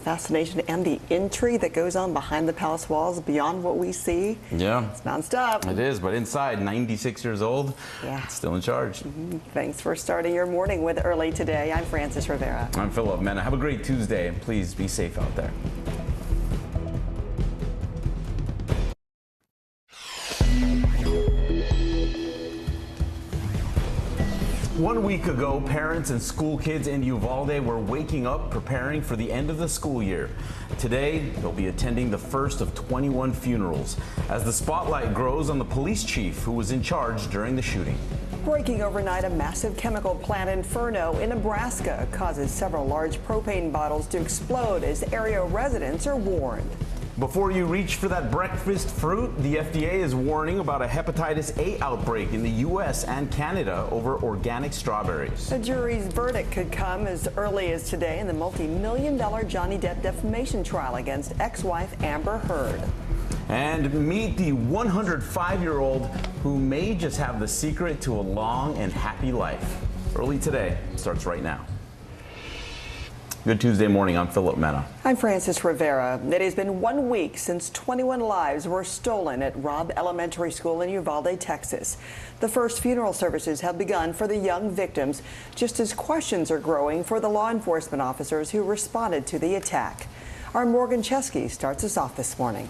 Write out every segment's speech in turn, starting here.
Fascination and the intrigue that goes on behind the palace walls beyond what we see. Yeah. It's nonstop. It is, but inside, 96 years old, yeah, still in charge. Thanks for starting your morning with Early Today. I'm Frances Rivera. I'm Philip Mena. Have a great Tuesday, and please be safe out there. One week ago, parents and school kids in Uvalde were waking up preparing for the end of the school year. Today, they'll be attending the first of 21 funerals as the spotlight grows on the police chief who was in charge during the shooting. Breaking overnight, a massive chemical plant inferno in Nebraska causes several large propane bottles to explode as area residents are warned. Before you reach for that breakfast fruit, the FDA is warning about a hepatitis A outbreak in the U.S. and Canada over organic strawberries. The jury's verdict could come as early as today in the multi-million-dollar Johnny Depp defamation trial against ex-wife Amber Heard. And meet the 105-year-old who may just have the secret to a long and happy life. Early Today starts right now. Good Tuesday morning. I'm Philip Mena. I'm Frances Rivera. It has been 1 week since 21 lives were stolen at Robb Elementary School in Uvalde, Texas. The first funeral services have begun for the young victims, just as questions are growing for the law enforcement officers who responded to the attack. Our Morgan Chesky starts us off this morning.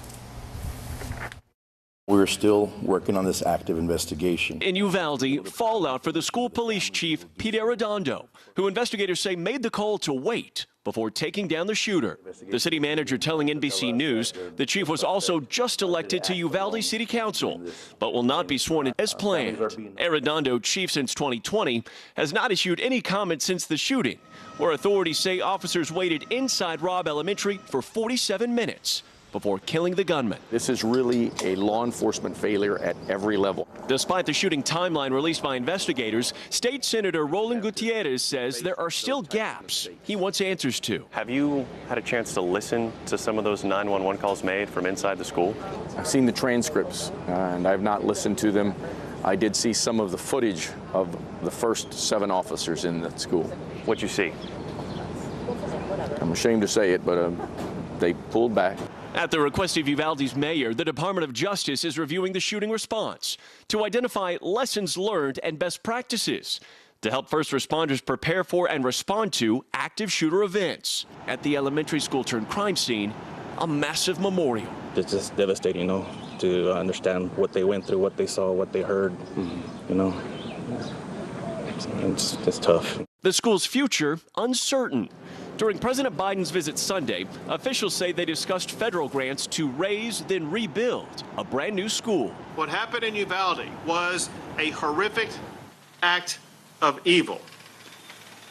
We're still working on this active investigation. In Uvalde, fallout for the school police chief, Pete Arredondo, who investigators say made the call to wait before taking down the shooter. The city manager telling NBC News the chief was also just elected to Uvalde City Council, but will not be sworn in as planned. Arredondo, chief since 2020, has not issued any comment since the shooting, where authorities say officers waited inside Robb Elementary for 47 minutes. Before killing the gunman. This is really a law enforcement failure at every level. Despite the shooting timeline released by investigators, State Senator Roland Gutierrez says there are still gaps he wants answers to. Have you had a chance to listen to some of those 911 calls made from inside the school? I've seen the transcripts and I've not listened to them. I did see some of the footage of the first 7 officers in the school. What'd you see? I'm ashamed to say it, but they pulled back. At the request of Uvalde's mayor, the Department of Justice is reviewing the shooting response to identify lessons learned and best practices to help first responders prepare for and respond to active shooter events. At the elementary school turned crime scene, a massive memorial. It's just devastating, to understand what they went through, what they saw, what they heard, It's tough. The school's future uncertain. During President Biden's visit Sunday, officials say they discussed federal grants to raise, then rebuild a brand new school. What happened in Uvalde was a horrific act of evil.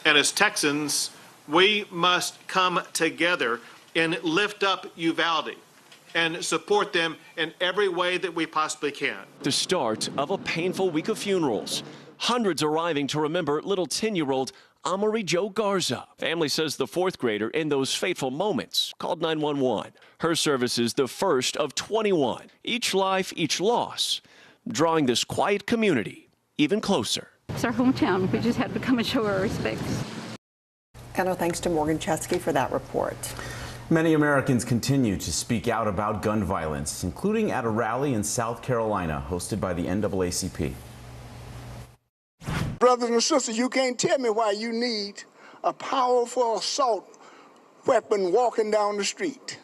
And as Texans, we must come together and lift up Uvalde and support them in every way that we possibly can. The start of a painful week of funerals. Hundreds arriving to remember little 10-year-old Amory Jo Garza. Family says the 4th grader in those fateful moments called 911. Her services the first of 21. Each life, each loss, drawing this quiet community even closer. It's our hometown. We just had to come and show our respects. And our thanks to Morgan Chesky for that report. Many Americans continue to speak out about gun violence, including at a rally in South Carolina hosted by the NAACP. Brothers and sisters, you can't tell me why you need a powerful assault weapon walking down the street.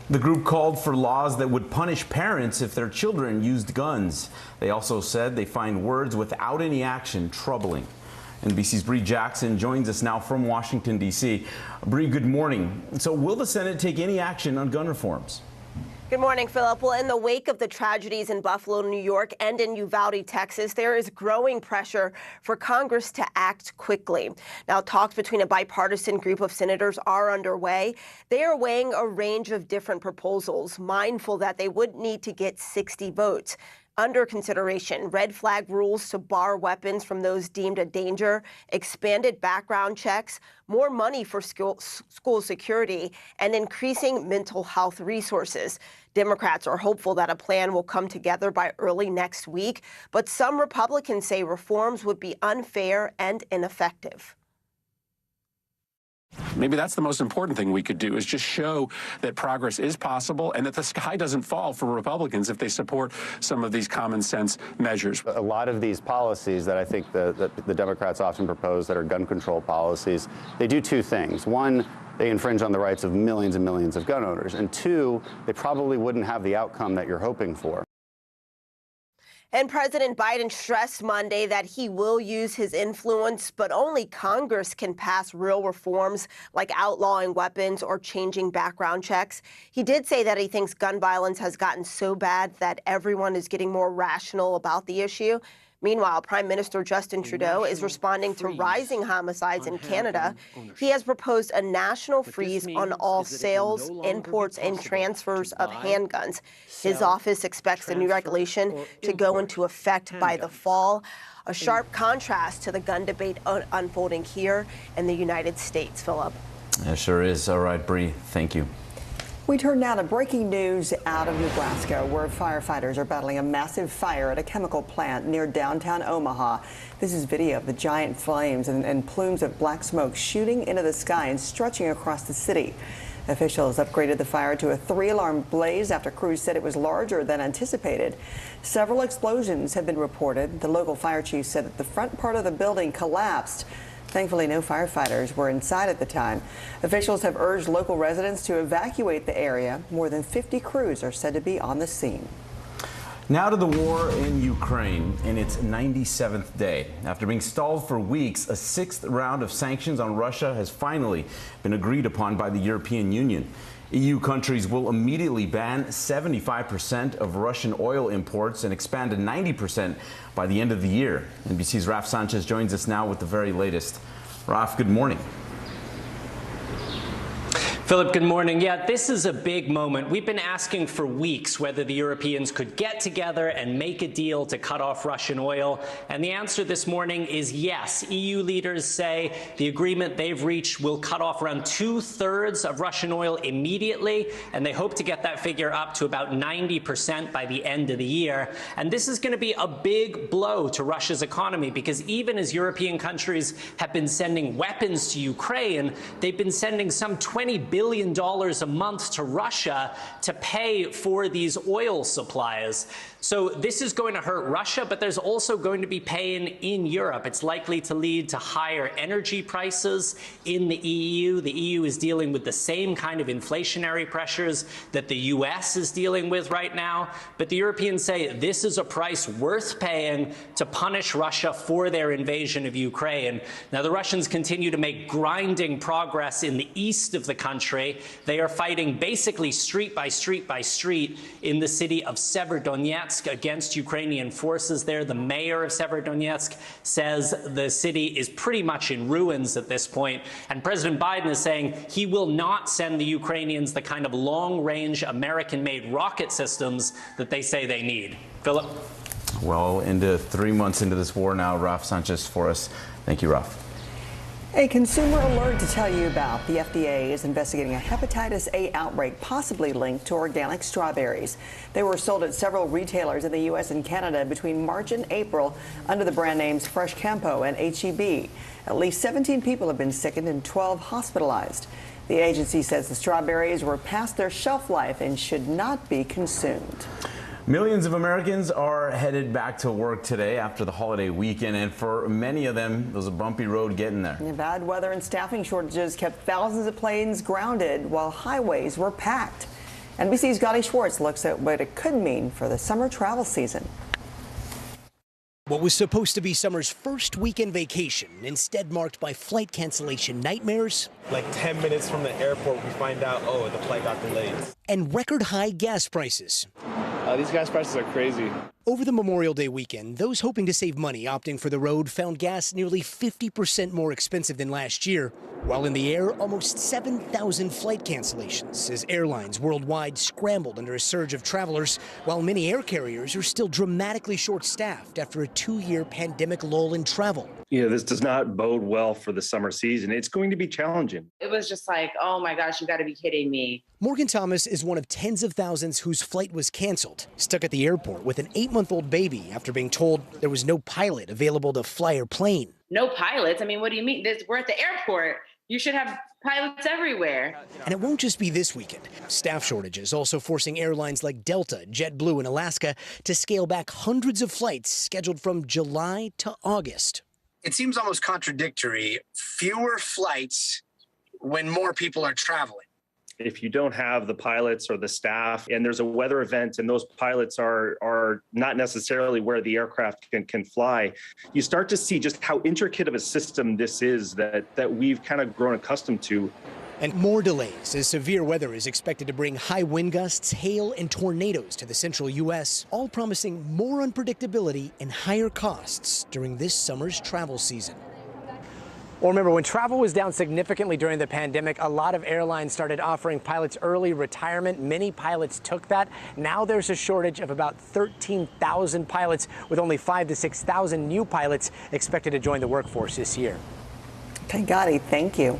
The group called for laws that would punish parents if their children used guns. They also said they find words without any action troubling. NBC's Bree Jackson joins us now from Washington, D.C. Bree, good morning. So will the Senate take any action on gun reforms? Good morning, Philip. Well, in the wake of the tragedies in Buffalo, New York, and in Uvalde, Texas, there is growing pressure for Congress to act quickly. Now, talks between a bipartisan group of senators are underway. They are weighing a range of different proposals, mindful that they would need to get 60 votes. Under consideration, red flag rules to bar weapons from those deemed a danger, expanded background checks, more money for school security, and increasing mental health resources. Democrats are hopeful that a plan will come together by early next week, but some Republicans say reforms would be unfair and ineffective. Maybe that's the most important thing we could do, is just show that progress is possible and that the sky doesn't fall for Republicans if they support some of these common sense measures. A lot of these policies that I think the Democrats often propose that are gun control policies, they do two things. One, they infringe on the rights of millions and millions of gun owners. And two, they probably wouldn't have the outcome that you're hoping for. And President Biden stressed Monday that he will use his influence, but only Congress can pass real reforms like outlawing weapons or changing background checks. He did say that he thinks gun violence has gotten so bad that everyone is getting more rational about the issue. Meanwhile, Prime Minister Justin Trudeau is responding to rising homicides in Canada. He has proposed a national freeze on all sales, imports, and transfers of handguns. His office expects the new regulation to go into effect by the fall, a sharp contrast to the gun debate unfolding here in the United States. Philip. It sure is. All right, Bree, thank you. We turn now to breaking news out of Nebraska, where firefighters are battling a massive fire at a chemical plant near downtown Omaha. This is video of the giant flames and plumes of black smoke shooting into the sky and stretching across the city. Officials upgraded the fire to a 3-alarm blaze after crews said it was larger than anticipated. Several explosions have been reported. The local fire chief said that the front part of the building collapsed. Thankfully, no firefighters were inside at the time. Officials have urged local residents to evacuate the area. More than 50 crews are said to be on the scene. Now to the war in Ukraine in its 97th day. After being stalled for weeks, a 6th round of sanctions on Russia has finally been agreed upon by the European Union. EU countries will immediately ban 75% of Russian oil imports and expand to 90% by the end of the year. NBC's Raf Sanchez joins us now with the very latest. Raf, good morning. Philip, good morning. Yeah, this is a big moment. We've been asking for weeks whether the Europeans could get together and make a deal to cut off Russian oil. And the answer this morning is yes. EU leaders say the agreement they've reached will cut off around 2/3 of Russian oil immediately. And they hope to get that figure up to about 90% by the end of the year. And this is going to be a big blow to Russia's economy, because even as European countries have been sending weapons to Ukraine, they've been sending some $20 billion a month to Russia to pay for these oil supplies. So this is going to hurt Russia, but there's also going to be pain in Europe. It's likely to lead to higher energy prices in the EU. The EU is dealing with the same kind of inflationary pressures that the US is dealing with right now. But the Europeans say this is a price worth paying to punish Russia for their invasion of Ukraine. Now, the Russians continue to make grinding progress in the east of the country. They are fighting basically street by street by street in the city of Severodonetsk against Ukrainian forces there. The mayor of Severodonetsk says the city is pretty much in ruins at this point. And President Biden is saying he will not send the Ukrainians the kind of long-range American-made rocket systems that they say they need. Philip? Well, into 3 months into this war now, Raf Sanchez for us. Thank you, Raf. A consumer alert to tell you about. The FDA is investigating a hepatitis A outbreak possibly linked to organic strawberries. They were sold at several retailers in the U.S. and Canada between March and April under the brand names Fresh Campo and H-E-B. At least 17 people have been sickened and 12 hospitalized. The agency says the strawberries were past their shelf life and should not be consumed. Millions of Americans are headed back to work today after the holiday weekend, and for many of them, it was a bumpy road getting there. Bad weather and staffing shortages kept thousands of planes grounded while highways were packed. NBC's Gotti Schwartz looks at what it could mean for the summer travel season. What was supposed to be summer's first weekend vacation, instead marked by flight cancellation nightmares. Like 10 minutes from the airport, we find out, oh, the flight got delayed. And record high gas prices. These gas prices are crazy. Over the Memorial Day weekend, those hoping to save money opting for the road found gas nearly 50% more expensive than last year. While in the air, almost 7,000 flight cancellations as airlines worldwide scrambled under a surge of travelers, while many air carriers are still dramatically short-staffed after a 2-year pandemic lull in travel. You know, this does not bode well for the summer season. It's going to be challenging. It was just like, oh my gosh, you got to be kidding me. Morgan Thomas is one of tens of thousands whose flight was canceled, stuck at the airport with an 8-month-old baby after being told there was no pilot available to fly her plane. No pilots? I mean, what do you mean? We're at the airport. You should have pilots everywhere. And it won't just be this weekend. Staff shortages also forcing airlines like Delta, JetBlue, and Alaska to scale back hundreds of flights scheduled from July to August. It seems almost contradictory. Fewer flights when more people are traveling. If you don't have the pilots or the staff and there's a weather event and those pilots are not necessarily where the aircraft can fly, you start to see just how intricate of a system this is that we've kind of grown accustomed to. And more delays as severe weather is expected to bring high wind gusts, hail, and tornadoes to the central U.S., all promising more unpredictability and higher costs during this summer's travel season. Well, remember, when travel was down significantly during the pandemic, a lot of airlines started offering pilots early retirement. Many pilots took that. Now there's a shortage of about 13,000 pilots, with only 5,000 to 6,000 new pilots expected to join the workforce this year. Okay, Gotti, thank you.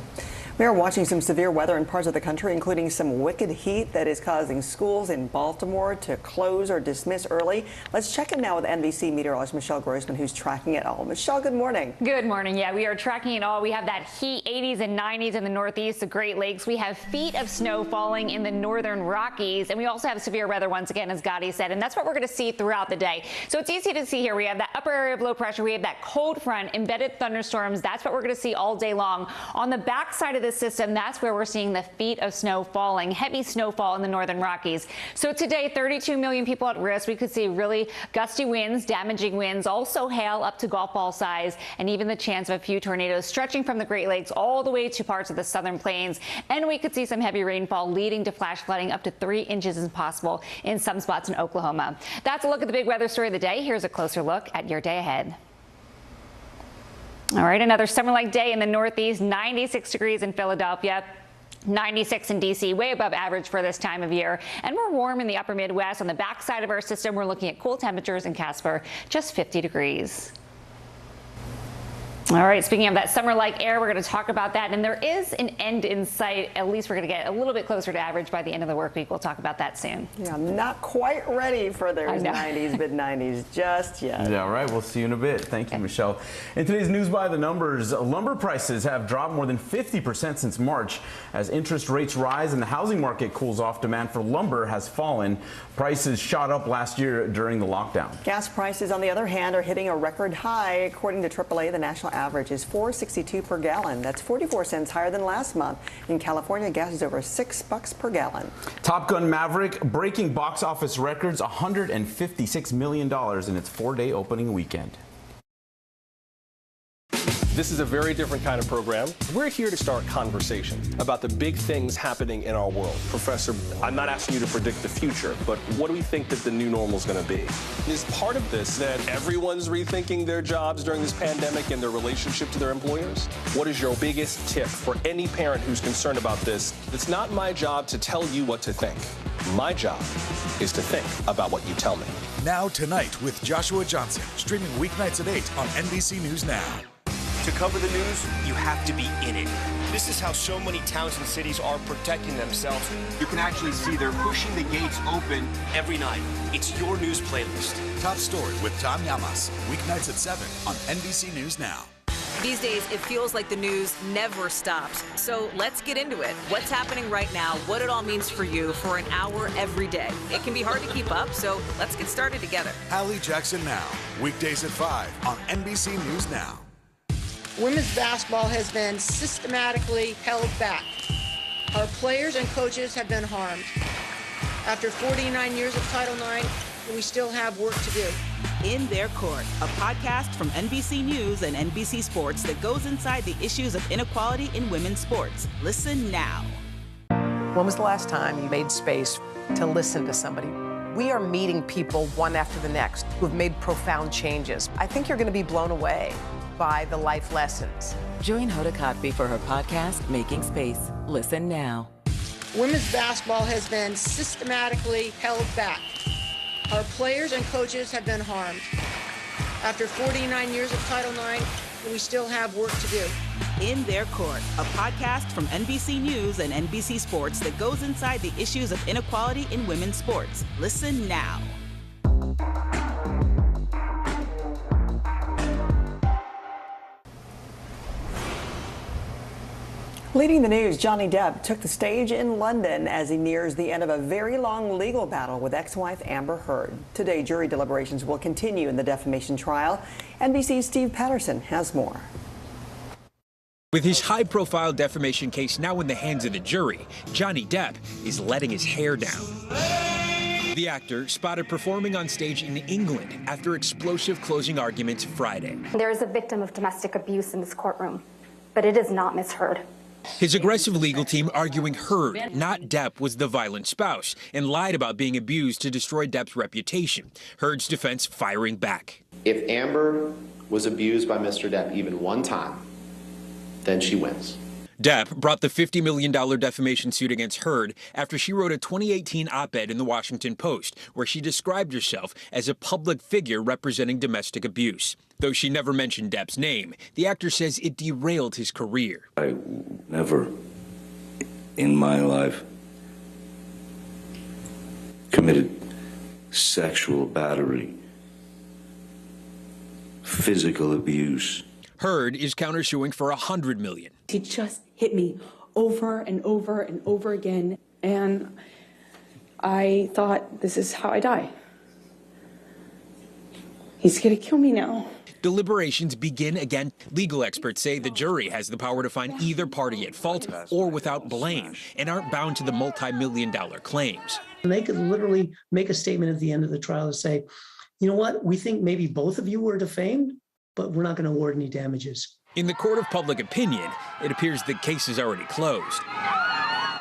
We are watching some severe weather in parts of the country, including some wicked heat that is causing schools in Baltimore to close or dismiss early. Let's check in now with NBC meteorologist Michelle Grossman, who's tracking it all. Michelle, good morning. Good morning. Yeah, we are tracking it all. We have that heat, 80s and 90s in the Northeast, the Great Lakes. We have feet of snow falling in the northern Rockies, and we also have severe weather once again, as Gotti said, and that's what we're going to see throughout the day. So it's easy to see here. We have that upper area of low pressure. We have that cold front, embedded thunderstorms. That's what we're going to see all day long. On the back side of the system, that's where we're seeing the feet of snow falling, heavy snowfall in the northern Rockies. So today, 32 million people at risk. We could see really gusty winds, damaging winds, also hail up to golf ball size, and even the chance of a few tornadoes stretching from the Great Lakes all the way to parts of the southern plains. And we could see some heavy rainfall leading to flash flooding up to 3 inches is possible in some spots in Oklahoma. That's a look at the big weather story of the day. Here's a closer look at your day ahead. All right, another summer-like day in the Northeast, 96 degrees in Philadelphia. 96 in D.C., way above average for this time of year. And we're warm in the upper Midwest. On the backside of our system, we're looking at cool temperatures in Casper, just 50 degrees. All right, speaking of that summer-like air, we're going to talk about that. And there is an end in sight. At least we're going to get a little bit closer to average by the end of the work week. We'll talk about that soon. Yeah, I'm not quite ready for those 90s, mid-90s just yet. Yeah, all right. We'll see you in a bit. Thank you, Michelle. In today's News by the Numbers, lumber prices have dropped more than 50% since March. As interest rates rise and the housing market cools off, demand for lumber has fallen. Prices shot up last year during the lockdown. Gas prices, on the other hand, are hitting a record high. According to AAA, the national average is $4.62 per gallon. That's 44 cents higher than last month. In California, gas is over $6 per gallon. Top Gun Maverick breaking box office records, $156 million in its 4-day opening weekend. This is a very different kind of program. We're here to start conversation about the big things happening in our world. Professor, I'm not asking you to predict the future, but what do we think that the new normal is going to be? Is part of this that everyone's rethinking their jobs during this pandemic and their relationship to their employers? What is your biggest tip for any parent who's concerned about this? It's not my job to tell you what to think. My job is to think about what you tell me. Now Tonight with Joshua Johnson, streaming weeknights at 8 on NBC News Now. To cover the news, you have to be in it. This is how so many towns and cities are protecting themselves. You can actually see they're pushing the gates open every night. It's your news playlist. Top Story with Tom Llamas, weeknights at 7 on NBC News Now. These days, it feels like the news never stops. So let's get into it. What's happening right now, what it all means for you for an hour every day. It can be hard to keep up, so let's get started together. Hallie Jackson Now, weekdays at 5 on NBC News Now. Women's basketball has been systematically held back. Our players and coaches have been harmed. After 49 years of Title IX, we still have work to do. In Their Court, a podcast from NBC News and NBC Sports that goes inside the issues of inequality in women's sports. Listen now. When was the last time you made space to listen to somebody? We are meeting people one after the next who've made profound changes. I think you're going to be blown away by the life lessons. Join Hoda Kotb for her podcast, Making Space. Listen now. Women's basketball has been systematically held back. Our players and coaches have been harmed. After 49 years of Title IX, we still have work to do. In Their Court, a podcast from NBC News and NBC Sports that goes inside the issues of inequality in women's sports. Listen now. Leading the news, Johnny Depp took the stage in London as he nears the end of a very long legal battle with ex-wife Amber Heard. Today, jury deliberations will continue in the defamation trial. NBC's Steve Patterson has more. With his high-profile defamation case now in the hands of the jury, Johnny Depp is letting his hair down. The actor spotted performing on stage in England after explosive closing arguments Friday. There is a victim of domestic abuse in this courtroom, but it is not Miss Heard. His aggressive legal team arguing Heard, not Depp, was the violent spouse and lied about being abused to destroy Depp's reputation. Heard's defense firing back. If Amber was abused by Mr. Depp even one time, then she wins. Depp brought the $50 million defamation suit against Heard after she wrote a 2018 op-ed in the Washington Post where she described herself as a public figure representing domestic abuse. Though she never mentioned Depp's name, the actor says it derailed his career. I never in my life committed sexual battery, physical abuse. Heard is countersuing for $100 million. He just hit me over and over and over again, and I thought, this is how I die. He's gonna kill me now. Deliberations begin again. Legal experts say the jury has the power to find either party at fault or without blame and aren't bound to the multi-million-dollar claims. They could literally make a statement at the end of the trial and say, you know what, we think maybe both of you were defamed, but we're not going to award any damages. In the court of public opinion, it appears the case is already closed.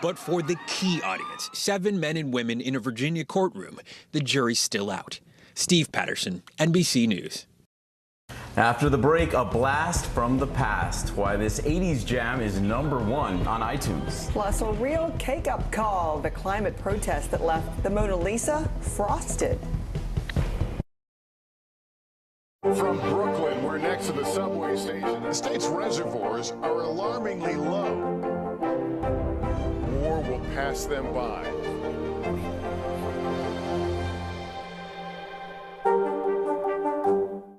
But for the key audience, 7 men and women in a Virginia courtroom, the jury's still out. Steve Patterson, NBC News. After the break, a blast from the past. Why this 80s jam is #1 on iTunes. Plus, a real cake-up call, the climate protest that left the Mona Lisa frosted. From Brooklyn, we're next to the subway station. The state's reservoirs are alarmingly low. War will pass them by.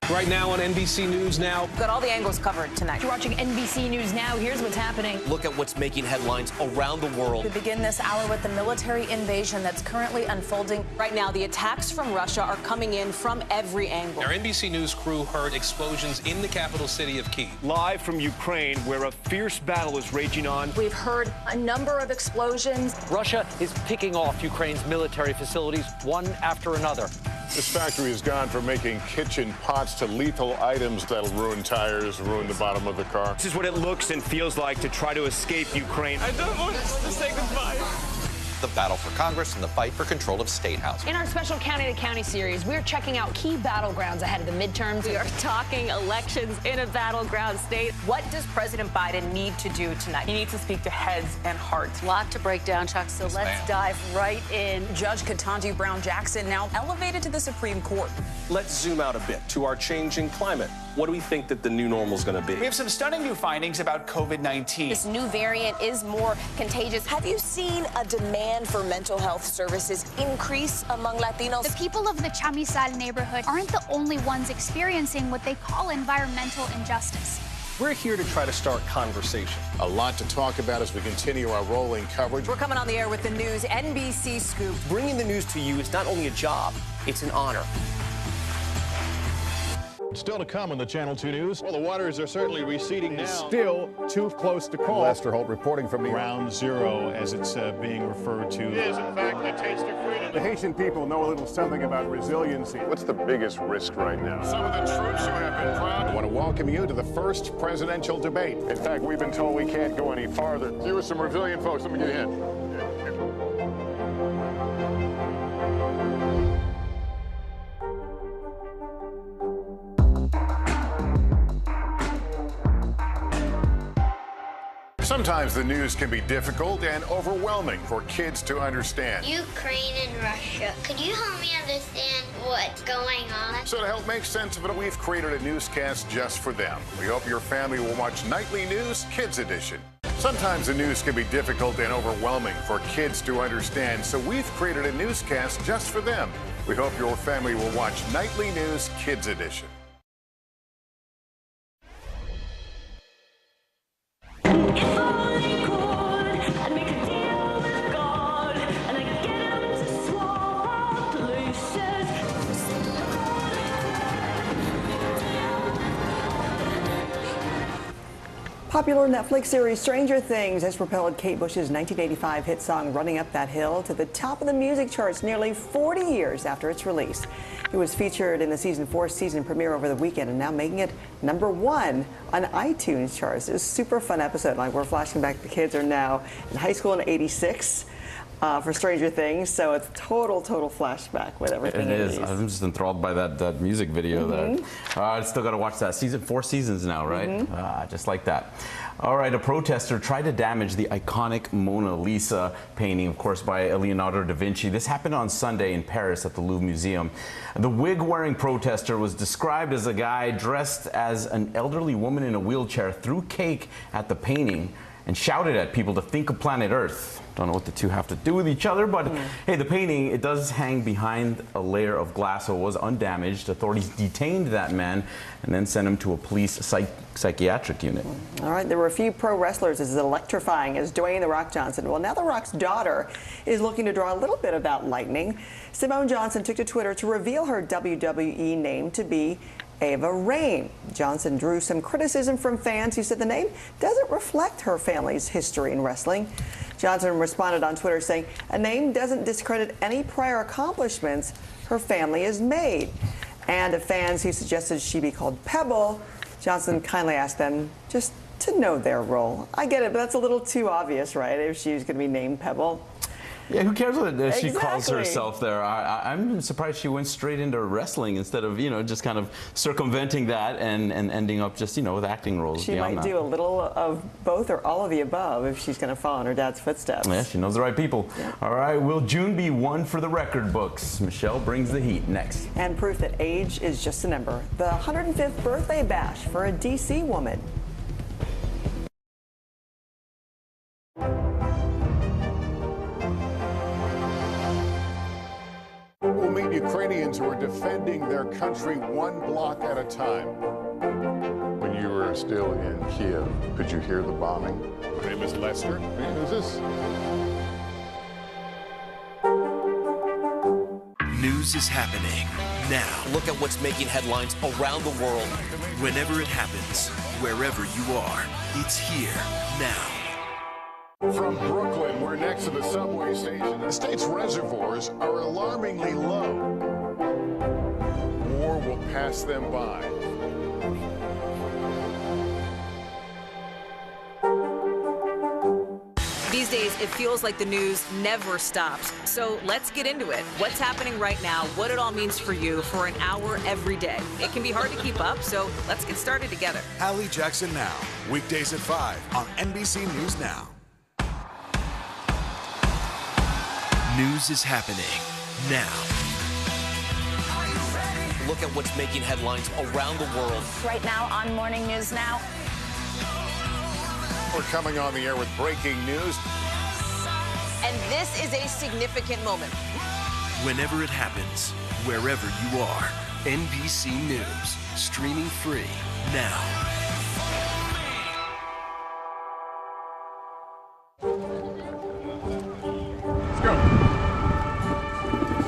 Right now on NBC News Now. Got all the angles covered tonight. You're watching NBC News Now. Here's what's happening. Look at what's making headlines around the world. We begin this hour with the military invasion that's currently unfolding. Right now, the attacks from Russia are coming in from every angle. Our NBC News crew heard explosions in the capital city of Kyiv. Live from Ukraine, where a fierce battle is raging on. We've heard a number of explosions. Russia is picking off Ukraine's military facilities one after another. This factory has gone from making kitchen pots to lethal items that'll ruin tires, ruin the bottom of the car. This is what it looks and feels like to try to escape Ukraine. I don't want to say goodbye. The battle for Congress and the fight for control of state housing. In our special County to County series, we're checking out key battlegrounds ahead of the midterms. We are talking elections in a battleground state. What does President Biden need to do tonight? He needs to speak to heads and hearts. A lot to break down, Chuck, so let's dive right in. Judge Ketanji Brown Jackson now elevated to the Supreme Court. Let's zoom out a bit to our changing climate. What do we think that the new normal is going to be? We have some stunning new findings about COVID-19. This new variant is more contagious. Have you seen a demand for mental health services increase among Latinos? The people of the Chamizal neighborhood aren't the only ones experiencing what they call environmental injustice. We're here to try to start conversation. A lot to talk about as we continue our rolling coverage. We're coming on the air with the news NBC Scoop. Bringing the news to you is not only a job, it's an honor. Still to come on the Channel 2 News. Well, the waters are certainly receding now. Still too close to call. Lester Holt reporting from Ground Zero, as it's being referred to. It is, in fact, the taste of freedom. The Haitian people know a little something about resiliency. What's the biggest risk right now? Some of the troops who have been proud. I want to welcome you to the first presidential debate. In fact, we've been told we can't go any farther. You are some resilient folks. Let me get a hint. Sometimes the news can be difficult and overwhelming for kids to understand. Ukraine and Russia. Could you help me understand what's going on? So to help make sense of it, we've created a newscast just for them. We hope your family will watch Nightly News Kids Edition. Sometimes the news can be difficult and overwhelming for kids to understand, so we've created a newscast just for them. We hope your family will watch Nightly News Kids Edition. If only Popular Netflix series Stranger Things has propelled Kate Bush's 1985 hit song Running Up That Hill to the top of the music charts nearly 40 years after its release. It was featured in the season 4 season premiere over the weekend and now making it #1 on iTunes charts. It was a super fun episode. Like, we're flashing back, the kids are now in high school in '86. For Stranger Things, so it's total flashback with everything. It is. I'm just enthralled by that music video there. I still got to watch that. 4 seasons now, right? Just like that. All right, a protester tried to damage the iconic Mona Lisa painting, of course, by Leonardo da Vinci. This happened on Sunday in Paris at the Louvre Museum. The wig-wearing protester was described as a guy dressed as an elderly woman in a wheelchair, threw cake at the painting and shouted at people to think of planet Earth. Don't know what the two have to do with each other, but hey, the painting, it does hang behind a layer of glass, so it was undamaged. Authorities detained that man and then sent him to a police psychiatric unit. All right, there were a few pro wrestlers as electrifying as Dwayne "The Rock" Johnson. Well, now The Rock's daughter is looking to draw a little bit of that lightning. Simone Johnson took to Twitter to reveal her WWE name to be Ava Rain. Johnson drew some criticism from fans who said the name doesn't reflect her family's history in wrestling. Johnson responded on Twitter saying, "A name doesn't discredit any prior accomplishments her family has made." And to fans who suggested she be called Pebble, Johnson kindly asked them just to know their role. I get it, but that's a little too obvious, right? If she was going to be named Pebble. Yeah, who cares what she calls herself there? I'm surprised she went straight into wrestling instead of, just kind of circumventing that and ending up just, with acting roles. She might do a little of both or all of the above if she's going to follow in her dad's footsteps. Yeah, she knows the right people. Yeah. All right, will June be one for the record books? Michelle brings the heat next. And proof that age is just a number. The 105th birthday bash for a D.C. woman. Ukrainians who are defending their country one block at a time. When you were still in Kiev, could you hear the bombing? My name is Lester. Who's this? News is happening now. Look at what's making headlines around the world. Whenever it happens, wherever you are, it's here now. From Brooklyn, we're next to the subway station. The state's reservoirs are alarmingly low. War will pass them by. These days, it feels like the news never stops. So let's get into it. What's happening right now, what it all means for you for an hour every day. It can be hard to keep up, so let's get started together. Hallie Jackson Now, weekdays at 5 on NBC News Now. News is happening now. Look at what's making headlines around the world. Right now on Morning News Now. We're coming on the air with breaking news. And this is a significant moment. Whenever it happens, wherever you are, NBC News, streaming free now. Let's go.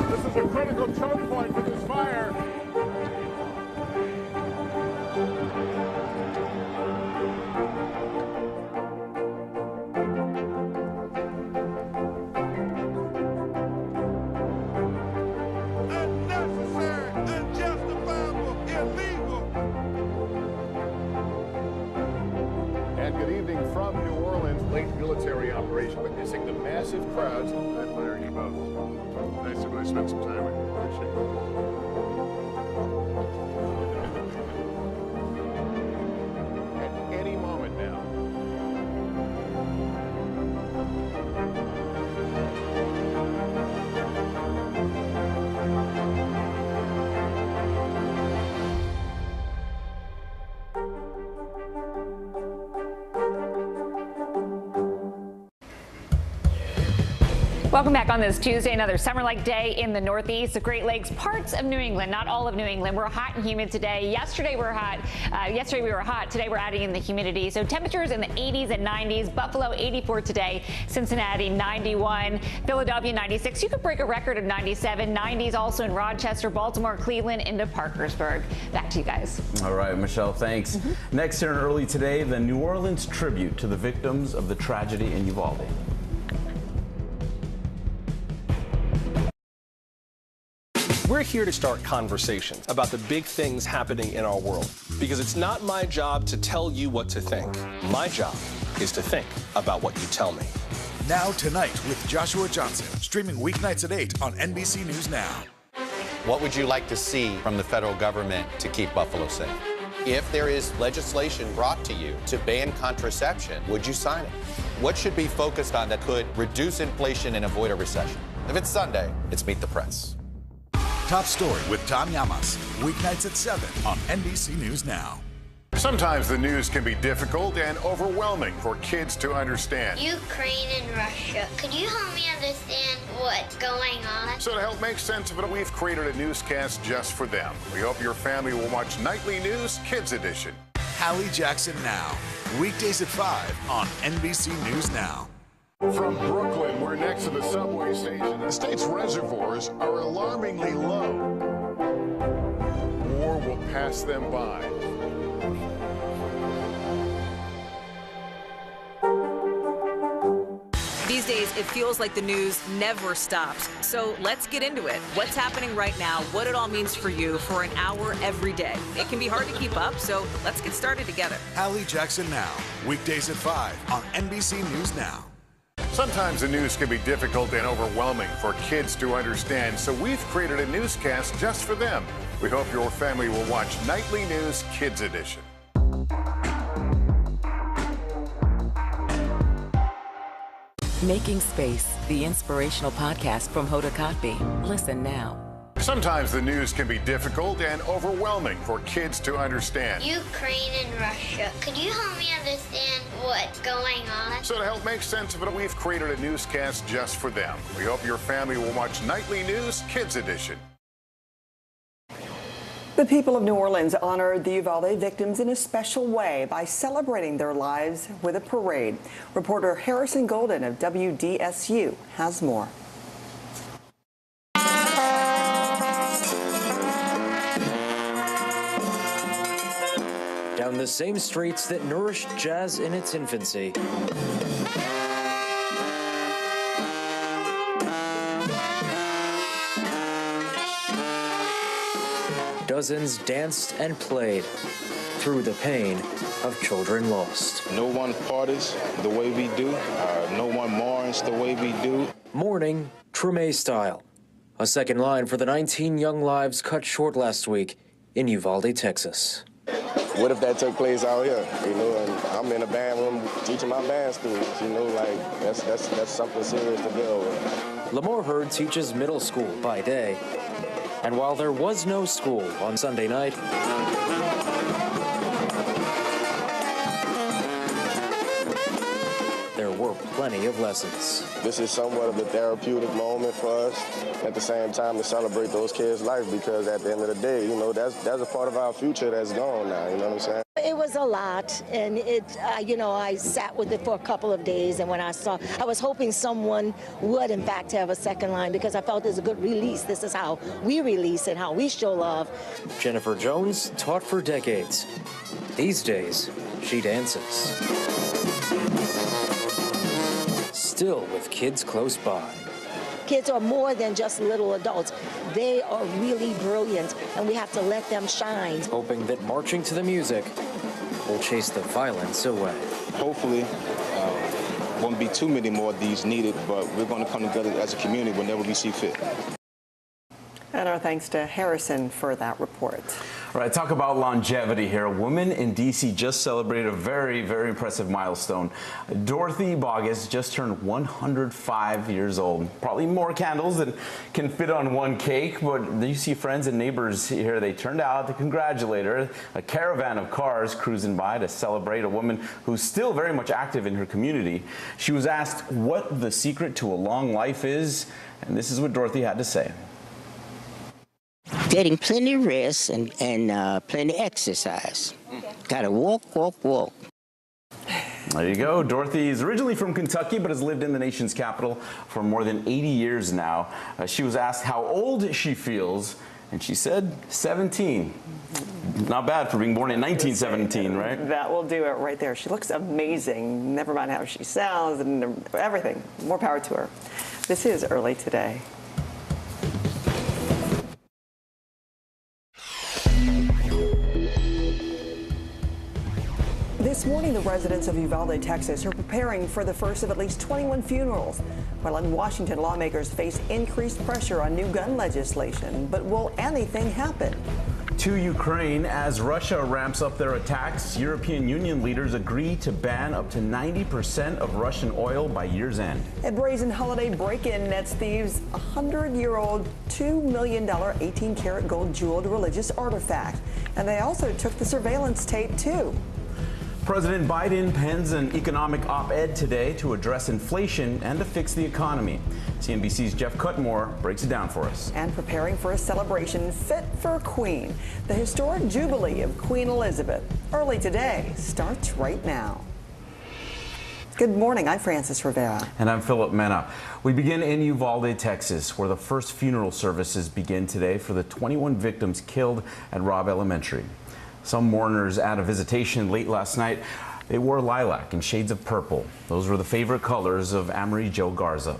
This is a critical choke point for this fire. Unnecessary, unjustifiable, illegal. And good evening from New Orleans. Late military operation witnessing the massive crowds. I admire you both. Nice to really spend some time with you. Appreciate it. At any moment now. Welcome back on this Tuesday. Another summer-like day in the Northeast, the Great Lakes, parts of New England, not all of New England. We're hot and humid today. Yesterday we were hot. Today we're adding in the humidity. So temperatures in the 80s and 90s. Buffalo 84 today. Cincinnati 91. Philadelphia 96. You could break a record of 97. 90s also in Rochester, Baltimore, Cleveland, into Parkersburg. Back to you guys. All right, Michelle, thanks. Next here in early today, the New Orleans tribute to the victims of the tragedy in Uvalde. We're here to start conversations about the big things happening in our world, because it's not my job to tell you what to think. My job is to think about what you tell me. Now Tonight with Joshua Johnson, streaming weeknights at 8 on NBC News Now. What would you like to see from the federal government to keep Buffalo safe? If there is legislation brought to you to ban contraception, would you sign it? What should be focused on that could reduce inflation and avoid a recession? If it's Sunday, it's Meet the Press. Top Story with Tom Llamas, weeknights at 7 on NBC News Now. Sometimes the news can be difficult and overwhelming for kids to understand. Ukraine and Russia. Could you help me understand what's going on? So to help make sense of it, we've created a newscast just for them. We hope your family will watch Nightly News Kids Edition. Hallie Jackson Now, weekdays at 5 on NBC News Now. From Brooklyn, we're next to the subway station. The state's reservoirs are alarmingly low. War will pass them by. These days, it feels like the news never stops. So let's get into it. What's happening right now, what it all means for you for an hour every day. It can be hard to keep up, so let's get started together. Hallie Jackson Now, weekdays at 5 on NBC News Now. Sometimes the news can be difficult and overwhelming for kids to understand, so we've created a newscast just for them. We hope your family will watch Nightly News Kids Edition. Making Space, the inspirational podcast from Hoda Kotb. Listen now. Sometimes the news can be difficult and overwhelming for kids to understand. Ukraine and Russia. Could you help me understand what's going on? So to help make sense of it, we've created a newscast just for them. We hope your family will watch Nightly News Kids Edition. The people of New Orleans honored the Uvalde victims in a special way by celebrating their lives with a parade. Reporter Harrison Golden of WDSU has more. Down the same streets that nourished jazz in its infancy. Dozens danced and played through the pain of children lost. No one parties the way we do. No one mourns the way we do. Mourning Treme style. A second line for the 19 young lives cut short last week in Uvalde, Texas. What if that took place out here, you know, and I'm in a band room teaching my band students, you know, like, that's something serious to deal with. Lamar Hurd teaches middle school by day, and while there was no school on Sunday night, there were plenty of lessons. This is somewhat of a therapeutic moment for us. At the same time, to celebrate those kids' life, because at the end of the day, you know, that's a part of our future that's gone now, you know what I'm saying? It was a lot, and you know, I sat with it for a couple of days, and when I was hoping someone would, in fact, have a second line, because I felt it was a good release. This is how we release and how we show love. Jennifer Jones taught for decades. These days, she dances. Still with kids close by. Kids are more than just little adults. They are really brilliant, and we have to let them shine. Hoping that marching to the music will chase the violence away. Hopefully, won't be too many more of these needed, but we're going to come together as a community whenever we see fit. And our thanks to Harrison for that report. All right, talk about longevity here. A woman in D.C. just celebrated a very, very impressive milestone. Dorothy Boggess just turned 105 years old. Probably more candles than can fit on one cake, but you see friends and neighbors here. They turned out to congratulate her. A caravan of cars cruising by to celebrate a woman who's still very much active in her community. She was asked what the secret to a long life is, and this is what Dorothy had to say. Getting plenty of rest and plenty of exercise. Gotta walk, walk, walk. There you go. Dorothy is originally from Kentucky, but has lived in the nation's capital for more than 80 years now. She was asked how old she feels, and she said 17. Not bad for being born in 1917, right? That will do it right there. She looks amazing. Never mind how she sounds and everything. More power to her. This is Early Today. This morning, the residents of Uvalde, Texas are preparing for the first of at least 21 funerals, while in Washington, lawmakers face increased pressure on new gun legislation. But will anything happen? To Ukraine, as Russia ramps up their attacks, European Union leaders agree to ban up to 90% of Russian oil by year's end. A brazen holiday break-in nets thieves a 100-year-old $2 million 18-karat gold jeweled religious artifact. And they also took the surveillance tape, too. President Biden pens an economic op-ed today to address inflation and to fix the economy. CNBC's Jeff Cutmore breaks it down for us. And preparing for a celebration fit for a queen. The historic jubilee of Queen Elizabeth. Early Today starts right now. Good morning. I'm Frances Rivera. And I'm Philip Mena. We begin in Uvalde, Texas, where the first funeral services begin today for the 21 victims killed at Robb Elementary. Some mourners at a visitation late last night, they wore lilac and shades of purple. Those were the favorite colors of Amory Jo Garza.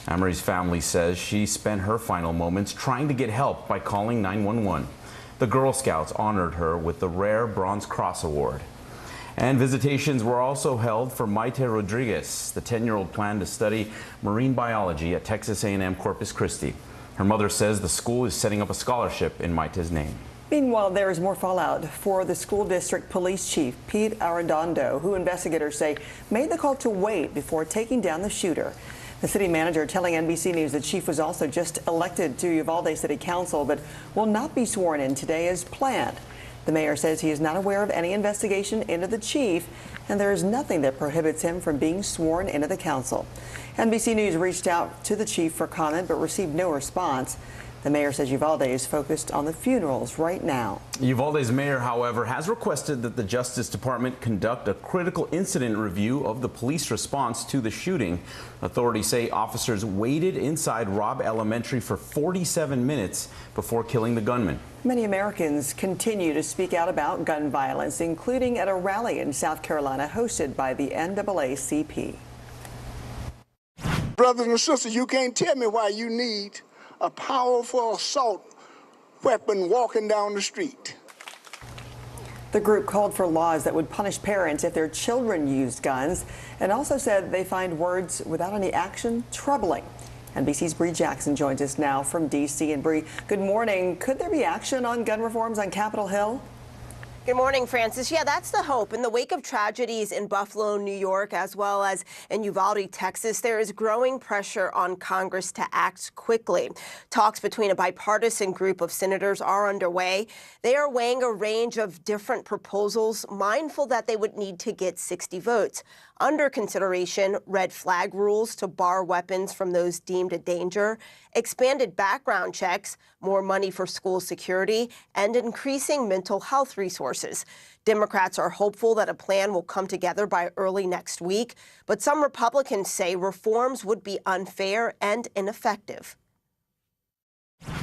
Amory's family says she spent her final moments trying to get help by calling 911. The Girl Scouts honored her with the rare Bronze Cross Award. And visitations were also held for Maite Rodriguez. The 10-year-old planned to study marine biology at Texas A&M Corpus Christi. Her mother says the school is setting up a scholarship in Maite's name. Meanwhile, there is more fallout for the school district police chief, Pete Arredondo, who investigators say made the call to wait before taking down the shooter. The city manager telling NBC News the chief was also just elected to Uvalde City Council, but will not be sworn in today as planned. The mayor says he is not aware of any investigation into the chief, and there is nothing that prohibits him from being sworn into the council. NBC News reached out to the chief for comment, but received no response. The mayor says Uvalde is focused on the funerals right now. Uvalde's mayor, however, has requested that the Justice Department conduct a critical incident review of the police response to the shooting. Authorities say officers waited inside Robb Elementary for 47 minutes before killing the gunman. Many Americans continue to speak out about gun violence, including at a rally in South Carolina hosted by the NAACP. Brothers and sisters, you can't tell me why you need a powerful assault weapon walking down the street. The group called for laws that would punish parents if their children used guns, and also said they find words without any action troubling. NBC's Bree Jackson joins us now from D.C. And Bree, good morning. Could there be action on gun reforms on Capitol Hill? Good morning, Francis. Yeah, that's the hope. In the wake of tragedies in Buffalo, New York, as well as in Uvalde, Texas, there is growing pressure on Congress to act quickly. Talks between a bipartisan group of senators are underway. They are weighing a range of different proposals, mindful that they would need to get 60 votes. Under consideration, red flag rules to bar weapons from those deemed a danger, expanded background checks, more money for school security, and increasing mental health resources. Democrats are hopeful that a plan will come together by early next week, but some Republicans say reforms would be unfair and ineffective.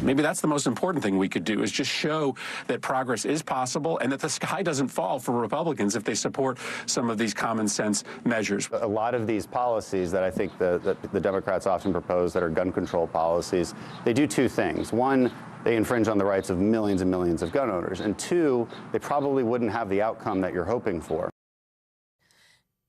Maybe that's the most important thing we could do, is just show that progress is possible and that the sky doesn't fall for Republicans if they support some of these common sense measures. A lot of these policies that I think the Democrats often propose that are gun control policies, they do two things. One, they infringe on the rights of millions and millions of gun owners. And two, they probably wouldn't have the outcome that you're hoping for.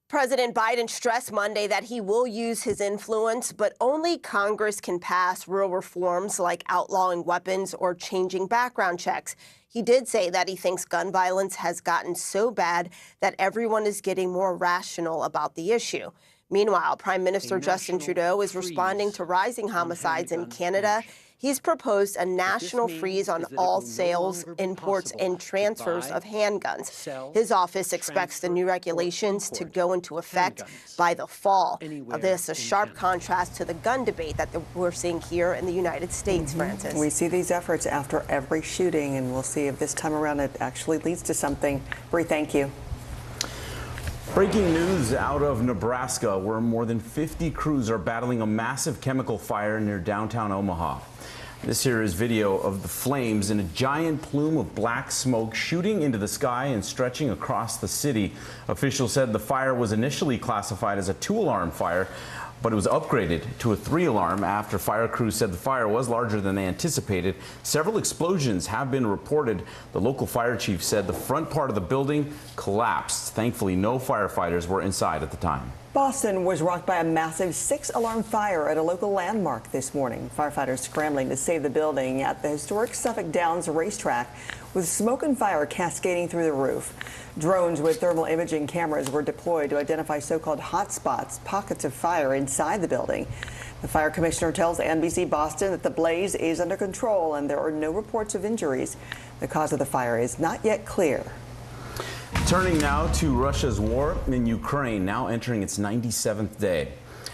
President Biden stressed Monday that he will use his influence, but only Congress can pass real reforms like outlawing weapons or changing background checks. He did say that he thinks gun violence has gotten so bad that everyone is getting more rational about the issue. Meanwhile, Prime Minister Justin Trudeau is responding to rising homicides in Canada. He's proposed a national freeze on all sales, imports, and transfers of handguns. His office expects the new regulations to go into effect by the fall. Now, this is a sharp contrast to the gun debate that we're seeing here in the United States, Francis. We see these efforts after every shooting, and we'll see if this time around it actually leads to something. Bree, thank you. Breaking news out of Nebraska, where more than 50 crews are battling a massive chemical fire near downtown Omaha. This here is video of the flames in a giant plume of black smoke shooting into the sky and stretching across the city. Officials said the fire was initially classified as a 2-alarm fire, but it was upgraded to a 3-alarm after fire crews said the fire was larger than they anticipated. Several explosions have been reported. The local fire chief said the front part of the building collapsed. Thankfully, no firefighters were inside at the time. Boston was rocked by a massive 6-alarm fire at a local landmark this morning. Firefighters scrambling to save the building at the historic Suffolk Downs racetrack with smoke and fire cascading through the roof. Drones with thermal imaging cameras were deployed to identify so-called hot spots, pockets of fire inside the building. The fire commissioner tells NBC Boston that the blaze is under control and there are no reports of injuries. The cause of the fire is not yet clear. Turning now to Russia's war in Ukraine, now entering its 97th day.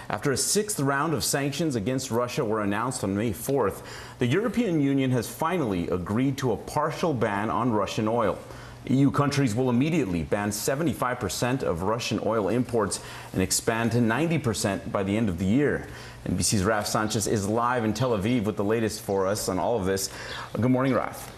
After a 6th round of sanctions against Russia were announced on May 4th, the European Union has finally agreed to a partial ban on Russian oil. EU countries will immediately ban 75% of Russian oil imports and expand to 90% by the end of the year. NBC's Raf Sanchez is live in Tel Aviv with the latest for us on all of this. Good morning, Raf.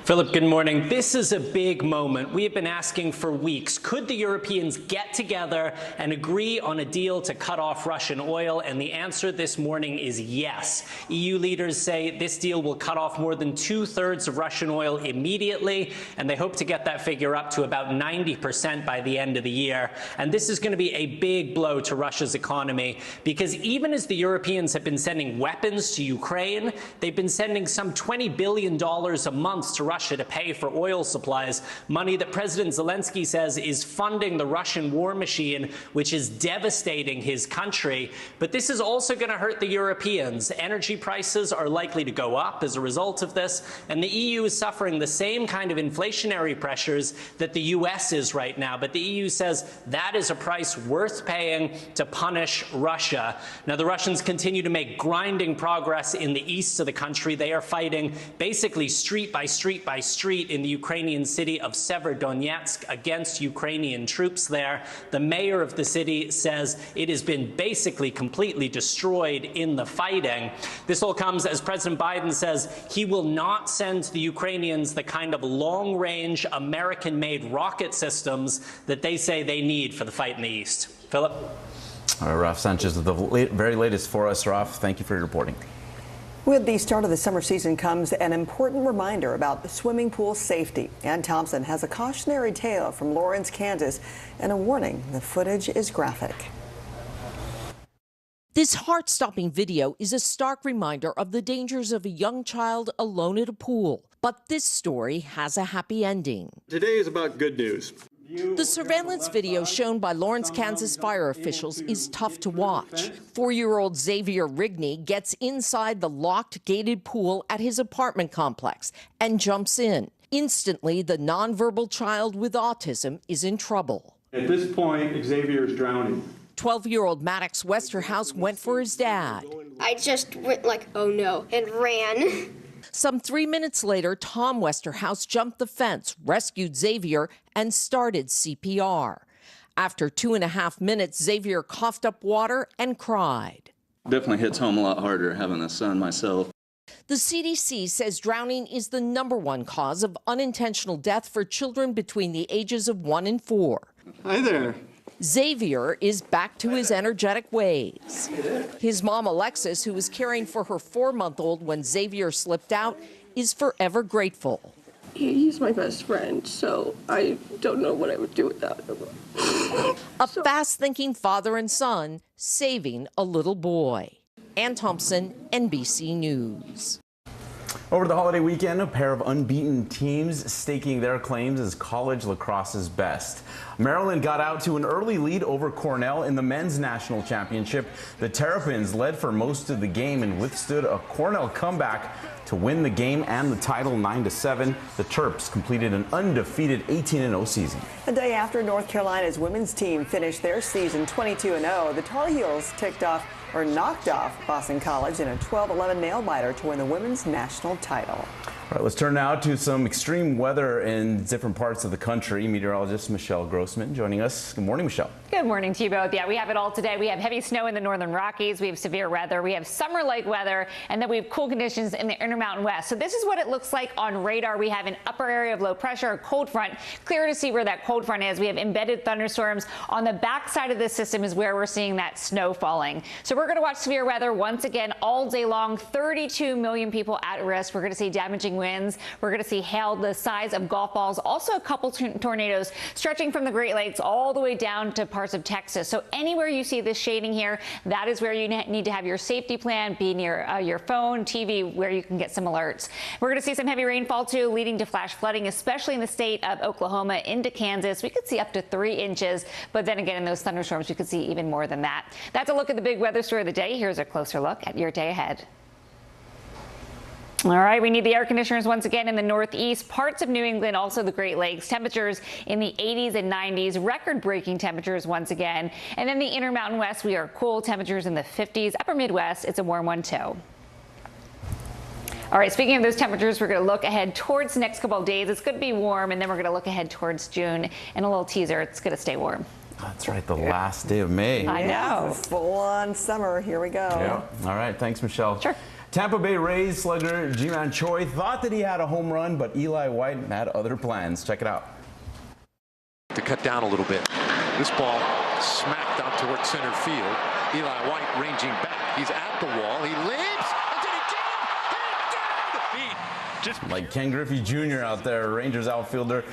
Philip, good morning. This is a big moment. We have been asking for weeks. Could the Europeans get together and agree on a deal to cut off Russian oil? And the answer this morning is yes. EU leaders say this deal will cut off more than 2/3 of Russian oil immediately, and they hope to get that figure up to about 90% by the end of the year. And this is going to be a big blow to Russia's economy, because even as the Europeans have been sending weapons to Ukraine, they've been sending some $20 billion a month to Russia to pay for oil supplies, money that President Zelensky says is funding the Russian war machine, which is devastating his country. But this is also going to hurt the Europeans. Energy prices are likely to go up as a result of this, and the EU is suffering the same kind of inflationary pressures that the US is right now. But the EU says that is a price worth paying to punish Russia. Now, the Russians continue to make grinding progress in the east of the country. They are fighting basically street by street by street in the Ukrainian city of Severodonetsk against Ukrainian troops there. The mayor of the city says it has been basically completely destroyed in the fighting. This all comes as President Biden says he will not send to the Ukrainians the kind of long-range American-made rocket systems that they say they need for the fight in the east. Philip? All right, Raf Sanchez with the very latest for us. Raf, thank you for your reporting. With the start of the summer season comes an important reminder about swimming pool safety. Ann Thompson has a cautionary tale from Lawrence, Kansas, and a warning: the footage is graphic. This heart-stopping video is a stark reminder of the dangers of a young child alone at a pool. But this story has a happy ending. Today is about good news. The surveillance video shown by Lawrence, Kansas fire officials is tough to watch. 4-year-old Xavier Rigney gets inside the locked, gated pool at his apartment complex and jumps in. Instantly, the nonverbal child with autism is in trouble. At this point, Xavier is drowning. 12-year-old Maddox Westerhouse went for his dad. I just went like, oh no, and ran. Some 3 minutes later, Tom Westerhouse jumped the fence, rescued Xavier, and started CPR. After 2.5 minutes, Xavier coughed up water and cried. Definitely hits home a lot harder having a son myself. The CDC says drowning is the #1 cause of unintentional death for children between the ages of 1 and 4. Hi there. Xavier is back to his energetic ways. His mom, Alexis, who was caring for her 4-month-old when Xavier slipped out, is forever grateful. he's my best friend, so I don't know what I would do without him. A fast-thinking father and son saving a little boy. Ann Thompson, NBC News. Over the holiday weekend, a pair of unbeaten teams staking their claims as college lacrosse's best. Maryland got out to an early lead over Cornell in the men's national championship. The Terrapins led for most of the game and withstood a Cornell comeback to win the game and the title 9-7. The Terps completed an undefeated 18-0 season. A day after North Carolina's women's team finished their season 22-0, the Tar Heels knocked off Boston College in a 12-11 nail-biter to win the women's national title. All right, let's turn now to some extreme weather in different parts of the country. Meteorologist Michelle Grossman joining us. Good morning, Michelle. Good morning to you both. Yeah, we have it all today. We have heavy snow in the northern Rockies. We have severe weather. We have summer-like weather, and then we have cool conditions in the Intermountain West. So this is what it looks like on radar. We have an upper area of low pressure, a cold front. Clear to see where that cold front is. We have embedded thunderstorms. On the backside of this system is where we're seeing that snow falling. So we're going to watch severe weather once again all day long. 32 million people at risk. We're going to see damaging winds. We're going to see hail the size of golf balls. Also a couple tornadoes stretching from the Great Lakes all the way down to parts of Texas. So anywhere you see this shading here, that is where you need to have your safety plan, be near your phone, TV, where you can get some alerts. We're going to see some heavy rainfall too, leading to flash flooding, especially in the state of Oklahoma into Kansas. We could see up to 3 inches, but then again in those thunderstorms, we could see even more than that. That's a look at the big weather story of the day. Here's a closer look at your day ahead. All right, we need the air conditioners once again in the Northeast, parts of New England, also the Great Lakes. Temperatures in the 80s and 90s, record-breaking temperatures once again. And then the Intermountain West, we are cool, temperatures in the 50s. Upper Midwest, it's a warm one too. All right, speaking of those temperatures, we're going to look ahead towards the next couple of days. It's going to be warm, and then we're going to look ahead towards June. And a little teaser, it's going to stay warm. That's right, the last day of May. I know. Full-on summer. Here we go. Yeah. All right, thanks, Michelle. Sure. Tampa Bay Rays slugger Ji-Man Choi thought that he had a home run, but Eli White had other plans. Check it out. To cut down a little bit. This ball smacked out toward center field. Eli White ranging back. He's at the wall. He leaps. Just like Ken Griffey Jr. out there, Rangers outfielder.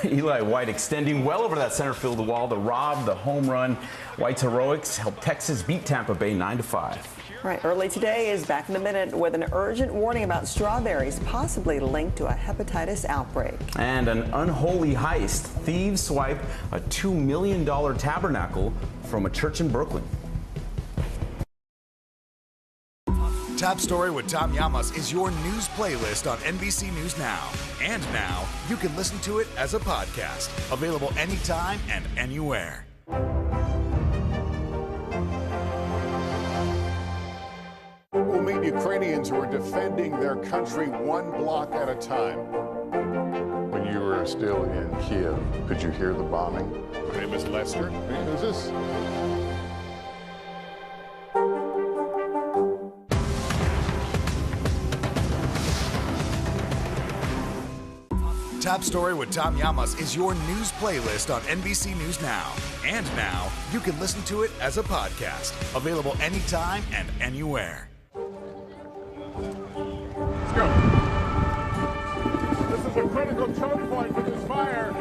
Eli White extending well over that center field wall to rob the home run. White's heroics helped Texas beat Tampa Bay 9-5. Right, early today is Back in the Minute with an urgent warning about strawberries possibly linked to a hepatitis outbreak. And an unholy heist. Thieves swipe a $2 million tabernacle from a church in Brooklyn. Top Story with Tom Llamas is your news playlist on NBC News Now. And now you can listen to it as a podcast, available anytime and anywhere. We'll meet Ukrainians who are defending their country one block at a time. When you were still in Kiev, could you hear the bombing? My name is Lester. Who's this? Top Story with Tom Llamas is your news playlist on NBC News Now. And now you can listen to it as a podcast, available anytime and anywhere. Let's go. This is a critical choke point for this fire.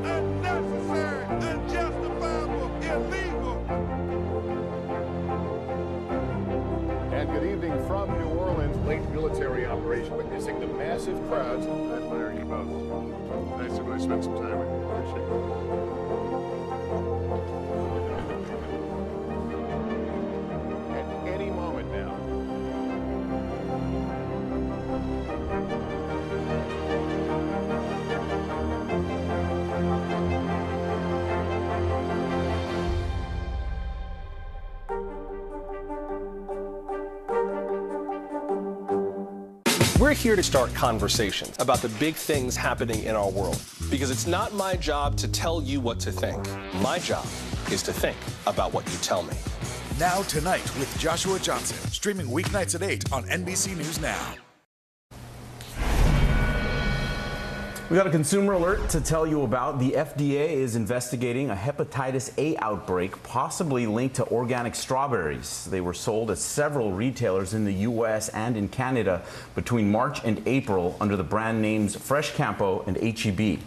Unnecessary, unjustifiable, illegal. And good evening from New Orleans. Late military operation witnessing the massive crowds. I admire you both. Nice to really spend some time with you. Appreciate it. At any moment now. We're here to start conversations about the big things happening in our world, because it's not my job to tell you what to think. My job is to think about what you tell me. Now Tonight with Joshua Johnson, streaming weeknights at 8 on NBC News Now. We got a consumer alert to tell you about. The FDA is investigating a hepatitis A outbreak possibly linked to organic strawberries. They were sold at several retailers in the U.S. and in Canada between March and April under the brand names Fresh Campo and H-E-B.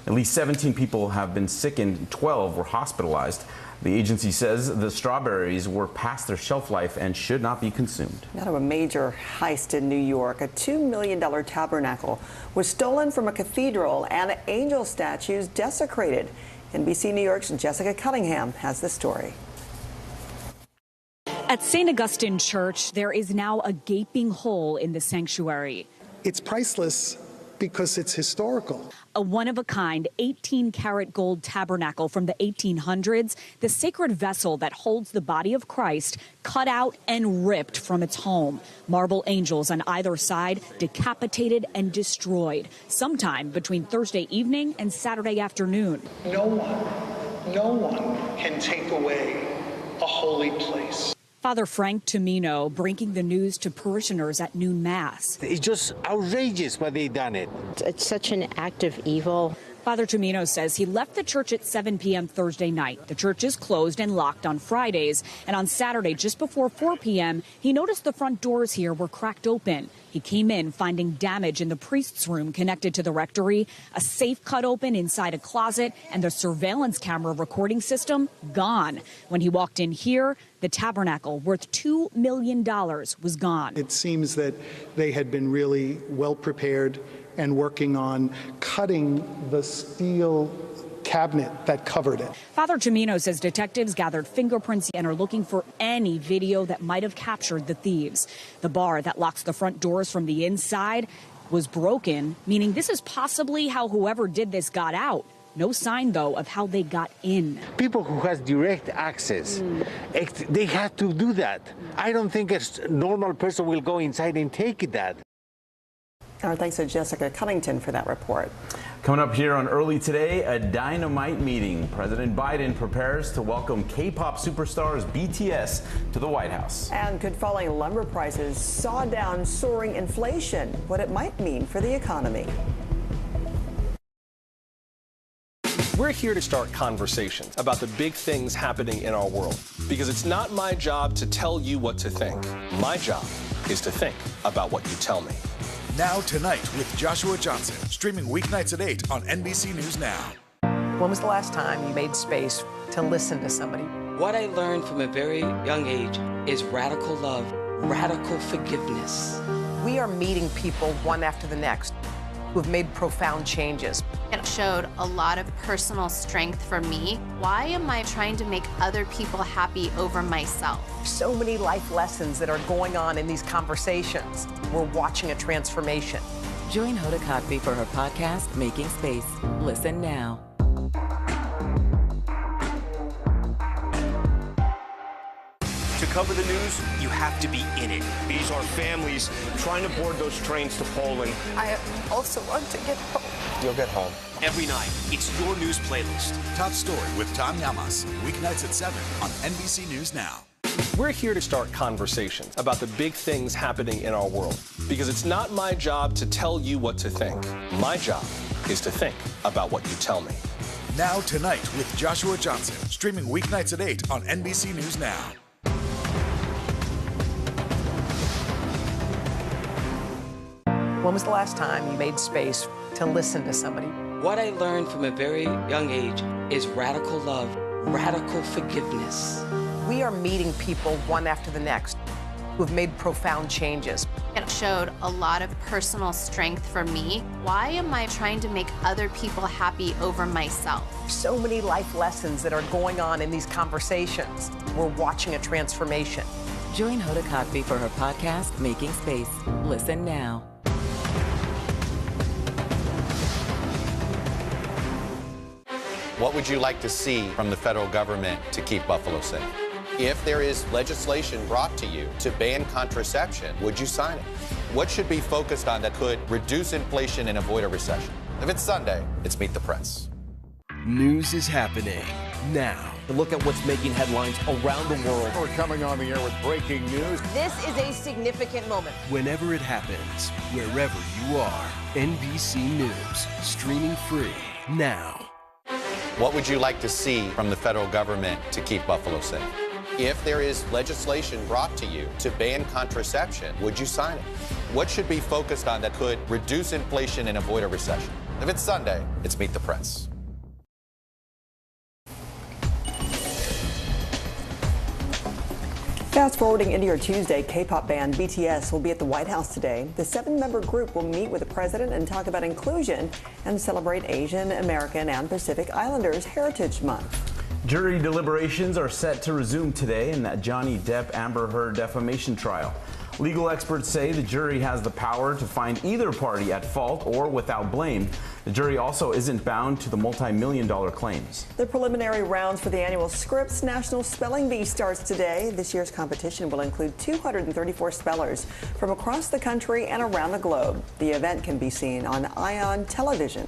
At least 17 people have been sickened, 12 were hospitalized. The agency says the strawberries were past their shelf life and should not be consumed. Now to a major heist in New York. A $2 million tabernacle was stolen from a cathedral and angel statues desecrated. NBC New York's Jessica Cunningham has the story. At St. Augustine Church, there is now a gaping hole in the sanctuary. It's priceless because it's historical. A one-of-a-kind 18-karat gold tabernacle from the 1800s, the sacred vessel that holds the body of Christ, cut out and ripped from its home. Marble angels on either side, decapitated and destroyed, sometime between Thursday evening and Saturday afternoon. No one can take away a holy place. Father Frank Tumino breaking the news to parishioners at noon Mass. It's just outrageous what they done it. It's such an act of evil. Father Tumino says he left the church at 7 p.m. Thursday night. The church is closed and locked on Fridays. And on Saturday, just before 4 p.m., he noticed the front doors here were cracked open. He came in finding damage in the priest's room connected to the rectory, a safe cut open inside a closet, and the surveillance camera recording system gone. When he walked in here, the tabernacle, worth $2 million, was gone. It seems that they had been really well prepared and working on cutting the steel cabinet that covered it. Father Tumino says detectives gathered fingerprints and are looking for any video that might have captured the thieves. The bar that locks the front doors from the inside was broken, meaning this is possibly how whoever did this got out. No sign, though, of how they got in. People who has direct access, they have to do that. I don't think a normal person will go inside and take that. Our thanks to Jessica Cunnington for that report. Coming up here on Early Today, a dynamite meeting. President Biden prepares to welcome K-pop superstars BTS to the White House. And could falling lumber prices saw down soaring inflation, what it might mean for the economy. We're here to start conversations about the big things happening in our world, because it's not my job to tell you what to think. My job is to think about what you tell me. Now Tonight with Joshua Johnson, streaming weeknights at 8 on NBC News Now. When was the last time you made space to listen to somebody? What I learned from a very young age is radical love, radical forgiveness. We are meeting people one after the next who have made profound changes. It showed a lot of personal strength for me. Why am I trying to make other people happy over myself? So many life lessons that are going on in these conversations. We're watching a transformation. Join Hoda Kotb for her podcast, Making Space. Listen now. To cover the news, you have to be in it. These are families trying to board those trains to Poland. I also want to get home. You'll get home. Every night, it's your news playlist. Top Story with Tom Llamas, weeknights at 7 on NBC News Now. We're here to start conversations about the big things happening in our world, because it's not my job to tell you what to think. My job is to think about what you tell me. Now Tonight with Joshua Johnson, streaming weeknights at 8 on NBC News Now. When was the last time you made space to listen to somebody? What I learned from a very young age is radical love, radical forgiveness. We are meeting people one after the next who have made profound changes. It showed a lot of personal strength for me. Why am I trying to make other people happy over myself? So many life lessons that are going on in these conversations. We're watching a transformation. Join Hoda Kotb for her podcast, Making Space. Listen now. What would you like to see from the federal government to keep Buffalo safe? If there is legislation brought to you to ban contraception, would you sign it? What should be focused on that could reduce inflation and avoid a recession? If it's Sunday, it's Meet the Press. News is happening now. to look at what's making headlines around the world. We're coming on the air with breaking news. This is a significant moment. Whenever it happens, wherever you are, NBC News, streaming free now. What would you like to see from the federal government to keep Buffalo safe? If there is legislation brought to you to ban contraception, would you sign it? What should be focused on that could reduce inflation and avoid a recession? If it's Sunday, it's Meet the Press. Fast forwarding into your Tuesday, K-pop band BTS will be at the White House today. The 7-member group will meet with the president and talk about inclusion and celebrate Asian, American, and Pacific Islanders Heritage Month. Jury deliberations are set to resume today in that Johnny Depp-Amber Heard defamation trial. Legal experts say the jury has the power to find either party at fault or without blame. The jury also isn't bound to the multi-million-dollar claims. The preliminary rounds for the annual Scripps National Spelling Bee starts today. This year's competition will include 234 spellers from across the country and around the globe. The event can be seen on ION Television.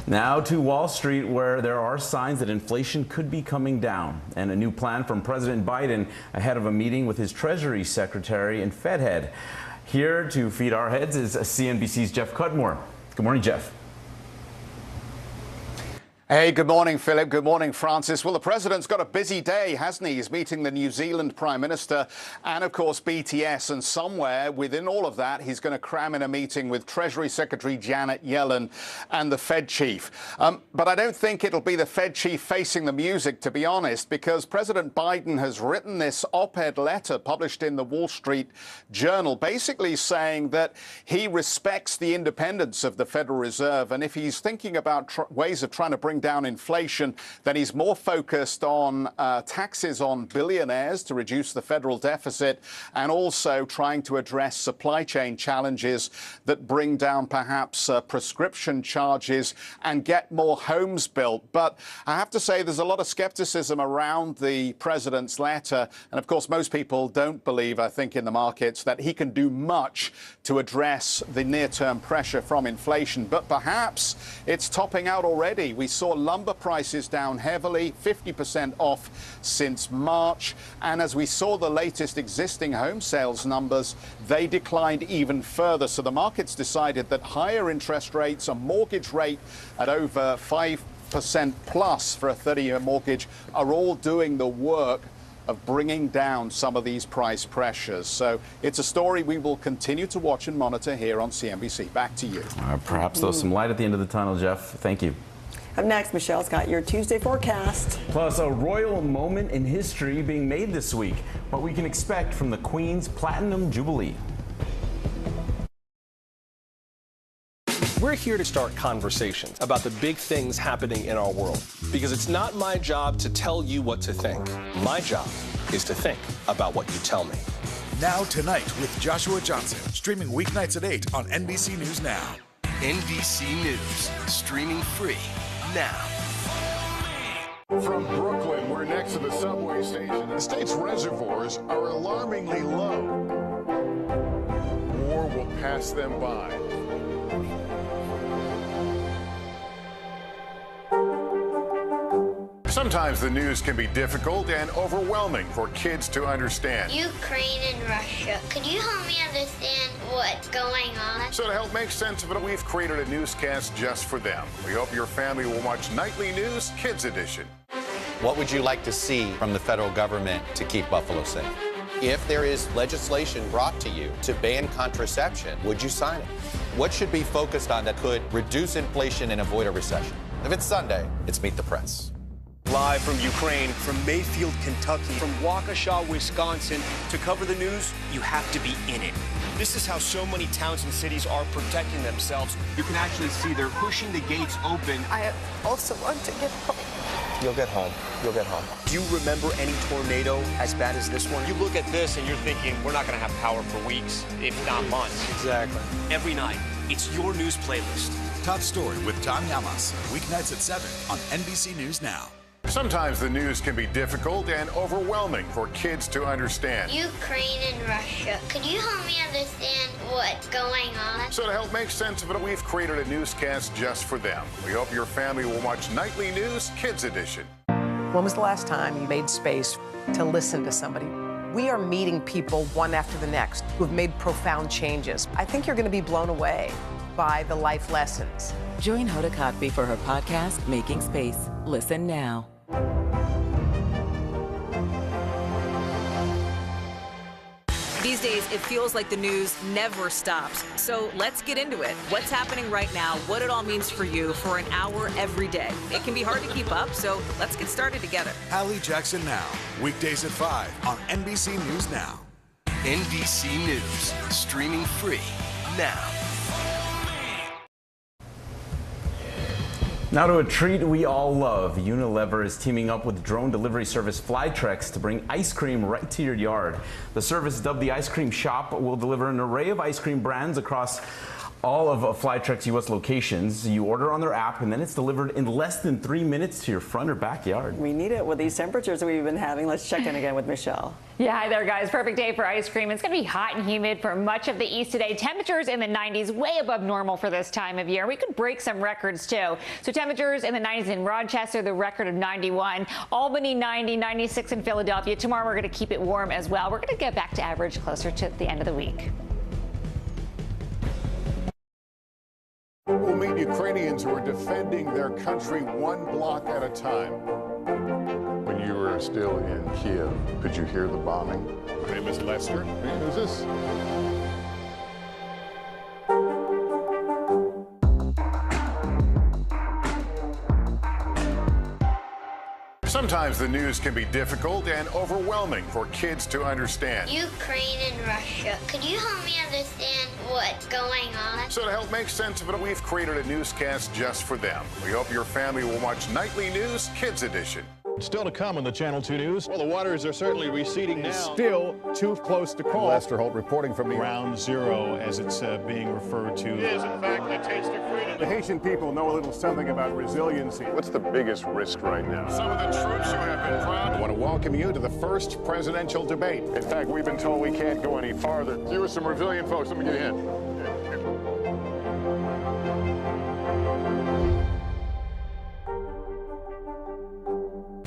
Now to Wall Street, where there are signs that inflation could be coming down, and a new plan from President Biden ahead of a meeting with his Treasury Secretary and Fed head. Here to feed our heads is CNBC's Jeff Cudmore. Good morning, Jeff. Hey, good morning, Philip. Good morning, Francis. Well, the president's got a busy day, hasn't he? He's meeting the New Zealand Prime Minister and, of course, BTS. And somewhere within all of that, he's going to cram in a meeting with Treasury Secretary Janet Yellen and the Fed chief. But I don't think it'll be the Fed chief facing the music, to be honest, because President Biden has written this op-ed letter published in the Wall Street Journal, basically saying that he respects the independence of the Federal Reserve. And if he's thinking about ways of trying to bring down inflation, then he's more focused on taxes on billionaires to reduce the federal deficit, and also trying to address supply chain challenges that bring down perhaps prescription charges and get more homes built. But I have to say there's a lot of skepticism around the president's letter. And of course, most people don't believe, I think, in the markets that he can do much to address the near-term pressure from inflation. But perhaps it's topping out already. We saw lumber prices down heavily, 50% off since March. And as we saw the latest existing home sales numbers, they declined even further. So the markets decided that higher interest rates, a mortgage rate at over 5% plus for a 30-year mortgage, are all doing the work of bringing down some of these price pressures. So it's a story we will continue to watch and monitor here on CNBC. Back to you. Perhaps there's some light at the end of the tunnel, Jeff. Thank you. Up next, Michelle's got your Tuesday forecast. Plus, a royal moment in history being made this week. What we can expect from the Queen's Platinum Jubilee. We're here to start conversations about the big things happening in our world, because it's not my job to tell you what to think. My job is to think about what you tell me. Now Tonight with Joshua Johnson, streaming weeknights at 8 on NBC News Now. NBC News, streaming free now. From Brooklyn, we're next to the subway station. The state's reservoirs are alarmingly low. War will pass them by. Sometimes the news can be difficult and overwhelming for kids to understand. Ukraine and Russia. Could you help me understand what's going on? So to help make sense of it, we've created a newscast just for them. We hope your family will watch Nightly News Kids Edition. What would you like to see from the federal government to keep Buffalo safe? If there is legislation brought to you to ban contraception, would you sign it? What should be focused on that could reduce inflation and avoid a recession? If it's Sunday, it's Meet the Press. Live from Ukraine, from Mayfield, Kentucky, from Waukesha, Wisconsin. To cover the news, you have to be in it. This is how so many towns and cities are protecting themselves. You can actually see they're pushing the gates open. I also want to get home. You'll get home. You'll get home. Do you remember any tornado as bad as this one? You look at this and you're thinking, we're not going to have power for weeks, if not months. Exactly. Every night, it's your news playlist. Top Story with Tom Llamas, weeknights at 7 on NBC News Now. Sometimes the news can be difficult and overwhelming for kids to understand. Ukraine and Russia. Could you help me understand what's going on? So to help make sense of it, we've created a newscast just for them. We hope your family will watch Nightly News Kids Edition. When was the last time you made space to listen to somebody? We are meeting people one after the next who have made profound changes. I think you're going to be blown away by the life lessons. Join Hoda Kotb for her podcast, Making Space. Listen now. These days, it feels like the news never stops. So let's get into it. What's happening right now, what it all means for you for an hour every day. It can be hard to keep up, so let's get started together. Hallie Jackson Now, weekdays at 5 on NBC News Now. NBC News, streaming free now. Now to a treat we all love. Unilever is teaming up with drone delivery service Flytrex to bring ice cream right to your yard. The service, dubbed the Ice Cream Shop, will deliver an array of ice cream brands across all of Flytrex U.S. locations. You order on their app, and then it's delivered in less than 3 minutes to your front or backyard. We need it with these temperatures that we've been having. Let's check in again with Michelle. Yeah, hi there, guys. Perfect day for ice cream. It's going to be hot and humid for much of the east today. Temperatures in the 90s, way above normal for this time of year. We could break some records, too. So temperatures in the 90s in Rochester, the record of 91. Albany, 90, 96 in Philadelphia. Tomorrow, we're going to keep it warm as well. We're going to get back to average closer to the end of the week. We'll meet Ukrainians who are defending their country one block at a time. When you were still in Kiev, could you hear the bombing? My name is Lester. Who's this? Sometimes the news can be difficult and overwhelming for kids to understand. Ukraine and Russia. Could you help me understand what's going on? So to help make sense of it, we've created a newscast just for them. We hope your family will watch Nightly News Kids Edition. Still to come on the Channel 2 News. Well, the waters are certainly receding now. Still too close to call. Lester Holt reporting from Ground Zero, as it's being referred to. It is, in fact, the taste of freedom. The Haitian people know a little something about resiliency. What's the biggest risk right now? Some of the troops who have been proud. I want to welcome you to the first presidential debate. In fact, we've been told we can't go any farther. You are some resilient folks. Let me get in.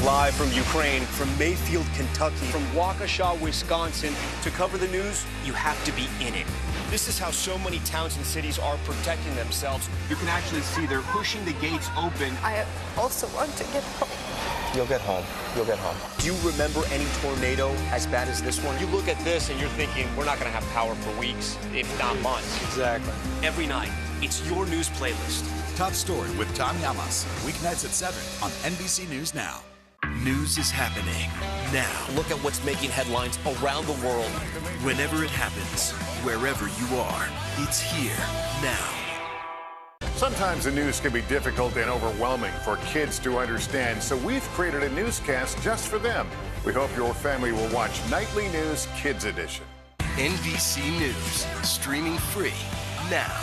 Live from Ukraine, from Mayfield, Kentucky, from Waukesha, Wisconsin. To cover the news, you have to be in it. This is how so many towns and cities are protecting themselves. You can actually see they're pushing the gates open. I also want to get home. You'll get home. You'll get home. Do you remember any tornado as bad as this one? You look at this and you're thinking, we're not going to have power for weeks, if not months. Exactly. Every night, it's your news playlist. Top Story with Tom Llamas, weeknights at 7 on NBC News Now. News is happening now. Look at what's making headlines around the world. Whenever it happens, wherever you are, it's here now. Sometimes the news can be difficult and overwhelming for kids to understand, so we've created a newscast just for them. We hope your family will watch Nightly News Kids Edition. NBC News, streaming free now.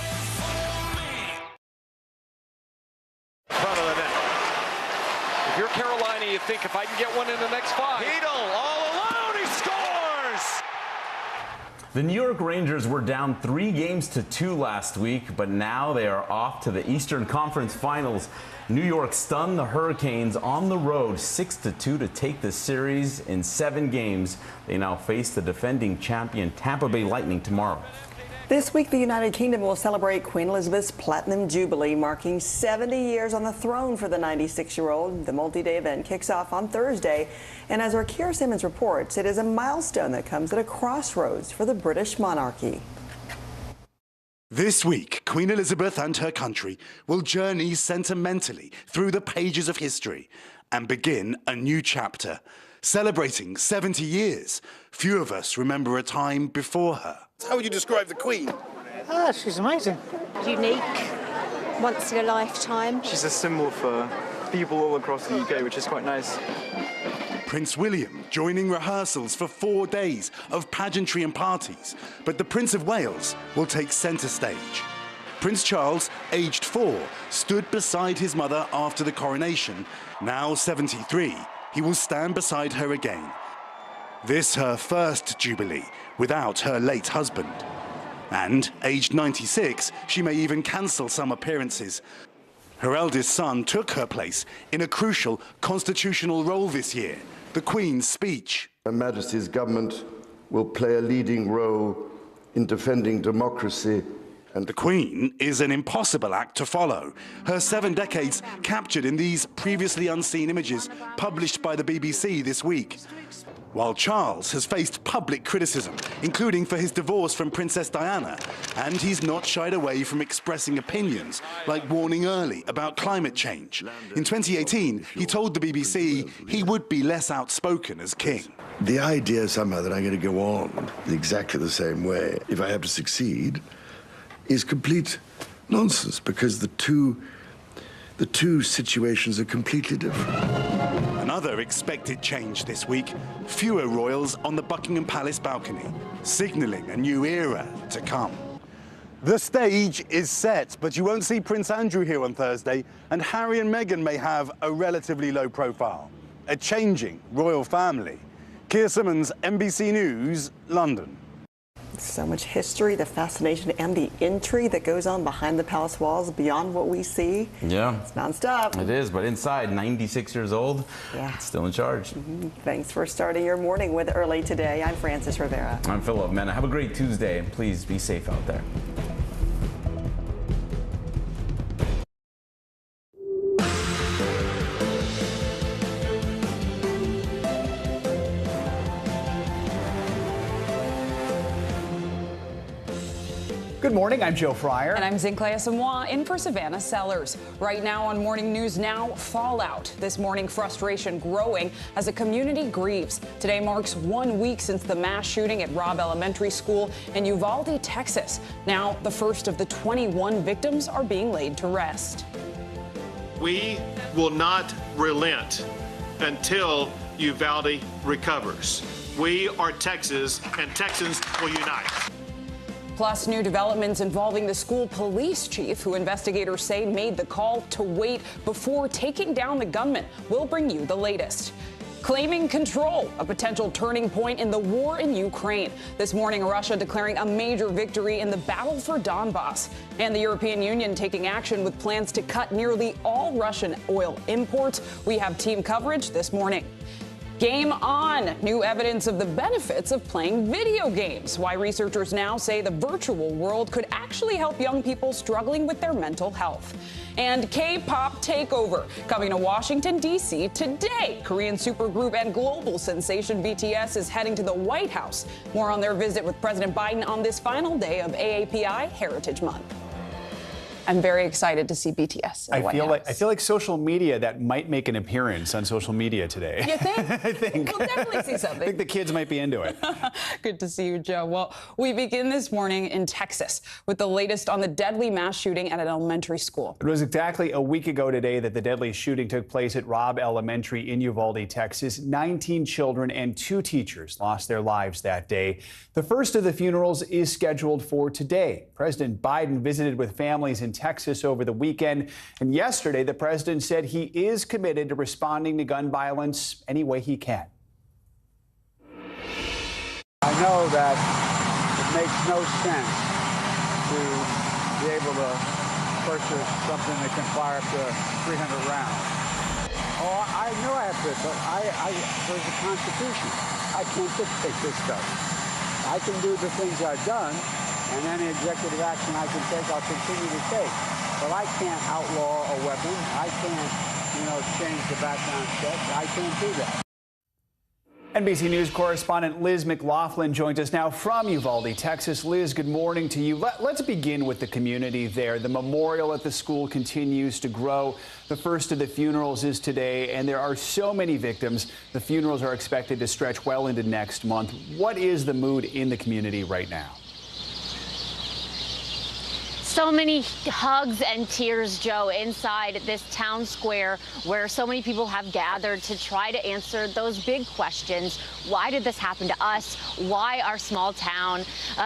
Front of the net. If you're Carolina, you think if I can get one in the next 5. Heedle all alone, he scores! The New York Rangers were down 3-2 last week, but now they are off to the Eastern Conference Finals. New York stunned the Hurricanes on the road 6-2 to take the series in 7 games. They now face the defending champion Tampa Bay Lightning tomorrow. This week, the United Kingdom will celebrate Queen Elizabeth's Platinum Jubilee, marking 70 years on the throne for the 96-year-old. The multi-day event kicks off on Thursday, and as our Keir Simmons reports, it is a milestone that comes at a crossroads for the British monarchy. This week, Queen Elizabeth and her country will journey sentimentally through the pages of history and begin a new chapter. Celebrating 70 years, few of us remember a time before her. How would you describe the Queen? She's amazing. Unique, once in a lifetime. She's a symbol for people all across the UK, which is quite nice. Prince William joining rehearsals for 4 days of pageantry and parties, but the Prince of Wales will take centre stage. Prince Charles, aged 4, stood beside his mother after the coronation. Now 73, he will stand beside her again. This her first Jubilee without her late husband. And, aged 96, she may even cancel some appearances. Her eldest son took her place in a crucial constitutional role this year, the Queen's speech. Her Majesty's government will play a leading role in defending democracy. And the Queen is an impossible act to follow. Her 7 decades captured in these previously unseen images published by the BBC this week. While Charles has faced public criticism, including for his divorce from Princess Diana, and he's not shied away from expressing opinions, like warning early about climate change. In 2018, he told the BBC he would be less outspoken as king. The idea somehow that I'm going to go on exactly the same way, if I have to succeed, is complete nonsense, because the two situations are completely different. Another expected change this week, fewer royals on the Buckingham Palace balcony, signalling a new era to come. The stage is set, but you won't see Prince Andrew here on Thursday, and Harry and Meghan may have a relatively low profile. A changing royal family. Keir Simmons, NBC News, London. So much history, the fascination, and the intrigue that goes on behind the palace walls beyond what we see. Yeah. It's nonstop. It is, but inside, 96 years old, yeah, still in charge. Thanks for starting your morning with Early Today. I'm Frances Rivera. I'm Philip. Man, have a great Tuesday, and please be safe out there. Good morning, I'm Joe Fryer. And I'm Zinklea Samoa in for Savannah Sellers. Right now on Morning News Now, fallout. This morning, frustration growing as a community grieves. Today marks 1 week since the mass shooting at Robb Elementary School in Uvalde, Texas. Now, the first of the 21 victims are being laid to rest. We will not relent until Uvalde recovers. We are Texas, and Texans will unite. Plus, new developments involving the school police chief, who investigators say made the call to wait before taking down the gunman. We'll bring you the latest. Claiming control, a potential turning point in the war in Ukraine. This morning, Russia declaring a major victory in the battle for Donbass. And the European Union taking action with plans to cut nearly all Russian oil imports. We have team coverage this morning. Game on! New evidence of the benefits of playing video games. Why researchers now say the virtual world could actually help young people struggling with their mental health. And K-pop takeover coming to Washington, D.C. today. Korean supergroup and global sensation BTS is heading to the White House. More on their visit with President Biden on this final day of AAPI Heritage Month. I'm very excited to see BTS. I feel like social media that might make an appearance on social media today. You think? I think. We'll definitely see something. I think the kids might be into it. Good to see you, Joe. Well, we begin this morning in Texas with the latest on the deadly mass shooting at an elementary school. It was exactly a week ago today that the deadly shooting took place at Robb Elementary in Uvalde, Texas. 19 children and 2 teachers lost their lives that day. The first of the funerals is scheduled for today. President Biden visited with families in Texas over the weekend, and yesterday the president said he is committed to responding to gun violence any way he can. I know that it makes no sense to be able to purchase something that can fire up to 300 rounds. Oh, I know I have to, but there's a Constitution. I can't dictate this stuff. I can do the things I've done, and any executive action I can take, I'll continue to take. But I can't outlaw a weapon. I can't, change the background check. I can't do that. NBC News correspondent Liz McLaughlin joins us now from Uvalde, Texas. Liz, good morning to you. Let's begin with the community there. The memorial at the school continues to grow. The first of the funerals is today, and there are so many victims. The funerals are expected to stretch well into next month. What is the mood in the community right now? So many hugs and tears, Joe, inside this town square where so many people have gathered to try to answer those big questions. Why did this happen to us? Why our small town?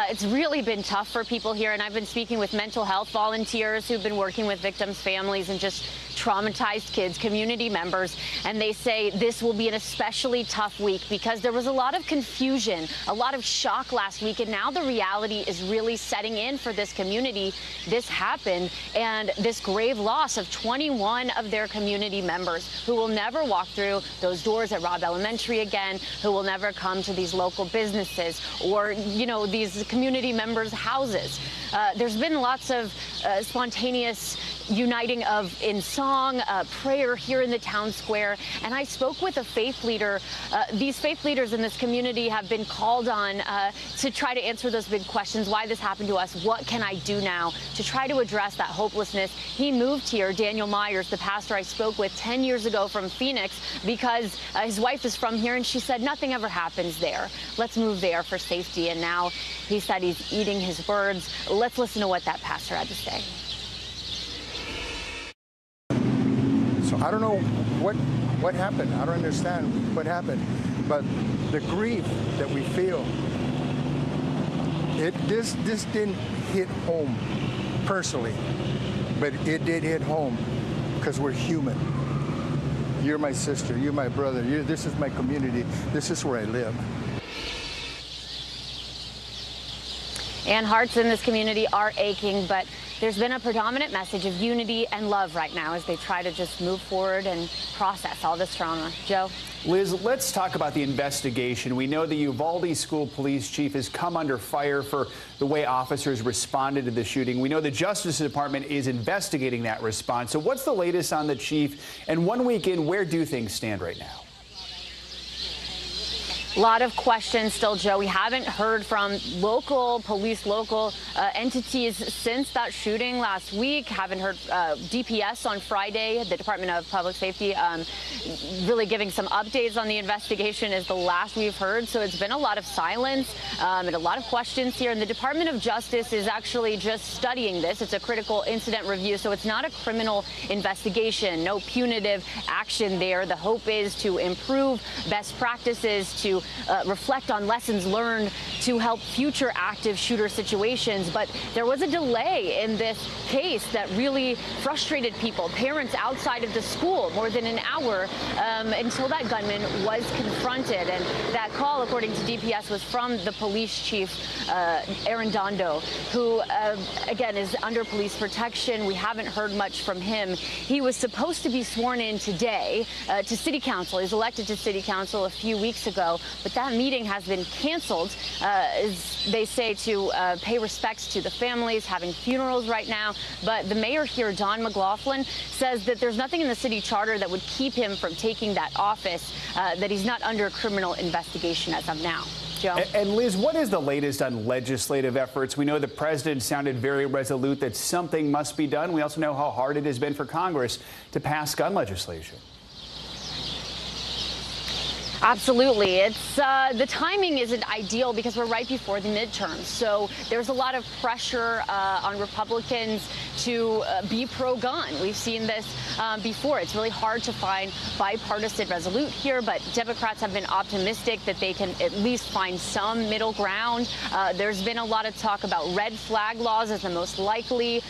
It's really been tough for people here, and I've been speaking with mental health volunteers who've been working with victims' families and just traumatized kids, community members, and they say this will be an especially tough week because there was a lot of confusion, a lot of shock last week, and now the reality is really setting in for this community. This happened, and this grave loss of 21 of their community members who will never walk through those doors at Robb Elementary again, who will never come to these local businesses or, you know, these community members' houses. There's been lots of spontaneous uniting in song, prayer here in the town square. And I spoke with a faith leader. These faith leaders in this community have been called on to try to answer those big questions. Why this happened to us? What can I do now to try to address that hopelessness? He moved here, Daniel Myers, the pastor I spoke with 10 years ago from Phoenix, because his wife is from here, and she said nothing ever happens there. Let's move there for safety. And now he said he's eating his words. Let's listen to what that pastor had to say. So I don't know what happened. I don't understand what happened. But the grief that we feel, this didn't hit home personally, but it did hit home because we're human. You're my sister, you're my brother, this is my community, this is where I live. And hearts in this community are aching, but there's been a predominant message of unity and love right now as they try to just move forward and process all this trauma. Joe? Liz, let's talk about the investigation. We know the Uvalde School Police Chief has come under fire for the way officers responded to the shooting. We know the Justice Department is investigating that response. So what's the latest on the chief? And 1 week in, where do things stand right now? A lot of questions still, Joe. We haven't heard from local police, local entities since that shooting last week. Haven't heard DPS on Friday, the Department of Public Safety, really giving some updates on the investigation is the last we've heard. So it's been a lot of silence and a lot of questions here. And the Department of Justice is actually just studying this. It's a critical incident review, so it's not a criminal investigation, no punitive action there. The hope is to improve best practices, to reflect on lessons learned to help future active shooter situations. But there was a delay in this case that really frustrated people, parents outside of the school, more than an hour until that gunman was confronted. And that call, according to DPS, was from the police chief, Arredondo, who, again, is under police protection. We haven't heard much from him. He was supposed to be sworn in today to city council. He was elected to city council a few weeks ago, but that meeting has been canceled, as they say, to pay respects to the families having funerals right now. But the mayor here, Don McLaughlin, says that there's nothing in the city charter that would keep him from taking that office, that he's not under criminal investigation as of now. Joe? And Liz, what is the latest on legislative efforts? We know the president sounded very resolute that something must be done. We also know how hard it has been for Congress to pass gun legislation. Absolutely. It's the timing isn't ideal because we're right before the midterms. So there's a lot of pressure on Republicans to be pro-gun. We've seen this before. It's really hard to find bipartisan resolute here, but Democrats have been optimistic that they can at least find some middle ground. There's been a lot of talk about red flag laws as the most likely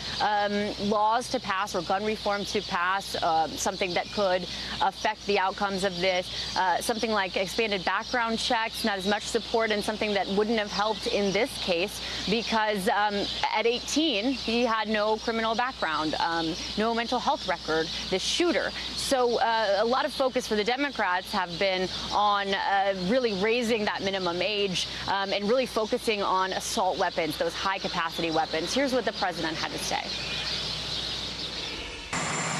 laws to pass, or gun reform to pass, something that could affect the outcomes of this. Something like expanded background checks, not as much support, and something that wouldn't have helped in this case because at 18, he had no criminal background, no mental health record, the shooter. So a lot of focus for the Democrats have been on really raising that minimum age and really focusing on assault weapons, those high-capacity weapons. Here's what the president had to say.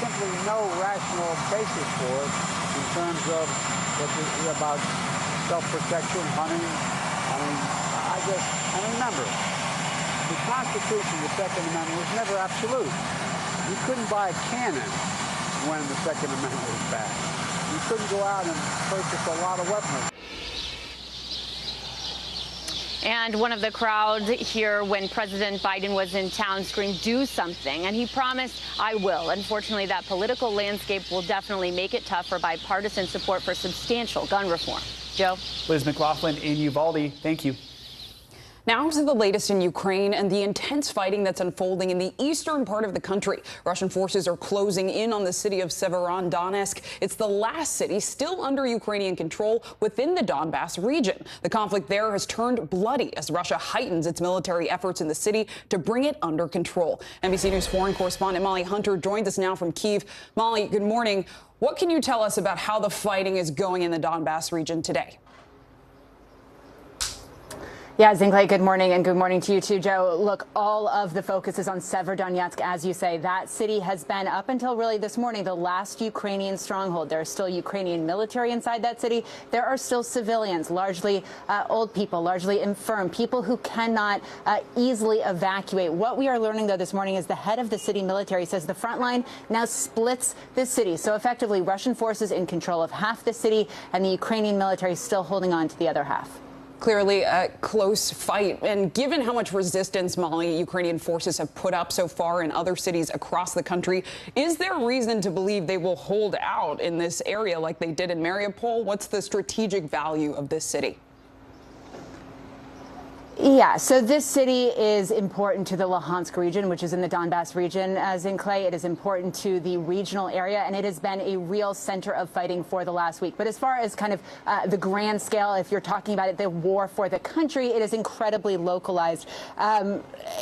Simply no rational basis for it in terms of about self-protection, hunting. And remember, the Constitution, the Second Amendment, was never absolute. You couldn't buy a cannon when the Second Amendment was passed. You couldn't go out and purchase a lot of weaponry. And one of the crowd here when President Biden was in town screamed, "Do something." And he promised, "I will." Unfortunately, that political landscape will definitely make it tough for bipartisan support for substantial gun reform. Joe? Liz McLaughlin in Uvalde, thank you. Now to the latest in Ukraine and the intense fighting that's unfolding in the eastern part of the country. Russian forces are closing in on the city of Severodonetsk. It's the last city still under Ukrainian control within the Donbass region. The conflict there has turned bloody as Russia heightens its military efforts in the city to bring it under control. NBC News foreign correspondent Molly Hunter joins us now from Kyiv. Molly, good morning. What can you tell us about how the fighting is going in the Donbass region today? Yeah, Zinkley, good morning, and good morning to you too, Joe. Look, all of the focus is on Severodonetsk, as you say. That city has been, up until really this morning, the last Ukrainian stronghold. There is still Ukrainian military inside that city. There are still civilians, largely old people, largely infirm, people who cannot easily evacuate. What we are learning, though, this morning is the head of the city military says the front line now splits the city. So effectively, Russian forces in control of half the city and the Ukrainian military still holding on to the other half. Clearly a close fight. And given how much resistance, Molly, Ukrainian forces have put up so far in other cities across the country, is there reason to believe they will hold out in this area like they did in Mariupol? What's the strategic value of this city? Yeah, so this city is important to the Luhansk region, which is in the Donbass region, Zinkley. It is important to the regional area, and it has been a real center of fighting for the last week. But as far as kind of the grand scale, if you're talking about it, the war for the country, it is incredibly localized.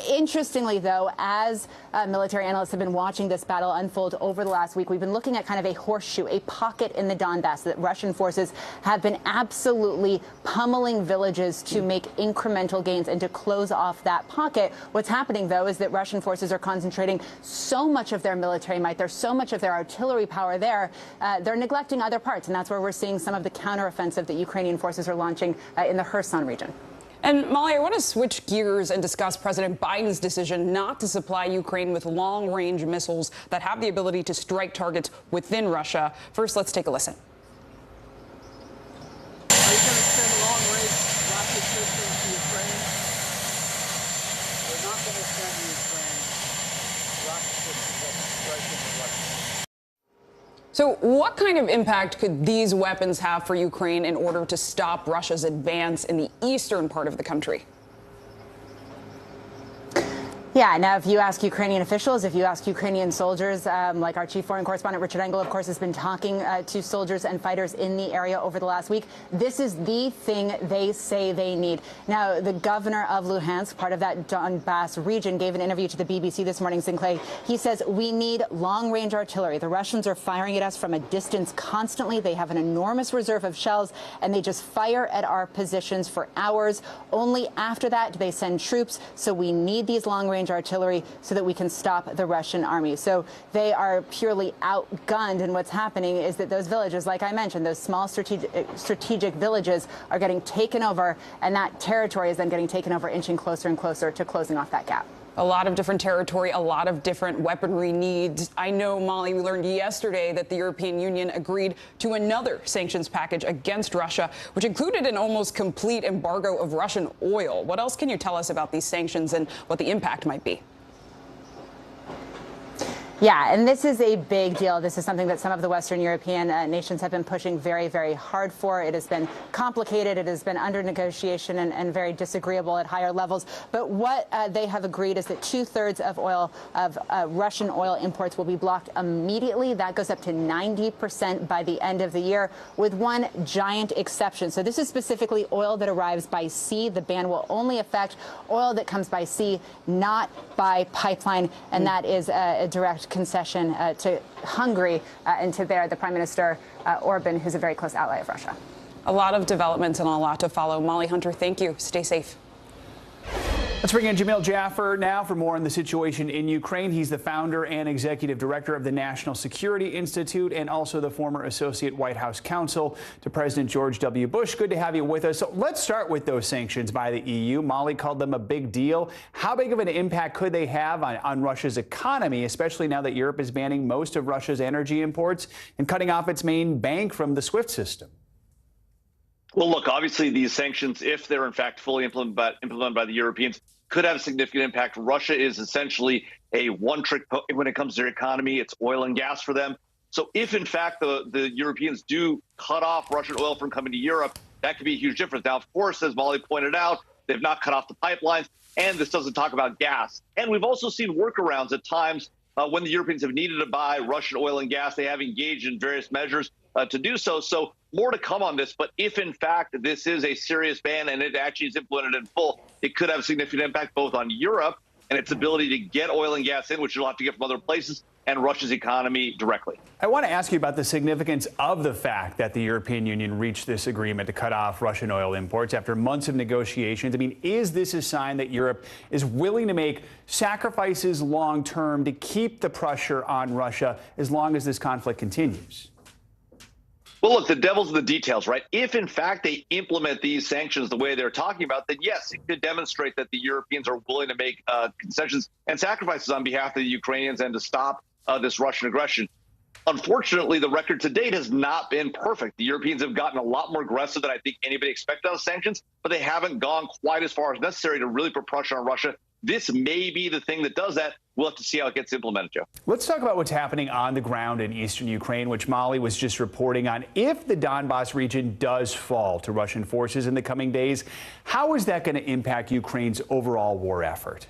Interestingly, though, as military analysts have been watching this battle unfold over the last week, we've been looking at kind of a horseshoe, a pocket in the Donbass that Russian forces have been absolutely pummeling villages to make incremental gains and to close off that pocket. What's happening, though, is that Russian forces are concentrating so much of their military might, there's so much of their artillery power there, they're neglecting other parts. And that's where we're seeing some of the counteroffensive that Ukrainian forces are launching in the Kherson region. And Molly, I want to switch gears and discuss President Biden's decision not to supply Ukraine with long-range missiles that have the ability to strike targets within Russia. First, let's take a listen. Are you going to send long-range rocket systems to Ukraine? We're not going to send Ukraine rocket systems that can strike into Russia. So what kind of impact could these weapons have for Ukraine in order to stop Russia's advance in the eastern part of the country? Yeah, now if you ask Ukrainian officials, if you ask Ukrainian soldiers, like our chief foreign correspondent Richard Engel, of course, has been talking to soldiers and fighters in the area over the last week, this is the thing they say they need. Now, the governor of Luhansk, part of that Donbass region, gave an interview to the BBC this morning, Zinkley. He says, we need long-range artillery. The Russians are firing at us from a distance constantly. They have an enormous reserve of shells, and they just fire at our positions for hours. Only after that do they send troops, so we need these long-range artillery so that we can stop the Russian army. So they are purely outgunned, and what's happening is that those villages, like I mentioned, those small strategic villages are getting taken over, and that territory is then getting taken over, inching closer and closer to closing off that gap. A lot of different territory, a lot of different weaponry needs. I know, Molly, we learned yesterday that the European Union agreed to another sanctions package against Russia, which included an almost complete embargo of Russian oil. What else can you tell us about these sanctions and what the impact might be? Yeah, and this is a big deal. This is something that some of the Western European nations have been pushing very, very hard for. It has been complicated. It has been under negotiation and very disagreeable at higher levels. But what they have agreed is that 2/3 of oil, of Russian oil imports will be blocked immediately. That goes up to 90% by the end of the year, with one giant exception. So this is specifically oil that arrives by sea. The ban will only affect oil that comes by sea, not by pipeline. And that is a direct concession to Hungary and to the Prime Minister Orban, who's a very close ally of Russia. A lot of developments and a lot to follow. Molly Hunter, thank you. Stay safe. Let's bring in Jamil Jaffer now for more on the situation in Ukraine. He's the founder and executive director of the National Security Institute and also the former associate White House counsel to President George W. Bush. Good to have you with us. So let's start with those sanctions by the EU. Molly called them a big deal. How big of an impact could they have on Russia's economy, especially now that Europe is banning most of Russia's energy imports and cutting off its main bank from the SWIFT system? Well, look, obviously these sanctions, if they're in fact fully implemented by the Europeans, could have a significant impact. Russia is essentially a one-trick when it comes to their economy. It's oil and gas for them. So if, in fact, the Europeans do cut off Russian oil from coming to Europe, that could be a huge difference. Now, of course, as Molly pointed out, They've not cut off the pipelines. And this doesn't talk about gas. And we've also seen workarounds at times when the Europeans have needed to buy Russian oil and gas. They have engaged in various measures to do so. So more to come on this. But if, in fact, this is a serious ban and it actually is implemented in full, it could have significant impact both on Europe and its ability to get oil and gas in, which you'll have to get from other places, and Russia's economy directly. I want to ask you about the significance of the fact that the European Union reached this agreement to cut off Russian oil imports after months of negotiations. I mean, is this a sign that Europe is willing to make sacrifices long term to keep the pressure on Russia as long as this conflict continues? Well, look, the devil's in the details, right? If, in fact, they implement these sanctions the way they're talking about, then yes, it could demonstrate that the Europeans are willing to make concessions and sacrifices on behalf of the Ukrainians and to stop this Russian aggression. Unfortunately, the record to date has not been perfect. The Europeans have gotten a lot more aggressive than I think anybody expected on sanctions, but they haven't gone quite as far as necessary to really put pressure on Russia. This may be the thing that does that. We'll have to see how it gets implemented, Joe. Let's talk about what's happening on the ground in eastern Ukraine, which Molly was just reporting on. If the Donbas region does fall to Russian forces in the coming days, how is that going to impact Ukraine's overall war effort?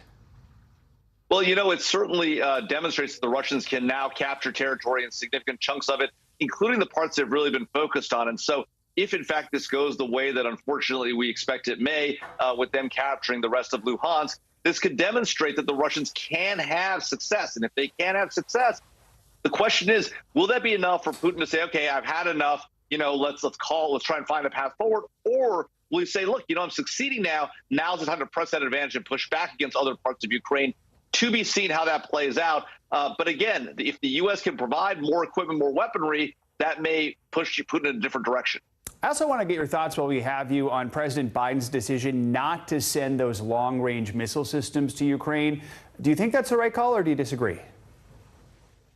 Well, you know, it certainly demonstrates that the Russians can now capture territory in significant chunks of it, including the parts they've really been focused on. And so if, in fact, this goes the way that, unfortunately, we expect it may, with them capturing the rest of Luhansk, this could demonstrate that the Russians can have success. And if they can have success, the question is, will that be enough for Putin to say, OK, I've had enough, you know, let's try and find a path forward? Or will he say, look, you know, I'm succeeding now. Now's the time to press that advantage and push back against other parts of Ukraine. To be seen how that plays out. But again, if the U.S. can provide more equipment, more weaponry, that may push Putin in a different direction. I also want to get your thoughts while we have you on President Biden's decision not to send those long-range missile systems to Ukraine. Do you think that's the right call, or do you disagree?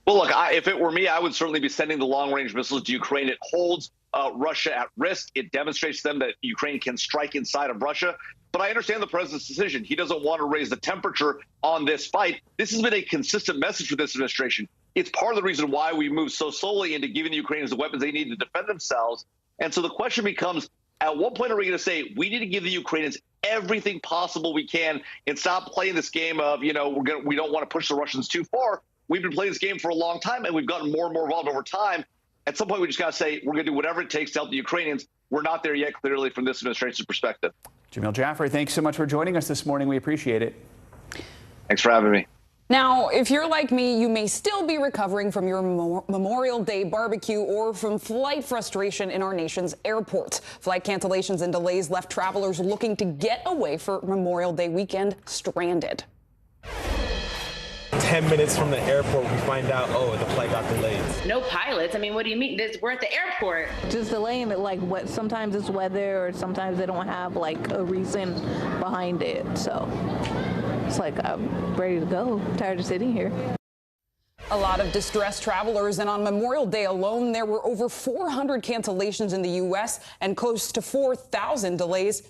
Well, look, if it were me, I would certainly be sending the long-range missiles to Ukraine. It holds Russia at risk. It demonstrates to them that Ukraine can strike inside of Russia. But I understand the president's decision. He doesn't want to raise the temperature on this fight. This has been a consistent message for this administration. It's part of the reason why we moved so slowly into giving the Ukrainians the weapons they need to defend themselves. And so the question becomes, at what point are we going to say we need to give the Ukrainians everything possible we can and stop playing this game of, you know, we don't want to push the Russians too far? We've been playing this game for a long time, and we've gotten more and more involved over time. At some point, we just got to say we're going to do whatever it takes to help the Ukrainians. We're not there yet, clearly, from this administration's perspective. Jamil Jaffer, thanks so much for joining us this morning. We appreciate it. Thanks for having me. Now, if you're like me, you may still be recovering from your Memorial Day barbecue or from flight frustration in our nation's airports. Flight cancellations and delays left travelers looking to get away for Memorial Day weekend stranded. 10 minutes from the airport, we find out, oh, the flight got delayed. No pilots. I mean, what do you mean? We're at the airport. Just delaying it, like what? Sometimes it's weather, or sometimes they don't have like a reason behind it. So it's like I'm ready to go. I'm tired of sitting here. A lot of distressed travelers, and on Memorial Day alone, there were over 400 cancellations in the U.S. and close to 4,000 delays.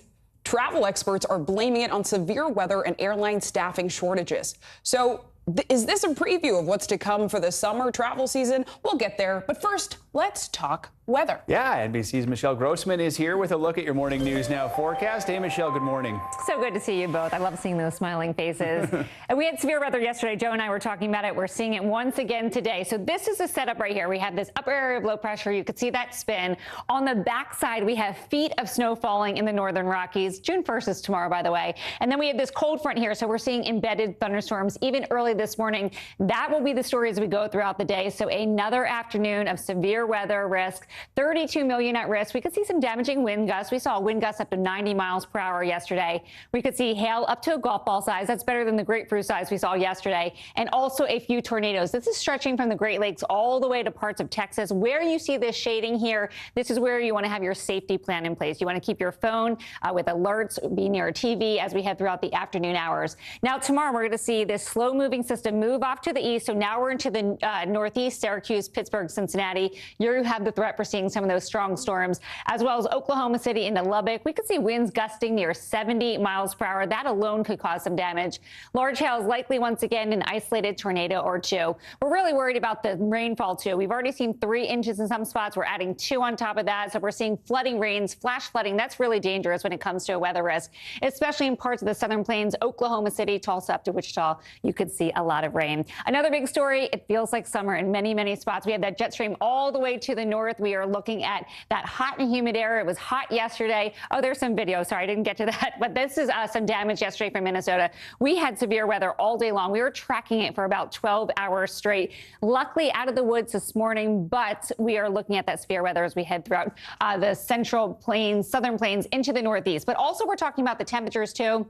Travel experts are blaming it on severe weather and airline staffing shortages. So is this a preview of what's to come for the summer travel season? We'll get there. But first, let's talk weather. Yeah, NBC's Michelle Grossman is here with a look at your Morning News Now forecast. Hey, Michelle, good morning. So good to see you both. I love seeing those smiling faces. And we had severe weather yesterday. Joe and I were talking about it. We're seeing it once again today. So this is a setup right here. We have this upper area of low pressure. You could see that spin. On the backside, we have feet of snow falling in the northern Rockies. June 1st is tomorrow, by the way. And then we have this cold front here. So we're seeing embedded thunderstorms even early this morning. That will be the story as we go throughout the day. So another afternoon of severe weather risk. 32 million at risk. We could see some damaging wind gusts. We saw a wind gust up to 90 miles per hour yesterday. We could see hail up to a golf ball size. That's better than the grapefruit size we saw yesterday. And also a few tornadoes. This is stretching from the Great Lakes all the way to parts of Texas. Where you see this shading here, this is where you want to have your safety plan in place. You want to keep your phone with alerts, be near a TV as we head throughout the afternoon hours. Now, tomorrow, we're going to see this slow moving system move off to the east. So now we're into the northeast, Syracuse, Pittsburgh, Cincinnati. You have the threat for seeing some of those strong storms, as well as Oklahoma City into Lubbock. We could see winds gusting near 70 miles per hour. That alone could cause some damage. Large hail is likely once again, an isolated tornado or two. We're really worried about the rainfall too. We've already seen 3 inches in some spots. We're adding 2 on top of that. So we're seeing flooding rains, flash flooding. That's really dangerous when it comes to a weather risk, especially in parts of the southern plains, Oklahoma City, Tulsa up to Wichita. You could see a lot of rain. Another big story. It feels like summer in many, many spots. We have that jet stream all the way to the north. We are looking at that hot and humid air. It was hot yesterday. Oh, there's some video. Sorry, I didn't get to that. But this is some damage yesterday from Minnesota. We had severe weather all day long. We were tracking it for about 12 hours straight. Luckily, out of the woods this morning, but we are looking at that severe weather as we head throughout the central plains, southern plains into the northeast. But also we're talking about the temperatures too.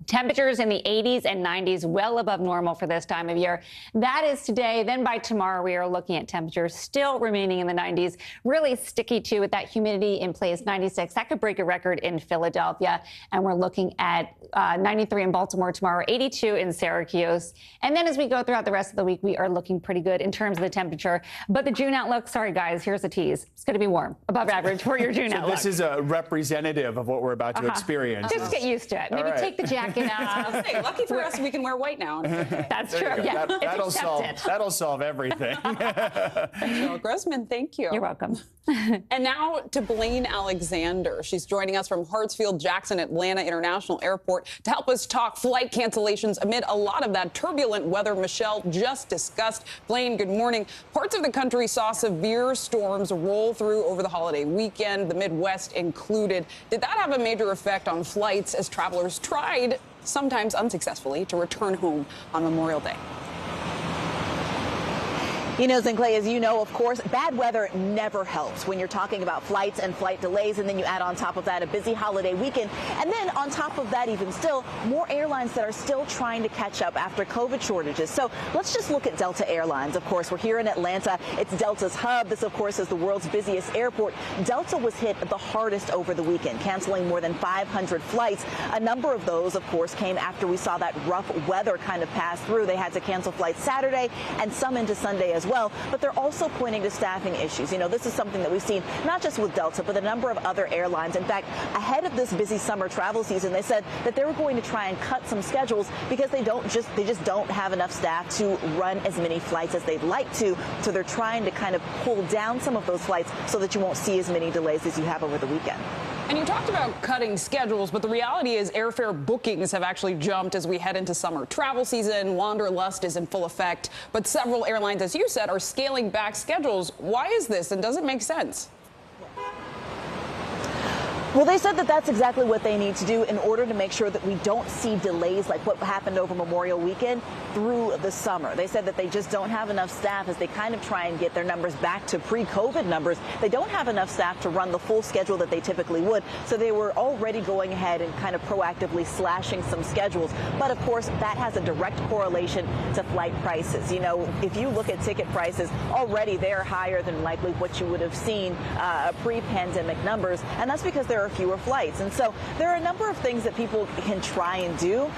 Temperatures in the 80s and 90s, well above normal for this time of year. That is today. Then by tomorrow, we are looking at temperatures still remaining in the 90s. Really sticky, too, with that humidity in place, 96. That could break a record in Philadelphia. And we're looking at 93 in Baltimore tomorrow, 82 in Syracuse. And then as we go throughout the rest of the week, we are looking pretty good in terms of the temperature. But the June outlook, sorry, guys, here's a tease. It's going to be warm, above average for your June outlook. This is a representative of what we're about to experience. Just get used to it. Maybe take the jacket. Hey, lucky for us, we can wear white now. That's true. Yeah, that'll solve everything. Michelle Grossman, thank you. You're welcome. And now to Blaine Alexander. She's joining us from Hartsfield-Jackson Atlanta International Airport to help us talk flight cancellations amid a lot of that turbulent weather Michelle just discussed. Blaine, good morning. Parts of the country saw severe storms roll through over the holiday weekend, the Midwest included. Did that have a major effect on flights as travelers tried, sometimes unsuccessfully, to return home on Memorial Day? You know, Zinclay, as you know, of course, bad weather never helps when you're talking about flights and flight delays, and then you add on top of that a busy holiday weekend. And then on top of that, even still, more airlines that are still trying to catch up after COVID shortages. So let's just look at Delta Airlines. Of course, we're here in Atlanta. It's Delta's hub. This, of course, is the world's busiest airport. Delta was hit the hardest over the weekend, canceling more than 500 flights. A number of those, of course, came after we saw that rough weather kind of pass through. They had to cancel flights Saturday and some into Sunday as well, but they're also pointing to staffing issues. You know, this is something that we've seen not just with Delta, but a number of other airlines. In fact, ahead of this busy summer travel season, they said that they were going to try and cut some schedules because they just don't have enough staff to run as many flights as they'd like to. So they're trying to kind of pull down some of those flights so that you won't see as many delays as you have over the weekend. And you talked about cutting schedules, but the reality is airfare bookings have actually jumped as we head into summer travel season. Wanderlust is in full effect, but several airlines, as you said, are scaling back schedules. Why is this, and does it make sense? Well, they said that that's exactly what they need to do in order to make sure that we don't see delays like what happened over Memorial Weekend through the summer. They said that they just don't have enough staff as they kind of try and get their numbers back to pre-COVID numbers. They don't have enough staff to run the full schedule that they typically would. So they were already going ahead and kind of proactively slashing some schedules. But of course, that has a direct correlation to flight prices. You know, if you look at ticket prices, already they're higher than likely what you would have seen pre-pandemic numbers. And that's because there are fewer flights. And so there are a number of things that people can try and do.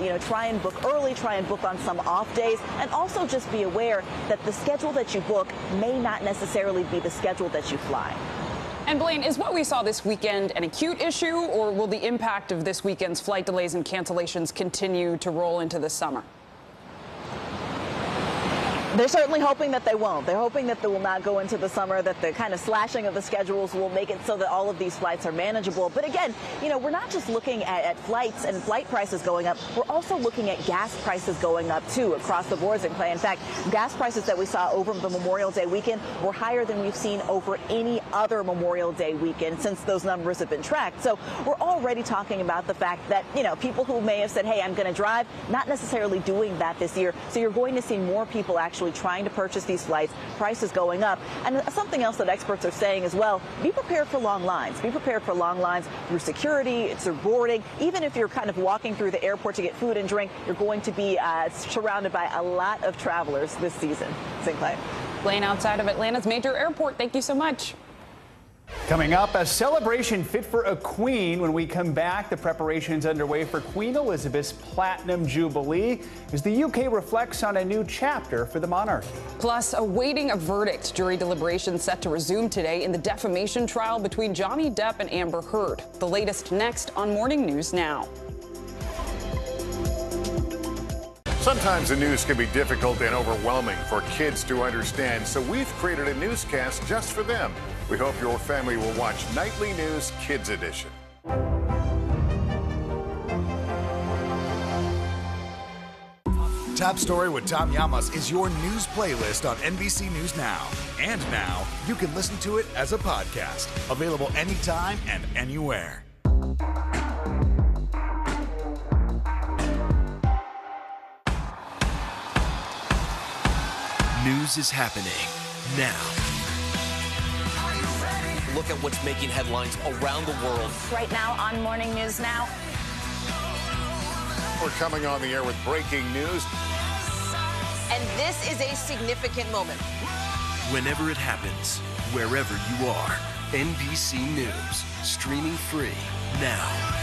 You know, try and book early, try and book on some off days, and also just be aware that the schedule that you book may not necessarily be the schedule that you fly. And Blaine, is what we saw this weekend an acute issue, or will the impact of this weekend's flight delays and cancellations continue to roll into the summer? They're certainly hoping that they won't. They're hoping that they will not go into the summer, that the kind of slashing of the schedules will make it so that all of these flights are manageable. But again, you know, we're not just looking at flights and flight prices going up. We're also looking at gas prices going up, too, across the board. In fact, gas prices that we saw over the Memorial Day weekend were higher than we've seen over any other Memorial Day weekend since those numbers have been tracked. So we're already talking about the fact that, you know, people who may have said, hey, I'm going to drive, not necessarily doing that this year. So you're going to see more people actually trying to purchase these flights, prices going up. And something else that experts are saying as well, be prepared for long lines. Be prepared for long lines through security, through boarding. Even if you're kind of walking through the airport to get food and drink, you're going to be surrounded by a lot of travelers this season. Sinclair. Blaine, outside of Atlanta's major airport, thank you so much. Coming up, a celebration fit for a queen. When we come back, the preparations underway for Queen Elizabeth's Platinum Jubilee as the UK reflects on a new chapter for the monarchy. Plus, awaiting a verdict. Jury deliberations set to resume today in the defamation trial between Johnny Depp and Amber Heard. The latest next on Morning News Now. Sometimes the news can be difficult and overwhelming for kids to understand, so we've created a newscast just for them. We hope your family will watch Nightly News Kids Edition. Top Story with Tom Llamas is your news playlist on NBC News Now. And now, you can listen to it as a podcast. Available anytime and anywhere. News is happening now. Look at what's making headlines around the world. Right now on Morning News Now. We're coming on the air with breaking news. And this is a significant moment. Whenever it happens, wherever you are, NBC News, streaming free now.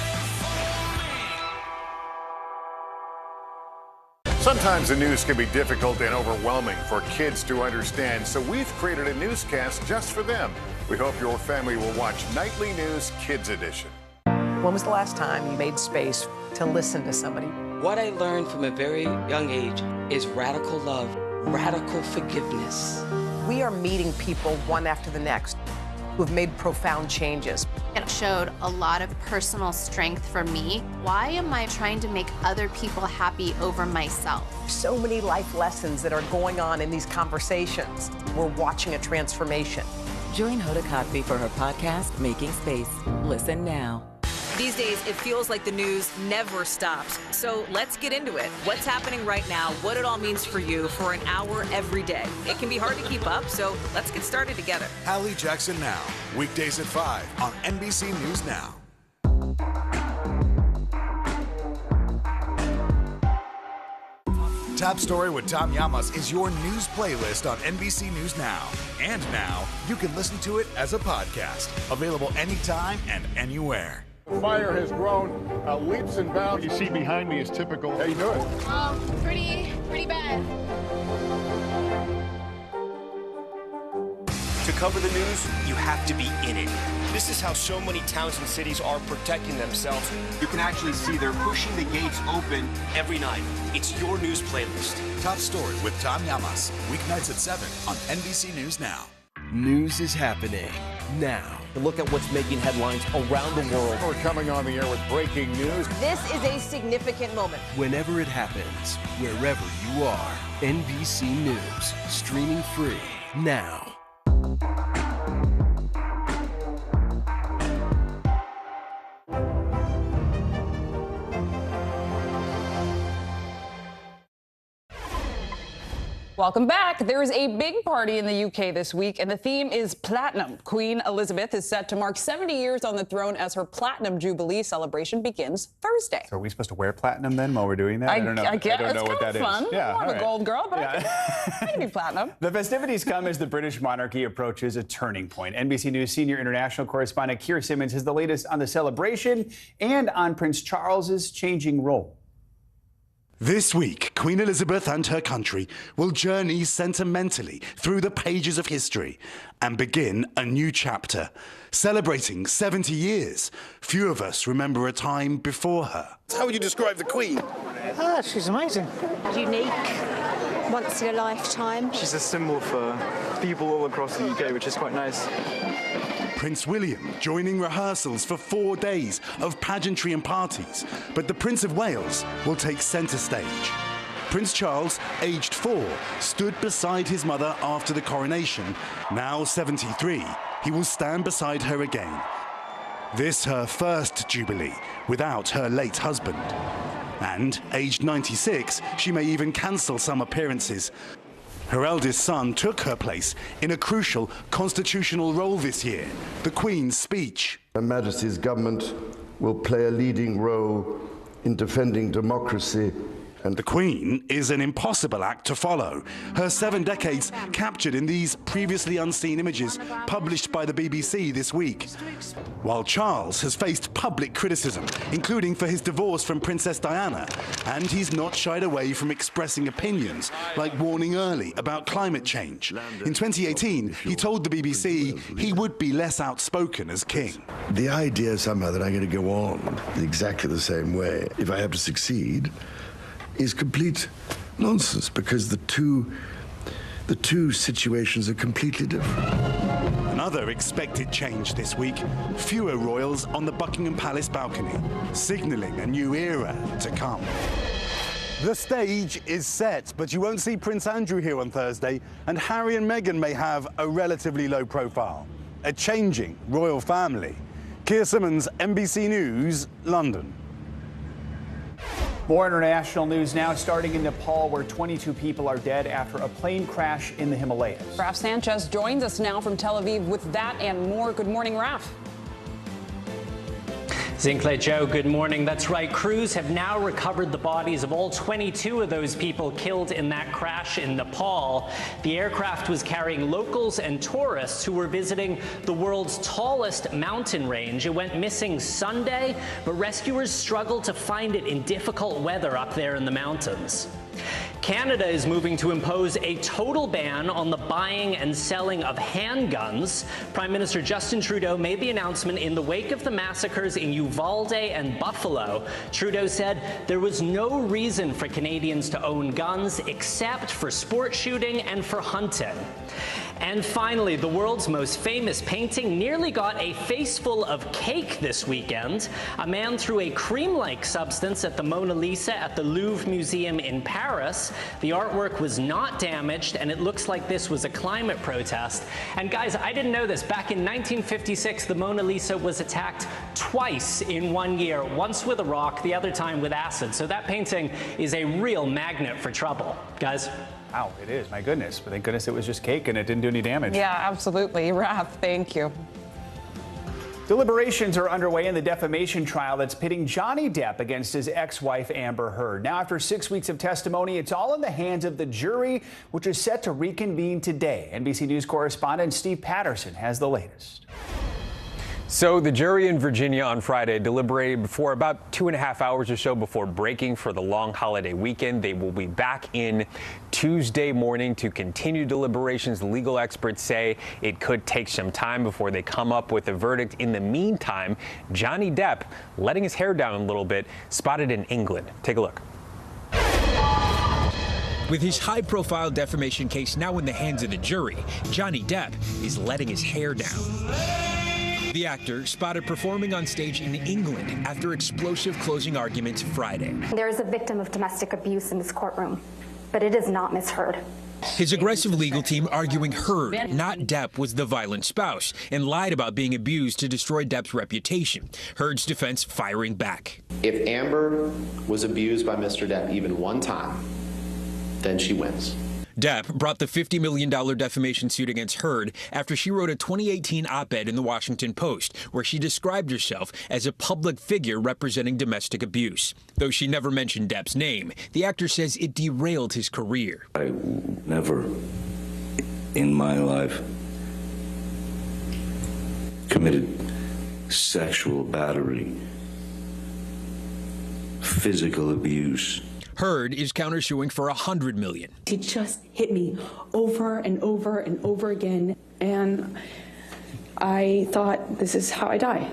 Sometimes the news can be difficult and overwhelming for kids to understand, so we've created a newscast just for them. We hope your family will watch Nightly News Kids Edition. When was the last time you made space to listen to somebody? What I learned from a very young age is radical love, radical forgiveness. We are meeting people one after the next who have made profound changes. It showed a lot of personal strength for me. Why am I trying to make other people happy over myself? So many life lessons that are going on in these conversations. We're watching a transformation. Join Hoda Kotb for her podcast, Making Space. Listen now. These days, it feels like the news never stops. So let's get into it. What's happening right now, what it all means for you for an hour every day. It can be hard to keep up, so let's get started together. Hallie Jackson Now, weekdays at 5 on NBC News Now. Top Story with Tom Llamas is your news playlist on NBC News Now. And now, you can listen to it as a podcast. Available anytime and anywhere. The fire has grown leaps and bounds. What you see behind me is typical. How you doing? Pretty bad. To cover the news, you have to be in it. This is how so many towns and cities are protecting themselves. You can actually see they're pushing the gates open every night. It's your news playlist. Top Story with Tom Llamas, weeknights at 7 on NBC News Now. News is happening now. Look at what's making headlines around the world. We're coming on the air with breaking news. This is a significant moment. Whenever it happens, wherever you are, NBC News, streaming free now. Welcome back. There is a big party in the UK this week, and the theme is Platinum. Queen Elizabeth is set to mark 70 years on the throne as her Platinum Jubilee celebration begins Thursday. So are we supposed to wear platinum then while we're doing that? I don't know. I guess I don't know what that is. fun. Yeah, I'm a gold girl, but yeah. I can do platinum. The festivities come as the British monarchy approaches a turning point. NBC News senior international correspondent Keir Simmons has the latest on the celebration and on Prince Charles's changing role. This week, Queen Elizabeth and her country will journey sentimentally through the pages of history and begin a new chapter. Celebrating 70 years, few of us remember a time before her. How would you describe the Queen? She's amazing. Unique. Once in a lifetime. She's a symbol for people all across the UK, which is quite nice. Prince William joining rehearsals for 4 days of pageantry and parties, but the Prince of Wales will take centre stage. Prince Charles, aged 4, stood beside his mother after the coronation. Now 73, he will stand beside her again. This her first Jubilee without her late husband. And, aged 96, she may even cancel some appearances. Her eldest son took her place in a crucial constitutional role this year, the Queen's speech. Her Majesty's government will play a leading role in defending democracy And the Queen is an impossible act to follow. Her 7 decades captured in these previously unseen images published by the BBC this week. While Charles has faced public criticism, including for his divorce from Princess Diana, and he's not shied away from expressing opinions, like warning early about climate change. In 2018, he told the BBC he would be less outspoken as king. The idea somehow that I'm going to go on exactly the same way, if I have to succeed, is complete nonsense, because the two situations are completely different. Another expected change this week: fewer royals on the Buckingham Palace balcony, signalling a new era to come. The stage is set, but you won't see Prince Andrew here on Thursday, and Harry and Meghan may have a relatively low profile. A changing royal family. Keir Simmons, NBC News, London. More international news now, starting in Nepal, where 22 people are dead after a plane crash in the Himalayas. Raf Sanchez joins us now from Tel Aviv with that and more. Good morning, Raf. Zincle, Joe, good morning. That's right. Crews have now recovered the bodies of all 22 of those people killed in that crash in Nepal. The aircraft was carrying locals and tourists who were visiting the world's tallest mountain range. It went missing Sunday, but rescuers struggled to find it in difficult weather up there in the mountains. Canada is moving to impose a total ban on the buying and selling of handguns. Prime Minister Justin Trudeau made the announcement in the wake of the massacres in Uvalde and Buffalo. Trudeau said there was no reason for Canadians to own guns except for sport shooting and for hunting. And finally, the world's most famous painting nearly got a face full of cake this weekend. A man threw a cream-like substance at the Mona Lisa at the Louvre Museum in Paris. The artwork was not damaged, and it looks like this was a climate protest. And guys, I didn't know this. Back in 1956, the Mona Lisa was attacked twice in 1 year, once with a rock, the other time with acid. So that painting is a real magnet for trouble. Guys? Wow, it is. My goodness. But thank goodness it was just cake and it didn't do any damage. Yeah, absolutely. Raf, thank you. Deliberations are underway in the defamation trial that's pitting Johnny Depp against his ex-wife Amber Heard. Now, after 6 weeks of testimony, it's all in the hands of the jury, which is set to reconvene today. NBC News correspondent Steve Patterson has the latest. So the jury in Virginia on Friday deliberated for about 2.5 hours or so before breaking for the long holiday weekend. They will be back in Tuesday morning to continue deliberations. The legal experts say it could take some time before they come up with a verdict. In the meantime, Johnny Depp, letting his hair down a little bit, spotted in England. Take a look. With his high-profile defamation case now in the hands of the jury, Johnny Depp is letting his hair down. The actor spotted performing on stage in England after explosive closing arguments Friday. There is a victim of domestic abuse in this courtroom, but it is not Miss Heard. His aggressive legal team arguing Heard, not Depp, was the violent spouse and lied about being abused to destroy Depp's reputation. Heard's defense firing back. If Amber was abused by Mr. Depp even one time, then she wins. Depp brought the $50 million defamation suit against Heard after she wrote a 2018 op-ed in the Washington Post where she described herself as a public figure representing domestic abuse. Though she never mentioned Depp's name, the actor says it derailed his career. I never in my life committed sexual battery, physical abuse. Heard is countersuing for $100 million. He just hit me over and over and over again, and I thought, this is how I die.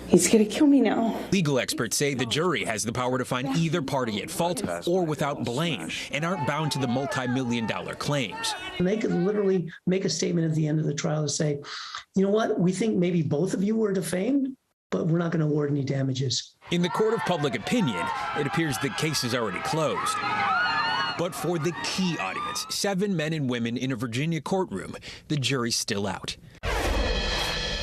He's gonna kill me now. Legal experts say the jury has the power to find either party at fault or without blame and aren't bound to the multi-million-dollar claims. They could literally make a statement at the end of the trial to say, you know what, we think maybe both of you were defamed, but we're not going to award any damages. In the court of public opinion, it appears the case is already closed. But for the key audience, 7 men and women in a Virginia courtroom, the jury's still out.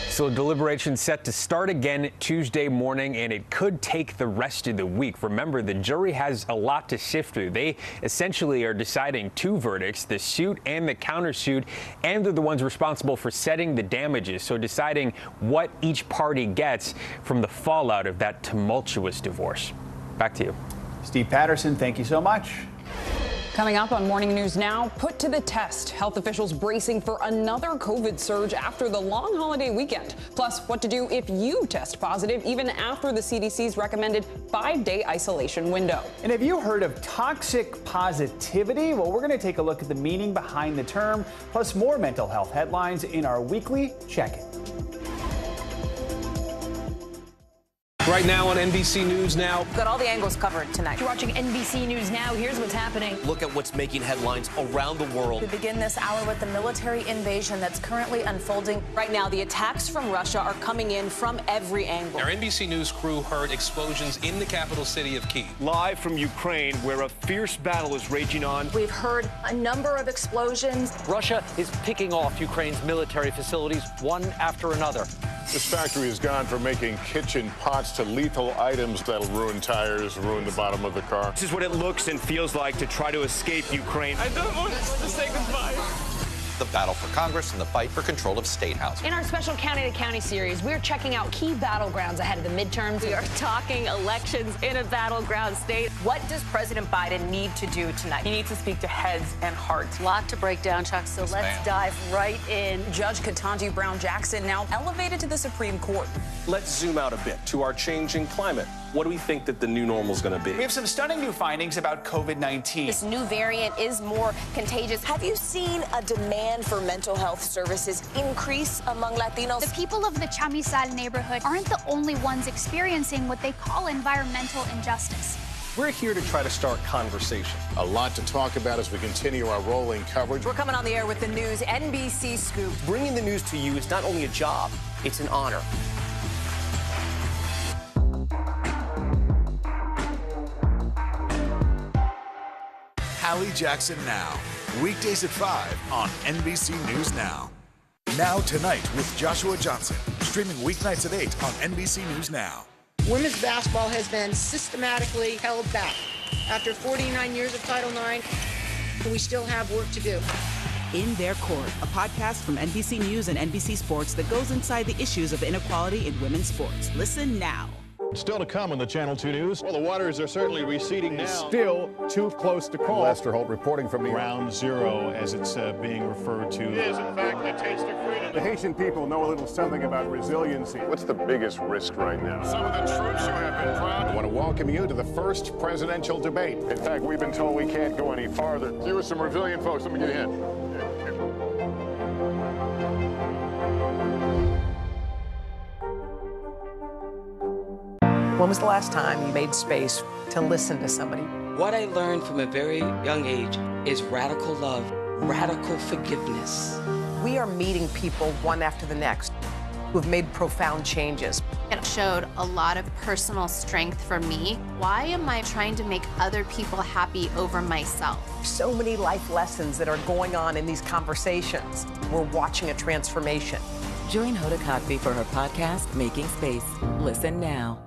So deliberations set to start again Tuesday morning, and it could take the rest of the week. Remember, the jury has a lot to sift through. They essentially are deciding 2 verdicts, the suit and the countersuit, and they're the ones responsible for setting the damages, so deciding what each party gets from the fallout of that tumultuous divorce. Back to you. Steve Patterson, thank you so much. Coming up on Morning News Now, put to the test. Health officials bracing for another COVID surge after the long holiday weekend. Plus, what to do if you test positive even after the CDC's recommended 5-day isolation window. And have you heard of toxic positivity? Well, we're going to take a look at the meaning behind the term, plus more mental health headlines in our weekly check-in. Right now on NBC News Now. Got all the angles covered tonight. You're watching NBC News Now. Here's what's happening. Look at what's making headlines around the world. We begin this hour with the military invasion that's currently unfolding. Right now, the attacks from Russia are coming in from every angle. Our NBC News crew heard explosions in the capital city of Kyiv. Live from Ukraine, where a fierce battle is raging on. We've heard a number of explosions. Russia is picking off Ukraine's military facilities one after another. This factory has gone from making kitchen pots to lethal items that'll ruin tires, ruin the bottom of the car. This is what it looks and feels like to try to escape Ukraine. I don't want to say goodbye. The battle for Congress and the fight for control of state housing. In our special County to County series, we're checking out key battlegrounds ahead of the midterms. We are talking elections in a battleground state. What does President Biden need to do tonight? He needs to speak to heads and hearts. A lot to break down, Chuck, so let's dive right in. Judge Ketanji Brown Jackson now elevated to the Supreme Court. Let's zoom out a bit to our changing climate. What do we think that the new normal is going to be? We have some stunning new findings about COVID-19. This new variant is more contagious. Have you seen a demand for mental health services increase among Latinos? The people of the Chamizal neighborhood aren't the only ones experiencing what they call environmental injustice. We're here to try to start conversation. A lot to talk about as we continue our rolling coverage. We're coming on the air with the news NBC Scoop. Bringing the news to you is not only a job, it's an honor. Hallie Jackson Now, weekdays at 5 on NBC News Now. Now Tonight with Joshua Johnson, streaming weeknights at 8 on NBC News Now. Women's basketball has been systematically held back. After 49 years of Title IX, we still have work to do. In Their Court, a podcast from NBC News and NBC Sports that goes inside the issues of inequality in women's sports. Listen now. Still to come on the Channel 2 News. Well, the waters are certainly receding now. Still too close to call. Lester Holt reporting from the Ground Zero, as it's being referred to. It is, in fact, a taste of freedom. The Haitian people know a little something about resiliency. What's the biggest risk right now? Some of the troops who have been proud. I want to welcome you to the first presidential debate. In fact, we've been told we can't go any farther. You with some resilient folks. Let me get a hint. When was the last time you made space to listen to somebody? What I learned from a very young age is radical love, radical forgiveness. We are meeting people one after the next who have made profound changes. It showed a lot of personal strength for me. Why am I trying to make other people happy over myself? So many life lessons that are going on in these conversations. We're watching a transformation. Join Hoda Kotb for her podcast, Making Space. Listen now.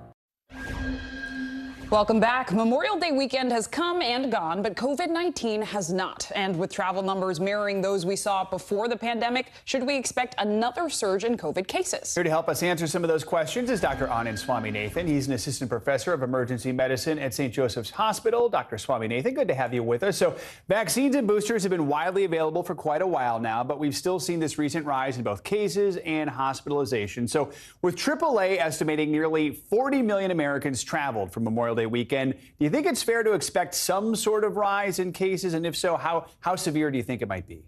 Welcome back. Memorial Day weekend has come and gone, but COVID-19 has not. And with travel numbers mirroring those we saw before the pandemic, should we expect another surge in COVID cases? Here to help us answer some of those questions is Dr. Anand Swaminathan. He's an assistant professor of emergency medicine at St. Joseph's Hospital. Dr. Swaminathan, good to have you with us. So vaccines and boosters have been widely available for quite a while now, but we've still seen this recent rise in both cases and hospitalization. So with AAA estimating nearly 40 million Americans traveled for Memorial Day weekend, do you think it's fair to expect some sort of rise in cases? And if so, how severe do you think it might be?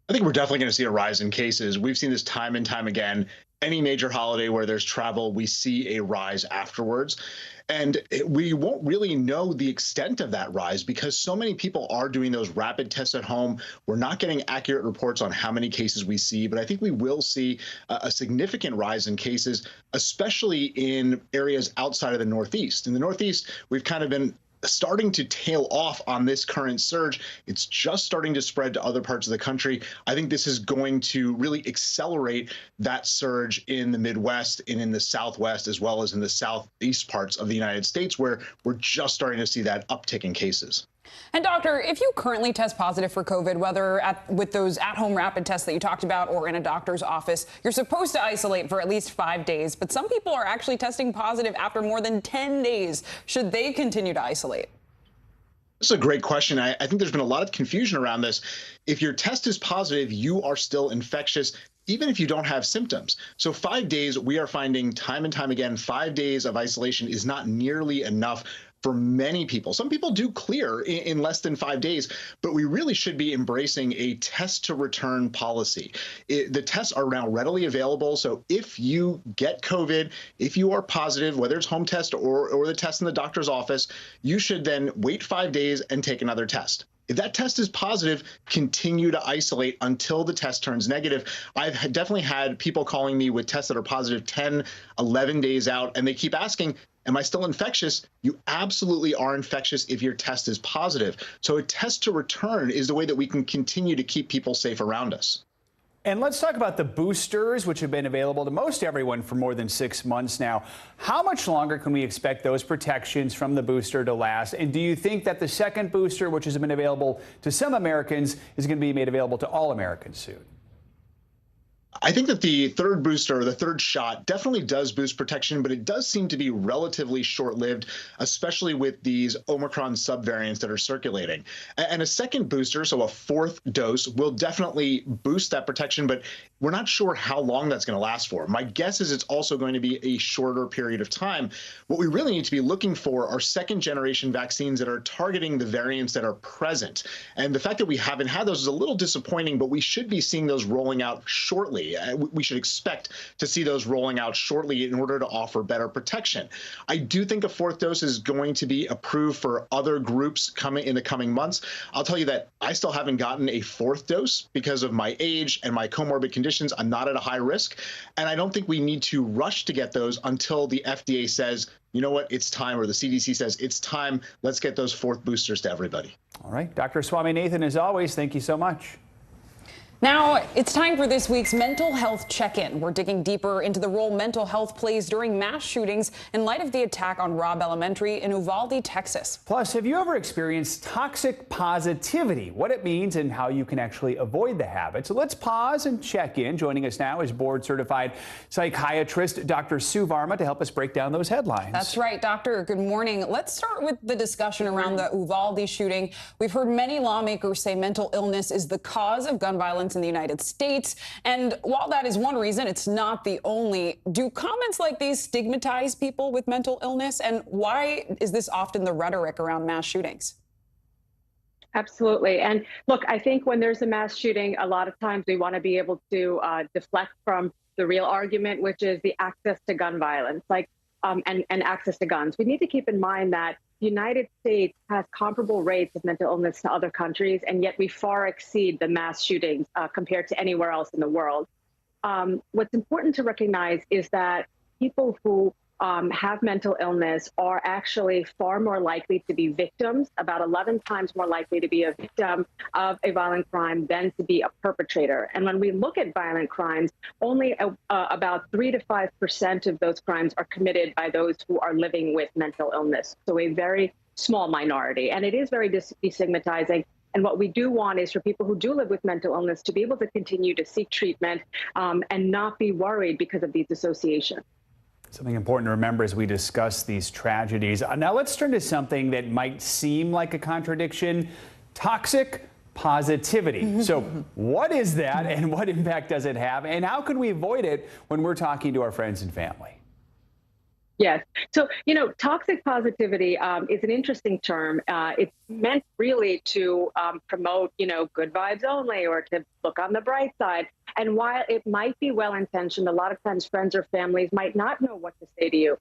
I think we're definitely going to see a rise in cases. We've seen this time and time again. Any major holiday where there's travel, we see a rise afterwards. And we won't really know the extent of that rise because so many people are doing those rapid tests at home. We're not getting accurate reports on how many cases we see, but I think we will see a significant rise in cases, especially in areas outside of the Northeast. In the Northeast, we've kind of been starting to tail off on this current surge. It's just starting to spread to other parts of the country. I think this is going to really accelerate that surge in the Midwest and in the Southwest, as well as in the Southeast parts of the United States, where we're just starting to see that uptick in cases. And doctor, if you currently test positive for COVID, whether with those at-home rapid tests that you talked about or in a doctor's office, you're supposed to isolate for at least 5 days. But some people are actually testing positive after more than 10 days. Should they continue to isolate? This is a great question. I think there's been a lot of confusion around this. If your test is positive, you are still infectious, even if you don't have symptoms. So 5 days, we are finding time and time again, 5 days of isolation is not nearly enough for many people. Some people do clear in less than 5 days, but we really should be embracing a test to return policy. The tests are now readily available. So if you get COVID, if you are positive, whether it's home test or the test in the doctor's office, you should then wait 5 days and take another test. If that test is positive, continue to isolate until the test turns negative. I've definitely had people calling me with tests that are positive 10, 11 days out, and they keep asking, am I still infectious? You absolutely are infectious if your test is positive. So a test to return is the way that we can continue to keep people safe around us. And let's talk about the boosters, which have been available to most everyone for more than 6 months now. How much longer can we expect those protections from the booster to last? And do you think that the second booster, which has been available to some Americans, is going to be made available to all Americans soon? I think that the third booster, the third shot, definitely does boost protection, but it does seem to be relatively short-lived, especially with these Omicron subvariants that are circulating. And a second booster, so a fourth dose, will definitely boost that protection, but we're not sure how long that's going to last for. My guess is it's also going to be a shorter period of time. What we really need to be looking for are second-generation vaccines that are targeting the variants that are present. And the fact that we haven't had those is a little disappointing, but we should be seeing those rolling out shortly. We should expect to see those rolling out shortly in order to offer better protection. I do think a fourth dose is going to be approved for other groups coming in the coming months. I'll tell you that I still haven't gotten a fourth dose because of my age and my comorbid conditions. I'm not at a high risk, and I don't think we need to rush to get those until the FDA says, you know what, it's time, or the CDC says it's time. Let's get those fourth boosters to everybody. All right, Dr. Swaminathan, as always, thank you so much. Now, it's time for this week's Mental Health Check-In. We're digging deeper into the role mental health plays during mass shootings in light of the attack on Robb Elementary in Uvalde, Texas. Plus, have you ever experienced toxic positivity? What it means and how you can actually avoid the habit. So let's pause and check in. Joining us now is board-certified psychiatrist Dr. Sue Varma to help us break down those headlines. That's right, Doctor. Good morning. Let's start with the discussion around the Uvalde shooting. We've heard many lawmakers say mental illness is the cause of gun violence in the United States. And while that is one reason, it's not the only. Do comments like these stigmatize people with mental illness? And why is this often the rhetoric around mass shootings? Absolutely. And look, I think when there's a mass shooting, a lot of times we want to be able to deflect from the real argument, which is the access to gun violence, and access to guns. We need to keep in mind that the United States has comparable rates of mental illness to other countries, and yet we far exceed the mass shootings compared to anywhere else in the world. What's important to recognize is that people who have mental illness are actually far more likely to be victims, about 11 times more likely to be a victim of a violent crime than to be a perpetrator. And when we look at violent crimes, only about 3 to 5% of those crimes are committed by those who are living with mental illness. So a very small minority. And it is very destigmatizing. And what we do want is for people who do live with mental illness to be able to continue to seek treatment and not be worried because of these associations. Something important to remember as we discuss these tragedies. Now let's turn to something that might seem like a contradiction: toxic positivity. So what is that, and what impact does it have, and how can we avoid it when we're talking to our friends and family? Yes. So, toxic positivity is an interesting term. It's meant really to promote, good vibes only, or to look on the bright side. And while it might be well-intentioned, a lot of times friends or families might not know what to say to you.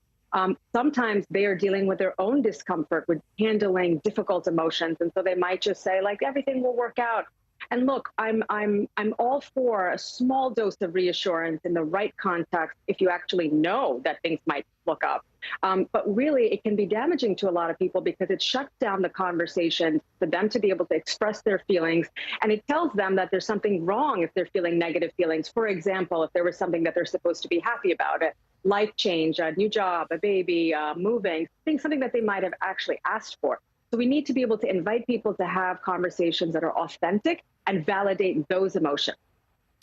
Sometimes they are dealing with their own discomfort with handling difficult emotions. And so they might just say, everything will work out. And look, I'm all for a small dose of reassurance in the right context if you actually know that things might look up. But really, it can be damaging to a lot of people because it shuts down the conversation for them to be able to express their feelings. And it tells them that there's something wrong if they're feeling negative feelings. For example, if there was something that they're supposed to be happy about, it, life change, a new job, a baby, moving, something that they might have actually asked for. So we need to be able to invite people to have conversations that are authentic and validate those emotions.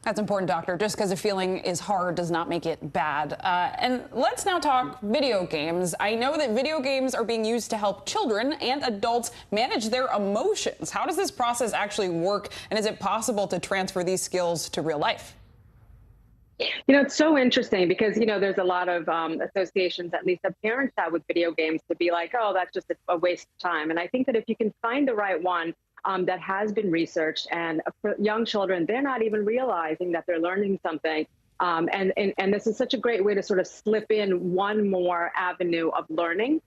That's important, Doctor. Just because a feeling is hard does not make it bad. And let's now talk video games. I know that video games are being used to help children and adults manage their emotions. How does this process actually work? And is it possible to transfer these skills to real life? You know, it's so interesting because, you know, there's a lot of associations, at least that parents have with video games, to be like, oh, that's just a waste of time. And I think that if you can find the right one, that has been researched, and for young children, they're not even realizing that they're learning something. And this is such a great way to sort of slip in one more avenue of learning.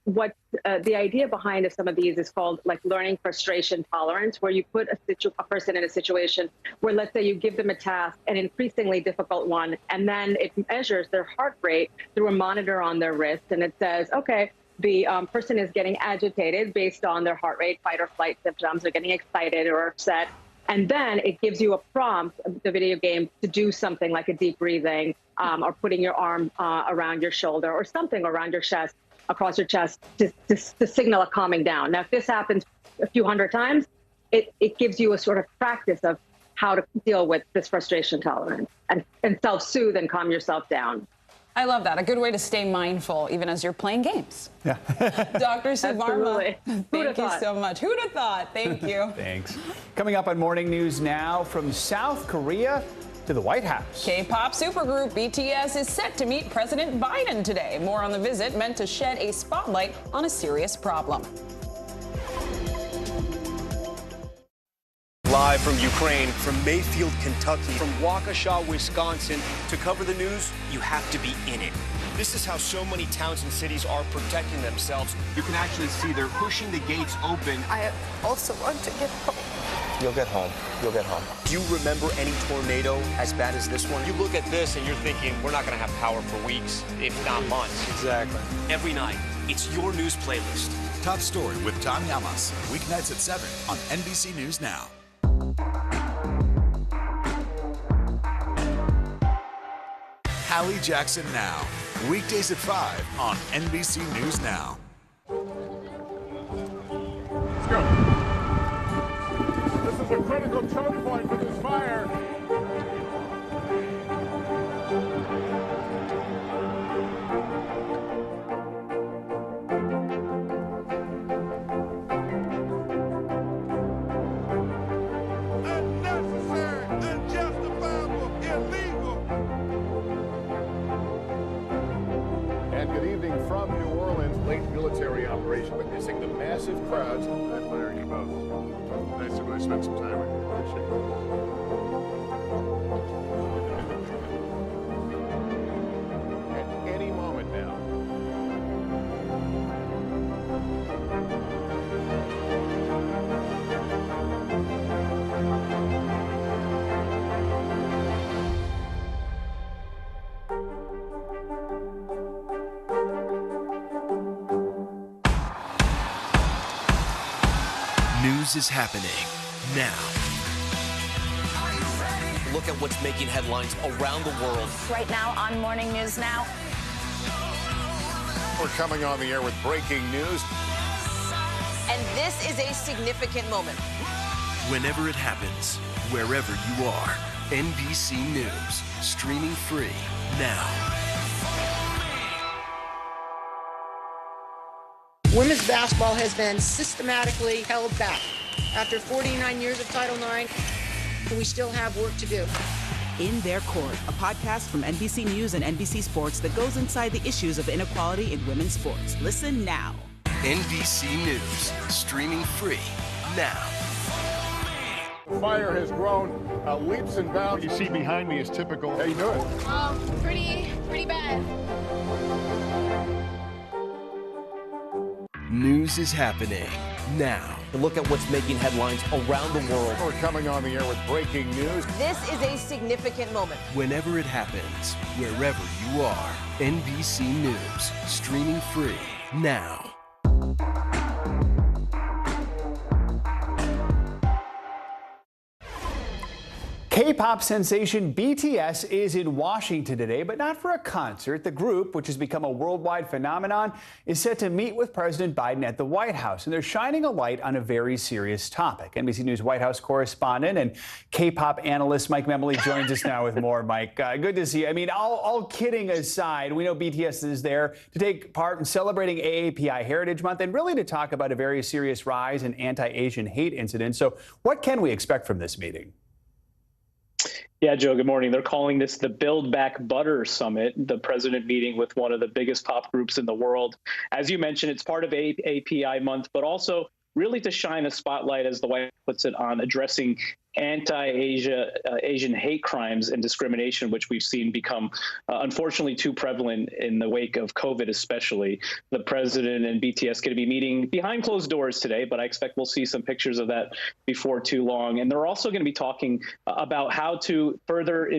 What the idea behind some of these is called like learning frustration tolerance, where you put a person in a situation where, let's say, you give them a task, an increasingly difficult one, and then it measures their heart rate through a monitor on their wrist, and it says, okay, the person is getting agitated based on their heart rate, fight or flight symptoms, or getting excited or upset. And then it gives you a prompt, the video game, to do something like a deep breathing or putting your arm around your shoulder or something around your chest, across your chest, to signal a calming down. Now, if this happens a few hundred times, it gives you a sort of practice of how to deal with this frustration tolerance and self-soothe and calm yourself down. I love that. A good way to stay mindful, even as you're playing games. Yeah. Dr. Suvarma, thank you so much. Who'd have thought? Thank you. Thanks. Coming up on Morning News Now, from South Korea to the White House. K-pop supergroup BTS is set to meet President Biden today. More on the visit, meant to shed a spotlight on a serious problem. Live from Ukraine, from Mayfield, Kentucky, from Waukesha, Wisconsin. To cover the news, you have to be in it. This is how so many towns and cities are protecting themselves. You can actually see they're pushing the gates open. I also want to get home. You'll get home. You'll get home. Do you remember any tornado as bad as this one? You look at this and you're thinking, we're not going to have power for weeks, if not months. Exactly. Every night, it's your news playlist. Top Story with Tom Llamas, weeknights at 7 on NBC News Now. Hallie Jackson Now, weekdays at 5 on NBC News Now. Let's go. This is a critical choke point for this fire. From New Orleans, late military operation witnessing the massive crowds. I admire you both. Nice to really spend some time with you. Appreciate it. At any moment now. News is happening now. Look at what's making headlines around the world. Right now on Morning News Now. We're coming on the air with breaking news. And this is a significant moment. Whenever it happens, wherever you are, NBC News, streaming free now. Women's basketball has been systematically held back. After 49 years of Title IX, we still have work to do. In Their Court, a podcast from NBC News and NBC Sports that goes inside the issues of inequality in women's sports. Listen now. NBC News, streaming free now. The fire has grown leaps and bounds. What you see behind me is typical. How you doing? Pretty bad. News is happening now. Look at what's making headlines around the world. We're coming on the air with breaking news. This is a significant moment. Whenever it happens, wherever you are, NBC News, streaming free now. K-pop sensation BTS is in Washington today, but not for a concert. The group, which has become a worldwide phenomenon, is set to meet with President Biden at the White House, and they're shining a light on a very serious topic. NBC News White House correspondent and K-pop analyst Mike Memoli joins us now with more. Mike, good to see you. I mean, all kidding aside, we know BTS is there to take part in celebrating AAPI Heritage Month and really to talk about a very serious rise in anti-Asian hate incidents. So what can we expect from this meeting? Yeah, Joe, good morning. They're calling this the Build Back Butter Summit, the president meeting with one of the biggest pop groups in the world. As you mentioned, it's part of API month, but also really to shine a spotlight, as the White House puts it, on addressing anti-Asian hate crimes and discrimination, which we've seen become unfortunately too prevalent in the wake of COVID, especially. The president and BTS going to be meeting behind closed doors today, but I expect we'll see some pictures of that before too long. And they're also going to be talking about how to further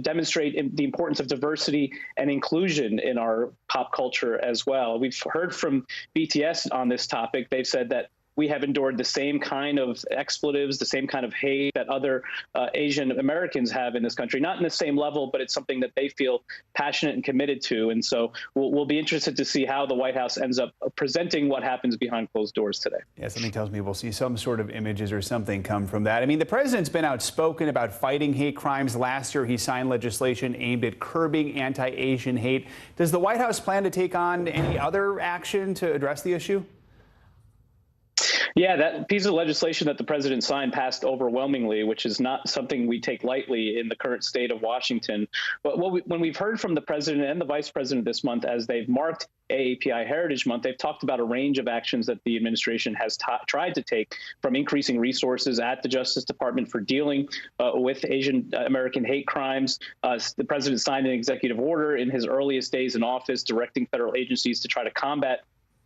demonstrate the importance of diversity and inclusion in our pop culture as well. We've heard from BTS on this topic. They've said that we have endured the same kind of expletives, the same kind of hate that other Asian Americans have in this country. Not in the same level, but it's something that they feel passionate and committed to. And so we'll be interested to see how the White House ends up presenting what happens behind closed doors today. Yeah, something tells me we'll see some sort of images or something come from that. I mean, the president's been outspoken about fighting hate crimes. Last year, he signed legislation aimed at curbing anti-Asian hate. Does the White House plan to take on any other action to address the issue? Yeah, that piece of legislation that the president signed passed overwhelmingly, which is not something we take lightly in the current state of Washington. But when we've heard from the president and the vice president this month, as they've marked AAPI Heritage Month, they've talked about a range of actions that the administration has tried to take, from increasing resources at the Justice Department for dealing with Asian American hate crimes. The president signed an executive order in his earliest days in office directing federal agencies to try to combat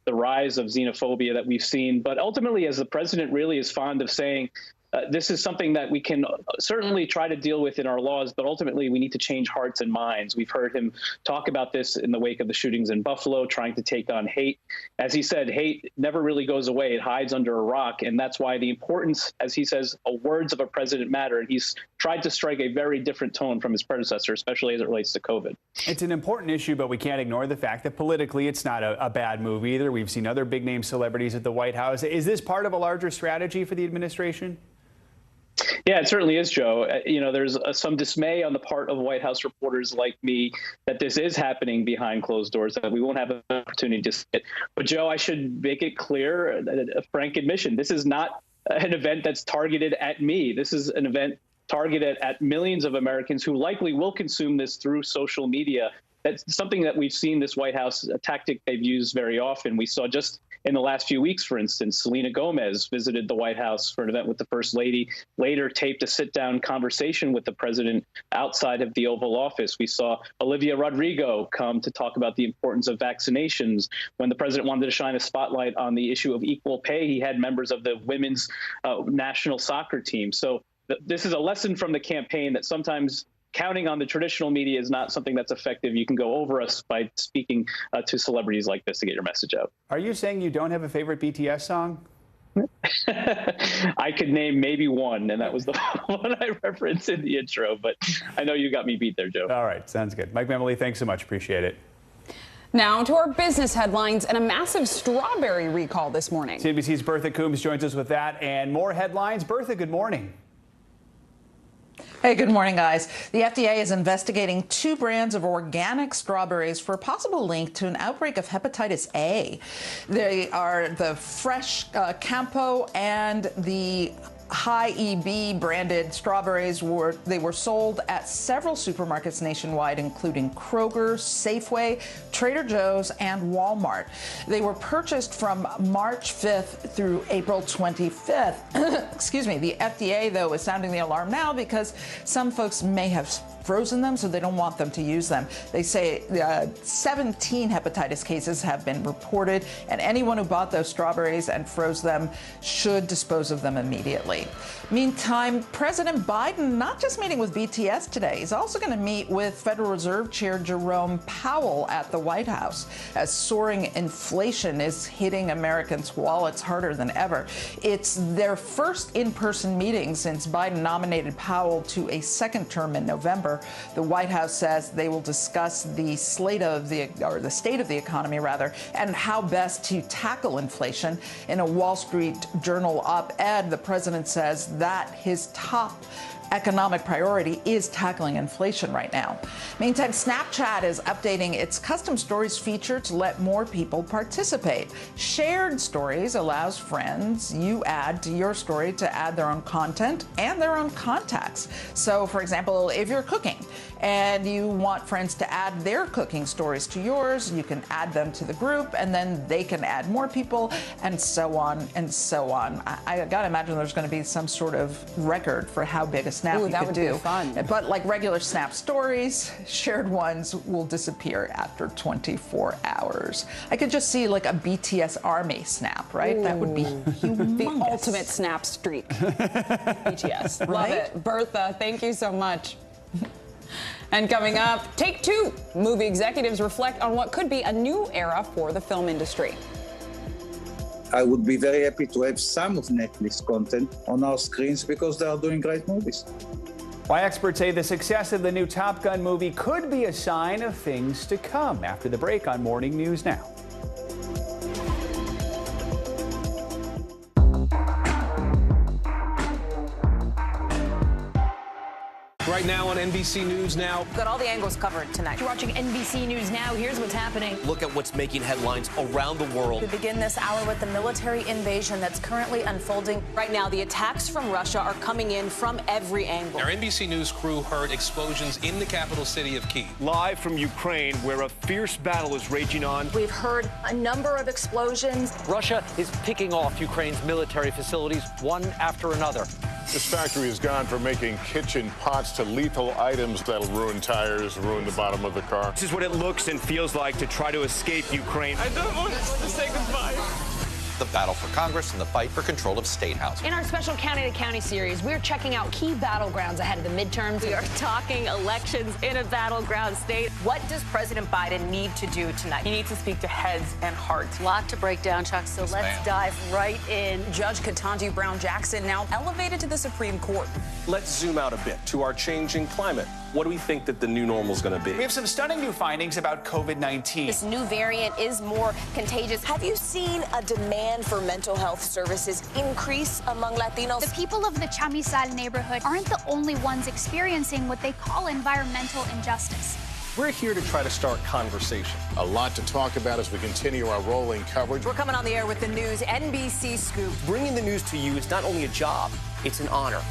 the rise of xenophobia that we've seen. But ultimately, as the president really is fond of saying, this is something that we can certainly try to deal with in our laws, but ultimately we need to change hearts and minds. We've heard him talk about this in the wake of the shootings in Buffalo, trying to take on hate. As he said, hate never really goes away. It hides under a rock. And that's why the importance, as he says, words of a president matter. And he's tried to strike a very different tone from his predecessor, especially as it relates to COVID. It's an important issue, but we can't ignore the fact that politically it's not a bad move either. We've seen other big name celebrities at the White House. Is this part of a larger strategy for the administration? Yeah, it certainly is, Joe. There's some dismay on the part of White House reporters like me that this is happening behind closed doors, that we won't have an opportunity to see it. But, Joe, I should make it clear, a frank admission, this is not an event that's targeted at me. This is an event targeted at millions of Americans who likely will consume this through social media. That's something that we've seen this White House, a tactic they've used very often. We saw just in the last few weeks, for instance, Selena Gomez visited the White House for an event with the First Lady, later taped a sit-down conversation with the president outside of the Oval Office. We saw Olivia Rodrigo come to talk about the importance of vaccinations. When the president wanted to shine a spotlight on the issue of equal pay, he had members of the women's national soccer team. So this is a lesson from the campaign that sometimes counting on the traditional media is not something that's effective. You can go over us by speaking to celebrities like this to get your message out. Are you saying you don't have a favorite BTS song? I could name maybe one, and that was the one I referenced in the intro, but I know you got me beat there, Joe. All right, sounds good. Mike Memoli, thanks so much. Appreciate it. Now to our business headlines and a massive strawberry recall this morning. CNBC's Bertha Coombs joins us with that and more headlines. Bertha, good morning. Hey, good morning, guys. The FDA is investigating 2 brands of organic strawberries for a possible link to an outbreak of hepatitis A. They are the Fresh Campo and the High EB branded strawberries. They were sold at several supermarkets nationwide, including Kroger, Safeway, Trader Joe's, and Walmart. They were purchased from March 5th through April 25th. Excuse me. The FDA, though, is sounding the alarm now because some folks may have frozen them, so they don't want them to use them. They say 17 hepatitis cases have been reported, and anyone who bought those strawberries and froze them should dispose of them immediately. Meantime, President Biden not just meeting with BTS today, he's also going to meet with Federal Reserve Chair Jerome Powell at the White House as soaring inflation is hitting Americans' wallets harder than ever. It's their first in-person meeting since Biden nominated Powell to a second term in November. The White House says they will discuss the state of the economy, and how best to tackle inflation. In a Wall Street Journal op-ed, the president says that his top economic priority is tackling inflation right now. Meantime, Snapchat is updating its custom stories feature to let more people participate. Shared stories allows friends you add to your story to add their own content and their own contacts. So, for example, if you're cooking and you want friends to add their cooking stories to yours, you can add them to the group, and then they can add more people, and so on and so on. I gotta imagine there's going to be some sort of record for how big a snap you could do. Be fun. But like regular Snap stories, shared ones will disappear after 24 hours. I could just see like a BTS army snap, right? Ooh. That would be humongous. The ultimate snap streak. BTS. Right? Love it. Bertha, thank you so much. And coming up, Take Two. Movie executives reflect on what could be a new era for the film industry. I would be very happy to have some of Netflix content on our screens because they are doing great movies. Why experts say the success of the new Top Gun movie could be a sign of things to come. After the break on Morning News Now. Right now on NBC News Now. Got all the angles covered tonight. You're watching NBC News Now. Here's what's happening. Look at what's making headlines around the world. We begin this hour with the military invasion that's currently unfolding. Right now, the attacks from Russia are coming in from every angle. Our NBC News crew heard explosions in the capital city of Kyiv. Live from Ukraine, where a fierce battle is raging on. We've heard a number of explosions. Russia is picking off Ukraine's military facilities one after another. This factory has gone from making kitchen pots to lethal items that'll ruin tires, ruin the bottom of the car. This is what it looks and feels like to try to escape Ukraine. I don't want to say goodbye. The battle for Congress and the fight for control of state housing. In our special County to County series, we're checking out key battlegrounds ahead of the midterms. We are talking elections in a battleground state. What does President Biden need to do tonight? He needs to speak to heads and hearts. A lot to break down, Chuck, so let's dive right in. Judge Ketanji Brown Jackson now elevated to the Supreme Court. Let's zoom out a bit to our changing climate. What do we think that the new normal is going to be? We have some stunning new findings about COVID-19. This new variant is more contagious. Have you seen a demand for mental health services increase among Latinos? The people of the Chamizal neighborhood aren't the only ones experiencing what they call environmental injustice. We're here to try to start conversation. A lot to talk about as we continue our rolling coverage. We're coming on the air with the news NBC Scoop. Bringing the news to you is not only a job, it's an honor.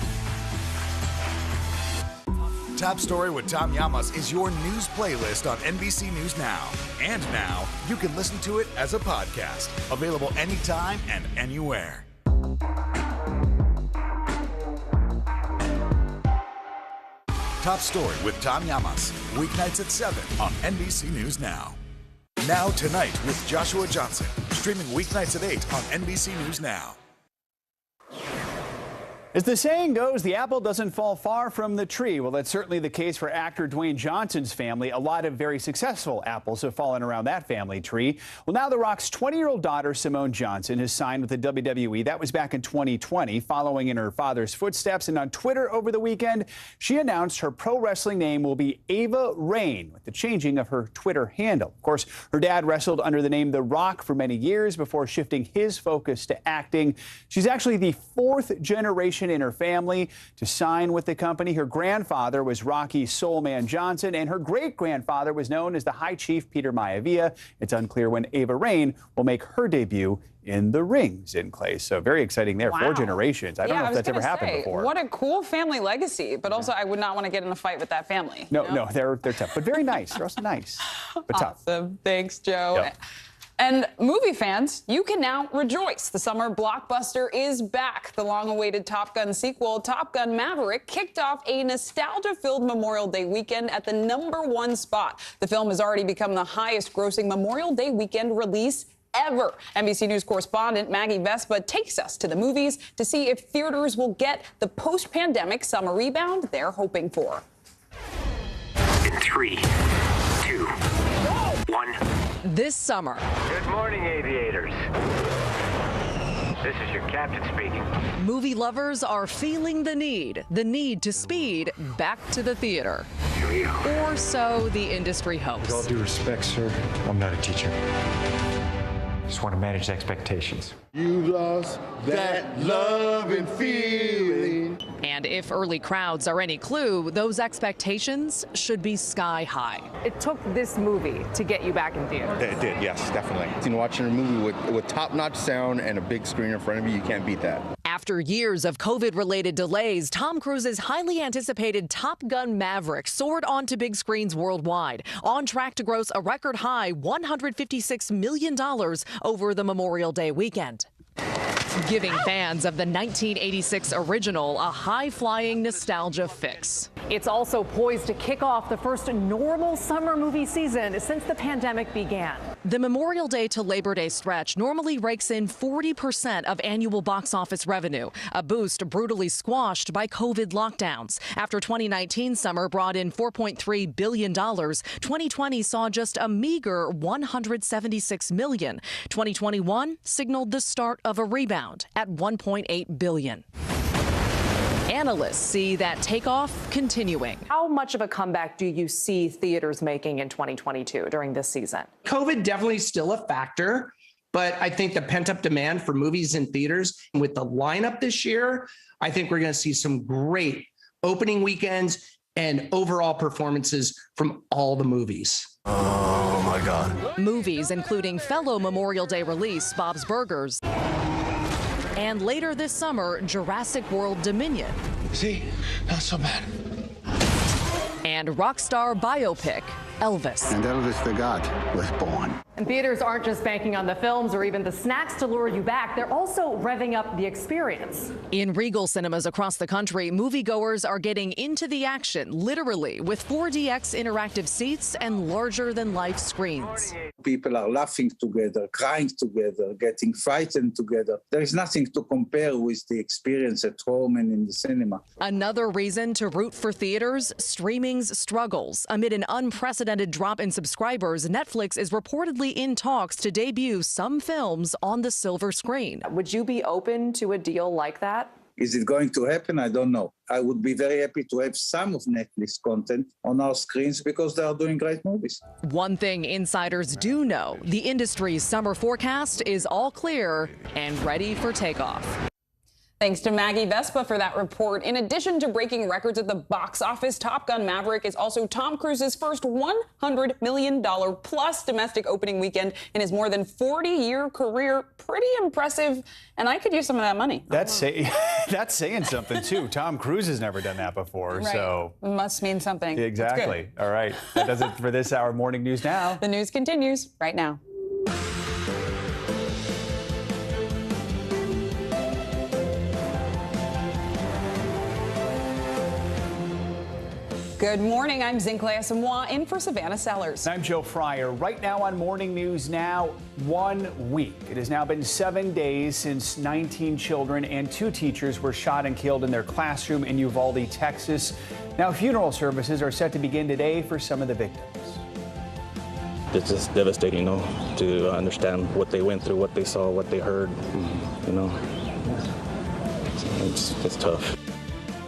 Top Story with Tom Llamas is your news playlist on NBC News Now. And now, you can listen to it as a podcast. Available anytime and anywhere. Top Story with Tom Llamas. Weeknights at 7 on NBC News Now. Now Tonight with Joshua Johnson. Streaming weeknights at 8 on NBC News Now. As the saying goes, the apple doesn't fall far from the tree. Well, that's certainly the case for actor Dwayne Johnson's family. A lot of very successful apples have fallen around that family tree. Well, now The Rock's 20-year-old daughter, Simone Johnson, has signed with the WWE. That was back in 2020, following in her father's footsteps. And on Twitter over the weekend, she announced her pro wrestling name will be Ava Raine, with the changing of her Twitter handle. Of course, her dad wrestled under the name The Rock for many years before shifting his focus to acting. She's actually the fourth generation in her family to sign with the company. Her grandfather was Rocky Soulman Johnson, and her great-grandfather was known as the High Chief Peter Maivia. It's unclear when Ava Raine will make her debut in the rings in Clay. So very exciting there. Wow. 4 generations. I don't know if that's ever happened before. What a cool family legacy, but also I would not want to get in a fight with that family. No, they're tough, but very nice. They're also nice, but tough. Awesome. Thanks, Joe. Yep. And movie fans, you can now rejoice. The summer blockbuster is back. The long-awaited Top Gun sequel, Top Gun Maverick, kicked off a nostalgia-filled Memorial Day weekend at the #1 spot. The film has already become the highest-grossing Memorial Day weekend release ever. NBC News correspondent Maggie Vespa takes us to the movies to see if theaters will get the post-pandemic summer rebound they're hoping for. In 3, 2, 1. This summer. Good morning, aviators. This is your captain speaking. Movie lovers are feeling the need to speed back to the theater. Here we go. Or so the industry hopes. With all due respect, sir, I'm not a teacher. Just want to manage expectations. You lost that love and feeling. And if early crowds are any clue, those expectations should be sky high. It took this movie to get you back in theater. It did, yes, definitely. You know, watching a movie with top-notch sound and a big screen in front of you, you can't beat that. After years of COVID-related delays, Tom Cruise's highly anticipated Top Gun Maverick soared onto big screens worldwide, on track to gross a record high $156 million over the Memorial Day weekend, giving fans of the 1986 original a high-flying nostalgia fix. It's also poised to kick off the first normal summer movie season since the pandemic began. The Memorial Day to Labor Day stretch normally rakes in 40% of annual box office revenue, a boost brutally squashed by COVID lockdowns. After 2019 summer brought in $4.3 billion, 2020 saw just a meager $176 million. 2021 signaled the start of a rebound at $1.8 billion. Analysts see that takeoff continuing. How much of a comeback do you see theaters making in 2022 during this season? COVID definitely still a factor, but I think the pent-up demand for movies in theaters with the lineup this year, I think we're going to see some great opening weekends and overall performances from all the movies. Oh my God. Movies including fellow Memorial Day release Bob's Burgers, and later this summer, Jurassic World Dominion. See, not so bad. And rockstar biopic, Elvis. And Elvis the God was born. And theaters aren't just banking on the films or even the snacks to lure you back. They're also revving up the experience. In Regal cinemas across the country, moviegoers are getting into the action, literally, with 4DX interactive seats and larger-than-life screens. People are laughing together, crying together, getting frightened together. There is nothing to compare with the experience at home and in the cinema. Another reason to root for theaters, streaming's struggles. Amid an unprecedented drop in subscribers, Netflix is reportedly in talks to debut some films on the silver screen. Would you be open to a deal like that? Is it going to happen? I don't know. I would be very happy to have some of Netflix content on our screens because they are doing great movies. One thing insiders do know, the industry's summer forecast is all clear and ready for takeoff. Thanks to Maggie Vespa for that report. In addition to breaking records at the box office, Top Gun Maverick is also Tom Cruise's first $100 million plus domestic opening weekend in his more than 40-year career. Pretty impressive, and I could use some of that money. That's saying something, too. Tom Cruise has never done that before, right. So... must mean something. Exactly. All right. That does it for this hour. Morning News Now. The news continues right now. Good morning. I'm Zinklea Samoa in for Savannah Sellers. I'm Joe Fryer. Right now on Morning News Now, 1 week. It has now been 7 days since 19 children and 2 teachers were shot and killed in their classroom in Uvalde, Texas. Now, funeral services are set to begin today for some of the victims. It's just devastating, to understand what they went through, what they saw, what they heard, It's tough.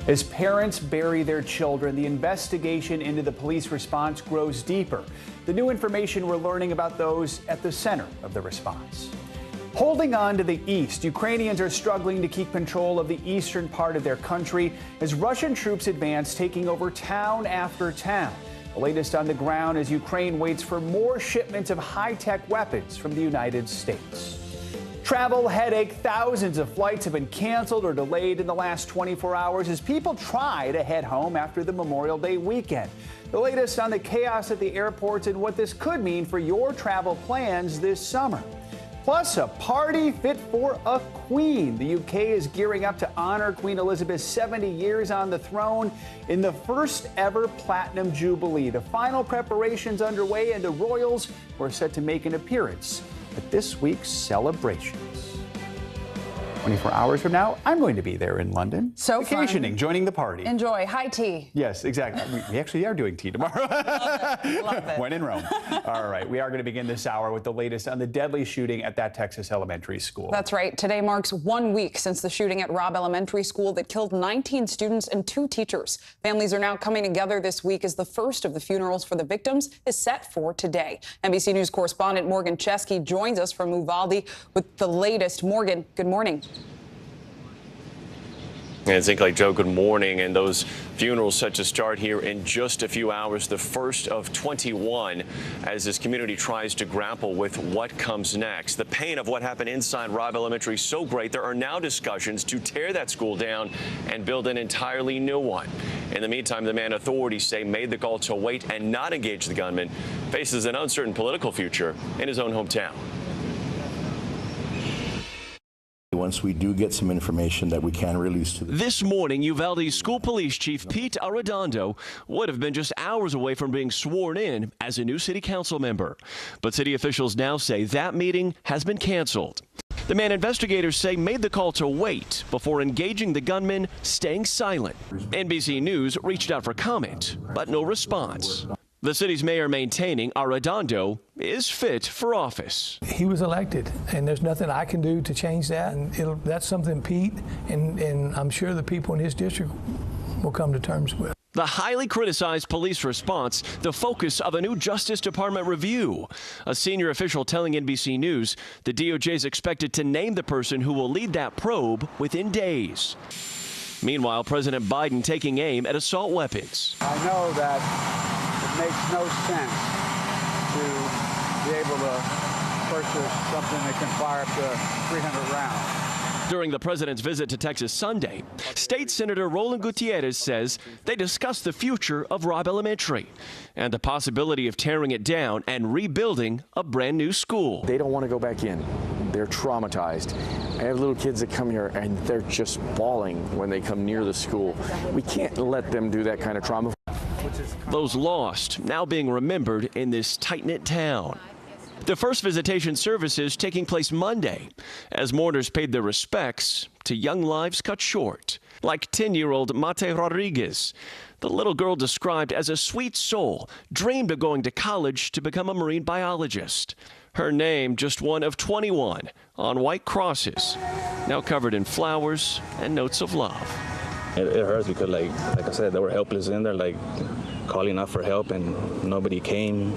As parents bury their children, the investigation into the police response grows deeper. The new information we're learning about those at the center of the response. Holding on to the east, Ukrainians are struggling to keep control of the eastern part of their country as Russian troops advance, taking over town after town. The latest on the ground as Ukraine waits for more shipments of high-tech weapons from the United States. Travel headache. Thousands of flights have been canceled or delayed in the last 24 hours as people try to head home after the Memorial Day weekend. The latest on the chaos at the airports and what this could mean for your travel plans this summer. Plus, a party fit for a queen. The UK is gearing up to honor Queen Elizabeth's 70 years on the throne in the first ever Platinum Jubilee. The final preparations underway, and the royals were set to make an appearance at this week's celebrations. 24 hours from now, I'm going to be there in London. So vacationing, fun. Joining the party. Enjoy. High tea. Yes, exactly. We actually are doing tea tomorrow. Love it. When in Rome. All right, we are going to begin this hour with the latest on the deadly shooting at that Texas elementary school. That's right. Today marks 1 week since the shooting at Robb Elementary School that killed 19 students and 2 teachers. Families are now coming together this week as the first of the funerals for the victims is set for today. NBC News correspondent Morgan Chesky joins us from Uvalde with the latest. Morgan, good morning. And Zinkley, Joe, good morning. And those funerals set to start here in just a few hours, the first of 21, as this community tries to grapple with what comes next. The pain of what happened inside Robb Elementary is so great, there are now discussions to tear that school down and build an entirely new one. In the meantime, the man authorities say made the call to wait and not engage the gunman faces an uncertain political future in his own hometown. Once we do get some information that we can release to the... This morning, Uvalde's school police chief Pete Arredondo would have been just hours away from being sworn in as a new city council member. But city officials now say that meeting has been canceled. The man investigators say made the call to wait before engaging the gunman, staying silent. NBC News reached out for comment, but no response. The city's mayor maintaining Arredondo is fit for office. He was elected, and there's nothing I can do to change that. And that's something Pete and I'm sure the people in his district will come to terms with. The highly criticized police response, the focus of a new Justice Department review. A senior official telling NBC News the DOJ is expected to name the person who will lead that probe within days. Meanwhile, President Biden taking aim at assault weapons. I know that it makes no sense to be able to purchase something that can fire up to 300 rounds. During the president's visit to Texas Sunday, State Senator Roland Gutierrez says they discussed the future of Robb Elementary and the possibility of tearing it down and rebuilding a brand new school. They don't want to go back in. They're traumatized. I have little kids that come here and they're just bawling when they come near the school. We can't let them do that kind of trauma. Those lost now being remembered in this tight-knit town. The first visitation services taking place Monday as mourners paid their respects to young lives cut short, like 10-year-old Mate Rodriguez. The little girl described as a sweet soul, dreamed of going to college to become a marine biologist. Her name just one of 21 on white crosses, now covered in flowers and notes of love. It hurts because, like I said, they were helpless in there, like calling out for help, and nobody came.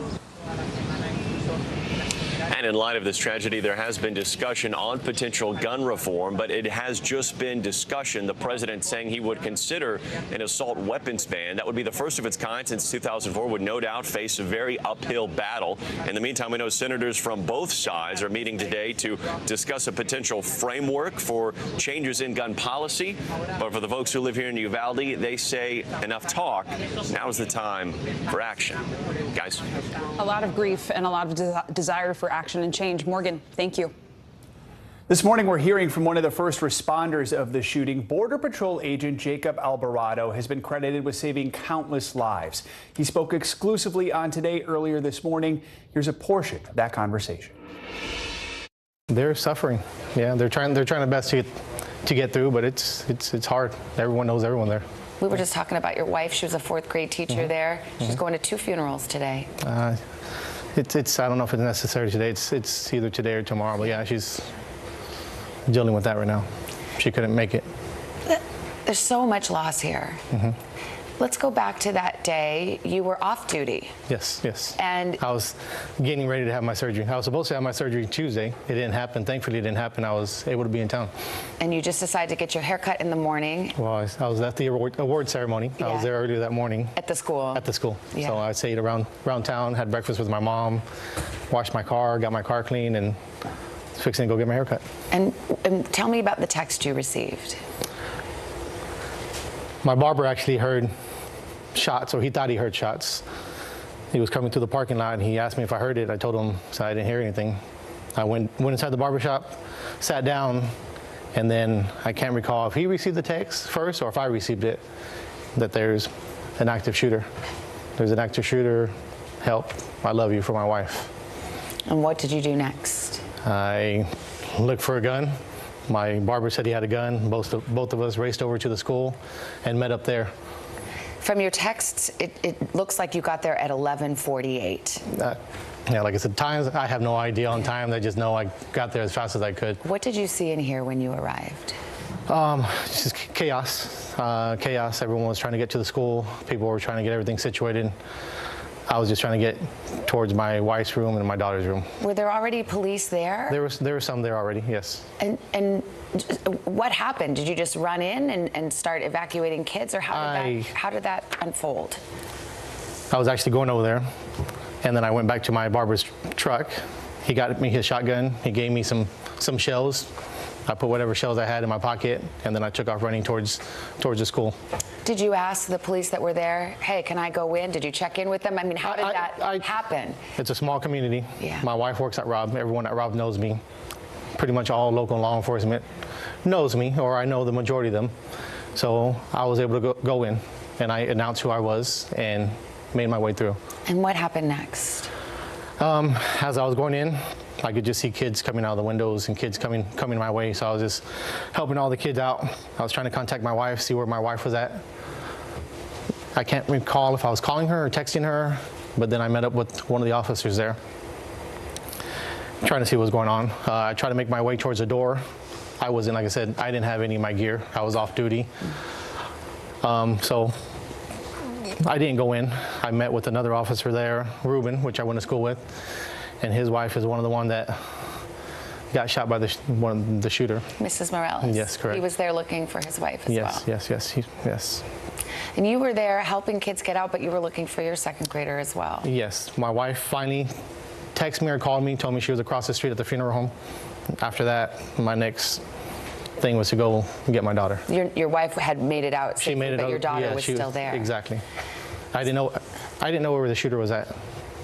And in light of this tragedy, there has been discussion on potential gun reform, but it has just been discussion. The president saying he would consider an assault weapons ban. That would be the first of its kind since 2004, would no doubt face a very uphill battle. In the meantime, we know senators from both sides are meeting today to discuss a potential framework for changes in gun policy. But for the folks who live here in Uvalde, they say enough talk. Now is the time for action. Guys. A lot of grief and a lot of desire for action and change. Morgan, thank you. This morning, we're hearing from one of the first responders of the shooting. Border Patrol agent Jacob Alvarado has been credited with saving countless lives. He spoke exclusively on Today earlier this morning. Here's a portion of that conversation. They're suffering. Yeah, they're trying their best to get through, but it's hard. Everyone knows everyone there. We were just talking about your wife. She was a 4th grade teacher there. She's going to 2 funerals today. I don't know if it's necessary today. It's either today or tomorrow. But yeah, she's dealing with that right now. She couldn't make it. There's so much loss here. Let's go back to that day. You were off duty. Yes. And I was getting ready to have my surgery. I was supposed to have my surgery Tuesday. It didn't happen. Thankfully, it didn't happen. I was able to be in town. And you just decided to get your hair cut in the morning. Well, I was at the award ceremony. Yeah. I was there earlier that morning. At the school? At the school. Yeah. So I stayed around town, had breakfast with my mom, washed my car, got my car clean, and was fixing to go get my hair cut. And tell me about the text you received. My barber actually heard. shots, or he thought he heard shots. He was coming through the parking lot, and he asked me if I heard it. I told him, so I didn't hear anything. I went inside the barbershop, sat down, and then I can't recall if he received the text first or if I received it, that there's an active shooter. There's an active shooter, help, I love you, for my wife. And what did you do next? I looked for a gun. My barber said he had a gun. Both of us raced over to the school and met up there. From your texts, it looks like you got there at 11:48. Yeah, like I said, times, I have no idea on time. I just know I got there as fast as I could. What did you see and hear when you arrived? Just chaos. Chaos. Everyone was trying to get to the school. People were trying to get everything situated. I was just trying to get towards my wife's room and my daughter's room. Were there already police there? There were some there already, yes. And what happened? Did you just run in and start evacuating kids, or how did that unfold? I was actually going over there, and then I went back to my barber's truck. He got me his shotgun. He gave me some shells. I put whatever shells I had in my pocket, and then I took off running towards the school. Did you ask the police that were there, hey, can I go in? Did you check in with them? I mean, how did that happen? It's a small community. Yeah. My wife works at Rob. Everyone at Rob knows me. Pretty much all local law enforcement knows me, or I know the majority of them. So I was able to go in, and I announced who I was and made my way through. And what happened next? As I was going in, I could just see kids coming out of the windows and kids coming my way. So I was just helping all the kids out. I was trying to contact my wife, see where my wife was at. I can't recall if I was calling her or texting her, but then I met up with one of the officers there, trying to see what was going on. I tried to make my way towards the door. I wasn't, like I said, I didn't have any of my gear. I was off duty. So I didn't go in. I met with another officer there, Ruben, which I went to school with, and his wife is one of the one that got shot by the shooter. Mrs. Morales? Yes, correct. He was there looking for his wife as well? Yes. And you were there helping kids get out, but you were looking for your second grader as well? Yes. My wife finally texted me or called me, told me she was across the street at the funeral home. After that, my next thing was to go get my daughter. Your wife had made it out safely, She made it but out. your daughter Yeah, was she still there. Exactly. I didn't know where the shooter was at.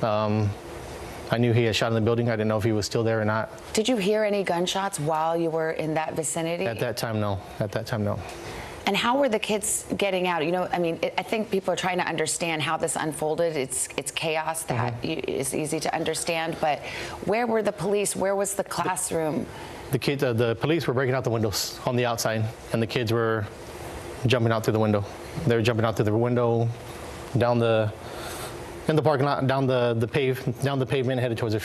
I knew he had shot in the building. I didn't know if he was still there or not. Did you hear any gunshots while you were in that vicinity? At that time, no. And how were the kids getting out? You know, I mean, I think people are trying to understand how this unfolded. It's chaos that is easy to understand. But where were the police? Where was the classroom? The police were breaking out the windows on the outside, and the kids were jumping out through the window. They were jumping out through the window, in the parking lot, down the pavement, headed towards the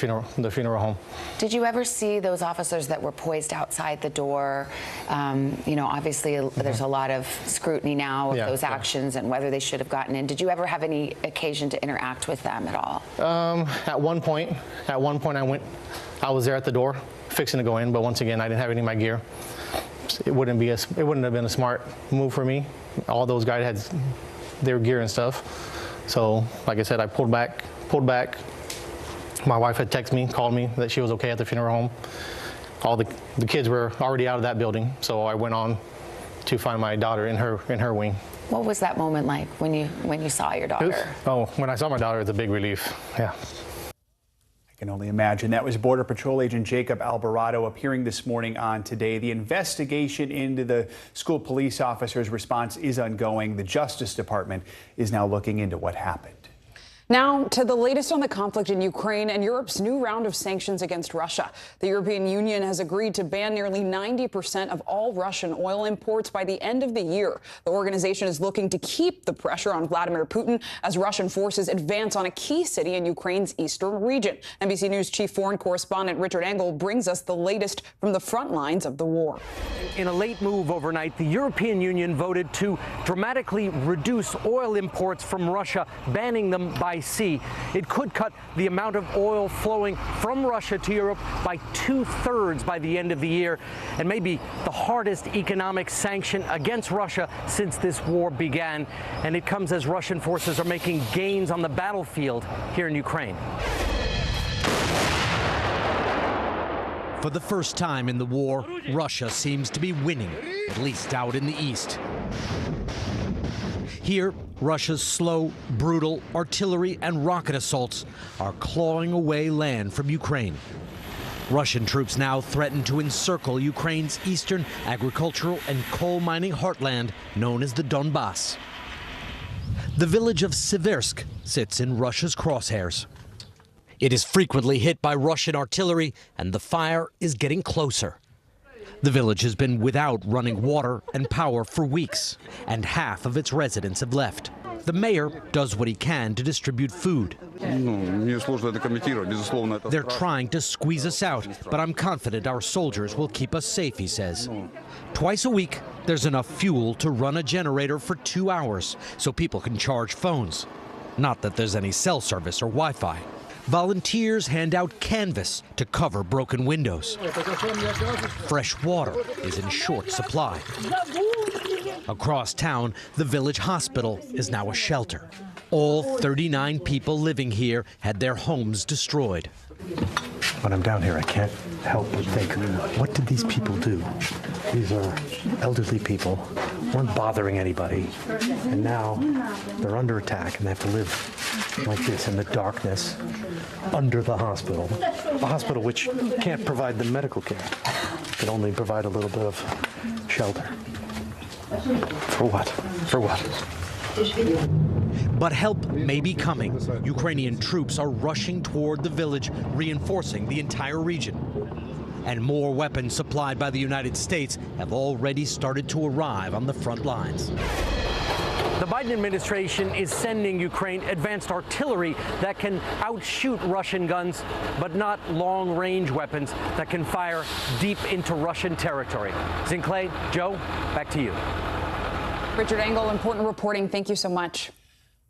funeral home. Did you ever see those officers that were poised outside the door? You know, obviously there's a lot of scrutiny now of those actions and whether they should have gotten in. Did you ever have any occasion to interact with them at all? At one point I was there at the door, fixing to go in, but once again, I didn't have any of my gear. It wouldn't have been a smart move for me. All those guys had their gear and stuff. So, like I said, I pulled back. My wife had texted me, called me that she was okay at the funeral home. All the kids were already out of that building, so I went on to find my daughter in her wing. What was that moment like when you saw your daughter? When I saw my daughter, it was a big relief. Yeah. I can only imagine. That was Border Patrol Agent Jacob Alvarado appearing this morning on Today. The investigation into the school police officer's response is ongoing. The Justice Department is now looking into what happened. Now to the latest on the conflict in Ukraine and Europe's new round of sanctions against Russia. The European Union has agreed to ban nearly 90% of all Russian oil imports by the end of the year. The organization is looking to keep the pressure on Vladimir Putin as Russian forces advance on a key city in Ukraine's eastern region. NBC News chief foreign correspondent Richard Engel brings us the latest from the front lines of the war. In a late move overnight, the European Union voted to dramatically reduce oil imports from Russia, banning them by sea. It could cut the amount of oil flowing from Russia to Europe by 2/3 by the end of the year, and maybe the hardest economic sanction against Russia since this war began. And it comes as Russian forces are making gains on the battlefield here in Ukraine. For the first time in the war, Russia seems to be winning, at least out in the east. Here, Russia's slow, brutal artillery and rocket assaults are clawing away land from Ukraine. Russian troops now threaten to encircle Ukraine's eastern agricultural and coal mining heartland known as the Donbass. The village of Siversk sits in Russia's crosshairs. It is frequently hit by Russian artillery, and the fire is getting closer. The village has been without running water and power for weeks, and half of its residents have left. The mayor does what he can to distribute food. They're trying to squeeze us out, but I'm confident our soldiers will keep us safe, he says. Twice a week, there's enough fuel to run a generator for 2 hours so people can charge phones. Not that there's any cell service or Wi-Fi. Volunteers hand out canvas to cover broken windows. Fresh water is in short supply. Across town, the village hospital is now a shelter. All 39 people living here had their homes destroyed. When I'm down here, I can't help but think, what did these people do? These are elderly people, weren't bothering anybody, and now they're under attack and they have to live like this in the darkness under the hospital. A hospital which can't provide them medical care, can only provide a little bit of shelter. For what? For what? But help may be coming. Ukrainian troops are rushing toward the village, reinforcing the entire region. And more weapons supplied by the United States have already started to arrive on the front lines. The Biden administration is sending Ukraine advanced artillery that can outshoot Russian guns, but not long-range weapons that can fire deep into Russian territory. Zinclay, Joe, back to you. Richard Engel, important reporting. Thank you so much.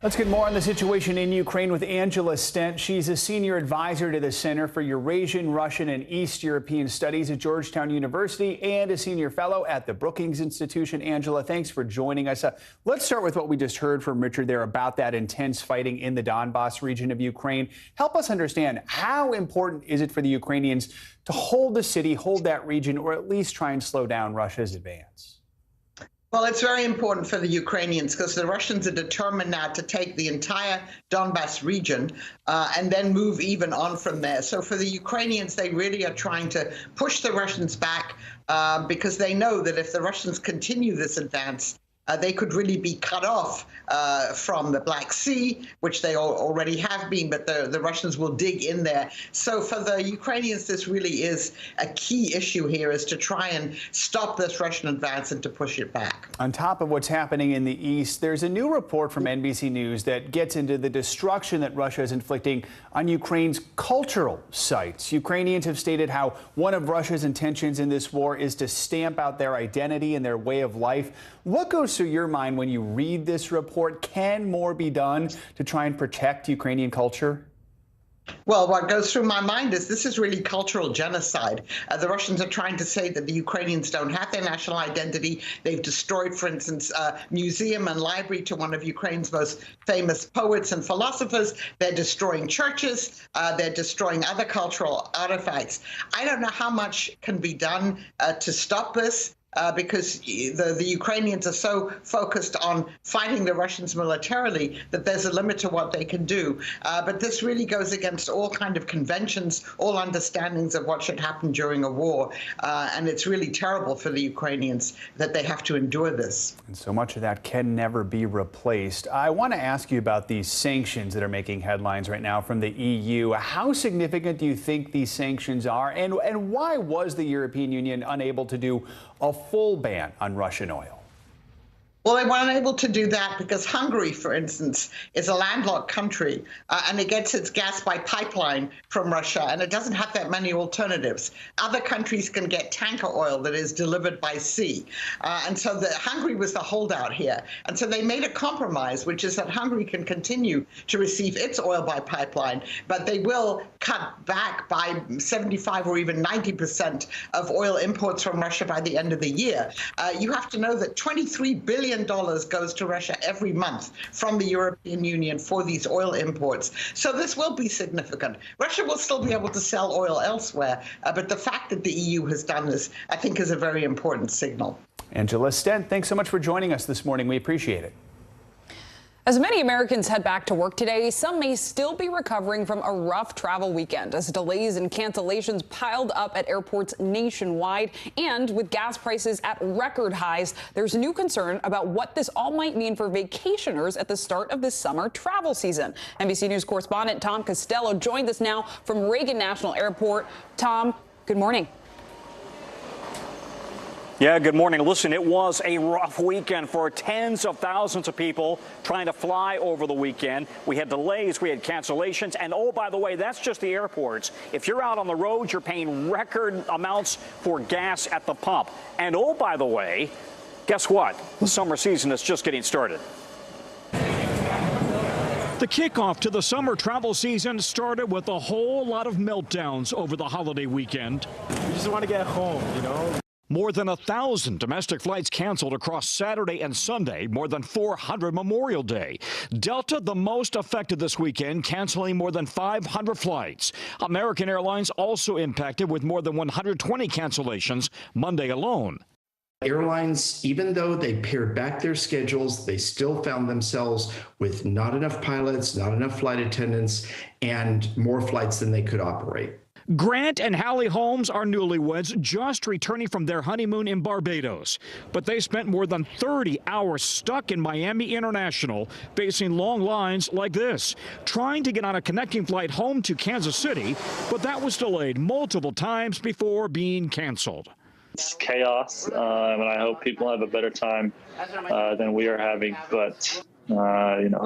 Let's get more on the situation in Ukraine with Angela Stent. She's a senior advisor to the Center for Eurasian, Russian, and East European Studies at Georgetown University and a senior fellow at the Brookings Institution. Angela, thanks for joining us. Let's start with what we just heard from Richard there about that intense fighting in the Donbass region of Ukraine. Help us understand, how important is it for the Ukrainians to hold the city, hold that region, or at least try and slow down Russia's advance? Well, it's very important for the Ukrainians because the Russians are determined now to take the entire Donbass region and then move even on from there. So for the Ukrainians, they really are trying to push the Russians back because they know that if the Russians continue this advance, they could really be cut off from the Black Sea, which they already have been, but the Russians will dig in there. So for the Ukrainians, this really is a key issue here, is to try and stop this Russian advance and to push it back. On top of what's happening in the east, there's a new report from NBC News that gets into the destruction that Russia is inflicting on Ukraine's cultural sites. Ukrainians have stated how one of Russia's intentions in this war is to stamp out their identity and their way of life. What goes through your mind when you read this report? Can more be done to try and protect Ukrainian culture? Well, what goes through my mind is this is really cultural genocide. The Russians are trying to say that the Ukrainians don't have their national identity. They've destroyed, for instance, a museum and library to one of Ukraine's most famous poets and philosophers. They're destroying churches. They're destroying other cultural artifacts. I don't know how much can be done to stop this. Because the Ukrainians are so focused on fighting the Russians militarily that there's a limit to what they can do. But this really goes against all kind of conventions, all understandings of what should happen during a war. And it's really terrible for the Ukrainians that they have to endure this. And so much of that can never be replaced. I want to ask you about these sanctions that are making headlines right now from the EU. How significant do you think these sanctions are? And why was the European Union unable to do a full ban on Russian oil? Well, they weren't able to do that because Hungary, for instance, is a landlocked country and it gets its gas by pipeline from Russia, and it doesn't have that many alternatives. Other countries can get tanker oil that is delivered by sea. And so Hungary was the holdout here. And so they made a compromise, which is that Hungary can continue to receive its oil by pipeline, but they will cut back by 75 or even 90% of oil imports from Russia by the end of the year. You have to know that $23 billion goes to Russia every month from the European Union for these oil imports. So this will be significant. Russia will still be able to sell oil elsewhere, but the fact that the EU has done this, I think, is a very important signal. Angela Stent, thanks so much for joining us this morning. We appreciate it. As many Americans head back to work today, some may still be recovering from a rough travel weekend as delays and cancellations piled up at airports nationwide. And with gas prices at record highs, there's new concern about what this all might mean for vacationers at the start of this summer travel season. NBC News correspondent Tom Costello joined us now from Reagan National Airport. Tom, good morning. Yeah, good morning. Listen, it was a rough weekend for tens of thousands of people trying to fly over the weekend. We had delays, we had cancellations, and oh, by the way, that's just the airports. If you're out on the road, you're paying record amounts for gas at the pump. And oh, by the way, guess what? The summer season is just getting started. The kickoff to the summer travel season started with a whole lot of meltdowns over the holiday weekend. We just want to get home, you know. More than 1,000 domestic flights canceled across Saturday and Sunday, more than 400 Memorial Day. Delta, the most affected this weekend, canceling more than 500 flights. American Airlines also impacted with more than 120 cancellations Monday alone. Airlines, even though they pared back their schedules, they still found themselves with not enough pilots, not enough flight attendants, and more flights than they could operate. Grant and Hallie Holmes are newlyweds just returning from their honeymoon in Barbados. But they spent more than 30 hours stuck in Miami International, facing long lines like this, trying to get on a connecting flight home to Kansas City, but that was delayed multiple times before being canceled. It's chaos, and I hope people have a better time than we are having, but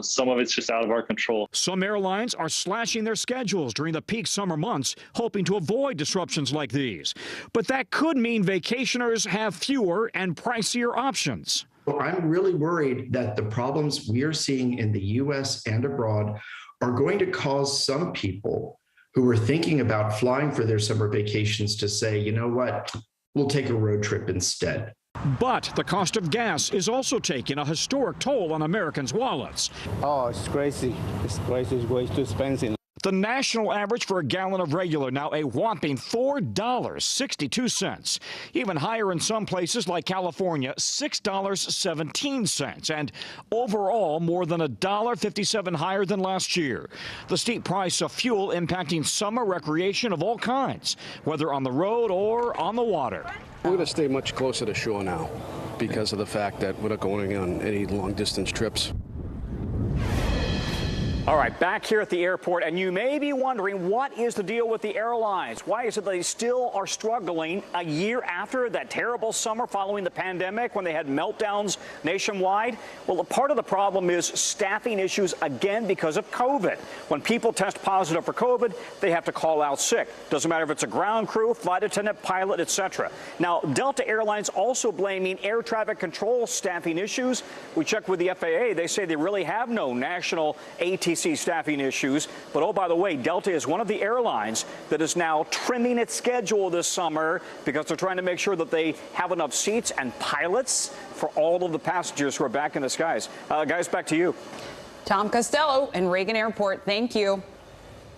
some of it's just out of our control. Some airlines are slashing their schedules during the peak summer months, hoping to avoid disruptions like these. But that could mean vacationers have fewer and pricier options. I'm really worried that the problems we are seeing in the U.S. and abroad are going to cause some people who are thinking about flying for their summer vacations to say, you know what, we'll take a road trip instead. But the cost of gas is also taking a historic toll on Americans' wallets. Oh, it's crazy. It's crazy. It's way too expensive. The national average for a gallon of regular now a whopping $4.62. Even higher in some places like California, $6.17. And overall, more than $1.57 higher than last year. The steep price of fuel impacting summer recreation of all kinds, whether on the road or on the water. We're going to stay much closer to shore now because of the fact that we're not going on any long-distance trips. All right, back here at the airport, and you may be wondering, what is the deal with the airlines? Why is it they still are struggling a year after that terrible summer following the pandemic when they had meltdowns nationwide? Well, a part of the problem is staffing issues again because of COVID. When people test positive for COVID, they have to call out sick. Doesn't matter if it's a ground crew, flight attendant, pilot, etc. Now, Delta Airlines also blaming air traffic control staffing issues. We checked with the FAA. They say they really have no national ATC staffing issues. But oh, by the way, Delta is one of the airlines that is now trimming its schedule this summer because they're trying to make sure that they have enough seats and pilots for all of the passengers who are back in the skies. Guys, back to you. Tom Costello in Reagan Airport. Thank you.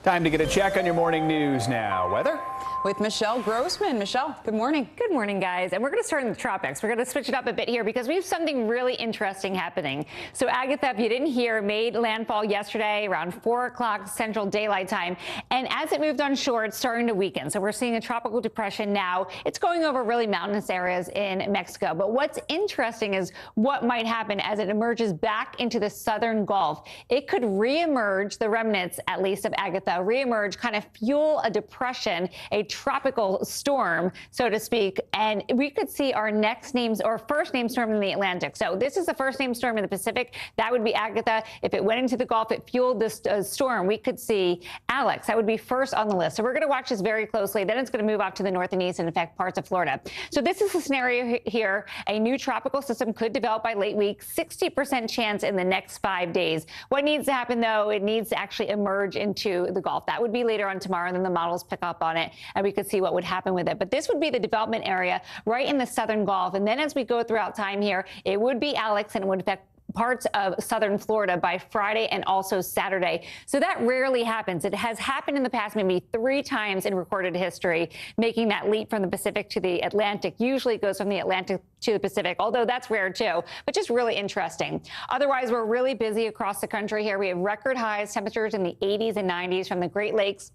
Time to get a check on your morning news now. Weather? With Michelle Grossman. Michelle, good morning. Good morning, guys. And we're going to start in the tropics. We're going to switch it up a bit here because we have something really interesting happening. So Agatha, if you didn't hear, made landfall yesterday around 4 o'clock Central Daylight Time. And as it moved on shore, it's starting to weaken. So we're seeing a tropical depression now. It's going over really mountainous areas in Mexico. But what's interesting is what might happen as it emerges back into the southern Gulf. It could reemerge, the remnants, at least of Agatha, reemerge, kind of fuel a depression, a tropical storm, so to speak, and we could see our next names or first name storm in the Atlantic. So this is the first name storm in the Pacific. That would be Agatha. If it went into the Gulf, it fueled this storm. We could see Alex. That would be first on the list. So we're going to watch this very closely. Then it's going to move off to the north and east and affect parts of Florida. So this is the scenario here. A new tropical system could develop by late week, 60% chance in the next 5 days. What needs to happen, though, it needs to actually emerge into the Gulf. That would be later on tomorrow, and then the models pick up on it, and we could see what would happen with it. But this would be the development area right in the southern Gulf. And then as we go throughout time here, it would be Alex, and it would affect parts of southern Florida by Friday and also Saturday. So that rarely happens. It has happened in the past maybe 3 times in recorded history, making that leap from the Pacific to the Atlantic. Usually it goes from the Atlantic to the Pacific, although that's rare too, but just really interesting. Otherwise, we're really busy across the country here. We have record highs, temperatures in the 80s and 90s from the Great Lakes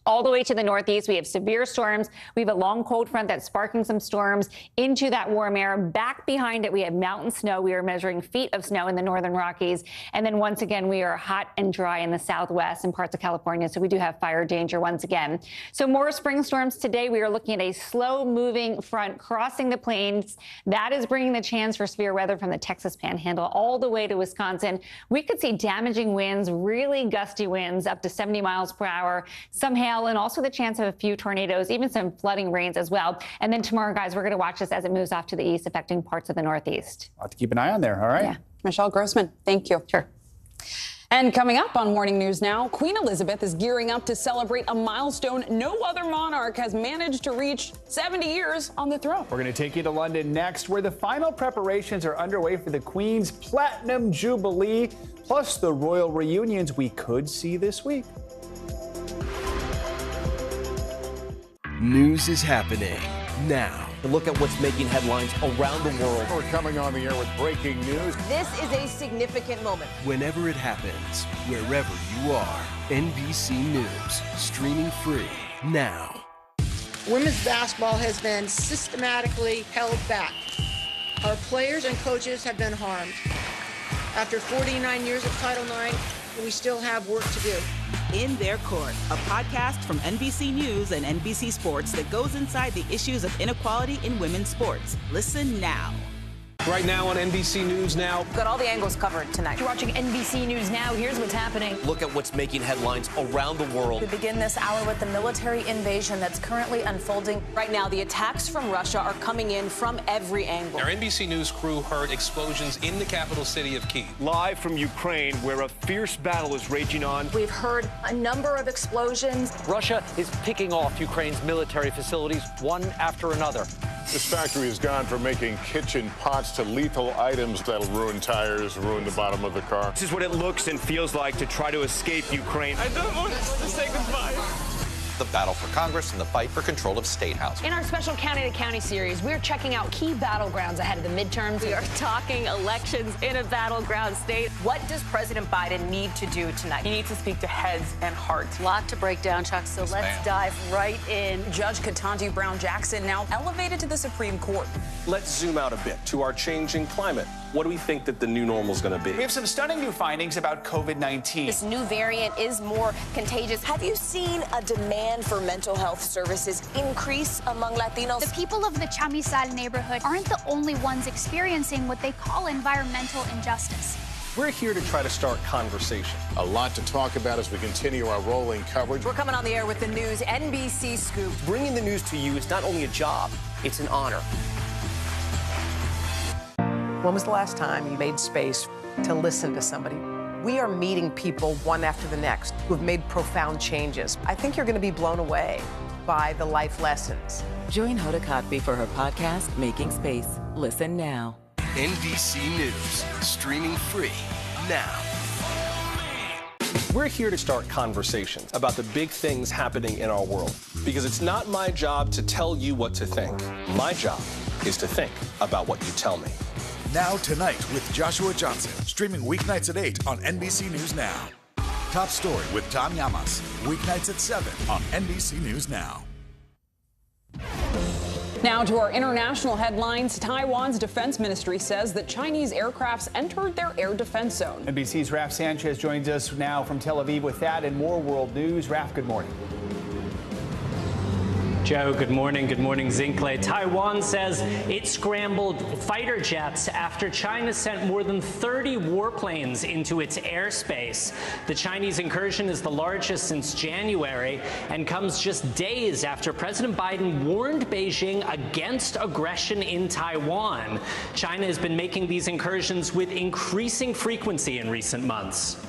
all the way to the Northeast. We have severe storms. We have a long cold front that's sparking some storms into that warm air. Back behind it, we have mountain snow. We are measuring feet of snow in the northern Rockies. And then once again, we are hot and dry in the Southwest and parts of California. So we do have fire danger once again. So more spring storms today. We are looking at a slow moving front crossing the plains. That is bringing the chance for severe weather from the Texas Panhandle all the way to Wisconsin. We could see damaging winds, really gusty winds up to 70 miles per hour, some hail, and also the chance of a few tornadoes, even some flooding rains as well. And then tomorrow, guys, we're going to watch this as it moves off to the east, affecting parts of the Northeast. I'll have to keep an eye on there. All right. Yeah. Michelle Grossman, thank you. Sure. And coming up on Morning News Now, Queen Elizabeth is gearing up to celebrate a milestone no other monarch has managed to reach: 70 years on the throne. We're going to take you to London next, where the final preparations are underway for the Queen's Platinum Jubilee, plus the royal reunions we could see this week. News is happening now. Look at what's making headlines around the world. We're coming on the air with breaking news. This is a significant moment. Whenever it happens, wherever you are, NBC News, streaming free now. Women's basketball has been systematically held back. Our players and coaches have been harmed. After 49 years of Title IX, we still have work to do. In Their Court, a podcast from NBC News and NBC Sports that goes inside the issues of inequality in women's sports. Listen now. Right now on NBC News Now. We've got all the angles covered tonight. You're watching NBC News Now. Here's what's happening. Look at what's making headlines around the world. We begin this hour with the military invasion that's currently unfolding. Right now, the attacks from Russia are coming in from every angle. Our NBC News crew heard explosions in the capital city of Kyiv. Live from Ukraine, where a fierce battle is raging on. We've heard a number of explosions. Russia is picking off Ukraine's military facilities one after another. This factory has gone from making kitchen pots to lethal items that'll ruin tires, ruin the bottom of the car. This is what it looks and feels like to try to escape Ukraine. I don't want to say goodbye. The battle for Congress and the fight for control of State House. In our special County to County series, we're checking out key battlegrounds ahead of the midterms. We are talking elections in a battleground state. What does President Biden need to do tonight? He needs to speak to heads and hearts. A lot to break down, Chuck, so let's dive right in. Judge Ketanji Brown Jackson now elevated to the Supreme Court. Let's zoom out a bit to our changing climate. What do we think that the new normal is going to be? We have some stunning new findings about COVID-19. This new variant is more contagious. Have you seen a demand for mental health services increase among Latinos? The people of the Chamizal neighborhood aren't the only ones experiencing what they call environmental injustice. We're here to try to start conversation. A lot to talk about as we continue our rolling coverage. We're coming on the air with the news NBC Scoop. Bringing the news to you is not only a job, it's an honor. When was the last time you made space to listen to somebody? We are meeting people one after the next who have made profound changes. I think you're going to be blown away by the life lessons. Join Hoda Kotb for her podcast, Making Space. Listen now. NBC News, streaming free now. We're here to start conversations about the big things happening in our world, because it's not my job to tell you what to think. My job is to think about what you tell me. Now Tonight with Joshua Johnson, streaming weeknights at 8 on NBC News Now. Top Story with Tom Llamas, weeknights at 7 on NBC News Now. Now to our international headlines. Taiwan's defense ministry says that Chinese aircrafts entered their air defense zone. NBC's Raf Sanchez joins us now from Tel Aviv with that and more world news. Raf, good morning. Joe, good morning. Good morning, Zincle. Taiwan says it scrambled fighter jets after China sent more than 30 warplanes into its airspace. The Chinese incursion is the largest since January and comes just days after President Biden warned Beijing against aggression in Taiwan. China has been making these incursions with increasing frequency in recent months.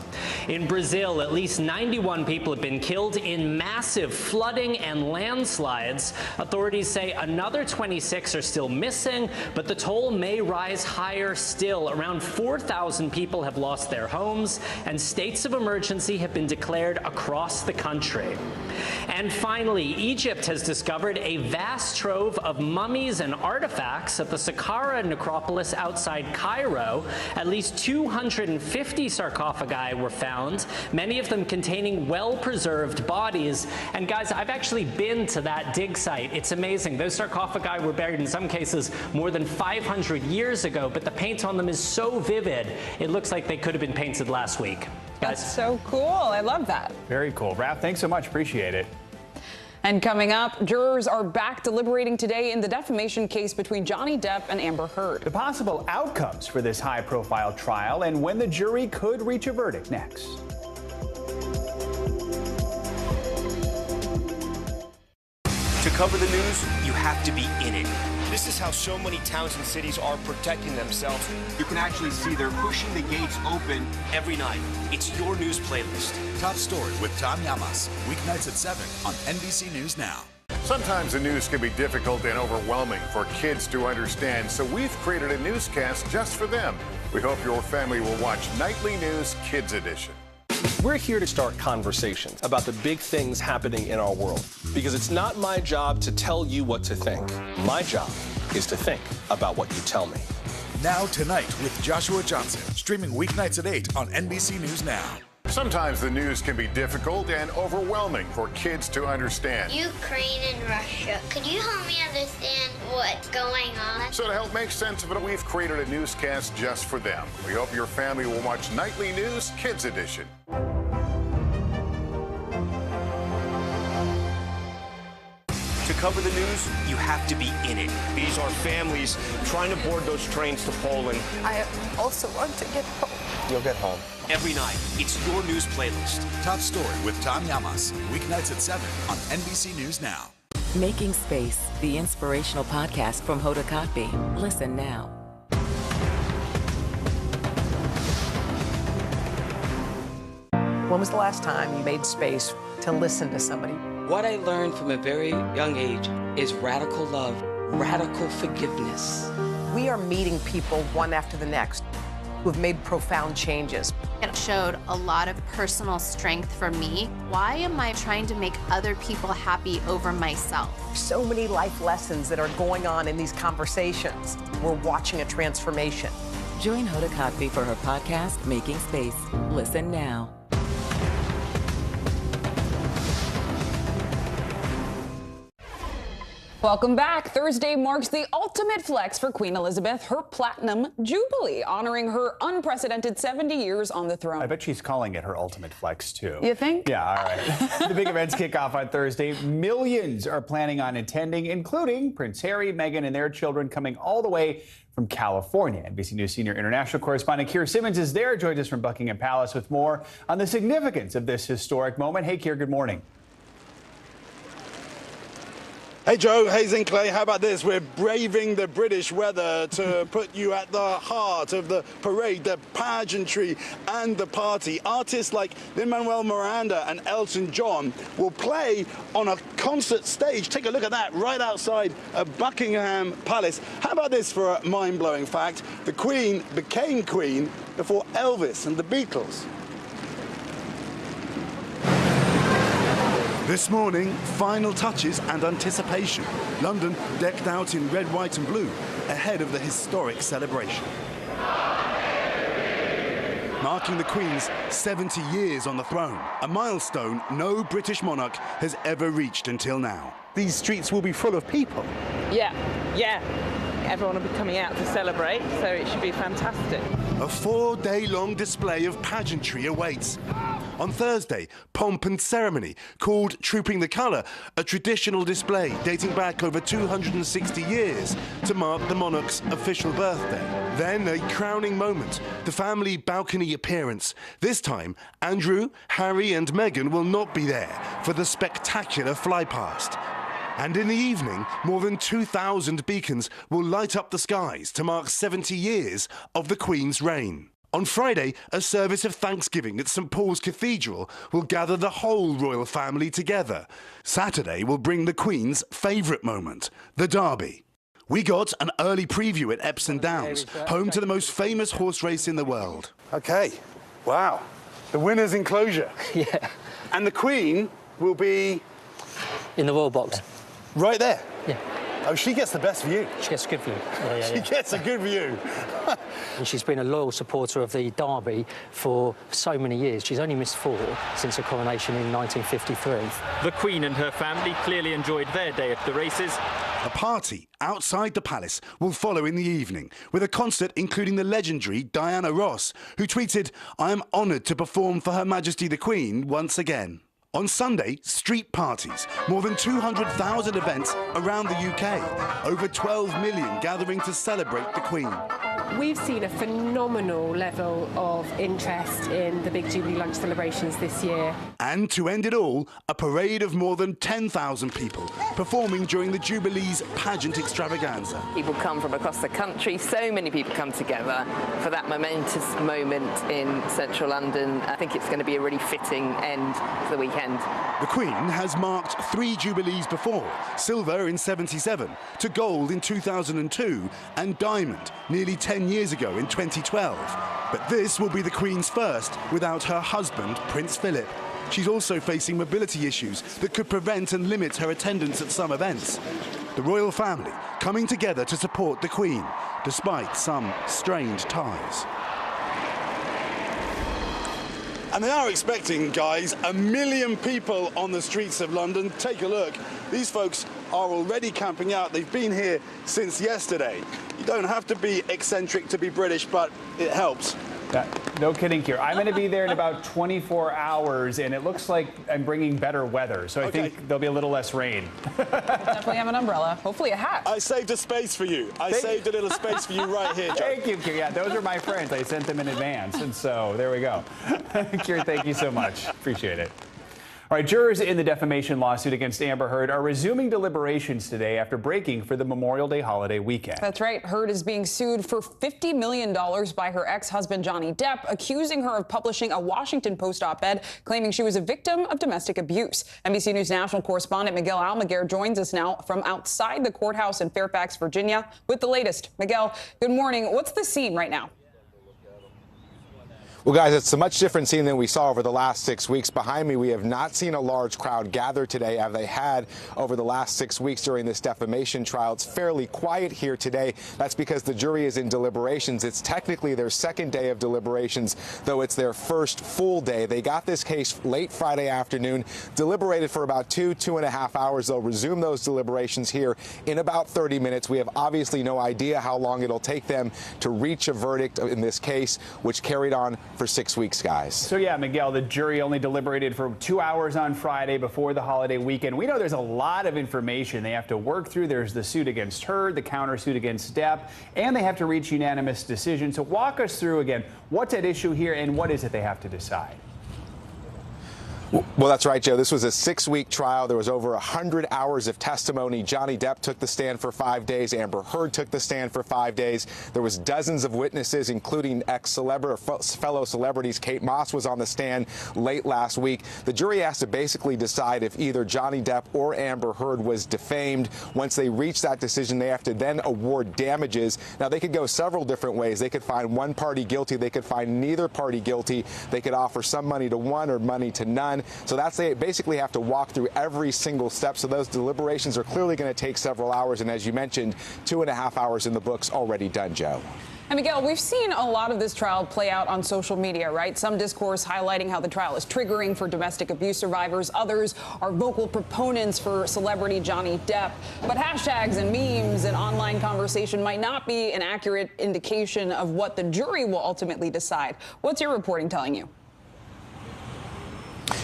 In Brazil, at least 91 people have been killed in massive flooding and landslides. Authorities say another 26 are still missing, but the toll may rise higher still. Around 4,000 people have lost their homes, and states of emergency have been declared across the country. And finally, Egypt has discovered a vast trove of mummies and artifacts at the Saqqara necropolis outside Cairo. At least 250 sarcophagi were found, many of them containing well-preserved bodies. And guys, I've actually been to that dig site. It's amazing. Those sarcophagi were buried in some cases more than 500 years ago, but the paint on them is so vivid, it looks like they could have been painted last week. Guys. That's so cool. I love that. Very cool. Raph, thanks so much. Appreciate it. And coming up, jurors are back deliberating today in the defamation case between Johnny Depp and Amber Heard. The possible outcomes for this high-profile trial and when the jury could reach a verdict next. To cover the news, you have to be in it. This is how so many towns and cities are protecting themselves. You can actually see they're pushing the gates open every night. It's your news playlist. Top Story with Tom Llamas, weeknights at 7 on NBC News Now. Sometimes the news can be difficult and overwhelming for kids to understand, so we've created a newscast just for them. We hope your family will watch Nightly News Kids Edition. We're here to start conversations about the big things happening in our world, because it's not my job to tell you what to think. My job is to think about what you tell me. Now Tonight with Joshua Johnson, streaming weeknights at 8 on NBC News Now. Sometimes the news can be difficult and overwhelming for kids to understand. Ukraine and Russia. Could you help me understand what's going on? So to help make sense of it, we've created a newscast just for them. We hope your family will watch Nightly News Kids Edition. To cover the news, you have to be in it. These are families trying to board those trains to Poland. I also want to get home. You'll get home. Every night, it's your news playlist. Top Story with Tom Llamas, weeknights at 7 on NBC News Now. Making Space, the inspirational podcast from Hoda Kotb. Listen now. When was the last time you made space to listen to somebody? What I learned from a very young age is radical love, radical forgiveness. We are meeting people one after the next who have made profound changes. It showed a lot of personal strength for me. Why am I trying to make other people happy over myself? So many life lessons that are going on in these conversations. We're watching a transformation. Join Hoda Kotb for her podcast, Making Space. Listen now. Welcome back. Thursday marks the ultimate flex for Queen Elizabeth, her Platinum Jubilee, honoring her unprecedented 70 years on the throne. I bet she's calling it her ultimate flex, too. You think? Yeah, all right. The big events kick off on Thursday. Millions are planning on attending, including Prince Harry, Meghan, and their children coming all the way from California. NBC News senior international correspondent Keir Simmons is there, joins us from Buckingham Palace with more on the significance of this historic moment. Hey, Keir, good morning. Hey Joe, hey Zinkley, how about this? We're braving the British weather to put you at the heart of the parade, the pageantry and the party. Artists like Lin-Manuel Miranda and Elton John will play on a concert stage. Take a look at that right outside of Buckingham Palace. How about this for a mind-blowing fact? The Queen became Queen before Elvis and the Beatles. This morning, final touches and anticipation. London decked out in red, white and blue ahead of the historic celebration. Marking the Queen's 70 years on the throne, a milestone no British monarch has ever reached until now. These streets will be full of people. Yeah. Everyone will be coming out to celebrate, so it should be fantastic. A 4-day-long display of pageantry awaits. On Thursday, pomp and ceremony, called Trooping the Colour, a traditional display dating back over 260 years to mark the monarch's official birthday. Then a crowning moment, the family balcony appearance. This time, Andrew, Harry and Meghan will not be there for the spectacular flypast. And in the evening, more than 2,000 beacons will light up the skies to mark 70 years of the Queen's reign. On Friday, a service of Thanksgiving at St Paul's Cathedral will gather the whole royal family together. Saturday will bring the Queen's favourite moment, the Derby. We got an early preview at Epsom Downs, home to the most famous horse race in the world. OK, wow, the winner's enclosure. Yeah. And the Queen will be... in the royal box. Right there? Yeah. Oh, she gets the best view. She gets a good view. Yeah. She gets a good view. And she's been a loyal supporter of the Derby for so many years. She's only missed 4 since her coronation in 1953. The Queen and her family clearly enjoyed their day at the races. A party outside the palace will follow in the evening, with a concert including the legendary Diana Ross, who tweeted, "I am honoured to perform for Her Majesty the Queen once again." On Sunday, street parties, more than 200,000 events around the UK, over 12 million gathering to celebrate the Queen. We've seen a phenomenal level of interest in the big Jubilee lunch celebrations this year. And to end it all, a parade of more than 10,000 people performing during the Jubilee's pageant extravaganza. People come from across the country, so many people come together for that momentous moment in central London. I think it's going to be a really fitting end to the weekend. The Queen has marked 3 Jubilees before, silver in '77, to gold in 2002 and diamond nearly 10 years ago in 2012. But this will be the Queen's first without her husband, Prince Philip. She's also facing mobility issues that could prevent and limit her attendance at some events. The royal family coming together to support the Queen, despite some strained ties. And they are expecting, guys, 1 million people on the streets of London. Take a look. These folks are already camping out. They've been here since yesterday. You don't have to be eccentric to be British, but it helps. No kidding, Keir. I'm going to be there in about 24 hours, and it looks like I'm bringing better weather. So I think there'll be a little less rain. Definitely have an umbrella. Hopefully a hat. I saved a space for you. I saved a little space for you right here, Joe. Thank you, Keir. Yeah, those are my friends. I sent them in advance, and so there we go. Keir, thank you so much. Appreciate it. All right, jurors in the defamation lawsuit against Amber Heard are resuming deliberations today after breaking for the Memorial Day holiday weekend. That's right. Heard is being sued for $50 million by her ex-husband, Johnny Depp, accusing her of publishing a Washington Post op-ed claiming she was a victim of domestic abuse. NBC News national correspondent Miguel Almaguer joins us now from outside the courthouse in Fairfax, Virginia, with the latest. Miguel, good morning. What's the scene right now? Well, guys, it's a much different scene than we saw over the last 6 weeks. Behind me, we have not seen a large crowd gather today as they had over the last 6 weeks during this defamation trial. It's fairly quiet here today. That's because the jury is in deliberations. It's technically their second day of deliberations, though it's their first full day. They got this case late Friday afternoon, deliberated for about 2.5 hours. They'll resume those deliberations here in about 30 minutes. We have obviously no idea how long it'll take them to reach a verdict in this case, which carried on for 6 weeks, guys. So yeah, Miguel, the jury only deliberated for 2 hours on Friday before the holiday weekend. We know there's a lot of information they have to work through. There's the suit against Heard, the countersuit against Depp, and they have to reach unanimous decision. So walk us through again, what's at issue here and what is it they have to decide? Well, that's right, Joe. This was a 6-week trial. There was over 100 hours of testimony. Johnny Depp took the stand for 5 days. Amber Heard took the stand for 5 days. There was dozens of witnesses, including fellow celebrities. Kate Moss was on the stand late last week. The jury has to basically decide if either Johnny Depp or Amber Heard was defamed. Once they reach that decision, they have to then award damages. Now, they could go several different ways. They could find one party guilty. They could find neither party guilty. They could offer some money to one or money to none. So they basically have to walk through every single step. So those deliberations are clearly going to take several hours. And as you mentioned, 2.5 hours in the books already done, Joe. And Miguel, we've seen a lot of this trial play out on social media, right? Some discourse highlighting how the trial is triggering for domestic abuse survivors. Others are vocal proponents for celebrity Johnny Depp. But hashtags and memes and online conversation might not be an accurate indication of what the jury will ultimately decide. What's your reporting telling you?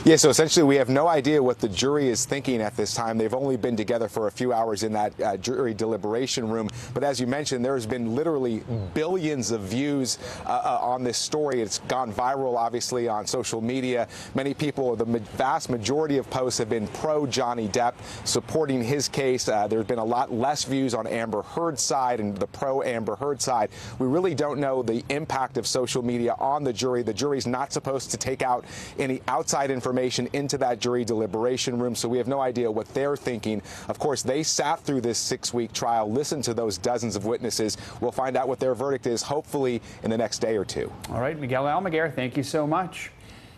Yeah, so essentially we have no idea what the jury is thinking at this time. They've only been together for a few hours in that jury deliberation room. But as you mentioned, there's been literally billions of views on this story. It's gone viral, obviously, on social media. Many people, the vast majority of posts have been pro-Johnny Depp, supporting his case. There's been a lot less views on Amber Heard's side and the pro-Amber Heard side. We really don't know the impact of social media on the jury. The jury's not supposed to take out any outside information into that jury deliberation room, so we have no idea what they're thinking. Of course, they sat through this 6-week trial, listened to those dozens of witnesses. We'll find out what their verdict is, hopefully, in the next day or two. All right, Miguel Almaguer, thank you so much.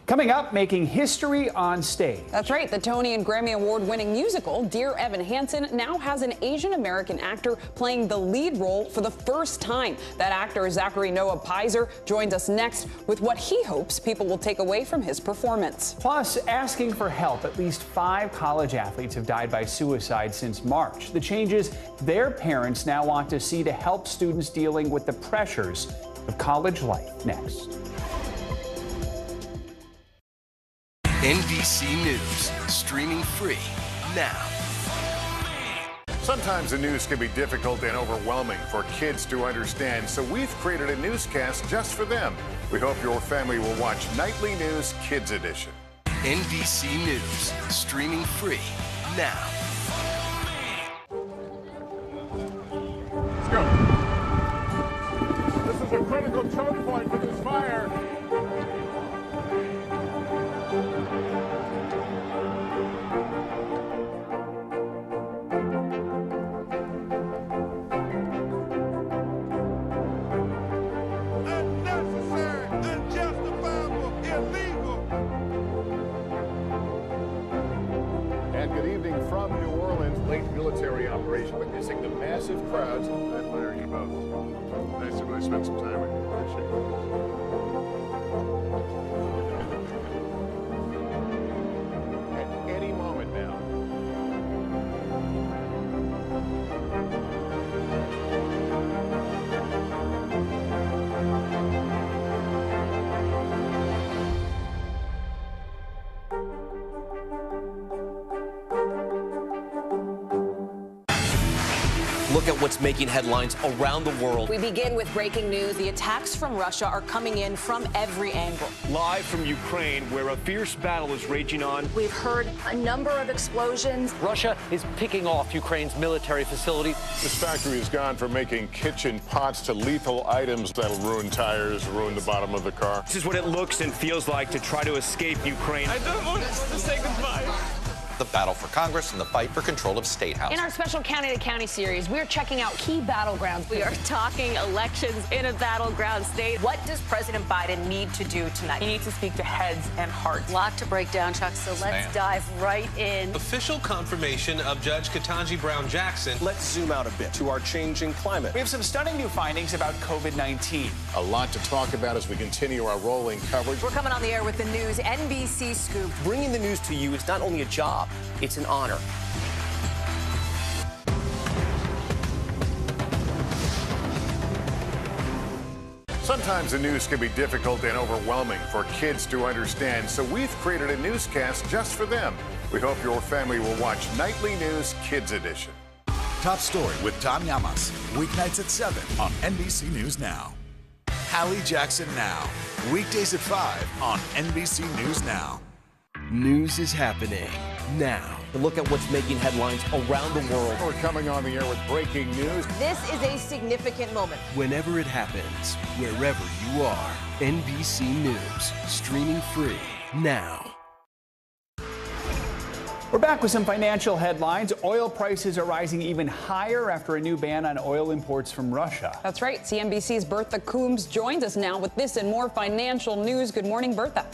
Coming up, making history on stage. That's right. The Tony and Grammy Award-winning musical, Dear Evan Hansen, now has an Asian-American actor playing the lead role for the first time. That actor, Zachary Noah Pizer, joins us next with what he hopes people will take away from his performance. Plus, asking for help. At least 5 college athletes have died by suicide since March. The changes their parents now want to see to help students dealing with the pressures of college life. Next. NBC News, streaming free now. Sometimes the news can be difficult and overwhelming for kids to understand, so we've created a newscast just for them. We hope your family will watch Nightly News Kids Edition. NBC News, streaming free now. Let's go. This is a critical choke point for this fire. Military operation, witnessing the massive crowds. I admire you both. Nice to really spend some time with you. Appreciate it. At any moment now. Look at what's making headlines around the world. We begin with breaking news. The attacks from Russia are coming in from every angle. Live from Ukraine, where a fierce battle is raging on. We've heard a number of explosions. Russia is picking off Ukraine's military facilities. This factory has gone from making kitchen pots to lethal items that'll ruin tires, ruin the bottom of the car. This is what it looks and feels like to try to escape Ukraine. I don't want to say goodbye. The battle for Congress and the fight for control of State House. In our special County to County series, we're checking out key battlegrounds. We are talking elections in a battleground state. What does President Biden need to do tonight? He needs to speak to heads and hearts. A lot to break down, Chuck, so let's dive right in. Official confirmation of Judge Ketanji Brown Jackson. Let's zoom out a bit to our changing climate. We have some stunning new findings about COVID-19. A lot to talk about as we continue our rolling coverage. We're coming on the air with the news NBC Scoop. Bringing the news to you is not only a job, it's an honor. Sometimes the news can be difficult and overwhelming for kids to understand, so we've created a newscast just for them. We hope your family will watch Nightly News Kids Edition. Top Story with Tom Llamas, weeknights at 7 on NBC News Now. Hallie Jackson Now, weekdays at 5 on NBC News Now. News is happening now. Look at what's making headlines around the world. We're coming on the air with breaking news. This is a significant moment. Whenever it happens, wherever you are, NBC News, streaming free now. We're back with some financial headlines. Oil prices are rising even higher after a new ban on oil imports from Russia. That's right. CNBC's Bertha Coombs joins us now with this and more financial news. Good morning, Bertha.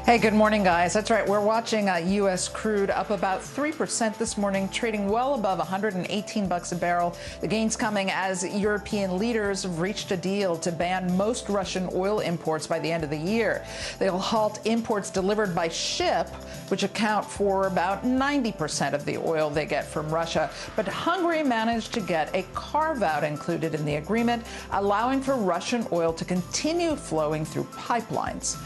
Hey, good morning, guys. That's right. We're watching U.S. crude up about 3% this morning, trading well above $118 a barrel. The gains coming as European leaders have reached a deal to ban most Russian oil imports by the end of the year. They'll halt imports delivered by ship, which account for about 90% of the oil they get from Russia. But Hungary managed to get a carve-out included in the agreement, allowing for Russian oil to continue flowing through pipelines.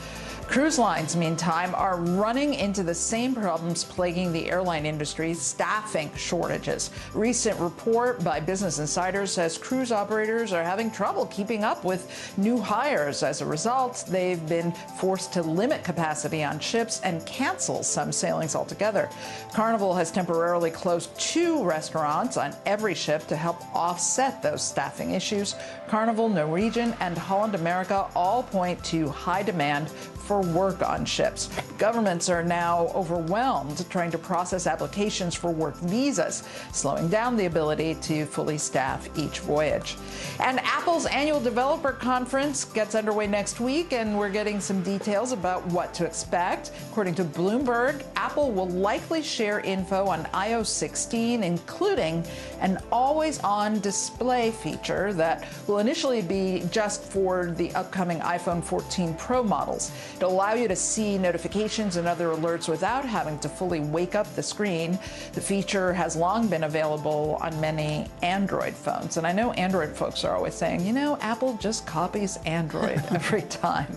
Cruise lines, meantime, are running into the same problems plaguing the airline industry, staffing shortages. Recent report by Business Insider says cruise operators are having trouble keeping up with new hires. As a result, they've been forced to limit capacity on ships and cancel some sailings altogether. Carnival has temporarily closed 2 restaurants on every ship to help offset those staffing issues. Carnival, Norwegian, and Holland America all point to high demand for work on ships. Governments are now overwhelmed trying to process applications for work visas, slowing down the ability to fully staff each voyage. And Apple's annual developer conference gets underway next week, and we're getting some details about what to expect. According to Bloomberg, Apple will likely share info on iOS 16, including an always-on display feature that will initially be just for the upcoming iPhone 14 Pro models. It'll allow you to see notifications and other alerts without having to fully wake up the screen. The feature has long been available on many Android phones. And I know Android folks are always saying, you know, Apple just copies Android every time.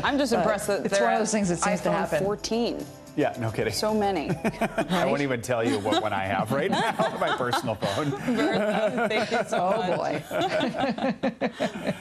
I'm just impressed that it's one of those things that seems to happen. iPhone 14. Yeah, no kidding. So many. I won't even tell you what one I have right now on my personal phone. Thank you so much. Boy.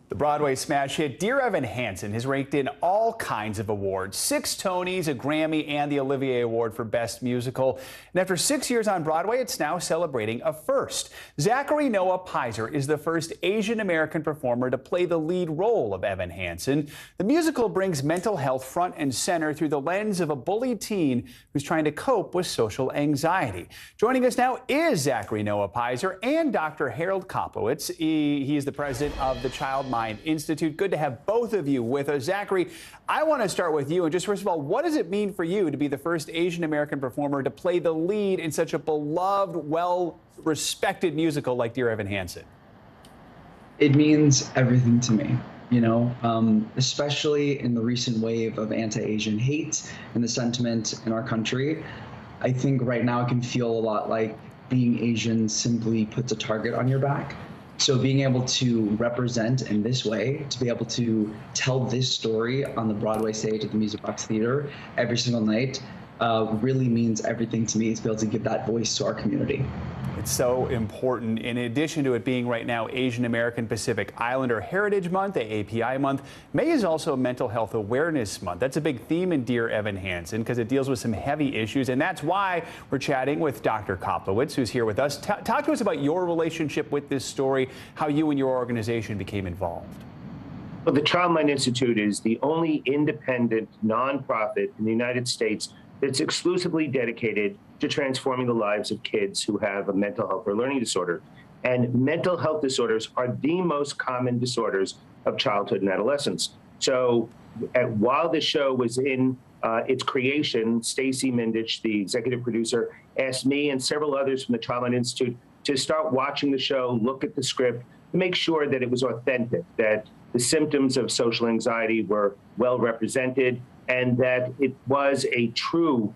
The Broadway smash hit Dear Evan Hansen has raked in all kinds of awards. 6 Tonys, a Grammy, and the Olivier Award for Best Musical. And after 6 years on Broadway, it's now celebrating a first. Zachary Noah Pizer is the first Asian American performer to play the lead role of Evan Hansen. The musical brings mental health front and center through the lens of a bullied teen who's trying to cope with social anxiety. Joining us now is Zachary Noah Pizer and Dr. Harold Koplowitz. He is the president of the Child Mind Institute. Good to have both of you with us. Zachary, I want to start with you. And just first of all, what does it mean for you to be the first Asian American performer to play the lead in such a beloved, well-respected musical like Dear Evan Hansen? It means everything to me, you know, especially in the recent wave of anti-Asian hate and the sentiment in our country. I think right now it can feel a lot like being Asian simply puts a target on your back. So being able to represent in this way, to be able to tell this story on the Broadway stage at the Music Box Theater every single night really means everything to me, to be able to give that voice to our community. It's so important. In addition to it being right now Asian American Pacific Islander Heritage Month, API Month, May is also Mental Health Awareness Month. That's a big theme in Dear Evan Hansen because it deals with some heavy issues, and that's why we're chatting with Dr. Koplowitz, who's here with us. Talk to us about your relationship with this story, how you and your organization became involved. Well, the Child Mind Institute is the only independent nonprofit in the United States that's exclusively dedicated to transforming the lives of kids who have a mental health or learning disorder. And mental health disorders are the most common disorders of childhood and adolescence. So while the show was in its creation, Stacy Mindich, the executive producer, asked me and several others from the Child Mind Institute to start watching the show, look at the script, to make sure that it was authentic, that the symptoms of social anxiety were well represented, and that it was a true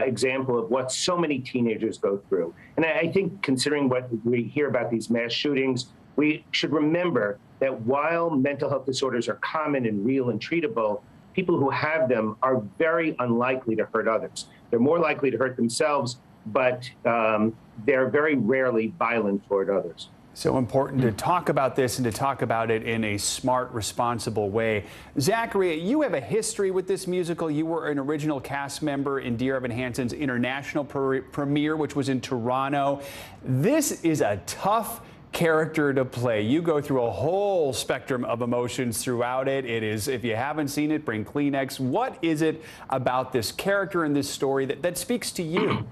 example of what so many teenagers go through. And I think considering what we hear about these mass shootings, we should remember that while mental health disorders are common and real and treatable, people who have them are very unlikely to hurt others. They're more likely to hurt themselves, but they're very rarely violent toward others. So important to talk about this and to talk about it in a smart, responsible way. Zachary, you have a history with this musical. You were an original cast member in Dear Evan Hansen's international premiere, which was in Toronto. This is a tough character to play. You go through a whole spectrum of emotions throughout it. It is, if you haven't seen it, bring Kleenex. What is it about this character and this story that speaks to you?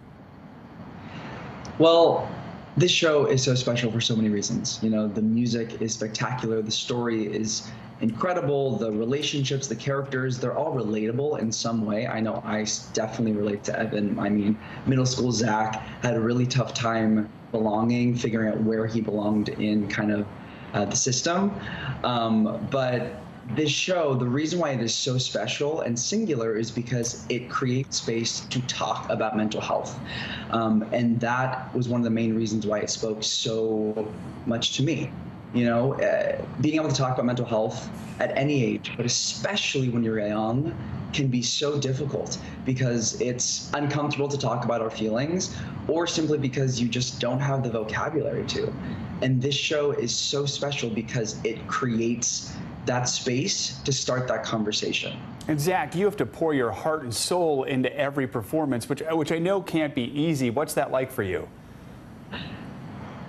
Well, this show is so special for so many reasons. You know, the music is spectacular. The story is incredible. The relationships, the characters, they're all relatable in some way. I know I definitely relate to Evan. I mean, middle school Zach had a really tough time belonging, figuring out where he belonged in kind of the system. But this show, the reason why it is so special and singular is because it creates space to talk about mental health. And that was one of the main reasons why it spoke so much to me. Being able to talk about mental health at any age, but especially when you're young, can be so difficult because it's uncomfortable to talk about our feelings, or simply because you just don't have the vocabulary to. And this show is so special because it creates that space to start that conversation. And Zach, you have to pour your heart and soul into every performance, which I know can't be easy. What's that like for you?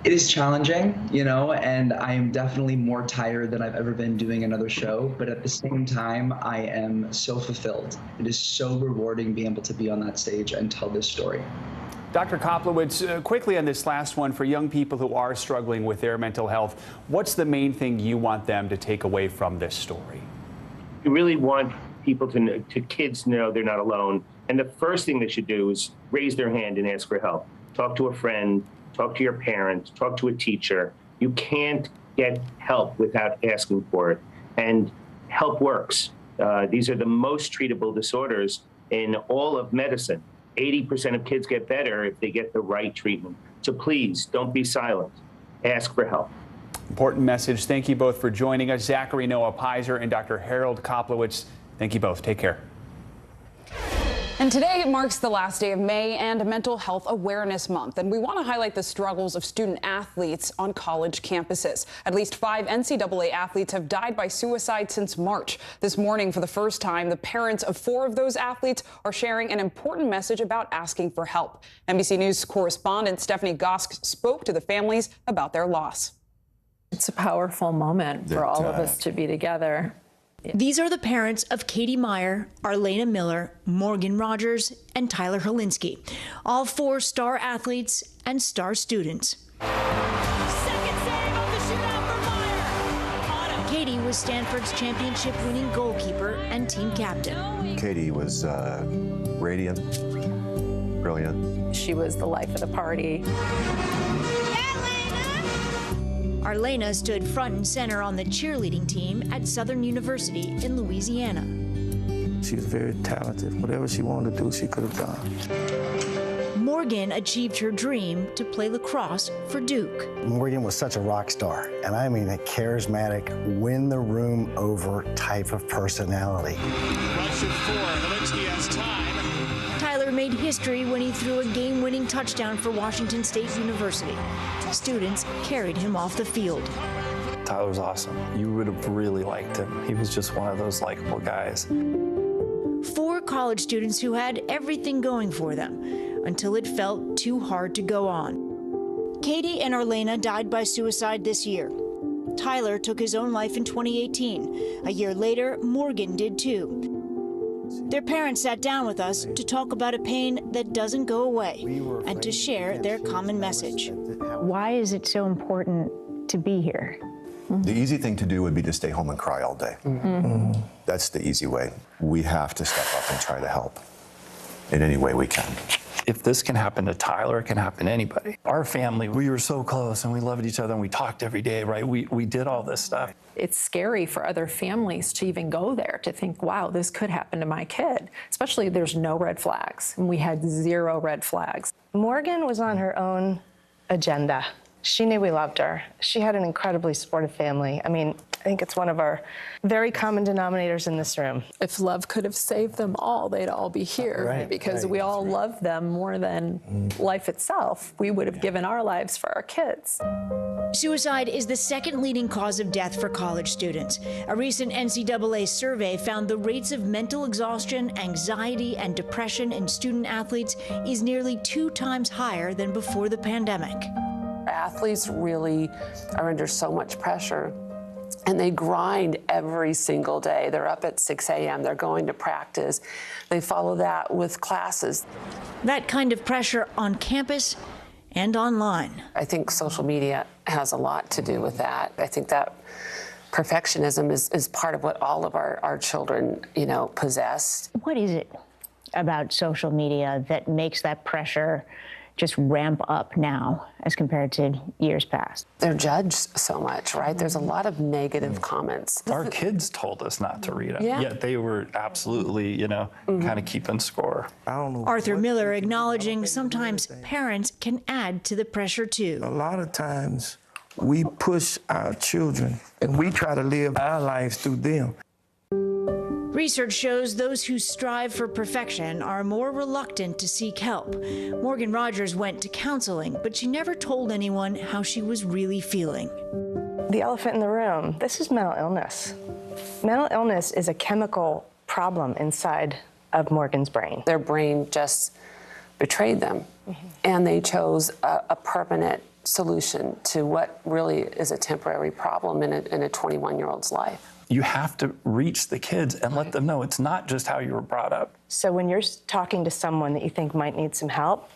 It is challenging, and I am definitely more tired than I've ever been doing another show. But at the same time, I am so fulfilled. It is so rewarding being able to be on that stage and tell this story. Dr. Koplowitz, quickly on this last one, for young people who are struggling with their mental health, what's the main thing you want them to take away from this story? We really want people kids know they're not alone. And the first thing they should do is raise their hand and ask for help. Talk to a friend, talk to your parents, talk to a teacher. You can't get help without asking for it. And help works. These are the most treatable disorders in all of medicine. 80% of kids get better if they get the right treatment. So please, don't be silent. Ask for help. Important message. Thank you both for joining us. Zachary Noah Pizer and Dr. Harold Koplowitz. Thank you both. Take care. And today marks the last day of May and Mental Health Awareness Month, and we want to highlight the struggles of student athletes on college campuses. At least 5 NCAA athletes have died by suicide since March. This morning, for the first time, the parents of 4 of those athletes are sharing an important message about asking for help. NBC News correspondent Stephanie Gosk spoke to the families about their loss. It's a powerful moment for all of us to be together. These are the parents of Katie Meyer, Arlena Miller, Morgan Rogers, and Tyler Helinski, all 4 star athletes and star students. Katie was Stanford's championship-winning goalkeeper and team captain. Katie was radiant, brilliant. She was the life of the party. Arlena stood front and center on the cheerleading team at Southern University in Louisiana. She was very talented. Whatever she wanted to do, she could have done. Morgan achieved her dream to play lacrosse for Duke. Morgan was such a rock star, and I mean a charismatic, win the room over type of personality. Rush of 4, Helinski has time. Tyler made history when he threw a game-winning touchdown for Washington State University. Students carried him off the field. Tyler was awesome. You would have really liked him. He was just one of those likable guys. 4 college students who had everything going for them until it felt too hard to go on. Katie and Arlena died by suicide this year. Tyler took his own life in 2018. A year later, Morgan did too. Their parents sat down with us to talk about a pain that doesn't go away and to share their common message. Why is it so important to be here? The easy thing to do would be to stay home and cry all day. That's the easy way. We have to step up and try to help in any way we can. If this can happen to Tyler, it can happen to anybody. Our family, we were so close and we loved each other and we talked every day, right? We did all this stuff. It's scary for other families to even go there, to think, wow, this could happen to my kid. Especially there's no red flags, and we had 0 red flags. Morgan was on her own agenda. She knew we loved her. She had an incredibly supportive family. I mean, I think it's one of our very common denominators in this room. If love could have saved them all, they'd all be here because we all love them more than life itself. We would have given our lives for our kids. Suicide is the second leading cause of death for college students. A recent NCAA survey found the rates of mental exhaustion, anxiety, and depression in student athletes is nearly 2 times higher than before the pandemic. Athletes really are under so much pressure, and they grind every single day. They're up at 6 a.m., they're going to practice. They follow that with classes. That kind of pressure on campus and online. I think social media has a lot to do with that. I think that perfectionism is part of what all of our children, possess. What is it about social media that makes that pressure just ramp up now as compared to years past? They're judged so much, right? There's a lot of negative comments. Our kids told us not to read them, yet they were absolutely, kind of keeping score. I don't know. Arthur Miller acknowledging sometimes parents can add to the pressure too. A lot of times We push our children, and we try to live our lives through them. Research shows those who strive for perfection are more reluctant to seek help. Morgan Rogers went to counseling, but she never told anyone how she was really feeling. The elephant in the room, this is mental illness. Mental illness is a chemical problem inside of Morgan's brain. Their brain just betrayed them, and they chose a permanent solution to what really is a temporary problem in a 21-year-old's life. You have to reach the kids and let them know it's not just how you were brought up. So when you're talking to someone that you think might need some help,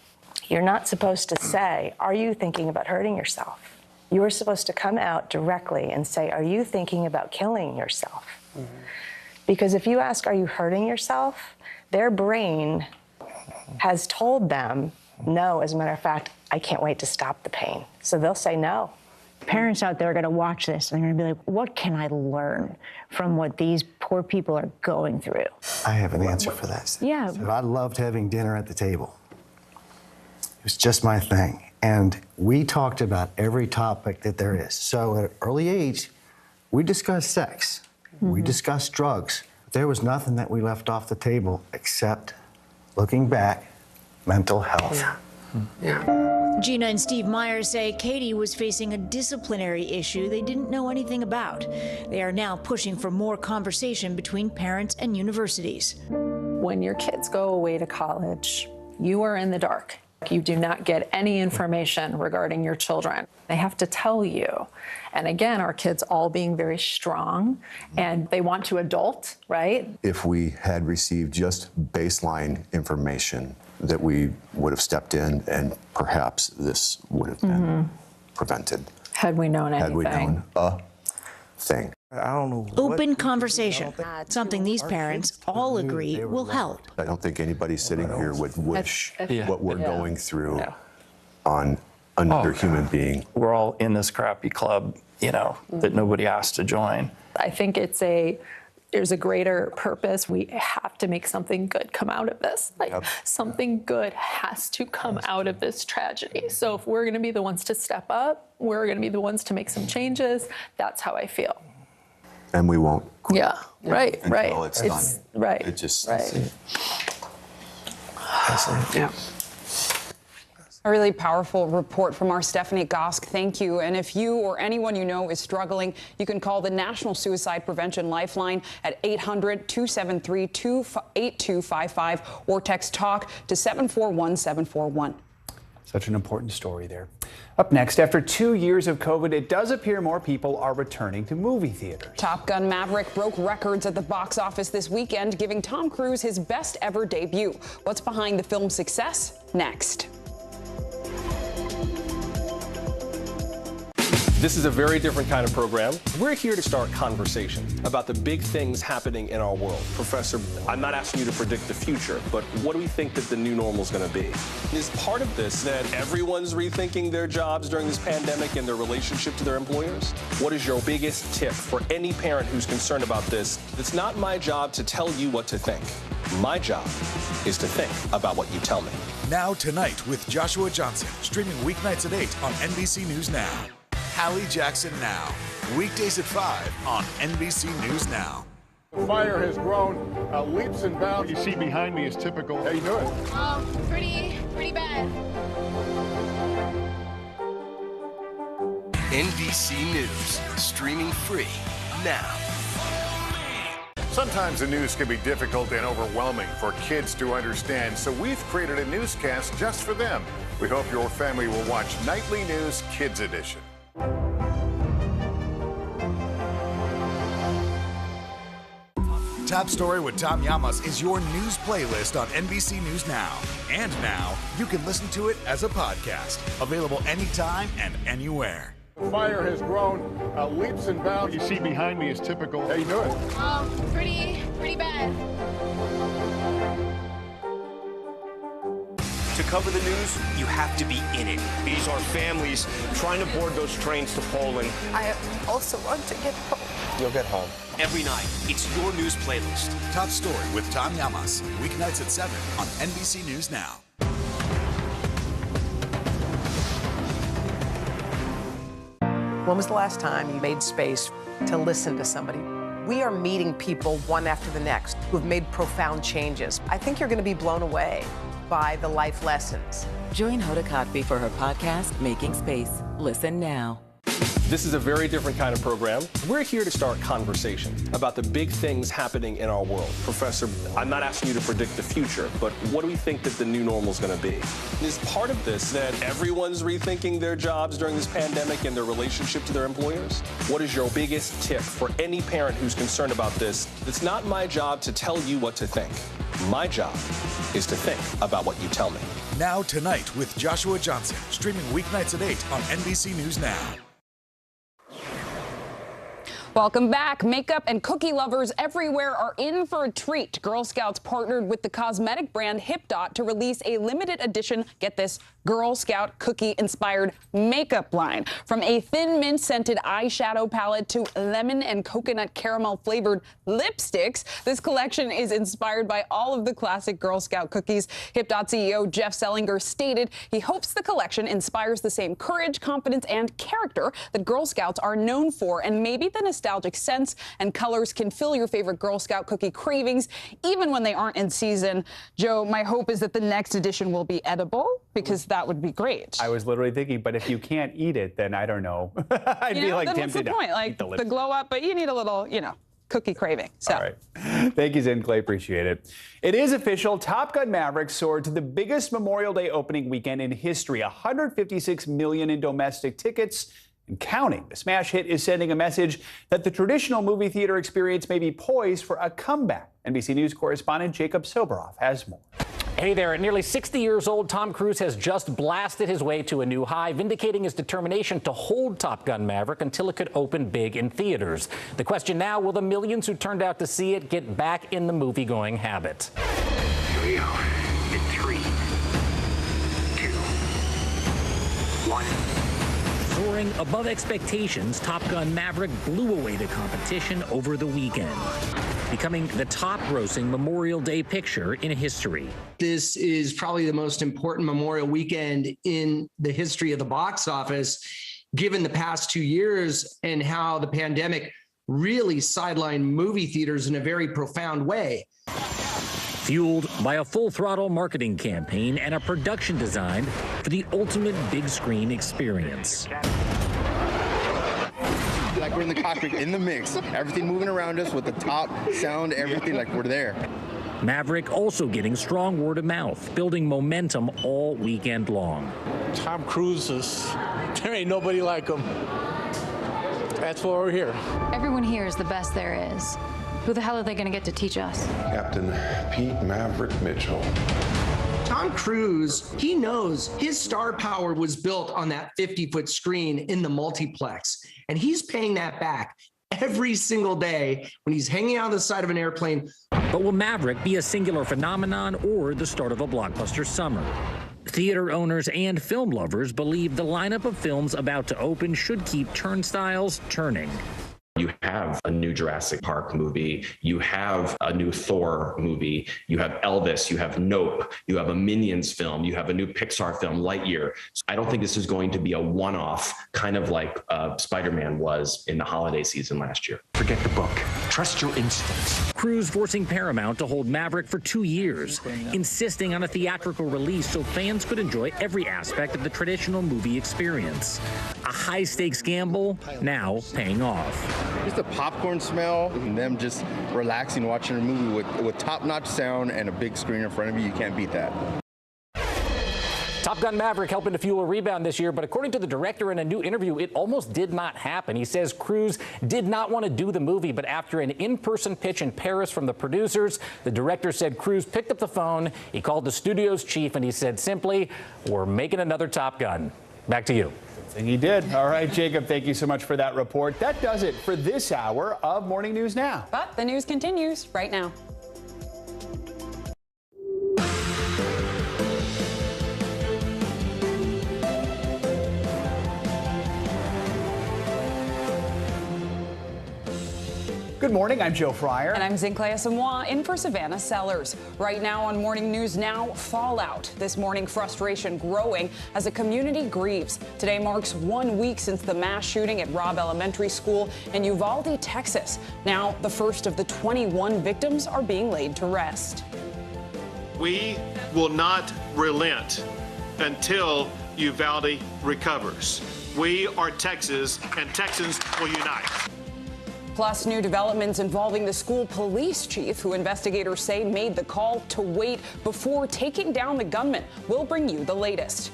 you're not supposed to say, are you thinking about hurting yourself? You are supposed to come out directly and say, are you thinking about killing yourself? Because if you ask, are you hurting yourself? Their brain has told them, no, as a matter of fact, I can't wait to stop the pain. So they'll say no. Parents out there are going to watch this and they're going to be like, what can I learn from what these poor people are going through? I have an answer for that. Yeah. So I loved having dinner at the table. It was just my thing. And we talked about every topic that there is. So at an early age, we discussed sex. We discussed drugs. There was nothing that we left off the table except, looking back, mental health. Gina and Steve Myers say Katie was facing a disciplinary issue they didn't know anything about. They are now pushing for more conversation between parents and universities. When your kids go away to college, you are in the dark. You do not get any information regarding your children. They have to tell you. And again, our kids all being very strong and they want to adult, right? If we had received just baseline information, that we would have stepped in and perhaps this would have been prevented. Had we known anything. Had we known a thing. I don't know. Open conversation, something these parents all agree will help. I don't think anybody sitting here would wish what we're going through on another human being. We're all in this crappy club, that nobody asked to join. I think there's a greater purpose. We have to make something good come out of this. Something good has to come out of this tragedy. So if we're going to be the ones to step up, we're going to be the ones to make some changes. That's how I feel. And we won't quit. Yeah, right. It's done. Right. It just. That's it. Yeah. A really powerful report from our Stephanie Gosk. Thank you. And if you or anyone you know is struggling, you can call the National Suicide Prevention Lifeline at 800-273-8255 or text TALK to 741-741. Such an important story there. Up next, after 2 years of COVID, it does appear more people are returning to movie theaters. Top Gun Maverick broke records at the box office this weekend, giving Tom Cruise his best ever debut. What's behind the film's success? Next. This is a very different kind of program. We're here to start conversations about the big things happening in our world. Professor, I'm not asking you to predict the future, but what do we think that the new normal is going to be? Is part of this that everyone's rethinking their jobs during this pandemic and their relationship to their employers? What is your biggest tip for any parent who's concerned about this? It's not my job to tell you what to think. My job is to think about what you tell me. Now Tonight with Joshua Johnson, streaming weeknights at 8 on NBC News Now. Hallie Jackson Now, weekdays at 5 on NBC News Now. The fire has grown leaps and bounds. You see behind me is typical. How you doing? Pretty bad. NBC News, streaming free now. Sometimes the news can be difficult and overwhelming for kids to understand, so we've created a newscast just for them. We hope your family will watch Nightly News Kids Edition. Top Story with Tom Llamas is your news playlist on NBC News Now. And now, you can listen to it as a podcast. Available anytime and anywhere. The fire has grown leaps and bounds. You see behind me is typical. How you doing? Pretty bad. To cover the news, you have to be in it. These are families trying to board those trains to Poland. I also want to get home. You'll get home. Every night, it's your news playlist. Top Story with Tom Llamas, weeknights at 7 on NBC News Now. When was the last time you made space to listen to somebody? We are meeting people one after the next who have made profound changes. I think you're going to be blown away by the life lessons. Join Hoda Kotb for her podcast, Making Space. Listen now. This is a very different kind of program. We're here to start conversation about the big things happening in our world. Professor, I'm not asking you to predict the future, but what do we think that the new normal is going to be? Is part of this that everyone's rethinking their jobs during this pandemic and their relationship to their employers? What is your biggest tip for any parent who's concerned about this? It's not my job to tell you what to think. My job is to think about what you tell me. Now Tonight with Joshua Johnson, streaming weeknights at 8 on NBC News Now. Welcome back. Makeup and cookie lovers everywhere are in for a treat. Girl Scouts partnered with the cosmetic brand HipDot to release a limited edition, get this, Girl Scout cookie-inspired makeup line. From a thin mint-scented eyeshadow palette to lemon and coconut caramel-flavored lipsticks, this collection is inspired by all of the classic Girl Scout cookies. HipDot CEO Jeff Selinger stated he hopes the collection inspires the same courage, confidence, and character that Girl Scouts are known for, and maybe the nostalgic scents and colors can fill your favorite Girl Scout cookie cravings, even when they aren't in season. Joe, my hope is that the next edition will be edible, because that would be great. I was literally thinking, but if you can't eat it, then I don't know. I'd be like then tempted what's the point? Like the glow up, but you need a little, cookie craving. So. All right. Thank you, Zen Clay. Appreciate it. It is official. Top Gun Maverick soared to the biggest Memorial Day opening weekend in history. 156 million in domestic tickets and counting. The smash hit is sending a message that the traditional movie theater experience may be poised for a comeback. NBC News correspondent Jacob Soboroff has more. Hey there, at nearly 60 years old, Tom Cruise has just blasted his way to a new high, vindicating his determination to hold Top Gun Maverick until it could open big in theaters. The question now, will the millions who turned out to see it get back in the movie-going habit? Here we go. In 3, 2, 1. Soaring above expectations, Top Gun Maverick blew away the competition over the weekend, becoming the top-grossing Memorial Day picture in history. This is probably the most important Memorial weekend in the history of the box office, given the past 2 years and how the pandemic really sidelined movie theaters in a very profound way. Fueled by a full-throttle marketing campaign and a production designed for the ultimate big screen experience. Like we're in the cockpit, in the mix, everything moving around us with the top, sound, everything, like we're there. Maverick also getting strong word of mouth, building momentum all weekend long. Tom Cruise there ain't nobody like him. That's why we're here. Everyone here is the best there is. Who the hell are they going to get to teach us? Captain Pete Maverick Mitchell. Tom Cruise, he knows his star power was built on that 50-foot screen in the multiplex, and he's paying that back every single day when he's hanging out on the side of an airplane. But will Maverick be a singular phenomenon or the start of a blockbuster summer? Theater owners and film lovers believe the lineup of films about to open should keep turnstiles turning. You have a new Jurassic Park movie, you have a new Thor movie, you have Elvis, you have Nope, you have a Minions film, you have a new Pixar film, Lightyear. So I don't think this is going to be a one-off, kind of like Spider-Man was in the holiday season last year. Forget the book. Trust your instincts. Cruise forcing Paramount to hold Maverick for 2 years, insisting on a theatrical release so fans could enjoy every aspect of the traditional movie experience. A high-stakes gamble now paying off. Just the popcorn smell and them just relaxing, watching a movie with top-notch sound and a big screen in front of you, you can't beat that. Top Gun Maverick helping to fuel a rebound this year, but according to the director in a new interview, it almost did not happen. He says Cruise did not want to do the movie, but after an in-person pitch in Paris from the producers, the director said Cruise picked up the phone, he called the studio's chief, and he said simply, "We're making another Top Gun." Back to you. And he did. All right, Jacob, thank you so much for that report. That does it for this hour of Morning News Now. But the news continues right now. Good morning, I'm Joe Fryer. And I'm Zinklea Samoa, in for Savannah Sellers. Right now on Morning News Now, fallout. This morning, frustration growing as a community grieves. Today marks 1 week since the mass shooting at Robb Elementary School in Uvalde, Texas. Now, the first of the 21 victims are being laid to rest. We will not relent until Uvalde recovers. We are Texas, and Texans will unite. Plus, new developments involving the school police chief, who investigators say made the call to wait before taking down the gunman. We'll bring you the latest.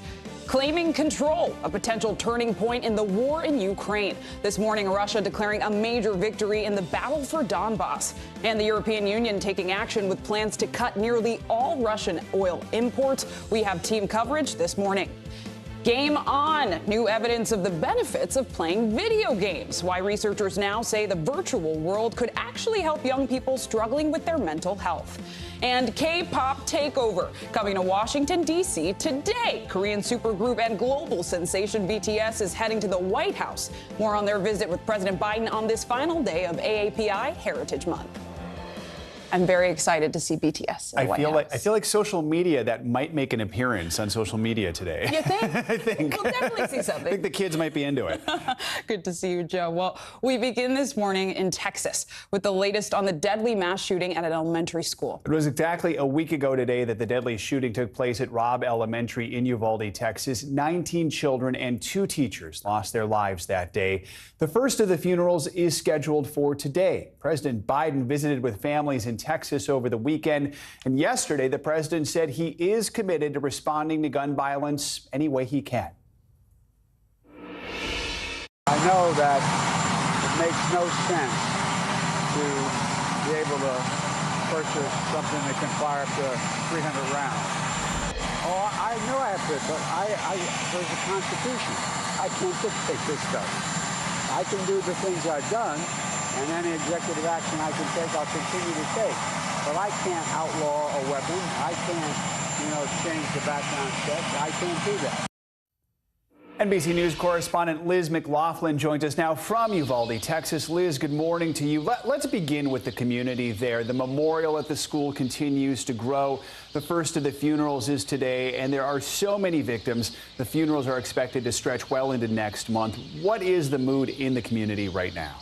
Claiming control, a potential turning point in the war in Ukraine. This morning, Russia declaring a major victory in the battle for Donbass. And the European Union taking action with plans to cut nearly all Russian oil imports. We have team coverage this morning. Game on. New evidence of the benefits of playing video games. Why researchers now say the virtual world could actually help young people struggling with their mental health. And K-pop takeover coming to Washington, D.C. today. Korean supergroup and global sensation BTS is heading to the White House. More on their visit with President Biden on this final day of AAPI Heritage Month. I'm very excited to see BTS in the White House. I feel like social media that might make an appearance on social media today. You think? I think. We'll definitely see something. I think the kids might be into it. Good to see you, Joe. Well, we begin this morning in Texas with the latest on the deadly mass shooting at an elementary school. It was exactly a week ago today that the deadly shooting took place at Robb Elementary in Uvalde, Texas. 19 children and 2 teachers lost their lives that day. The first of the funerals is scheduled for today. President Biden visited with families in Texas over the weekend, and yesterday the president said he is committed to responding to gun violence any way he can. I know that it makes no sense to be able to purchase something that can fire up to 300 rounds. Oh, I know I have to, but there's a Constitution. I can't dictate this stuff. I can do the things I've done, and any executive action I can take, I'll continue to take. But I can't outlaw a weapon. I can't, change the background check. I can't do that. NBC News correspondent Liz McLaughlin joins us now from Uvalde, Texas. Liz, good morning to you. Let's begin with the community there. The memorial at the school continues to grow. The first of the funerals is today, and there are so many victims. The funerals are expected to stretch well into next month. What is the mood in the community right now?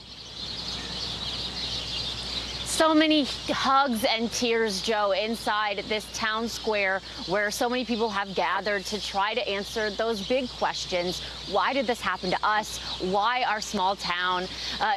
So many hugs and tears, Joe, inside this town square where so many people have gathered to try to answer those big questions. Why did this happen to us? Why our small town?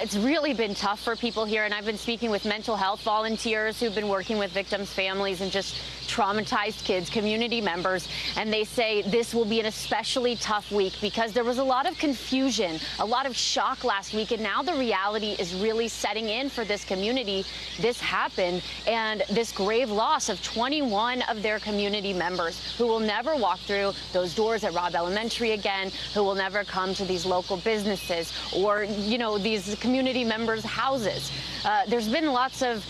It's really been tough for people here, and I've been speaking with mental health volunteers who've been working with victims' families and just traumatized kids, community members, and they say this will be an especially tough week because there was a lot of confusion, a lot of shock last week, and now the reality is really setting in for this community. This happened, and this grave loss of 21 of their community members who will never walk through those doors at Robb Elementary again, who will never come to these local businesses or, these community members' houses. There's been lots of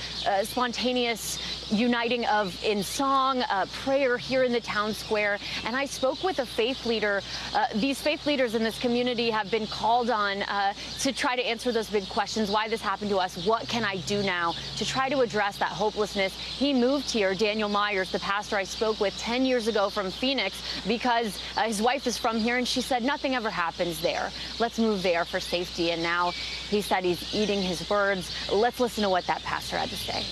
spontaneous uniting in song, prayer here in the town square. And I spoke with a faith leader. These faith leaders in this community have been called on to try to answer those big questions. Why this happened to us? What can I do now to try to address that hopelessness? He moved here, Daniel Myers, the pastor I spoke with 10 years ago from Phoenix, because his wife is from here, and she said nothing ever happens there. Let's move there for safety. And now he said he's eating his words. Let's listen to what that pastor had to say.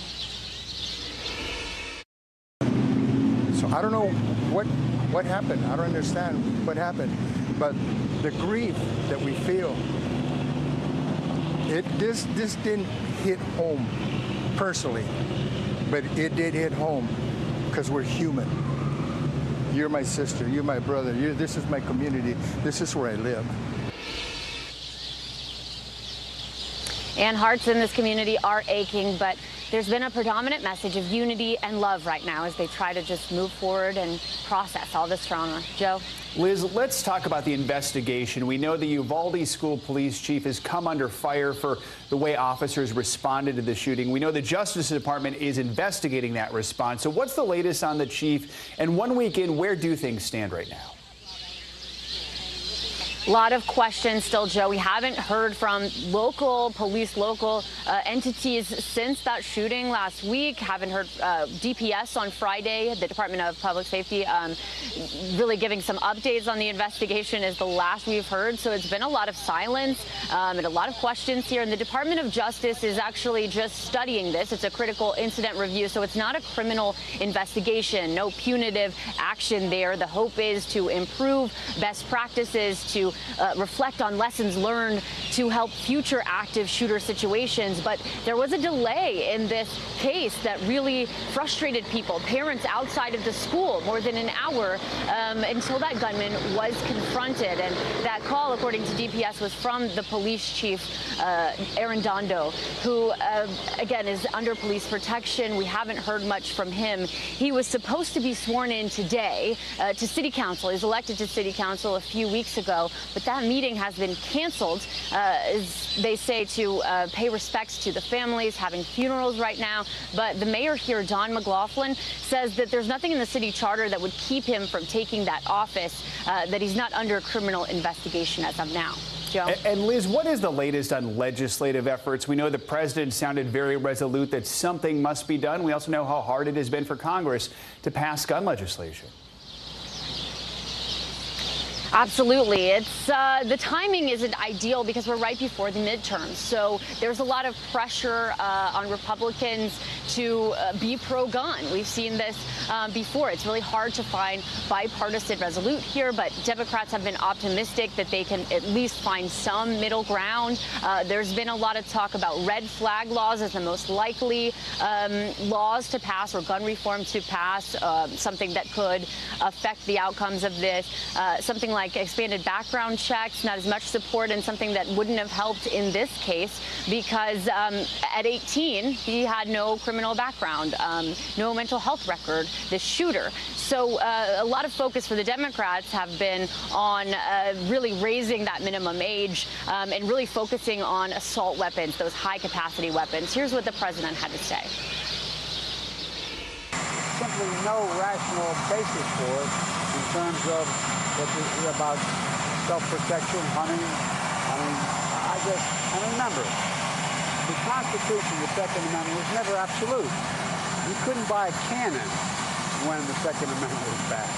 So I don't know what happened. I don't understand what happened. But the grief that we feel, this didn't hit home personally, but it did hit home because we're human. You're my sister, you're my brother, this is my community, this is where I live. And hearts in this community are aching, but there's been a predominant message of unity and love right now as they try to just move forward and process all this trauma. Joe? Liz, let's talk about the investigation. We know the Uvalde school police chief has come under fire for the way officers responded to the shooting. We know the Justice Department is investigating that response. So what's the latest on the chief? And 1 week in, where do things stand right now? A lot of questions still, Joe. We haven't heard from local police, local entities since that shooting last week. Haven't heard DPS on Friday, the Department of Public Safety, really giving some updates on the investigation is the last we've heard. So it's been a lot of silence and a lot of questions here. And the Department of Justice is actually just studying this. It's a critical incident review, so it's not a criminal investigation. No punitive action there. The hope is to improve best practices, to reflect on lessons learned to help future active shooter situations. But there was a delay in this case that really frustrated people, parents outside of the school, more than an hour until that gunman was confronted. And that call, according to DPS, was from the police chief, Arredondo, who, again, is under police protection. We haven't heard much from him. He was supposed to be sworn in today to city council. He was elected to city council a few weeks ago, but that meeting has been canceled, as they say, to pay respects to the families having funerals right now. But the mayor here, Don McLaughlin, says that there's nothing in the city charter that would keep him from taking that office, that he's not under criminal investigation as of now. Joe? And Liz, what is the latest on legislative efforts? We know the president sounded very resolute that something must be done. We also know how hard it has been for Congress to pass gun legislation. Absolutely. It's the timing isn't ideal because we're right before the midterms. So there's a lot of pressure on Republicans to be pro-gun. We've seen this before. It's really hard to find bipartisan resolute here, but Democrats have been optimistic that they can at least find some middle ground. There's been a lot of talk about red flag laws as the most likely laws to pass, or gun reform to pass, something that could affect the outcomes of this. Something like expanded background checks, not as much support, and something that wouldn't have helped in this case because at 18, he had no criminal background, no mental health record, the shooter. So a lot of focus for the Democrats have been on really raising that minimum age and really focusing on assault weapons, those high-capacity weapons. Here's what the president had to say. Simply no rational basis for it in terms of about self-protection, hunting. I remember, the Constitution, the Second Amendment, was never absolute. You couldn't buy a cannon when the Second Amendment was passed.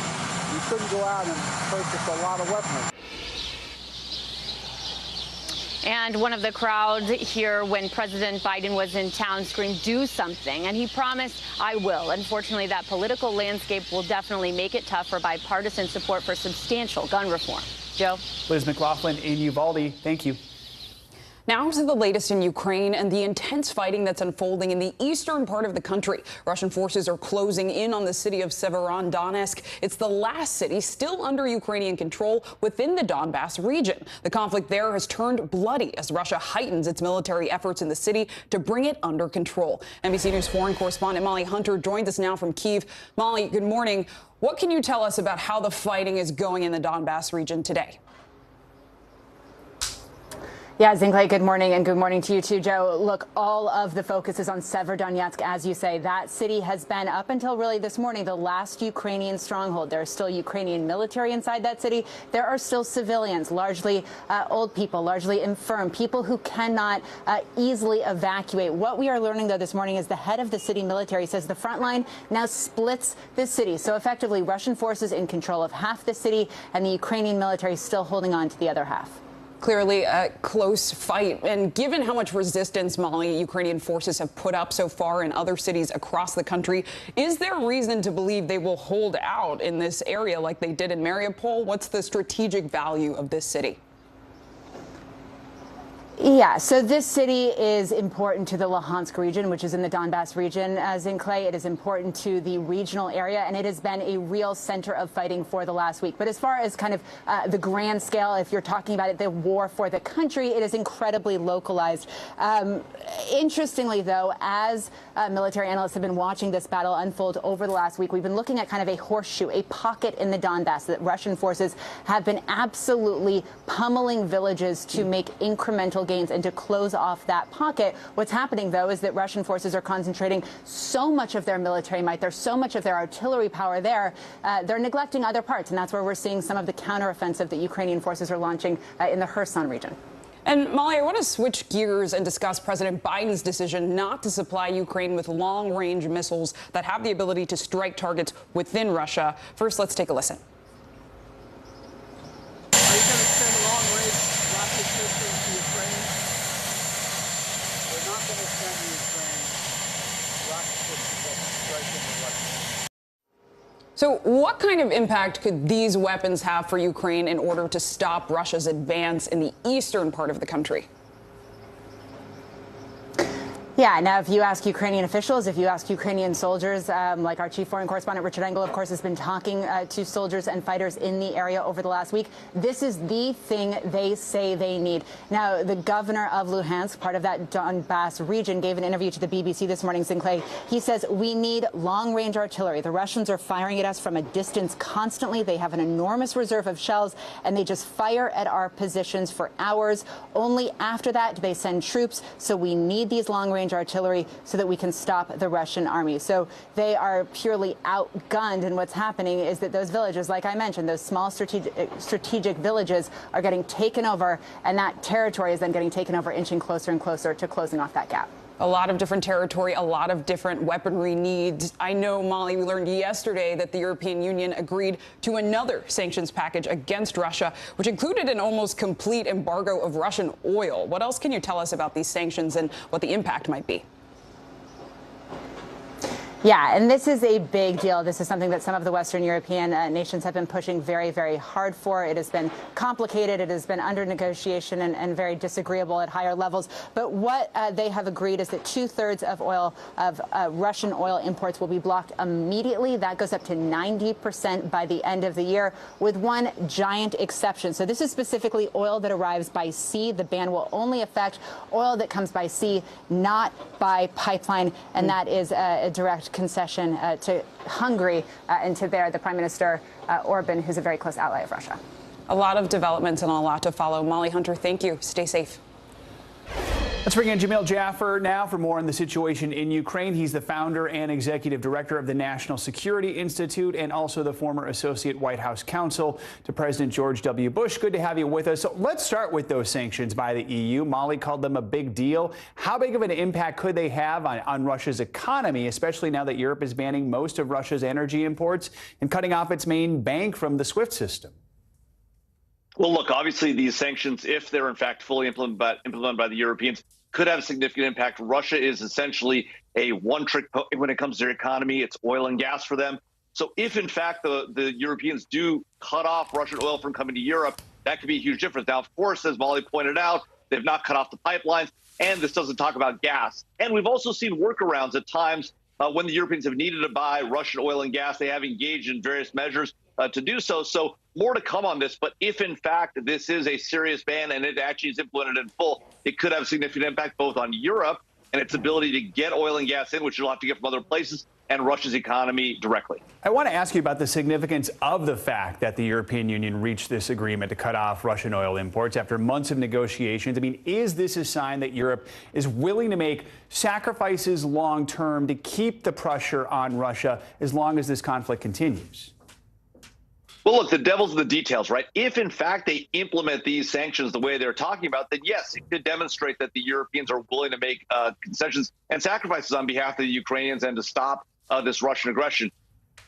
You couldn't go out and purchase a lot of weaponry. And one of the crowd here when President Biden was in town screamed, "Do something." And he promised, "I will." Unfortunately, that political landscape will definitely make it tough for bipartisan support for substantial gun reform. Joe? Liz McLaughlin in Uvalde, thank you. Now to the latest in Ukraine and the intense fighting that's unfolding in the eastern part of the country. Russian forces are closing in on the city of Severodonetsk. It's the last city still under Ukrainian control within the Donbass region. The conflict there has turned bloody as Russia heightens its military efforts in the city to bring it under control. NBC News foreign correspondent Molly Hunter joins us now from Kyiv. Molly, good morning. What can you tell us about how the fighting is going in the Donbass region today? Yeah, Zinkley, good morning, and good morning to you too, Joe. Look, all of the focus is on Severodonetsk, as you say. That city has been, up until really this morning, the last Ukrainian stronghold. There are still Ukrainian military inside that city. There are still civilians, largely old people, largely infirm, people who cannot easily evacuate. What we are learning, though, this morning is the head of the city military says the front line now splits the city. So effectively, Russian forces in control of half the city and the Ukrainian military still holding on to the other half. Clearly a close fight. And given how much resistance, Molly, Ukrainian forces have put up so far in other cities across the country, is there reason to believe they will hold out in this area like they did in Mariupol? What's the strategic value of this city? Yeah, so this city is important to the Luhansk region, which is in the Donbass region. As in Clay, it is important to the regional area, and it has been a real center of fighting for the last week. But as far as kind of the grand scale, if you're talking about it, the war for the country, it is incredibly localized. Interestingly, though, as military analysts have been watching this battle unfold over the last week, we've been looking at kind of a horseshoe, a pocket in the Donbass that Russian forces have been absolutely pummeling villages to make incremental gains and to close off that pocket. What's happening, though, is that Russian forces are concentrating so much of their military might, there's so much of their artillery power there, they're neglecting other parts, and that's where we're seeing some of the counteroffensive that Ukrainian forces are launching in the Kherson region. And Molly, I want to switch gears and discuss President Biden's decision not to supply Ukraine with long-range missiles that have the ability to strike targets within Russia. First, let's take a listen. Are you going to send long-range rocket systems to Ukraine? We're not going to send Ukraine rocket systems that can strike into Russia. So what kind of impact could these weapons have for Ukraine in order to stop Russia's advance in the eastern part of the country? Yeah, now if you ask Ukrainian officials, if you ask Ukrainian soldiers, like our chief foreign correspondent Richard Engel, of course, has been talking to soldiers and fighters in the area over the last week, this is the thing they say they need. Now, the governor of Luhansk, part of that Donbass region, gave an interview to the BBC this morning, Sinclair. He says, we need long-range artillery. The Russians are firing at us from a distance constantly. They have an enormous reserve of shells, and they just fire at our positions for hours. Only after that do they send troops, so we need these long-range artillery so that we can stop the Russian army. So they are purely outgunned, and what's happening is that those villages, like I mentioned, those small strategic villages are getting taken over, and that territory is then getting taken over, inching closer and closer to closing off that gap. A lot of different territory, a lot of different weaponry needs. I know, Molly, we learned yesterday that the European Union agreed to another sanctions package against Russia, which included an almost complete embargo of Russian oil. What else can you tell us about these sanctions and what the impact might be? Yeah, and this is a big deal. This is something that some of the Western European nations have been pushing very, very hard for. It has been complicated. It has been under negotiation and very disagreeable at higher levels. But what they have agreed is that 2/3 of Russian oil imports will be blocked immediately. That goes up to 90% by the end of the year, with one giant exception. So this is specifically oil that arrives by sea. The ban will only affect oil that comes by sea, not by pipeline, and that is a direct concession to Hungary and to the Prime Minister Orban, who's a very close ally of Russia. A lot of developments and a lot to follow. Molly Hunter, thank you. Stay safe. Let's bring in Jamil Jaffer now for more on the situation in Ukraine. He's the founder and executive director of the National Security Institute and also the former associate White House counsel to President George W. Bush. Good to have you with us. So let's start with those sanctions by the EU. Molly called them a big deal. How big of an impact could they have on Russia's economy, especially now that Europe is banning most of Russia's energy imports and cutting off its main bank from the SWIFT system? Well, look, obviously these sanctions, if they're in fact fully implemented by the Europeans, could have a significant impact. Russia is essentially a one-trick when it comes to their economy. It's oil and gas for them. So if in fact the Europeans do cut off Russian oil from coming to Europe, that could be a huge difference. Now, of course, as Molly pointed out, they've not cut off the pipelines, and this doesn't talk about gas. And we've also seen workarounds at times when the Europeans have needed to buy Russian oil and gas. They have engaged in various measures to do so. So more to come on this. But if, in fact, this is a serious ban and it actually is implemented in full, it could have significant impact both on Europe and its ability to get oil and gas in, which you'll have to get from other places, and Russia's economy directly. I want to ask you about the significance of the fact that the European Union reached this agreement to cut off Russian oil imports after months of negotiations. I mean, is this a sign that Europe is willing to make sacrifices long term to keep the pressure on Russia as long as this conflict continues? Well, look, the devil's in the details, right? If, in fact, they implement these sanctions the way they're talking about, then yes, it could demonstrate that the Europeans are willing to make concessions and sacrifices on behalf of the Ukrainians and to stop this Russian aggression.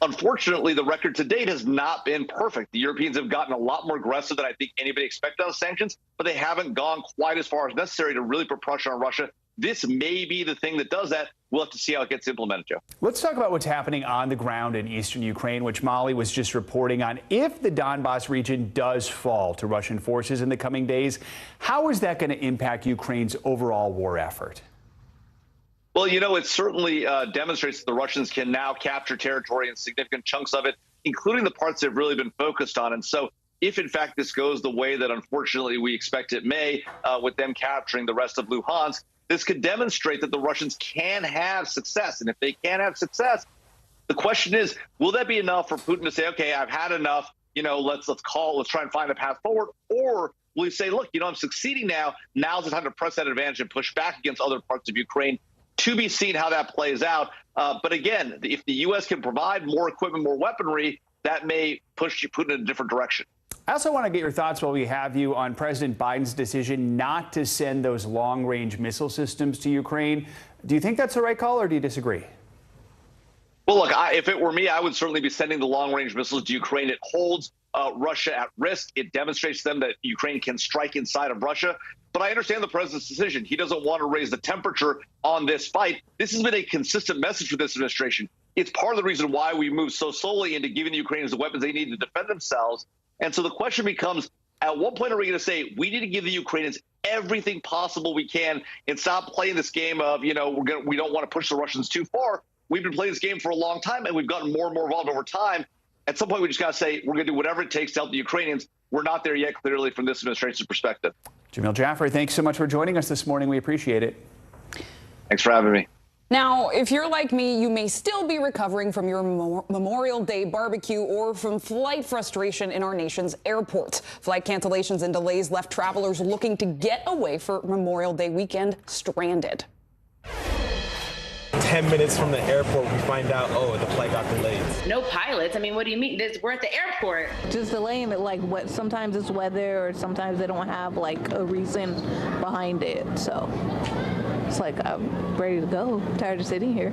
Unfortunately, the record to date has not been perfect. The Europeans have gotten a lot more aggressive than I think anybody expected on sanctions, but they haven't gone quite as far as necessary to really put pressure on Russia. This may be the thing that does that. We'll have to see how it gets implemented, Joe. Let's talk about what's happening on the ground in eastern Ukraine, which Molly was just reporting on. If the Donbass region does fall to Russian forces in the coming days, how is that going to impact Ukraine's overall war effort? Well, you know, it certainly demonstrates that the Russians can now capture territory in significant chunks of it, including the parts they've really been focused on. And so if, in fact, this goes the way that unfortunately we expect it may, with them capturing the rest of Luhansk, this could demonstrate that the Russians can have success. And if they can have success, the question is, will that be enough for Putin to say, OK, I've had enough, you know, let's try and find a path forward? Or will he say, look, I'm succeeding now. Now's the time to press that advantage and push back against other parts of Ukraine? To be seen how that plays out. But again, if the U.S. can provide more equipment, more weaponry, that may push Putin in a different direction. I also want to get your thoughts while we have you on President Biden's decision not to send those long-range missile systems to Ukraine. Do you think that's the right call, or do you disagree? Well, look, if it were me, I would certainly be sending the long-range missiles to Ukraine. It holds Russia at risk. It demonstrates to them that Ukraine can strike inside of Russia. But I understand the president's decision. He doesn't want to raise the temperature on this fight. This has been a consistent message for this administration. It's part of the reason why we moved so slowly into giving the Ukrainians the weapons they need to defend themselves. And so the question becomes, at what point are we going to say we need to give the Ukrainians everything possible we can and stop playing this game of, we don't want to push the Russians too far? We've been playing this game for a long time, and we've gotten more and more involved over time. At some point, we just got to say we're going to do whatever it takes to help the Ukrainians. We're not there yet, clearly, from this administration's perspective. Jamil Jaffer, thanks so much for joining us this morning. We appreciate it. Thanks for having me. Now, if you're like me, you may still be recovering from your Memorial Day barbecue or from flight frustration in our nation's airports. Flight cancellations and delays left travelers looking to get away for Memorial Day weekend stranded. 10 minutes from the airport, we find out, the flight got delayed. No pilots. I mean, what do you mean? We're at the airport. Just delaying it, sometimes it's weather, or sometimes they don't have a reason behind it. So it's I'm ready to go. I'm tired of sitting here.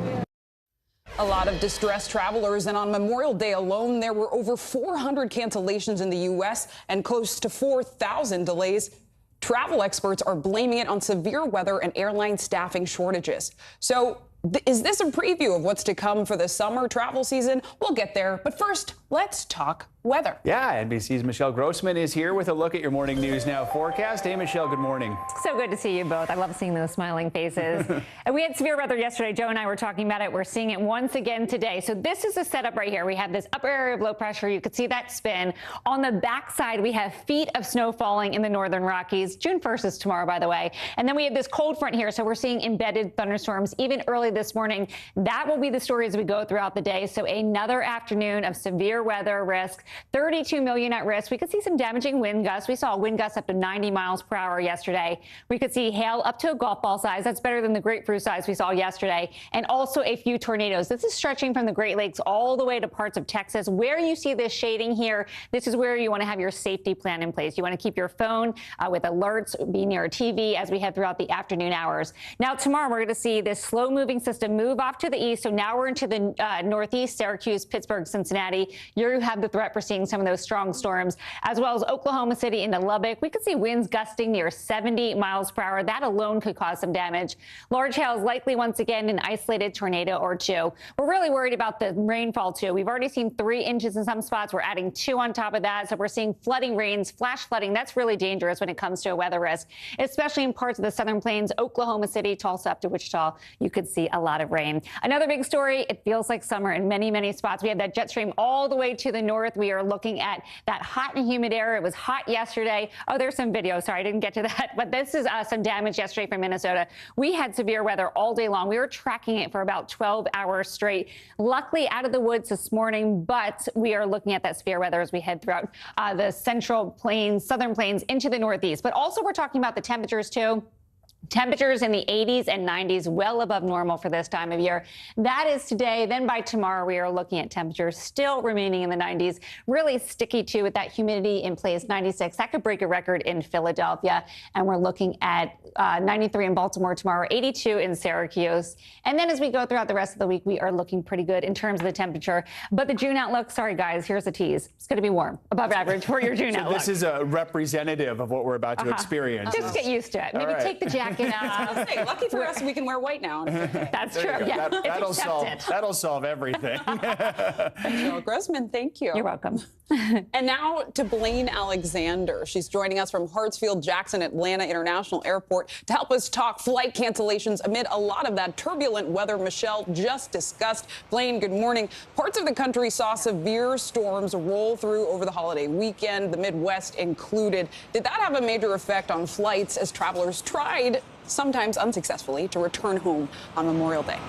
A lot of distressed travelers, and on Memorial Day alone, there were over 400 cancellations in the U.S. and close to 4,000 delays. Travel experts are blaming it on severe weather and airline staffing shortages. So is this a preview of what's to come for the summer travel season? We'll get there. But first, let's talk weather. Yeah, NBC's Michelle Grossman is here with a look at your Morning News Now forecast. Hey, Michelle, good morning. So good to see you both. I love seeing those smiling faces. And we had severe weather yesterday. Joe and I were talking about it. We're seeing it once again today. So this is a setup right here. We have this upper area of low pressure. You could see that spin. On the backside, we have feet of snow falling in the northern Rockies. June 1st is tomorrow, by the way. And then we have this cold front here. So we're seeing embedded thunderstorms even early this morning. That will be the story as we go throughout the day. So another afternoon of severe weather risk. 32 million at risk. We could see some damaging wind gusts. We saw wind gusts up to 90 miles per hour yesterday. We could see hail up to a golf ball size. That's better than the grapefruit size we saw yesterday. And also a few tornadoes. This is stretching from the Great Lakes all the way to parts of Texas. Where you see this shading here, this is where you want to have your safety plan in place. You want to keep your phone with alerts, be near a TV as we head throughout the afternoon hours. Now tomorrow we're going to see this slow moving system move off to the east. So now we're into the northeast, Syracuse, Pittsburgh, Cincinnati. You have the threat for seeing some of those strong storms, as well as Oklahoma City into Lubbock. We could see winds gusting near 70 miles per hour. That alone could cause some damage. Large hail is likely once again an isolated tornado or two. We're really worried about the rainfall too. We've already seen 3 inches in some spots. We're adding 2 on top of that. So we're seeing flooding rains, flash flooding. That's really dangerous when it comes to a weather risk, especially in parts of the southern plains, Oklahoma City, Tulsa up to Wichita. You could see a lot of rain. Another big story, it feels like summer in many, many spots. We have that jet stream all the way to the north. We are looking at that hot and humid air. It was hot yesterday. Oh, there's some video. Sorry, I didn't get to that. But this is some damage yesterday from Minnesota. We had severe weather all day long. We were tracking it for about 12 hours straight. Luckily out of the woods this morning, but we are looking at that severe weather as we head throughout the central plains, southern plains into the northeast. But also we're talking about the temperatures too. Temperatures in the 80s and 90s, well above normal for this time of year. That is today. Then by tomorrow, we are looking at temperatures still remaining in the 90s. Really sticky, too, with that humidity in place, 96. That could break a record in Philadelphia. And we're looking at 93 in Baltimore tomorrow, 82 in Syracuse. And then as we go throughout the rest of the week, we are looking pretty good in terms of the temperature. But the June outlook, sorry, guys, here's a tease. It's going to be warm, above average for your June outlook. This is a representative of what we're about to experience. Just get used to it. Maybe take the jacket. Hey, lucky for us, we can wear white now. That's true. Yeah, that'll solve everything. Michelle Grossman, thank you. You're welcome. And now to Blaine Alexander. She's joining us from Hartsfield-Jackson Atlanta International Airport to help us talk flight cancellations amid a lot of that turbulent weather Michelle just discussed. Blaine, good morning. Parts of the country saw severe storms roll through over the holiday weekend, the Midwest included. Did that have a major effect on flights as travelers tried, sometimes unsuccessfully, to return home on Memorial Day?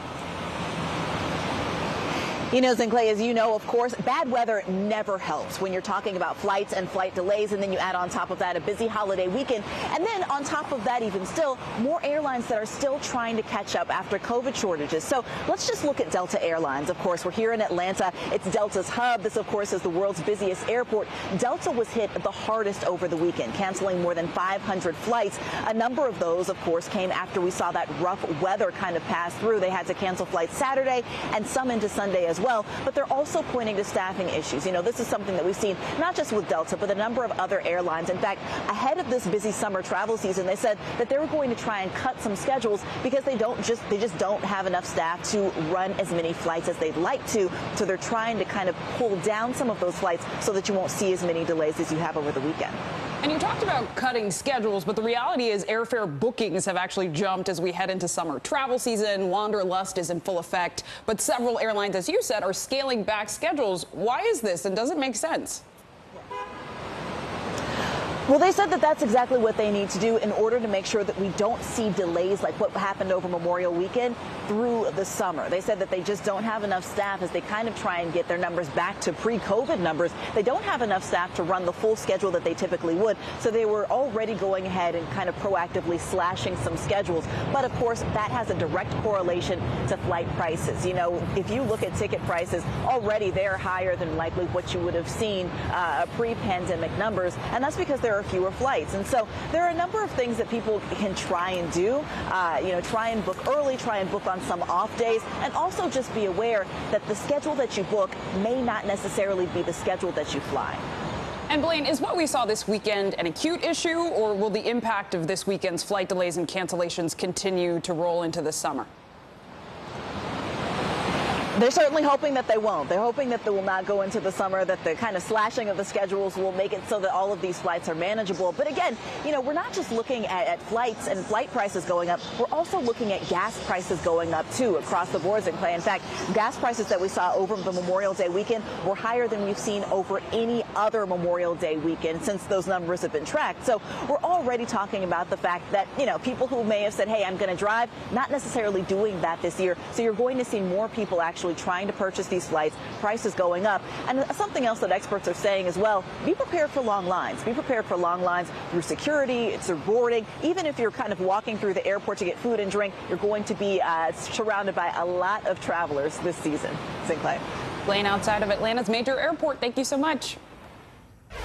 You know, St. Clay, as you know, of course, bad weather never helps when you're talking about flights and flight delays, and then you add on top of that a busy holiday weekend. And then on top of that, even still, more airlines that are still trying to catch up after COVID shortages. So let's just look at Delta Airlines. Of course, we're here in Atlanta. It's Delta's hub. This, of course, is the world's busiest airport. Delta was hit the hardest over the weekend, canceling more than 500 flights. A number of those, of course, came after we saw that rough weather kind of pass through. They had to cancel flights Saturday and some into Sunday as well, but they're also pointing to staffing issues. You know, this is something that we've seen not just with Delta, but a number of other airlines. In fact, ahead of this busy summer travel season, they said that they were going to try and cut some schedules because they just don't have enough staff to run as many flights as they'd like to. So they're trying to kind of pull down some of those flights so that you won't see as many delays as you have over the weekend. And you talked about cutting schedules, but the reality is airfare bookings have actually jumped as we head into summer travel season. Wanderlust is in full effect, but several airlines, as you said, are scaling back schedules. Why is this, and does it make sense? Well, they said that that's exactly what they need to do in order to make sure that we don't see delays like what happened over Memorial Weekend through the summer. They said that they just don't have enough staff as they kind of try and get their numbers back to pre-COVID numbers. They don't have enough staff to run the full schedule that they typically would. So they were already going ahead and kind of proactively slashing some schedules. But of course, that has a direct correlation to flight prices. You know, if you look at ticket prices, already they're higher than likely what you would have seen pre-pandemic numbers. And that's because there are fewer flights. And so there are a number of things that people can try and do. You know, try and book early, try and book on some off days, and also just be aware that the schedule that you book may not necessarily be the schedule that you fly. And Blaine, is what we saw this weekend an acute issue, or will the impact of this weekend's flight delays and cancellations continue to roll into the summer? They're certainly hoping that they won't. They're hoping that they will not go into the summer, that the kind of slashing of the schedules will make it so that all of these flights are manageable. But again, you know, we're not just looking at flights and flight prices going up. We're also looking at gas prices going up, too, across the board. In fact, gas prices that we saw over the Memorial Day weekend were higher than we've seen over any other Memorial Day weekend since those numbers have been tracked. So we're already talking about the fact that, you know, people who may have said, hey, I'm going to drive, not necessarily doing that this year. So you're going to see more people actually trying to purchase these flights, prices going up. And something else that experts are saying as well, be prepared for long lines. Be prepared for long lines through security, through boarding. Even if you're kind of walking through the airport to get food and drink, you're going to be surrounded by a lot of travelers this season. St. Clair. Blaine, outside of Atlanta's major airport, thank you so much.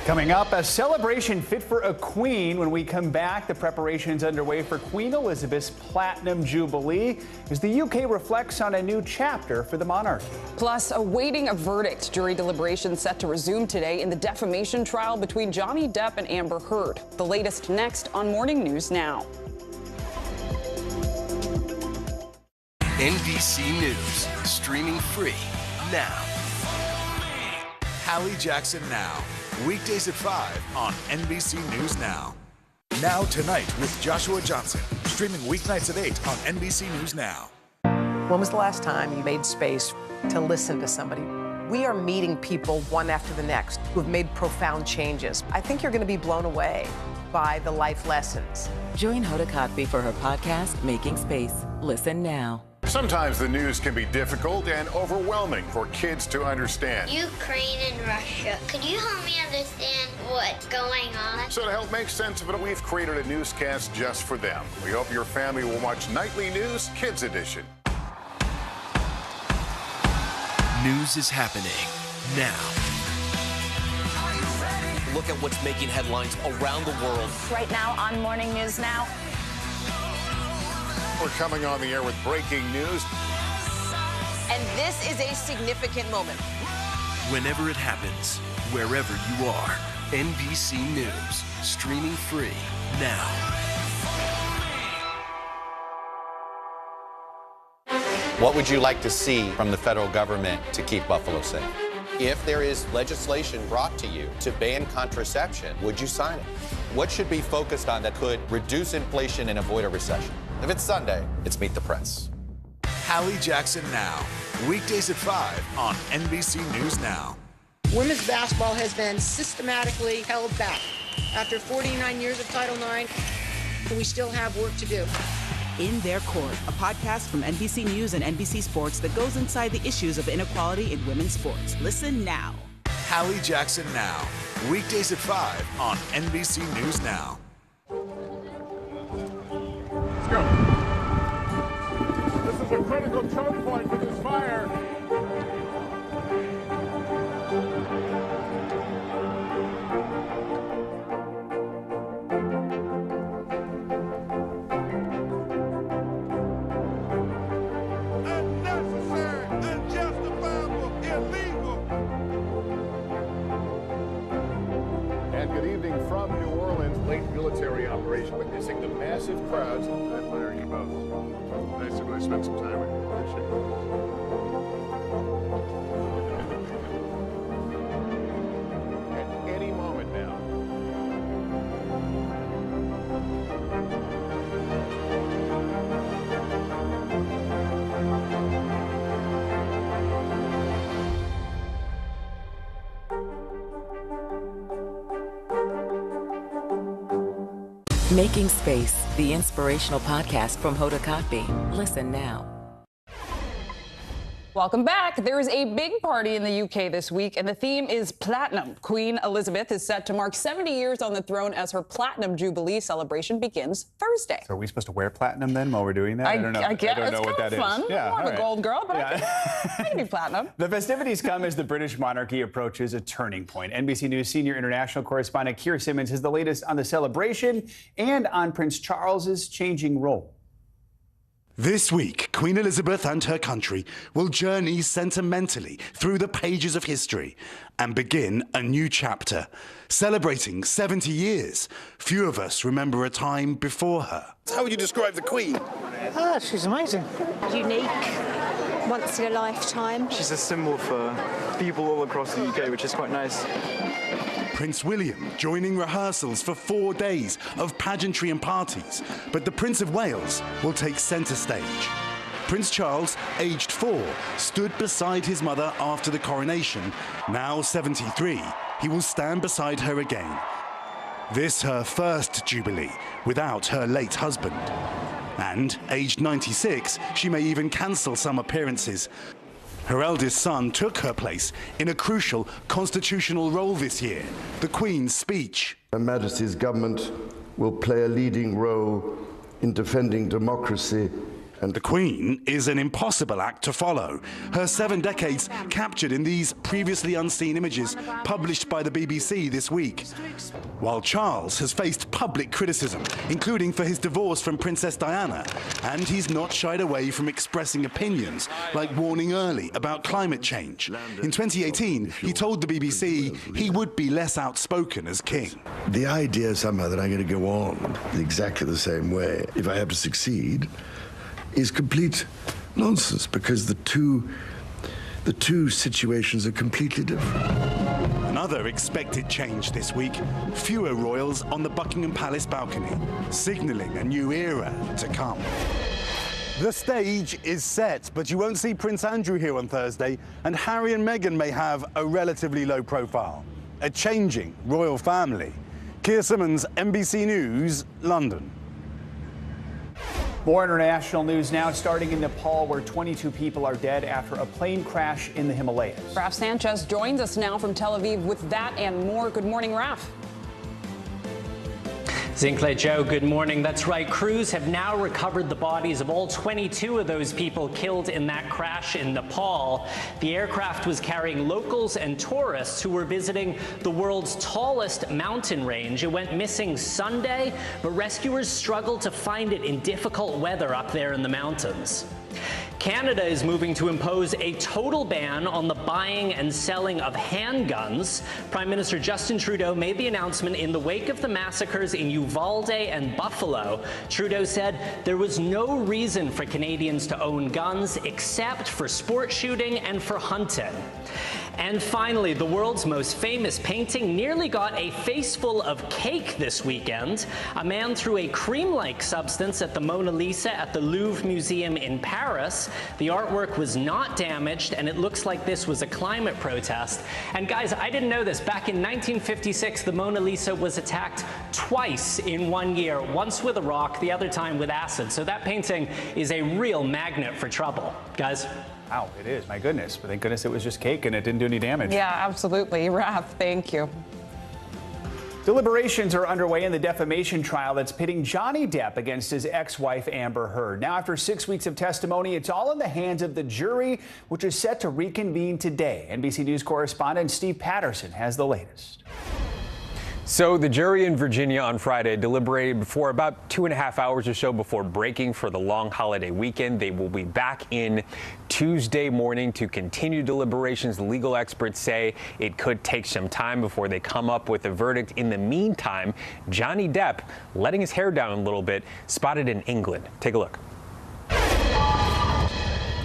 Coming up, a celebration fit for a queen. When we come back, the preparations underway for Queen Elizabeth's Platinum Jubilee as the UK reflects on a new chapter for the monarchy. Plus, awaiting a verdict. Jury deliberations set to resume today in the defamation trial between Johnny Depp and Amber Heard. The latest next on Morning News Now. NBC News, streaming free now. Hallie Jackson Now. Weekdays at 5 on NBC News Now. Now Tonight with Joshua Johnson. Streaming weeknights at 8 on NBC News Now. When was the last time you made space to listen to somebody? We are meeting people one after the next who have made profound changes. I think you're going to be blown away by the life lessons. Join Hoda Kotb for her podcast, Making Space. Listen now. Sometimes the news can be difficult and overwhelming for kids to understand. Ukraine and Russia. Could you help me understand what's going on? So to help make sense of it, we've created a newscast just for them. We hope your family will watch Nightly News Kids Edition. News is happening now. Look at what's making headlines around the world. Right now on Morning News Now. We're coming on the air with breaking news. And this is a significant moment. Whenever it happens, wherever you are, NBC News, streaming free now. What would you like to see from the federal government to keep Buffalo safe? If there is legislation brought to you to ban contraception, would you sign it? What should be focused on that could reduce inflation and avoid a recession? If it's Sunday, it's Meet the Press. Hallie Jackson Now. Weekdays at 5 on NBC News Now. Women's basketball has been systematically held back. After 49 years of Title IX, we still have work to do. In Their Court, a podcast from NBC News and NBC Sports that goes inside the issues of inequality in women's sports. Listen now. Hallie Jackson Now, weekdays at 5 on NBC News Now. Let's go. This is a critical choke point for this fire. Military operation witnessing the massive crowds. I admire you both. Nice to really spend some time with you. Appreciate it. At any moment now. Making Space, the inspirational podcast from Hoda Kotb. Listen now. Welcome back. There is a big party in the UK this week, and the theme is platinum. Queen Elizabeth is set to mark 70 years on the throne as her Platinum Jubilee celebration begins Thursday. So are we supposed to wear platinum then while we're doing that? I don't know. I guess. I don't know it's what that kind of fun. is. Yeah, I'm more of a gold girl, but I can be platinum. The festivities come as the British monarchy approaches a turning point. NBC News senior international correspondent Keir Simmons has the latest on the celebration and on Prince Charles's changing role. This week, Queen Elizabeth and her country will journey sentimentally through the pages of history and begin a new chapter. Celebrating 70 years, few of us remember a time before her. How would you describe the Queen? She's amazing. Unique, once in a lifetime. She's a symbol for people all across the UK, which is quite nice. Prince William joining rehearsals for 4 days of pageantry and parties, but the Prince of Wales will take centre stage. Prince Charles, aged 4, stood beside his mother after the coronation. Now 73, he will stand beside her again. This her first Jubilee without her late husband. And, aged 96, she may even cancel some appearances. Her eldest son took her place in a crucial constitutional role this year, the Queen's speech. Her Majesty's government will play a leading role in defending democracy. And the Queen is an impossible act to follow. Her 7 decades captured in these previously unseen images published by the BBC this week. While Charles has faced public criticism, including for his divorce from Princess Diana, and he's not shied away from expressing opinions, like warning early about climate change. In 2018, he told the BBC he would be less outspoken as king. The idea somehow that I'm going to go on exactly the same way, if I have to succeed, is complete nonsense, because the two situations are completely different. Another expected change this week, fewer royals on the Buckingham Palace balcony, signalling a new era to come. The stage is set, but you won't see Prince Andrew here on Thursday, and Harry and Meghan may have a relatively low profile. A changing royal family. Keir Simmons, NBC News, London. More international news now, starting in Nepal, where 22 people are dead after a plane crash in the Himalayas. Raf Sanchez joins us now from Tel Aviv with that and more. Good morning, Raf. Zinkley, Joe, good morning. That's right. Crews have now recovered the bodies of all 22 of those people killed in that crash in Nepal. The aircraft was carrying locals and tourists who were visiting the world's tallest mountain range. It went missing Sunday, but rescuers struggled to find it in difficult weather up there in the mountains. Canada is moving to impose a total ban on the buying and selling of handguns. Prime Minister Justin Trudeau made the announcement in the wake of the massacres in Uvalde and Buffalo. Trudeau said there was no reason for Canadians to own guns except for sport shooting and for hunting. And finally, the world's most famous painting nearly got a face full of cake this weekend. A man threw a cream-like substance at the Mona Lisa at the Louvre Museum in Paris. Paris. The artwork was not damaged, and it looks like this was a climate protest. And guys, I didn't know this. Back in 1956, the Mona Lisa was attacked twice in 1 year, once with a rock, the other time with acid. So that painting is a real magnet for trouble. Guys? Wow, it is. My goodness. But thank goodness it was just cake and it didn't do any damage. Yeah, absolutely. Raph, thank you. Deliberations are underway in the defamation trial that's pitting Johnny Depp against his ex-wife Amber Heard. Now, after 6 weeks of testimony, it's all in the hands of the jury, which is set to reconvene today. NBC News correspondent Steve Patterson has the latest. So the jury in Virginia on Friday deliberated for about 2.5 hours or so before breaking for the long holiday weekend. They will be back in Tuesday morning to continue deliberations. Legal experts say it could take some time before they come up with a verdict. In the meantime, Johnny Depp, letting his hair down a little bit, spotted in England. Take a look.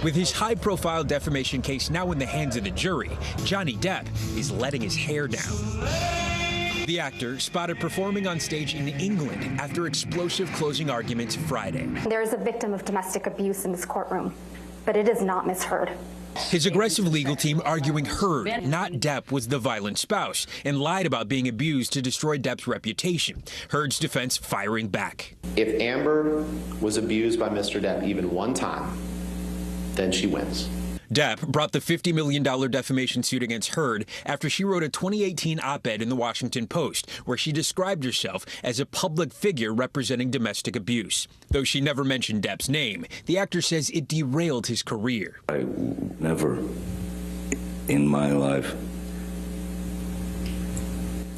With his high-profile defamation case now in the hands of the jury, Johnny Depp is letting his hair down. The actor spotted performing on stage in England after explosive closing arguments Friday. There is a victim of domestic abuse in this courtroom, but it is not Miss Heard. His aggressive legal team arguing Heard, not Depp, was the violent spouse and lied about being abused to destroy Depp's reputation. Heard's defense firing back. If Amber was abused by Mr. Depp even one time, then she wins. Depp brought the $50 million defamation suit against Heard after she wrote a 2018 op-ed in the Washington Post where she described herself as a public figure representing domestic abuse. Though she never mentioned Depp's name, the actor says it derailed his career. I never in my life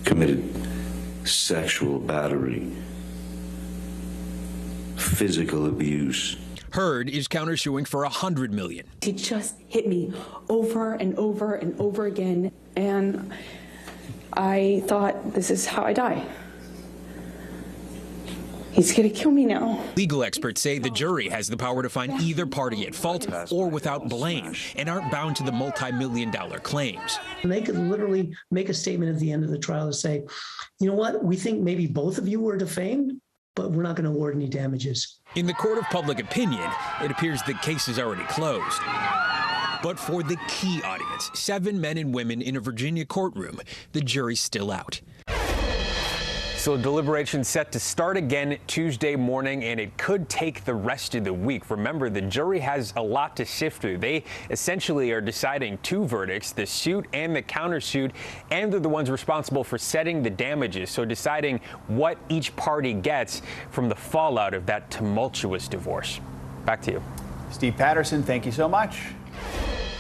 committed sexual battery, physical abuse. Heard is countersuing for $100 million. He just hit me over and over and over again, and I thought, this is how I die. He's going to kill me now. Legal experts say the jury has the power to find either party at fault or without blame and aren't bound to the multi-million-dollar claims. And they could literally make a statement at the end of the trial to say, you know what, we think maybe both of you were defamed, but we're not going to award any damages. In the court of public opinion, it appears the case is already closed. But for the key audience, 7 men and women in a Virginia courtroom, the jury's still out. So deliberations set to start again Tuesday morning, and it could take the rest of the week. Remember, the jury has a lot to sift through. They essentially are deciding 2 verdicts, the suit and the countersuit, and they're the ones responsible for setting the damages, so deciding what each party gets from the fallout of that tumultuous divorce. Back to you. Steve Patterson, thank you so much.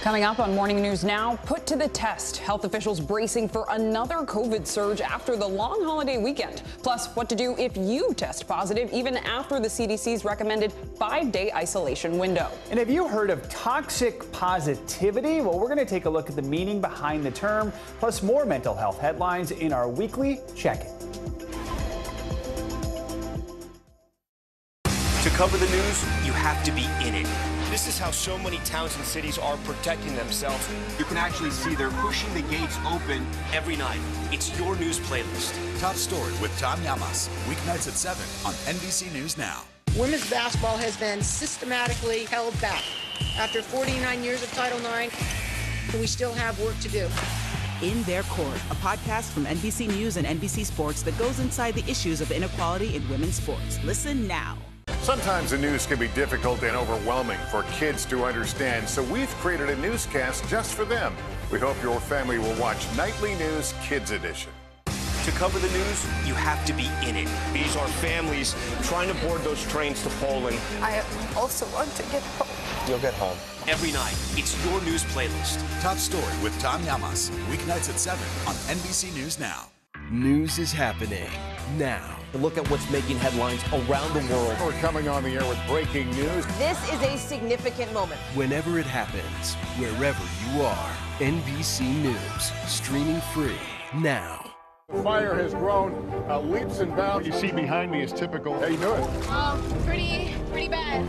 Coming up on Morning News Now, put to the test. Health officials bracing for another COVID surge after the long holiday weekend. Plus, what to do if you test positive even after the CDC's recommended 5-day isolation window. And have you heard of toxic positivity? Well, we're going to take a look at the meaning behind the term, plus more mental health headlines in our weekly check-in. To cover the news, you have to be in it. This is how so many towns and cities are protecting themselves. You can actually see they're pushing the gates open every night. It's your news playlist. Top Story with Tom Llamas, weeknights at 7 on NBC News Now. Women's basketball has been systematically held back. After 49 years of Title IX, we still have work to do. In Their Court, a podcast from NBC News and NBC Sports that goes inside the issues of inequality in women's sports. Listen now. Sometimes the news can be difficult and overwhelming for kids to understand, so we've created a newscast just for them. We hope your family will watch Nightly News Kids Edition. To cover the news, you have to be in it. These are families trying to board those trains to Poland. I also want to get home. You'll get home. Every night, it's your news playlist. Top Story with Tom Llamas, weeknights at 7 on NBC News Now. News is happening now. Look at what's making headlines around the world. We're coming on the air with breaking news. This is a significant moment. Whenever it happens, wherever you are, NBC News, streaming free now. The fire has grown leaps and bounds. You see behind me is typical. How you doing? Pretty bad.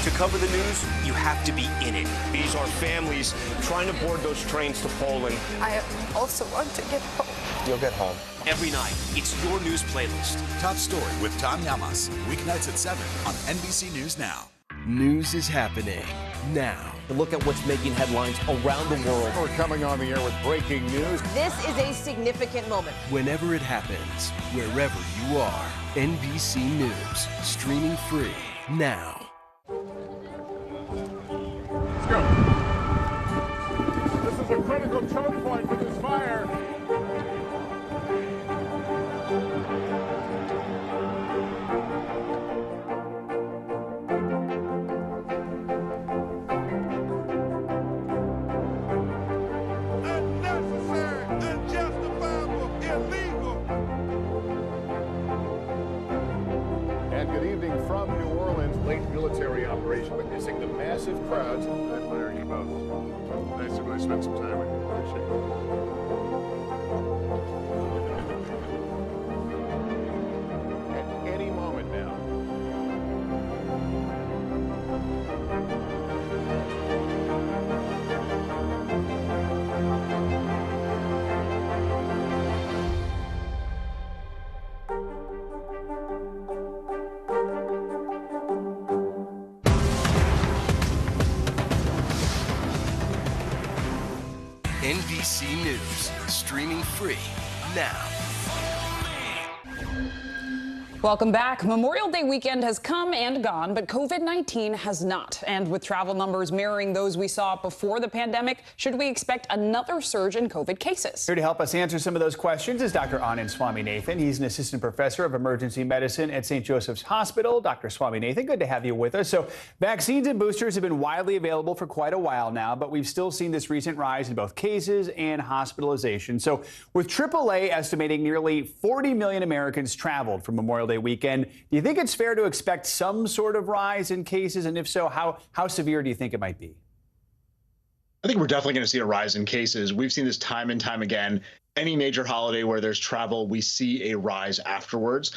To cover the news, you have to be in it. These are families trying to board those trains to Poland. I also want to get home. You'll get home. Every night, it's your news playlist. Top Story with Tom Llamas. Weeknights at 7 on NBC News Now. News is happening now. Look at what's making headlines around the world. We're coming on the air with breaking news. This is a significant moment. Whenever it happens, wherever you are, NBC News, streaming free now. Let's go. This is a critical choke point for this fire. Military operation, witnessing the massive crowds. I admire you both. Nice to really spend some time with you. Appreciate it. At any moment now. NBC News, streaming free now. Welcome back. Memorial Day weekend has come and gone, but COVID-19 has not. And with travel numbers mirroring those we saw before the pandemic, should we expect another surge in COVID cases? Here to help us answer some of those questions is Dr. Anand Swaminathan. He's an assistant professor of emergency medicine at St. Joseph's Hospital. Dr. Swaminathan, good to have you with us. So vaccines and boosters have been widely available for quite a while now, but we've still seen this recent rise in both cases and hospitalization. So with AAA estimating nearly 40 million Americans traveled from Memorial Day weekend, do you think it's fair to expect some sort of rise in cases? And if so, how severe do you think it might be? I think we're definitely going to see a rise in cases. We've seen this time and time again. Any major holiday where there's travel, we see a rise afterwards.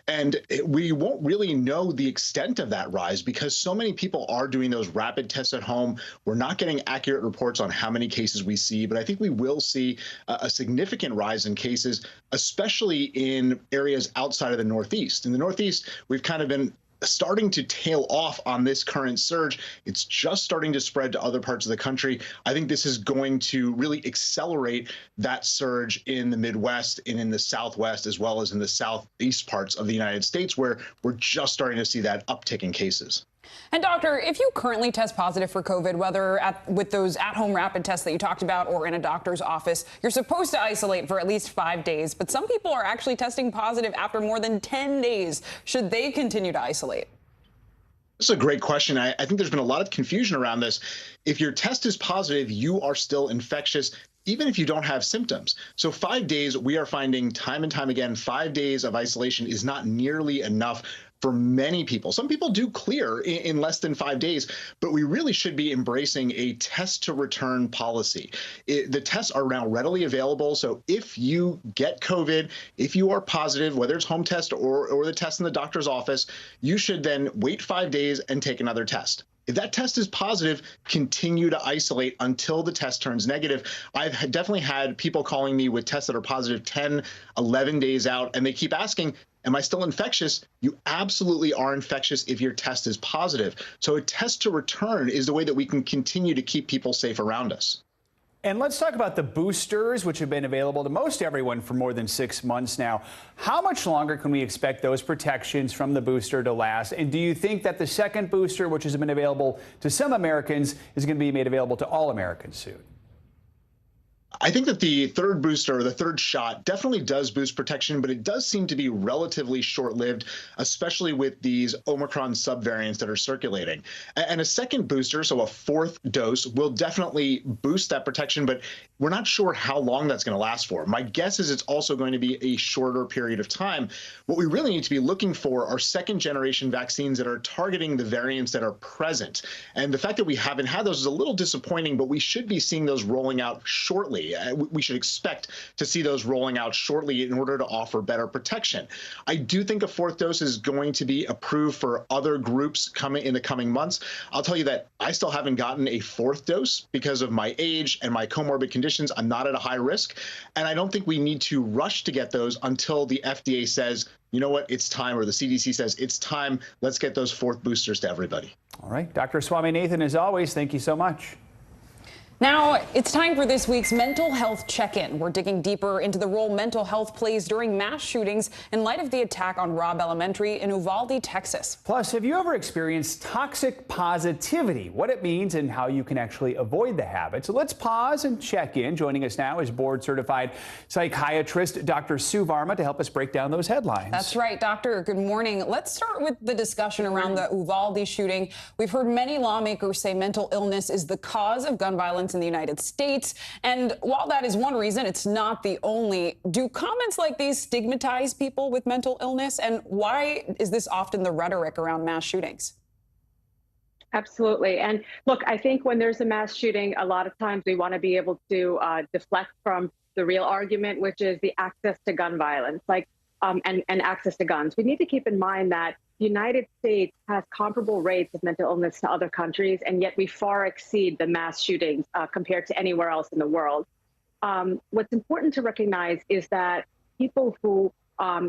And we won't really know the extent of that rise because so many people are doing those rapid tests at home. We're not getting accurate reports on how many cases we see, but I think we will see a significant rise in cases, especially in areas outside of the Northeast. In the Northeast, we've kind of been starting to tail off on this current surge. It's just starting to spread to other parts of the country. I think this is going to really accelerate that surge in the Midwest and in the Southwest, as well as in the Southeast parts of the United States, where we're just starting to see that uptick in cases. And doctor, if you currently test positive for COVID, whether with those at-home rapid tests that you talked about or in a doctor's office, you're supposed to isolate for at least 5 days. But some people are actually testing positive after more than 10 days. Should they continue to isolate? This is a great question. I think there's been a lot of confusion around this. If your test is positive, you are still infectious, even if you don't have symptoms. So 5 days, we are finding time and time again, 5 days of isolation is not nearly enough for many people. Some people do clear in less than 5 days, but we really should be embracing a test to return policy. The tests are now readily available. So if you get COVID, if you are positive, whether it's home test or the test in the doctor's office, you should then wait 5 days and take another test. If that test is positive, continue to isolate until the test turns negative. I've definitely had people calling me with tests that are positive 10, 11 days out, and they keep asking, am I still infectious? You absolutely are infectious if your test is positive. So a test to return is the way that we can continue to keep people safe around us. And let's talk about the boosters, which have been available to most everyone for more than 6 months now. How much longer can we expect those protections from the booster to last? And do you think that the second booster, which has been available to some Americans, is going to be made available to all Americans soon? I think that the third booster, or the third shot, definitely does boost protection, but it does seem to be relatively short-lived, especially with these Omicron subvariants that are circulating. And a second booster, so a fourth dose, will definitely boost that protection, but we're not sure how long that's going to last for. My guess is it's also going to be a shorter period of time. What we really need to be looking for are second-generation vaccines that are targeting the variants that are present. And the fact that we haven't had those is a little disappointing, but we should be seeing those rolling out shortly. shortly. We should expect to see those rolling out shortly in order to offer better protection. I do think a fourth dose is going to be approved for other groups coming in the coming months. I'll tell you that I still haven't gotten a fourth dose because of my age and my comorbid conditions. I'm not at a high risk, and I don't think we need to rush to get those until the FDA says, you know what, it's time, or the CDC says it's time. Let's get those fourth boosters to everybody. All right, Dr. Swaminathan, as always, thank you so much. Now, it's time for this week's Mental Health Check-In. We're digging deeper into the role mental health plays during mass shootings in light of the attack on Robb Elementary in Uvalde, Texas. Plus, have you ever experienced toxic positivity? What it means and how you can actually avoid the habit. So let's pause and check in. Joining us now is board-certified psychiatrist Dr. Sue Varma to help us break down those headlines. That's right, Doctor. Good morning. Let's start with the discussion around the Uvalde shooting. We've heard many lawmakers say mental illness is the cause of gun violence in the United States. And while that is one reason, it's not the only. Do comments like these stigmatize people with mental illness? And why is this often the rhetoric around mass shootings? Absolutely. And look, I think when there's a mass shooting, a lot of times we want to be able to deflect from the real argument, which is the access to gun violence, and access to guns. We need to keep in mind that the United States has comparable rates of mental illness to other countries, and yet we far exceed the mass shootings compared to anywhere else in the world. What's important to recognize is that people who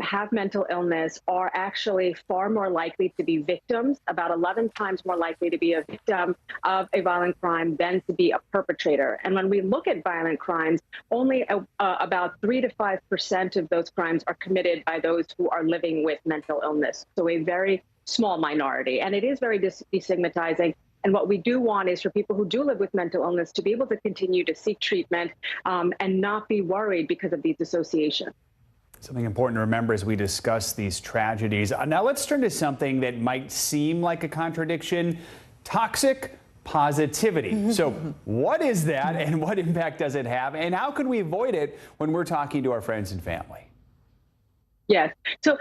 have mental illness are actually far more likely to be victims, about 11 times more likely to be a victim of a violent crime than to be a perpetrator. And when we look at violent crimes, only about 3 to 5% of those crimes are committed by those who are living with mental illness. So a very small minority. And it is very destigmatizing. And what we do want is for people who do live with mental illness to be able to continue to seek treatment and not be worried because of these associations. Something important to remember as we discuss these tragedies. Now let's turn to something that might seem like a contradiction: toxic positivity. So what is that, and what impact does it have, and how can we avoid it when we're talking to our friends and family? Yes. So,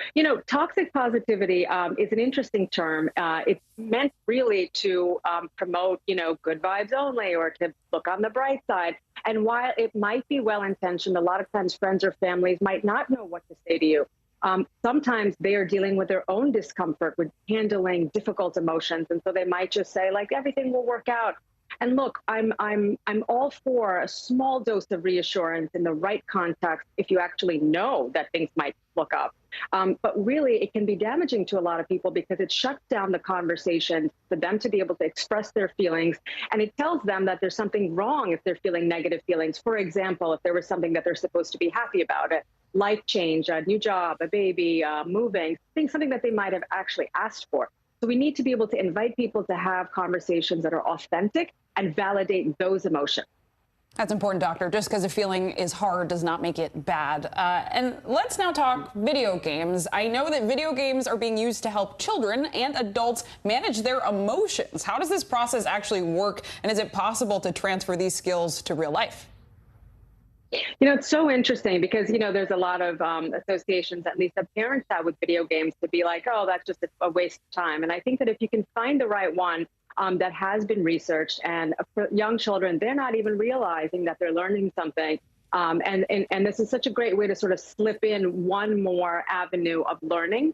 toxic positivity is an interesting term. It's meant really to promote, good vibes only, or to look on the bright side. And while it might be well-intentioned, a lot of times friends or families might not know what to say to you. Sometimes they are dealing with their own discomfort with handling difficult emotions. And so they might just say, everything will work out. And look, I'm all for a small dose of reassurance in the right context if you actually know that things might look up. But really, it can be damaging to a lot of people because it shuts down the conversation for them to be able to express their feelings. And it tells them that there's something wrong if they're feeling negative feelings. For example, if there was something that they're supposed to be happy about, it, life change, a new job, a baby, moving, something that they might have actually asked for. So we need to be able to invite people to have conversations that are authentic and validate those emotions. That's important, Doctor. Just because a feeling is hard does not make it bad. And let's now talk video games. I know that video games are being used to help children and adults manage their emotions. How does this process actually work? And is it possible to transfer these skills to real life? It's so interesting because, there's a lot of associations, at least the parents have with video games, to be like, oh, that's just a waste of time. And I think that if you can find the right one that has been researched, and for young children, they're not even realizing that they're learning something. And this is such a great way to sort of slip in one more avenue of learning.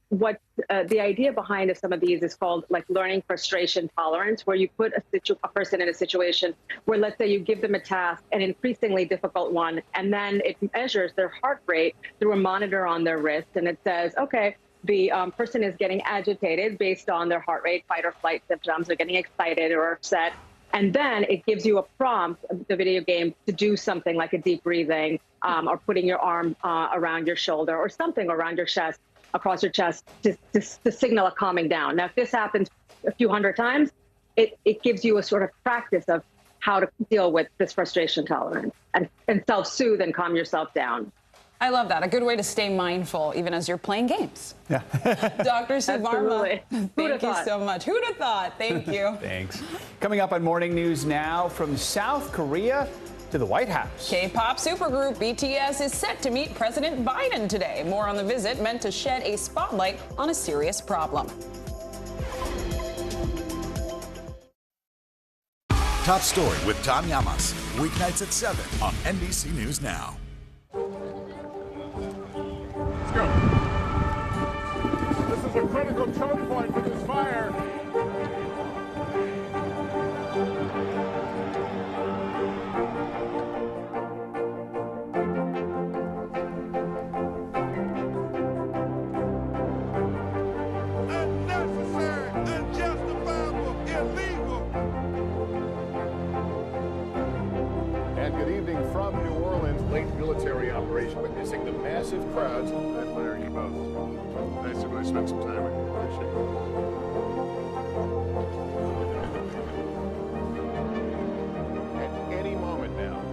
What the idea behind some of these is called learning frustration tolerance, where you put a person in a situation where, let's say, you give them a task, an increasingly difficult one, and then it measures their heart rate through a monitor on their wrist, and it says, okay, the person is getting agitated based on their heart rate, fight or flight symptoms, they're getting excited or upset. And then it gives you a prompt, the video game, to do something like a deep breathing or putting your arm around your shoulder or something around your chest, across your chest to signal a calming down. Now, if this happens a few hundred times, it gives you a sort of practice of how to deal with this frustration tolerance and self-soothe and calm yourself down. I love that. A good way to stay mindful even as you're playing games. Yeah. Dr. Sue Varma, thank you so much. Who'd have thought? Thank you. Thanks. Coming up on Morning News Now, from South Korea to the White House. K-pop supergroup BTS is set to meet President Biden today. More on the visit, meant to shed a spotlight on a serious problem. Top Story with Tom Llamas, weeknights at 7 on NBC News Now. Let's go. This is a critical choke point for this fire. From New Orleans, late military operation witnessing the massive crowds. I admire you both. Nice to really spend some time with you. Appreciate it. At any moment now.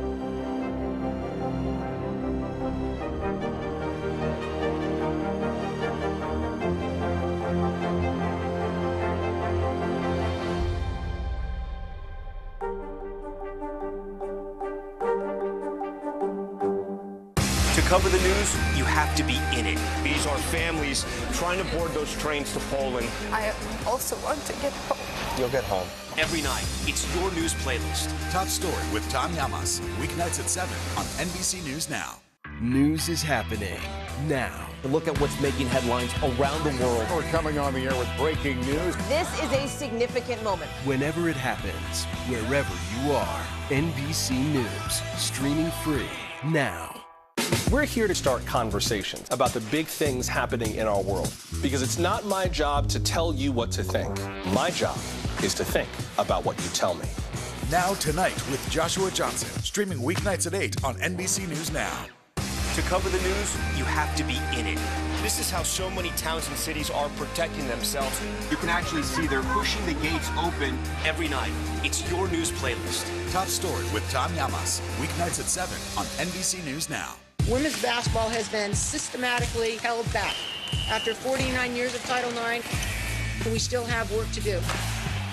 Cover the news, you have to be in it. These are families trying to board those trains to Poland. I also want to get home. You'll get home. Every night, it's your news playlist. Top Story with Tom Llamas, weeknights at 7 on NBC News Now. News is happening now. Look at what's making headlines around the world. We're coming on the air with breaking news. This is a significant moment. Whenever it happens, wherever you are, NBC News, streaming free now. We're here to start conversations about the big things happening in our world, because it's not my job to tell you what to think. My job is to think about what you tell me. Now Tonight with Joshua Johnson, streaming weeknights at 8 on NBC News Now. To cover the news, you have to be in it. This is how so many towns and cities are protecting themselves. You can actually see they're pushing the gates open every night. It's your news playlist. Top Story with Tom Llamas, weeknights at 7 on NBC News Now. Women's basketball has been systematically held back. After 49 years of Title IX, we still have work to do.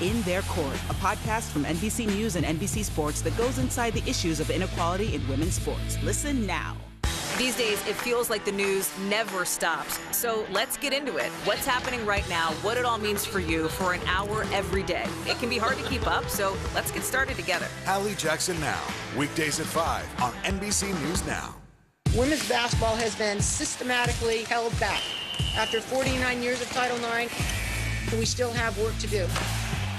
In Their Court, a podcast from NBC News and NBC Sports that goes inside the issues of inequality in women's sports. Listen now. These days, it feels like the news never stops. So let's get into it. What's happening right now, what it all means for you for an hour every day. It can be hard to keep up, so let's get started together. Hallie Jackson Now, weekdays at 5 on NBC News Now. Women's basketball has been systematically held back. After 49 years of Title IX, we still have work to do.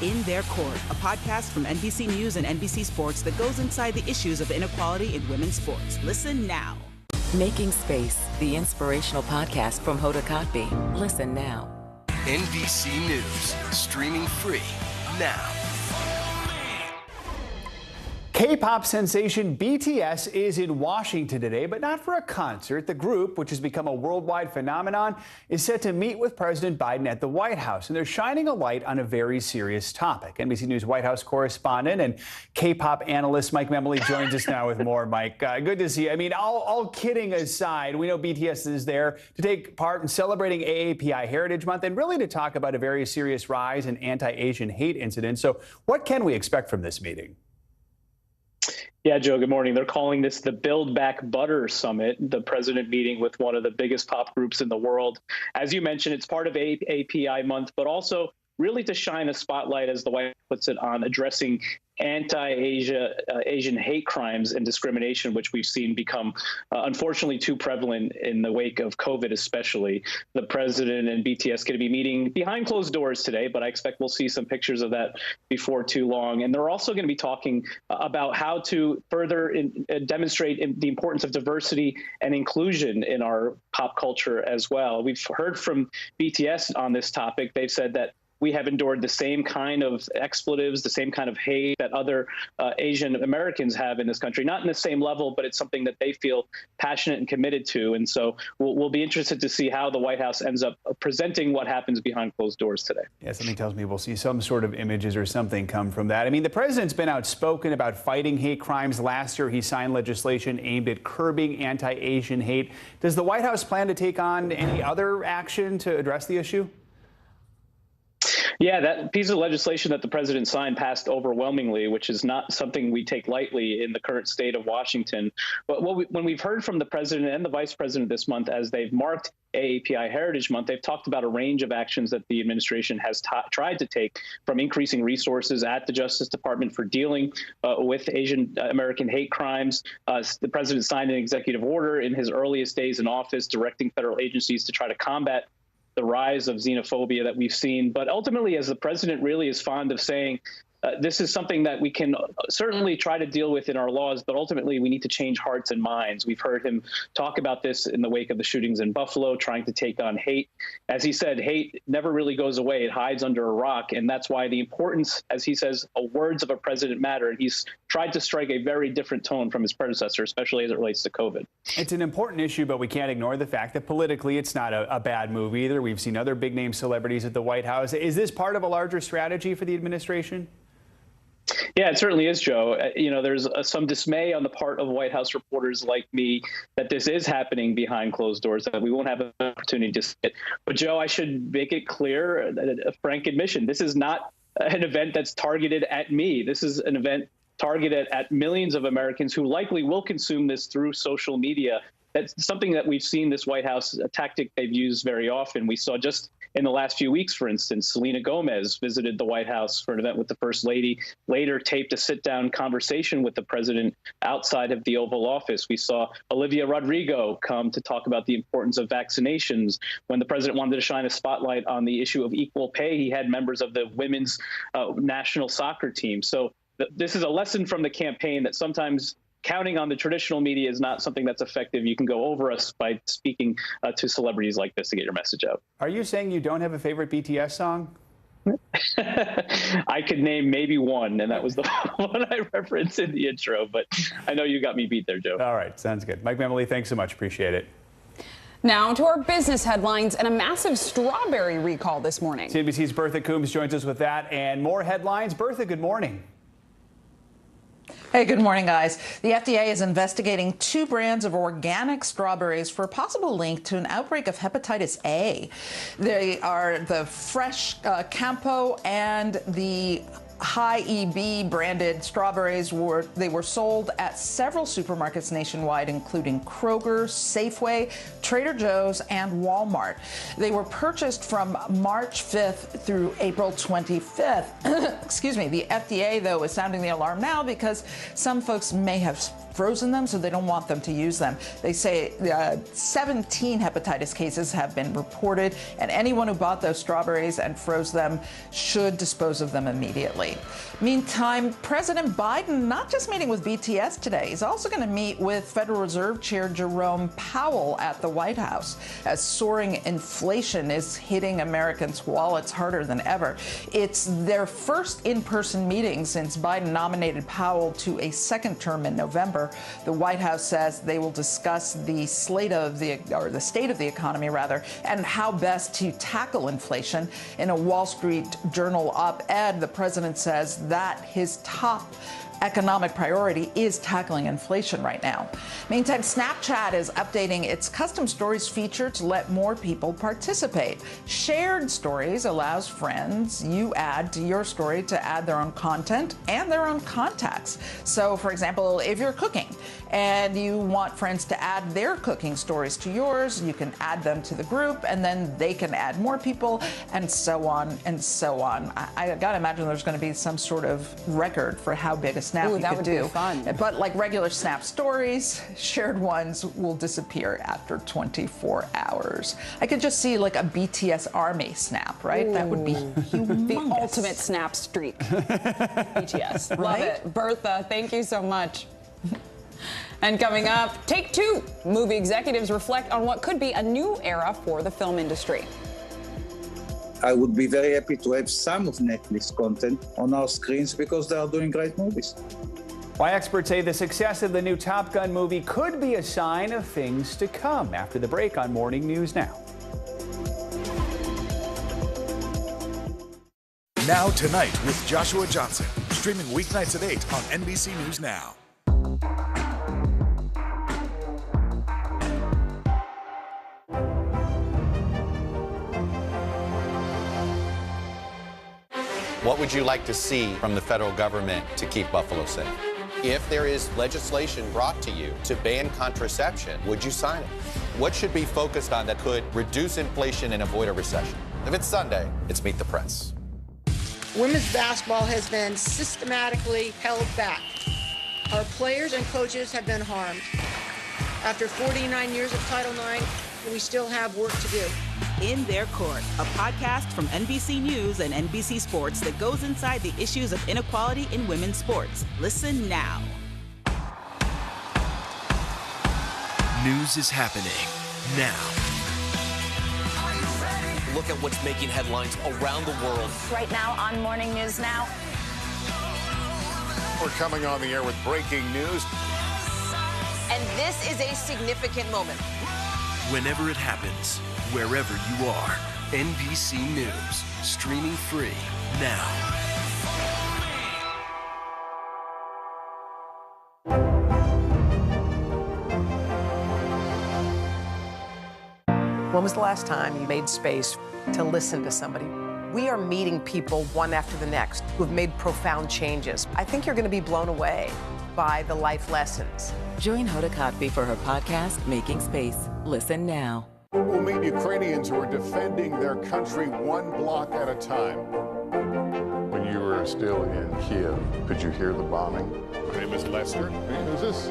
In Their Court, a podcast from NBC News and NBC Sports that goes inside the issues of inequality in women's sports. Listen now. Making Space, the inspirational podcast from Hoda Kotb. Listen now. NBC News, streaming free now. K-pop sensation BTS is in Washington today, but not for a concert. The group, which has become a worldwide phenomenon, is set to meet with President Biden at the White House, and they're shining a light on a very serious topic. NBC News White House correspondent and K-pop analyst Mike Memoli joins us now with more. Mike, good to see you. I mean, all kidding aside, we know BTS is there to take part in celebrating AAPI Heritage Month and really to talk about a very serious rise in anti-Asian hate incidents. So what can we expect from this meeting? Yeah, Joe, good morning. They're calling this the Build Back Butter Summit, the president meeting with one of the biggest pop groups in the world. As you mentioned, it's part of API month, but also really to shine a spotlight, as the White House puts it, on addressing anti-Asian hate crimes and discrimination, which we've seen become unfortunately too prevalent in the wake of COVID, especially. The president and BTS going to be meeting behind closed doors today, but I expect we'll see some pictures of that before too long. And they're also going to be talking about how to further demonstrate the importance of diversity and inclusion in our pop culture as well. We've heard from BTS on this topic. They've said that we have endured the same kind of expletives, the same kind of hate that other Asian Americans have in this country. Not in the same level, but it's something that they feel passionate and committed to. And so we'll be interested to see how the White House ends up presenting what happens behind closed doors today. Yeah, something tells me we'll see some sort of images or something come from that. I mean, the president's been outspoken about fighting hate crimes. Last year, he signed legislation aimed at curbing anti-Asian hate. Does the White House plan to take on any other action to address the issue? Yeah, that piece of legislation that the president signed passed overwhelmingly, which is not something we take lightly in the current state of Washington. But when we've heard from the president and the vice president this month, as they've marked AAPI Heritage Month, they've talked about a range of actions that the administration has tried to take, from increasing resources at the Justice Department for dealing with Asian American hate crimes. The president signed an executive order in his earliest days in office directing federal agencies to try to combat the rise of xenophobia that we've seen. But ultimately, as the president really is fond of saying, this is something that we can certainly try to deal with in our laws, but ultimately we need to change hearts and minds. We've heard him talk about this in the wake of the shootings in Buffalo, trying to take on hate. As he said, hate never really goes away. It hides under a rock. And that's why the importance, as he says, words of a president matter. And he's tried to strike a very different tone from his predecessor, especially as it relates to COVID. It's an important issue, but we can't ignore the fact that politically it's not a bad move either. We've seen other big name celebrities at the White House. Is this part of a larger strategy for the administration? Yeah, it certainly is, Joe. There's some dismay on the part of White House reporters like me that this is happening behind closed doors, that we won't have an opportunity to see it. But, Joe, I should make it clear, a frank admission, this is not an event that's targeted at me. This is an event targeted at millions of Americans who likely will consume this through social media. That's something that we've seen this White House, a tactic they've used very often. We saw just in the last few weeks, for instance, Selena Gomez visited the White House for an event with the First Lady, later taped a sit-down conversation with the president outside of the Oval Office. We saw Olivia Rodrigo come to talk about the importance of vaccinations. When the president wanted to shine a spotlight on the issue of equal pay, he had members of the women's national soccer team. So this is a lesson from the campaign that sometimes counting on the traditional media is not something that's effective. You can go over us by speaking to celebrities like this to get your message out. Are you saying you don't have a favorite BTS song? I could name maybe one, and that was the one I referenced in the intro, but I know you got me beat there, Joe. All right, sounds good. Mike Memoli, thanks so much. Appreciate it. Now to our business headlines and a massive strawberry recall this morning. CNBC's Bertha Coombs joins us with that and more headlines. Bertha, good morning. Hey, good morning, guys. The FDA is investigating 2 brands of organic strawberries for a possible link to an outbreak of hepatitis A. They are the Fresh Campo and the High EB branded strawberries. They were sold at several supermarkets nationwide, including Kroger, Safeway, Trader Joe's, and Walmart. They were purchased from March 5th through April 25th. Excuse me. The FDA, though, is sounding the alarm now because some folks may have frozen them, so they don't want them to use them. They say 17 hepatitis cases have been reported, and anyone who bought those strawberries and froze them should dispose of them immediately. Meantime, President Biden not just meeting with BTS today, he's also going to meet with Federal Reserve Chair Jerome Powell at the White House as soaring inflation is hitting Americans' wallets harder than ever. It's their first in-person meeting since Biden nominated Powell to a second term in November. The White House says they will discuss the state of the economy, and how best to tackle inflation. In a Wall Street Journal op-ed, the president says that his top economic priority is tackling inflation right now. Meantime, Snapchat is updating its custom stories feature to let more people participate. Shared stories allows friends you add to your story to add their own content and their own contacts. So, for example, if you're cooking and you want friends to add their cooking stories to yours, you can add them to the group, and then they can add more people, and so on and so on. I gotta imagine there's going to be some sort of record for how big a Snap you could do. Be fun. But like regular Snap stories, shared ones will disappear after 24 hours. I could just see like a BTS army Snap, right? Ooh. That would be humongous. The ultimate Snap streak. BTS. Love it. Bertha, thank you so much. And coming up, Take Two. Movie executives reflect on what could be a new era for the film industry. I would be very happy to have some of Netflix content on our screens because they are doing great movies. Why experts say the success of the new Top Gun movie could be a sign of things to come. After the break on Morning News Now. Now Tonight with Joshua Johnson. Streaming weeknights at 8 on NBC News Now. What would you like to see from the federal government to keep Buffalo safe? If there is legislation brought to you to ban contraception, would you sign it? What should be focused on that could reduce inflation and avoid a recession? If it's Sunday, it's Meet the Press. Women's basketball has been systematically held back. Our players and coaches have been harmed. After 49 years of Title IX, we still have work to do. In Their Court, a podcast from NBC News and NBC Sports that goes inside the issues of inequality in women's sports. Listen now. News is happening now. Look at what's making headlines around the world. Right now on Morning News Now. We're coming on the air with breaking news. And this is a significant moment. Whenever it happens, wherever you are, NBC News, streaming free now. When was the last time you made space to listen to somebody? We are meeting people one after the next who have made profound changes. I think you're going to be blown away by the life lessons. Join Hoda Kotb for her podcast, Making Space. Listen now. We'll meet Ukrainians who are defending their country one block at a time. When you were still in Kiev, could you hear the bombing? My name is Lester. Hey, who's this?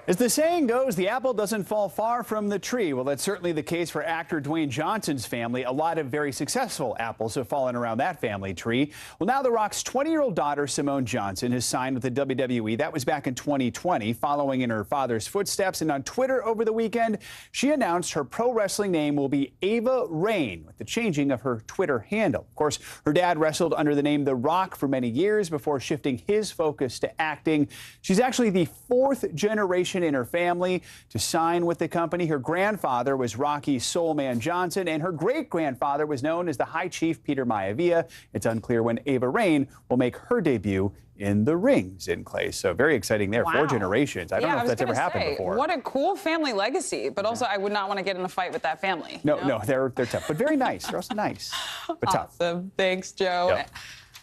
As the saying goes, the apple doesn't fall far from the tree. Well, that's certainly the case for actor Dwayne Johnson's family. A lot of very successful apples have fallen around that family tree. Well, now The Rock's 20-year-old daughter, Simone Johnson, has signed with the WWE. That was back in 2020, following in her father's footsteps. And on Twitter over the weekend, she announced her pro wrestling name will be Ava Raine, with the changing of her Twitter handle. Of course, her dad wrestled under the name The Rock for many years before shifting his focus to acting. She's actually the fourth generation in her family to sign with the company. Her grandfather was Rocky Soulman Johnson, and her great-grandfather was known as the High Chief Peter Maivia. It's unclear when Ava Raine will make her debut in the rings in Clay. So very exciting there. Wow. 4 generations. I don't know if that's ever happened before. What a cool family legacy, but also I would not want to get in a fight with that family. No, no, they're tough, but very nice. They're also nice, but tough. Awesome. Thanks, Joe. Yep.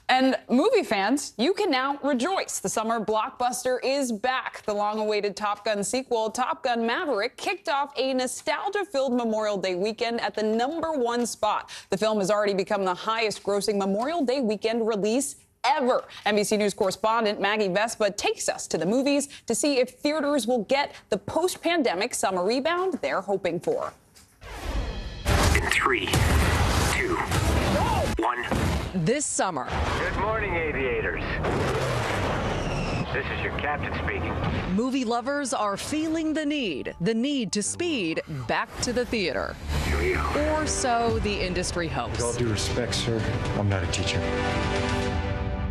And movie fans, you can now rejoice. The summer blockbuster is back. The long-awaited Top Gun sequel, Top Gun Maverick, kicked off a nostalgia-filled Memorial Day weekend at the #1 spot. The film has already become the highest-grossing Memorial Day weekend release ever. NBC News correspondent Maggie Vespa takes us to the movies to see if theaters will get the post-pandemic summer rebound they're hoping for. In 3, 2, 1. This summer. Good morning, aviators. This is your captain speaking. Movie lovers are feeling the need to speed back to the theater. Here we go. Or so the industry hopes. With all due respect, sir, I'm not a teacher.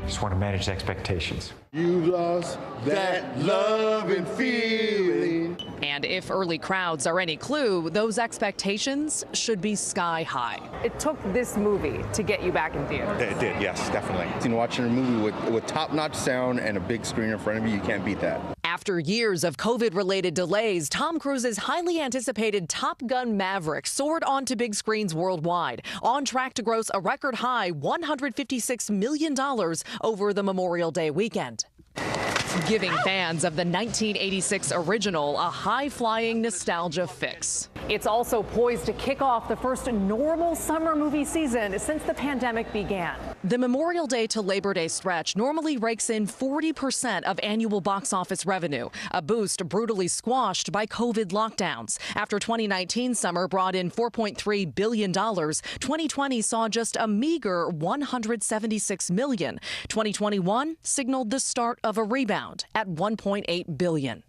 Just want to manage expectations. You lost that love and feeling. And if early crowds are any clue, those expectations should be sky high. It took this movie to get you back in theaters. It did, yes, definitely. Watching a movie with top-notch sound and a big screen in front of you can't beat that. After years of COVID-related delays, Tom Cruise's highly anticipated Top Gun Maverick soared onto big screens worldwide, on track to gross a record high $156 million over the Memorial Day weekend, giving fans of the 1986 original a high-flying nostalgia fix. It's also poised to kick off the first normal summer movie season since the pandemic began. The Memorial Day to Labor Day stretch normally rakes in 40% of annual box office revenue, a boost brutally squashed by COVID lockdowns. After 2019 summer brought in $4.3 billion, 2020 saw just a meager $176 million. 2021 signaled the start of a rebound at $1.8 billion.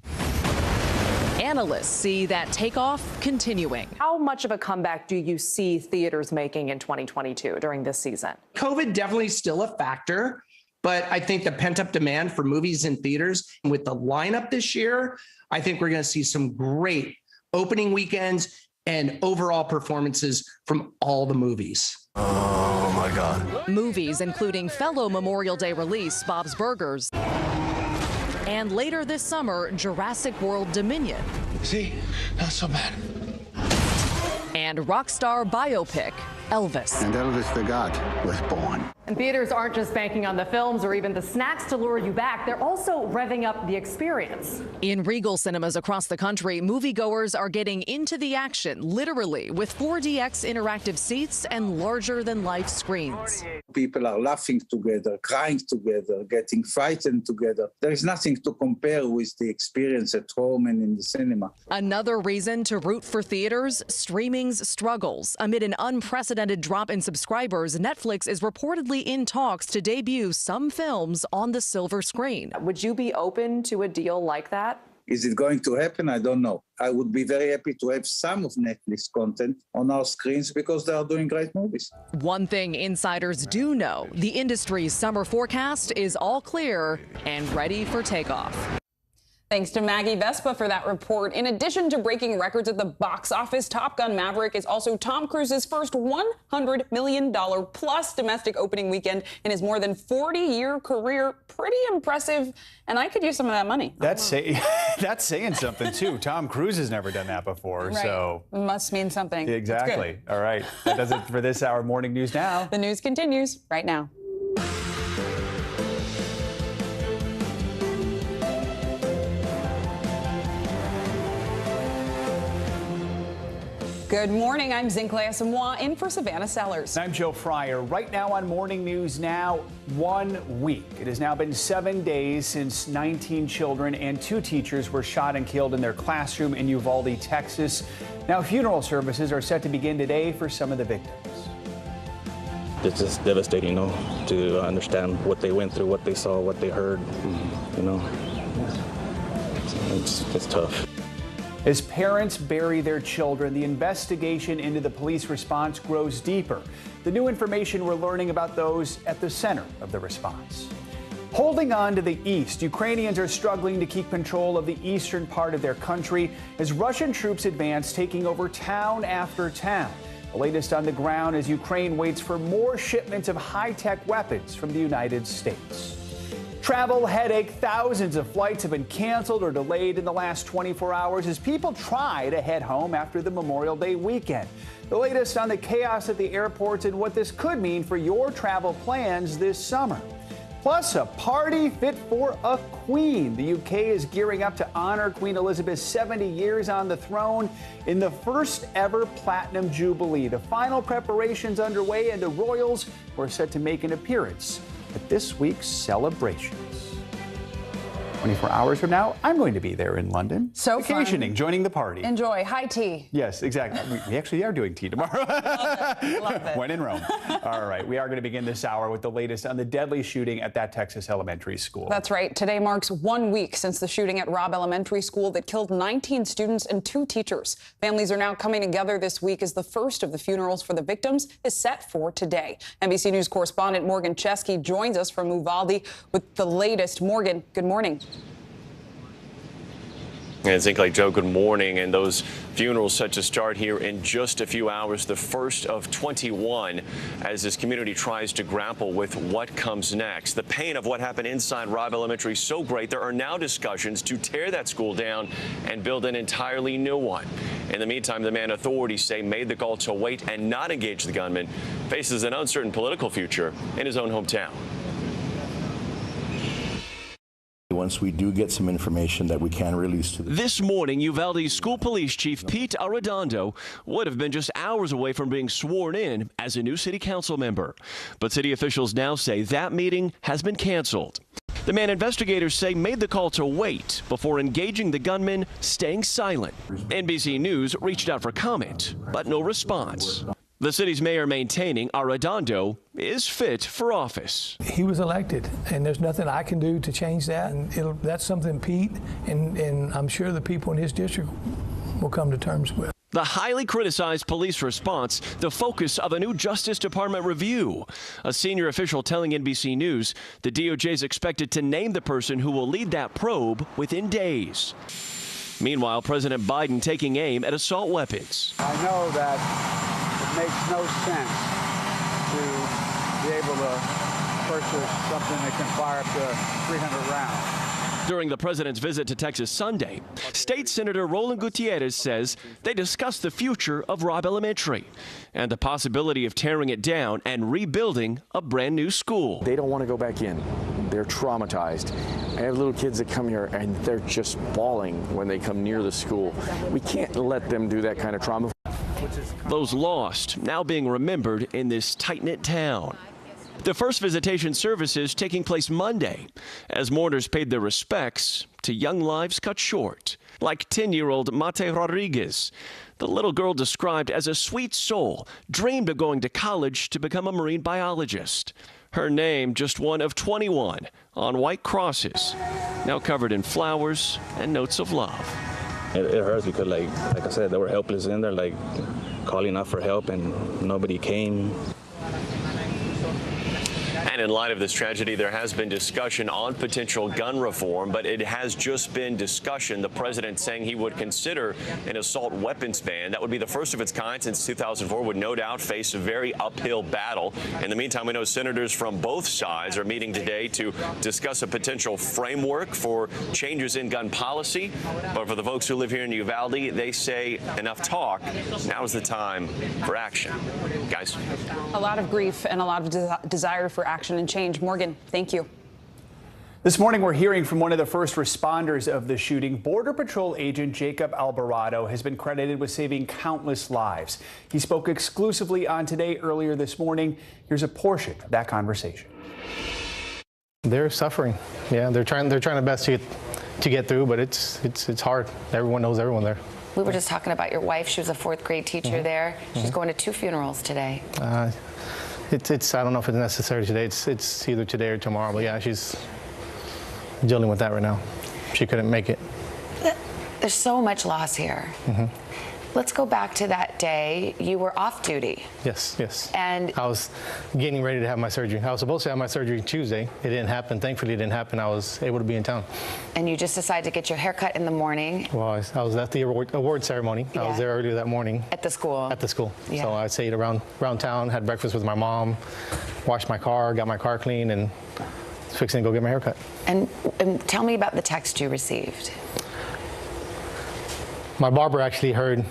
Analysts see that takeoff continuing. How much of a comeback do you see theaters making in 2022 during this season? COVID definitely still a factor, but I think the pent-up demand for movies in theaters with the lineup this year, I think we're going to see some great opening weekends and overall performances from all the movies. Oh my God. Movies including fellow Memorial Day release Bob's Burgers And later this summer, Jurassic World Dominion. See, not so bad. And rock star biopic, Elvis. And Elvis the God was born. And theaters aren't just banking on the films or even the snacks to lure you back. They're also revving up the experience. In Regal cinemas across the country, moviegoers are getting into the action, literally, with 4DX interactive seats and larger-than-life screens. People are laughing together, crying together, getting frightened together. There is nothing to compare with the experience at home and in the cinema. Another reason to root for theaters, streaming's struggles. Amid an unprecedented drop in subscribers, Netflix is reportedly in talks to debut some films on the silver screen. Would you be open to a deal like that? Is it going to happen? I don't know. I would be very happy to have some of Netflix content on our screens because they are doing great movies. One thing insiders do know, the industry's summer forecast is all clear and ready for takeoff. Thanks to Maggie Vespa for that report. In addition to breaking records at the box office, Top Gun Maverick is also Tom Cruise's first $100 million plus domestic opening weekend in his more than 40-year career. Pretty impressive, and I could use some of that money. That's saying something, too. Tom Cruise has never done that before, right. So... Must mean something. Exactly. All right. That does it for this hour. Morning News Now. The news continues right now. Good morning. I'm Zinklea Samoa in for Savannah Sellers. I'm Joe Fryer. Right now on Morning News Now, 1 week. It has now been 7 days since 19 children and 2 teachers were shot and killed in their classroom in Uvalde, Texas. Now, funeral services are set to begin today for some of the victims. It's just devastating, to understand what they went through, what they saw, what they heard, It's tough. As parents bury their children, the investigation into the police response grows deeper. The new information we're learning about those at the center of the response. Holding on to the east, Ukrainians are struggling to keep control of the eastern part of their country as Russian troops advance, taking over town after town. The latest on the ground as Ukraine waits for more shipments of high-tech weapons from the United States. Travel headache. Thousands of flights have been canceled or delayed in the last 24 hours as people try to head home after the Memorial Day weekend. The latest on the chaos at the airports and what this could mean for your travel plans this summer. Plus, a party fit for a queen. The UK is gearing up to honor Queen Elizabeth's 70 years on the throne in the first ever Platinum Jubilee. The final preparations underway and the royals were set to make an appearance at this week's celebrations. 24 hours from now, I'm going to be there in London. So vacationing, joining the party. Enjoy. High tea. Yes, exactly. We actually are doing tea tomorrow. Love it. When in Rome. All right, we are going to begin this hour with the latest on the deadly shooting at that Texas elementary school. That's right. Today marks 1 week since the shooting at Robb Elementary School that killed 19 students and 2 teachers. Families are now coming together this week as the first of the funerals for the victims is set for today. NBC News correspondent Morgan Chesky joins us from Uvalde with the latest. Morgan, good morning. And Zinklea, Joe, good morning. And those funerals set to start here in just a few hours, the first of 21, as this community tries to grapple with what comes next. The pain of what happened inside Robb Elementary is so great, there are now discussions to tear that school down and build an entirely new one. In the meantime, the man authorities say made the call to wait and not engage the gunman faces an uncertain political future in his own hometown. Once we do get some information that we can release to the... This morning, Uvalde School Police Chief Pete Arredondo would have been just hours away from being sworn in as a new city council member. But city officials now say that meeting has been canceled. The man investigators say made the call to wait before engaging the gunman, staying silent. NBC News reached out for comment, but no response. The city's mayor maintaining Arredondo is fit for office. He was elected, and there's nothing I can do to change that. And that's something Pete and I'm sure the people in his district will come to terms with. The highly criticized police response, the focus of a new Justice Department review. A senior official telling NBC News the DOJ is expected to name the person who will lead that probe within days. Meanwhile, President Biden taking aim at assault weapons. I know that it makes no sense to be able to purchase something that can fire up to 300 rounds. During the president's visit to Texas Sunday, State Senator Roland Gutierrez says they discussed the future of Robb Elementary and the possibility of tearing it down and rebuilding a brand new school. They don't want to go back in. They're traumatized. I have little kids that come here and they're just bawling when they come near the school. We can't let them do that kind of trauma. Those lost now being remembered in this tight-knit town. The first visitation services taking place Monday as mourners paid their respects to young lives cut short, like 10-year-old Mate Rodriguez. The little girl described as a sweet soul, dreamed of going to college to become a marine biologist. Her name just one of 21 on white crosses, now covered in flowers and notes of love. It hurts because, like I said, they were helpless in there, like calling out for help, and nobody came. And in light of this tragedy, there has been discussion on potential gun reform, but it has just been discussion. The president saying he would consider an assault weapons ban. That would be the first of its kind since 2004, would no doubt face a very uphill battle. In the meantime, we know senators from both sides are meeting today to discuss a potential framework for changes in gun policy. But for the folks who live here in Uvalde, they say enough talk. Now is the time for action. Guys. A lot of grief and a lot of desire for action and change. Morgan, thank you. This morning, we're hearing from one of the first responders of the shooting. Border Patrol agent Jacob Alvarado has been credited with saving countless lives. He spoke exclusively on Today earlier this morning. Here's a portion of that conversation. They're suffering. Yeah, they're trying their best to get through, but it's hard. Everyone knows everyone there. We were just talking about your wife. She was a fourth grade teacher there. She's going to 2 funerals today. I don't know if it's necessary today. It's either today or tomorrow. But yeah, she's dealing with that right now. She couldn't make it. There's so much loss here. Let's go back to that day. You were off duty. Yes. And I was getting ready to have my surgery. I was supposed to have my surgery Tuesday. It didn't happen. Thankfully, it didn't happen. I was able to be in town. And you just decided to get your hair cut in the morning. Well, I was at the award ceremony. I was there earlier that morning. At the school? At the school. Yeah. So I stayed around town, had breakfast with my mom, washed my car, got my car clean, and was fixing to go get my hair cut. And tell me about the text you received. My barber actually heard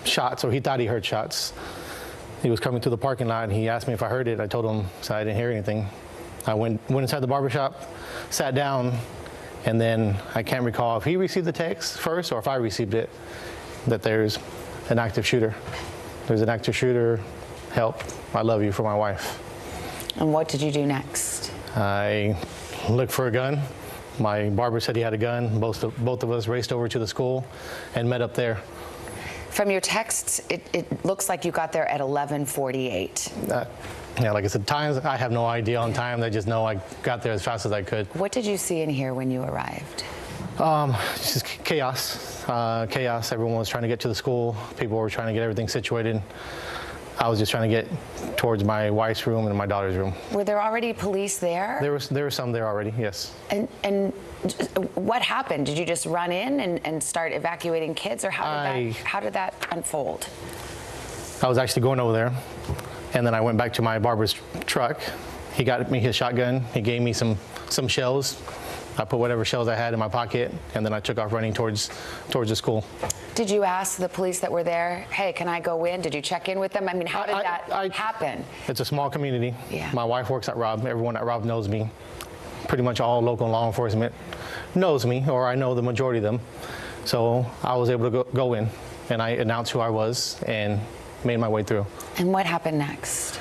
shots, or he thought he heard shots. He was coming through the parking lot and he asked me if I heard it. I told him, so I didn't hear anything. I went inside the barbershop, sat down, and then I can't recall if he received the text first or if I received it, that there's an active shooter. There's an active shooter, help, I love you, for my wife. And what did you do next? I looked for a gun. My barber said he had a gun. Both of us raced over to the school and met up there. From your texts, it looks like you got there at 11:48. Yeah, like I said, times, I have no idea on time. I just know I got there as fast as I could. What did you see and hear when you arrived? Just chaos. Chaos. Everyone was trying to get to the school. People were trying to get everything situated. I was just trying to get towards my wife's room and my daughter's room. Were there already police there? There were some there already, yes. And what happened? Did you just run in and start evacuating kids, or how did that unfold? I was actually going over there, and then I went back to my barber's truck. He got me his shotgun. He gave me some shells. I put whatever shells I had in my pocket, and then I took off running towards the school. Did you ask the police that were there, hey, can I go in? Did you check in with them? I mean, how did that happen? It's a small community. Yeah. My wife works at Robb. Everyone at Robb knows me. Pretty much all local law enforcement knows me, or I know the majority of them. So I was able to go in, and I announced who I was and made my way through. And what happened next?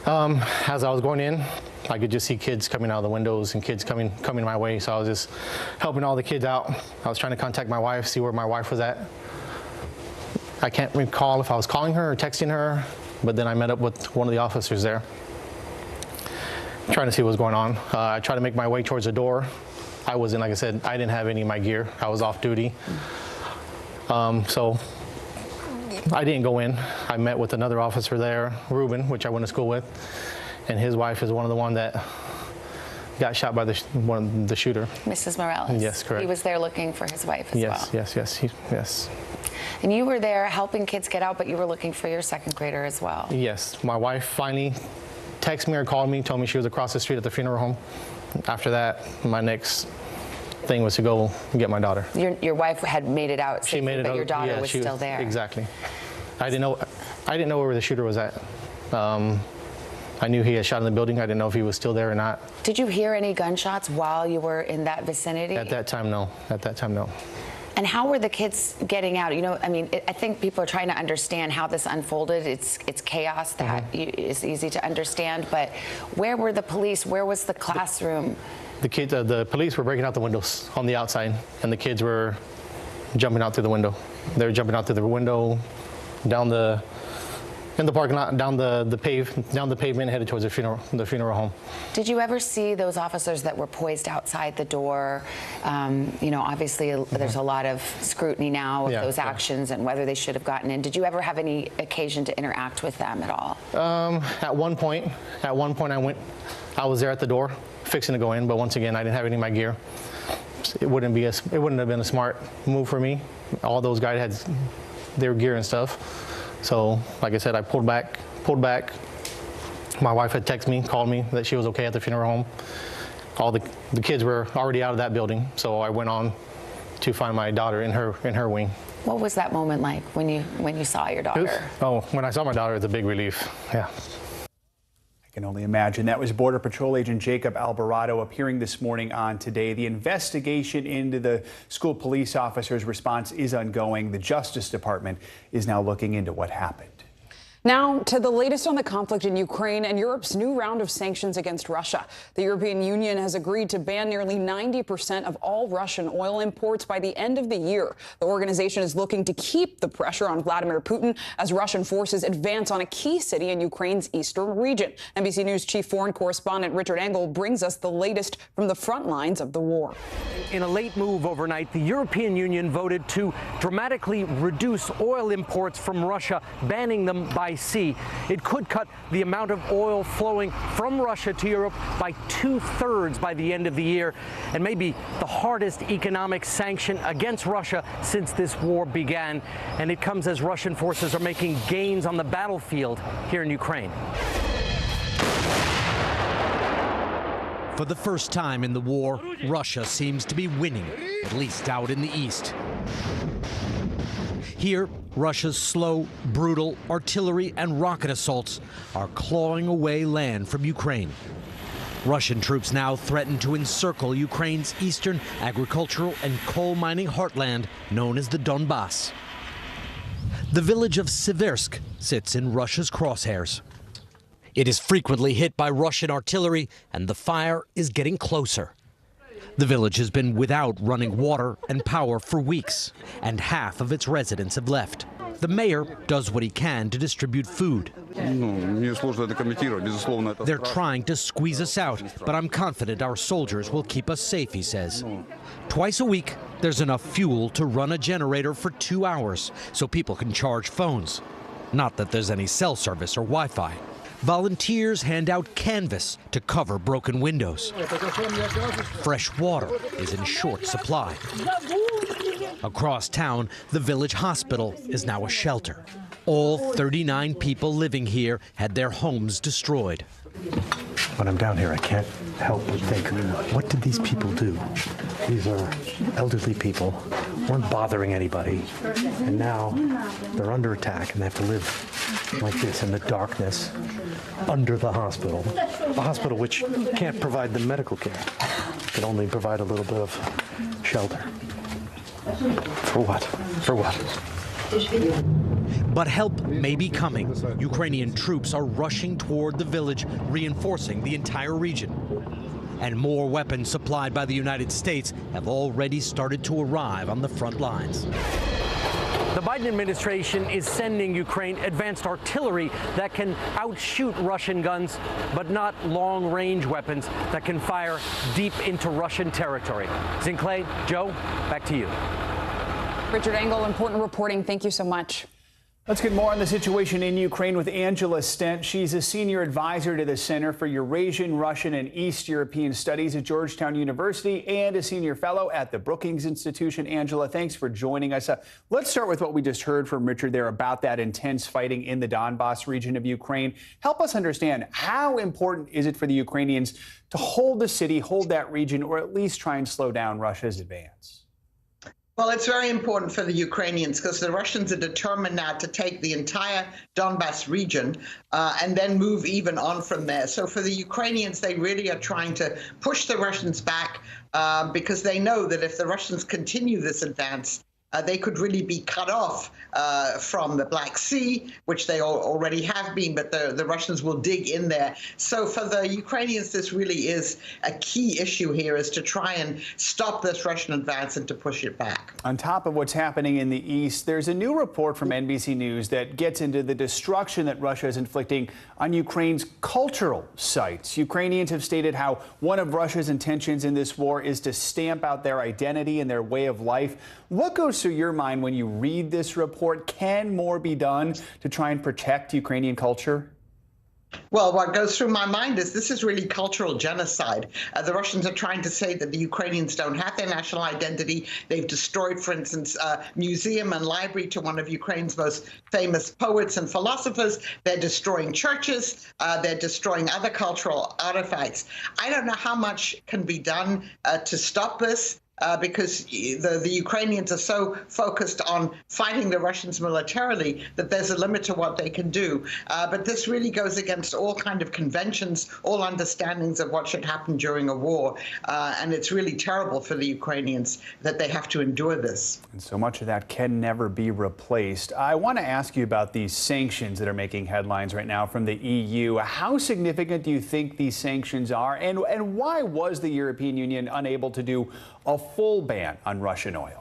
As I was going in, I could just see kids coming out of the windows and kids coming my way. So I was just helping all the kids out. I was trying to contact my wife, see where my wife was at. I can't recall if I was calling her or texting her, but then I met up with one of the officers there, trying to see what was going on. I tried to make my way towards the door. I wasn't, like I said, I didn't have any of my gear. I was off duty. So I didn't go in. I met with another officer there, Ruben, which I went to school with, and his wife is one of the one that got shot by the shooter. Mrs. Morales. Yes, correct. He was there looking for his wife as well. Yes. And you were there helping kids get out, but you were looking for your second grader as well. Yes. My wife finally texted me or called me, told me she was across the street at the funeral home. After that, my next thing was to go get my daughter. Your wife had made it out safely, She made it but out. your daughter Yeah, was still there. Exactly. I didn't know where the shooter was at. I knew he had shot in the building. I didn't know if he was still there or not. Did you hear any gunshots while you were in that vicinity? At that time, no. At that time, no. And how were the kids getting out? You know, I mean, I think people are trying to understand how this unfolded. It's chaos that is easy to understand. But where were the police? Where was the classroom? The police were breaking out the windows on the outside, and the kids were jumping out through the window. They were jumping out through the window, in the parking lot, down the pavement, headed towards the funeral home. Did you ever see those officers that were poised outside the door? You know, obviously there's a lot of scrutiny now of those actions and whether they should have gotten in. Did you ever have any occasion to interact with them at all? At one point I was there at the door, fixing to go in, but once again, I didn't have any of my gear. It wouldn't have been a smart move for me. All those guys had their gear and stuff. So, like I said, I pulled back. My wife had texted me, called me that she was okay at the funeral home. All the kids were already out of that building, so I went on to find my daughter in her wing. What was that moment like when you saw your daughter? When I saw my daughter, it was a big relief. Yeah. I can only imagine. That was Border Patrol Agent Jacob Alvarado appearing this morning on Today. The investigation into the school police officer's response is ongoing. The Justice Department is now looking into what happened. Now to the latest on the conflict in Ukraine and Europe's new round of sanctions against Russia. The European Union has agreed to ban nearly 90% of all Russian oil imports by the end of the year. The organization is looking to keep the pressure on Vladimir Putin as Russian forces advance on a key city in Ukraine's eastern region. NBC News chief foreign correspondent Richard Engel brings us the latest from the front lines of the war. In a late move overnight, the European Union voted to dramatically reduce oil imports from Russia, banning them by sea. It could cut the amount of oil flowing from Russia to Europe by 2/3 by the end of the year, and maybe the hardest economic sanction against Russia since this war began. And it comes as Russian forces are making gains on the battlefield here in Ukraine. For the first time in the war, Russia seems to be winning, at least out in the east. Here, Russia's slow, brutal artillery and rocket assaults are clawing away land from Ukraine. Russian troops now threaten to encircle Ukraine's eastern agricultural and coal mining heartland known as the Donbass. The village of Siversk sits in Russia's crosshairs. It is frequently hit by Russian artillery, and the fire is getting closer. The village has been without running water and power for weeks, and half of its residents have left. The mayor does what he can to distribute food. They're trying to squeeze us out, but I'm confident our soldiers will keep us safe, he says. Twice a week, there's enough fuel to run a generator for 2 hours so people can charge phones. Not that there's any cell service or Wi-Fi. Volunteers hand out canvas to cover broken windows. Fresh water is in short supply. Across town, the village hospital is now a shelter. All 39 people living here had their homes destroyed. When I'm down here, I can't help but think, what did these people do? These are elderly people, weren't bothering anybody, and now they're under attack and they have to live like this in the darkness under the hospital. A hospital which can't provide them medical care, can only provide a little bit of shelter. For what? For what? But help may be coming. Ukrainian troops are rushing toward the village, reinforcing the entire region. And more weapons supplied by the United States have already started to arrive on the front lines. The Biden administration is sending Ukraine advanced artillery that can outshoot Russian guns, but not long-range weapons that can fire deep into Russian territory. Zinclay, Joe, back to you. Richard Engel, important reporting. Thank you so much. Let's get more on the situation in Ukraine with Angela Stent. She's a senior advisor to the Center for Eurasian, Russian, and East European Studies at Georgetown University and a senior fellow at the Brookings Institution. Angela, thanks for joining us. Let's start with what we just heard from Richard there about that intense fighting in the Donbas region of Ukraine. Help us understand, how important is it for the Ukrainians to hold the city, hold that region, or at least try and slow down Russia's advance? Well, it's very important for the Ukrainians because the Russians are determined now to take the entire Donbas region and then move even on from there. So for the Ukrainians, they really are trying to push the Russians back because they know that if the Russians continue this advance, they could really be cut off from the Black Sea, which they already have been, but the Russians will dig in there. So for the Ukrainians, this really is a key issue here, is to try and stop this Russian advance and to push it back. On top of what's happening in the east, there's a new report from NBC News that gets into the destruction that Russia is inflicting on Ukraine's cultural sites. Ukrainians have stated how one of Russia's intentions in this war is to stamp out their identity and their way of life. What goes through your mind when you read this report? Can more be done to try and protect Ukrainian culture? Well, what goes through my mind is this is really cultural genocide. The Russians are trying to say that the Ukrainians don't have their national identity. They've destroyed, for instance, a museum and library to one of Ukraine's most famous poets and philosophers. They're destroying churches. They're destroying other cultural artifacts. I don't know how much can be done to stop this. Because the Ukrainians are so focused on fighting the Russians militarily that there's a limit to what they can do. But this really goes against all kind of conventions, all understandings of what should happen during a war. And it's really terrible for the Ukrainians that they have to endure this. And so much of that can never be replaced. I want to ask you about these sanctions that are making headlines right now from the EU. How significant do you think these sanctions are? And why was the European Union unable to do a full ban on Russian oil?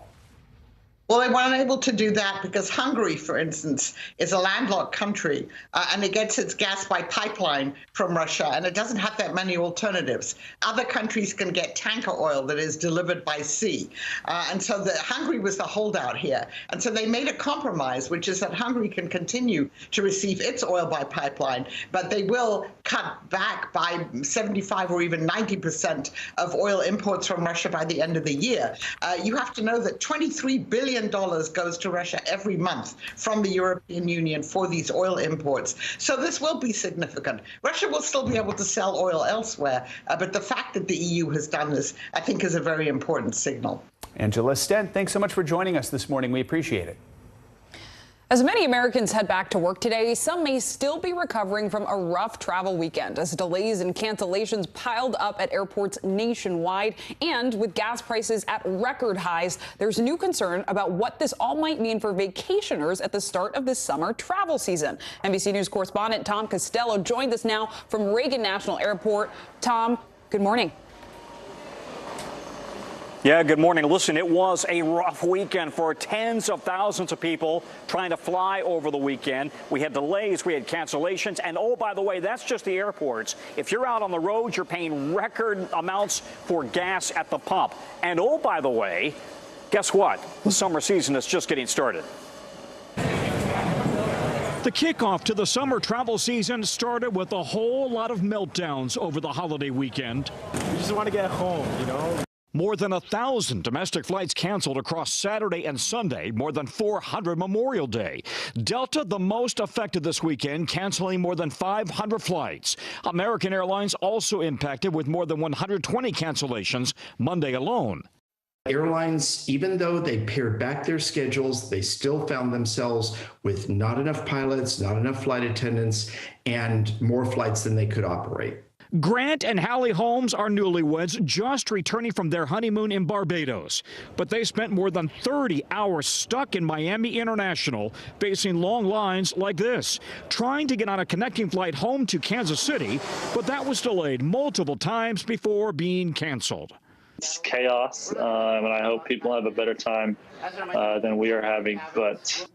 Well, they weren't able to do that because Hungary, for instance, is a landlocked country and it gets its gas by pipeline from Russia, and it doesn't have that many alternatives. Other countries can get tanker oil that is delivered by sea. And so Hungary was the holdout here. And so they made a compromise, which is that Hungary can continue to receive its oil by pipeline, but they will cut back by 75 or even 90% of oil imports from Russia by the end of the year. You have to know that $23 billion goes to Russia every month from the European Union for these oil imports. So this will be significant. Russia will still be able to sell oil elsewhere, but the fact that the EU has done this, I think, is a very important signal. Angela Stent, thanks so much for joining us this morning. We appreciate it. As many Americans head back to work today, some may still be recovering from a rough travel weekend as delays and cancellations piled up at airports nationwide. And with gas prices at record highs, there's new concern about what this all might mean for vacationers at the start of this summer travel season. NBC News correspondent Tom Costello joined us now from Reagan National Airport. Tom, good morning. Yeah, good morning. Listen, it was a rough weekend for tens of thousands of people trying to fly over the weekend. We had delays, we had cancellations, and oh, by the way, that's just the airports. If you're out on the road, you're paying record amounts for gas at the pump. And oh, by the way, guess what? The summer season is just getting started. The kickoff to the summer travel season started with a whole lot of meltdowns over the holiday weekend. We just want to get home, you know? More than 1,000 domestic flights canceled across Saturday and Sunday, more than 400 Memorial Day. Delta, the most affected this weekend, canceling more than 500 flights. American Airlines also impacted with more than 120 cancellations Monday alone. Airlines, even though they pared back their schedules, they still found themselves with not enough pilots, not enough flight attendants, and more flights than they could operate. Grant and Hallie Holmes are newlyweds just returning from their honeymoon in Barbados. But they spent more than 30 hours stuck in Miami International, facing long lines like this, trying to get on a connecting flight home to Kansas City, but that was delayed multiple times before being canceled. It's chaos, and I hope people have a better time than we are having, but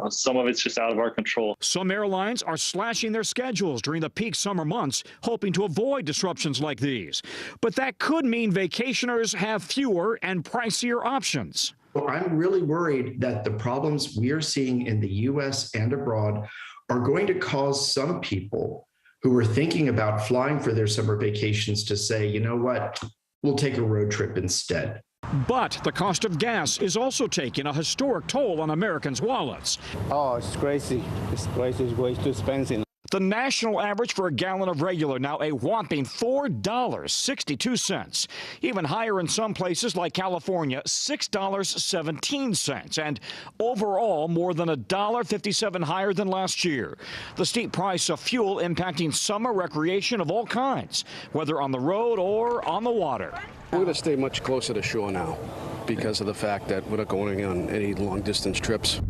some of it's just out of our control. Some airlines are slashing their schedules during the peak summer months, hoping to avoid disruptions like these. But that could mean vacationers have fewer and pricier options. I'm really worried that the problems we are seeing in the U.S. and abroad are going to cause some people who are thinking about flying for their summer vacations to say, you know what, we'll take a road trip instead. But the cost of gas is also taking a historic toll on Americans' wallets. Oh, it's crazy. It's crazy. It's way too expensive. The national average for a gallon of regular now a whopping $4.62. Even higher in some places like California, $6.17. And overall, more than $1.57 higher than last year. The steep price of fuel impacting summer recreation of all kinds, whether on the road or on the water. We're going to stay much closer to shore now because of the fact that we're not going on any long-distance trips.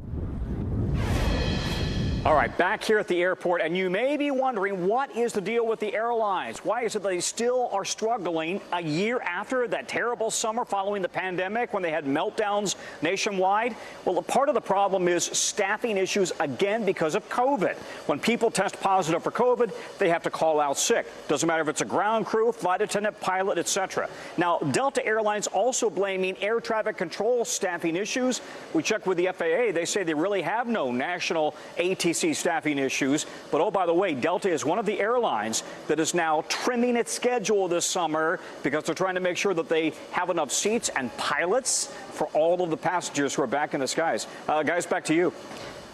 All right, back here at the airport, and you may be wondering, what is the deal with the airlines? Why is it they still are struggling a year after that terrible summer following the pandemic when they had meltdowns nationwide? Well, a part of the problem is staffing issues again because of COVID. When people test positive for COVID, they have to call out sick. Doesn't matter if it's a ground crew, flight attendant, pilot, etc. Now, Delta Airlines also blaming air traffic control staffing issues. We checked with the FAA. They say they really have no national ATC staffing issues. But oh, by the way, Delta is one of the airlines that is now trimming its schedule this summer because they're trying to make sure that they have enough seats and pilots for all of the passengers who are back in the skies. Guys, back to you.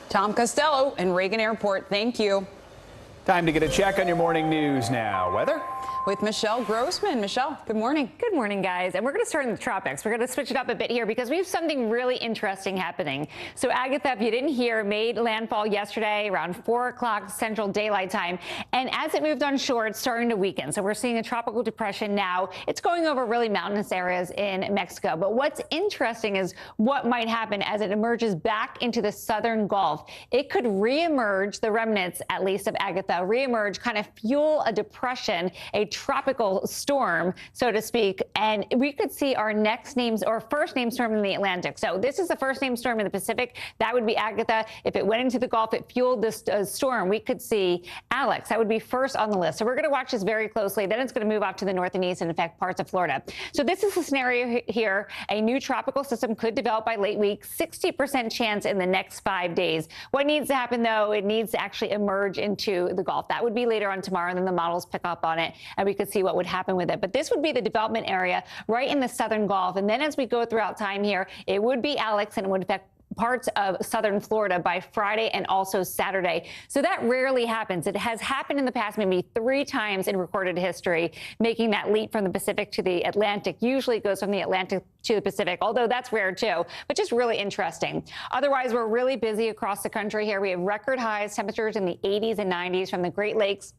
Tom Costello in Reagan Airport. Thank you. Time to get a check on your morning news now. Weather? With Michelle Grossman. Michelle, good morning. Good morning, guys. And we're going to start in the tropics. We're going to switch it up a bit here because we have something really interesting happening. So Agatha, if you didn't hear, made landfall yesterday around 4 o'clock Central Daylight Time. And as it moved on shore, it's starting to weaken. So we're seeing a tropical depression now. It's going over really mountainous areas in Mexico. But what's interesting is what might happen as it emerges back into the southern Gulf. It could reemerge, the remnants, at least of Agatha, reemerge, kind of fuel a depression, a tropical storm, so to speak, and we could see our next names or first name storm in the Atlantic. So this is the first name storm in the Pacific. That would be Agatha. If it went into the Gulf, it fueled this storm. We could see Alex. That would be first on the list. So we're going to watch this very closely. Then it's going to move off to the north and east and affect parts of Florida. So this is the scenario here. A new tropical system could develop by late week, 60% chance in the next 5 days. What needs to happen, though, it needs to actually emerge into the Gulf. That would be later on tomorrow, and then the models pick up on it, and we could see what would happen with it. But this would be the development area right in the southern Gulf. And then as we go throughout time here, it would be Alex, and it would affect parts of southern Florida by Friday and also Saturday. So that rarely happens. It has happened in the past maybe 3 times in recorded history, making that leap from the Pacific to the Atlantic. Usually it goes from the Atlantic to the Pacific, although that's rare too, but just really interesting. Otherwise, we're really busy across the country here. We have record highs, temperatures in the 80s and 90s from the Great Lakes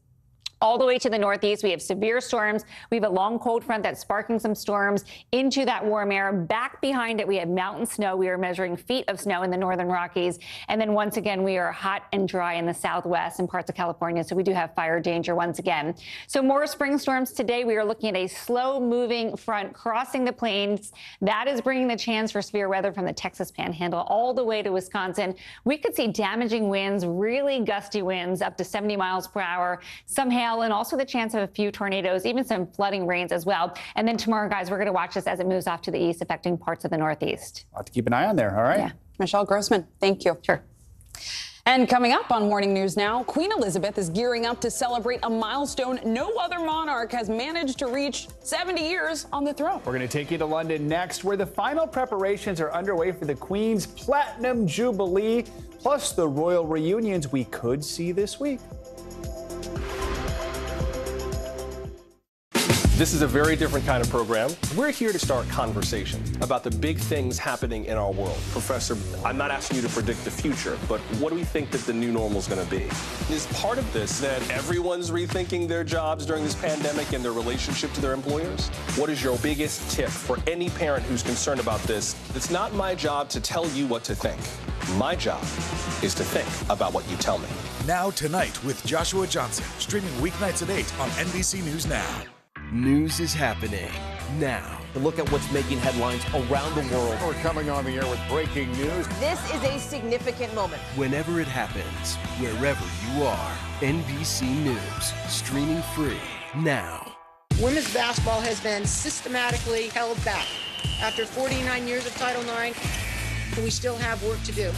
all the way to the northeast. We have severe storms. We have a long cold front that's sparking some storms into that warm air. Back behind it, we have mountain snow. We are measuring feet of snow in the northern Rockies. And then once again, we are hot and dry in the southwest and parts of California. So we do have fire danger once again. So more spring storms today. We are looking at a slow moving front crossing the plains. That is bringing the chance for severe weather from the Texas Panhandle all the way to Wisconsin. We could see damaging winds, really gusty winds up to 70 miles per hour, some hail, and also the chance of a few tornadoes, even some flooding rains as well. And then tomorrow, guys, we're going to watch this as it moves off to the east, affecting parts of the northeast. I'll have to keep an eye on there. All right. Yeah. Michelle Grossman, thank you. Sure. And coming up on Morning News Now, Queen Elizabeth is gearing up to celebrate a milestone no other monarch has managed to reach, 70 years on the throne. We're going to take you to London next, where the final preparations are underway for the Queen's Platinum Jubilee, plus the royal reunions we could see this week. This is a very different kind of program. We're here to start conversation about the big things happening in our world. Professor, I'm not asking you to predict the future, but what do we think that the new normal is going to be? Is part of this that everyone's rethinking their jobs during this pandemic and their relationship to their employers? What is your biggest tip for any parent who's concerned about this? It's not my job to tell you what to think. My job is to think about what you tell me. Now Tonight with Joshua Johnson, streaming weeknights at 8 on NBC News Now. News is happening now. To look at what's making headlines around the world. We're coming on the air with breaking news. This is a significant moment. Whenever it happens, wherever you are, NBC News, streaming free now. Women's basketball has been systematically held back. After 49 years of Title IX, we still have work to do.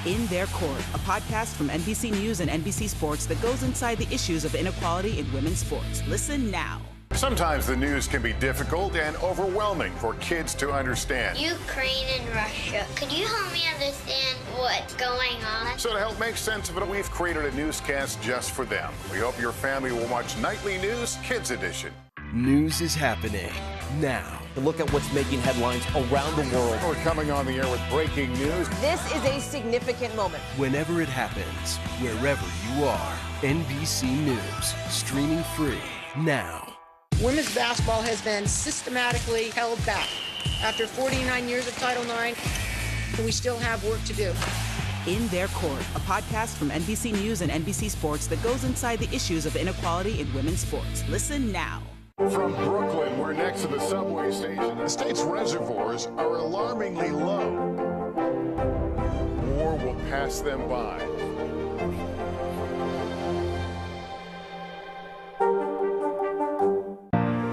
In Their Court, a podcast from NBC News and NBC Sports that goes inside the issues of inequality in women's sports. Listen now. Sometimes the news can be difficult and overwhelming for kids to understand. Ukraine and Russia. Could you help me understand what's going on? So to help make sense of it, we've created a newscast just for them. We hope your family will watch Nightly News Kids Edition. News is happening now. To look at what's making headlines around the world. We're coming on the air with breaking news. This is a significant moment. Whenever it happens, wherever you are. NBC News, streaming free now. Women's basketball has been systematically held back. After 49 years of Title IX, we still have work to do. In Their Court, a podcast from NBC News and NBC Sports that goes inside the issues of inequality in women's sports. Listen now. From Brooklyn, we're next to the subway station. The state's reservoirs are alarmingly low. War will pass them by.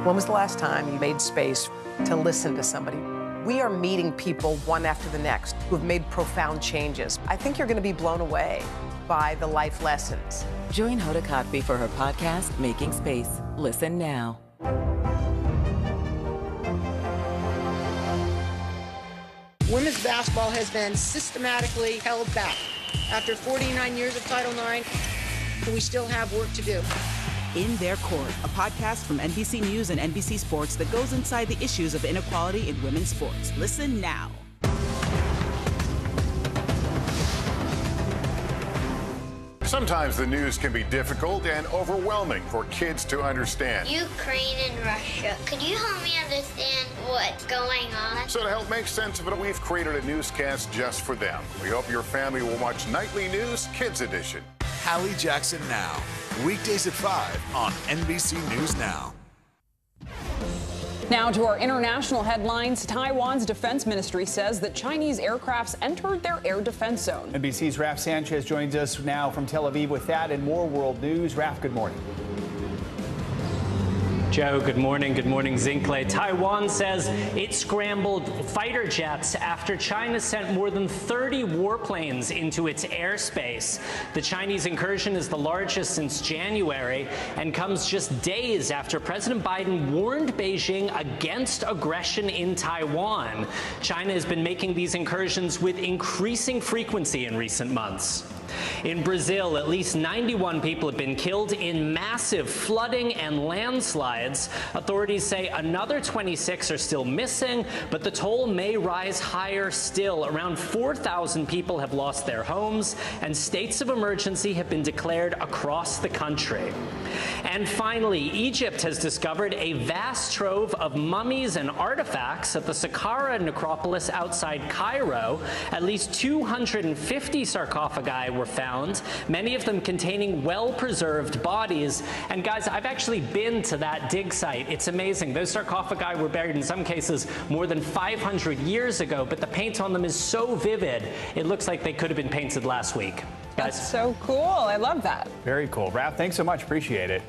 When was the last time you made space to listen to somebody? We are meeting people one after the next who have made profound changes. I think you're going to be blown away by the life lessons. Join Hoda Kotb for her podcast, Making Space. Listen now. Women's basketball has been systematically held back. After 49 years of Title IX, we still have work to do. In Their Court, a podcast from NBC News and NBC Sports that goes inside the issues of inequality in women's sports. Listen now. Sometimes the news can be difficult and overwhelming for kids to understand. Ukraine and Russia. Could you help me understand what's going on? So to help make sense of it, we've created a newscast just for them. We hope your family will watch Nightly News Kids Edition. Hallie Jackson Now, weekdays at 5 on NBC News Now. Now to our international headlines. Taiwan's defense ministry says that Chinese aircrafts entered their air defense zone. NBC's Raf Sanchez joins us now from Tel Aviv with that and more world news. Raf, good morning. Joe, good morning. Good morning, Zincle. Taiwan says it scrambled fighter jets after China sent more than 30 warplanes into its airspace. The Chinese incursion is the largest since January and comes just days after President Biden warned Beijing against aggression in Taiwan. China has been making these incursions with increasing frequency in recent months. In Brazil, at least 91 people have been killed in massive flooding and landslides. Authorities say another 26 are still missing, but the toll may rise higher still. Around 4,000 people have lost their homes, and states of emergency have been declared across the country. And finally, Egypt has discovered a vast trove of mummies and artifacts at the Saqqara necropolis outside Cairo. At least 250 sarcophagi were found, many of them containing well-preserved bodies. And guys, I've actually been to that dig site. It's amazing. Those sarcophagi were buried in some cases more than 500 years ago, but the paint on them is so vivid, it looks like they could have been painted last week. Guys. That's so cool. I love that. Very cool. Raf, thanks so much. Appreciate it.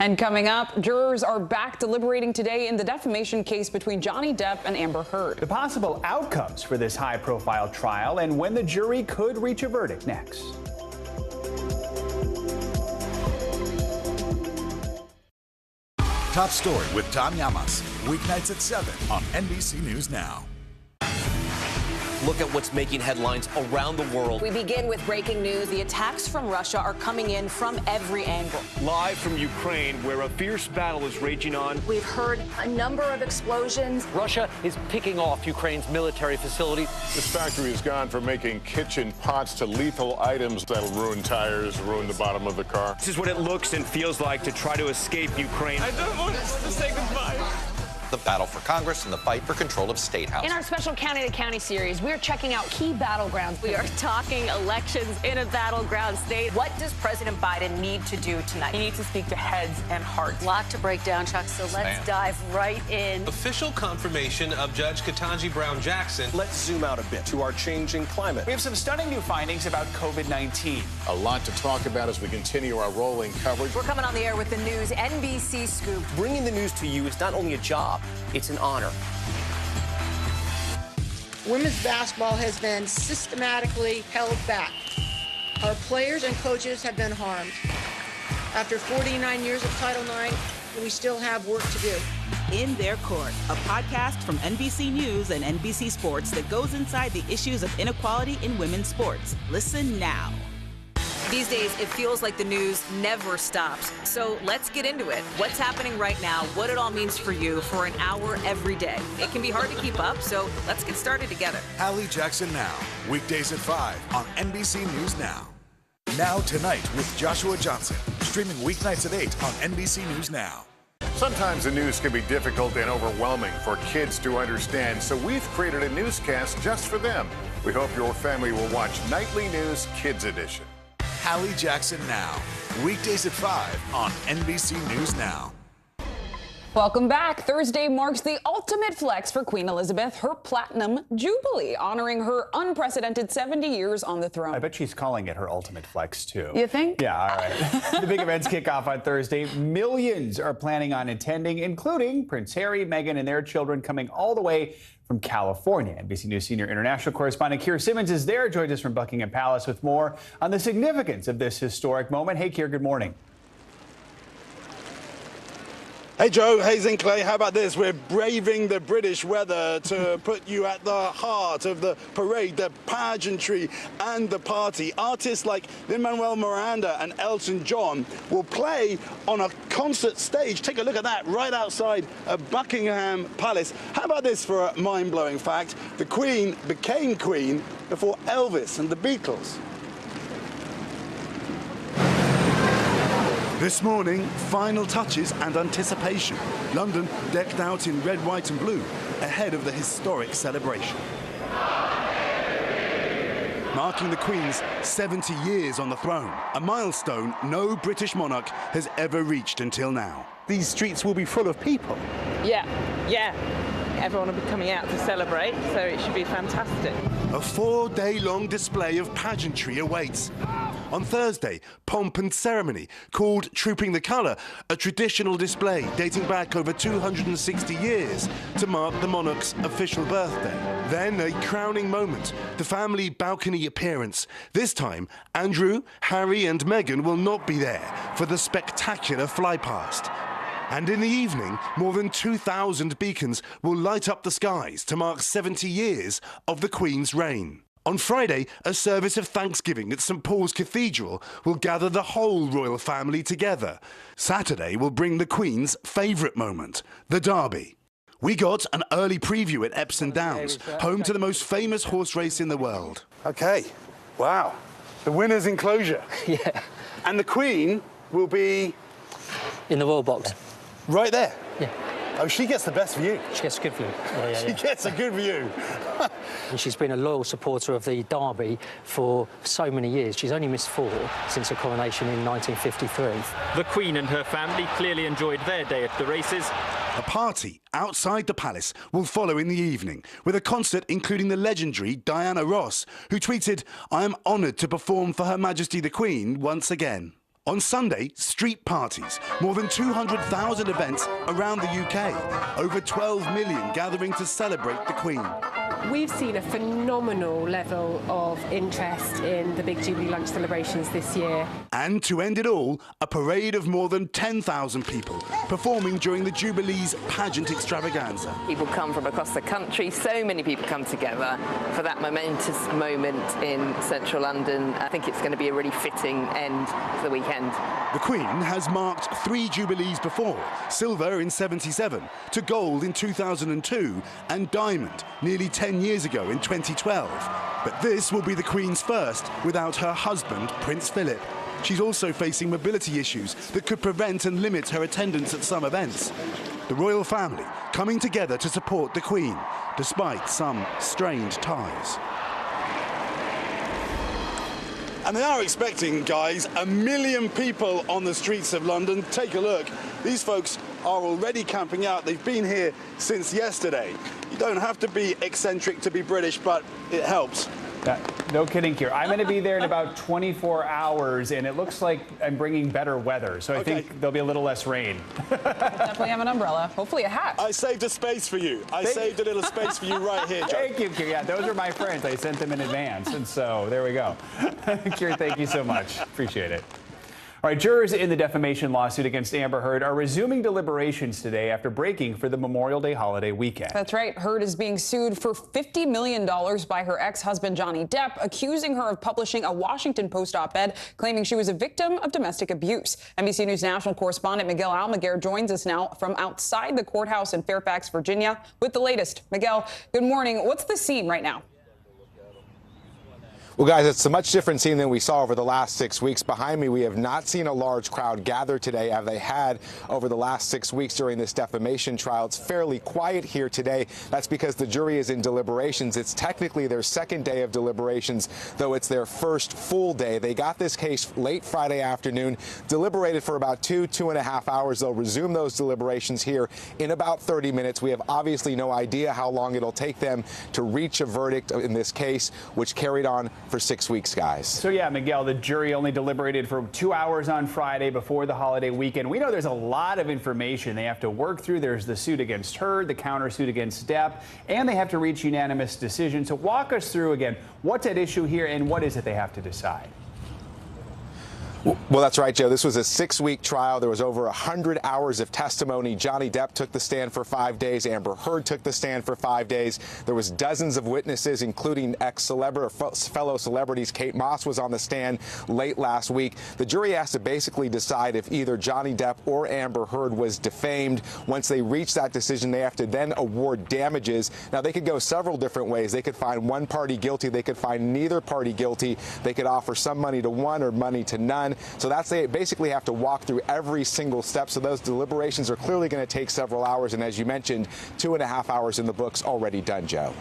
And coming up, jurors are back deliberating today in the defamation case between Johnny Depp and Amber Heard. The possible outcomes for this high-profile trial and when the jury could reach a verdict next. Top Story with Tom Llamas, weeknights at 7 on NBC News Now. Look at what's making headlines around the world. We begin with breaking news. The attacks from Russia are coming in from every angle. Live from Ukraine, where a fierce battle is raging on. We've heard a number of explosions. Russia is picking off Ukraine's military facilities. This factory has gone from making kitchen pots to lethal items that'll ruin tires, ruin the bottom of the car. This is what it looks and feels like to try to escape Ukraine. I don't want to say goodbye. The battle for Congress and the fight for control of State House. In our special County to County series, we're checking out key battlegrounds. We are talking elections in a battleground state. What does President Biden need to do tonight? He needs to speak to heads and hearts. A lot to break down, Chuck, so let's dive right in. Official confirmation of Judge Ketanji Brown Jackson. Let's zoom out a bit to our changing climate. We have some stunning new findings about COVID-19. A lot to talk about as we continue our rolling coverage. We're coming on the air with the news NBC Scoop. Bringing the news to you is not only a job, it's an honor. women's basketball has been systematically held back. Our players and coaches have been harmed. After 49 years of Title IX, we still have work to do. In Their Court, a podcast from NBC News and NBC Sports that goes inside the issues of inequality in women's sports. Listen now. These days, it feels like the news never stops. So let's get into it. What's happening right now, what it all means for you for an hour every day. It can be hard to keep up, so let's get started together. Hallie Jackson Now, weekdays at 5 on NBC News Now. Now Tonight with Joshua Johnson, streaming weeknights at 8 on NBC News Now. Sometimes the news can be difficult and overwhelming for kids to understand, so we've created a newscast just for them. We hope your family will watch Nightly News Kids Edition. Hallie Jackson Now, weekdays at 5 on NBC News Now. Welcome back. Thursday marks the ultimate flex for Queen Elizabeth, her Platinum Jubilee, honoring her unprecedented 70 years on the throne. I bet she's calling it her ultimate flex, too. You think? Yeah, all right. The big events kick off on Thursday. Millions are planning on attending, including Prince Harry, Meghan, and their children coming all the way from California. NBC News senior international correspondent Keir Simmons is there, joins us from Buckingham Palace with more on the significance of this historic moment. Hey, Keir, good morning. Hey Joe, hey Zinkley, how about this? We're braving the British weather to put you at the heart of the parade, the pageantry and the party. Artists like Lin-Manuel Miranda and Elton John will play on a concert stage. Take a look at that right outside of Buckingham Palace. How about this for a mind-blowing fact? The Queen became Queen before Elvis and the Beatles. This morning, final touches and anticipation. London decked out in red, white and blue ahead of the historic celebration. Marking the Queen's 70 years on the throne, a milestone no British monarch has ever reached until now. These streets will be full of people. Yeah. Everyone will be coming out to celebrate, so it should be fantastic. A 4-day-long display of pageantry awaits. On Thursday, pomp and ceremony, called Trooping the Colour, a traditional display dating back over 260 years to mark the monarch's official birthday. Then a crowning moment, the family balcony appearance. This time, Andrew, Harry and Meghan will not be there for the spectacular flypast. And in the evening, more than 2,000 beacons will light up the skies to mark 70 years of the Queen's reign. On Friday, a service of Thanksgiving at St Paul's Cathedral will gather the whole royal family together. Saturday will bring the Queen's favourite moment, the Derby. We got an early preview at Epsom Downs, home to the most famous horse race in the world. OK, wow, the winner's enclosure. Yeah. And the Queen will be... in the royal box. Right there? Yeah. Oh, she gets the best view. She gets a good view. She gets a good view. And she's been a loyal supporter of the Derby for so many years. She's only missed 4 since her coronation in 1953. The Queen and her family clearly enjoyed their day at the races. A party outside the palace will follow in the evening, with a concert including the legendary Diana Ross, who tweeted, "I am honoured to perform for Her Majesty the Queen once again." On Sunday, street parties, more than 200,000 events around the UK, over 12 million gathering to celebrate the Queen. We've seen a phenomenal level of interest in the big Jubilee lunch celebrations this year. And to end it all, a parade of more than 10,000 people performing during the Jubilee's pageant extravaganza. People come from across the country, so many people come together for that momentous moment in central London. I think it's going to be a really fitting end to the weekend. The Queen has marked 3 Jubilees before, silver in '77, to gold in 2002 and diamond nearly 10 years ago in 2012. But this will be the Queen's first without her husband, Prince Philip. She's also facing mobility issues that could prevent and limit her attendance at some events. The royal family coming together to support the Queen, despite some strained ties. And they are expecting, guys, 1 million people on the streets of London. Take a look. These folks are already camping out. They've been here since yesterday. You don't have to be eccentric to be British, but it helps. No kidding here. I'm going to be there in about 24 hours, and it looks like I'm bringing better weather. So I think there'll be a little less rain. Definitely have an umbrella. Hopefully a hat. I saved a space for you. I saved a little space for you right here, Joe. Thank you, Kieran. Yeah, those are my friends. I sent them in advance, and so there we go. Kieran, thank you so much. Appreciate it. All right, jurors in the defamation lawsuit against Amber Heard are resuming deliberations today after breaking for the Memorial Day holiday weekend. That's right. Heard is being sued for $50 million by her ex-husband, Johnny Depp, accusing her of publishing a Washington Post op-ed claiming she was a victim of domestic abuse. NBC News national correspondent Miguel Almaguer joins us now from outside the courthouse in Fairfax, Virginia, with the latest. Miguel, good morning. What's the scene right now? Well, guys, it's a much different scene than we saw over the last 6 weeks. Behind me, we have not seen a large crowd gather today as they had over the last 6 weeks during this defamation trial. It's fairly quiet here today. That's because the jury is in deliberations. It's technically their second day of deliberations, though it's their first full day. They got this case late Friday afternoon, deliberated for about 2.5 hours. They'll resume those deliberations here in about 30 minutes. We have obviously no idea how long it'll take them to reach a verdict in this case, which carried on for 6 weeks, guys. So yeah, Miguel, the jury only deliberated for 2 hours on Friday before the holiday weekend. We know there's a lot of information they have to work through. There's the suit against Heard, the countersuit against Depp, and they have to reach unanimous decision. So walk us through again, what's at issue here and what is it they have to decide? Well, that's right, Joe. This was a 6-week trial. There was over 100 hours of testimony. Johnny Depp took the stand for 5 days. Amber Heard took the stand for 5 days. There was dozens of witnesses, including fellow celebrities. Kate Moss was on the stand late last week. The jury has to basically decide if either Johnny Depp or Amber Heard was defamed. Once they reach that decision, they have to then award damages. Now, they could go several different ways. They could find one party guilty. They could find neither party guilty. They could offer some money to one or money to none. So they basically have to walk through every single step. So those deliberations are clearly going to take several hours. And as you mentioned, 2.5 hours in the books already done, Joe.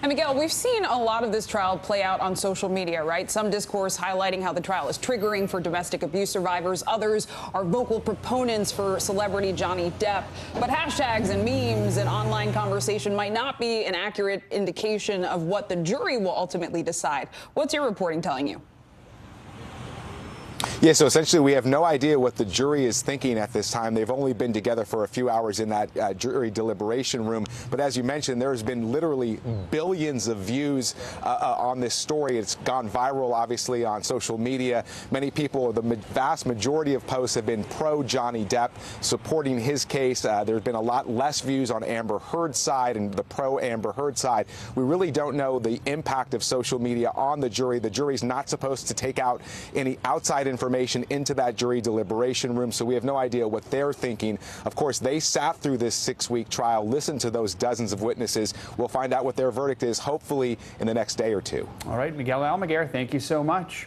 And Miguel, we've seen a lot of this trial play out on social media, right? Some discourse highlighting how the trial is triggering for domestic abuse survivors. Others are vocal proponents for celebrity Johnny Depp. But hashtags and memes and online conversation might not be an accurate indication of what the jury will ultimately decide. What's your reporting telling you? Yeah, so essentially we have no idea what the jury is thinking at this time. They've only been together for a few hours in that jury deliberation room. But as you mentioned, there's been literally billions of views on this story. It's gone viral, obviously, on social media. Many people, the vast majority of posts have been pro-Johnny Depp, supporting his case. There's been a lot less views on Amber Heard's side and the pro-Amber Heard side. We really don't know the impact of social media on the jury. The jury's not supposed to take out any outside information into that jury deliberation room, so we have no idea what they're thinking. Of course, they sat through this 6-week trial, listened to those dozens of witnesses. We'll find out what their verdict is, hopefully, in the next day or two. All right, Miguel Almaguer, thank you so much.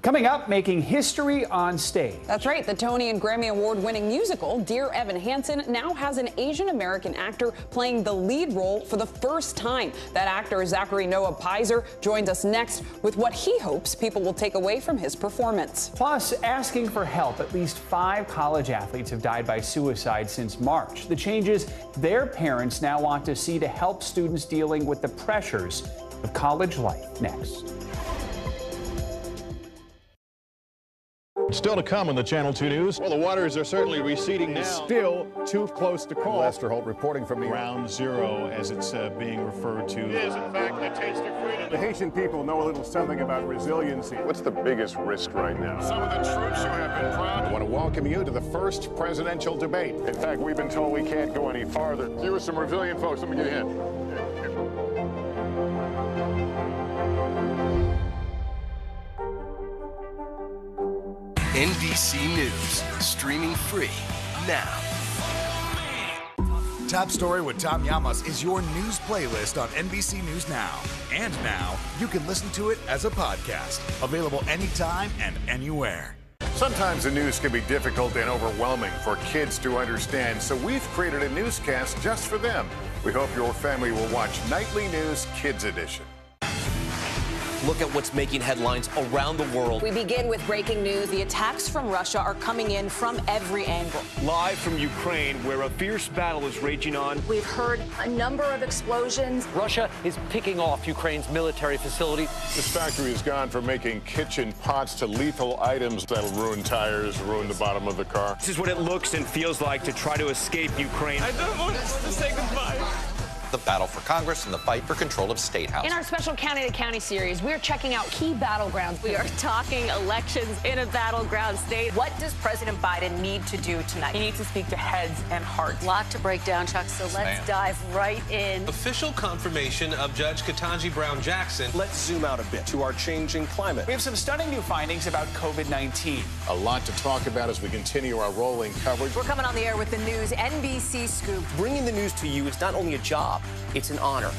Coming up, making history on stage. That's right. The Tony and Grammy Award-winning musical, Dear Evan Hansen, now has an Asian-American actor playing the lead role for the first time. That actor, Zachary Noah Pizer, joins us next with what he hopes people will take away from his performance. Plus, asking for help. At least 5 college athletes have died by suicide since March. The changes their parents now want to see to help students dealing with the pressures of college life. Next. Still to come in the Channel 2 News. Well, the waters are certainly receding now. Still too close to call. Lester Holt reporting from the Ground Zero, as it's being referred to. It is, in fact, the taste of freedom. The Haitian people know a little something about resiliency. What's the biggest risk right now? Some of the troops who have been proud. I want to welcome you to the first presidential debate. In fact, we've been told we can't go any farther. You with some resilient folks. Let me get a hint. NBC News, streaming free now. Top Story with Tom Llamas is your news playlist on NBC News Now. And now, you can listen to it as a podcast. Available anytime and anywhere. Sometimes the news can be difficult and overwhelming for kids to understand, so we've created a newscast just for them. We hope your family will watch Nightly News Kids Edition. look at what's making headlines around the world. We begin with breaking news. The attacks from Russia are coming in from every angle. Live from Ukraine, where a fierce battle is raging on. We've heard a number of explosions. Russia is picking off Ukraine's military facility. This factory has gone from making kitchen pots to lethal items that'll ruin tires, ruin the bottom of the car. This is what it looks and feels like to try to escape Ukraine. I don't want us to say goodbye. The battle for Congress and the fight for control of State House. In our special County to County series, we're checking out key battlegrounds. We are talking elections in a battleground state. What does President Biden need to do tonight? He needs to speak to heads and hearts. A lot to break down, Chuck, so let's dive right in. Official confirmation of Judge Ketanji Brown Jackson. Let's zoom out a bit to our changing climate. We have some stunning new findings about COVID-19. A lot to talk about as we continue our rolling coverage. We're coming on the air with the news NBC Scoop. Bringing the news to you is not only a job, it's an honor.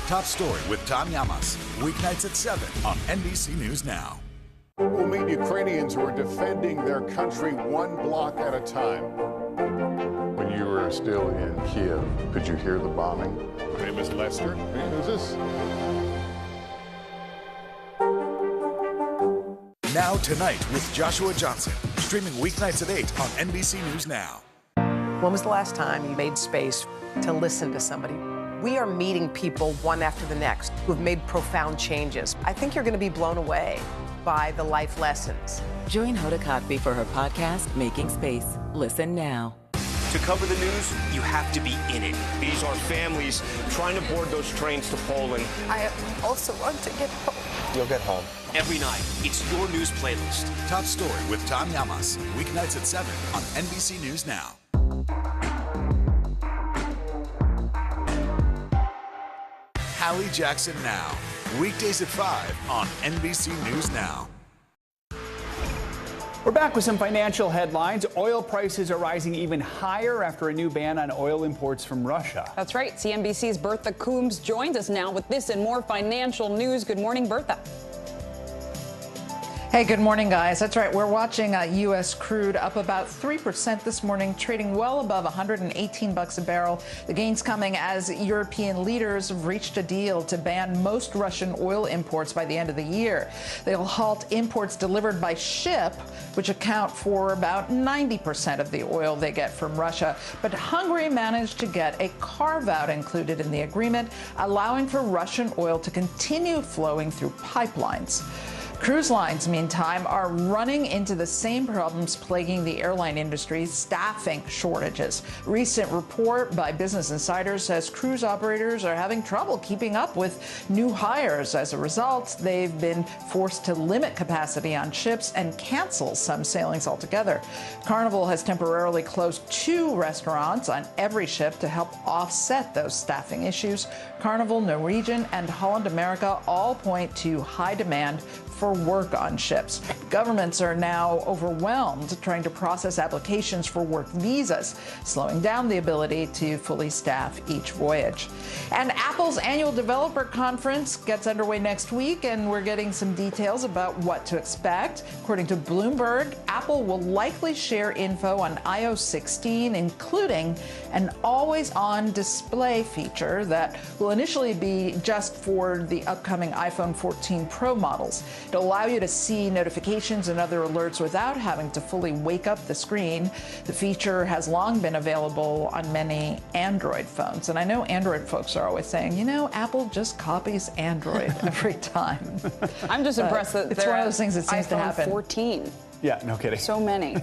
Top Story with Tom Llamas, weeknights at 7 on NBC News Now. We'll meet Ukrainians who are defending their country one block at a time. When you were still in Kiev, could you hear the bombing? My name is Lester. Who's this? Now Tonight with Joshua Johnson, streaming weeknights at 8 on NBC News Now. When was the last time you made space to listen to somebody? We are meeting people one after the next who've made profound changes. I think you're going to be blown away by the life lessons. Join Hoda Kotb for her podcast, Making Space. Listen now. To cover the news, you have to be in it. These are families trying to board those trains to Poland. I also want to get home. You'll get home. Every night, it's your news playlist. Top Story with Tom Llamas, weeknights at 7 on NBC News Now. Hallie Jackson Now, weekdays at 5 on NBC News Now. We're back with some financial headlines. Oil prices are rising even higher after a new ban on oil imports from Russia. That's right. CNBC's Bertha Coombs joins us now with this and more financial news. Good morning, Bertha. Hey, good morning, guys. That's right. We're watching U.S. crude up about 3% this morning, trading well above $118 a barrel. The gains coming as European leaders have reached a deal to ban most Russian oil imports by the end of the year. They'll halt imports delivered by ship, which account for about 90% of the oil they get from Russia. But Hungary managed to get a carve-out included in the agreement, allowing for Russian oil to continue flowing through pipelines. Cruise lines, meantime, are running into the same problems plaguing the airline industry, staffing shortages. Recent report by Business Insider says cruise operators are having trouble keeping up with new hires. As a result, they've been forced to limit capacity on ships and cancel some sailings altogether. Carnival has temporarily closed 2 restaurants on every ship to help offset those staffing issues. Carnival, Norwegian, and Holland America all point to high demand for work on ships. Governments are now overwhelmed trying to process applications for work visas, slowing down the ability to fully staff each voyage. And Apple's annual developer conference gets underway next week, and we're getting some details about what to expect. According to Bloomberg, Apple will likely share info on iOS 16, including an always-on display feature that will initially be just for the upcoming iPhone 14 Pro models. It'll allow you to see notifications and other alerts without having to fully wake up the screen. The feature has long been available on many Android phones. And I know Android folks are always saying, you know, Apple just copies Android every time. I'm just impressed that it's one of those things that seems to happen. 14. Yeah, no kidding. So many.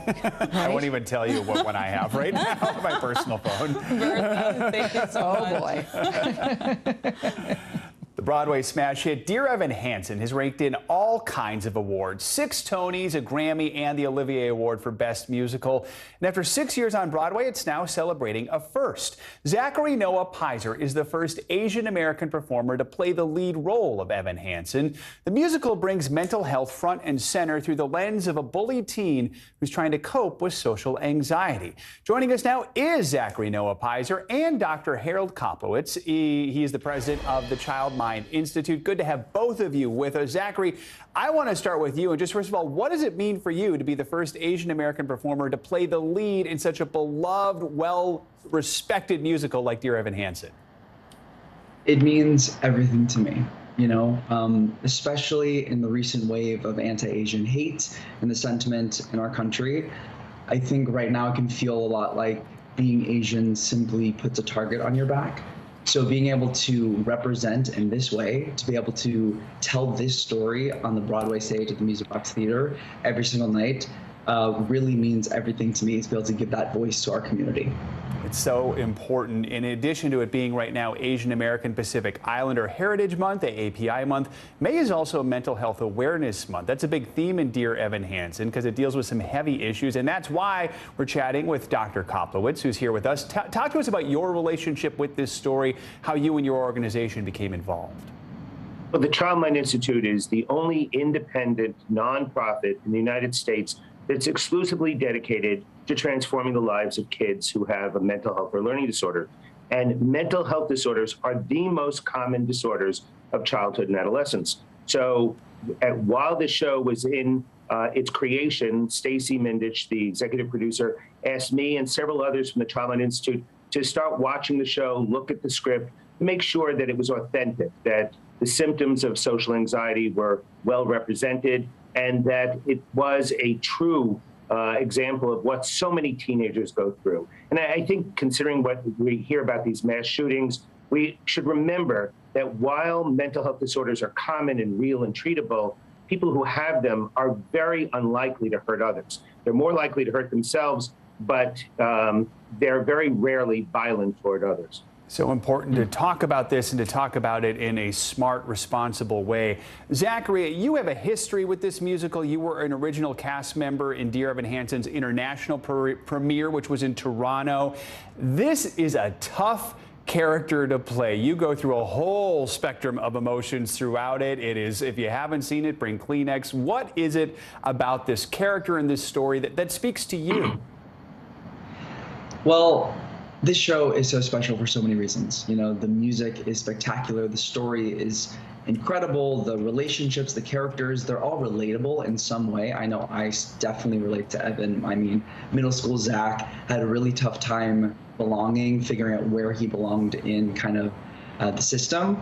I won't even tell you what one I have right now on my personal phone. Bertha, thank you so much. Boy. The Broadway smash hit Dear Evan Hansen has raked in all kinds of awards. 6 Tonys, a Grammy, and the Olivier Award for Best Musical. And after 6 years on Broadway, it's now celebrating a first. Zachary Noah Pizer is the first Asian American performer to play the lead role of Evan Hansen. The musical brings mental health front and center through the lens of a bullied teen who's trying to cope with social anxiety. Joining us now is Zachary Noah Pizer and Dr. Harold Koplowitz. He is the president of the Child Mind Institute. Good to have both of you with us. Zachary, I want to start with you. And just first of all, what does it mean for you to be the first Asian American performer to play the lead in such a beloved, well-respected musical like Dear Evan Hansen? It means everything to me. especially in the recent wave of anti-Asian hate and the sentiment in our country. I think right now it can feel a lot like being Asian simply puts a target on your back. So being able to represent in this way, to be able to tell this story on the Broadway stage at the Music Box Theater every single night really means everything to me, to be able to give that voice to our community. It's so important. In addition to it being right now Asian American Pacific Islander Heritage Month, API Month, May is also Mental Health Awareness Month. That's a big theme in Dear Evan Hansen because it deals with some heavy issues, and that's why we're chatting with Dr. Koplowitz, who's here with us. Talk to us about your relationship with this story, how you and your organization became involved. Well, the Childline Institute is the only independent nonprofit in the United States that's exclusively dedicated to transforming the lives of kids who have a mental health or learning disorder. And mental health disorders are the most common disorders of childhood and adolescence. So while the show was in its creation, Stacy Mindich, the executive producer, asked me and several others from the Childline Institute to start watching the show, look at the script, to make sure that it was authentic, that the symptoms of social anxiety were well represented, and that it was a true example of what so many teenagers go through. And I think considering what we hear about these mass shootings, we should remember that while mental health disorders are common and real and treatable, people who have them are very unlikely to hurt others. They're more likely to hurt themselves, but they're very rarely violent toward others. So important to talk about this and to talk about it in a smart, responsible way. Zachary, you have a history with this musical. You were an original cast member in Dear Evan Hansen's international premiere, which was in Toronto. This is a tough character to play. You go through a whole spectrum of emotions throughout it. It is, if you haven't seen it, bring Kleenex. What is it about this character and this story that speaks to you? Well, this show is so special for so many reasons. The music is spectacular. The story is incredible. The relationships, the characters, they're all relatable in some way. I know I definitely relate to Evan. I mean, middle school Zach had a really tough time belonging, figuring out where he belonged in kind of the system.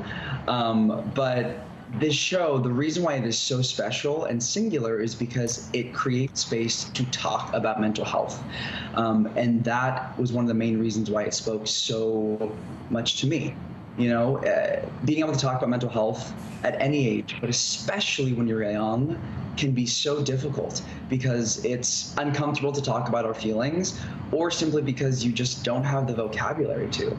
But this show, the reason why it is so special and singular is because it creates space to talk about mental health. And that was one of the main reasons why it spoke so much to me. Being able to talk about mental health at any age, but especially when you're young, can be so difficult because it's uncomfortable to talk about our feelings, or simply because you just don't have the vocabulary to.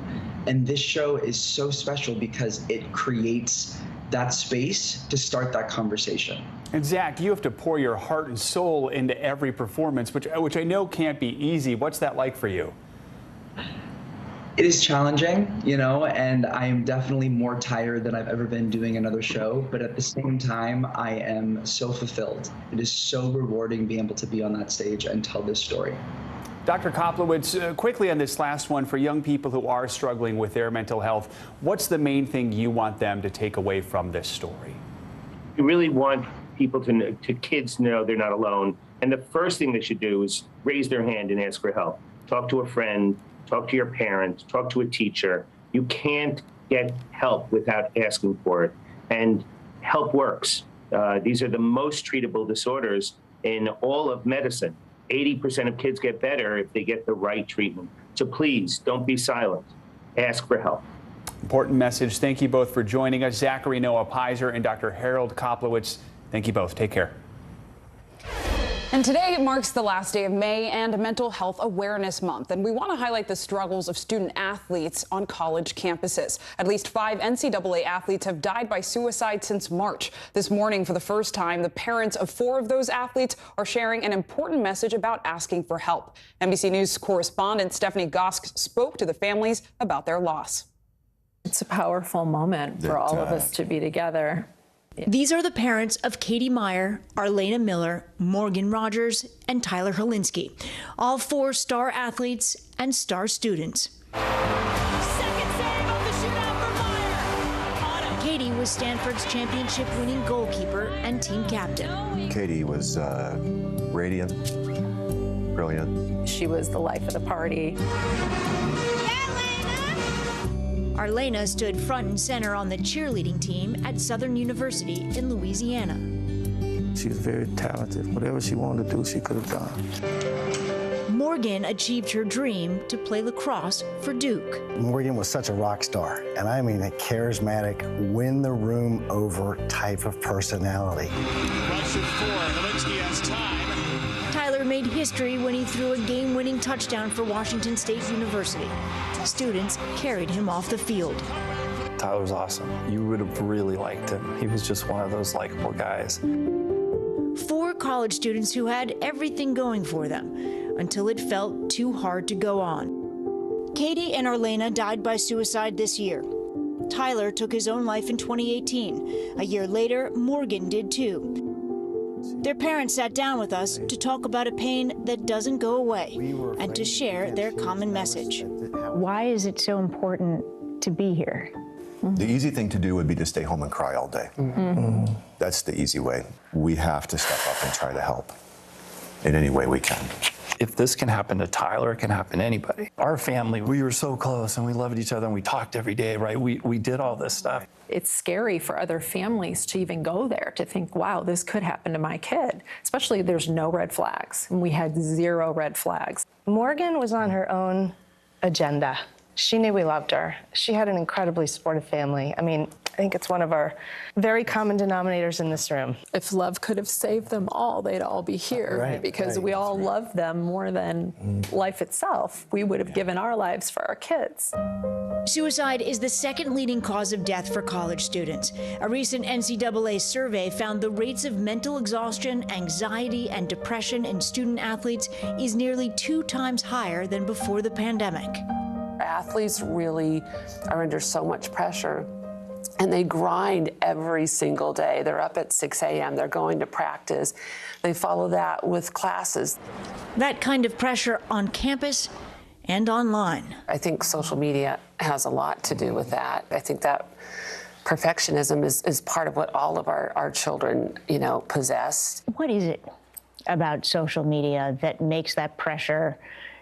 And this show is so special because it creates that space to start that conversation. And Zach, you have to pour your heart and soul into every performance, which I know can't be easy. What's that like for you? It is challenging, and I am definitely more tired than I've ever been doing another show. But at the same time, I am so fulfilled. It is so rewarding being able to be on that stage and tell this story. Dr. Koplowitz, quickly on this last one, for young people who are struggling with their mental health, what's the main thing you want them to take away from this story? We really want people kids to know they're not alone. And the first thing they should do is raise their hand and ask for help. Talk to a friend, talk to your parent, talk to a teacher. You can't get help without asking for it. And help works. These are the most treatable disorders in all of medicine. 80% of kids get better if they get the right treatment. So please, don't be silent. Ask for help. Important message. Thank you both for joining us. Zachary Noah Pizer and Dr. Harold Koplowitz. Thank you both. Take care. And today marks the last day of May and Mental Health Awareness Month. And we want to highlight the struggles of student athletes on college campuses. At least 5 NCAA athletes have died by suicide since March. This morning, for the first time, the parents of 4 of those athletes are sharing an important message about asking for help. NBC News correspondent Stephanie Gosk spoke to the families about their loss. It's a powerful moment for all of us to be together. These are the parents of Katie Meyer, Arlena Miller, Morgan Rogers, and Tyler Helinski, all 4 star athletes and star students. Second save of the shootout for Meyer. Katie was Stanford's championship-winning goalkeeper and team captain. Katie was radiant, brilliant. She was the life of the party. Arlena stood front and center on the cheerleading team at Southern University in Louisiana. She was very talented. Whatever she wanted to do, she could have done. Morgan achieved her dream to play lacrosse for Duke. Morgan was such a rock star, and I mean a charismatic, win-the-room-over type of personality. Rush of 4. Helinski has time. Tyler made history when he threw a game-winning touchdown for Washington State University. Students carried him off the field. Tyler's awesome. You would have really liked him. He was just one of those likable guys. 4 college students who had everything going for them until it felt too hard to go on. Katie and Arlena died by suicide this year. Tyler took his own life in 2018. A year later, Morgan did too. Their parents sat down with us to talk about a pain that doesn't go away and to share their common message. Why is it so important to be here? The easy thing to do would be to stay home and cry all day. That's the easy way. We have to step up and try to help in any way we can. If this can happen to Tyler, it can happen to anybody. Our family, we were so close and we loved each other and we talked every day, right? We did all this stuff. It's scary for other families to even go there, to think, wow, this could happen to my kid. Especially there's no red flags. And we had 0 red flags. Morgan was on her own agenda. She knew we loved her. She had an incredibly supportive family. I mean, I think it's one of our very common denominators in this room. If love could have saved them all, they'd all be here because we all love them more than life itself. We would have given our lives for our kids. Suicide is the second leading cause of death for college students. A recent NCAA survey found the rates of mental exhaustion, anxiety, and depression in student athletes is nearly 2 times higher than before the pandemic. Athletes really are under so much pressure, and they grind every single day. They're up at 6 a.m., they're going to practice. They follow that with classes. That kind of pressure on campus and online. I think social media has a lot to do with that. I think that perfectionism is part of what all of our children, possess. What is it about social media that makes that pressure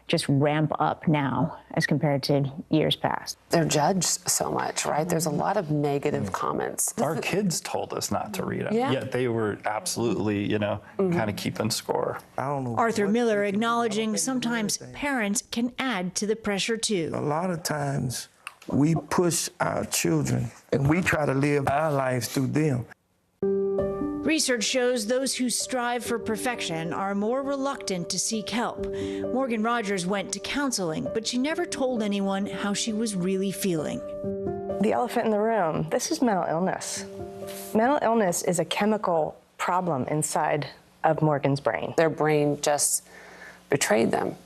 just ramp up now as compared to years past? They're judged so much, right? There's a lot of negative comments. Our kids told us not to read them, Yeah. yet they were absolutely, kind of keeping score. I don't know. Arthur Miller acknowledging sometimes parents can add to the pressure too. A lot of times we push our children and we try to live our lives through them. Research shows those who strive for perfection are more reluctant to seek help. Morgan Rogers went to counseling, but she never told anyone how she was really feeling. The elephant in the room, this is mental illness. Mental illness is a chemical problem inside of Morgan's brain. Their brain just betrayed them,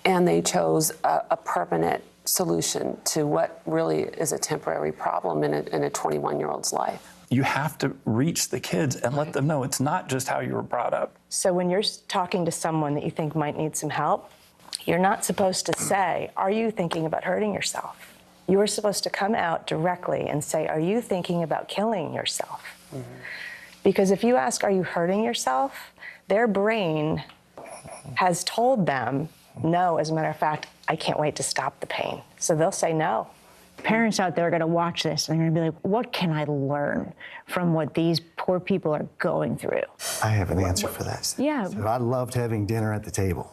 and they chose a permanent solution to what really is a temporary problem in a 21-year-old's life. You have to reach the kids and let them know it's not just how you were brought up. So when you're talking to someone that you think might need some help, you're not supposed to say, are you thinking about hurting yourself? You are supposed to come out directly and say, are you thinking about killing yourself? Because if you ask, are you hurting yourself? Their brain has told them, no, as a matter of fact, I can't wait to stop the pain. So they'll say no. Parents out there are going to watch this and they're going to be like, what can I learn from what these poor people are going through? I have an answer for that. Yeah. So I loved having dinner at the table.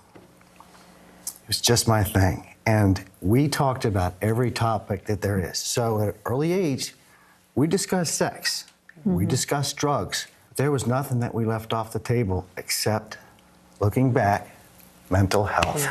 It was just my thing. And we talked about every topic that there is. So at an early age, we discussed sex. We discussed drugs. There was nothing that we left off the table except, looking back, mental health.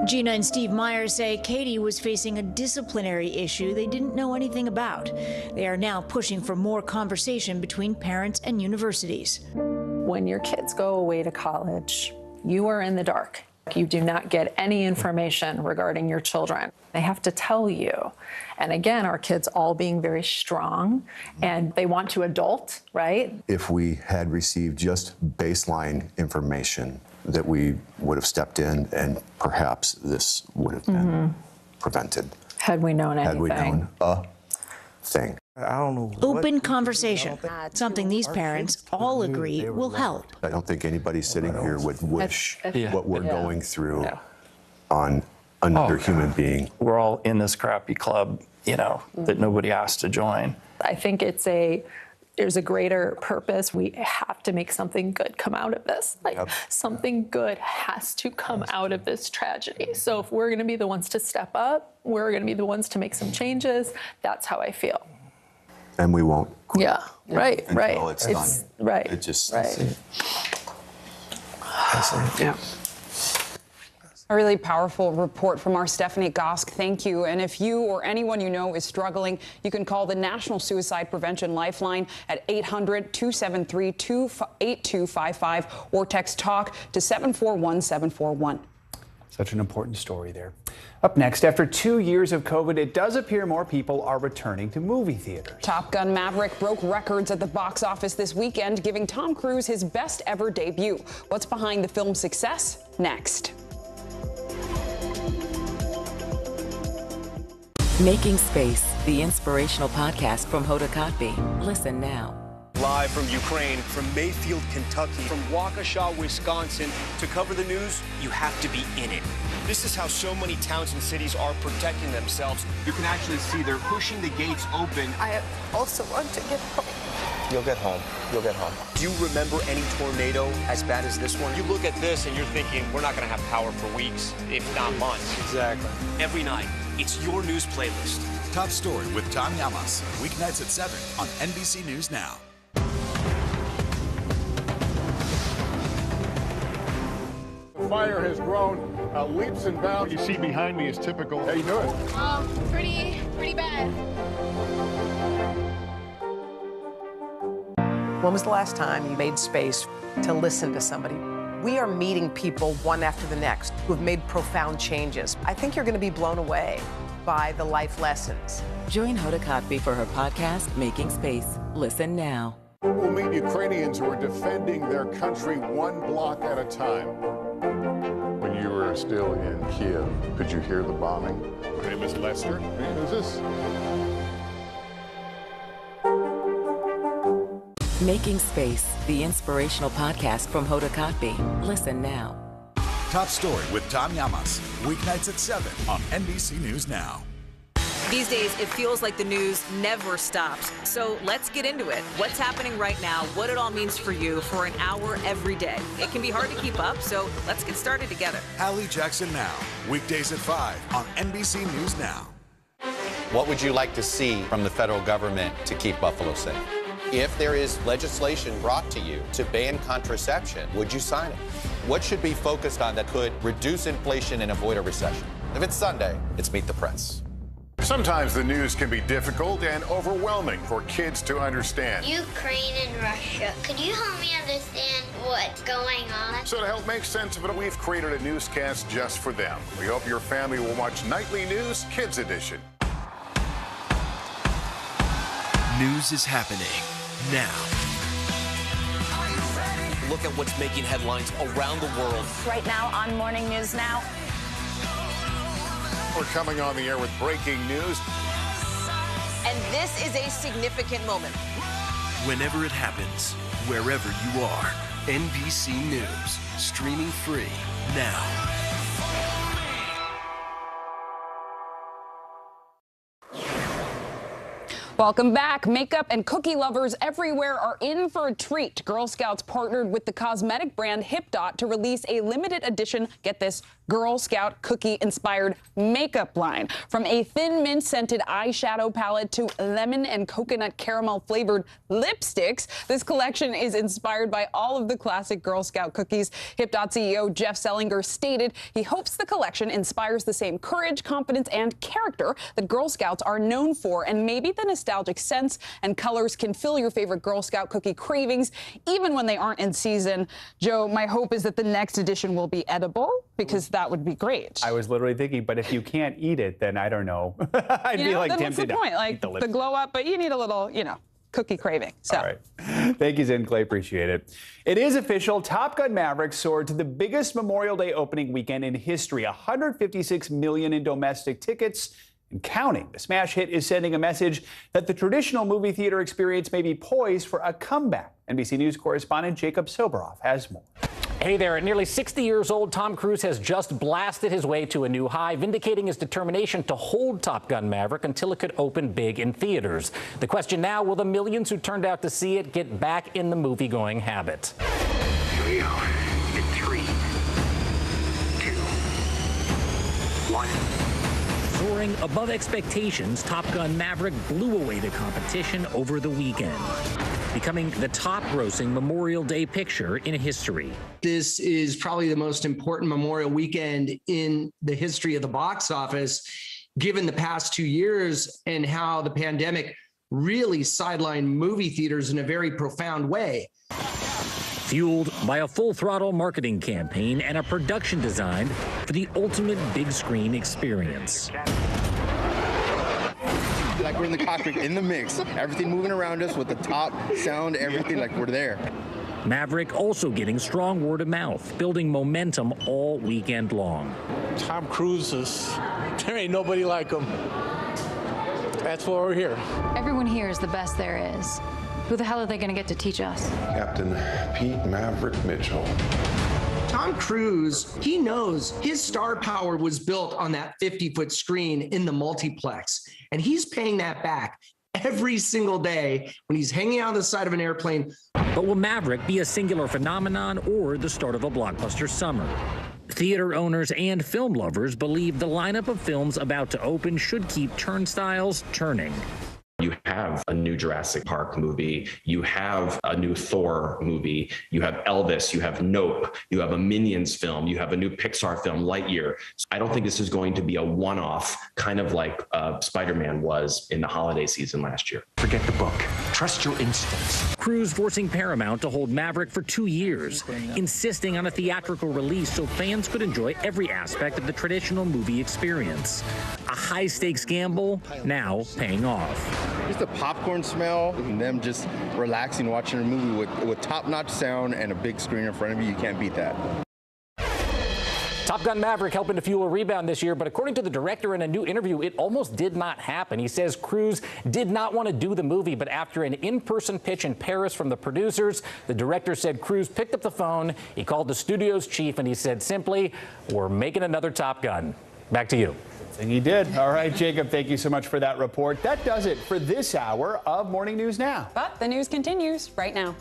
Gina and Steve Myers say Katie was facing a disciplinary issue they didn't know anything about. They are now pushing for more conversation between parents and universities. When your kids go away to college, you are in the dark. You do not get any information regarding your children. They have to tell you. And again, our kids all being very strong and they want to adult, right? If we had received just baseline information, that we would have stepped in and perhaps this would have been prevented. Had we known anything. Had we known a thing. I don't know. Open conversation, something these parents all agree will help. I don't think anybody sitting here would wish what we're going through on another human being. We're all in this crappy club, that nobody asked to join. I think there's a greater purpose. We have to make something good come out of this. Something good has to come out of this tragedy. So if we're going to be the ones to step up, we're going to be the ones to make some changes. That's how I feel. And we won't quit. Yeah, right. It's done. Right. It just. Right. Yeah. A really powerful report from our Stephanie Gosk. Thank you. And if you or anyone you know is struggling, you can call the National Suicide Prevention Lifeline at 800-273-8255 or text TALK to 741-741. Such an important story there. Up next, after 2 years of COVID, it does appear more people are returning to movie theaters. Top Gun Maverick broke records at the box office this weekend, giving Tom Cruise his best ever debut. What's behind the film's success? Next. Making Space, the inspirational podcast from Hoda Kotb. Listen now. Live from Ukraine, from Mayfield, Kentucky, from Waukesha, Wisconsin. To cover the news, you have to be in it. This is how so many towns and cities are protecting themselves. You can actually see they're pushing the gates open. I also want to get home. You'll get home. You'll get home. Do you remember any tornado as bad as this one? You look at this and you're thinking, we're not going to have power for weeks, if not months. Exactly. Every night, it's your news playlist. Top Story with Tom Llamas. Weeknights at 7 on NBC News Now. The fire has grown leaps and bounds. You see behind me is typical. How you doing? Pretty bad. When was the last time you made space to listen to somebody? We are meeting people one after the next who have made profound changes. I think you're going to be blown away by the life lessons. Join Hoda Kotb for her podcast, Making Space. Listen now. We'll meet Ukrainians who are defending their country one block at a time. When you were still in Kiev, could you hear the bombing? My name is Lester. Who's this? Making Space, the inspirational podcast from Hoda Kotb. Listen now. Top Story with Tom Llamas. Weeknights at 7 on NBC News Now. These days, it feels like the news never stops. So let's get into it. What's happening right now, what it all means for you for an hour every day. It can be hard to keep up, so let's get started together. Hallie Jackson Now. Weekdays at 5 on NBC News Now. What would you like to see from the federal government to keep Buffalo safe? If there is legislation brought to you to ban contraception, would you sign it? What should be focused on that could reduce inflation and avoid a recession? If it's Sunday, it's Meet the Press. Sometimes the news can be difficult and overwhelming for kids to understand. Ukraine and Russia. Could you help me understand what's going on? So to help make sense of it, we've created a newscast just for them. We hope your family will watch Nightly News Kids Edition. News is happening now. Look at what's making headlines around the world. Right now on Morning News Now. We're coming on the air with breaking news. And this is a significant moment. Whenever it happens, wherever you are, NBC News, streaming free now. Welcome back. Makeup and cookie lovers everywhere are in for a treat. Girl Scouts partnered with the cosmetic brand HipDot to release a limited edition, get this, Girl Scout cookie-inspired makeup line. From a thin mint-scented eyeshadow palette to lemon and coconut caramel-flavored lipsticks, this collection is inspired by all of the classic Girl Scout cookies. HipDot CEO Jeff Sellinger stated he hopes the collection inspires the same courage, confidence, and character that Girl Scouts are known for, and maybe the nostalgic scents and colors can fill your favorite Girl Scout cookie cravings, even when they aren't in season. Joe, my hope is that the next edition will be edible, because that would be great. I was literally thinking, but if you can't eat it, then I don't know. I'd be like then tempted what's the point? Like to the glow up, but you need a little, cookie craving. So. All right. Thank you, Zen Clay. Appreciate it. It is official. Top Gun Maverick soared to the biggest Memorial Day opening weekend in history. 156 million in domestic tickets and counting. The smash hit is sending a message that the traditional movie theater experience may be poised for a comeback. NBC News correspondent Jacob Soboroff has more. Hey there, at nearly 60 years old, Tom Cruise has just blasted his way to a new high, vindicating his determination to hold Top Gun Maverick until it could open big in theaters. The question now, will the millions who turned out to see it get back in the movie-going habit? Here we go. In 3, 2, 1. Soaring above expectations, Top Gun Maverick blew away the competition over the weekend, becoming the top-grossing Memorial Day picture in history. This is probably the most important Memorial Weekend in the history of the box office, given the past 2 years and how the pandemic really sidelined movie theaters in a very profound way. Fueled by a full-throttle marketing campaign and a production designed for the ultimate big screen experience. Like we're in the cockpit, in the mix, everything moving around us with the top, sound, everything, like we're there. Maverick also getting strong word of mouth, building momentum all weekend long. Tom Cruise there ain't nobody like him. That's why we're here. Everyone here is the best there is. Who the hell are they going to get to teach us? Captain Pete Maverick Mitchell. Tom Cruise, he knows his star power was built on that 50-foot screen in the multiplex, and he's paying that back every single day when he's hanging out on the side of an airplane. But will Maverick be a singular phenomenon or the start of a blockbuster summer? Theater owners and film lovers believe the lineup of films about to open should keep turnstiles turning. You have a new Jurassic Park movie, you have a new Thor movie, you have Elvis, you have Nope, you have a Minions film, you have a new Pixar film, Lightyear. So I don't think this is going to be a one-off, kind of like Spider-Man was in the holiday season last year. Forget the book. Trust your instincts. Cruise forcing Paramount to hold Maverick for 2 years, insisting on a theatrical release so fans could enjoy every aspect of the traditional movie experience. A high-stakes gamble now paying off. Just the popcorn smell and them just relaxing, watching a movie with top-notch sound and a big screen in front of you. You can't beat that. Top Gun Maverick helping to fuel a rebound this year, but according to the director in a new interview, it almost did not happen. He says Cruise did not want to do the movie, but after an in-person pitch in Paris from the producers, the director said Cruise picked up the phone, he called the studio's chief, and he said simply, "We're making another Top Gun." Back to you. And he did. All right, Jacob, thank you so much for that report. That does it for this hour of Morning News Now. But the news continues right now.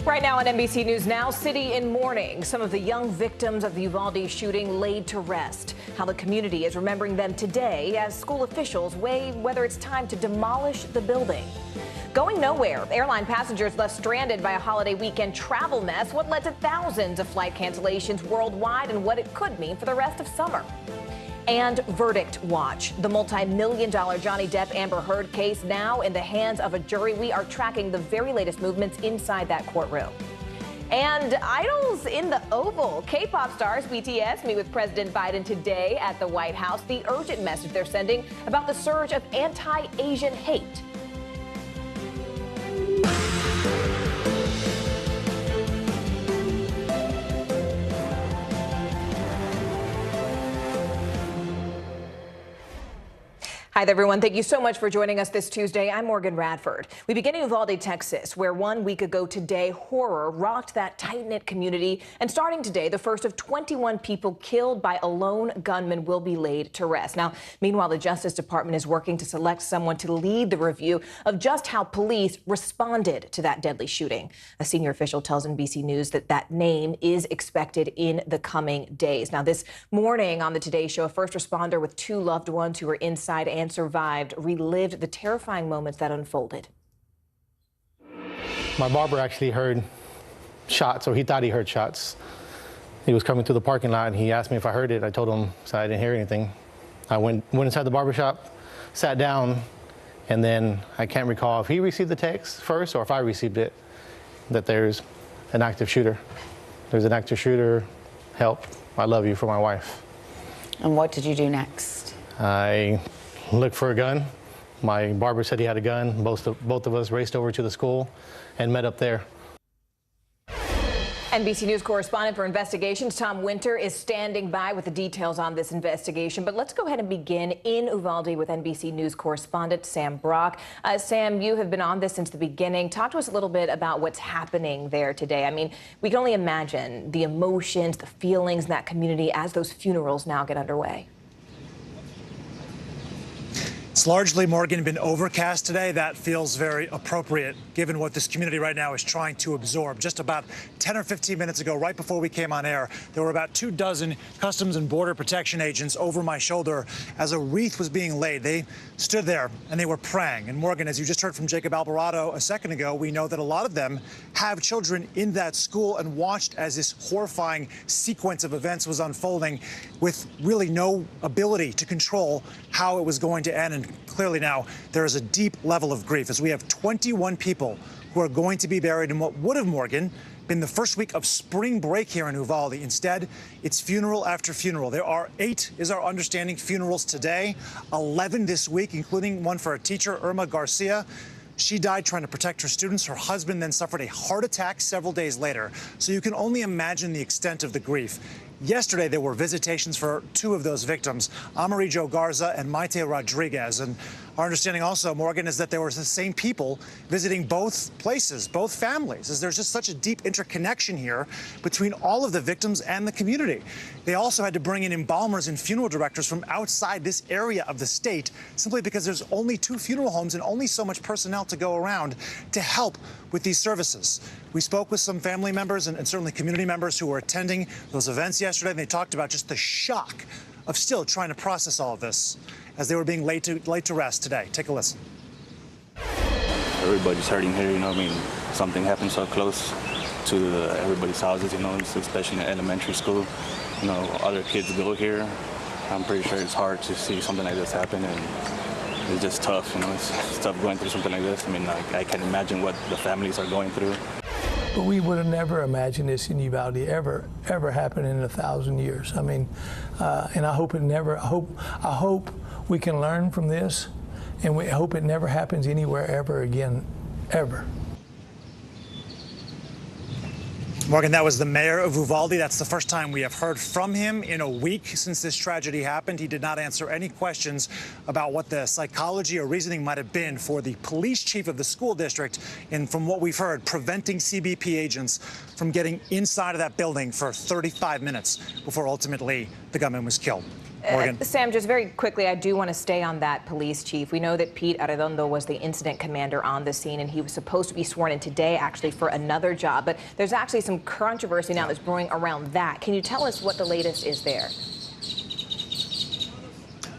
Right now on NBC News Now, city in mourning. Some of the young victims of the Uvalde shooting laid to rest. How the community is remembering them today as school officials weigh whether it's time to demolish the building. Going nowhere. Airline passengers left stranded by a holiday weekend travel mess. What led to thousands of flight cancellations worldwide and what it could mean for the rest of summer. And Verdict Watch. The multi-million-dollar Johnny Depp-Amber Heard case now in the hands of a jury. We are tracking the very latest movements inside that courtroom. And idols in the Oval. K-pop stars BTS meet with President Biden today at the White House. The urgent message they're sending about the surge of anti-Asian hate. Hi there, everyone. Thank you so much for joining us this Tuesday. I'm Morgan Radford. We begin in Uvalde, Texas, where 1 week ago today, horror rocked that tight-knit community. And starting today, the first of 21 people killed by a lone gunman will be laid to rest. Now, meanwhile, the Justice Department is working to select someone to lead the review of just how police responded to that deadly shooting. A senior official tells NBC News that that name is expected in the coming days. Now, this morning on the Today Show, a first responder with 2 loved ones who were inside and survived relived the terrifying moments that unfolded. My barber actually heard shots, or he thought he heard shots. He was coming through the parking lot and he asked me if I heard it. I told him, so I didn't hear anything. I went inside the barbershop, sat down, and then I can't recall if he received the text first or if I received it, that there's an active shooter. There's an active shooter, help, I love you, for my wife. And what did you do next? I looked for a gun. My barber said he had a gun. Both of us raced over to the school and met up there. NBC News correspondent for investigations Tom Winter is standing by with the details on this investigation. But let's go ahead and begin in Uvalde with NBC News correspondent Sam Brock. Sam, you have been on this since the beginning. Talk to us a little bit about what's happening there today. I mean, we can only imagine the emotions, the feelings in that community as those funerals now get underway. It's largely, Morgan, been overcast today. That feels very appropriate given what this community right now is trying to absorb. Just about 10 or 15 minutes ago, right before we came on air, there were about 24 Customs and Border Protection agents over my shoulder as a wreath was being laid. They stood there and they were praying. And Morgan, as you just heard from Jacob Alvarado a second ago, we know that a lot of them have children in that school and watched as this horrifying sequence of events was unfolding with really no ability to control how it was going to end. And clearly now there is a deep level of grief as we have 21 people who are going to be buried in what would have, Morgan, been the first week of spring break here in Uvalde. Instead, it's funeral after funeral. There are 8, is our understanding, funerals today, 11 this week, including one for a teacher, Irma Garcia. She died trying to protect her students. Her husband then suffered a heart attack several days later. So you can only imagine the extent of the grief. Yesterday, there were visitations for 2 of those victims, Amarillo Garza and Maite Rodriguez. And our understanding also, Morgan, is that there were the same people visiting both places, both families, as there's just such a deep interconnection here between all of the victims and the community. They also had to bring in embalmers and funeral directors from outside this area of the state, simply because there's only 2 funeral homes and only so much personnel to go around to help with these services. We spoke with some family members and certainly community members who were attending those events yesterday, and they talked about just the shock of still trying to process all of this as they were being laid to rest today. Take a listen. Everybody's hurting here, you know, I mean, something happened so close to everybody's houses, you know, especially in elementary school. You know, other kids go here. I'm pretty sure it's hard to see something like this happen, and it's just tough, you know, it's tough going through something like this. I mean, I can imagine what the families are going through. But we would have never imagined this in Uvalde ever happen in 1,000 years. I mean, and I hope it never. I hope we can learn from this, and we hope it never happens anywhere ever again, ever. Morgan, that was the mayor of Uvalde. That's the first time we have heard from him in a week since this tragedy happened. He did not answer any questions about what the psychology or reasoning might have been for the police chief of the school district, and from what we've heard, preventing CBP agents from getting inside of that building for 35 minutes before ultimately the gunman was killed. Morgan. Sam, just very quickly, I do want to stay on that police chief. We know that Pete Arredondo was the incident commander on the scene, and he was supposed to be sworn in today, actually, for another job. But there's actually some controversy now that's brewing around that. Can you tell us what the latest is there?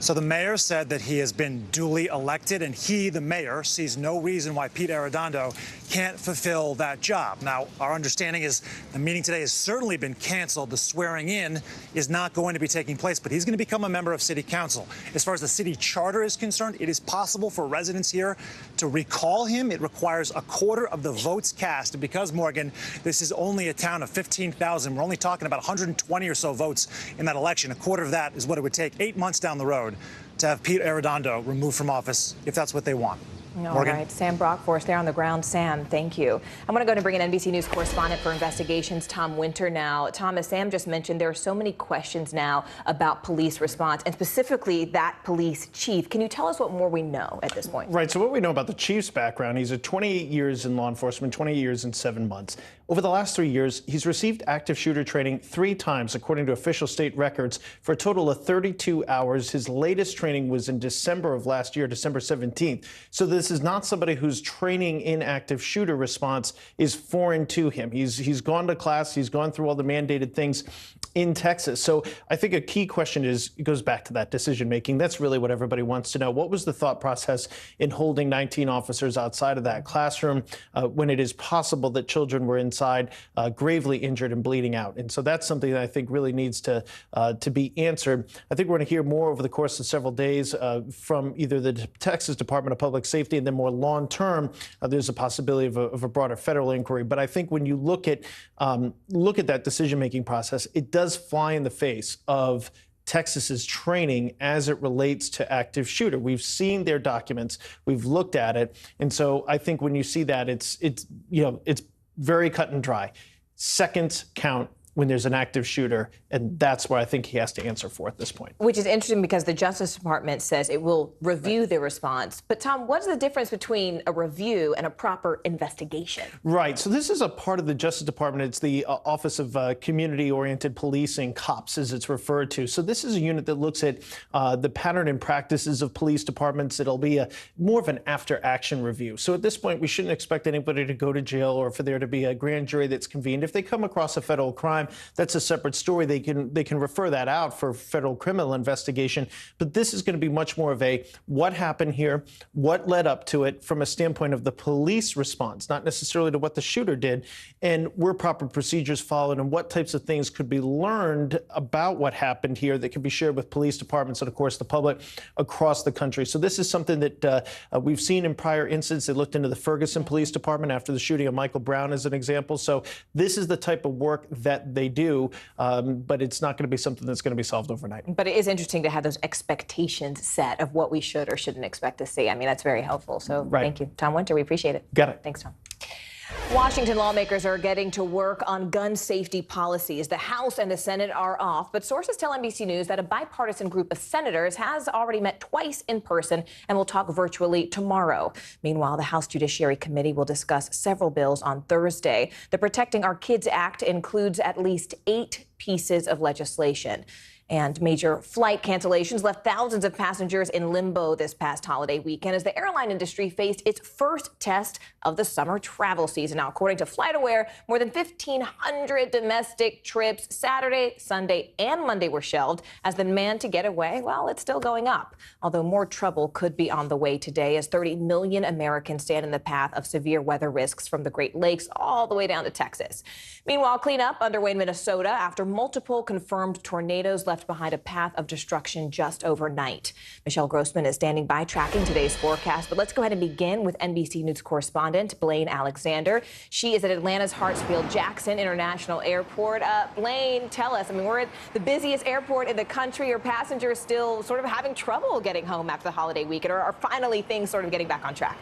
So the mayor said that he has been duly elected, and he, the mayor, sees no reason why Pete Arredondo can't fulfill that job. Now, our understanding is the meeting today has certainly been canceled. The swearing in is not going to be taking place, but he's going to become a member of city council. As far as the city charter is concerned, it is possible for residents here to recall him. It requires a quarter of the votes cast. And because, Morgan, this is only a town of 15,000, we're only talking about 120 or so votes in that election. A quarter of that is what it would take 8 months down the road to have Pete Arredondo removed from office, if that's what they want. All right, Sam Brock for us there on the ground. Sam, thank you. I want to go and bring in NBC News correspondent for investigations, Tom Winter now. Tom, as Sam just mentioned, there are so many questions now about police response, and specifically that police chief. Can you tell us what more we know at this point? Right, so what we know about the chief's background, he's 28 years in law enforcement, 20 years and 7 months. Over the last 3 years, he's received active shooter training 3 times, according to official state records, for a total of 32 hours. His latest training was in December of last year, December 17th. So this is not somebody whose training in active shooter response is foreign to him. He's gone to class, he's gone through all the mandated things in Texas. So I think a key question goes back to that decision making. That's really what everybody wants to know. What was the thought process in holding 19 officers outside of that classroom when it is possible that children were inside gravely injured and bleeding out? And so that's something that I think really needs to be answered. I think we're going to hear more over the course of several days from either the Texas Department of Public Safety, and then more long term, there's a possibility of a broader federal inquiry. But I think when you look at that decision making process, it does fly in the face of Texas's training as it relates to active shooter. We've seen their documents, we've looked at it, and so I think when you see that, it's very cut and dry. seconds count when there's an active shooter, and that's what I think he has to answer for at this point. Which is interesting because the Justice Department says it will review the response. But Tom, what's the difference between a review and a proper investigation? Right. So this is a part of the Justice Department. It's the Office of Community-Oriented Policing, COPS as it's referred to. So this is a unit that looks at the pattern and practices of police departments. It'll be more of an after-action review. So at this point, we shouldn't expect anybody to go to jail or for there to be a grand jury that's convened. If they come across a federal crime, that's a separate story. They can refer that out for federal criminal investigation. But this is going to be much more of a what happened here, what led up to it from a standpoint of the police response, not necessarily to what the shooter did, and were proper procedures followed, and what types of things could be learned about what happened here that can be shared with police departments and, of course, the public across the country. So this is something that we've seen in prior incidents. They looked into the Ferguson Police Department after the shooting of Michael Brown as an example. So this is the type of work that they do, but it's not going to be something that's going to be solved overnight. But it is interesting to have those expectations set of what we should or shouldn't expect to see. I mean, that's very helpful. So Thank you, Tom Winter. We appreciate it. Got it. Thanks, Tom. Washington lawmakers are getting to work on gun safety policies. The House and the Senate are off, but sources tell NBC News that a bipartisan group of senators has already met twice in person and will talk virtually tomorrow. Meanwhile, the House Judiciary Committee will discuss several bills on Thursday. The Protecting Our Kids Act includes at least 8 pieces of legislation. And major flight cancellations left thousands of passengers in limbo this past holiday weekend as the airline industry faced its first test of the summer travel season. Now, according to FlightAware, more than 1,500 domestic trips Saturday, Sunday, and Monday were shelved as the demand to get away, well, it's still going up. Although more trouble could be on the way today as 30 million Americans stand in the path of severe weather risks from the Great Lakes all the way down to Texas. Meanwhile, cleanup underway in Minnesota after multiple confirmed tornadoes left behind a path of destruction just overnight. Michelle Grossman is standing by tracking today's forecast, but let's go ahead and begin with NBC News correspondent Blaine Alexander. She is at Atlanta's Hartsfield-Jackson International Airport. Blaine, tell us, I mean, we're at the busiest airport in the country. Are passengers still sort of having trouble getting home after the holiday weekend, or are finally things sort of getting back on track?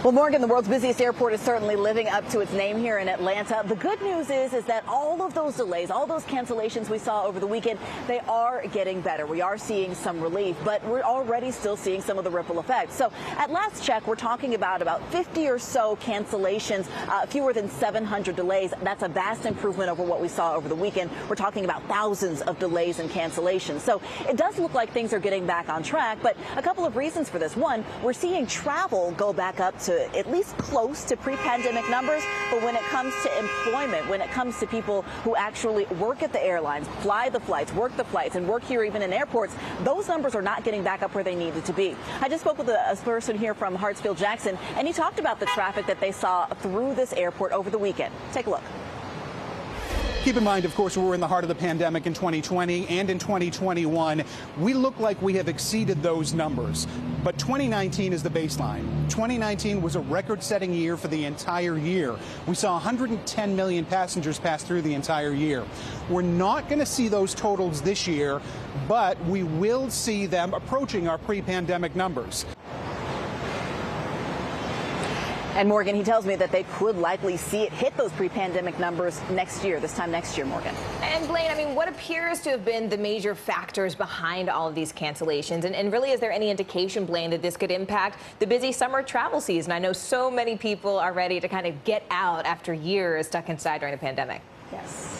Well, Morgan, the world's busiest airport is certainly living up to its name here in Atlanta. The good news is that all of those delays, all those cancellations we saw over the weekend, they are getting better. We are seeing some relief, but we're already still seeing some of the ripple effects. So at last check, we're talking about 50 or so cancellations, fewer than 700 delays. That's a vast improvement over what we saw over the weekend. We're talking about thousands of delays and cancellations. So it does look like things are getting back on track, but a couple of reasons for this. One, we're seeing travel go back up to at least close to pre-pandemic numbers. But when it comes to employment, when it comes to people who actually work at the airlines, fly the flights, work the flights, and work here even in airports, those numbers are not getting back up where they needed to be. I just spoke with a person here from Hartsfield-Jackson, and he talked about the traffic that they saw through this airport over the weekend. Take a look. Keep in mind, of course, we're in the heart of the pandemic in 2020 and in 2021. We look like we have exceeded those numbers. But 2019 is the baseline. 2019 was a record-setting year for the entire year. We saw 110 million passengers pass through the entire year. We're not going to see those totals this year, but we will see them approaching our pre-pandemic numbers. And Morgan, he tells me that they could likely see it hit those pre-pandemic numbers next year, this time next year, Morgan. And Blaine, I mean, what appears to have been the major factors behind all of these cancellations? And really, is there any indication, Blaine, that this could impact the busy summer travel season? I know so many people are ready to kind of get out after years stuck inside during the pandemic. Yes.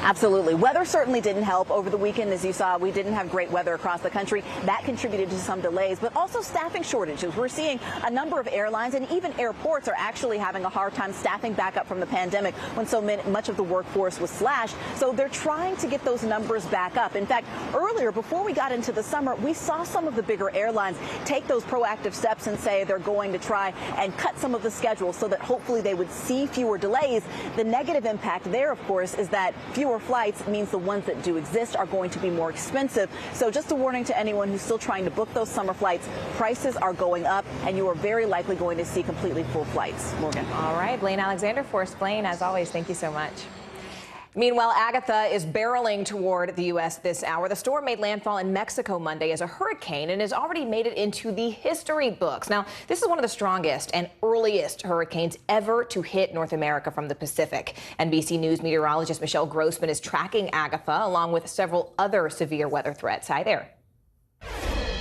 Absolutely. Weather certainly didn't help over the weekend. As you saw, we didn't have great weather across the country. That contributed to some delays, but also staffing shortages. We're seeing a number of airlines and even airports are actually having a hard time staffing back up from the pandemic when so much of the workforce was slashed. So they're trying to get those numbers back up. In fact, earlier, before we got into the summer, we saw some of the bigger airlines take those proactive steps and say they're going to try and cut some of the schedule so that hopefully they would see fewer delays. The negative impact there, of course, is that fewer flights means the ones that do exist are going to be more expensive. So just a warning to anyone who's still trying to book those summer flights, prices are going up and you are very likely going to see completely full flights. Morgan. All right, Blaine Alexander for us. Blaine, as always, thank you so much. Meanwhile, Agatha is barreling toward the U.S. this hour. The storm made landfall in Mexico Monday as a hurricane and has already made it into the history books. Now, this is one of the strongest and earliest hurricanes ever to hit North America from the Pacific. NBC News meteorologist Michelle Grossman is tracking Agatha along with several other severe weather threats. Hi there.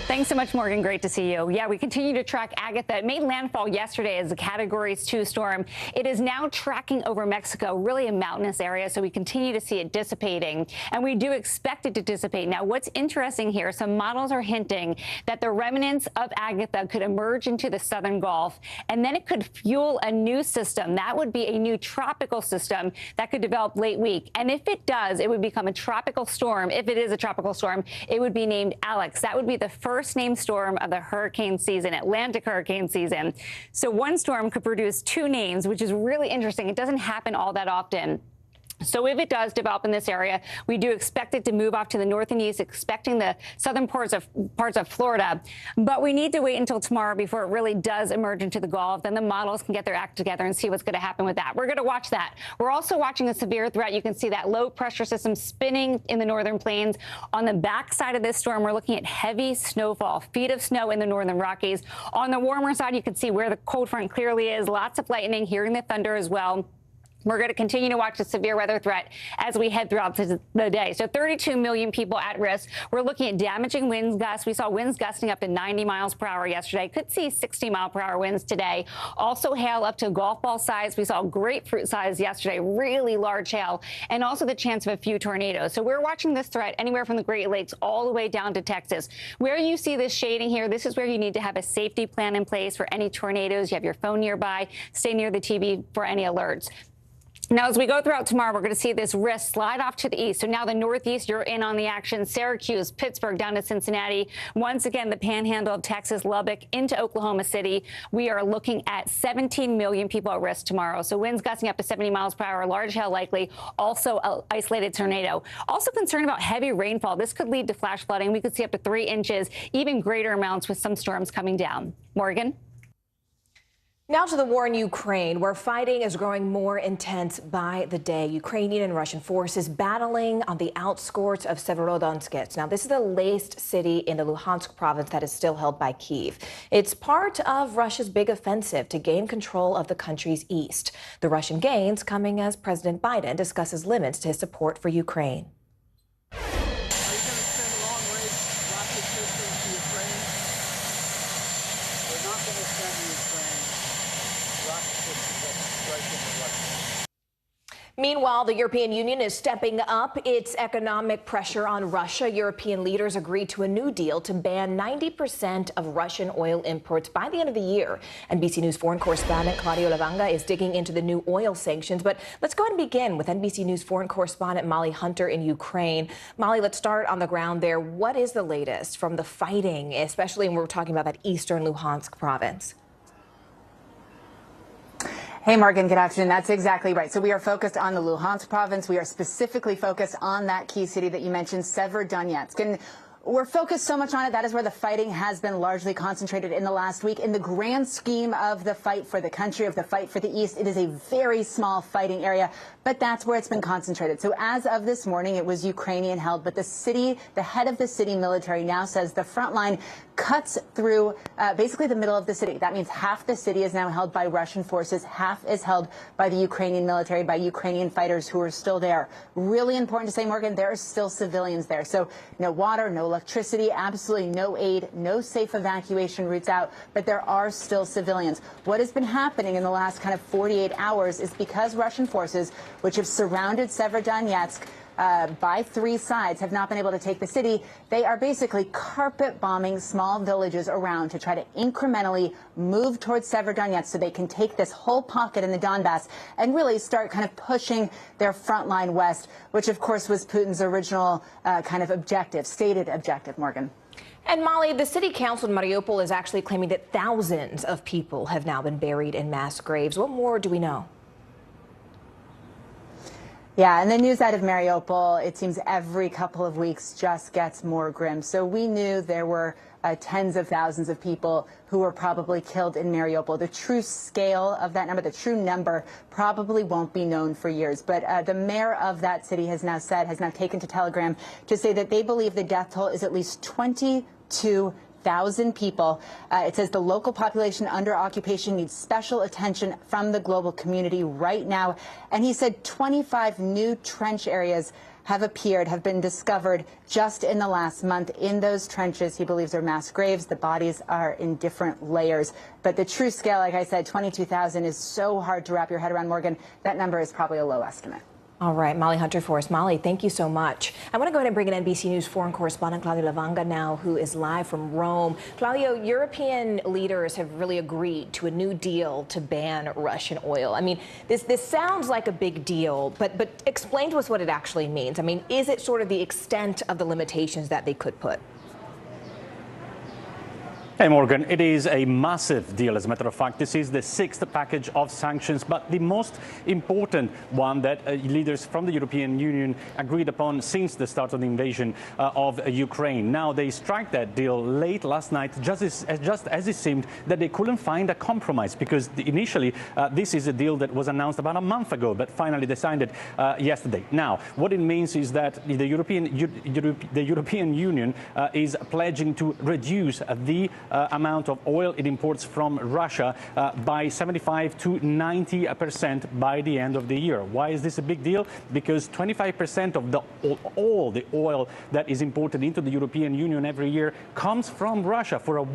Thanks so much, Morgan. Great to see you. Yeah, we continue to track Agatha. It made landfall yesterday as a Category 2 storm. It is now tracking over Mexico, really a mountainous area, so we continue to see it dissipating, and we do expect it to dissipate. Now, what's interesting here, some models are hinting that the remnants of Agatha could emerge into the southern Gulf, and then it could fuel a new system. That would be a new tropical system that could develop late week. And if it does, it would become a tropical storm. If it is a tropical storm, it would be named Alex. That would be the first named storm of the hurricane season, Atlantic hurricane season. So one storm could produce two names, which is really interesting. It doesn't happen all that often. So if it does develop in this area, we do expect it to move off to the north and east, expecting the southern parts of Florida. But we need to wait until tomorrow before it really does emerge into the Gulf. Then the models can get their act together and see what's going to happen with that. We're going to watch that. We're also watching a severe threat. You can see that low pressure system spinning in the northern plains. On the backside of this storm, we're looking at heavy snowfall, feet of snow in the northern Rockies. On the warmer side, you can see where the cold front clearly is. Lots of lightning, hearing the thunder as well. We're going to continue to watch the severe weather threat as we head throughout the day. So 32 million people at risk. We're looking at damaging winds gusts. We saw winds gusting up to 90 miles per hour yesterday. Could see 60-mile-per-hour winds today. Also hail up to golf ball size. We saw grapefruit size yesterday, really large hail, and also the chance of a few tornadoes. So we're watching this threat anywhere from the Great Lakes all the way down to Texas. Where you see this shading here, this is where you need to have a safety plan in place for any tornadoes. You have your phone nearby. Stay near the TV for any alerts. Now, as we go throughout tomorrow, we're going to see this risk slide off to the east. So now the Northeast, you're in on the action. Syracuse, Pittsburgh, down to Cincinnati. Once again, the panhandle of Texas, Lubbock, into Oklahoma City. We are looking at 17 million people at risk tomorrow. So winds gusting up to 70 miles per hour, large hail likely, also an isolated tornado. Also concerned about heavy rainfall. This could lead to flash flooding. We could see up to 3 inches, even greater amounts with some storms coming down. Morgan? Now to the war in Ukraine, where fighting is growing more intense by the day. Ukrainian and Russian forces battling on the outskirts of Severodonetsk. Now, this is the latest city in the Luhansk province that is still held by Kyiv. It's part of Russia's big offensive to gain control of the country's east. The Russian gains coming as President Biden discusses limits to his support for Ukraine. Meanwhile, the European Union is stepping up its economic pressure on Russia. European leaders agreed to a new deal to ban 90% of Russian oil imports by the end of the year. NBC News foreign correspondent Claudio Lavanga is digging into the new oil sanctions. But let's go ahead and begin with NBC News foreign correspondent Molly Hunter in Ukraine. Molly, let's start on the ground there. What is the latest from the fighting, especially when we're talking about that eastern Luhansk province? Hey, Morgan, good afternoon. That's exactly right. So we are focused on the Luhansk province. We are specifically focused on that key city that you mentioned, Severodonetsk. And we're focused so much on it. That is where the fighting has been largely concentrated in the last week. In the grand scheme of the fight for the country, of the fight for the East, it is a very small fighting area, but that's where it's been concentrated. So as of this morning, it was Ukrainian held, but the city, the head of the city military now says the front line cuts through basically the middle of the city. That means half the city is now held by Russian forces, half is held by the Ukrainian military, by Ukrainian fighters who are still there. Really important to say, Morgan, there are still civilians there. So no water, no electricity, absolutely no aid, no safe evacuation routes out, but there are still civilians. What has been happening in the last kind of 48 hours is because Russian forces, which have surrounded Severodonetsk by 3 sides, have not been able to take the city. They are basically carpet bombing small villages around to try to incrementally move towards Severodonetsk so they can take this whole pocket in the Donbass and really start kind of pushing their front line west, which of course was Putin's original kind of objective, stated objective, Morgan. And Molly, the city council in Mariupol is actually claiming that thousands of people have now been buried in mass graves. What more do we know? Yeah, and the news out of Mariupol, it seems every couple of weeks just gets more grim. So we knew there were tens of thousands of people who were probably killed in Mariupol. The true scale of that number, the true number, probably won't be known for years. But the mayor of that city has now taken to Telegram to say that they believe the death toll is at least 22,000 people. It says the local population under occupation needs special attention from the global community right now. And he said 25 new trench areas have been discovered just in the last month. In those trenches, he believes are mass graves. The bodies are in different layers. But the true scale, like I said, 22,000 is so hard to wrap your head around, Morgan. That number is probably a low estimate. All right, Molly Hunter for us. Molly, thank you so much. I want to go ahead and bring in NBC News foreign correspondent Claudio Lavanga now, who is live from Rome. Claudio, European leaders have really agreed to a new deal to ban Russian oil. I mean, this sounds like a big deal, but explain to us what it actually means. I mean, is it sort of the extent of the limitations that they could put? Hey, Morgan, it is a massive deal. As a matter of fact, this is the 6th package of sanctions, but the most important one that leaders from the European Union agreed upon since the start of the invasion of Ukraine. Now, they struck that deal late last night, just as it seemed that they couldn't find a compromise, because initially this is a deal that was announced about a month ago, but finally they signed it yesterday. Now, what it means is that the European Union is pledging to reduce the amount of oil it imports from Russia by 75 to 90% by the end of the year. Why is this a big deal? Because 25% of all the oil that is imported into the European Union every year comes from Russia for a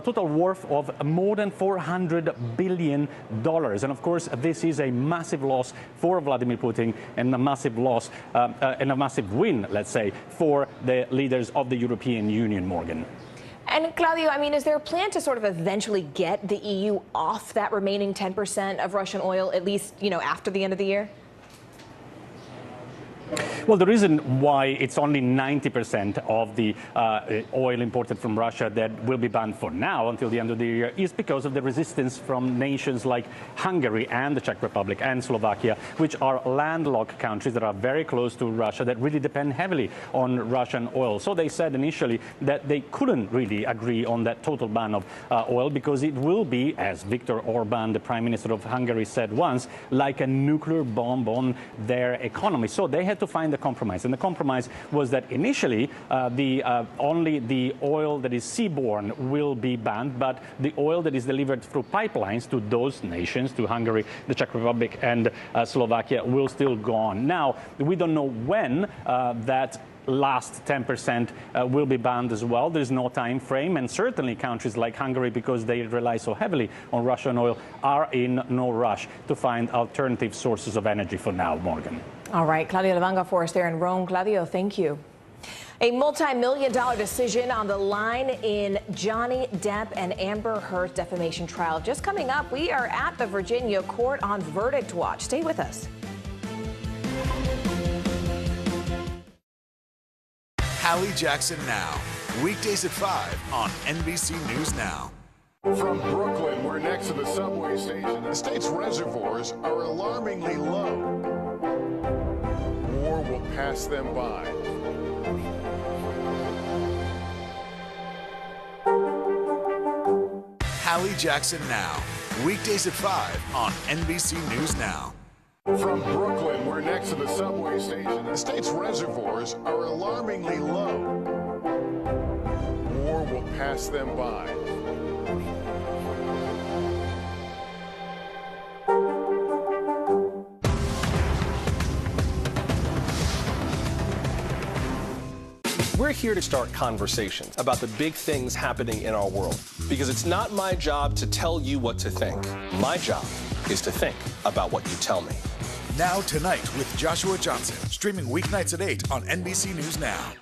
total worth of more than $400 billion. And of course, this is a massive loss for Vladimir Putin and a massive loss and a massive win, let's say, for the leaders of the European Union, Morgan. And Claudio, I mean, is there a plan to sort of eventually get the EU off that remaining 10% of Russian oil, at least, after the end of the year? Well, the reason why it's only 90% of the oil imported from Russia that will be banned for now until the end of the year is because of the resistance from nations like Hungary and the Czech Republic and Slovakia, which are landlocked countries that are very close to Russia, that really depend heavily on Russian oil. So they said initially that they couldn't really agree on that total ban of oil because it will be, as Viktor Orban, the Prime Minister of Hungary, said once, like a nuclear bomb on their economy. So they had to find a compromise, and the compromise was that initially only the oil that is seaborne will be banned, but the oil that is delivered through pipelines to those nations, to Hungary, the Czech Republic and Slovakia, will still go on. Now, we don't know when that last 10% will be banned as well. There's no time frame, and certainly countries like Hungary, because they rely so heavily on Russian oil, are in no rush to find alternative sources of energy for now, Morgan. All right, Claudio Lavanga for us there in Rome. Claudio, thank you. A multi-million-dollar decision on the line in Johnny Depp and Amber Heard's defamation trial. Just coming up, we are at the Virginia court on verdict watch. Stay with us. Hallie Jackson Now, weekdays at 5 on NBC News Now. From Brooklyn, we're next to the subway station. The state's reservoirs are alarmingly low. War will pass them by. Hallie Jackson Now, weekdays at 5 on NBC News Now. From Brooklyn, we're next to the subway station. The state's reservoirs are alarmingly low. War will pass them by. We're here to start conversations about the big things happening in our world, because it's not my job to tell you what to think. My job is to think about what you tell me. Now Tonight with Joshua Johnson, streaming weeknights at 8 on NBC News Now.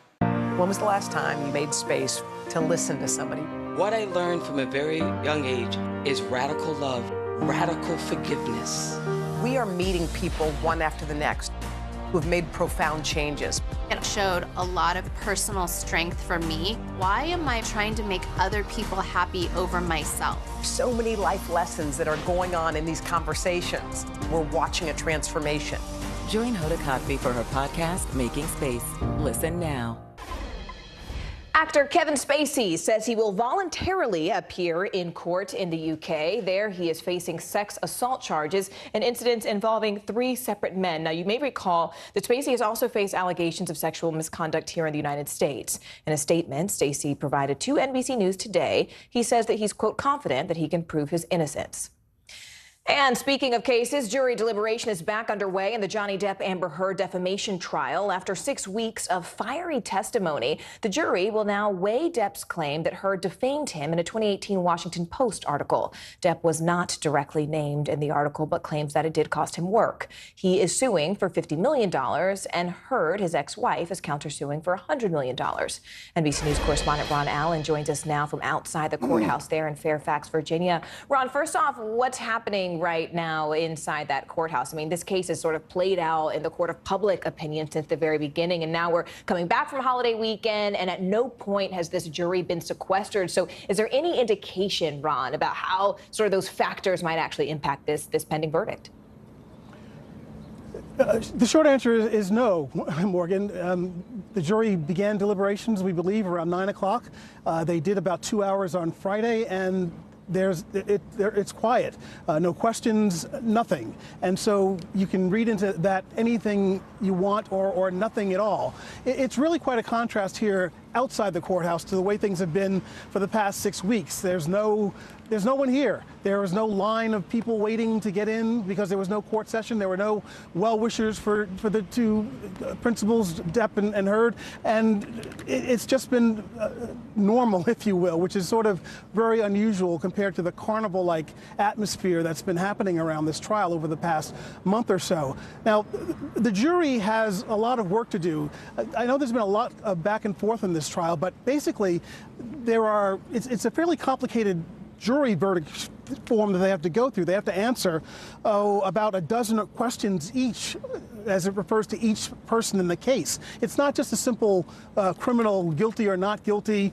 When was the last time you made space to listen to somebody? What I learned from a very young age is radical love, radical forgiveness. We are meeting people one after the next who have made profound changes. It showed a lot of personal strength for me. Why am I trying to make other people happy over myself? So many life lessons that are going on in these conversations. We're watching a transformation. Join Hoda Kotb for her podcast, Making Space. Listen now. Actor Kevin Spacey says he will voluntarily appear in court in the UK. There, he is facing sex assault charges and incidents involving 3 separate men. Now, you may recall that Spacey has also faced allegations of sexual misconduct here in the United States. In a statement Spacey provided to NBC News today, he says that he's, quote, confident that he can prove his innocence. And speaking of cases, jury deliberation is back underway in the Johnny Depp-Amber Heard defamation trial. After 6 weeks of fiery testimony, the jury will now weigh Depp's claim that Heard defamed him in a 2018 Washington Post article. Depp was not directly named in the article, but claims that it did cost him work. He is suing for $50 million, and Heard, his ex-wife, is countersuing for $100 million. NBC News correspondent Ron Allen joins us now from outside the courthouse there in Fairfax, Virginia. Ron, first off, what's happening right now inside that courthouse? I mean, this case has sort of played out in the court of public opinion since the very beginning, and now we're coming back from holiday weekend, and at no point has this jury been sequestered. So is there any indication, Ron, about how sort of those factors might actually impact this pending verdict? The short answer is no, Morgan. The jury began deliberations, we believe, around 9 o'clock. They did about 2 hours on Friday, and it's quiet. No questions, nothing. And so you can read into that anything you want or nothing at all. It's really quite a contrast here outside the courthouse to the way things have been for the past 6 weeks. There's no one here. There was no line of people waiting to get in because there was no court session. There were no well-wishers for the 2 principals, Depp and Heard. And it's just been normal, if you will, which is sort of very unusual compared to the carnival-like atmosphere that's been happening around this trial over the past month or so. Now, the jury has a lot of work to do. I know there's been a lot of back and forth in this trial, but basically it's a fairly complicated jury verdict form that they have to go through. They have to answer about a dozen questions each as it refers to each person in the case. It's not just a simple criminal guilty or not guilty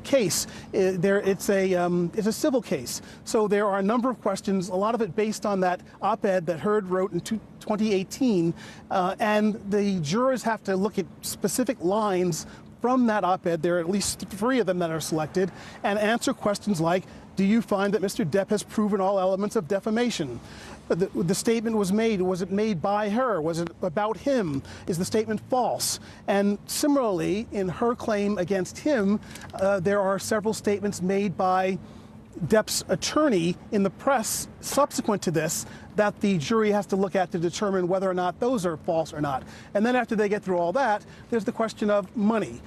case. It's a civil case. So there are a number of questions, a lot of it based on that op-ed that Heard wrote in 2018, and the jurors have to look at specific lines from that op-ed. There are at least 3 of them that are selected, and answer questions like, do you find that Mr. Depp has proven all elements of defamation? The statement was it made by her? Was it about him? Is the statement false? And similarly, in her claim against him, there are several statements made by Depp's attorney in the press subsequent to this that the jury has to look at to determine whether or not those are false or not. And then after they get through all that, there's the question of money.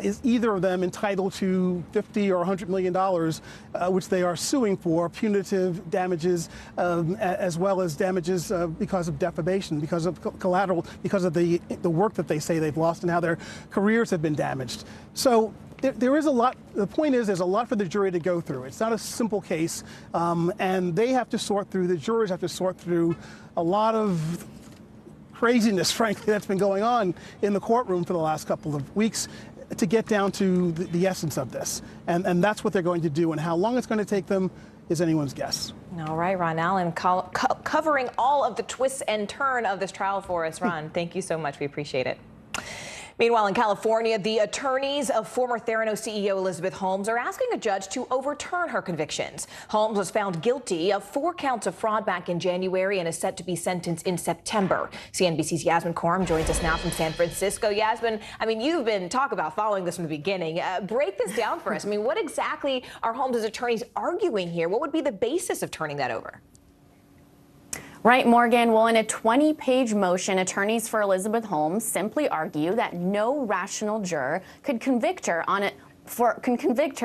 Is either of them entitled to $50 or $100 million, which they are suing for, punitive damages, as well as damages because of defamation, because of collateral, because of the work that they say they've lost and how their careers have been damaged. So there is a lot. The point is, there's a lot for the jury to go through. It's not a simple case, and they have to sort through, the jurors have to sort through a lot of craziness, frankly, that's been going on in the courtroom for the last couple of weeks to get down to the essence of this. And that's what they're going to do, and how long it's going to take them is anyone's guess. All right, Ron Allen, covering all of the twists and turns of this trial for us. Ron, thank you so much. We appreciate it. Meanwhile, in California, the attorneys of former Theranos CEO Elizabeth Holmes are asking a judge to overturn her convictions. Holmes was found guilty of 4 counts of fraud back in January and is set to be sentenced in September. CNBC's Yasmin Coram joins us now from San Francisco. Yasmin, I mean, you've been talking about following this from the beginning. Break this down for us. I mean, what exactly are Holmes' attorneys arguing here? What would be the basis of turning that over? Right, Morgan. Well, in a 20-page motion, attorneys for Elizabeth Holmes simply argue that no rational juror could convict her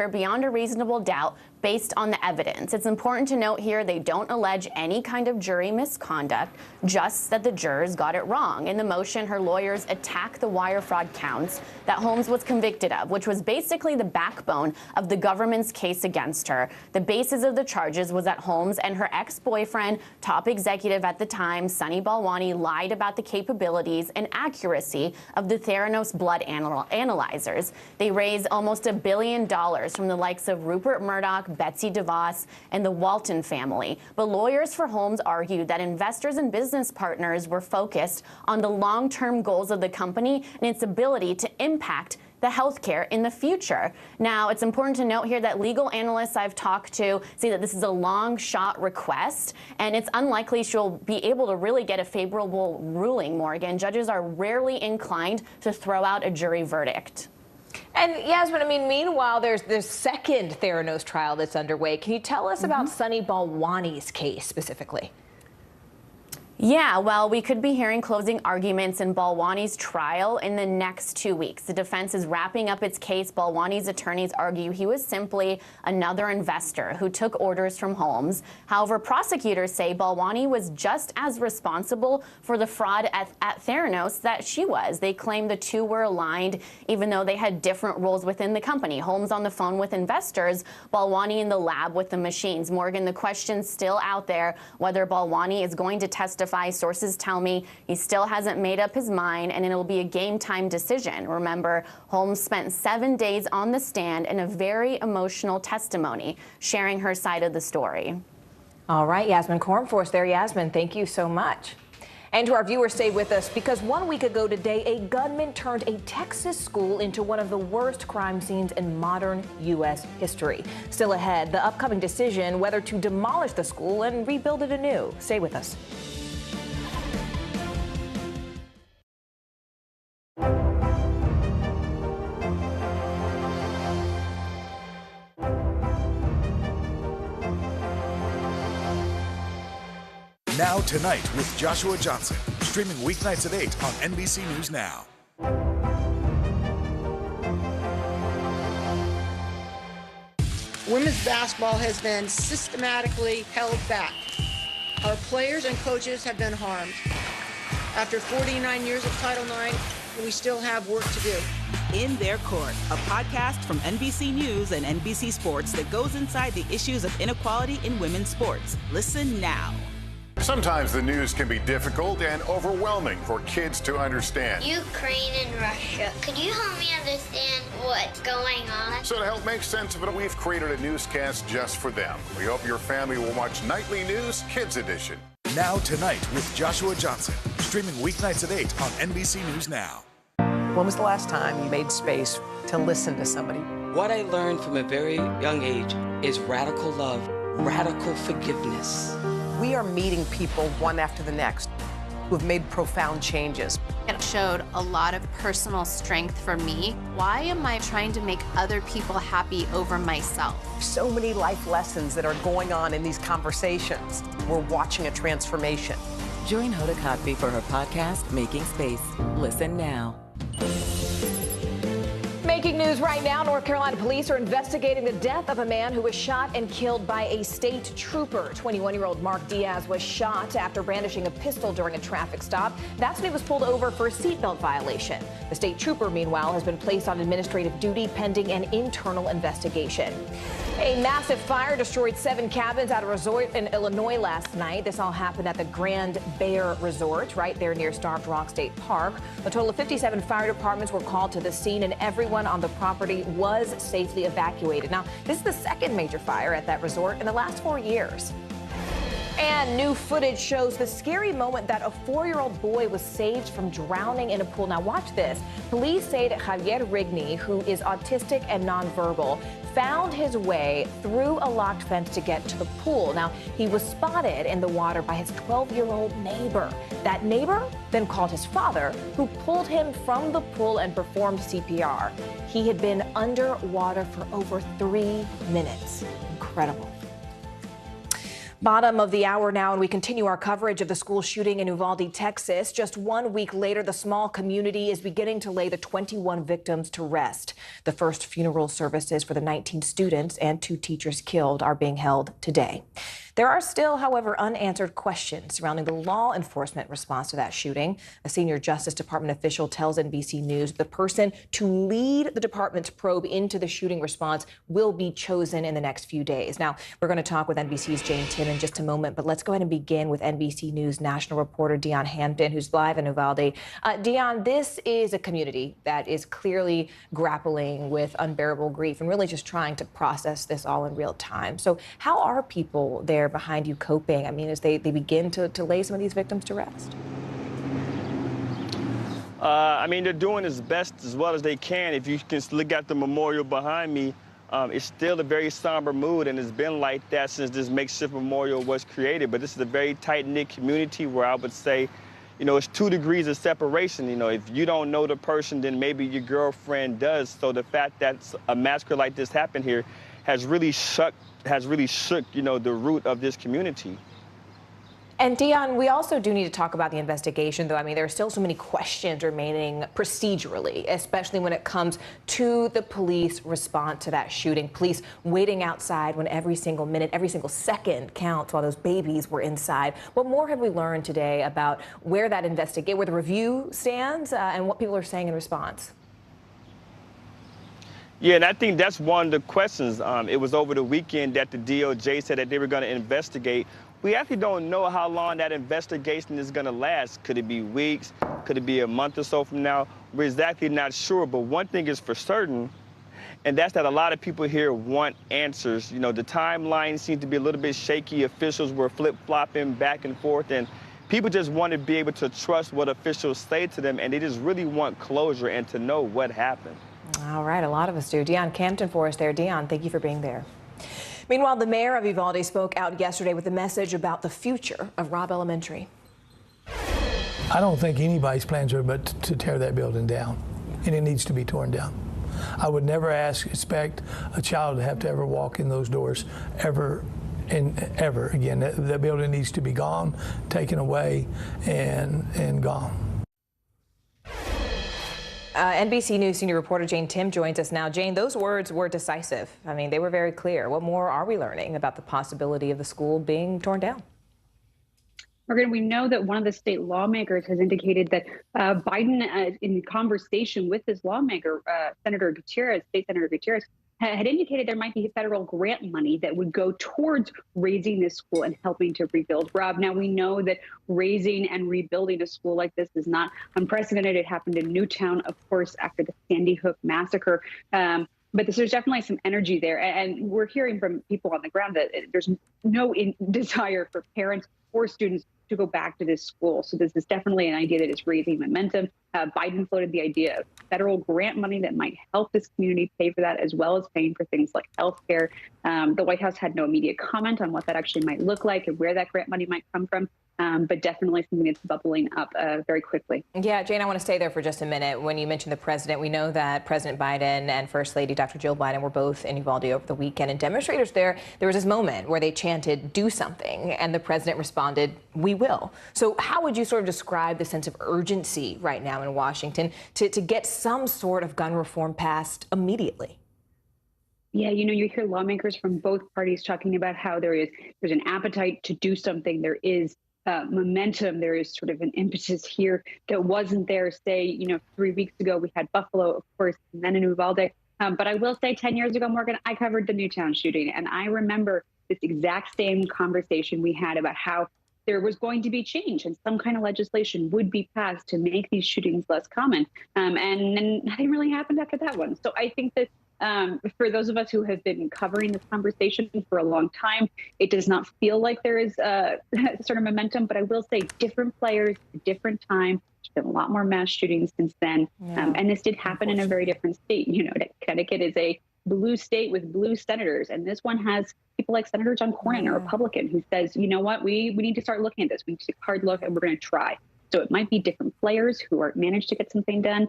beyond a reasonable doubt based on the evidence. It's important to note here they don't allege any kind of jury misconduct, just that the jurors got it wrong. In the motion, her lawyers attack the wire fraud counts that Holmes was convicted of, which was basically the backbone of the government's case against her. The basis of the charges was that Holmes and her ex-boyfriend, top executive at the time, Sunny Balwani, lied about the capabilities and accuracy of the Theranos blood analyzers. They raised almost $1 billion from the likes of Rupert Murdoch, Betsy DeVos, and the Walton family. But lawyers for Holmes argued that investors and business partners were focused on the long-term goals of the company and its ability to impact the healthcare in the future. Now, it's important to note here that legal analysts I've talked to say that this is a long shot request, and it's unlikely she'll be able to really get a favorable ruling, Morgan. Judges are rarely inclined to throw out a jury verdict. And Yasmin, I mean, meanwhile, there's this second Theranos trial that's underway. Can you tell us about Sunny Balwani's case specifically? Yeah, well, we could be hearing closing arguments in Balwani's trial in the next 2 weeks. The defense is wrapping up its case. Balwani's attorneys argue he was simply another investor who took orders from Holmes. However, prosecutors say Balwani was just as responsible for the fraud at Theranos that she was. They claim the two were aligned, even though they had different roles within the company. Holmes on the phone with investors, Balwani in the lab with the machines. Morgan, the question's still out there whether Balwani is going to testify. Sources tell me he still hasn't made up his mind, and it'll be a game time decision. Remember, Holmes spent 7 days on the stand in a very emotional testimony, sharing her side of the story. All right, Yasmin Kornforce there. Yasmin, thank you so much. And to our viewers, stay with us, because 1 week ago today, a gunman turned a Texas school into one of the worst crime scenes in modern U.S. history. Still ahead, the upcoming decision whether to demolish the school and rebuild it anew. Stay with us. Now Tonight with Joshua Johnson, streaming weeknights at 8 on NBC News Now. Women's basketball has been systematically held back. Our players and coaches have been harmed. After 49 years of Title IX, we still have work to do. In Their Court, a podcast from NBC News and NBC Sports that goes inside the issues of inequality in women's sports. Listen now. Sometimes the news can be difficult and overwhelming for kids to understand. Ukraine and Russia. Could you help me understand what's going on? So to help make sense of it, we've created a newscast just for them. We hope your family will watch Nightly News Kids Edition. Now Tonight with Joshua Johnson, streaming weeknights at 8 on NBC News Now. When was the last time you made space to listen to somebody? What I learned from a very young age is radical love, radical forgiveness. We are meeting people one after the next who have made profound changes. It showed a lot of personal strength for me. Why am I trying to make other people happy over myself? So many life lessons that are going on in these conversations. We're watching a transformation. Join Hoda Kotb for her podcast, Making Space. Listen now. Making news right now, North Carolina police are investigating the death of a man who was shot and killed by a state trooper. 21-year-old Mark Diaz was shot after brandishing a pistol during a traffic stop. That's when he was pulled over for a seatbelt violation. The state trooper, meanwhile, has been placed on administrative duty pending an internal investigation. A massive fire destroyed 7 cabins at a resort in Illinois last night. This all happened at the Grand Bear Resort right there near Starved Rock State Park. A total of 57 fire departments were called to the scene, and everyone on the property was safely evacuated. Now, this is the second major fire at that resort in the last 4 years. And new footage shows the scary moment that a 4-year-old boy was saved from drowning in a pool. Now watch this. Police say that Javier Rigney, who is autistic and nonverbal, found his way through a locked fence to get to the pool. Now, he was spotted in the water by his 12-year-old neighbor. That neighbor then called his father, who pulled him from the pool and performed CPR. He had been underwater for over 3 minutes. Incredible. Bottom of the hour now, and we continue our coverage of the school shooting in Uvalde, Texas. Just 1 week later, the small community is beginning to lay the 21 victims to rest. The first funeral services for the 19 students and 2 teachers killed are being held today. There are still, however, unanswered questions surrounding the law enforcement response to that shooting. A senior Justice Department official tells NBC News the person to lead the department's probe into the shooting response will be chosen in the next few days. Now, we're going to talk with NBC's Jane Tim in just a moment, but let's go ahead and begin with NBC News national reporter Dion Hampton, who's live in Uvalde. Dion, this is a community that is clearly grappling with unbearable grief and really just trying to process this all in real time. So how are people there behind you coping? I mean, as they begin to lay some of these victims to rest? I mean, they're doing as best as well as they can. If you can look at the memorial behind me, it's still a very somber mood, and it's been like that since this makeshift memorial was created. But this is a very tight-knit community where I would say, you know, it's 2 degrees of separation. You know, if you don't know the person, then maybe your girlfriend does. So the fact that a massacre like this happened here has really shook, you know, the root of this community. And Dion, we also do need to talk about the investigation, though. I mean, there are still so many questions remaining procedurally, especially when it comes to the police response to that shooting. Police waiting outside when every single minute, every single second counts while those babies were inside. What more have we learned today about where that where the review stands and what people are saying in response? Yeah, and I think that's one of the questions. It was over the weekend that the DOJ said that they were going to investigate. We actually don't know how long that investigation is going to last. Could it be weeks? Could it be a month or so from now? We're exactly not sure. But one thing is for certain, and that's that a lot of people here want answers. You know, the timeline seems to be a little bit shaky. Officials were flip-flopping back and forth, and people just want to be able to trust what officials say to them, and they just really want closure and to know what happened. All right, a lot of us do. Dion Campton for us there. Dion, thank you for being there. Meanwhile, the mayor of Uvalde spoke out yesterday with a message about the future of Robb Elementary. I don't think anybody's plans are but to tear that building down, and it needs to be torn down. I would never expect a child to have to ever walk in those doors ever again. That building needs to be gone, taken away, and gone. NBC News senior reporter Jane Tim joins us now. Jane, those words were decisive. I mean, they were very clear. What more are we learning about the possibility of the school being torn down? Morgan, we know that one of the state lawmakers has indicated that Biden, in conversation with this lawmaker, Senator Gutierrez, State Senator Gutierrez, had indicated there might be federal grant money that would go towards raising this school and helping to rebuild. Rob, now we know that raising and rebuilding a school like this is not unprecedented. It happened in Newtown, of course, after the Sandy Hook massacre. But there's definitely some energy there. And we're hearing from people on the ground that there's no desire for parents or students to go back to this school. So this is definitely an idea that is raising momentum. Biden floated the idea of federal grant money that might help this community pay for that, as well as paying for things like health care. The White House had no immediate comment on what that actually might look like and where that grant money might come from. But definitely something that's bubbling up very quickly. Yeah, Jane, I want to stay there for just a minute. When you mentioned the president, we know that President Biden and First Lady Dr. Jill Biden were both in Uvalde over the weekend. And demonstrators there was this moment where they chanted, "Do something," and the president responded, "We will." So how would you sort of describe the sense of urgency right now in Washington to get some sort of gun reform passed immediately? Yeah, you know, you hear lawmakers from both parties talking about how there's an appetite to do something. There is momentum. There is sort of an impetus here that wasn't there, say, 3 weeks ago. We had Buffalo, of course, and then in Uvalde. But I will say 10 years ago, Morgan, I covered the Newtown shooting. And I remember this exact same conversation we had about how there was going to be change and some kind of legislation would be passed to make these shootings less common. And then nothing really happened after that one. So I think that for those of us who have been covering this conversation for a long time, it does not feel like there is sort of momentum, but I will say different players, different time. There's been a lot more mass shootings since then. Yeah. And this did happen in a very different state. You know, Connecticut is a blue state with blue senators. And this one has people like Senator John Cornyn, a Republican, who says, you know what, we need to start looking at this. We need to take a hard look and we're going to try. So it might be different players who are managed to get something done.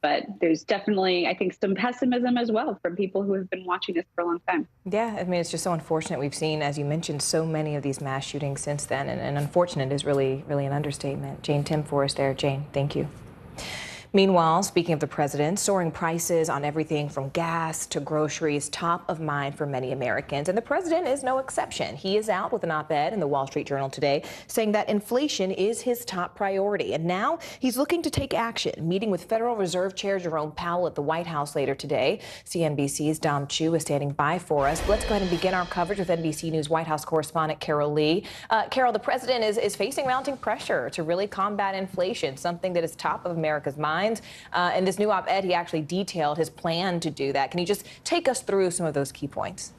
But there's definitely, I think, some pessimism as well from people who have been watching this for a long time. Yeah, I mean, it's just so unfortunate. We've seen, as you mentioned, so many of these mass shootings since then. And unfortunate is really, really an understatement. Jane Tim for us there. Jane, thank you. Meanwhile, speaking of the president, soaring prices on everything from gas to groceries, top of mind for many Americans. And the president is no exception. He is out with an op-ed in the Wall Street Journal today saying that inflation is his top priority. And now he's looking to take action, meeting with Federal Reserve Chair Jerome Powell at the White House later today. CNBC's Dom Chu is standing by for us. But let's go ahead and begin our coverage with NBC News White House correspondent Carol Lee. Carol, the president is facing mounting pressure to really combat inflation, something that is top of America's mind. In this new op-ed, he actually detailed his plan to do that. Can you just take us through some of those key points?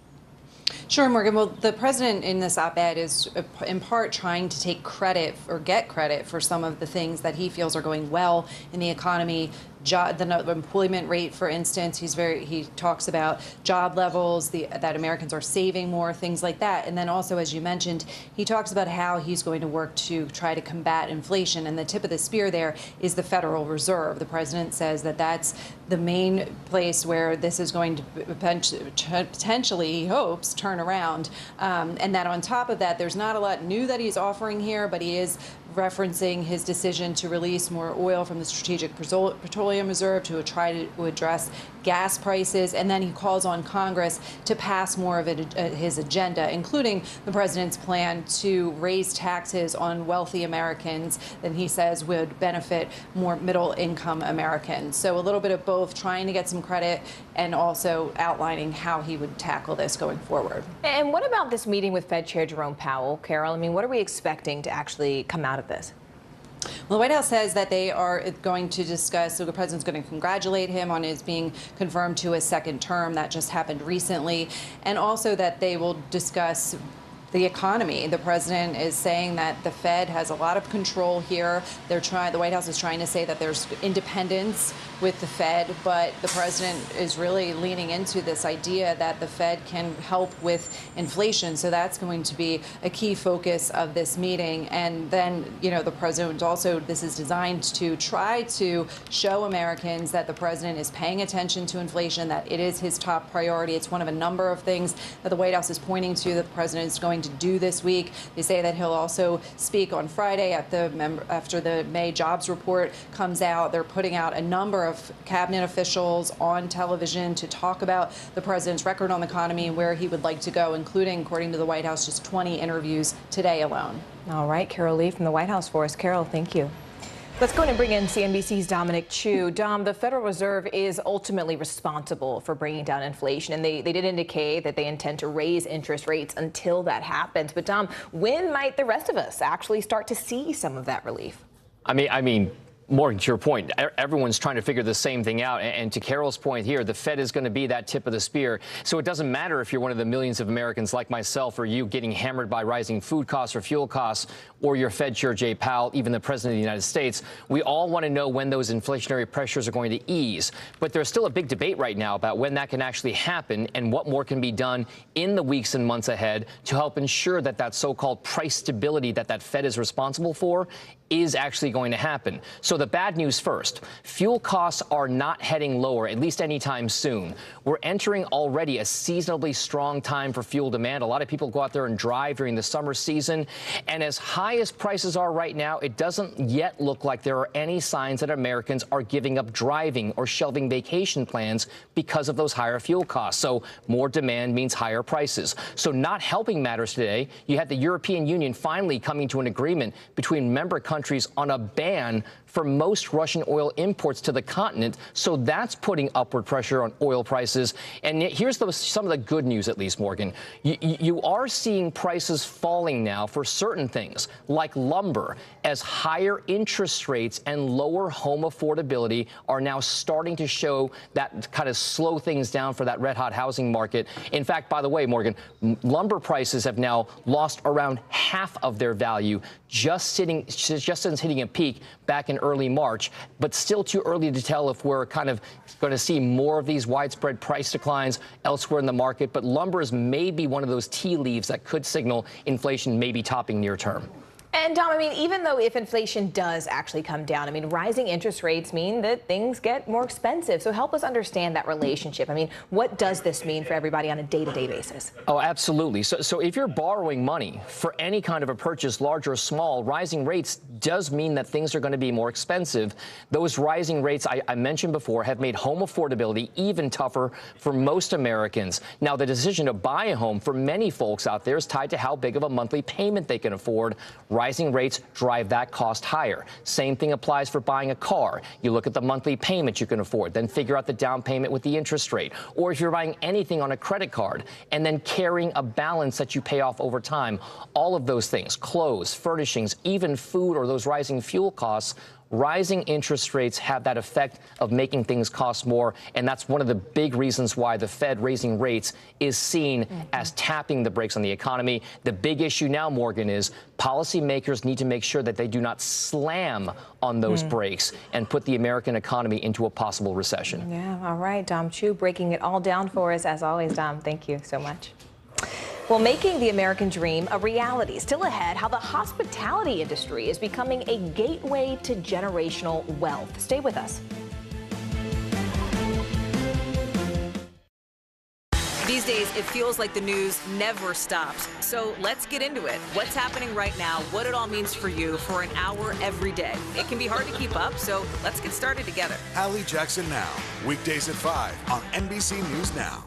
Sure, Morgan. Well, the president in this op-ed is in part trying to take credit or get credit for some of the things that he feels are going well in the economy. The employment rate, for instance, he talks about job levels, that Americans are saving more, things like that. And then also, as you mentioned, he talks about how he's going to work to try to combat inflation. And the tip of the spear there is the Federal Reserve. The president says that that's the main place where this is going to potentially, he hopes, turn around. And that on top of that, there's not a lot new that he's offering here, but he is referencing his decision to release more oil from the Strategic Petroleum Reserve to try to address gas prices. And then he calls on Congress to pass more of his agenda, including the president's plan to raise taxes on wealthy Americans that he says would benefit more middle-income Americans. So a little bit of both, trying to get some credit and also outlining how he would tackle this going forward. And what about this meeting with Fed Chair Jerome Powell, Carol? I mean, what are we expecting to actually come out of this? Well, the White House says that they are going to discuss, so the president's going to congratulate him on his being confirmed to a second term. That just happened recently. And also that they will discuss the economy. The president is saying that the Fed has a lot of control here. The White House is trying to say that there's independence with the Fed, but the president is really leaning into this idea that the Fed can help with inflation. So that's going to be a key focus of this meeting. And then, the president also, this is designed to try to show Americans that the president is paying attention to inflation, that it is his top priority. It's one of a number of things that the White House is pointing to that the president is going to do this week. They say that he'll also speak on Friday after the May jobs report comes out. They're putting out a number of cabinet officials on television to talk about the president's record on the economy and where he would like to go, including, according to the White House, just 20 interviews today alone. All right, Carol Lee from the White House for us. Carol, thank you. Let's go ahead and bring in CNBC's Dominic Chu. Dom, the Federal Reserve is ultimately responsible for bringing down inflation, and they did indicate that they intend to raise interest rates until that happens. But Dom, when might the rest of us actually start to see some of that relief? I mean, Morgan, to your point, everyone's trying to figure the same thing out. And to Carol's point here, the Fed is going to be that tip of the spear. So it doesn't matter if you're one of the millions of Americans like myself or you getting hammered by rising food costs or fuel costs, or your Fed Chair Jay Powell, even the President of the United States. We all want to know when those inflationary pressures are going to ease. But there's still a big debate right now about when that can actually happen and what more can be done in the weeks and months ahead to help ensure that that so-called price stability that Fed is responsible for is actually going to happen. So the bad news first. Fuel costs are not heading lower, at least anytime soon. We're entering already a seasonably strong time for fuel demand. A lot of people go out there and drive during the summer season. And as high as prices are right now, it doesn't yet look like there are any signs that Americans are giving up driving or shelving vacation plans because of those higher fuel costs. So more demand means higher prices. So not helping matters today. You had the European Union finally coming to an agreement between member countries on a ban for most Russian oil imports to the continent. So that's putting upward pressure on oil prices. And here's some of the good news, at least, Morgan. You are seeing prices falling now for certain things like lumber, as higher interest rates and lower home affordability are now starting to show that kind of slow things down for that red hot housing market. In fact, by the way, Morgan, lumber prices have now lost around half of their value just since hitting a peak back in early March, but still too early to tell if we're kind of going to see more of these widespread price declines elsewhere in the market. But lumber is maybe one of those tea leaves that could signal inflation may be topping near term. And Dom, I mean, even though if inflation does actually come down, I mean, rising interest rates mean that things get more expensive. So help us understand that relationship. I mean, what does this mean for everybody on a day-to-day basis? Oh, absolutely. So if you're borrowing money for any kind of a purchase, large or small, rising rates does mean that things are going to be more expensive. Those rising rates I mentioned before have made home affordability even tougher for most Americans. Now, the decision to buy a home for many folks out there is tied to how big of a monthly payment they can afford. Rising rates drive that cost higher. Same thing applies for buying a car. You look at the monthly payment you can afford, then figure out the down payment with the interest rate. Or if you're buying anything on a credit card and then carrying a balance that you pay off over time, all of those things, clothes, furnishings, even food or those rising fuel costs, rising interest rates have that effect of making things cost more, and that's one of the big reasons why the Fed raising rates is seen as tapping the brakes on the economy. The big issue now, Morgan, is policymakers need to make sure that they do not slam on those brakes and put the American economy into a possible recession. Yeah, all right, Dom Chu breaking it all down for us. As always, Dom, thank you so much. Well, making the American dream a reality. Still ahead, how the hospitality industry is becoming a gateway to generational wealth. Stay with us. These days, it feels like the news never stops. So let's get into it. What's happening right now, what it all means for you for an hour every day. It can be hard to keep up, so let's get started together. Hallie Jackson Now, weekdays at 5 on NBC News Now.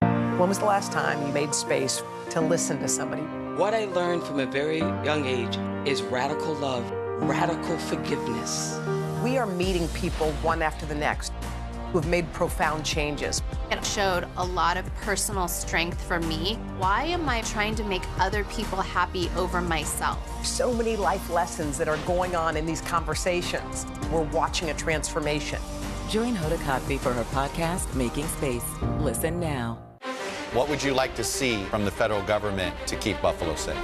When was the last time you made space to listen to somebody? What I learned from a very young age is radical love, radical forgiveness. We are meeting people one after the next who have made profound changes. It showed a lot of personal strength for me. Why am I trying to make other people happy over myself? So many life lessons that are going on in these conversations. We're watching a transformation. Join Hoda Kotb for her podcast, Making Space. Listen now. What would you like to see from the federal government to keep Buffalo safe?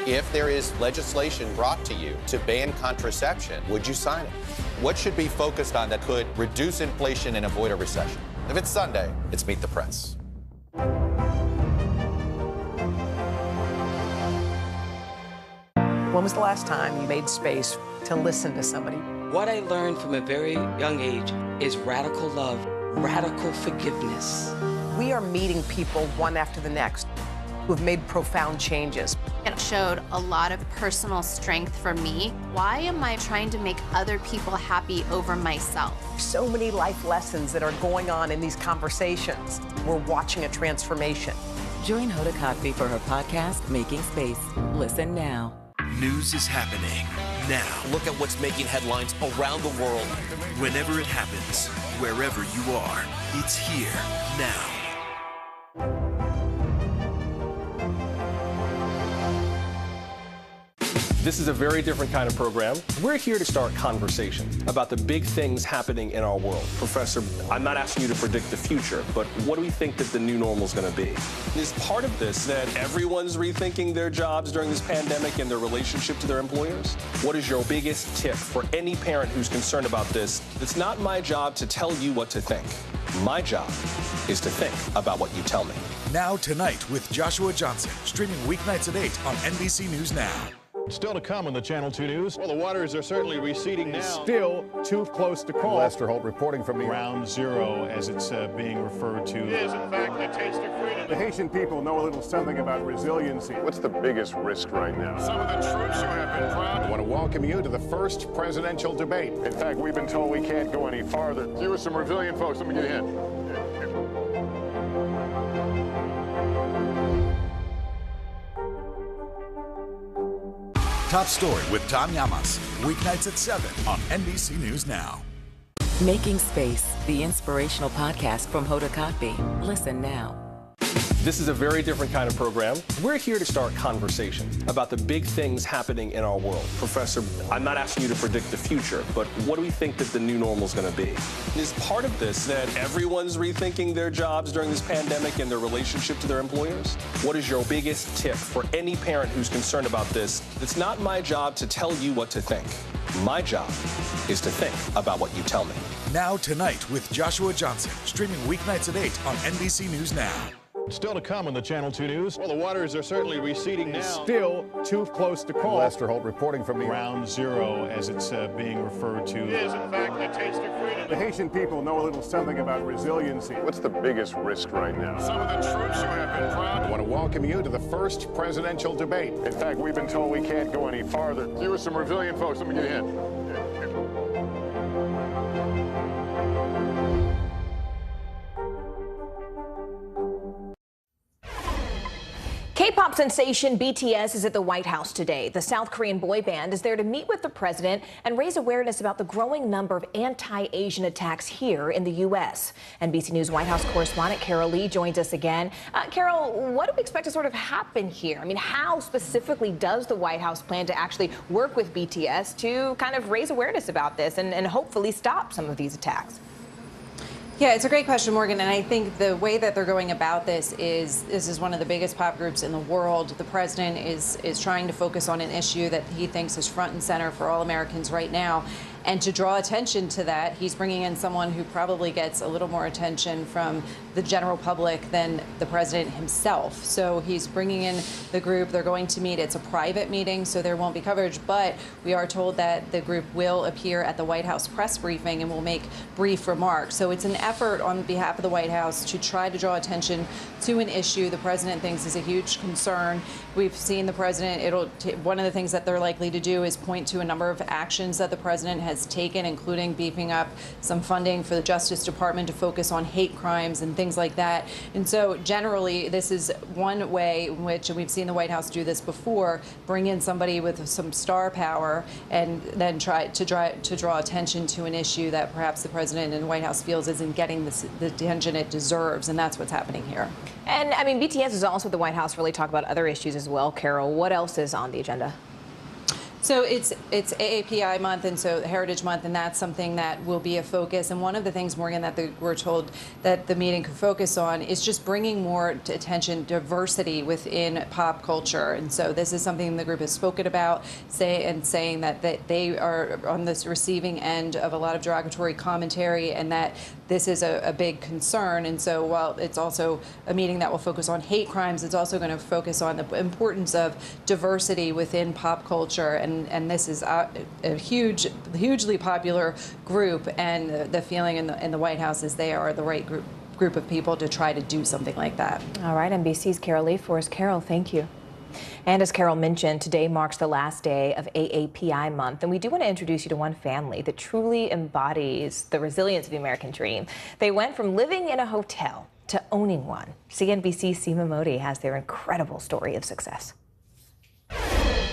If there is legislation brought to you to ban contraception, would you sign it? What should be focused on that could reduce inflation and avoid a recession? If it's Sunday, it's Meet the Press. When was the last time you made space to listen to somebody? What I learned from a very young age is radical love, radical forgiveness. We are meeting people one after the next who have made profound changes. It showed a lot of personal strength for me. Why am I trying to make other people happy over myself? So many life lessons that are going on in these conversations. We're watching a transformation. Join Hoda Kotb for her podcast, Making Space. Listen now. News is happening now. Look at what's making headlines around the world. Whenever it happens, wherever you are, it's here now. This is a very different kind of program. We're here to start conversation about the big things happening in our world. Professor, I'm not asking you to predict the future, but what do we think that the new normal is going to be? Is part of this that everyone's rethinking their jobs during this pandemic and their relationship to their employers? What is your biggest tip for any parent who's concerned about this? It's not my job to tell you what to think. My job is to think about what you tell me. Now Tonight with Joshua Johnson, streaming weeknights at 8 on NBC News Now. Still to come on the Channel 2 News. Well, the waters are certainly receding now. Still too close to call. Lester Holt reporting from Ground Zero, as it's being referred to. It is, in fact, a taste of freedom. The Haitian people know a little something about resiliency. What's the biggest risk right now? Some of the troops who have been proud. I want to welcome you to the first presidential debate. In fact, we've been told we can't go any farther. You with some resilient folks, let me get a hint. Top Story with Tom Llamas, weeknights at 7 on NBC News Now. Making Space, the inspirational podcast from Hoda Kotb. Listen now. This is a very different kind of program. We're here to start conversation about the big things happening in our world. Professor, I'm not asking you to predict the future, but what do we think that the new normal is going to be? Is part of this that everyone's rethinking their jobs during this pandemic and their relationship to their employers? What is your biggest tip for any parent who's concerned about this? It's not my job to tell you what to think. My job is to think about what you tell me. Now Tonight with Joshua Johnson, streaming weeknights at 8 on NBC News Now. Still to come on the Channel 2 News. Well, the waters are certainly receding now. Still too close to call. Lester Holt reporting from Ground Zero, as it's being referred to. It is, in fact, the taste of freedom. The Haitian people know a little something about resiliency. What's the biggest risk right now? Some of the troops who have been proud. I want to welcome you to the first presidential debate. In fact, we've been told we can't go any farther. You with some resilient folks, let me get in. K-pop sensation BTS is at the White House today. The South Korean boy band is there to meet with the president and raise awareness about the growing number of anti-Asian attacks here in the U.S. NBC News White House correspondent Carol Lee joins us again. Carol, what do we expect to sort of happen here? I mean, how specifically does the White House plan to actually work with BTS to kind of raise awareness about this and hopefully stop some of these attacks? Yeah, it's a great question, Morgan, and I think the way that they're going about this is one of the biggest pop groups in the world. The president is trying to focus on an issue that he thinks is front and center for all Americans right now. And to draw attention to that, he's bringing in someone who probably gets a little more attention from the general public than the president himself. So he's bringing in the group. They're going to meet. It's a private meeting, so there won't be coverage. But we are told that the group will appear at the White House press briefing and will make brief remarks. So it's an effort on behalf of the White House to try to draw attention to an issue the president thinks is a huge concern. We've seen the president, one of the things that they're likely to do is point to a number of actions that the president has taken, including beefing up some funding for the Justice Department to focus on hate crimes and things like that. And so generally, this is one way in which, and we've seen the White House do this before, bring in somebody with some star power and then try to draw attention to an issue that perhaps the president and the White House feels isn't getting the attention it deserves. And that's what's happening here. And I mean, BTS is also at the White House really talk about other issues as well. Carol, what else is on the agenda? So it's AAPI month, and so Heritage Month, and that's something that will be a focus. And one of the things, Morgan, that we're told that the meeting could focus on is just bringing more attention, diversity within pop culture. And so this is something the group has spoken about, saying that they are on this receiving end of a lot of derogatory commentary, and that this is a big concern. And so while it's also a meeting that will focus on hate crimes, it's also going to focus on the importance of diversity within pop culture. And this is a hugely popular group, and the feeling in the White House is they are the right group of people to try to do something like that. All right, NBC's Carol Lee for us. Carol, thank you. And as Carol mentioned, today marks the last day of AAPI month, and we do want to introduce you to one family that truly embodies the resilience of the American dream. They went from living in a hotel to owning one. CNBC's Seema Modi has their incredible story of success.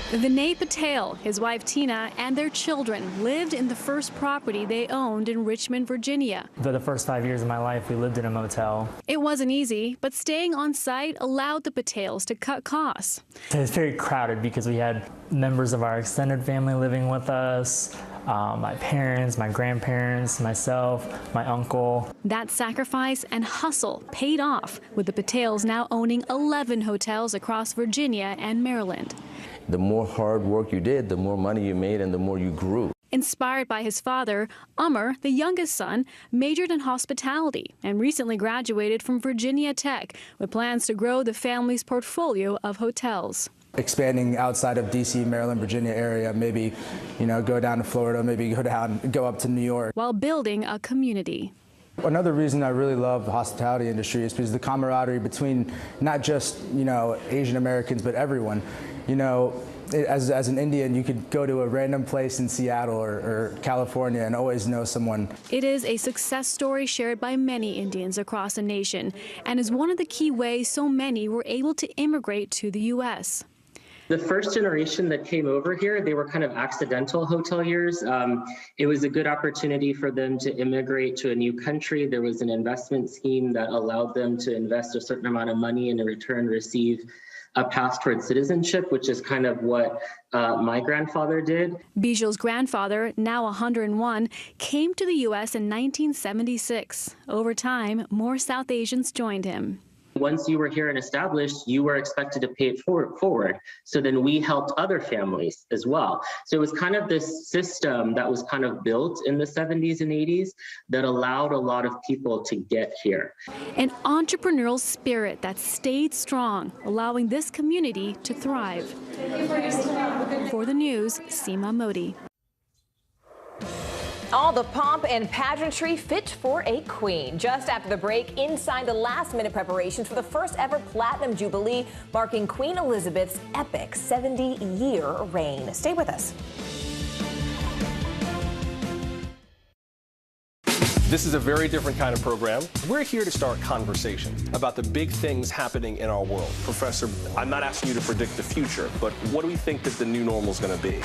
Vinay Patel, his wife Tina, and their children lived in the first property they owned in Richmond, Virginia. For the first 5 years of my life, we lived in a motel. It wasn't easy, but staying on site allowed the Patels to cut costs. It was very crowded because we had members of our extended family living with us, my parents, my grandparents, myself, my uncle. That sacrifice and hustle paid off, with the Patels now owning 11 hotels across Virginia and Maryland. The more hard work you did, the more money you made and the more you grew. Inspired by his father, Umar, the youngest son, majored in hospitality and recently graduated from Virginia Tech with plans to grow the family's portfolio of hotels. Expanding outside of D.C., Maryland, Virginia area, maybe, go down to Florida, maybe go up to New York. While building a community. Another reason I really love the hospitality industry is because the camaraderie between not just, Asian Americans, but everyone. As an Indian, you could go to a random place in Seattle or California and always know someone. It is a success story shared by many Indians across the nation and is one of the key ways so many were able to immigrate to the U.S. The first generation that came over here, they were kind of accidental hoteliers. It was a good opportunity for them to immigrate to a new country. There was an investment scheme that allowed them to invest a certain amount of money and in return receive a path towards citizenship, which is kind of what my grandfather did. Bijul's grandfather, now 101, came to the U.S. in 1976. Over time, more South Asians joined him. Once you were here and established, you were expected to pay it forward. So then we helped other families as well. So it was kind of this system that was kind of built in the 70s and 80s that allowed a lot of people to get here. An entrepreneurial spirit that stayed strong, allowing this community to thrive. For the news, Seema Modi. All the pomp and pageantry fit for a queen. Just after the break, inside the last-minute preparations for the first ever Platinum Jubilee, marking Queen Elizabeth's epic 70-year reign. Stay with us. This is a very different kind of program. We're here to start conversation about the big things happening in our world. Professor, I'm not asking you to predict the future, but what do we think that the new normal is going to be?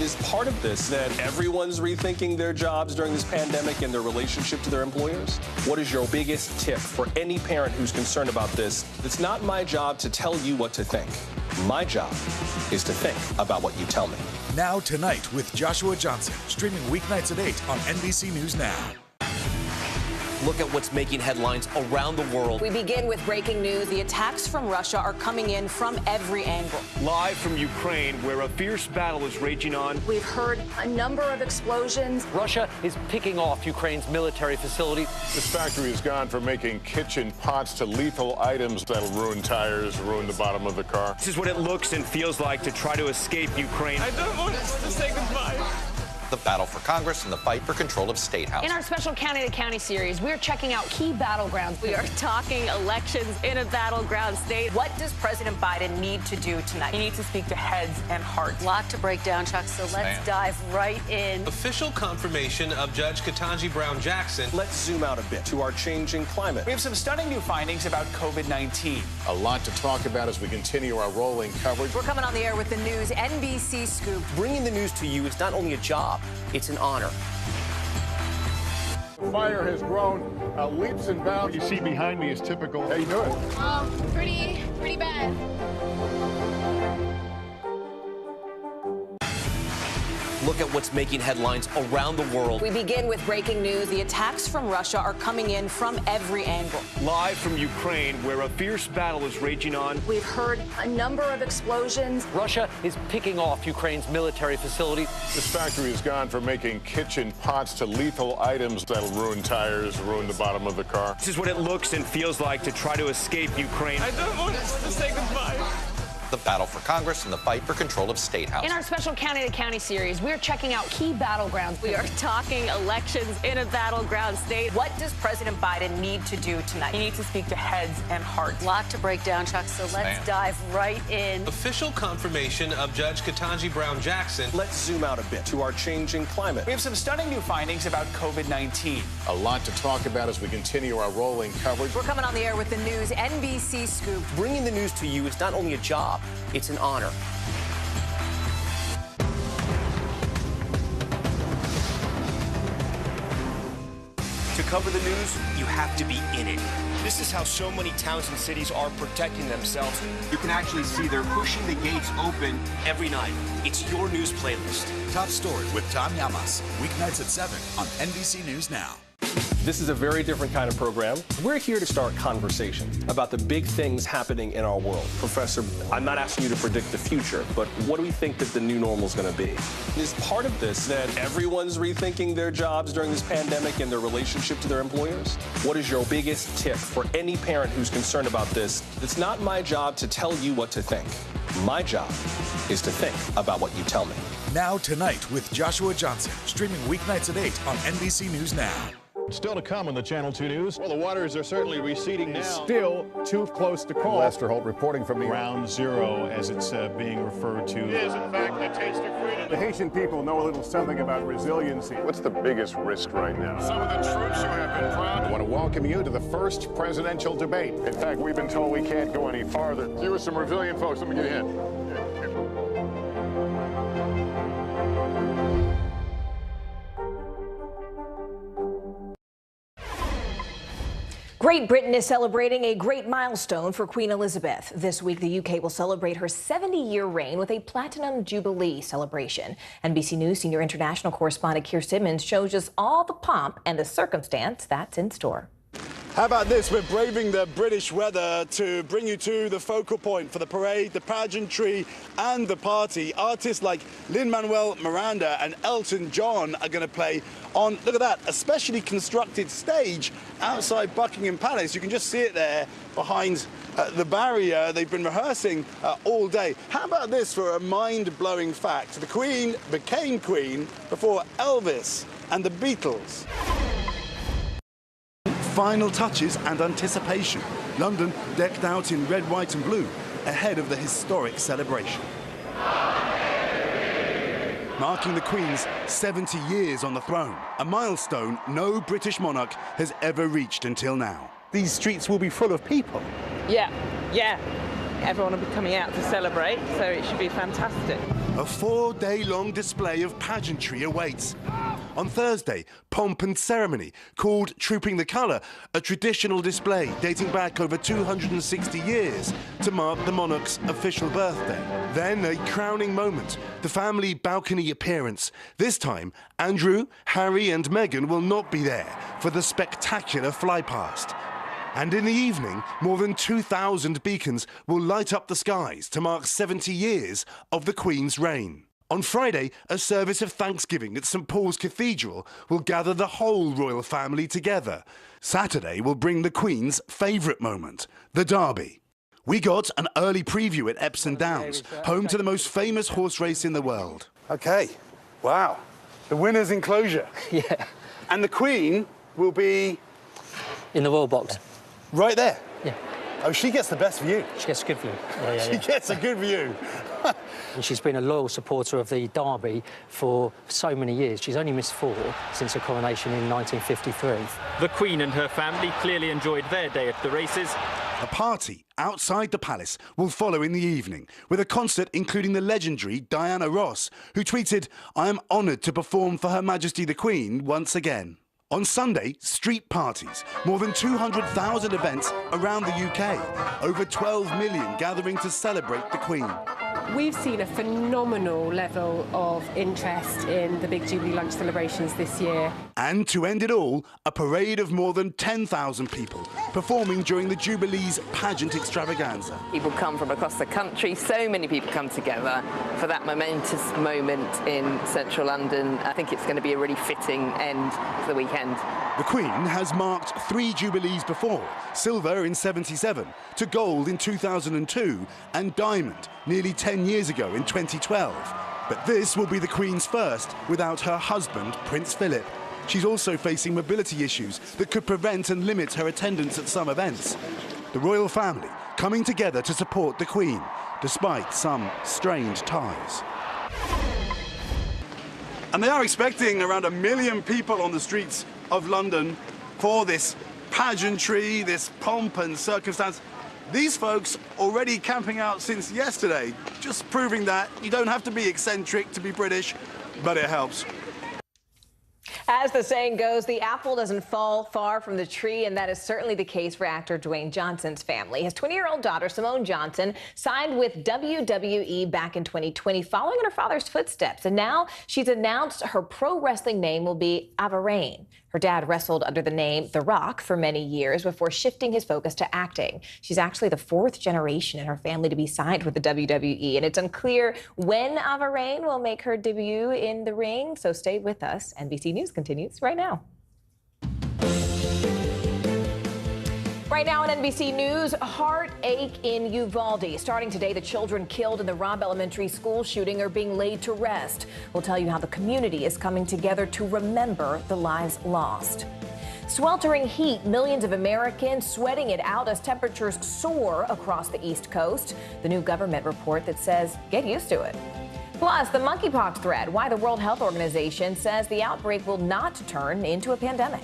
Is part of this that everyone's rethinking their jobs during this pandemic and their relationship to their employers? What is your biggest tip for any parent who's concerned about this? It's not my job to tell you what to think. My job is to think about what you tell me. Now Tonight with Joshua Johnson, streaming weeknights at 8 on NBC News Now. Look at what's making headlines around the world. We begin with breaking news. The attacks from Russia are coming in from every angle. Live from Ukraine, where a fierce battle is raging on. We've heard a number of explosions. Russia is picking off Ukraine's military facility. This factory has gone from making kitchen pots to lethal items that'll ruin tires, ruin the bottom of the car. This is what it looks and feels like to try to escape Ukraine. I don't want to say goodbye. The battle for Congress and the fight for control of State House. In our special County to County series, we're checking out key battlegrounds. We are talking elections in a battleground state. What does President Biden need to do tonight? He needs to speak to heads and hearts. A lot to break down, Chuck, so let's dive right in. Official confirmation of Judge Ketanji Brown Jackson. Let's zoom out a bit to our changing climate. We have some stunning new findings about COVID-19. A lot to talk about as we continue our rolling coverage. We're coming on the air with the news NBC Scoop. Bringing the news to you is not only a job, it's an honor. The fire has grown leaps and bounds. You see behind me is typical. How you doing? Pretty bad. Look at what's making headlines around the world. We begin with breaking news. The attacks from Russia are coming in from every angle. Live from Ukraine, where a fierce battle is raging on. We've heard a number of explosions. Russia is picking off Ukraine's military facility. This factory has gone from making kitchen pots to lethal items that'll ruin tires, ruin the bottom of the car. This is what it looks and feels like to try to escape Ukraine. I don't want to say goodbye. The battle for Congress and the fight for control of State House. In our special County to County series, we're checking out key battlegrounds. We are talking elections in a battleground state. What does President Biden need to do tonight? He needs to speak to heads and hearts. A lot to break down, Chuck, so let's dive right in. Official confirmation of Judge Ketanji Brown Jackson. Let's zoom out a bit to our changing climate. We have some stunning new findings about COVID-19. A lot to talk about as we continue our rolling coverage. We're coming on the air with the news NBC Scoop. Bringing the news to you is not only a job, it's an honor. To cover the news, You have to be in it. this is how so many towns and cities are protecting themselves. You can actually see they're pushing the gates open Every night, it's your news playlist. Top Story with Tom Llamas, weeknights at 7 on NBC News Now. This is a very different kind of program. We're here to start conversation about the big things happening in our world. Professor, I'm not asking you to predict the future, but what do we think that the new normal is going to be? Is part of this that everyone's rethinking their jobs during this pandemic and their relationship to their employers? What is your biggest tip for any parent who's concerned about this? It's not my job to tell you what to think. My job is to think about what you tell me. Now Tonight with Joshua Johnson, streaming weeknights at 8 on NBC News Now. Still to come on the Channel 2 News. Well, the waters are certainly receding now. Still too close to call. Lester Holt reporting from the Ground Zero, as it's being referred to. It is, in fact, the taste of freedom. The Haitian people know a little something about resiliency. What's the biggest risk right now? Some of the troops who have been proud. I want to welcome you to the first presidential debate. In fact, we've been told we can't go any farther. You with some resilient folks, let me get a hint. Great Britain is celebrating a great milestone for Queen Elizabeth. This week, the UK will celebrate her 70-year reign with a Platinum Jubilee celebration. NBC News senior international correspondent Keir Simmons shows us all the pomp and the circumstance that's in store. How about this? We're braving the British weather to bring you to the focal point for the parade, the pageantry and the party. Artists like Lin-Manuel Miranda and Elton John are going to play on, look at that, a specially constructed stage outside Buckingham Palace. You can just see it there behind the barrier. They've been rehearsing all day. How about this for a mind-blowing fact? The Queen became Queen before Elvis and the Beatles. Final touches and anticipation. London decked out in red, white and blue ahead of the historic celebration. Marking the Queen's 70 years on the throne, a milestone no British monarch has ever reached until now. These streets will be full of people. Yeah. Everyone will be coming out to celebrate, so it should be fantastic. A 4-day-long display of pageantry awaits. On Thursday, pomp and ceremony, called Trooping the Colour, a traditional display dating back over 260 years to mark the monarch's official birthday. Then a crowning moment, the family balcony appearance. This time, Andrew, Harry and Meghan will not be there for the spectacular flypast. And in the evening, more than 2,000 beacons will light up the skies to mark 70 years of the Queen's reign. On Friday, a service of thanksgiving at St Paul's Cathedral will gather the whole royal family together. Saturday will bring the Queen's favourite moment, the Derby. We got an early preview at Epsom Downs, home to the most famous horse race in the world. OK, wow, the winner's enclosure. Yeah. And the Queen will be... in the royal box. Right there? Yeah. Oh, she gets the best view. She gets a good view. Yeah. She gets a good view. And she's been a loyal supporter of the Derby for so many years. She's only missed 4 since her coronation in 1953. The Queen and her family clearly enjoyed their day at the races. A party outside the palace will follow in the evening, with a concert including the legendary Diana Ross, who tweeted, "I am honoured to perform for Her Majesty the Queen once again." On Sunday, street parties, more than 200,000 events around the UK, over 12 million gathering to celebrate the Queen. We've seen a phenomenal level of interest in the big Jubilee lunch celebrations this year. And to end it all, a parade of more than 10,000 people performing during the Jubilee's pageant extravaganza. People come from across the country, so many people come together for that momentous moment in central London. I think it's going to be a really fitting end to the weekend. The Queen has marked 3 Jubilees before, silver in '77, to gold in 2002 and diamond nearly 10 years ago in 2012. But this will be the Queen's first without her husband, Prince Philip. She's also facing mobility issues that could prevent and limit her attendance at some events. The royal family coming together to support the Queen, despite some strained ties. And they are expecting around 1 million people on the streets of London for this pageantry, this pomp and circumstance. These folks already camping out since yesterday, just proving that you don't have to be eccentric to be British, but it helps. As the saying goes, the apple doesn't fall far from the tree, and that is certainly the case for actor Dwayne Johnson's family. His 20-year-old daughter, Simone Johnson, signed with WWE back in 2020, following in her father's footsteps. And now she's announced her pro wrestling name will be Ava Raine. Her dad wrestled under the name The Rock for many years before shifting his focus to acting. She's actually the 4th generation in her family to be signed with the WWE, and it's unclear when Ava Raine will make her debut in the ring, so stay with us. NBC News continues right now. Right now on NBC News, heartache in Uvalde. Starting today, the children killed in the Robb Elementary School shooting are being laid to rest. We'll tell you how the community is coming together to remember the lives lost. Sweltering heat, millions of Americans sweating it out as temperatures soar across the East Coast. The new government report that says, get used to it. Plus, the monkeypox threat, why the World Health Organization says the outbreak will not turn into a pandemic.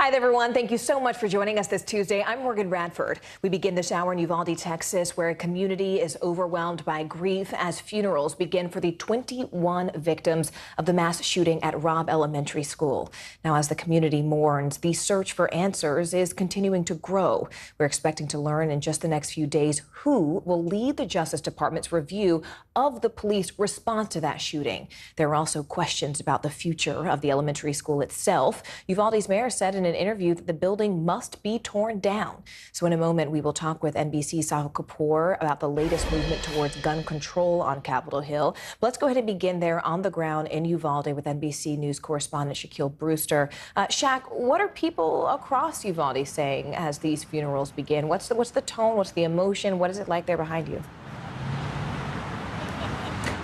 Hi, everyone. Thank you so much for joining us this Tuesday. I'm Morgan Radford. We begin this hour in Uvalde, Texas, where a community is overwhelmed by grief as funerals begin for the 21 victims of the mass shooting at Robb Elementary School. Now, as the community mourns, the search for answers is continuing to grow. We're expecting to learn in just the next few days who will lead the Justice Department's review of the police response to that shooting. There are also questions about the future of the elementary school itself. Uvalde's mayor said in an interview that the building must be torn down. So in a moment, we will talk with NBC's Sahil Kapoor about the latest movement towards gun control on Capitol Hill. But let's go ahead and begin there on the ground in Uvalde with NBC News correspondent Shaquille Brewster. Shaq, what are people across Uvalde saying as these funerals begin? What's the tone? What's the emotion? What is it like there behind you?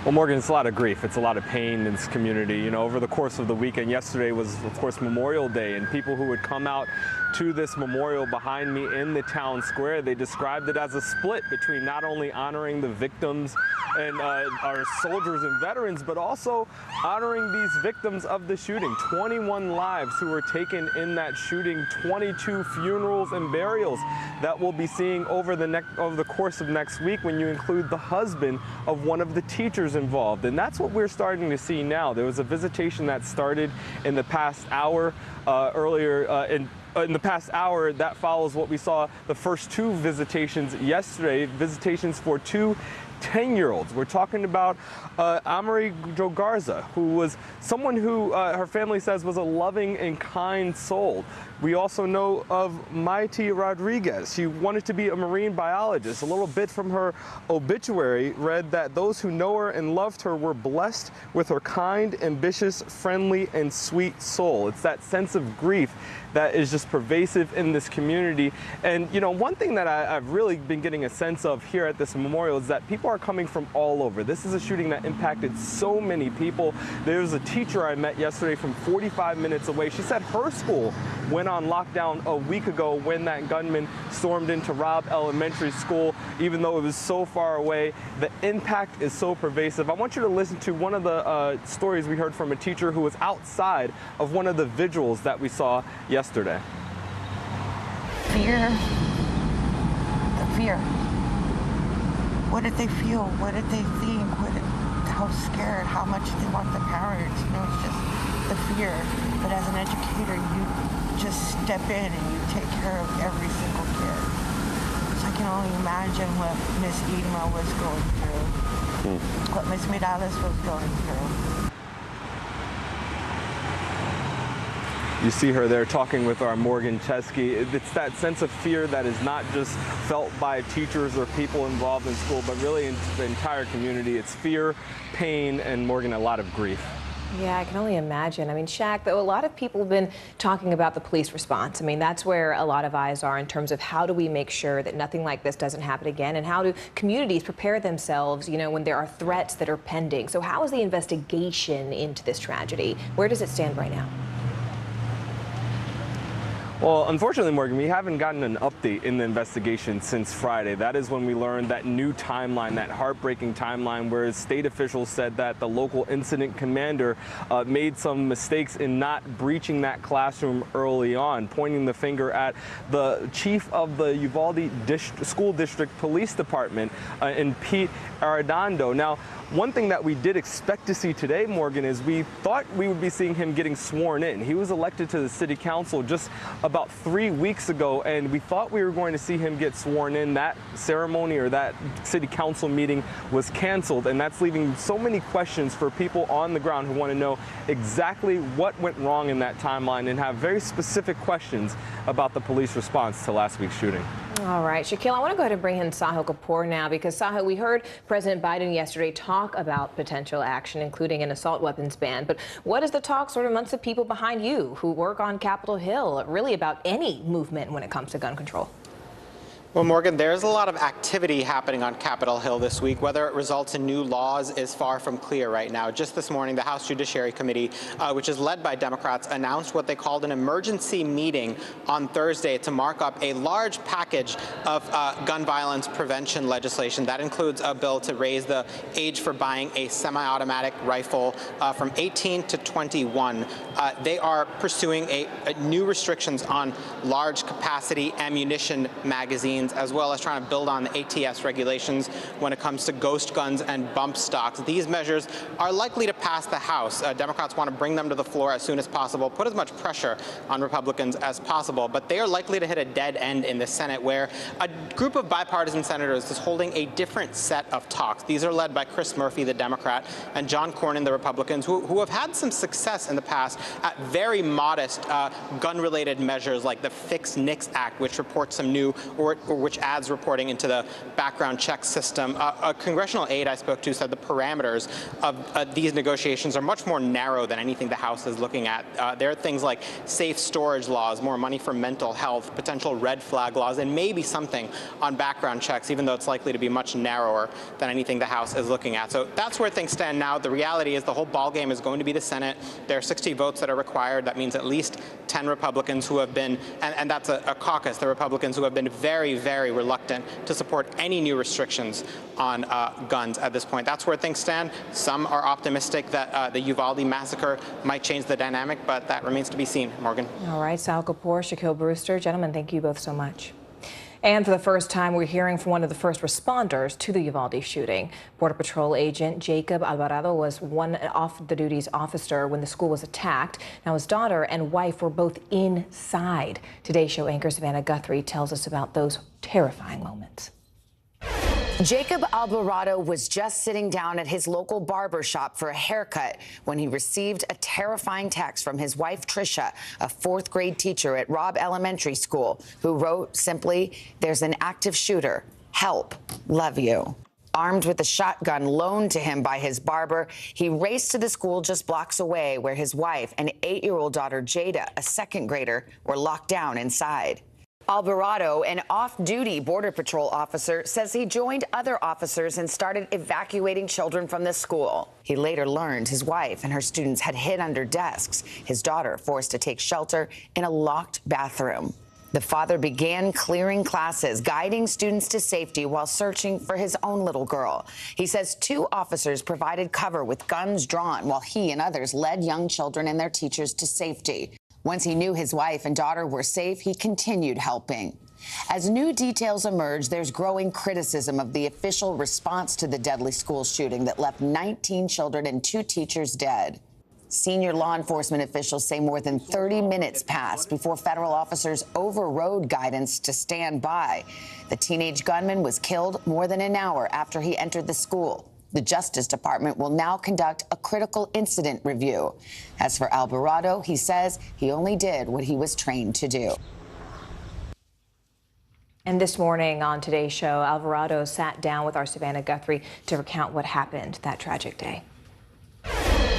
Well, Morgan, it's a lot of grief. It's a lot of pain in this community. You know, over the course of the weekend, yesterday was, of course, Memorial Day, and people who would come out to this memorial behind me in the town square, they described it as a split between not only honoring the victims and our soldiers and veterans, but also honoring these victims of the shooting. 21 lives who were taken in that shooting, 22 funerals and burials that we'll be seeing over the course of next week when you include the husband of one of the teachers involved. And that's what we're starting to see now. There was a visitation that started in the past hour in the past hour. That follows what we saw the first two visitations yesterday, visitations for two 10-year-olds. We're talking about Amory Garza, who was someone who her family says was a loving and kind soul. We also know of Maite Rodriguez. She wanted to be a marine biologist. A little bit from her obituary read that those who know her and loved her were blessed with her kind, ambitious, friendly, and sweet soul. It's that sense of grief that is just pervasive in this community. And, you know, one thing that I've really been getting a sense of here at this memorial is that people are coming from all over. This is a shooting that impacted so many people. There was a teacher I met yesterday from 45 minutes away. She said her school went on lockdown a week ago when that gunman stormed into Robb Elementary School, even though it was so far away. The impact is so pervasive. I want you to listen to one of the stories we heard from a teacher who was outside of one of the vigils that we saw yesterday. Fear. The fear. What did they feel? What did they think? How scared? How much they want the parents? You know, it's just the fear. But as an educator, you just step in and you take care of every single kid. So I can only imagine what Miss Edma was going through, what Miss Morales was going through. You see her there talking with our Morgan Chesky. It's that sense of fear that is not just felt by teachers or people involved in school, but really in the entire community. It's fear, pain, and, Morgan, a lot of grief. Yeah, I can only imagine. I mean, Shaq, though, a lot of people have been talking about the police response. I mean, that's where a lot of eyes are in terms of how do we make sure that nothing like this doesn't happen again, and how do communities prepare themselves, you know, when there are threats that are pending. So how is the investigation into this tragedy? Where does it stand right now? Well, unfortunately, Morgan, we haven't gotten an update in the investigation since Friday. That is when we learned that new timeline, that heartbreaking timeline where state officials said that the local incident commander made some mistakes in not breaching that classroom early on, pointing the finger at the chief of the Uvalde School District Police Department in Pete Arredondo. Now, one thing that we did expect to see today, Morgan, is we thought we would be seeing him getting sworn in. He was elected to the city council just about 3 weeks ago, and we thought we were going to see him get sworn in. That ceremony or that city council meeting was canceled, and that's leaving so many questions for people on the ground who want to know exactly what went wrong in that timeline and have very specific questions about the police response to last week's shooting. All right, Shaquille, I want to go ahead and bring in Sahil Kapoor now, because Sahil, we heard President Biden yesterday talk about potential action, including an assault weapons ban. But what is the talk sort of amongst the people behind you who work on Capitol Hill, really about any movement when it comes to gun control? Well, Morgan, there's a lot of activity happening on Capitol Hill this week. Whether it results in new laws is far from clear right now. Just this morning, the House Judiciary Committee, which is led by Democrats, announced what they called an emergency meeting on Thursday to mark up a large package of gun violence prevention legislation. That includes a bill to raise the age for buying a semi-automatic rifle from 18 to 21. They are pursuing new restrictions on large capacity ammunition magazines, as well as trying to build on the ATS regulations when it comes to ghost guns and bump stocks. These measures are likely to pass the House. Democrats want to bring them to the floor as soon as possible, put as much pressure on Republicans as possible, but they are likely to hit a dead end in the Senate, where a group of bipartisan senators is holding a different set of talks. These are led by Chris Murphy, the Democrat, and John Cornyn, the Republicans, who have had some success in the past at very modest gun-related measures like the Fix NICS Act, which reports some new, or which adds reporting into the background check system. A congressional aide I spoke to said the parameters of these negotiations are much more narrow than anything the House is looking at. There are things like safe storage laws, more money for mental health, potential red flag laws, and maybe something on background checks, even though it's likely to be much narrower than anything the House is looking at. So that's where things stand now. The reality is the whole ballgame is going to be the Senate. There are 60 votes that are required. That means at least 10 Republicans who have been, and that's a caucus, the Republicans who have been very, very reluctant to support any new restrictions on guns at this point. That's where things stand. Some are optimistic that the Uvalde massacre might change the dynamic, but that remains to be seen. Morgan. All right, Sal Kapoor, Shaquille Brewster. Gentlemen, thank you both so much. And for the first time, we're hearing from one of the first responders to the Uvalde shooting. Border Patrol agent Jacob Alvarado was one off-the-duty officer when the school was attacked. Now, his daughter and wife were both inside. Today's show anchor Savannah Guthrie tells us about those terrifying moments. Jacob Alvarado was just sitting down at his local barber shop for a haircut when he received a terrifying text from his wife, Trisha, a fourth grade teacher at Robb Elementary School, who wrote simply, "There's an active shooter. Help. Love you." Armed with a shotgun loaned to him by his barber, he raced to the school just blocks away, where his wife and 8-year-old daughter, Jada, a second grader, were locked down inside. Alvarado, an off-duty Border Patrol officer, says he joined other officers and started evacuating children from the school. He later learned his wife and her students had hid under desks, his daughter forced to take shelter in a locked bathroom. The father began clearing classes, guiding students to safety while searching for his own little girl. He says 2 officers provided cover with guns drawn while he and others led young children and their teachers to safety. Once he knew his wife and daughter were safe, he continued helping. As new details emerge, there's growing criticism of the official response to the deadly school shooting that left 19 children and 2 teachers dead. Senior law enforcement officials say more than 30 minutes passed before federal officers overrode guidance to stand by. The teenage gunman was killed more than an hour after he entered the school. The Justice Department will now conduct a critical incident review. As for Alvarado, he says he only did what he was trained to do. And this morning on today's show, Alvarado sat down with our Savannah Guthrie to recount what happened that tragic day.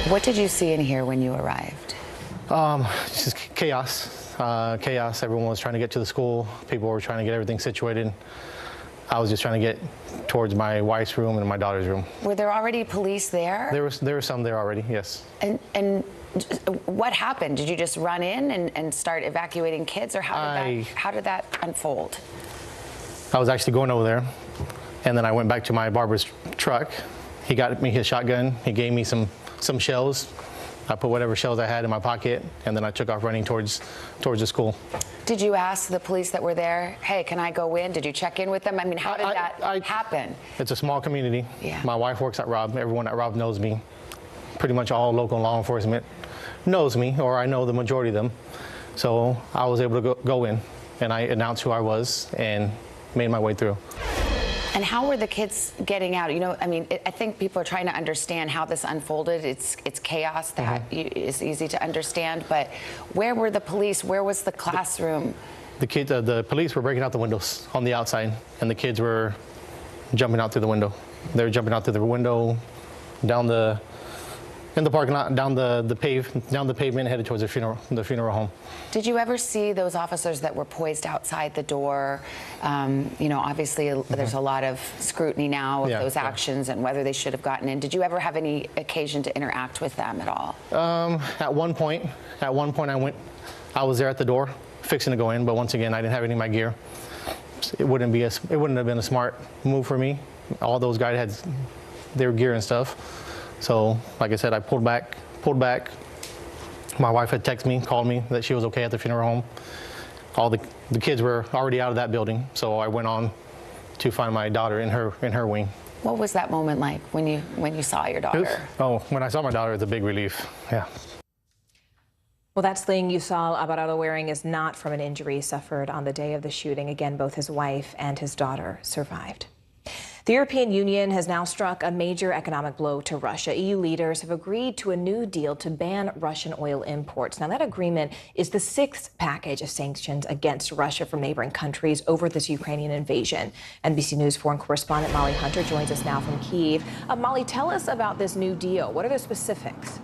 What did you see and hear when you arrived? Just chaos. Chaos. Everyone was trying to get to the school. People were trying to get everything situated. I was just trying to get towards my wife's room and my daughter's room. Were there already police there? There were some there already, yes. And what happened? Did you just run in and start evacuating kids, or how did that unfold? I was actually going over there, and then I went back to my barber's truck. He got me his shotgun. He gave me some shells. I put whatever shells I had in my pocket, and then I took off running towards the school. Did you ask the police that were there, hey, can I go in? Did you check in with them? I mean, how did that happen? It's a small community. Yeah. My wife works at Robb. Everyone at Robb knows me. Pretty much all local law enforcement knows me, or I know the majority of them. So I was able to go in, and I announced who I was and made my way through. And how were the kids getting out? You know, I mean, I think people are trying to understand how this unfolded. It's chaos that is easy to understand. But where were the police? Where was the classroom? The police were breaking out the windows on the outside, and the kids were jumping out through the window. They were jumping out through the window, down the in the parking lot, down the pavement, headed towards the funeral home. Did you ever see those officers that were poised outside the door? You know, obviously there's a lot of scrutiny now of those actions and whether they should have gotten in. Did you ever have any occasion to interact with them at all? At one point I was there at the door, fixing to go in, but once again, I didn't have any of my gear. It wouldn't have been a smart move for me. All those guys had their gear and stuff. So, like I said, I pulled back. My wife had texted me, called me that she was okay at the funeral home. All the kids were already out of that building, so I went on to find my daughter in her wing. What was that moment like when you saw your daughter? When I saw my daughter, it was a big relief. Yeah. Well, that sling you saw Alvarado wearing is not from an injury suffered on the day of the shooting. Again, both his wife and his daughter survived. The European Union has now struck a major economic blow to Russia. EU leaders have agreed to a new deal to ban Russian oil imports. Now, that agreement is the 6th package of sanctions against Russia from neighboring countries over this Ukrainian invasion. NBC News foreign correspondent Molly Hunter joins us now from Kyiv. Molly, tell us about this new deal. What are the specifics?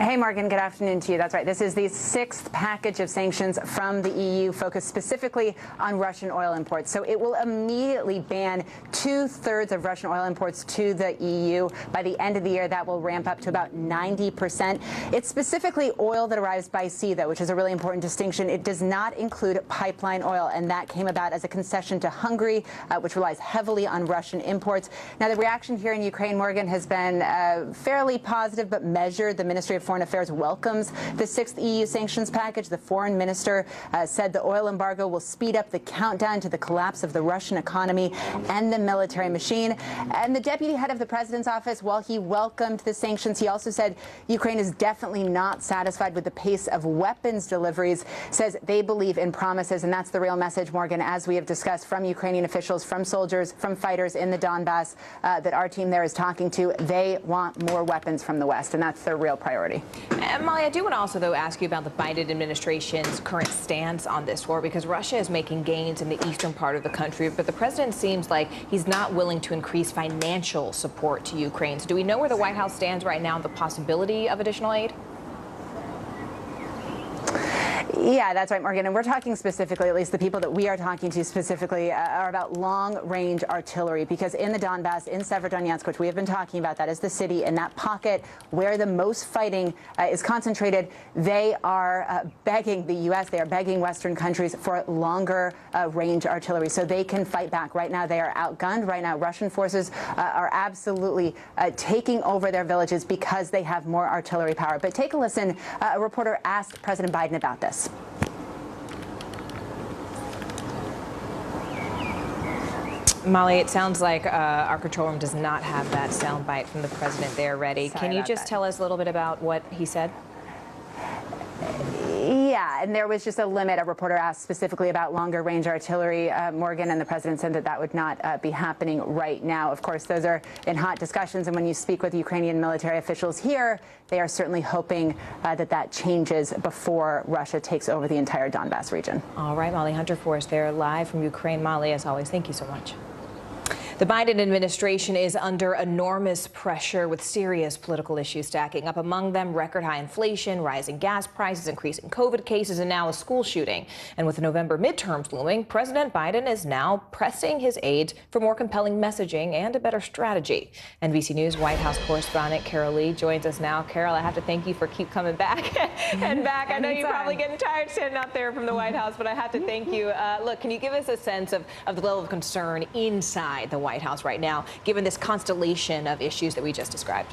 Hey, Morgan, good afternoon to you. That's right. This is the 6th package of sanctions from the EU focused specifically on Russian oil imports. So it will immediately ban 2/3 of Russian oil imports to the EU. By the end of the year, that will ramp up to about 90%. It's specifically oil that arrives by sea, though, which is a really important distinction. It does not include pipeline oil, and that came about as a concession to Hungary, which relies heavily on Russian imports. Now, the reaction here in Ukraine, Morgan, has been fairly positive but measured. The Ministry of Foreign Affairs welcomes the 6th EU sanctions package. The foreign minister said the oil embargo will speed up the countdown to the collapse of the Russian economy and the military machine. And the deputy head of the president's office, while he welcomed the sanctions, he also said Ukraine is definitely not satisfied with the pace of weapons deliveries, says they believe in promises. And that's the real message, Morgan, as we have discussed from Ukrainian officials, from soldiers, from fighters in the Donbass that our team there is talking to. They want more weapons from the West, and that's their real priority. And Molly, I do want to also, though, ask you about the Biden administration's current stance on this war, because Russia is making gains in the eastern part of the country, but the president seems like he's not willing to increase financial support to Ukraine. So do we know where the White House stands right now on the possibility of additional aid? Yeah, that's right, Morgan. And we're talking specifically, at least the people that we are talking to specifically, are about long-range artillery, because in the Donbass, in Severodonetsk, which we have been talking about, that is the city, in that pocket where the most fighting is concentrated, they are begging the U.S., they are begging Western countries for longer range artillery so they can fight back. Right now, they are outgunned. Right now, Russian forces are absolutely taking over their villages because they have more artillery power. But take a listen. A reporter asked President Biden about this. Molly, it sounds like our control room does not have that soundbite from the president there ready. Can you just tell us a little bit about what he said? Yeah, and there was just a limit. A reporter asked specifically about longer range artillery, Morgan, and the president said that that would not be happening right now. Of course, those are in hot discussions, and when you speak with Ukrainian military officials here, they are certainly hoping that changes before Russia takes over the entire Donbass region. All right, Molly Hunter for us there live from Ukraine. Molly, as always, thank you so much. The Biden administration is under enormous pressure with serious political issues stacking up. Among them, record high inflation, rising gas prices, increasing COVID cases, and now a school shooting. And with the November midterms looming, President Biden is now pressing his aides for more compelling messaging and a better strategy. NBC News White House correspondent Carol Lee joins us now. Carol, I have to thank you for keep coming back and back. I know you're probably getting tired standing out there from the White House, but I have to thank you. Look, can you give us a sense of the level of concern inside the White House right now, given this constellation of issues that we just described?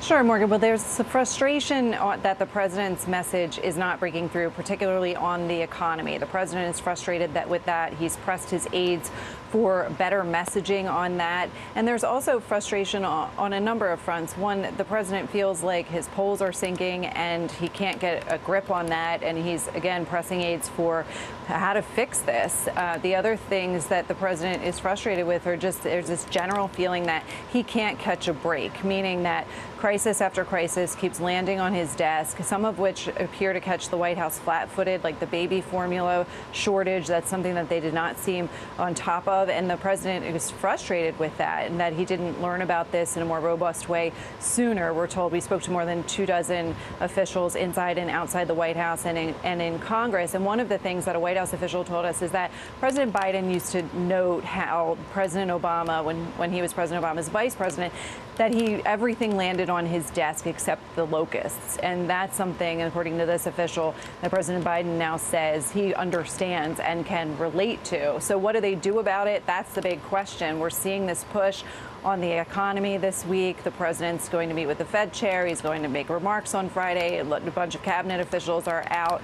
Sure, Morgan. Well, there's the frustration that the president's message is not breaking through, particularly on the economy. The president is frustrated with that. He's pressed his aides for better messaging on that. And there's also frustration on a number of fronts. One, the president feels like his polls are sinking and he can't get a grip on that. And he's, again, pressing aides for how to fix this. The other things that the president is frustrated with are just there's this general feeling that he can't catch a break, meaning that crisis crisis after crisis keeps landing on his desk, some of which appear to catch the White House flat-footed, like the baby formula shortage. That's something that they did not seem on top of. And the president is frustrated with that, and that he didn't learn about this in a more robust way sooner. We're told we spoke to more than 24 officials inside and outside the White House and in Congress. And one of the things that a White House official told us is that President Biden used to note how President Obama, when he was President Obama's vice president, that everything landed on his desk except the locusts. And that's something, according to this official, that President Biden now says he understands and can relate to. So what do they do about it? That's the big question. We're seeing this push on the economy this week. The president's going to meet with the Fed chair. He's going to make remarks on Friday. A bunch of cabinet officials are out.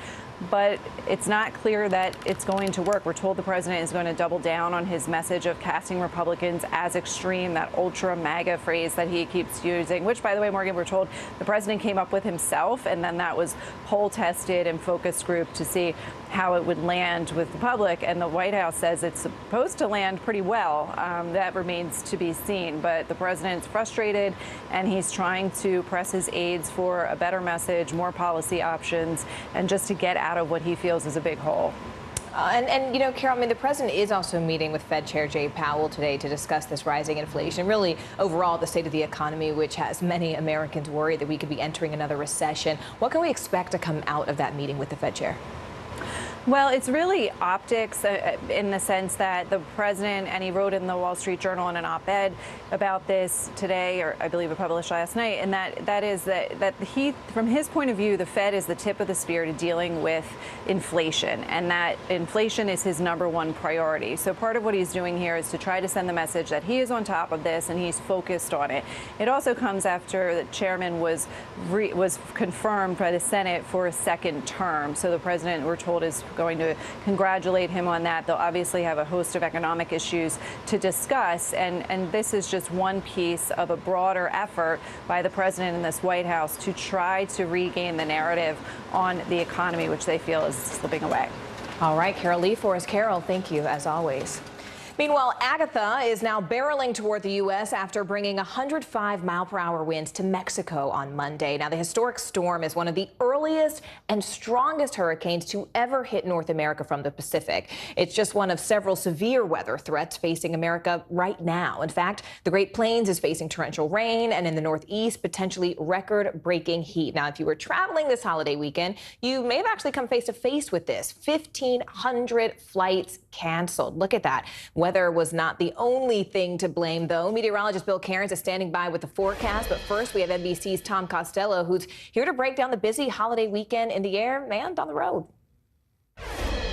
But it's not clear that it's going to work. We're told the president is going to double down on his message of casting Republicans as extreme, that ultra MAGA phrase that he keeps using, which, by the way, Morgan, we're told the president came up with himself, and then that was poll tested and focus group to see how it would land with the public. And the White House says it's supposed to land pretty well. That remains to be seen. But the president's frustrated, and he's trying to press his aides for a better message, more policy options, and just to get out of what he feels is a big hole. And you know, Carol, I mean, the president is also meeting with Fed Chair Jay Powell today to discuss this rising inflation, really overall the state of the economy, which has many Americans worried that we could be entering another recession. What can we expect to come out of that meeting with the Fed Chair? Well, it's really optics in the sense that the president, and he wrote in the Wall Street Journal in an op-ed about this today, or I believe it published last night, and that is that he, from his point of view, the Fed is the tip of the spear to dealing with inflation, and that inflation is his #1 priority. So part of what he's doing here is to try to send the message that he is on top of this and he's focused on it. It also comes after the chairman was confirmed by the Senate for a second term. So the president, we're told, is going to congratulate him on that. They'll obviously have a host of economic issues to discuss, and this is just one piece of a broader effort by the president and this White House to try to regain the narrative on the economy, which they feel is slipping away. All right, Carol Lee for us. Carol, thank you as always. Meanwhile, Agatha is now barreling toward the U.S. after bringing 105-mile-per-hour winds to Mexico on Monday. Now, the historic storm is one of the earliest and strongest hurricanes to ever hit North America from the Pacific. It's just one of several severe weather threats facing America right now. In fact, the Great Plains is facing torrential rain, and in the Northeast, potentially record-breaking heat. Now, if you were traveling this holiday weekend, you may have actually come face-to-face with this. 1,500 flights canceled. Look at that. Weather was not the only thing to blame, though. Meteorologist Bill Cairns is standing by with the forecast. But first, we have NBC's Tom Costello, who's here to break down the busy holiday weekend in the air and on the road.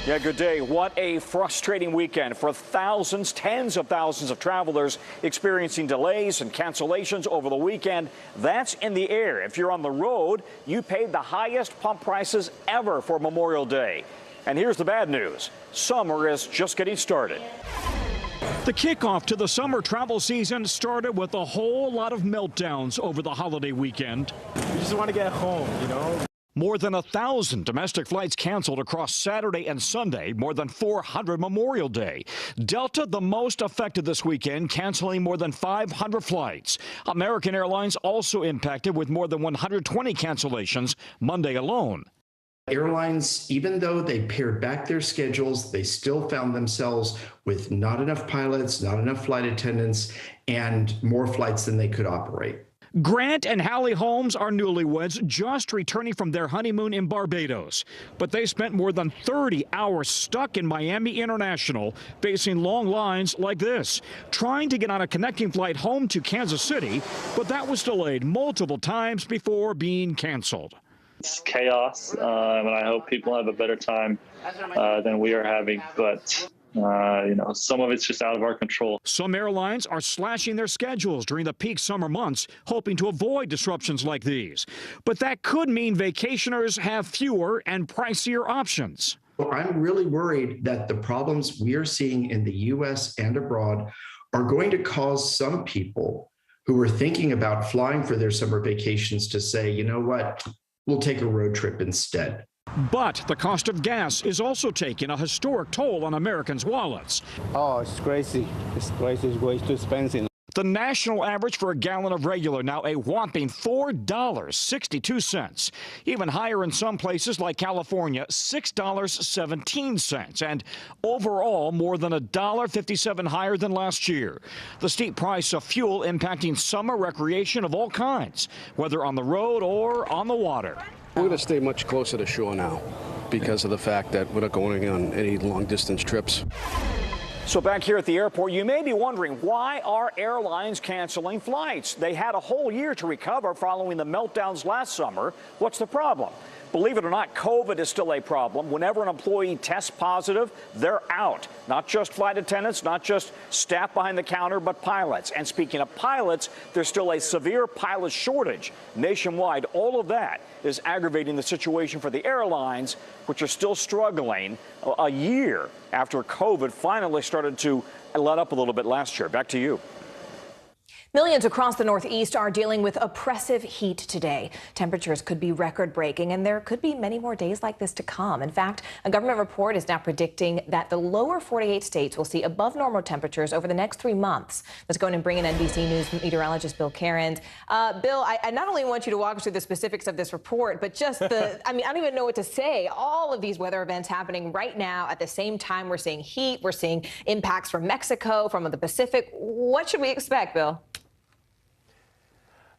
Yeah, good day. What a frustrating weekend for thousands, tens of thousands of travelers experiencing delays and cancellations over the weekend. That's in the air. If you're on the road, you paid the highest pump prices ever for Memorial Day. And here's the bad news. Summer is just getting started. The kickoff to the summer travel season started with a whole lot of meltdowns over the holiday weekend. We just want to get home, you know. More than 1,000 domestic flights canceled across Saturday and Sunday, more than 400 Memorial Day. Delta, the most affected this weekend, canceling more than 500 flights. American Airlines also impacted with more than 120 cancellations Monday alone. Airlines, even though they pared back their schedules, they still found themselves with not enough pilots, not enough flight attendants, and more flights than they could operate. Grant and Hallie Holmes are newlyweds just returning from their honeymoon in Barbados. But they spent more than 30 hours stuck in Miami International, facing long lines like this, trying to get on a connecting flight home to Kansas City, but that was delayed multiple times before being canceled. It's chaos, and I hope people have a better time than we are having. But you know, some of it's just out of our control. Some airlines are slashing their schedules during the peak summer months, hoping to avoid disruptions like these. But that could mean vacationers have fewer and pricier options. Well, I'm really worried that the problems we are seeing in the U.S. and abroad are going to cause some people who are thinking about flying for their summer vacations to say, you know what, we'll take a road trip instead. But the cost of gas is also taking a historic toll on Americans' wallets. Oh, it's crazy. It's crazy. It's way too expensive. The national average for a gallon of regular now a whopping $4.62. Even higher in some places like California, $6.17. And overall, more than $1.57 higher than last year. The steep price of fuel impacting summer recreation of all kinds, whether on the road or on the water. We're going to stay much closer to shore now because of the fact that we're not going on any long-distance trips. So back here at the airport, you may be wondering, why are airlines canceling flights? They had a whole year to recover following the meltdowns last summer. What's the problem? Believe it or not, COVID is still a problem. Whenever an employee tests positive, they're out. Not just flight attendants, not just staff behind the counter, but pilots. And speaking of pilots, there's still a severe pilot shortage nationwide. All of that is aggravating the situation for the airlines, which are still struggling a year after COVID finally started to let up a little bit last year. Back to you. Millions across the Northeast are dealing with oppressive heat today. Temperatures could be record-breaking, and there could be many more days like this to come. In fact, a government report is now predicting that the lower 48 states will see above normal temperatures over the next 3 months. Let's go in and bring in NBC News meteorologist Bill Cairns. Bill, I not only want you to walk us through the specifics of this report, but just the, I don't even know what to say. All of these weather events happening right now at the same time. We're seeing heat, we're seeing impacts from Mexico, from the Pacific. What should we expect, Bill?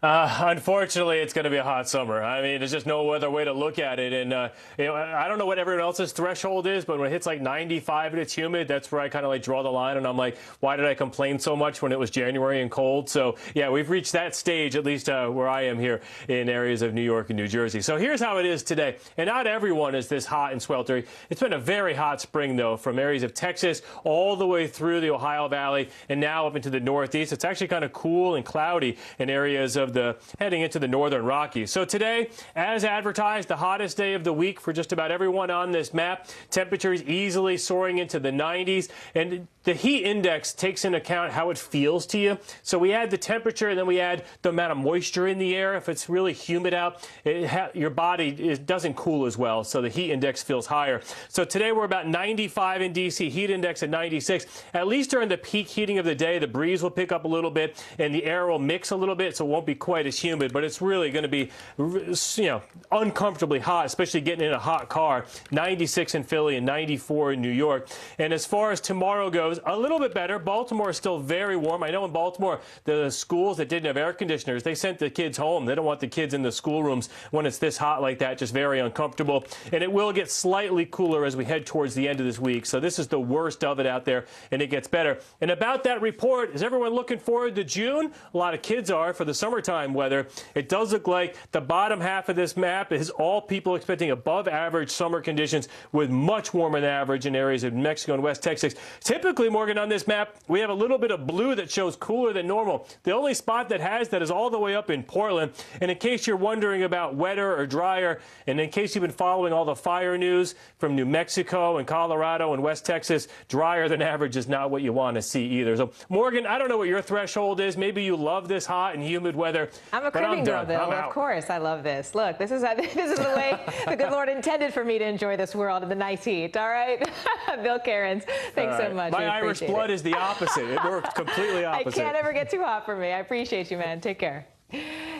Unfortunately, it's going to be a hot summer. I mean, there's just no other way to look at it. And, I don't know what everyone else's threshold is, but when it hits like 95 and it's humid, that's where I kind of like draw the line. And I'm like, why did I complain so much when it was January and cold? So, yeah, we've reached that stage, at least where I am here in areas of New York and New Jersey. So here's how it is today. And not everyone is this hot and sweltering. It's been a very hot spring, though, from areas of Texas all the way through the Ohio Valley and now up into the Northeast. It's actually kind of cool and cloudy in areas of heading into the northern Rockies. So today, as advertised, the hottest day of the week for just about everyone on this map. Temperatures easily soaring into the 90s. And the heat index takes into account how it feels to you. So we add the temperature and then we add the amount of moisture in the air. If it's really humid out, your body doesn't cool as well. So the heat index feels higher. So today we're about 95 in D.C., heat index at 96. At least during the peak heating of the day, the breeze will pick up a little bit and the air will mix a little bit, so it won't be quite as humid, but it's really going to be, uncomfortably hot, especially getting in a hot car. 96 in Philly and 94 in New York. And as far as tomorrow goes, a little bit better. Baltimore is still very warm. I know in Baltimore, the schools that didn't have air conditioners, they sent the kids home. They don't want the kids in the schoolrooms when it's this hot like that, just very uncomfortable. And it will get slightly cooler as we head towards the end of this week. So this is the worst of it out there, and it gets better. And about that report, is everyone looking forward to June? A lot of kids are for the summertime weather. It does look like the bottom half of this map is all people expecting above average summer conditions with much warmer than average in areas of Mexico and West Texas. Typically, Morgan, on this map, we have a little bit of blue that shows cooler than normal. The only spot that has that is all the way up in Portland. And in case you're wondering about wetter or drier, and in case you've been following all the fire news from New Mexico and Colorado and West Texas, drier than average is not what you want to see either. So, Morgan, I don't know what your threshold is. Maybe you love this hot and humid weather. I'm a cribbing girl, Bill. Of course, I love this. Look, this is the way the good Lord intended for me to enjoy this world in the nice heat. All right, Bill Cairns, thanks so much. My Irish blood is the opposite. It works completely opposite. I can't ever get too hot for me. I appreciate you, man. Take care.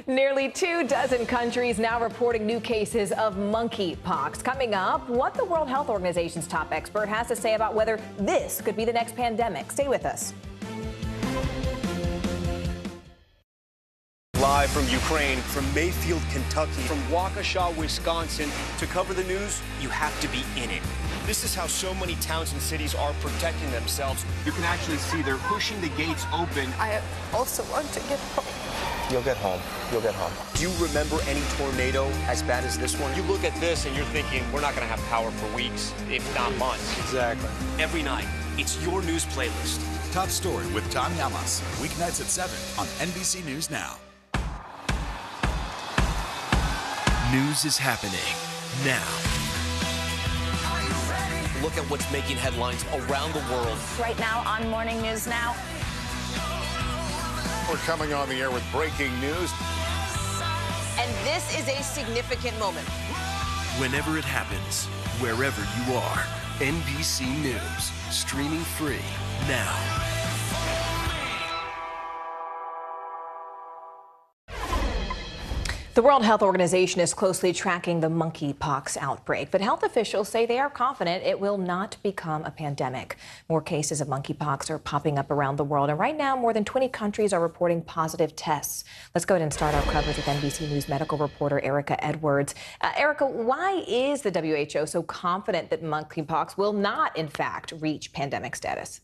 Nearly 24 countries now reporting new cases of monkeypox. Coming up, what the World Health Organization's top expert has to say about whether this could be the next pandemic. Stay with us. Live from Ukraine, from Mayfield, Kentucky, from Waukesha, Wisconsin. To cover the news, you have to be in it. This is how so many towns and cities are protecting themselves. You can actually see they're pushing the gates open. I also want to get home. You'll get home. You'll get home. Do you remember any tornado as bad as this one? You look at this and you're thinking, we're not going to have power for weeks, if not months. Exactly. Every night, it's your news playlist. Top Story with Tom Yamas. Weeknights at 7 on NBC News Now. News is happening now. Look at what's making headlines around the world. Right now on Morning News Now. We're coming on the air with breaking news. And this is a significant moment. Whenever it happens, wherever you are, NBC News, streaming free now. The World Health Organization is closely tracking the monkeypox outbreak, but health officials say they are confident it will not become a pandemic. More cases of monkeypox are popping up around the world, and right now more than 20 countries are reporting positive tests. Let's go ahead and start our coverage with NBC News medical reporter Erica Edwards. Erica, why is the WHO so confident that monkeypox will not, in fact, reach pandemic status?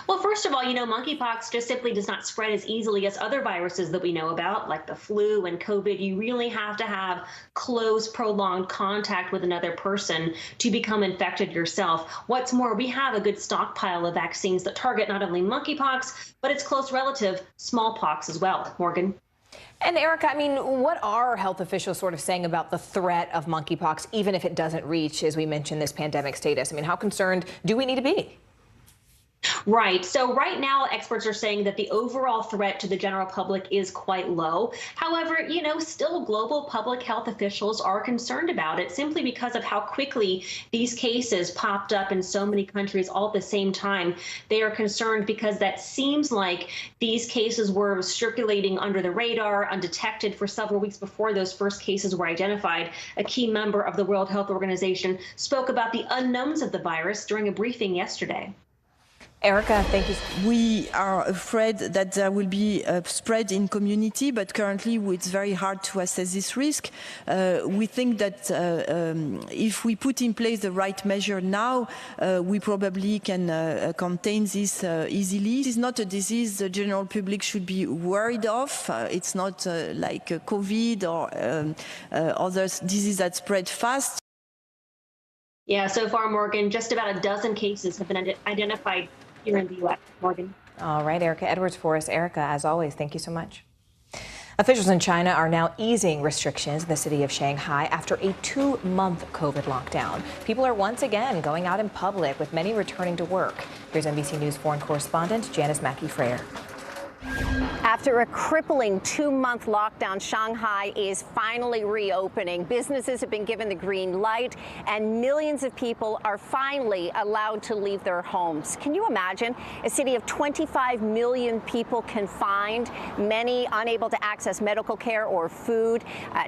Well, first of all, monkeypox just simply does not spread as easily as other viruses that we know about, like the flu and COVID. You really have to have close, prolonged contact with another person to become infected yourself. What's more, we have a good stockpile of vaccines that target not only monkeypox, but its close relative, smallpox, as well. Morgan? And Erica, what are health officials sort of saying about the threat of monkeypox, even if it doesn't reach, as we mentioned, this pandemic status? How concerned do we need to be? Right. So right now, experts are saying that the overall threat to the general public is quite low. However, still global public health officials are concerned about it simply because of how quickly these cases popped up in so many countries all at the same time. They are concerned because that seems like these cases were circulating under the radar, undetected for several weeks before those first cases were identified. A key member of the World Health Organization spoke about the unknowns of the virus during a briefing yesterday. Erica, thank you. We are afraid that there will be a spread in community, but currently it's very hard to assess this risk. We think that if we put in place the right measure now, we probably can contain this easily. This is not a disease the general public should be worried of. It's not like COVID or other diseases that spread fast. Yeah, so far, Morgan, just about a dozen cases have been identified here in the U.S. Morgan. All right, Erica Edwards for us. Erica, as always, thank you so much. Officials in China are now easing restrictions in the city of Shanghai after a 2-month COVID lockdown. People are once again going out in public, with many returning to work. Here's NBC News foreign correspondent Janice Mackey-Freyer. After a crippling 2-month lockdown, Shanghai is finally reopening. Businesses have been given the green light, and millions of people are finally allowed to leave their homes. Can you imagine? A city of 25 million people confined, many unable to access medical care or food,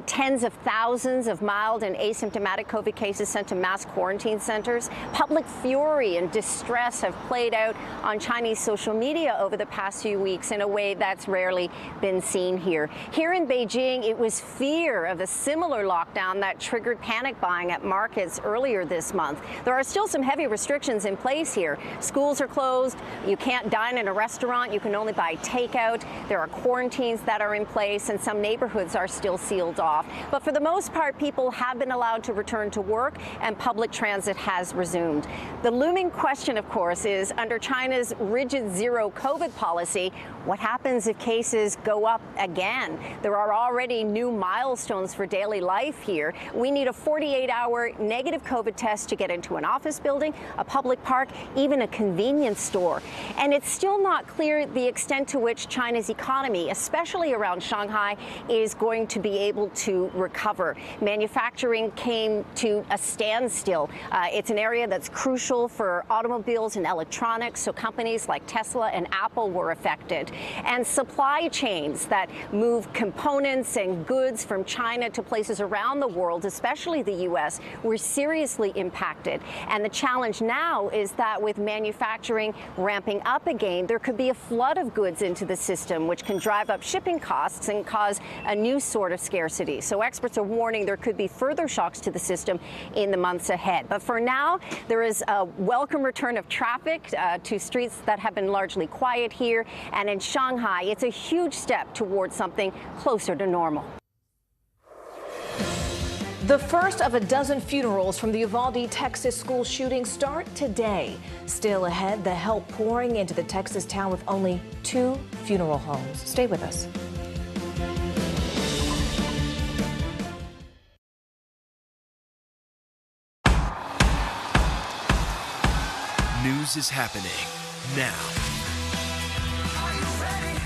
tens of thousands of mild and asymptomatic COVID cases sent to mass quarantine centers. Public fury and distress have played out on Chinese social media over the past few weeks in a way that's rarely been seen here. Here in Beijing, it was fear of a similar lockdown that triggered panic buying at markets earlier this month. There are still some heavy restrictions in place here. Schools are closed. You can't dine in a restaurant. You can only buy takeout. There are quarantines that are in place, and some neighborhoods are still sealed off. But for the most part, people have been allowed to return to work, and public transit has resumed. The looming question, of course, is under China's rigid zero COVID policy, what happens if cases go up again? There are already new milestones for daily life here. We need a 48-hour negative COVID test to get into an office building, a public park, even a convenience store. And it's still not clear the extent to which China's economy, especially around Shanghai, is going to be able to recover. Manufacturing came to a standstill. It's an area that's crucial for automobiles and electronics, so companies like Tesla and Apple were affected. And supply chains that move components and goods from China to places around the world, especially the U.S., were seriously impacted. And the challenge now is that with manufacturing ramping up again, there could be a flood of goods into the system, which can drive up shipping costs and cause a new sort of scarcity. So experts are warning there could be further shocks to the system in the months ahead. But for now, there is a welcome return of traffic to streets that have been largely quiet here. And in Shanghai, it's a huge step towards something closer to normal. The first of a dozen funerals from the Uvalde, Texas school shooting start today. Still ahead, the help pouring into the Texas town with only 2 funeral homes. Stay with us. News is happening now.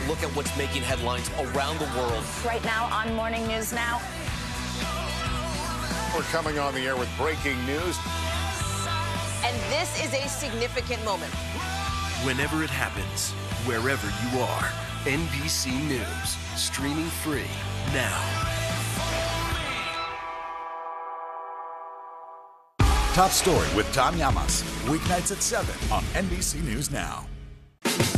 Look at what's making headlines around the world. Right now on Morning News Now. We're coming on the air with breaking news. And this is a significant moment. Whenever it happens, wherever you are, NBC News, streaming free now. Top Story with Tom Llamas, weeknights at 7 on NBC News Now.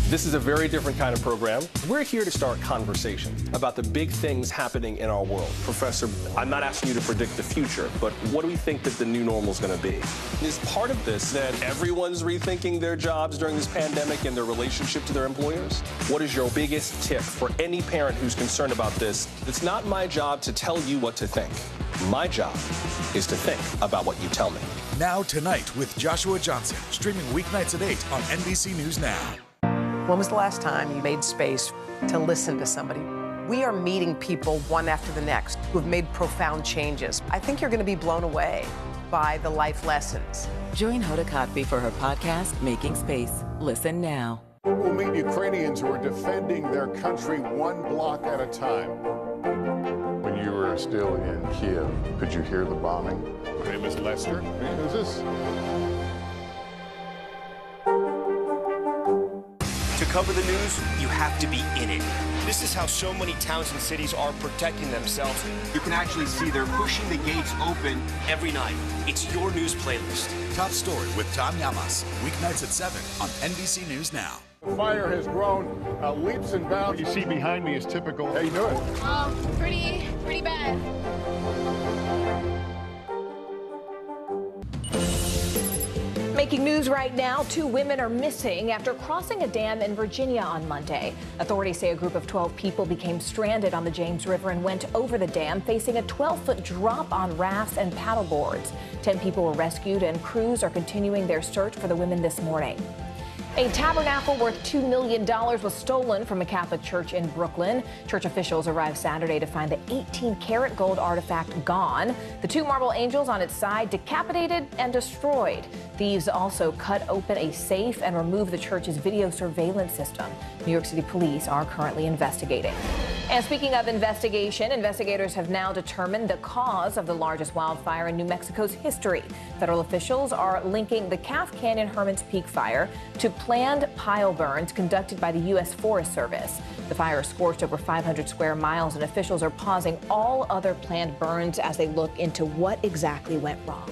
This is a very different kind of program. We're here to start conversation about the big things happening in our world. Professor, I'm not asking you to predict the future, but what do we think that the new normal is going to be? Is part of this that everyone's rethinking their jobs during this pandemic and their relationship to their employers? What is your biggest tip for any parent who's concerned about this? It's not my job to tell you what to think. My job is to think about what you tell me. Now Tonight with Joshua Johnson, streaming weeknights at 8 on NBC News Now. When was the last time you made space to listen to somebody? We are meeting people one after the next who have made profound changes. I think you're going to be blown away by the life lessons. Join Hoda Kotb for her podcast, Making Space. Listen now. We'll meet Ukrainians who are defending their country one block at a time. When you were still in Kiev, could you hear the bombing? My name is Lester. Who's this? To cover the news, you have to be in it. This is how so many towns and cities are protecting themselves. You can actually see they're pushing the gates open every night. It's your news playlist. Top Story with Tom Llamas, weeknights at 7 on NBC News Now. The fire has grown leaps and bounds. What you see behind me is typical. How you doing? Pretty bad. Making news right now, 2 women are missing after crossing a dam in Virginia on Monday. Authorities say a group of 12 people became stranded on the James River and went over the dam, facing a 12-foot drop on rafts and paddleboards. 10 people were rescued, and crews are continuing their search for the women this morning. A tabernacle worth $2 million was stolen from a Catholic church in Brooklyn. Church officials arrived Saturday to find the 18-karat gold artifact gone. The 2 marble angels on its side decapitated and destroyed. Thieves also cut open a safe and removed the church's video surveillance system. New York City police are currently investigating. And speaking of investigation, investigators have now determined the cause of the largest wildfire in New Mexico's history. Federal officials are linking the Calf Canyon Hermits Peak fire to planned pile burns conducted by the U.S. Forest Service. The fire scorched over 500 square miles, and officials are pausing all other planned burns as they look into what exactly went wrong.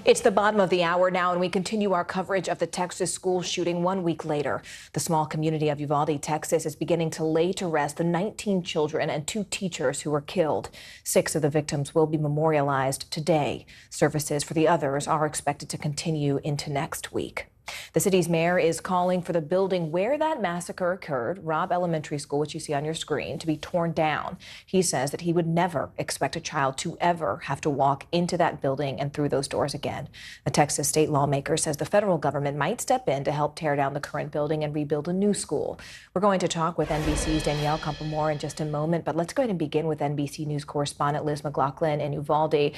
It's the bottom of the hour now, and we continue our coverage of the Texas school shooting 1 week later. The small community of Uvalde, Texas, is beginning to lay to rest the 19 children and 2 teachers who were killed. 6 of the victims will be memorialized today. Services for the others are expected to continue into next week. The city's mayor is calling for the building where that massacre occurred, Robb Elementary School, which you see on your screen, to be torn down. He says that he would never expect a child to ever have to walk into that building and through those doors again. A Texas state lawmaker says the federal government might step in to help tear down the current building and rebuild a new school. We're going to talk with NBC's Danielle Campamore in just a moment, but let's go ahead and begin with NBC News correspondent Liz McLaughlin in Uvalde.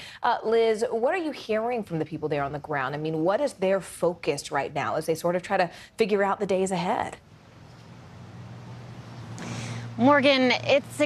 Liz, what are you hearing from the people there on the ground? I mean, what is their focus right now as they sort of try to figure out the days ahead? Morgan, it's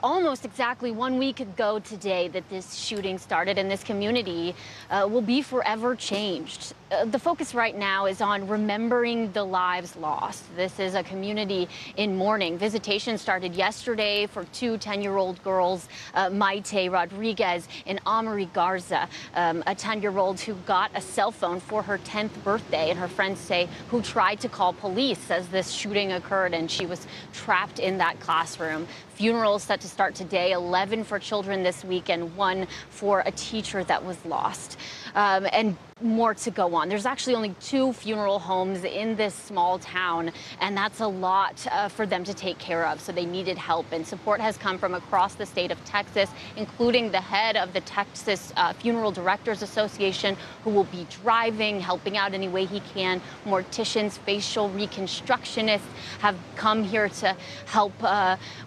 almost exactly 1 week ago today that this shooting started, and this community will be forever changed. The focus right now is on remembering the lives lost. This is a community in mourning. Visitation started yesterday for 2 10-year-old girls, Maite Rodriguez and Amari Garza, a 10-year-old who got a cell phone for her 10th birthday, and her friends say who tried to call police as this shooting occurred, and she was trapped in that classroom. Funerals set to start today, 11 for children this week and 1 for a teacher that was lost. And more to go on. There's actually only 2 funeral homes in this small town, and that's a lot for them to take care of. So they needed help, and support has come from across the state of Texas, including the head of the Texas Funeral Directors Association, who will be driving, helping out any way he can. Morticians, facial reconstructionists have come here to help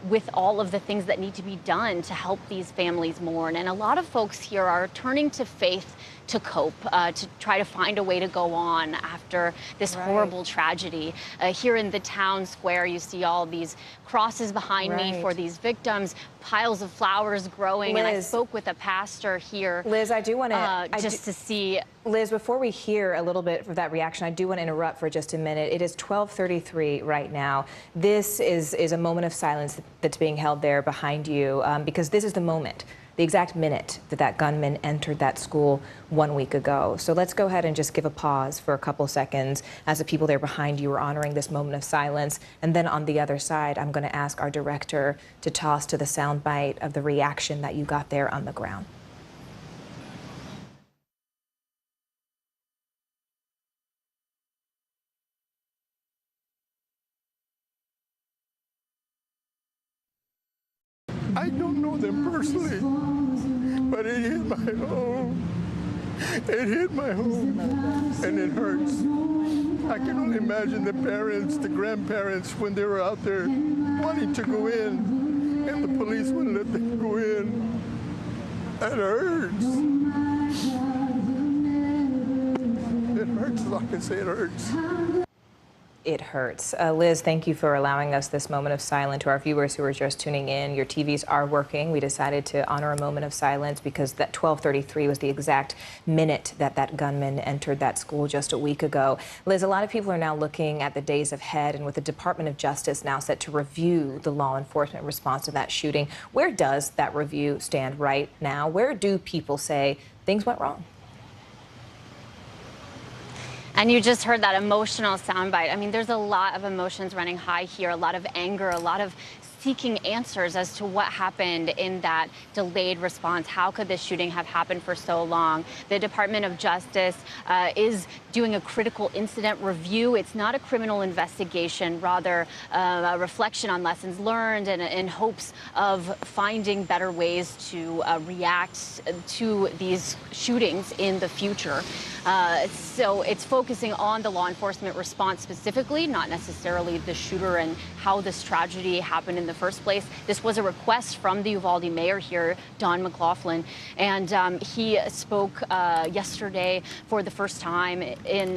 with all of the things that need to be done to help these families mourn. And a lot of folks here are turning to faith to cope, to try to find a way to go on after this horrible tragedy. Here in the town square, you see all these crosses behind me for these victims, piles of flowers growing. Liz, and I spoke with a pastor here. Liz, I do want to to see. Liz, before we hear a little bit of that reaction, I do want to interrupt for just a minute. It is 12:33 right now. This is a moment of silence that's being held there behind you, because this is the moment the exact minute that that gunman entered that school 1 week ago. So let's go ahead and just give a pause for a couple seconds as the people there behind you are honoring this moment of silence. And then on the other side, I'm going to ask our director to toss to the soundbite of the reaction that you got there on the ground. I don't know them personally, but it hit my home. It hit my home, and it hurts. I can only imagine the parents, the grandparents, when they were out there wanting to go in, and the police wouldn't let them go in. It hurts. It hurts, as I can say, it hurts. It hurts. Liz, thank you for allowing us this moment of silence. To our viewers who are just tuning in, your TVs are working. We decided to honor a moment of silence because that 12:33 was the exact minute that that gunman entered that school just a week ago. Liz, a lot of people are now looking at the days ahead, and with the Department of Justice now set to review the law enforcement response to that shooting, where does that review stand right now? Where do people say things went wrong? And you just heard that emotional soundbite. I mean, there's a lot of emotions running high here, a lot of anger, a lot of seeking answers as to what happened in that delayed response. How could this shooting have happened for so long? The Department of Justice is doing a critical incident review. It's not a criminal investigation, rather a reflection on lessons learned and in hopes of finding better ways to react to these shootings in the future. So it's focusing on the law enforcement response specifically, not necessarily the shooter and how this tragedy happened in the first place. This was a request from the Uvalde mayor here, Don McLaughlin, and he spoke yesterday for the first time in,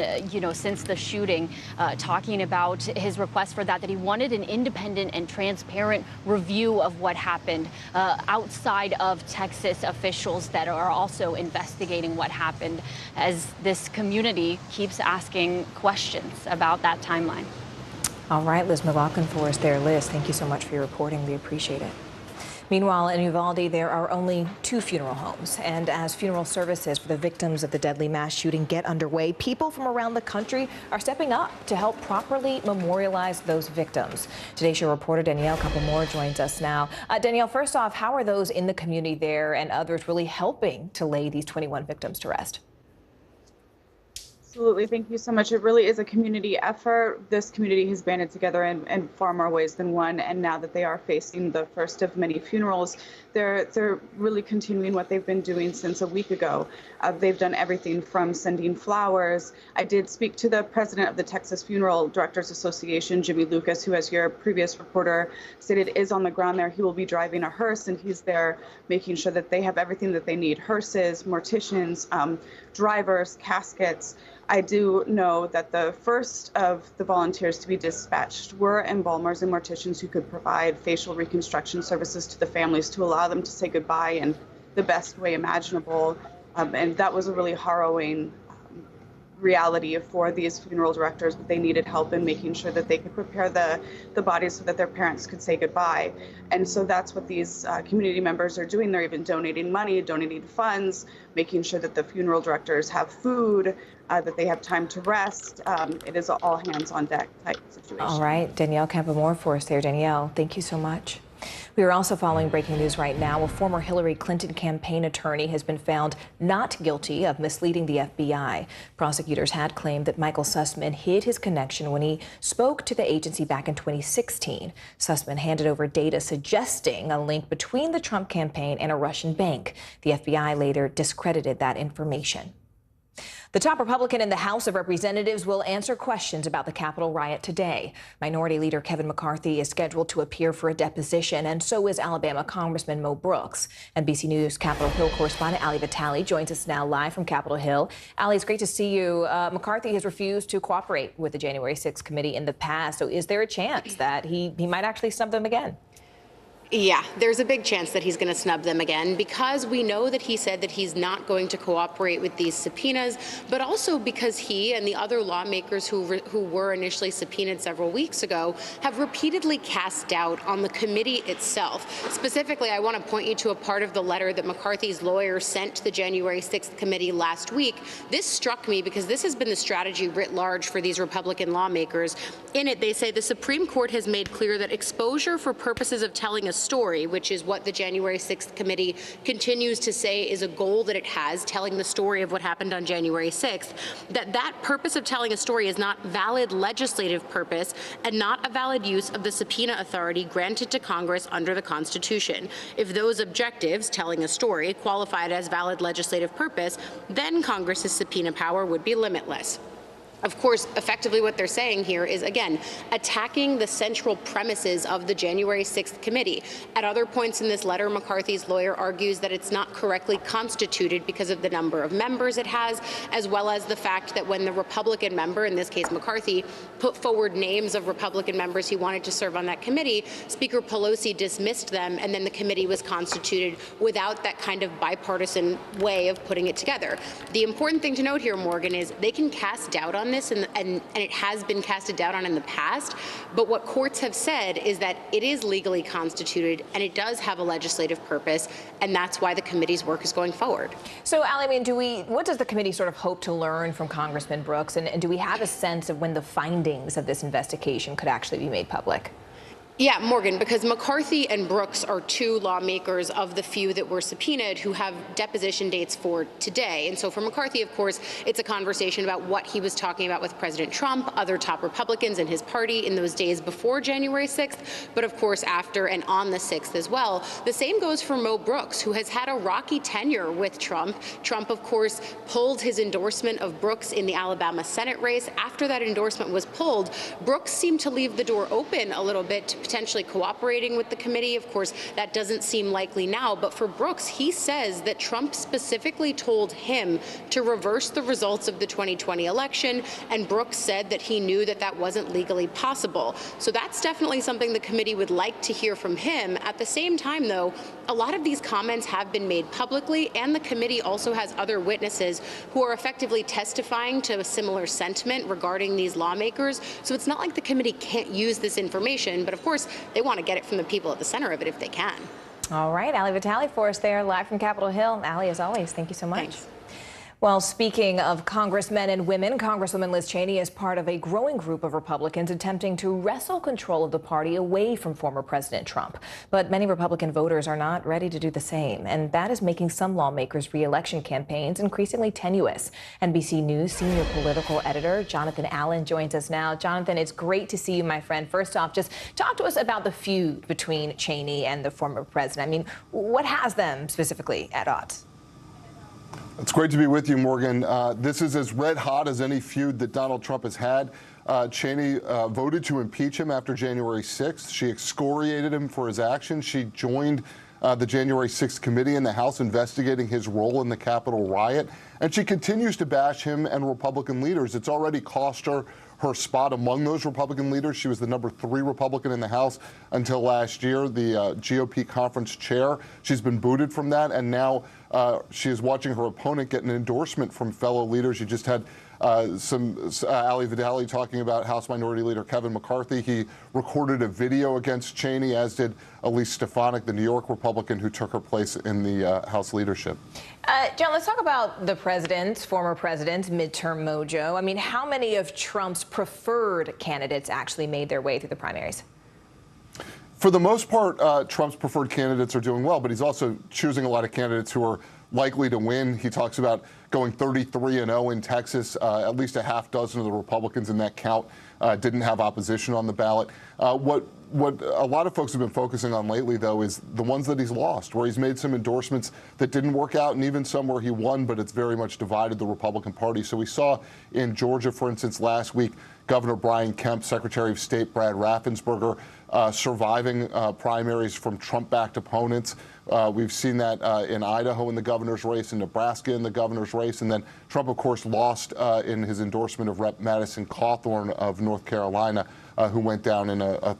since the shooting, talking about his request for that he wanted an independent and transparent review of what happened outside of Texas officials that are also investigating what happened, as this community keeps asking questions about that timeline. All right, Liz McLaughlin for us there. Liz, thank you so much for your reporting. We appreciate it. Meanwhile, in Uvalde, there are only 2 funeral homes. And as funeral services for the victims of the deadly mass shooting get underway, people from around the country are stepping up to help properly memorialize those victims. Today's show reporter Danielle Campamore joins us now. Danielle, first off, how are those in the community there and others really helping to lay these 21 victims to rest? Absolutely. Thank you so much. It really is a community effort. This community has banded together in far more ways than one. And now that they are facing the first of many funerals, they're really continuing what they've been doing since a week ago. They've done everything from sending flowers. I did speak to the president of the Texas Funeral Directors Association, Jimmy Lucas, who, as your previous reporter stated, is on the ground there. He will be driving a hearse, and he's there making sure that they have everything that they need: hearses, morticians, drivers, caskets. I do know that the first of the volunteers to be dispatched were embalmers and morticians who could provide facial reconstruction services to the families to allow them to say goodbye in the best way imaginable. And that was a really harrowing reality for these funeral directors, but they needed help in making sure that they could prepare the bodies so that their parents could say goodbye. And so that's what these community members are doing. They're even donating money, donating funds, making sure that the funeral directors have food, that they have time to rest. It is an all hands on deck type situation. All right, Danielle Campamore for us there. Danielle, thank you so much. We are also following breaking news right now. A former Hillary Clinton campaign attorney has been found not guilty of misleading the FBI. Prosecutors had claimed that Michael Sussman hid his connection when he spoke to the agency back in 2016. Sussman handed over data suggesting a link between the Trump campaign and a Russian bank. The FBI later discredited that information. The top Republican in the House of Representatives will answer questions about the Capitol riot today. Minority Leader Kevin McCarthy is scheduled to appear for a deposition, and so is Alabama Congressman Mo Brooks. NBC News Capitol Hill correspondent Ali Vitale joins us now live from Capitol Hill. Ali, it's great to see you. McCarthy has refused to cooperate with the January 6th committee in the past, so is there a chance that he might actually snub them again? Yeah, there's a big chance that he's going to snub them again, because we know that he said that he's not going to cooperate with these subpoenas, but also because he and the other lawmakers who were initially subpoenaed several weeks ago have repeatedly cast doubt on the committee itself. Specifically, I want to point you to a part of the letter that McCarthy's lawyer sent to the January 6th committee last week. This struck me because this has been the strategy writ large for these Republican lawmakers. In it, they say the Supreme Court has made clear that exposure for purposes of telling a story, which is what the January 6th committee continues to say is a goal that it has, telling the story of what happened on January 6th, that purpose of telling a story is not valid legislative purpose and not a valid use of the subpoena authority granted to Congress under the Constitution. If those objectives, telling a story, qualified as valid legislative purpose, then Congress's subpoena power would be limitless. Of course, effectively what they're saying here is, again, attacking the central premises of the January 6th committee. At other points in this letter, McCarthy's lawyer argues that it's not correctly constituted because of the number of members it has, as well as the fact that when the Republican member, in this case McCarthy, put forward names of Republican members he wanted to serve on that committee, Speaker Pelosi dismissed them, and then the committee was constituted without that kind of bipartisan way of putting it together. The important thing to note here, Morgan, is they can cast doubt on this, and it has been casted doubt on in the past, but what courts have said is that it is legally constituted and it does have a legislative purpose, and that's why the committee's work is going forward. So, Allie, I mean, what does the committee sort of hope to learn from Congressman Brooks, and do we have a sense of when the findings of this investigation could actually be made public? Yeah, Morgan, because McCarthy and Brooks are two lawmakers of the few that were subpoenaed who have deposition dates for today. And so for McCarthy, of course, it's a conversation about what he was talking about with President Trump, other top Republicans in his party in those days before January 6th, but of course after and on the 6th as well. The same goes for Mo Brooks, who has had a rocky tenure with Trump. Trump, of course, pulled his endorsement of Brooks in the Alabama Senate race. After that endorsement was pulled, Brooks seemed to leave the door open a little bit to potentially cooperating with the committee. Of course, that doesn't seem likely now, but for Brooks, he says that Trump specifically told him to reverse the results of the 2020 election, and Brooks said that he knew that that wasn't legally possible. So that's definitely something the committee would like to hear from him. At the same time, though, a lot of these comments have been made publicly, and the committee also has other witnesses who are effectively testifying to a similar sentiment regarding these lawmakers. So it's not like the committee can't use this information, but of course, they want to get it from the people at the center of it if they can. All right, Allie Vitale for us there, live from Capitol Hill. Allie, as always, thank you so much. Thanks. Well, speaking of congressmen and women, Congresswoman Liz Cheney is part of a growing group of Republicans attempting to wrestle control of the party away from former President Trump. But many Republican voters are not ready to do the same, and that is making some lawmakers' re-election campaigns increasingly tenuous. NBC News senior political editor Jonathan Allen joins us now. Jonathan, it's great to see you, my friend. First off, just talk to us about the feud between Cheney and the former president. I mean, what has them specifically at odds? It's great to be with you, Morgan. This is as red hot as any feud that Donald Trump has had. Cheney voted to impeach him after January 6th. She excoriated him for his actions. She joined the January 6th committee in the House investigating his role in the Capitol riot. And she continues to bash him and Republican leaders. It's already cost her spot among those Republican leaders. She was the number 3 Republican in the House until last year, the GOP conference chair. She's been booted from that, and now she is watching her opponent get an endorsement from fellow leaders. You just had Ali Vidali talking about House Minority Leader Kevin McCarthy. He recorded a video against Cheney, as did Elise Stefanik, the New York Republican who took her place in the House leadership. John, let's talk about the president's, former president's midterm mojo. I mean, how many of Trump's preferred candidates actually made their way through the primaries? For the most part, Trump's preferred candidates are doing well, but he's also choosing a lot of candidates who are likely to win. He talks about going 33-0 in Texas. At least a half dozen of the Republicans in that count didn't have opposition on the ballot. What a lot of folks have been focusing on lately, though, is the ones that he's lost, where he's made some endorsements that didn't work out, and even some where he won, but it's very much divided the Republican Party. So we saw in Georgia, for instance, last week, Governor Brian Kemp, Secretary of State Brad Raffensperger, surviving primaries from Trump-backed opponents. We've seen that in Idaho in the governor's race, in Nebraska in the governor's race, and then Trump, of course, lost in his endorsement of Rep. Madison Cawthorn of North Carolina, who went down in a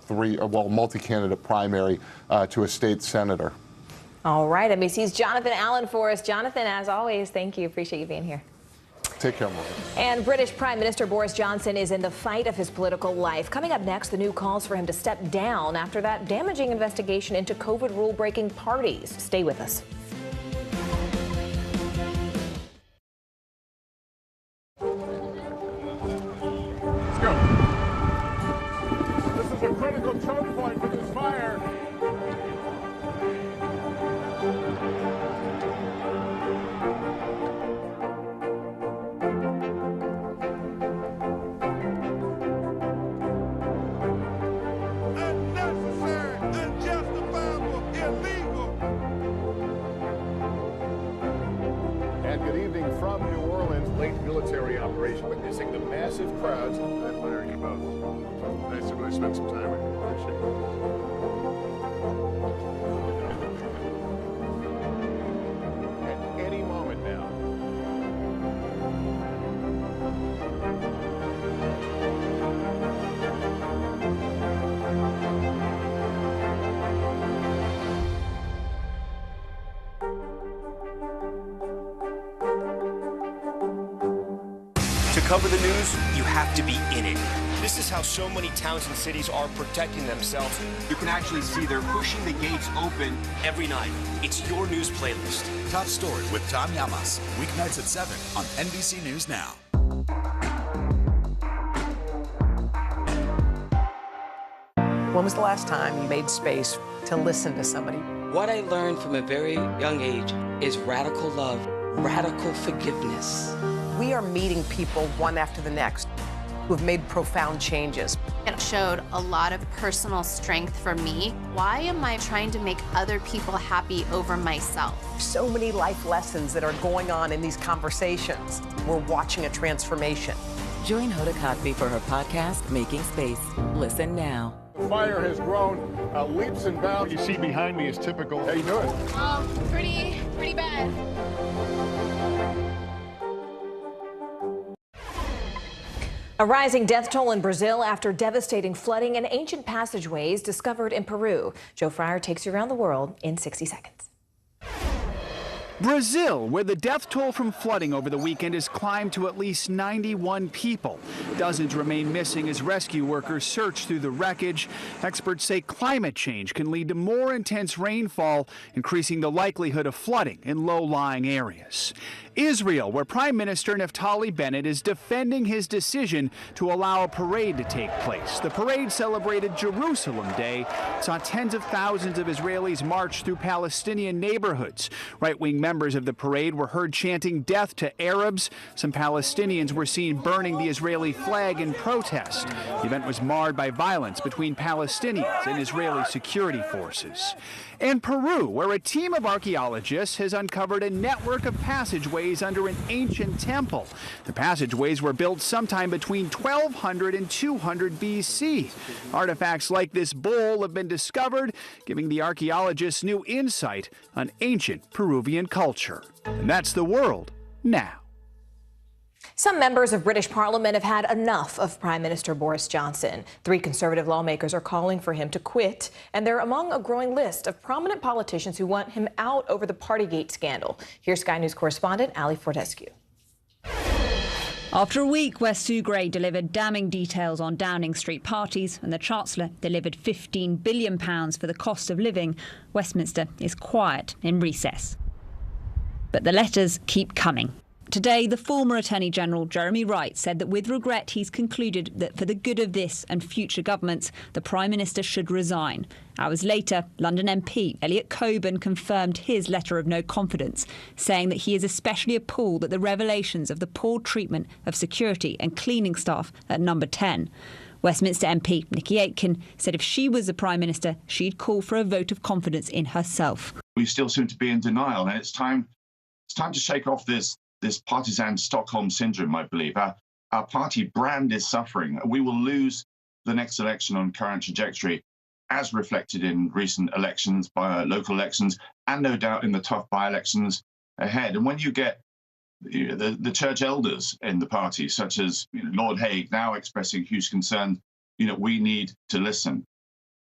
multi-candidate primary to a state senator. All right, NBC's Jonathan Allen for us. Jonathan, as always, thank you. Appreciate you being here. Take care, Morgan. And British Prime Minister Boris Johnson is in the fight of his political life. Coming up next, the new calls for him to step down after that damaging investigation into COVID rule-breaking parties. Stay with us. Let's go. This is a critical choke point for this fire. And good evening from New Orleans. Late military operation witnessing the massive crowds. I'm admiring you both. Nice to really spend some time with you. Appreciate it. At any moment now. To cover the news, you have to be in it. This is how so many towns and cities are protecting themselves. You can actually see they're pushing the gates open every night. It's your news playlist. Top Story with Tom Yamas. Weeknights at 7 on NBC News Now. When was the last time you made space to listen to somebody? What I learned from a very young age is radical love, radical forgiveness. We are meeting people one after the next who have made profound changes. It showed a lot of personal strength for me. Why am I trying to make other people happy over myself? So many life lessons that are going on in these conversations. We're watching a transformation. Join Hoda Kotb for her podcast, Making Space. Listen now. The fire has grown leaps and bounds. You see behind me is typical. How you doing? Pretty bad. A rising death toll in Brazil after devastating flooding in ancient passageways discovered in Peru. Joe Fryer takes you around the world in 60 seconds. Brazil, where the death toll from flooding over the weekend has climbed to at least 91 people. Dozens remain missing as rescue workers search through the wreckage. Experts say climate change can lead to more intense rainfall, increasing the likelihood of flooding in low-lying areas. Israel, where Prime Minister Naftali Bennett is defending his decision to allow a parade to take place. The parade celebrated Jerusalem Day, saw tens of thousands of Israelis march through Palestinian neighborhoods. Right-wing members of the parade were heard chanting death to Arabs. Some Palestinians were seen burning the Israeli flag in protest. The event was marred by violence between Palestinians and Israeli security forces. And Peru, where a team of archaeologists has uncovered a network of passageways under an ancient temple. The passageways were built sometime between 1200 and 200 BC. Artifacts like this bowl have been discovered, giving the archaeologists new insight on ancient Peruvian culture. And that's the world now. Some members of British Parliament have had enough of Prime Minister Boris Johnson. 3 Conservative lawmakers are calling for him to quit, and they're among a growing list of prominent politicians who want him out over the Partygate scandal. Here's Sky News correspondent Ali Fortescue. After a week where Sue Gray delivered damning details on Downing Street parties and the Chancellor delivered £15 billion for the cost of living, Westminster is quiet in recess. But the letters keep coming. Today, the former Attorney General Jeremy Wright said that with regret he's concluded that for the good of this and future governments, the Prime Minister should resign. Hours later, London MP Elliot Coburn confirmed his letter of no confidence, saying that he is especially appalled at the revelations of the poor treatment of security and cleaning staff at Number 10. Westminster MP Nikki Aitken said if she was the Prime Minister, she'd call for a vote of confidence in herself. We still seem to be in denial, and it's time to shake off this partisan Stockholm syndrome, I believe. Our party brand is suffering. We will lose the next election on current trajectory, as reflected in recent elections, by local elections, and no doubt in the tough by-elections ahead. And when you get the church elders in the party, such as Lord Hague, now expressing huge concern. We need to listen.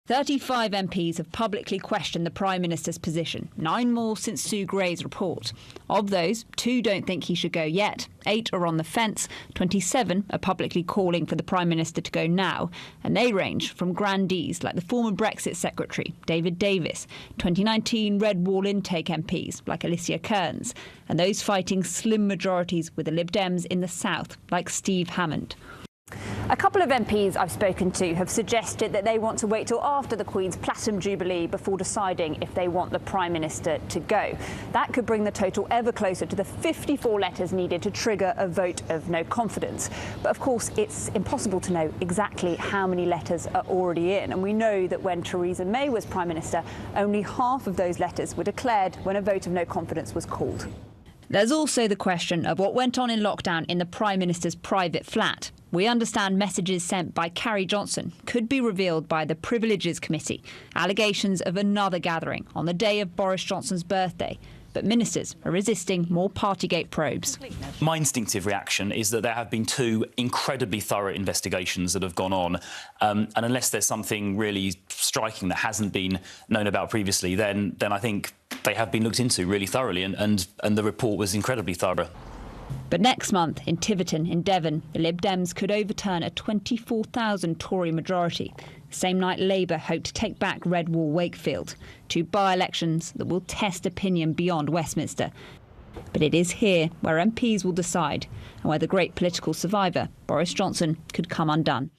35 MPs have publicly questioned the Prime Minister's position, 9 more since Sue Gray's report. Of those, 2 don't think he should go yet, 8 are on the fence, 27 are publicly calling for the Prime Minister to go now, and they range from grandees like the former Brexit Secretary, David Davis, 2019 Red Wall intake MPs like Alicia Kearns, and those fighting slim majorities with the Lib Dems in the south like Steve Hammond. A couple of MPs I've spoken to have suggested that they want to wait till after the Queen's Platinum Jubilee before deciding if they want the Prime Minister to go. That could bring the total ever closer to the 54 letters needed to trigger a vote of no confidence. But of course, it's impossible to know exactly how many letters are already in. And we know that when Theresa May was Prime Minister, only half of those letters were declared when a vote of no confidence was called. There's also the question of what went on in lockdown in the Prime Minister's private flat. We understand messages sent by Carrie Johnson could be revealed by the Privileges Committee. Allegations of another gathering on the day of Boris Johnson's birthday. But ministers are resisting more Partygate probes. My instinctive reaction is that there have been 2 incredibly thorough investigations that have gone on. And unless there's something really striking that hasn't been known about previously, then I think they have been looked into really thoroughly. And the report was incredibly thorough. But next month in Tiverton in Devon, the Lib Dems could overturn a 24,000 Tory majority. The same night Labour hoped to take back Red Wall Wakefield, 2 by-elections that will test opinion beyond Westminster. But it is here where MPs will decide and where the great political survivor, Boris Johnson, could come undone.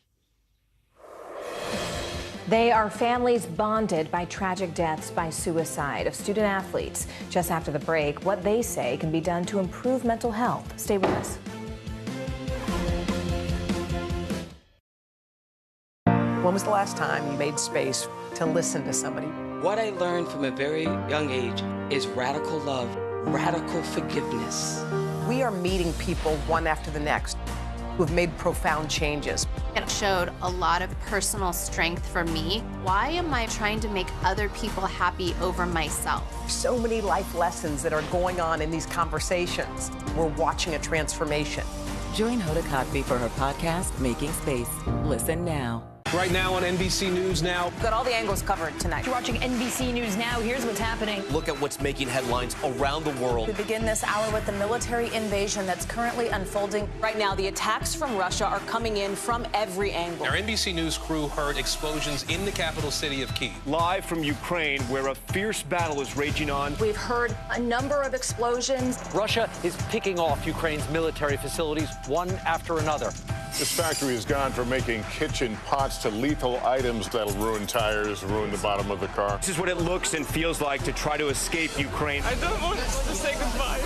They are families bonded by tragic deaths by suicide of student athletes. Just after the break, what they say can be done to improve mental health. Stay with us. When was the last time you made space to listen to somebody? What I learned from a very young age is radical love, radical forgiveness. We are meeting people one after the next who have made profound changes. It showed a lot of personal strength for me. Why am I trying to make other people happy over myself? So many life lessons that are going on in these conversations. We're watching a transformation. Join Hoda Kotb for her podcast, Making Space. Listen now. Right now on NBC News Now. We've got all the angles covered tonight. You're watching NBC News Now. Here's what's happening. Look at what's making headlines around the world. We begin this hour with the military invasion that's currently unfolding. Right now, the attacks from Russia are coming in from every angle. Our NBC News crew heard explosions in the capital city of Kyiv. Live from Ukraine, where a fierce battle is raging on. We've heard a number of explosions. Russia is picking off Ukraine's military facilities one after another. This factory has gone from making kitchen pots to lethal items that'll ruin tires, ruin the bottom of the car. This is what it looks and feels like to try to escape Ukraine. I don't want to say goodbye.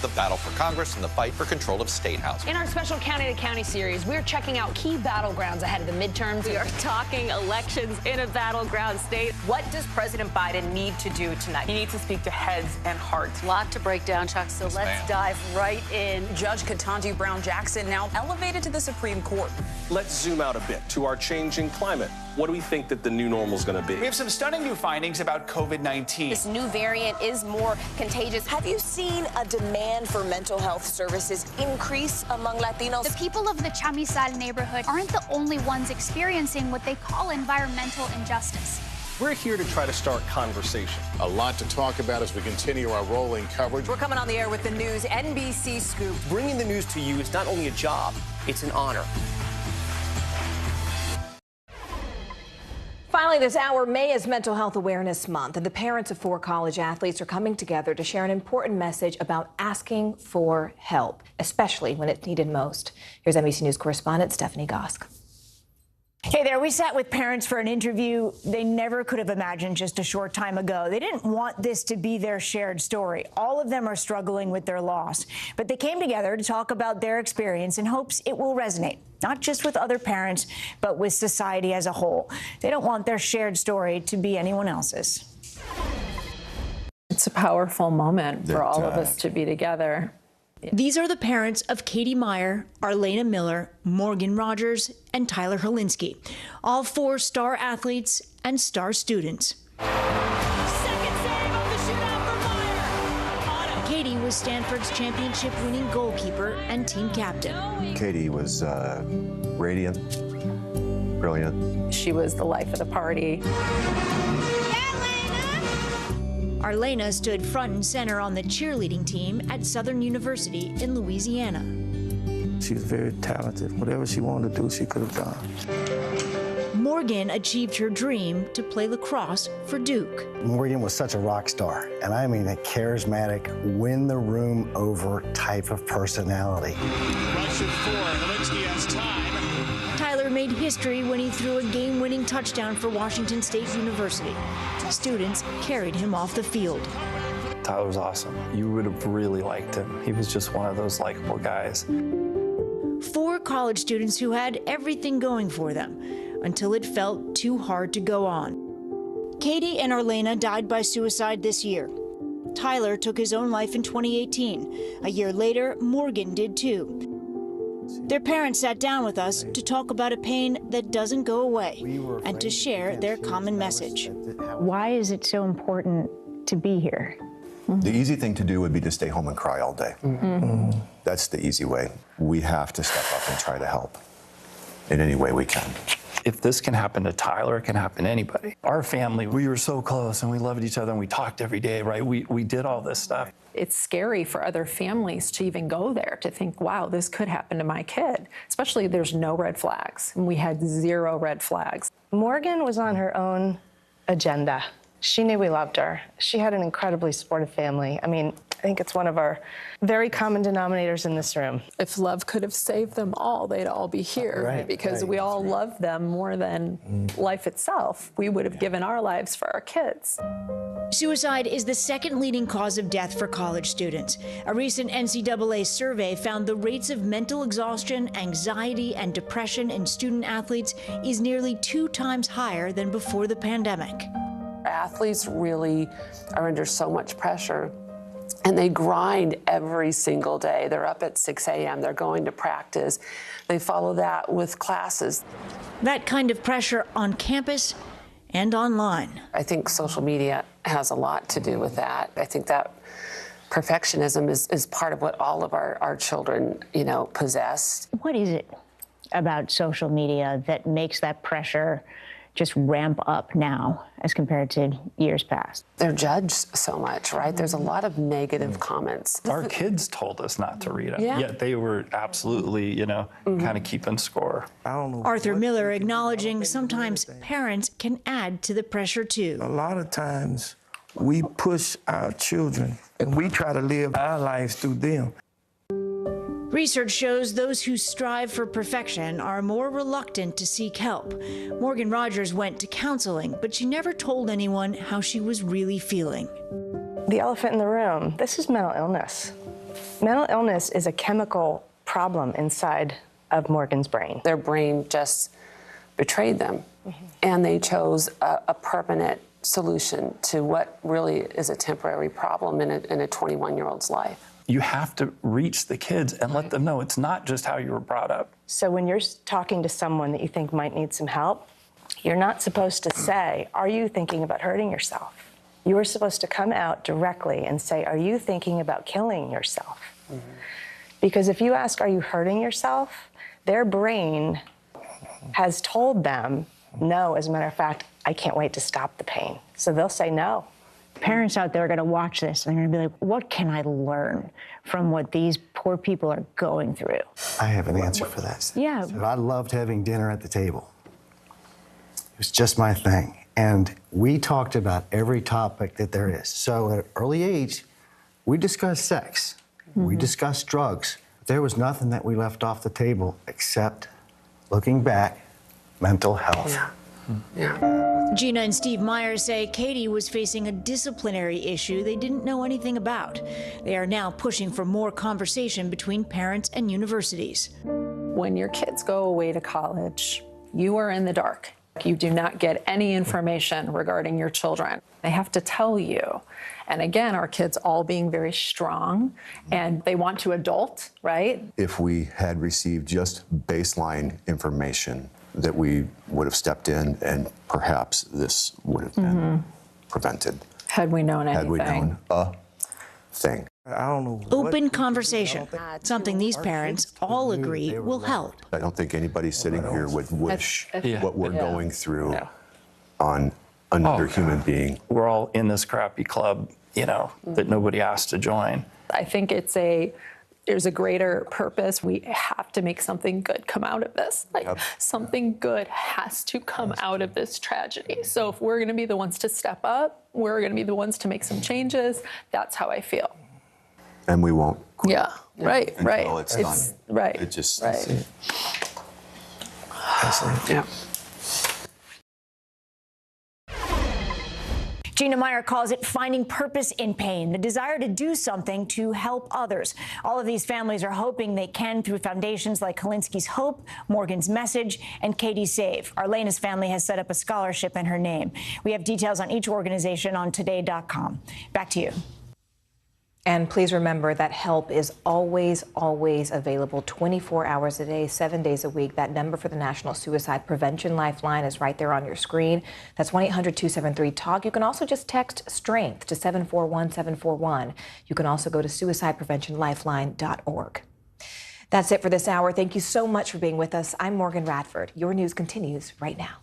The battle for Congress and the fight for control of State House. In our special County to County series, we're checking out key battlegrounds ahead of the midterms. We are talking elections in a battleground state. What does President Biden need to do tonight? He needs to speak to heads and hearts. A lot to break down, Chuck, so let's dive right in. Judge Ketanji Brown Jackson now elevated to the Supreme Court. Let's zoom out a bit to our changing climate. What do we think that the new normal is going to be? We have some stunning new findings about COVID-19. This new variant is more contagious. Have you seen a demand for mental health services increase among Latinos? The people of the Chamizal neighborhood aren't the only ones experiencing what they call environmental injustice. We're here to try to start conversation. A lot to talk about as we continue our rolling coverage. We're coming on the air with the news NBC Scoop. Bringing the news to you is not only a job, it's an honor. Finally, this hour, May is Mental Health Awareness Month, and the parents of 4 college athletes are coming together to share an important message about asking for help, especially when it's needed most. Here's NBC News correspondent Stephanie Gosk. Hey there, we sat with parents for an interview they never could have imagined just a short time ago. They didn't want this to be their shared story. All of them are struggling with their loss. But they came together to talk about their experience in hopes it will resonate, not just with other parents, but with society as a whole. They don't want their shared story to be anyone else's. It's a powerful moment for all of us to be together. These are the parents of Katie Meyer, Arlena Miller, Morgan Rogers, and Tyler Holinsky, all 4 star athletes and star students. Katie was was Stanford's championship-winning goalkeeper and team captain. Katie was radiant, brilliant. She was the life of the party. Arlena stood front and center on the cheerleading team at Southern University in Louisiana. She was very talented. Whatever she wanted to do, she could have done. Morgan achieved her dream to play lacrosse for Duke. Morgan was such a rock star, and I mean a charismatic, win the room over type of personality. Rush of 4. Nowitzki has time. Tyler made history when he threw a game-winning touchdown for Washington State University. Students carried him off the field. Tyler was awesome. You would have really liked him. He was just one of those likable guys. 4 college students who had everything going for them until it felt too hard to go on. Katie and Arlena died by suicide this year. Tyler took his own life in 2018. A year later, Morgan did too. Their parents sat down with us to talk about a pain that doesn't go away and to share their common message. Why is it so important to be here? The easy thing to do would be to stay home and cry all day. That's the easy way. We have to step up and try to help in any way we can. If this can happen to Tyler, it can happen to anybody. Our family, we were so close and we loved each other and we talked every day, right? We did all this stuff. It's scary for other families to even go there, to think, wow, this could happen to my kid. Especially there's no red flags. And we had 0 red flags. Morgan was on her own agenda. She knew we loved her. She had an incredibly supportive family. I mean, I think it's one of our very common denominators in this room. If love could have saved them all, they'd all be here, because we all love them more than life itself. We would have given our lives for our kids. Suicide is the second leading cause of death for college students. A recent NCAA survey found the rates of mental exhaustion, anxiety, and depression in student athletes is nearly 2 times higher than before the pandemic. Athletes really are under so much pressure, and they grind every single day. They're up at 6 a.m., they're going to practice. They follow that with classes. That kind of pressure on campus and online. I think social media has a lot to do with that. I think that perfectionism is part of what all of our children, possess. What is it about social media that makes that pressure just ramp up now as compared to years past? They're judged so much, right? There's a lot of negative comments. Our kids told us not to read them, Yeah. yet they were absolutely, kind of keeping score. I don't know. Arthur Miller acknowledging sometimes parents can add to the pressure too. A lot of times we push our children and we try to live our lives through them. Research shows those who strive for perfection are more reluctant to seek help. Morgan Rogers went to counseling, but she never told anyone how she was really feeling. The elephant in the room, this is mental illness. Mental illness is a chemical problem inside of Morgan's brain. Their brain just betrayed them, and they chose a permanent solution to what really is a temporary problem in a 21-year-old's life. You have to reach the kids and let them know it's not just how you were brought up. So when you're talking to someone that you think might need some help, you're not supposed to say, are you thinking about hurting yourself? You are supposed to come out directly and say, are you thinking about killing yourself? Because if you ask, are you hurting yourself? Their brain has told them, no, as a matter of fact, I can't wait to stop the pain. So they'll say no. Parents out there are going to watch this and they're going to be like, what can I learn from what these poor people are going through? I have an answer for that. Yeah. So I loved having dinner at the table. It was just my thing. And we talked about every topic that there is. So at an early age, we discussed sex. We discussed drugs. There was nothing that we left off the table except, looking back, mental health. Gina and Steve Myers say Katie was facing a disciplinary issue they didn't know anything about. They are now pushing for more conversation between parents and universities. When your kids go away to college, you are in the dark. You do not get any information regarding your children. They have to tell you. And again, our kids all being very strong and they want to adult, right? If we had received just baseline information, that we would have stepped in and perhaps this would have been prevented. Had we known anything. Had we known a thing. I don't know. Open conversation, something these parents all agree will help. I don't think anybody sitting here would wish Yeah. what we're Yeah. going through Yeah. on another human being. We're all in this crappy club, that nobody asked to join. I think there's a greater purpose. We have to make something good come out of this. Something good has to come out of this tragedy. So if we're going to be the ones to step up, we're going to be the ones to make some changes. That's how I feel. And we won't quit Right. until it's done. Right. It just. Right. Yeah. Gina Meyer calls it finding purpose in pain, the desire to do something to help others. All of these families are hoping they can through foundations like Kalinsky's Hope, Morgan's Message, and Katie's Save. Arlena's family has set up a scholarship in her name. We have details on each organization on today.com. Back to you. And please remember that help is always, always available 24 hours a day, 7 days a week. That number for the National Suicide Prevention Lifeline is right there on your screen. That's 1-800-273-TALK. You can also just text STRENGTH to 741-741. You can also go to suicidepreventionlifeline.org. That's it for this hour. Thank you so much for being with us. I'm Morgan Radford. Your news continues right now.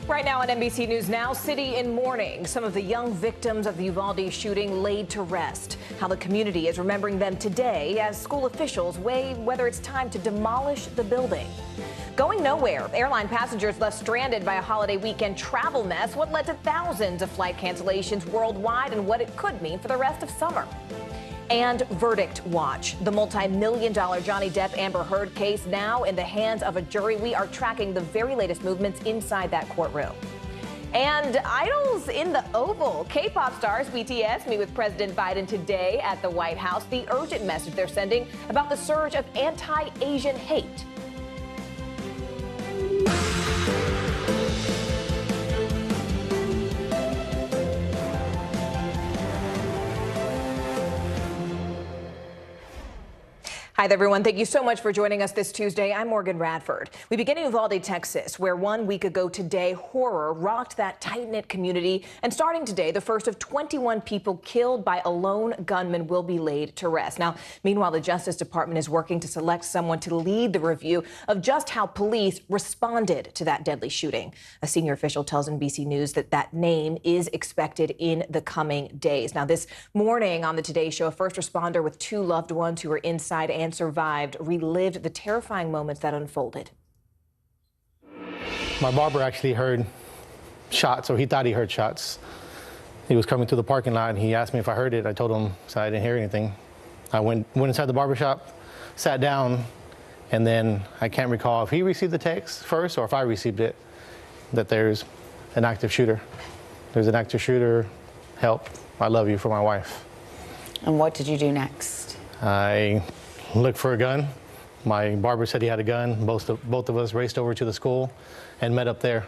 Right now on NBC News Now, city in mourning. Some of the young victims of the Uvalde shooting laid to rest. How the community is remembering them today as school officials weigh whether it's time to demolish the building. Going nowhere. Airline passengers left stranded by a holiday weekend travel mess. What led to thousands of flight cancellations worldwide and what it could mean for the rest of summer. And Verdict Watch, the multi-million-dollar Johnny Depp-Amber Heard case now in the hands of a jury. We are tracking the very latest movements inside that courtroom. And idols in the Oval. K-pop stars BTS meet with President Biden today at the White House. The urgent message they're sending about the surge of anti-Asian hate. Hi there, everyone. Thank you so much for joining us this Tuesday. I'm Morgan Radford. We begin in Uvalde, Texas, where 1 week ago today, horror rocked that tight-knit community. And starting today, the first of 21 people killed by a lone gunman will be laid to rest. Now, meanwhile, the Justice Department is working to select someone to lead the review of just how police responded to that deadly shooting. A senior official tells NBC News that that name is expected in the coming days. Now, this morning on the Today Show, a first responder with 2 loved ones who were inside and survived relived the terrifying moments that unfolded. My barber actually heard shots, or he thought he heard shots. He was coming through the parking lot and he asked me if I heard it. I told him, so I didn't hear anything. I went inside the barbershop, sat down, and then I can't recall if he received the text first or if I received it, that there's an active shooter. There's an active shooter, help, I love you, for my wife. And what did you do next? I looked for a gun. My barber said he had a gun. Both of us raced over to the school and met up there.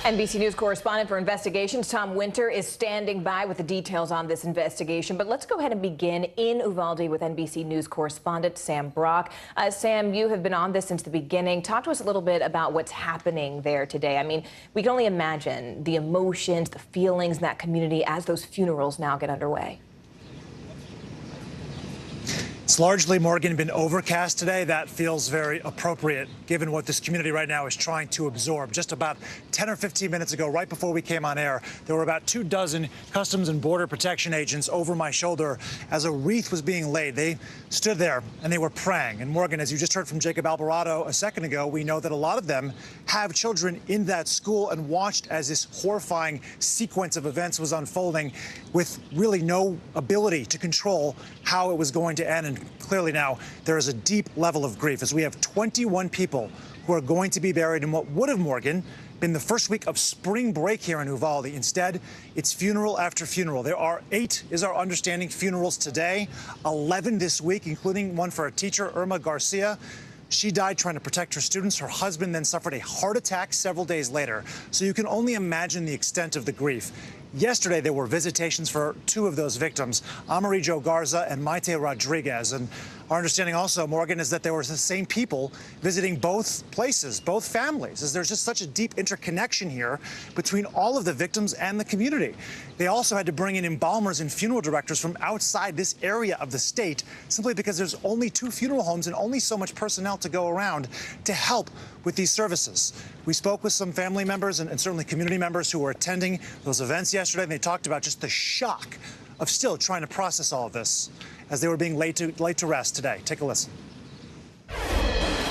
NBC News correspondent for investigations Tom Winter is standing by with the details on this investigation. But let's go ahead and begin in Uvalde with NBC News correspondent Sam Brock. Sam, you have been on this since the beginning. Talk to us a little bit about what's happening there today. I mean, we can only imagine the emotions, the feelings in that community as those funerals now get underway. It's largely, Morgan, been overcast today. That feels very appropriate given what this community right now is trying to absorb. Just about 10 or 15 minutes ago, right before we came on air, there were about 24 Customs and Border Protection agents over my shoulder as a wreath was being laid. They stood there and they were praying. And Morgan, as you just heard from Jacob Alvarado a second ago, we know that a lot of them have children in that school and watched as this horrifying sequence of events was unfolding with really no ability to control how it was going to end. And clearly now there is a deep level of grief as we have 21 people who are going to be buried in what would have, Morgan, been the first week of spring break here in Uvalde. Instead, it's funeral after funeral. There are 8, is our understanding, funerals today, 11 this week, including one for a teacher, Irma Garcia. She died trying to protect her students. Her husband then suffered a heart attack several days later. So you can only imagine the extent of the grief. Yesterday, there were visitations for 2 of those victims, Amarillo Garza and Maite Rodriguez. And Our understanding also, Morgan, is that there were the same people visiting both places, both families, as there's just such a deep interconnection here between all of the victims and the community. They also had to bring in embalmers and funeral directors from outside this area of the state, simply because there's only 2 funeral homes and only so much personnel to go around to help with these services. We spoke with some family members and certainly community members who were attending those events yesterday, and they talked about just the shock of still trying to process all of this as they were being laid to rest today. Take a listen.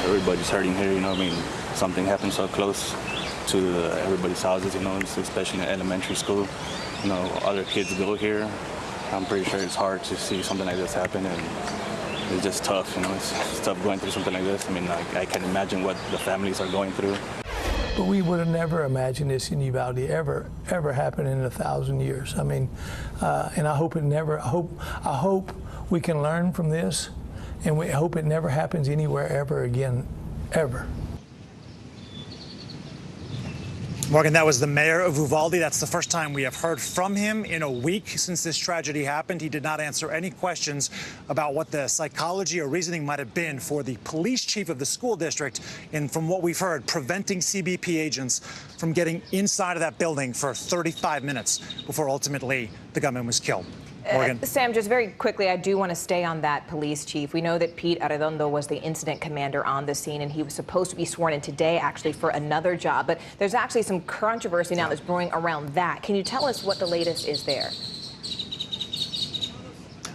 Everybody's hurting here, you know, I mean, something happened so close to everybody's houses, you know, especially in elementary school. You know, other kids go here. I'm pretty sure it's hard to see something like this happen, and it's just tough, you know, it's tough going through something like this. I mean, I can't imagine what the families are going through. But we would have never imagined this in Uvalde ever happen in 1,000 years. I mean, and I hope it never, I hope we can learn from this, and we hope it never happens anywhere ever again, ever. Morgan, that was the mayor of Uvalde. That's the first time we have heard from him in a week since this tragedy happened. He did not answer any questions about what the psychology or reasoning might have been for the police chief of the school district in, from what we've heard, preventing CBP agents from getting inside of that building for 35 minutes before ultimately the gunman was killed. Morgan. Sam, just very quickly, I do want to stay on that police chief. We know that Pete Arredondo was the incident commander on the scene, and he was supposed to be sworn in today, actually, for another job. But there's actually some controversy now that's brewing around that. Can you tell us what the latest is there?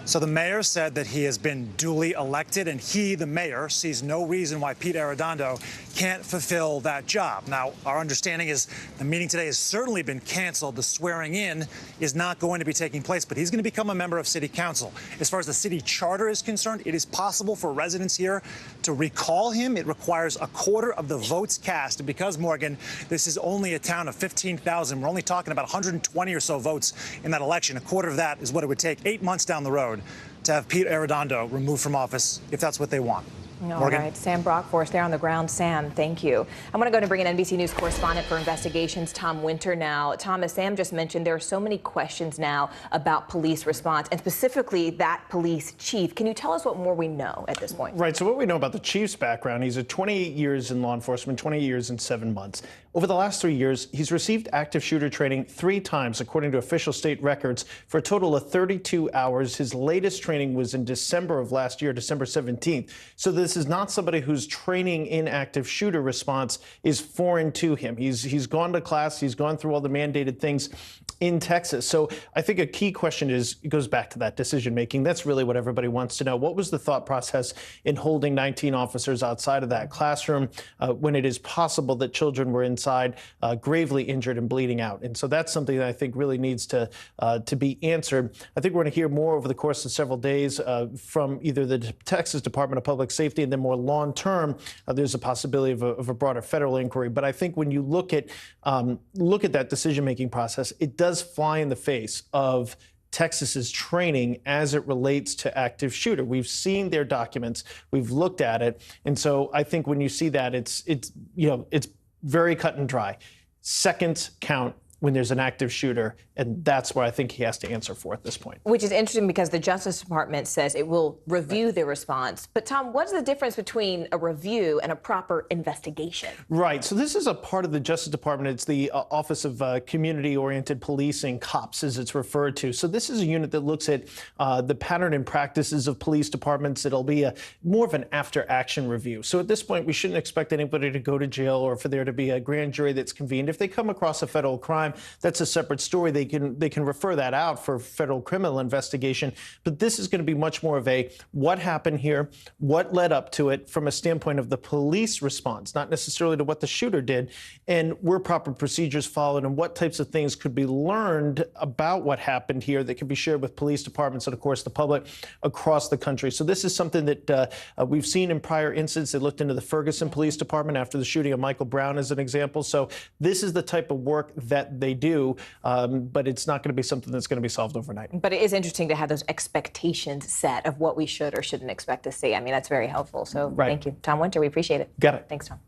So the mayor said that he has been duly elected, and he, the mayor, sees no reason why Pete Arredondo can't fulfill that job. Now, our understanding is the meeting today has certainly been canceled. The swearing in is not going to be taking place, but he's going to become a member of city council. As far as the city charter is concerned, it is possible for residents here to recall him. It requires a quarter of the votes cast. And because, Morgan, this is only a town of 15,000, we're only talking about 120 or so votes in that election. A quarter of that is what it would take 8 months down the road to have Pete Arredondo removed from office, if that's what they want. All right, Sam Brockforce there on the ground. Sam, thank you. I'm going to go and bring in NBC News correspondent for investigations, Tom Winter now. Tom, as Sam just mentioned, there are so many questions now about police response, and specifically that police chief. Can you tell us what more we know at this point? Right, so what we know about the chief's background, he's at 28 years in law enforcement, 20 years and 7 months. Over the last 3 years, he's received active shooter training 3 times, according to official state records, for a total of 32 hours. His latest training was in December of last year, December 17th. So this is not somebody whose training in active shooter response is foreign to him. He's gone to class, he's gone through all the mandated things in Texas. So I think a key question goes back to that decision making. That's really what everybody wants to know. What was the thought process in holding 19 officers outside of that classroom when it is possible that children were inside gravely injured and bleeding out? And so that's something that I think really needs to be answered. I think we're going to hear more over the course of several days from either the Texas Department of Public Safety, and then more long term, there's a possibility of a broader federal inquiry. But I think when you look at that decision making process, it does fly in the face of Texas's training as it relates to active shooter. We've seen their documents, we've looked at it, and so I think when you see that, it's very cut and dry. Seconds count when there's an active shooter, and that's where I think he has to answer for at this point. Which is interesting because the Justice Department says it will review the response. But Tom, what's the difference between a review and a proper investigation? Right, so this is a part of the Justice Department. It's the Office of Community-Oriented Policing, COPS as it's referred to. So this is a unit that looks at the pattern and practices of police departments. It'll be more of an after-action review. So at this point, we shouldn't expect anybody to go to jail or for there to be a grand jury that's convened. If they come across a federal crime, that's a separate story. They can refer that out for federal criminal investigation. But this is going to be much more of a what happened here, what led up to it from a standpoint of the police response, not necessarily to what the shooter did, and were proper procedures followed, and what types of things could be learned about what happened here that could be shared with police departments and, of course, the public across the country. So this is something that we've seen in prior incidents. They looked into the Ferguson Police Department after the shooting of Michael Brown as an example. So this is the type of work that they do, but it's not going to be something that's going to be solved overnight. But it is interesting to have those expectations set of what we should or shouldn't expect to see. I mean, that's very helpful. So Thank you. Tom Winter, we appreciate it. Got it. Thanks, Tom.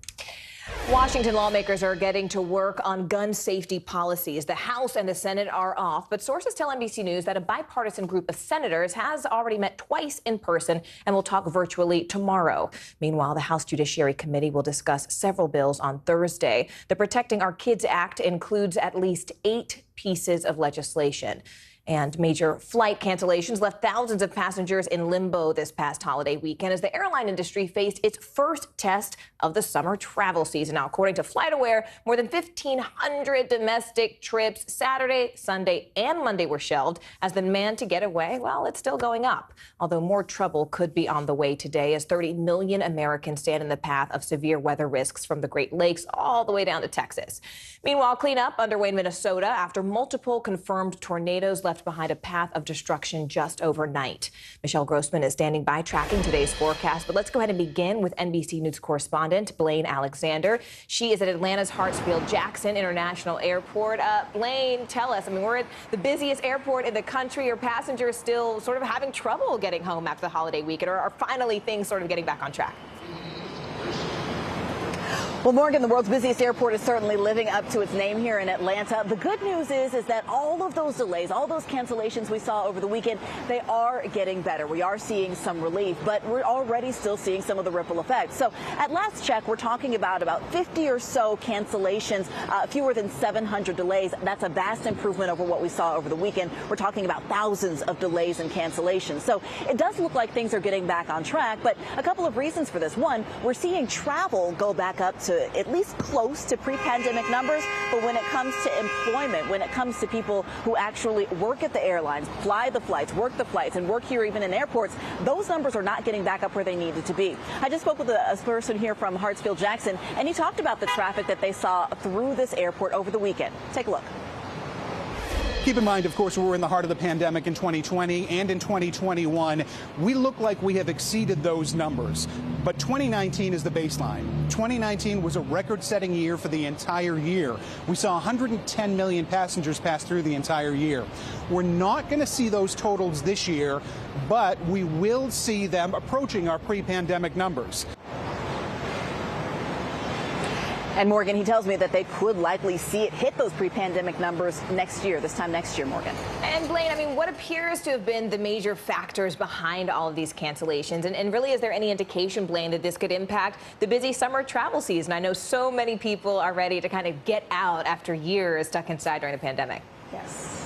Washington lawmakers are getting to work on gun safety policies. The House and the Senate are off, but sources tell NBC News that a bipartisan group of senators has already met twice in person and will talk virtually tomorrow. Meanwhile, the House Judiciary Committee will discuss several bills on Thursday. The Protecting Our Kids Act includes at least 8 pieces of legislation. And major flight cancellations left thousands of passengers in limbo this past holiday weekend as the airline industry faced its first test of the summer travel season. Now, according to FlightAware, more than 1,500 domestic trips Saturday, Sunday, and Monday were shelved as the demand to get away, well, it's still going up. Although more trouble could be on the way today as 30 million Americans stand in the path of severe weather risks from the Great Lakes all the way down to Texas. Meanwhile, cleanup underway in Minnesota after multiple confirmed tornadoes left behind a path of destruction just overnight. Michelle Grossman is standing by tracking today's forecast, but let's go ahead and begin with NBC News correspondent Blaine Alexander. She is at Atlanta's Hartsfield-Jackson International Airport. Blaine, tell us, we're at the busiest airport in the country. Are passengers still sort of having trouble getting home after the holiday weekend, or are finally things sort of getting back on track? Well, Morgan, the world's busiest airport is certainly living up to its name here in Atlanta. The good news is that all of those delays, all those cancellations we saw over the weekend, they are getting better. We are seeing some relief, but we're already still seeing some of the ripple effects. So at last check, we're talking about 50 or so cancellations, fewer than 700 delays. That's a vast improvement over what we saw over the weekend. We're talking about thousands of delays and cancellations. So it does look like things are getting back on track, but a couple of reasons for this. One, we're seeing travel go back up to at least close to pre-pandemic numbers. But when it comes to employment, when it comes to people who actually work at the airlines, fly the flights, work the flights, and work here even in airports, those numbers are not getting back up where they needed to be. I just spoke with a person here from Hartsfield-Jackson, and he talked about the traffic that they saw through this airport over the weekend. Take a look. Keep in mind, of course, we're in the heart of the pandemic in 2020 and in 2021. We look like we have exceeded those numbers. But 2019 is the baseline. 2019 was a record-setting year for the entire year. We saw 110 million passengers pass through the entire year. We're not going to see those totals this year, but we will see them approaching our pre-pandemic numbers. And Morgan, he tells me that they could likely see it hit those pre-pandemic numbers next year, this time next year, Morgan. And Blaine, what appears to have been the major factors behind all of these cancellations? And really, is there any indication, Blaine, that this could impact the busy summer travel season? I know so many people are ready to kind of get out after years stuck inside during the pandemic. Yes.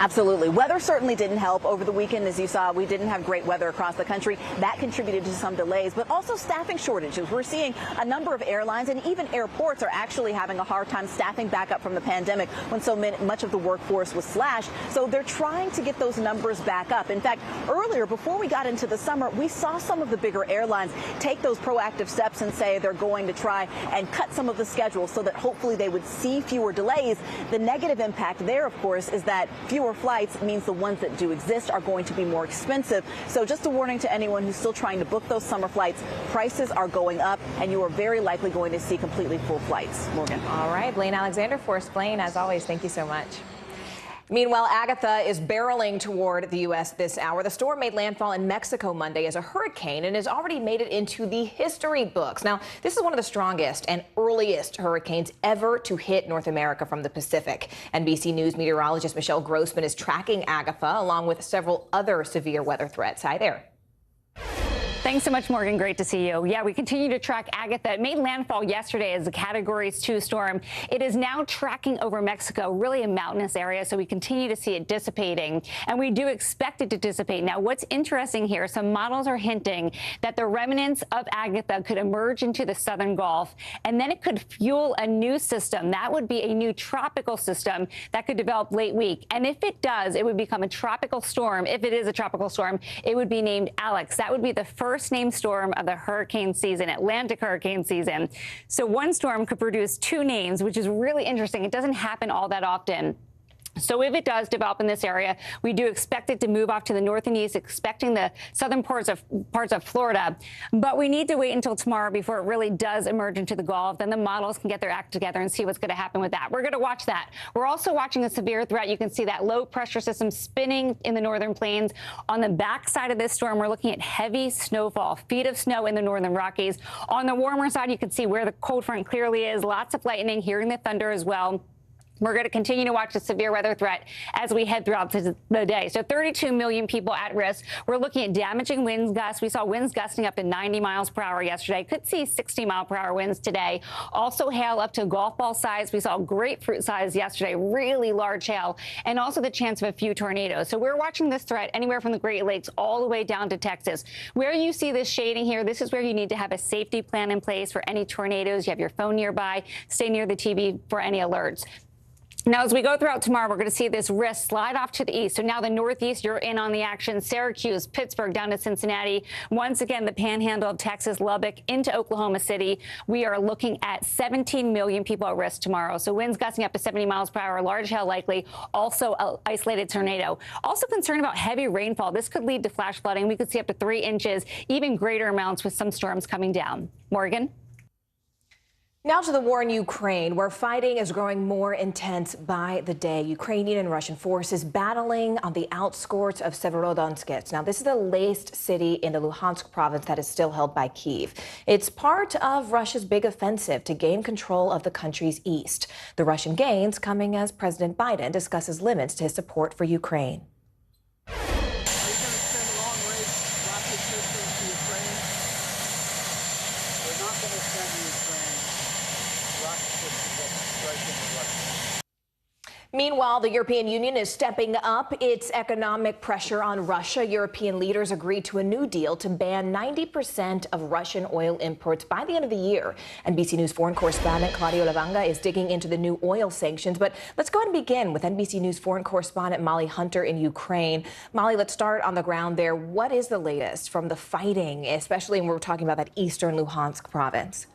Absolutely. Weather certainly didn't help over the weekend. As you saw, we didn't have great weather across the country. That contributed to some delays, but also staffing shortages. We're seeing a number of airlines and even airports are actually having a hard time staffing back up from the pandemic when so much of the workforce was slashed. So they're trying to get those numbers back up. In fact, earlier, before we got into the summer, we saw some of the bigger airlines take those proactive steps and say they're going to try and cut some of the schedules so that hopefully they would see fewer delays. The negative impact there, of course, is that fewer flights means the ones that do exist are going to be more expensive. So just a warning to anyone who's still trying to book those summer flights, prices are going up and you are very likely going to see completely full flights. Morgan. All right, Blaine Alexander for us. Blaine, as always, thank you so much. Meanwhile, Agatha is barreling toward the U.S. this hour. The storm made landfall in Mexico Monday as a hurricane and has already made it into the history books. Now, this is one of the strongest and earliest hurricanes ever to hit North America from the Pacific. NBC News meteorologist Michelle Grossman is tracking Agatha along with several other severe weather threats. Hi there. Thanks so much, Morgan. Great to see you. Yeah, we continue to track Agatha. It made landfall yesterday as a Category 2 storm. It is now tracking over Mexico, really a mountainous area, so we continue to see it dissipating, and we do expect it to dissipate. Now, what's interesting here, some models are hinting that the remnants of Agatha could emerge into the southern Gulf, and then it could fuel a new system. That would be a new tropical system that could develop late week. And if it does, it would become a tropical storm. If it is a tropical storm, it would be named Alex. That would be the first named storm of the hurricane season, Atlantic hurricane season. So one storm could produce 2 names, which is really interesting. It doesn't happen all that often. So if it does develop in this area, we do expect it to move off to the north and east, expecting the southern parts of Florida. But we need to wait until tomorrow before it really does emerge into the Gulf. Then the models can get their act together and see what's going to happen with that. We're going to watch that. We're also watching a severe threat. You can see that low pressure system spinning in the northern plains. On the backside of this storm, we're looking at heavy snowfall, feet of snow in the northern Rockies. On the warmer side, you can see where the cold front clearly is. Lots of lightning, hearing the thunder as well. We're going to continue to watch the severe weather threat as we head throughout the day. So 32 million people at risk. We're looking at damaging winds gusts. We saw winds gusting up to 90 miles per hour yesterday. Could see 60-mile-per-hour winds today. Also hail up to golf ball size. We saw grapefruit size yesterday, really large hail, and also the chance of a few tornadoes. So we're watching this threat anywhere from the Great Lakes all the way down to Texas. Where you see this shading here, this is where you need to have a safety plan in place for any tornadoes. You have your phone nearby. Stay near the TV for any alerts. Now, as we go throughout tomorrow, we're going to see this risk slide off to the east. So now the northeast, you're in on the action. Syracuse, Pittsburgh, down to Cincinnati. Once again, the panhandle of Texas, Lubbock, into Oklahoma City. We are looking at 17 million people at risk tomorrow. So winds gusting up to 70 miles per hour, large hail likely, also an isolated tornado. Also concerned about heavy rainfall. This could lead to flash flooding. We could see up to 3 inches, even greater amounts with some storms coming down. Morgan? Now to the war in Ukraine, where fighting is growing more intense by the day. Ukrainian and Russian forces battling on the outskirts of Severodonetsk. Now, this is the latest city in the Luhansk province that is still held by Kyiv. It's part of Russia's big offensive to gain control of the country's east. The Russian gains coming as President Biden discusses limits to his support for Ukraine. Meanwhile, the European Union is stepping up its economic pressure on Russia. European leaders agreed to a new deal to ban 90% of Russian oil imports by the end of the year. NBC News foreign correspondent Claudio Lavanga is digging into the new oil sanctions. But let's go ahead and begin with NBC News foreign correspondent Molly Hunter in Ukraine. Molly, let's start on the ground there. What is the latest from the fighting, especially when we're talking about that eastern Luhansk province?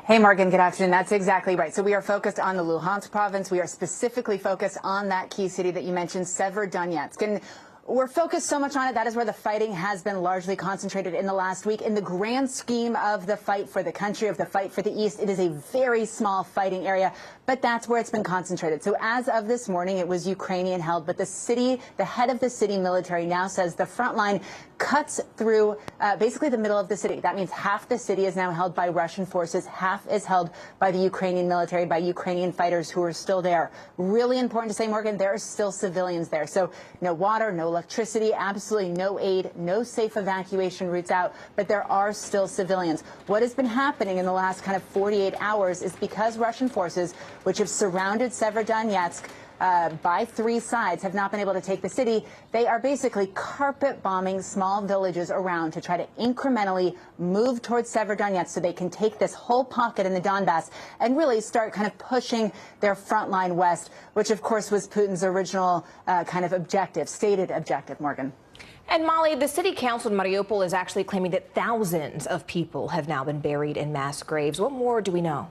Hey, Morgan, good afternoon. That's exactly right. So we are focused on the Luhansk province. We are specifically focused on that key city that you mentioned, Severodonetsk. And we're focused so much on it. That is where the fighting has been largely concentrated in the last week. In the grand scheme of the fight for the country, of the fight for the East, it is a very small fighting area, but that's where it's been concentrated. So as of this morning, it was Ukrainian held, but the city, the head of the city military now says the front line cuts through basically the middle of the city. That means half the city is now held by Russian forces, half is held by the Ukrainian military, by Ukrainian fighters who are still there. Really important to say, Morgan, there are still civilians there. So no water, no electricity, absolutely no aid, no safe evacuation routes out, but there are still civilians. What has been happening in the last kind of 48 hours is because Russian forces, which have surrounded Severodonetsk by 3 sides, have not been able to take the city, they are basically carpet bombing small villages around to try to incrementally move towards Severodonetsk so they can take this whole pocket in the Donbass and really start kind of pushing their front line west, which of course was Putin's original kind of objective, stated objective, Morgan. And Molly, the city council in Mariupol is actually claiming that thousands of people have now been buried in mass graves. What more do we know?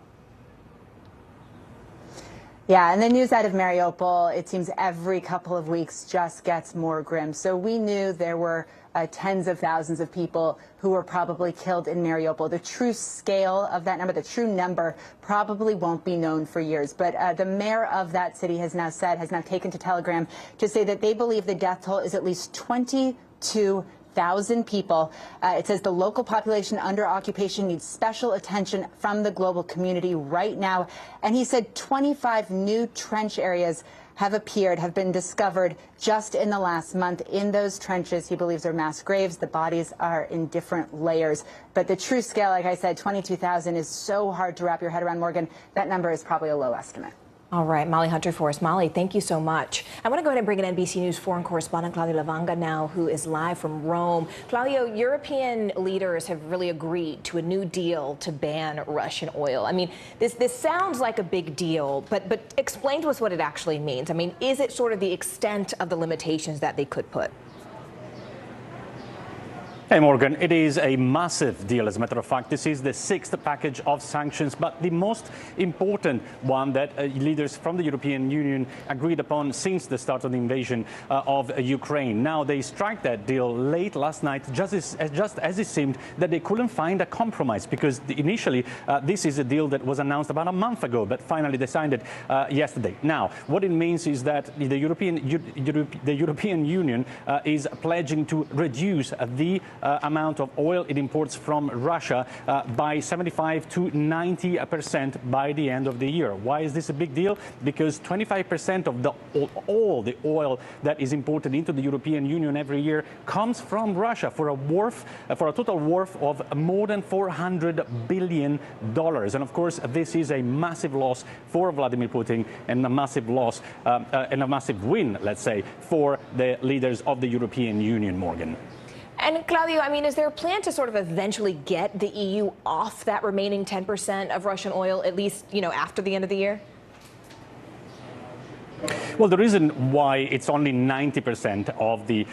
Yeah, and the news out of Mariupol, it seems every couple of weeks just gets more grim. So we knew there were tens of thousands of people who were probably killed in Mariupol. The true scale of that number, the true number, probably won't be known for years. But the mayor of that city has now taken to Telegram to say that they believe the death toll is at least 22,000 people. It says the local population under occupation needs special attention from the global community right now. And he said 25 new trench areas have been discovered just in the last month. In those trenches, he believes, are mass graves. The bodies are in different layers. But the true scale, like I said, 22,000 is so hard to wrap your head around, Morgan. That number is probably a low estimate. All right, Molly Hunter for us. Molly, thank you so much. I want to go ahead and bring in NBC News foreign correspondent Claudio Lavanga now, who is live from Rome. Claudio, European leaders have really agreed to a new deal to ban Russian oil. I mean, this sounds like a big deal, but explain to us what it actually means. I mean, is it sort of the extent of the limitations that they could put? Hey, Morgan, it is a massive deal. As a matter of fact, this is the 6th package of sanctions, but the most important one that leaders from the European Union agreed upon since the start of the invasion of Ukraine. Now, they struck that deal late last night, just as it seemed that they couldn't find a compromise, because initially this is a deal that was announced about a month ago, but finally they signed it yesterday. Now, what it means is that the European Union is pledging to reduce the amount of oil it imports from Russia by 75 to 90% by the end of the year. Why is this a big deal? Because 25% of all the oil that is imported into the European Union every year comes from Russia for a total worth of more than $400 billion. And of course, this is a massive loss for Vladimir Putin and a massive loss and a massive win, let's say, for the leaders of the European Union, Morgan. And Claudio, I mean, is there a plan to sort of eventually get the EU off that remaining 10% of Russian oil, at least, after the end of the year? Well, the reason why it's only 90% of the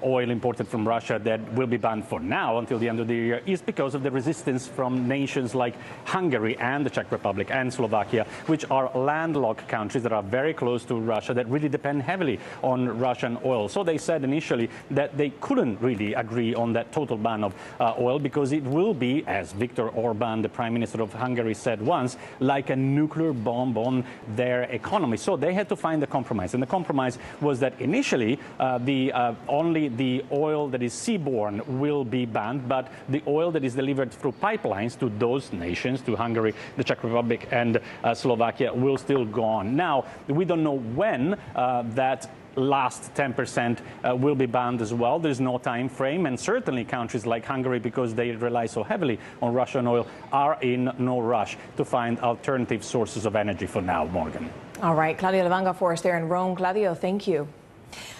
oil imported from Russia that will be banned for now until the end of the year is because of the resistance from nations like Hungary and the Czech Republic and Slovakia, which are landlocked countries that are very close to Russia, that really depend heavily on Russian oil. So they said initially that they couldn't really agree on that total ban of oil, because it will be, as Viktor Orban, the Prime Minister of Hungary, said once, like a nuclear bomb on their economy. So they had to find a compromise, and the compromise was that initially only the oil that is seaborne will be banned, but the oil that is delivered through pipelines to those nations, to Hungary, the Czech Republic and Slovakia, will still go on. Now, we don't know when that last 10% will be banned as well. There's no time frame, and certainly countries like Hungary, because they rely so heavily on Russian oil, are in no rush to find alternative sources of energy for now, Morgan. All right, Claudio Levanga for us there in Rome. Claudio, thank you.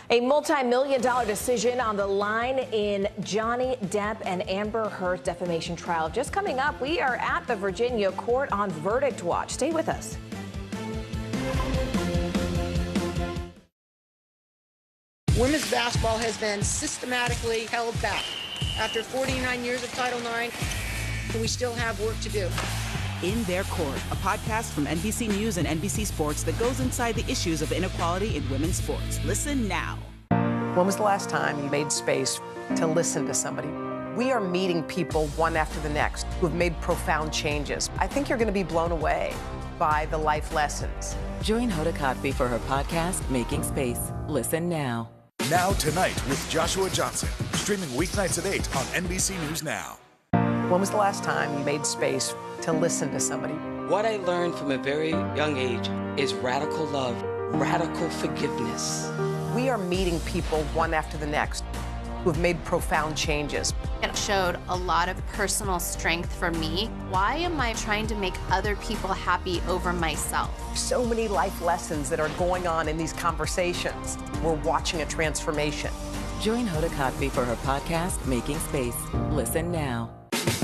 A multi-million-dollar decision on the line in Johnny Depp and Amber Heard's defamation trial. Just coming up, we are at the Virginia court on verdict watch. Stay with us. Women's basketball has been systematically held back. After 49 years of Title IX, we still have work to do. In Their Court, a podcast from NBC News and NBC Sports that goes inside the issues of inequality in women's sports. Listen now. When was the last time you made space to listen to somebody? We are meeting people one after the next who have made profound changes. I think you're going to be blown away by the life lessons. Join Hoda Kotb for her podcast, Making Space. Listen now. Now Tonight with Joshua Johnson, streaming weeknights at 8 on NBC News Now. When was the last time you made space to listen to somebody? What I learned from a very young age is radical love, radical forgiveness. We are meeting people one after the next who have made profound changes. It showed a lot of personal strength for me. Why am I trying to make other people happy over myself? So many life lessons that are going on in these conversations. We're watching a transformation. Join Hoda Kotb for her podcast, Making Space. Listen now.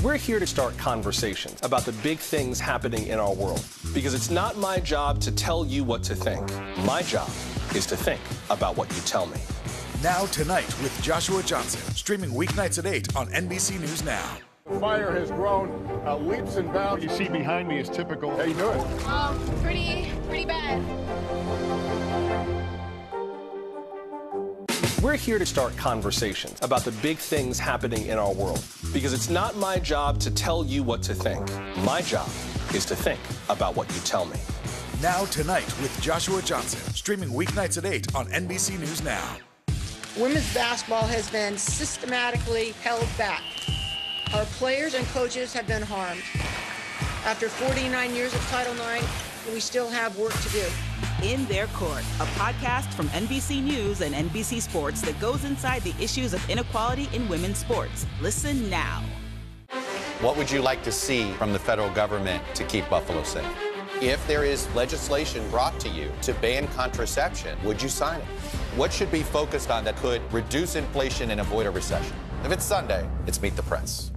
We're here to start conversations about the big things happening in our world, because it's not my job to tell you what to think. My job is to think about what you tell me. Now Tonight with Joshua Johnson, streaming weeknights at 8 on NBC News Now. The fire has grown leaps and bounds. You see behind me is typical. How you doing? Pretty bad. We're here to start conversations about the big things happening in our world, because it's not my job to tell you what to think. My job is to think about what you tell me. Now Tonight with Joshua Johnson, streaming weeknights at 8 on NBC News Now. Women's basketball has been systematically held back. Our players and coaches have been harmed. After 49 years of Title IX, we still have work to do. In Their Court, a podcast from NBC News and NBC Sports that goes inside the issues of inequality in women's sports. Listen now. What would you like to see from the federal government to keep Buffalo safe? If there is legislation brought to you to ban contraception, would you sign it? What should be focused on that could reduce inflation and avoid a recession? If it's Sunday, it's Meet the Press.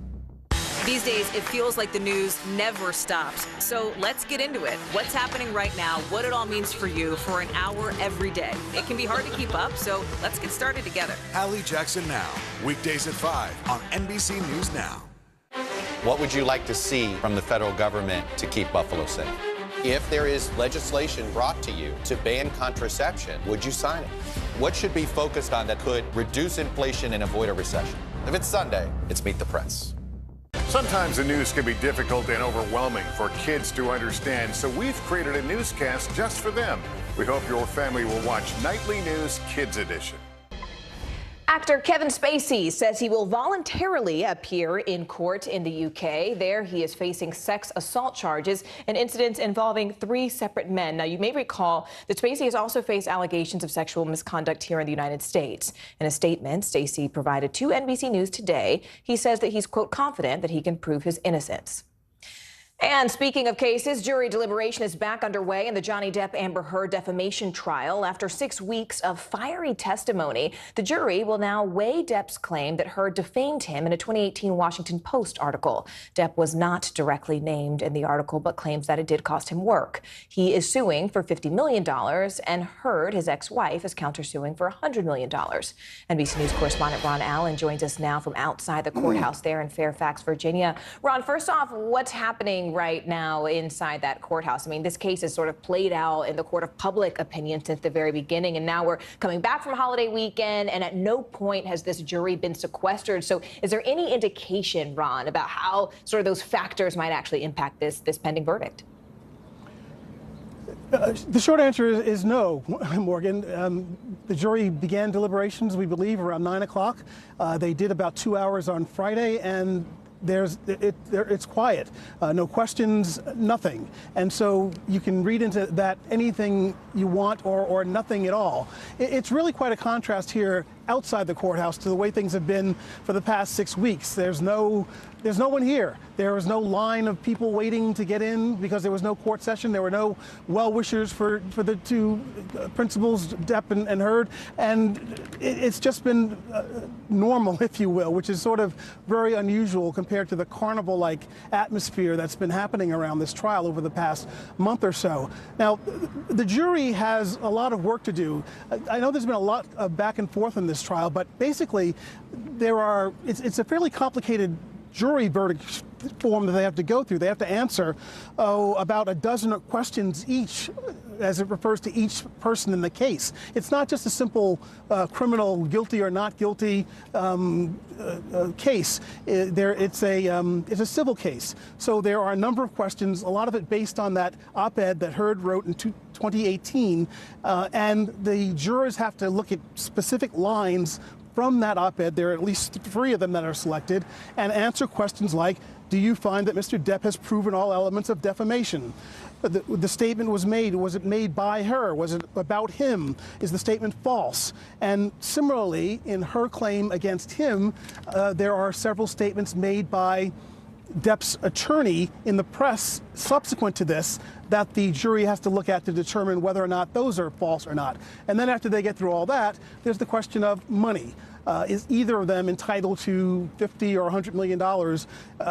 These days, it feels like the news never stops. So let's get into it. What's happening right now, what it all means for you for an hour every day. It can be hard to keep up, so let's get started together. Hallie Jackson Now, weekdays at 5 on NBC News Now. What would you like to see from the federal government to keep Buffalo safe? If there is legislation brought to you to ban contraception, would you sign it? What should be focused on that could reduce inflation and avoid a recession? If it's Sunday, it's Meet the Press. Sometimes the news can be difficult and overwhelming for kids to understand, so we've created a newscast just for them. We hope your family will watch Nightly News Kids Edition. Actor Kevin Spacey says he will voluntarily appear in court in the UK. There, he is facing sex assault charges and incidents involving 3 separate men. Now, you may recall that Spacey has also faced allegations of sexual misconduct here in the United States. In a statement Spacey provided to NBC News today, he says that he's, quote, confident that he can prove his innocence. And speaking of cases, jury deliberation is back underway in the Johnny Depp-Amber Heard defamation trial. After 6 weeks of fiery testimony, the jury will now weigh Depp's claim that Heard defamed him in a 2018 Washington Post article. Depp was not directly named in the article, but claims that it did cost him work. He is suing for $50 million, and Heard, his ex-wife, is countersuing for $100 million. NBC News correspondent Ron Allen joins us now from outside the courthouse there in Fairfax, Virginia. Ron, first off, what's happening right now inside that courthouse? I mean, this case has sort of played out in the court of public opinion since the very beginning, and now we're coming back from holiday weekend, and at no point has this jury been sequestered. So is there any indication, Ron, about how sort of those factors might actually impact this pending verdict? The short answer is no, Morgan. The jury began deliberations, we believe, around 9 o'clock. They did about 2 hours on Friday, and it's quiet. No questions, nothing. And so you can read into that anything you want or nothing at all. It's really quite a contrast here outside the courthouse to the way things have been for the past 6 weeks. There's no one here. There was no line of people waiting to get in because there was no court session. There were no well-wishers for the 2 principals, Depp and Heard. And it's just been normal, if you will, which is sort of very unusual compared to the carnival-like atmosphere that's been happening around this trial over the past month or so. Now, the jury has a lot of work to do. I know there's been a lot of back and forth in this trial, but basically it's a fairly complicated jury verdict form that they have to go through. They have to answer about a dozen questions each as it refers to each person in the case. It's not just a simple criminal guilty or not guilty case. It's a civil case. So there are a number of questions, a lot of it based on that op-ed that Heard wrote in 2018, and the jurors have to look at specific lines from that op-ed. There are at least 3 of them that are selected, and answer questions like, do you find that Mr. Depp has proven all elements of defamation? The statement was made. Was it made by her? Was it about him? Is the statement false? And similarly, in her claim against him, there are several statements made by Depp's attorney in the press subsequent to this that the jury has to look at to determine whether or not those are false or not. And then after they get through all that, there's the question of money. Is either of them entitled to $50 or $100 million,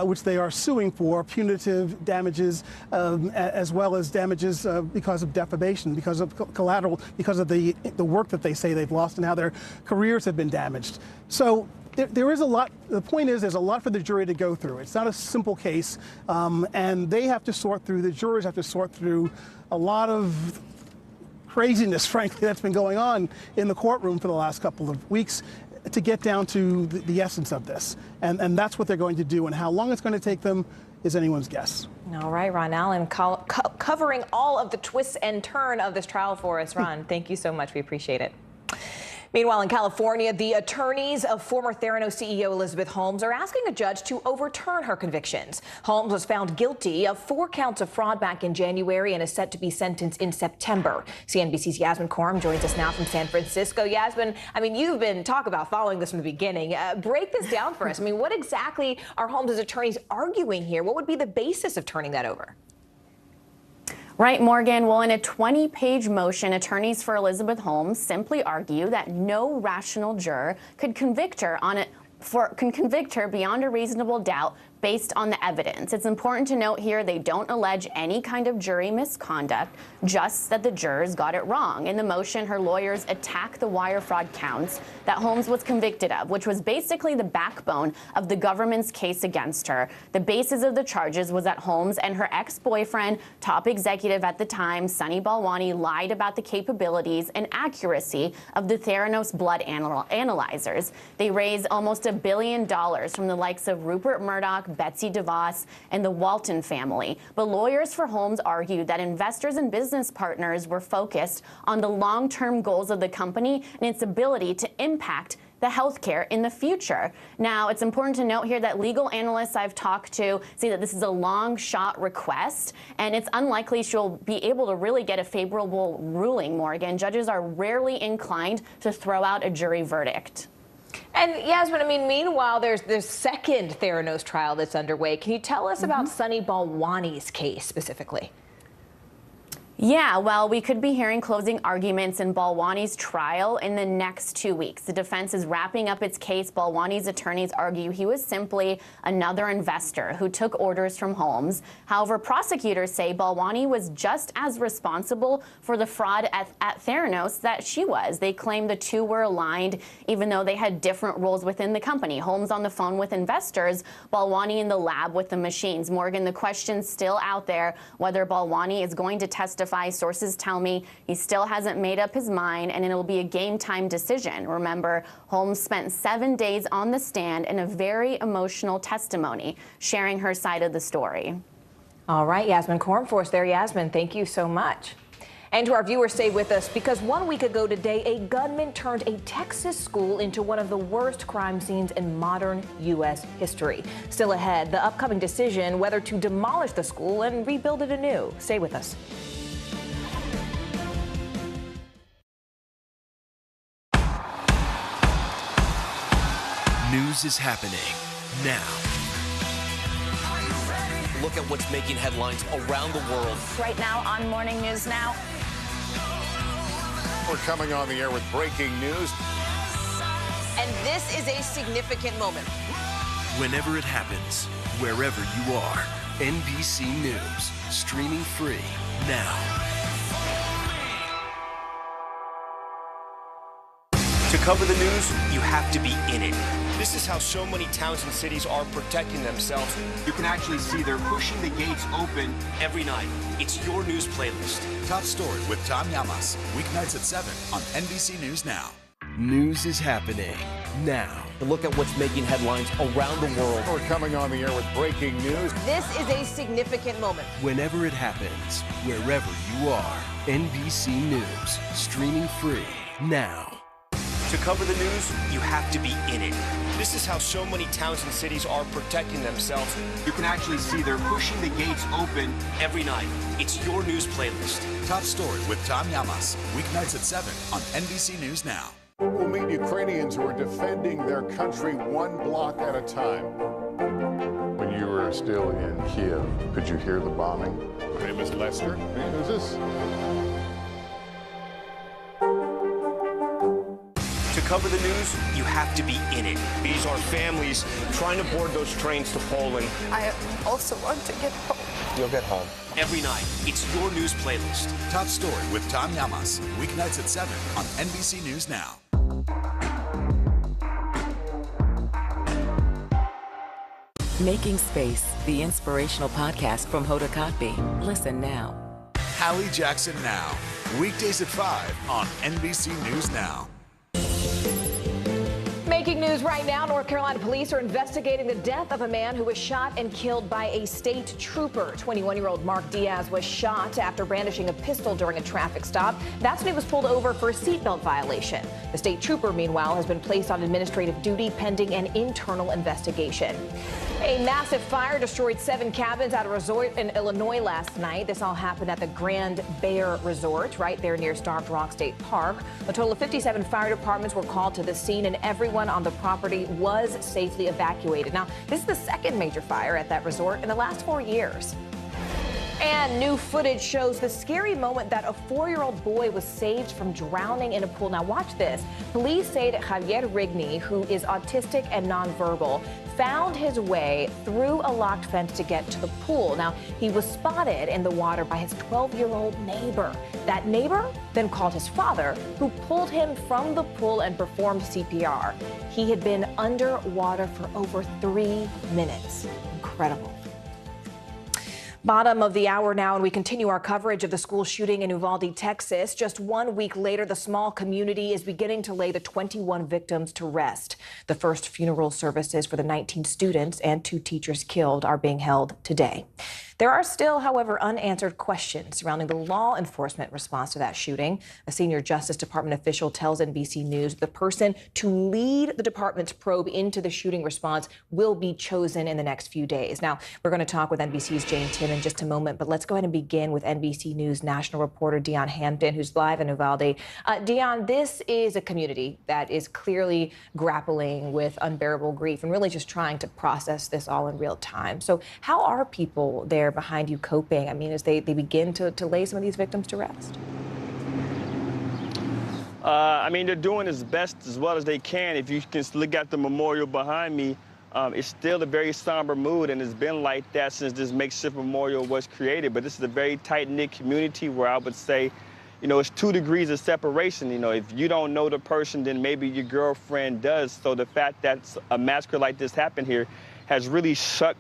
which they are suing for, punitive damages, as well as damages because of defamation, because of collateral, because of the work that they say they've lost and how their careers have been damaged. So there is a lot. The point is, there's a lot for the jury to go through. It's not a simple case, and they have to sort through, the jurors have to sort through a lot of craziness, frankly, that's been going on in the courtroom for the last couple of weeks to get down to the essence of this. And that's what they're going to do, and how long it's going to take them is anyone's guess. All right, Ron Allen, covering all of the twists and turn of this trial for us. Ron, thank you so much. We appreciate it. Meanwhile, in California, the attorneys of former Theranos CEO Elizabeth Holmes are asking a judge to overturn her convictions. Holmes was found guilty of 4 counts of fraud back in January and is set to be sentenced in September. CNBC's Yasmin Corum joins us now from San Francisco. Yasmin, I mean, you've been talking about following this from the beginning. Break this down for us. I mean, what exactly are Holmes' attorneys arguing here? What would be the basis of turning that over? Right, Morgan. Well, in a 20-page motion, attorneys for Elizabeth Holmes simply argue that no rational juror could convict her beyond a reasonable doubt based on the evidence. It's important to note here they don't allege any kind of jury misconduct, just that the jurors got it wrong. In the motion, her lawyers attack the wire fraud counts that Holmes was convicted of, which was basically the backbone of the government's case against her. The basis of the charges was that Holmes and her ex-boyfriend, top executive at the time, Sunny Balwani, lied about the capabilities and accuracy of the Theranos blood analyzers. They raised almost $1 billion from the likes of Rupert Murdoch, Betsy DeVos, and the Walton family. But lawyers for Holmes argued that investors and business partners were focused on the long-term goals of the company and its ability to impact the healthcare in the future. Now, it's important to note here that legal analysts I've talked to say that this is a long shot request, and it's unlikely she'll be able to really get a favorable ruling, Morgan. Judges are rarely inclined to throw out a jury verdict. And Yasmin, I mean, meanwhile, there's this second Theranos trial that's underway. Can you tell us about Sunny Balwani's case specifically? Yeah, well, we could be hearing closing arguments in Balwani's trial in the next 2 weeks. The defense is wrapping up its case. Balwani's attorneys argue he was simply another investor who took orders from Holmes. However, prosecutors say Balwani was just as responsible for the fraud at Theranos that she was. They claim the two were aligned, even though they had different roles within the company. Holmes on the phone with investors, Balwani in the lab with the machines. Morgan, the question's still out there whether Balwani is going to testify. Sources tell me he still hasn't made up his mind, and it will be a game-time decision. Remember, Holmes spent 7 days on the stand in a very emotional testimony, sharing her side of the story. All right, Yasmin Kornforce there. Yasmin, thank you so much. And to our viewers, stay with us, because 1 week ago today, a gunman turned a Texas school into one of the worst crime scenes in modern U.S. history. Still ahead, the upcoming decision whether to demolish the school and rebuild it anew. Stay with us. News is happening now. Look at what's making headlines around the world. Right now on Morning News Now. We're coming on the air with breaking news. And this is a significant moment. Whenever it happens, wherever you are, NBC News, streaming free now. To cover the news, you have to be in it. This is how so many towns and cities are protecting themselves. You can actually see they're pushing the gates open every night. It's your news playlist. Top Story with Tom Llamas, weeknights at 7 on NBC News Now. News is happening now. To look at what's making headlines around the world. We're coming on the air with breaking news. This is a significant moment. Whenever it happens, wherever you are, NBC News, streaming free now. To cover the news, you have to be in it. This is how so many towns and cities are protecting themselves. You can actually see they're pushing the gates open every night. It's your news playlist. Top Story with Tom Llamas, weeknights at 7 on NBC News Now. We'll meet Ukrainians who are defending their country one block at a time. When you were still in Kiev, could you hear the bombing? My name is Lester. Who's this? To cover the news, you have to be in it. These are families trying to board those trains to Poland. I also want to get home. You'll get home. Every night, it's your news playlist. Top Story with Tom Llamas, weeknights at 7 on NBC News Now. Making Space, the inspirational podcast from Hoda Kotb. Listen now. Hallie Jackson Now, weekdays at 5 on NBC News Now. Making news right now, North Carolina police are investigating the death of a man who was shot and killed by a state trooper. 21-year-old Mark Diaz was shot after brandishing a pistol during a traffic stop. That's when he was pulled over for a seatbelt violation. The state trooper, meanwhile, has been placed on administrative duty pending an internal investigation. A massive fire destroyed 7 cabins at a resort in Illinois last night. This all happened at the Grand Bear Resort right there near Starved Rock State Park. A total of 57 fire departments were called to the scene, and everyone on the property was safely evacuated. Now, this is the second major fire at that resort in the last 4 years. And new footage shows the scary moment that a 4-year-old boy was saved from drowning in a pool. Now watch this. Police say that Javier Rigney, who is autistic and nonverbal, found his way through a locked fence to get to the pool. Now, he was spotted in the water by his 12-year-old neighbor. That neighbor then called his father, who pulled him from the pool and performed CPR. He had been underwater for over 3 minutes. Incredible. Bottom of the hour now, and we continue our coverage of the school shooting in Uvalde, Texas. Just 1 week later, the small community is beginning to lay the 21 victims to rest. The first funeral services for the 19 students and 2 teachers killed are being held today. There are still, however, unanswered questions surrounding the law enforcement response to that shooting. A senior Justice Department official tells NBC News the person to lead the department's probe into the shooting response will be chosen in the next few days. Now, we're going to talk with NBC's Jane Tim in just a moment, but let's go ahead and begin with NBC News national reporter Dion Hampton, who's live in Uvalde. Dion, this is a community that is clearly grappling with unbearable grief and really just trying to process this all in real time. So how are people there behind you coping? I mean, as they begin to lay some of these victims to rest? I mean, they're doing as best as well as they can. If you can look at the memorial behind me, it's still a very somber mood, and it's been like that since this makeshift memorial was created. But this is a very tight-knit community where I would say, you know, it's 2 degrees of separation. You know, if you don't know the person, then maybe your girlfriend does. So the fact that a massacre like this happened here has really shook,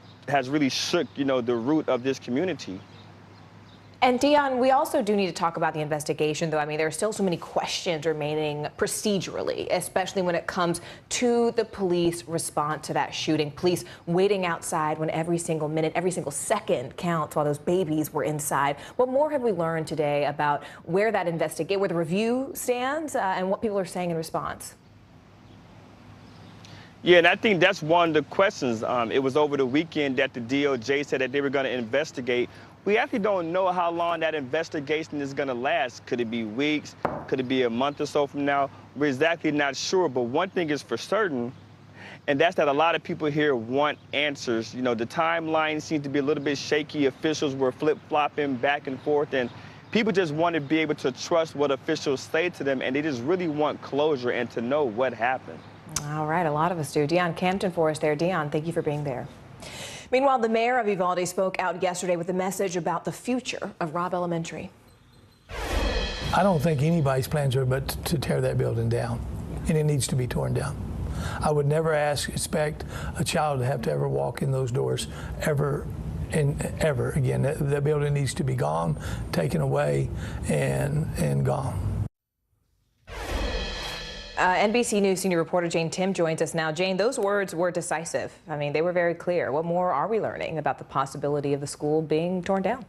you know, the root of this community. And Dion, we also do need to talk about the investigation, though. I mean, there are still so many questions remaining procedurally, especially when it comes to the police response to that shooting. Police waiting outside when every single minute, every single second counts while those babies were inside. What more have we learned today about where that where the review stands and what people are saying in response? Yeah, and I think that's one of the questions. It was over the weekend that the DOJ said that they were going to investigate. We actually don't know how long that investigation is going to last. Could it be weeks? Could it be a month or so from now? We're exactly not sure. But one thing is for certain, and that's that a lot of people here want answers. You know, the timeline seems to be a little bit shaky. Officials were flip-flopping back and forth, and people just want to be able to trust what officials say to them, and they just really want closure and to know what happened. All right, a lot of us do. Dion Campton for us there. Dion, thank you for being there. Meanwhile, the mayor of Uvalde spoke out yesterday with a message about the future of Robb Elementary. I don't think anybody's plans are but to tear that building down, and it needs to be torn down. I would never expect a child to have to ever walk in those doors ever again. That building needs to be gone, taken away, and gone. NBC News senior reporter Jane Tim joins us now. Jane, those words were decisive. I mean, they were very clear. What more are we learning about the possibility of the school being torn down?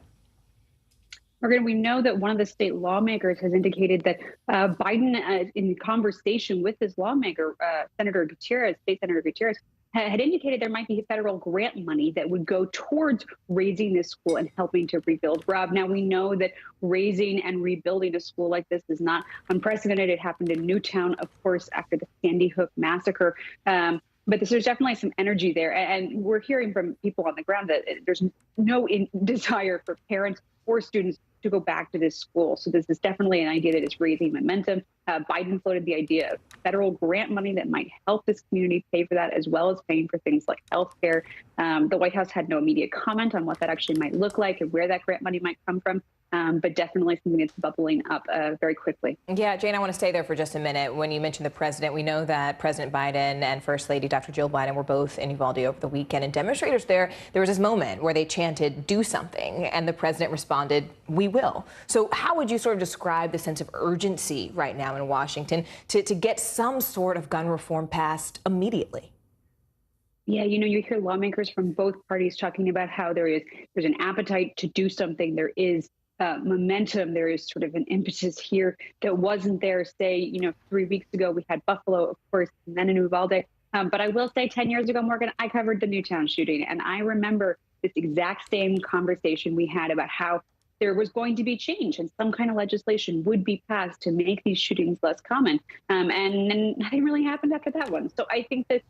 Morgan, we know that one of the state lawmakers has indicated that Biden, in conversation with his lawmaker, Senator Gutierrez, State Senator Gutierrez, had indicated there might be federal grant money that would go towards raising this school and helping to rebuild Robb. Now, we know that raising and rebuilding a school like this is not unprecedented. It happened in Newtown, of course, after the Sandy Hook massacre. But there's definitely some energy there. And we're hearing from people on the ground that there's no desire for parents or students to go back to this school. So this is definitely an idea that is raising momentum. Biden floated the idea of federal grant money that might help this community pay for that, as well as paying for things like health care. The White House had no immediate comment on what that actually might look like and where that grant money might come from. But definitely something that's bubbling up very quickly. Yeah, Jane, I want to stay there for just a minute. When you mentioned the president, we know that President Biden and First Lady Dr. Jill Biden were both in Uvalde over the weekend. And demonstrators there was this moment where they chanted, "Do something," and the president responded, "We will." So how would you sort of describe the sense of urgency right now in Washington to get some sort of gun reform passed immediately? Yeah, you know, you hear lawmakers from both parties talking about how there's an appetite to do something. There is momentum. There is sort of an impetus here that wasn't there, say, 3 weeks ago. We had Buffalo, of course, and then in Uvalde. But I will say 10 years ago, Morgan, I covered the Newtown shooting. And I remember this exact same conversation we had about how there was going to be change and some kind of legislation would be passed to make these shootings less common. And nothing really happened after that one. So I think that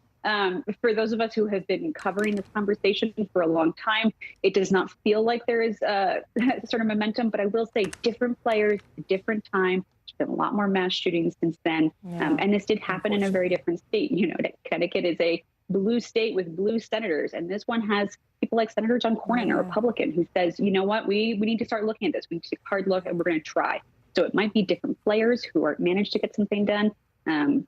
For those of us who have been covering this conversation for a long time, it does not feel like there is sort of momentum, but I will say different players, different time. There's been a lot more mass shootings since then. And this did happen in a very different state. You know, Connecticut is a blue state with blue senators. And this one has people like Senator John Cornyn, a Republican, who says, you know what, we need to start looking at this. We need to take a hard look and we're going to try. So it might be different players who are managed to get something done.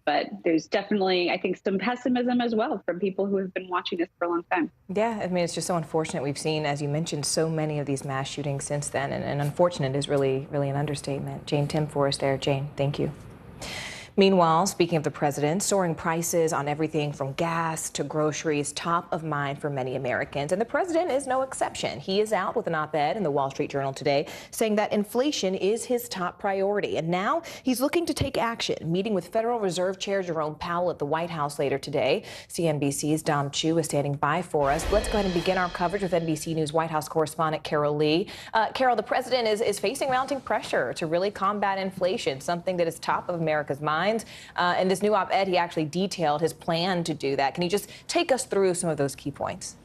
But there's definitely, I think, some pessimism as well from people who have been watching this for a long time. Yeah, I mean, it's just so unfortunate. We've seen, as you mentioned, so many of these mass shootings since then. And unfortunate is really, really an understatement. Jane Tim for us there. Jane, thank you. Meanwhile, speaking of the president, soaring prices on everything from gas to groceries, top of mind for many Americans. And the president is no exception. He is out with an op-ed in the Wall Street Journal today saying that inflation is his top priority. And now he's looking to take action, meeting with Federal Reserve Chair Jerome Powell at the White House later today. CNBC's Dom Chu is standing by for us. Let's go ahead and begin our coverage with NBC News White House correspondent Carol Lee. Carol, the president is facing mounting pressure to really combat inflation, something that is top of America's mind. In this new op-ed, he actually detailed his plan to do that. Can you just take us through some of those key points?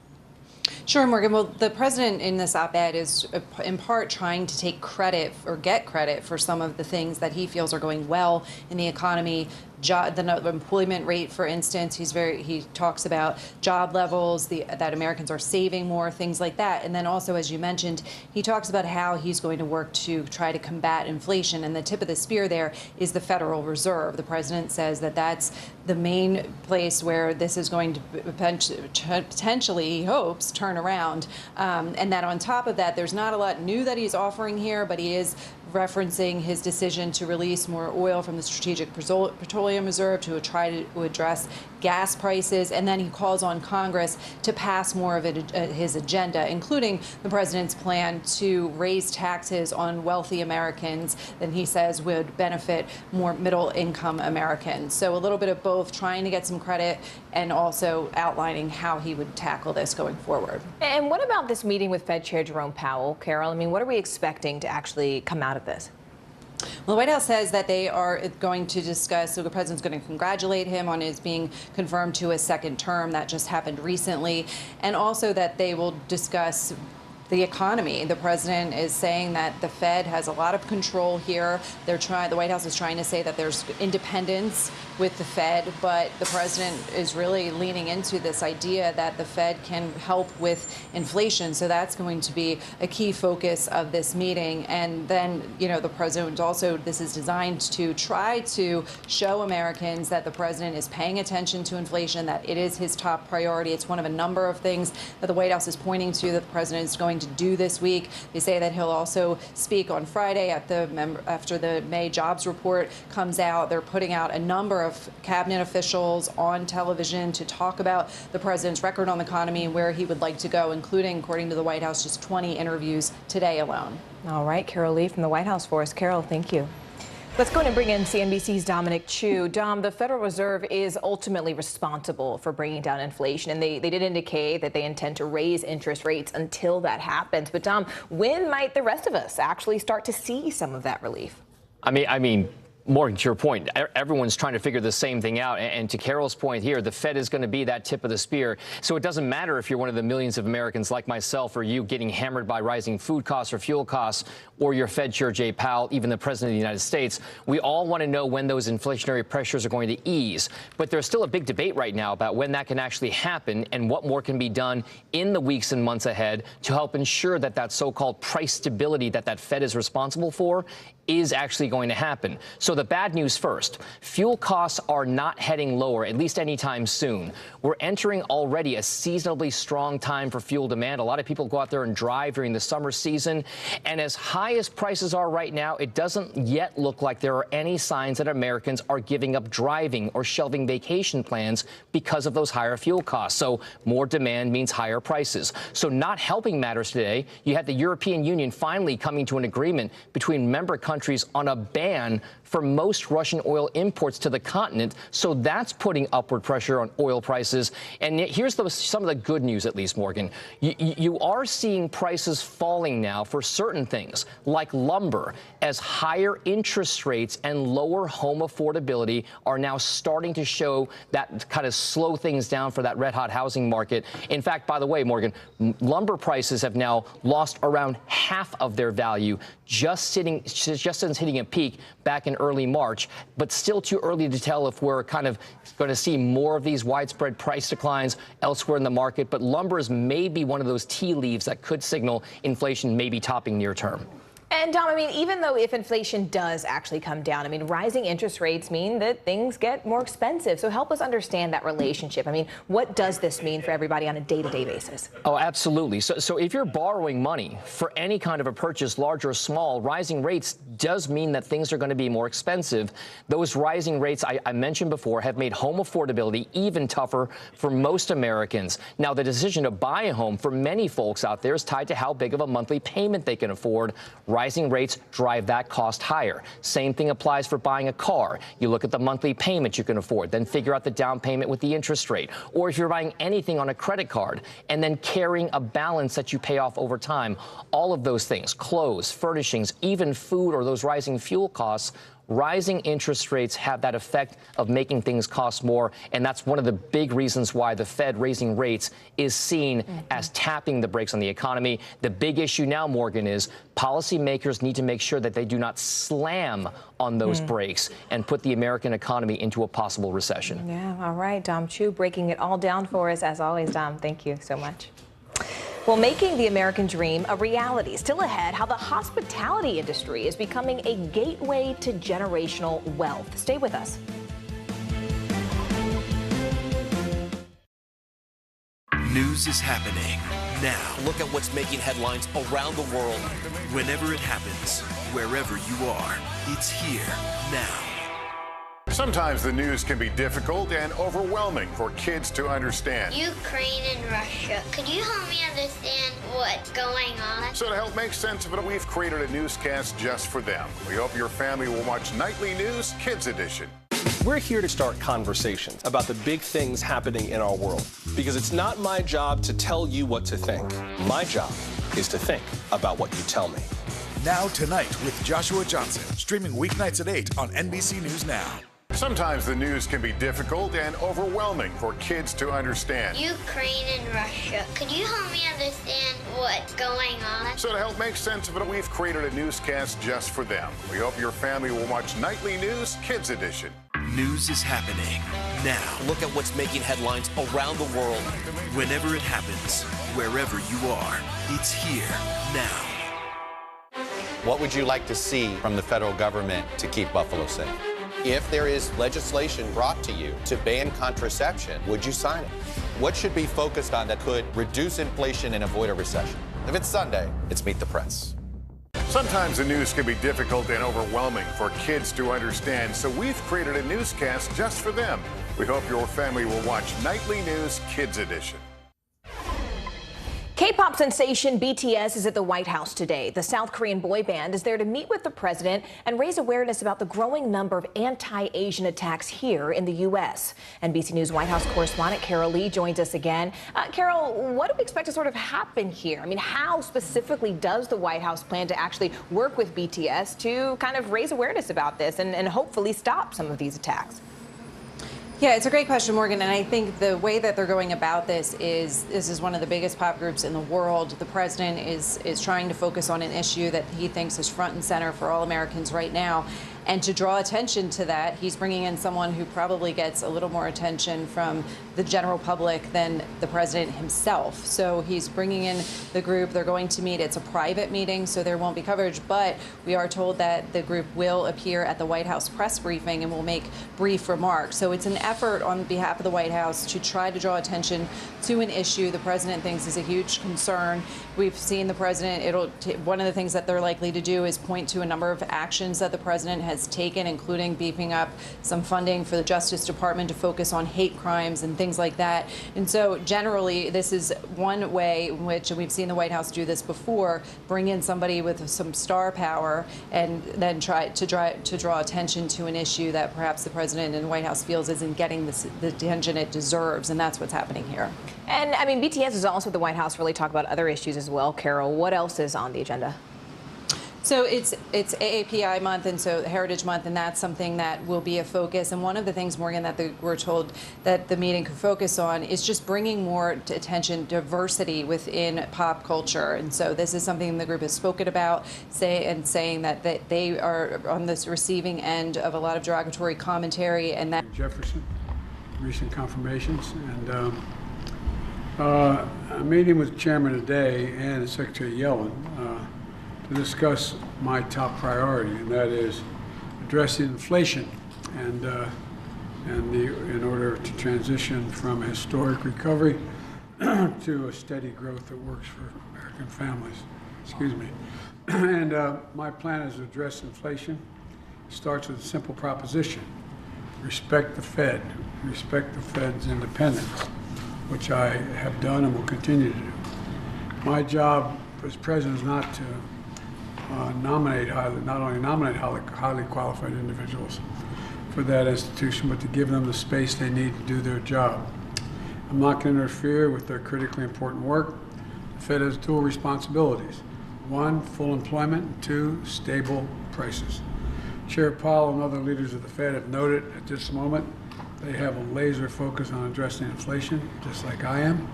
Sure, Morgan. Well, the president in this op-ed is in part trying to take credit or get credit for some of the things that he feels are going well in the economy. The employment rate, for instance, he talks about job levels, that Americans are saving more, things like that. And then also, as you mentioned, he talks about how he's going to work to try to combat inflation. And the tip of the spear there is the Federal Reserve. The president says that that's the main place where this is going to potentially, he hopes, turn around. And that on top of that, there's not a lot new that he's offering here, but he is referencing his decision to release more oil from the Strategic Petroleum Reserve to try to address gas prices. And then he calls on Congress to pass more of his agenda, including the president's plan to raise taxes on wealthy Americans that he says would benefit more middle-income Americans. So a little bit of both, trying to get some credit and also outlining how he would tackle this going forward. And what about this meeting with Fed Chair Jerome Powell, Carol? I mean, what are we expecting to actually come out of this? Well, the White House says that they are going to discuss, so the president's going to congratulate him on his being confirmed to a second term. That just happened recently. And also that they will discuss the economy. The president is saying that the Fed has a lot of control here. The White House is trying to say that there's independence with the Fed, but the president is really leaning into this idea that the Fed can help with inflation. So that's going to be a key focus of this meeting. And then, you know, the president also, this is designed to try to show Americans that the president is paying attention to inflation, that it is his top priority. It's one of a number of things that the White House is pointing to that the president is going to do this week. They say that he'll also speak on Friday after the May jobs report comes out. They're putting out a number of cabinet officials on television to talk about the president's record on the economy and where he would like to go, including, according to the White House, just 20 interviews today alone. All right, Carol Lee from the White House for us. Carol, thank you. Let's go ahead and bring in CNBC's Dominic Chu. Dom, the Federal Reserve is ultimately responsible for bringing down inflation, and they did indicate that they intend to raise interest rates until that happens. But Dom, when might the rest of us actually start to see some of that relief? I mean, Morgan, to your point, everyone's trying to figure the same thing out. And to Carol's point here, the Fed is going to be that tip of the spear. So it doesn't matter if you're one of the millions of Americans like myself or you getting hammered by rising food costs or fuel costs, or your Fed Chair Jay Powell, even the President of the United States. We all want to know when those inflationary pressures are going to ease. But there's still a big debate right now about when that can actually happen and what more can be done in the weeks and months ahead to help ensure that that so-called price stability that Fed is responsible for is actually going to happen. So the bad news first. Fuel costs are not heading lower, at least anytime soon. We're entering already a seasonably strong time for fuel demand. A lot of people go out there and drive during the summer season. And as high as prices are right now, it doesn't yet look like there are any signs that Americans are giving up driving or shelving vacation plans because of those higher fuel costs. So more demand means higher prices. So not helping matters today. You had the European Union finally coming to an agreement between member countries on a ban for for most Russian oil imports to the continent, so that's putting upward pressure on oil prices. And here's some of the good news, at least, Morgan. You are seeing prices falling now for certain things, like lumber, as higher interest rates and lower home affordability are now starting to show that kind of slow things down for that red-hot housing market. In fact, by the way, Morgan, lumber prices have now lost around half of their value just since hitting a peak back in early March, but still too early to tell if we're kind of going to see more of these widespread price declines elsewhere in the market. But lumber is maybe one of those tea leaves that could signal inflation may be topping near term. And Dom, I mean, even though if inflation does actually come down, I mean, rising interest rates mean that things get more expensive. So help us understand that relationship. I mean, what does this mean for everybody on a day-to-day basis? Oh, absolutely. So if you're borrowing money for any kind of a purchase, large or small, rising rates does mean that things are going to be more expensive. Those rising rates I mentioned before have made home affordability even tougher for most Americans. Now, the decision to buy a home for many folks out there is tied to how big of a monthly payment they can afford. Rising rates drive that cost higher. Same thing applies for buying a car. You look at the monthly payment you can afford, then figure out the down payment with the interest rate. Or if you're buying anything on a credit card and then carrying a balance that you pay off over time, all of those things, clothes, furnishings, even food or those rising fuel costs, rising interest rates have that effect of making things cost more, and that's one of the big reasons why the Fed raising rates is seen as tapping the brakes on the economy. The big issue now, Morgan, is policymakers need to make sure that they do not slam on those brakes and put the American economy into a possible recession. Yeah, all right, Dom Chu breaking it all down for us, as always, Dom. Thank you so much. Well, making the American dream a reality. Still ahead, how the hospitality industry is becoming a gateway to generational wealth. Stay with us. News is happening now. Look at what's making headlines around the world. Whenever it happens, wherever you are, it's here now. Sometimes the news can be difficult and overwhelming for kids to understand. Ukraine and Russia. Could you help me understand what's going on? So to help make sense of it, we've created a newscast just for them. We hope your family will watch Nightly News Kids Edition. We're here to start conversations about the big things happening in our world, because it's not my job to tell you what to think. My job is to think about what you tell me. Now Tonight with Joshua Johnson, streaming weeknights at 8 on NBC News Now. Sometimes the news can be difficult and overwhelming for kids to understand. Ukraine and Russia. Could you help me understand what's going on? So to help make sense of it, we've created a newscast just for them. We hope your family will watch Nightly News Kids Edition. News is happening now. Look at what's making headlines around the world. Whenever it happens, wherever you are, it's here now. What would you like to see from the federal government to keep Buffalo safe? If there is legislation brought to you to ban contraception, would you sign it? What should be focused on that could reduce inflation and avoid a recession? If it's Sunday, it's Meet the Press. Sometimes the news can be difficult and overwhelming for kids to understand, so we've created a newscast just for them. We hope your family will watch Nightly News Kids Edition. K-pop sensation BTS is at the White House today. The South Korean boy band is there to meet with the president and raise awareness about the growing number of anti-Asian attacks here in the U.S. NBC News White House correspondent Carol Lee joins us again. Carol, what do we expect to sort of happen here? I mean, how specifically does the White House plan to actually work with BTS to kind of raise awareness about this and hopefully stop some of these attacks? Yeah, it's a great question, Morgan, and I think the way that they're going about this is one of the biggest pop groups in the world. The president is trying to focus on an issue that he thinks is front and center for all Americans right now. And to draw attention to that, he's bringing in someone who probably gets a little more attention from the general public than the president himself. So he's bringing in the group. They're going to meet. It's a private meeting, so there won't be coverage. But we are told that the group will appear at the White House press briefing and will make brief remarks. So it's an effort on behalf of the White House to try to draw attention to an issue the president thinks is a huge concern. We've seen the president, one of the things that they're likely to do is point to a number of actions that the president has taken, including beefing up some funding for the Justice Department to focus on hate crimes and things like that. And so generally, this is one way in which, and we've seen the White House do this before, bring in somebody with some star power and then try to draw attention to an issue that perhaps the president and the White House feels isn't getting the attention it deserves, and that's what's happening here. And I mean, BTS is also at the White House really talk about other issues as well. Carol, what else is on the agenda? So it's AAPI month, and so Heritage Month, and that's something that will be a focus. And one of the things, Morgan, that we're told that the meeting could focus on is just bringing more attention, diversity within pop culture. And so this is something the group has spoken about, saying that they are on this receiving end of a lot of derogatory commentary, and that Jefferson, recent confirmations, and a meeting with Chairman today and Secretary Yellen to discuss my top priority, and that is addressing inflation and in order to transition from a historic recovery to a steady growth that works for American families. Excuse me. And my plan is to address inflation. It starts with a simple proposition: respect the Fed, respect the Fed's independence, which I have done and will continue to do. My job as president is not to not only nominate highly qualified individuals for that institution, but to give them the space they need to do their job. I'm not going to interfere with their critically important work. The Fed has dual responsibilities: one, full employment; and two, stable prices. Chair Powell and other leaders of the Fed have noted at this moment they have a laser focus on addressing inflation, just like I am.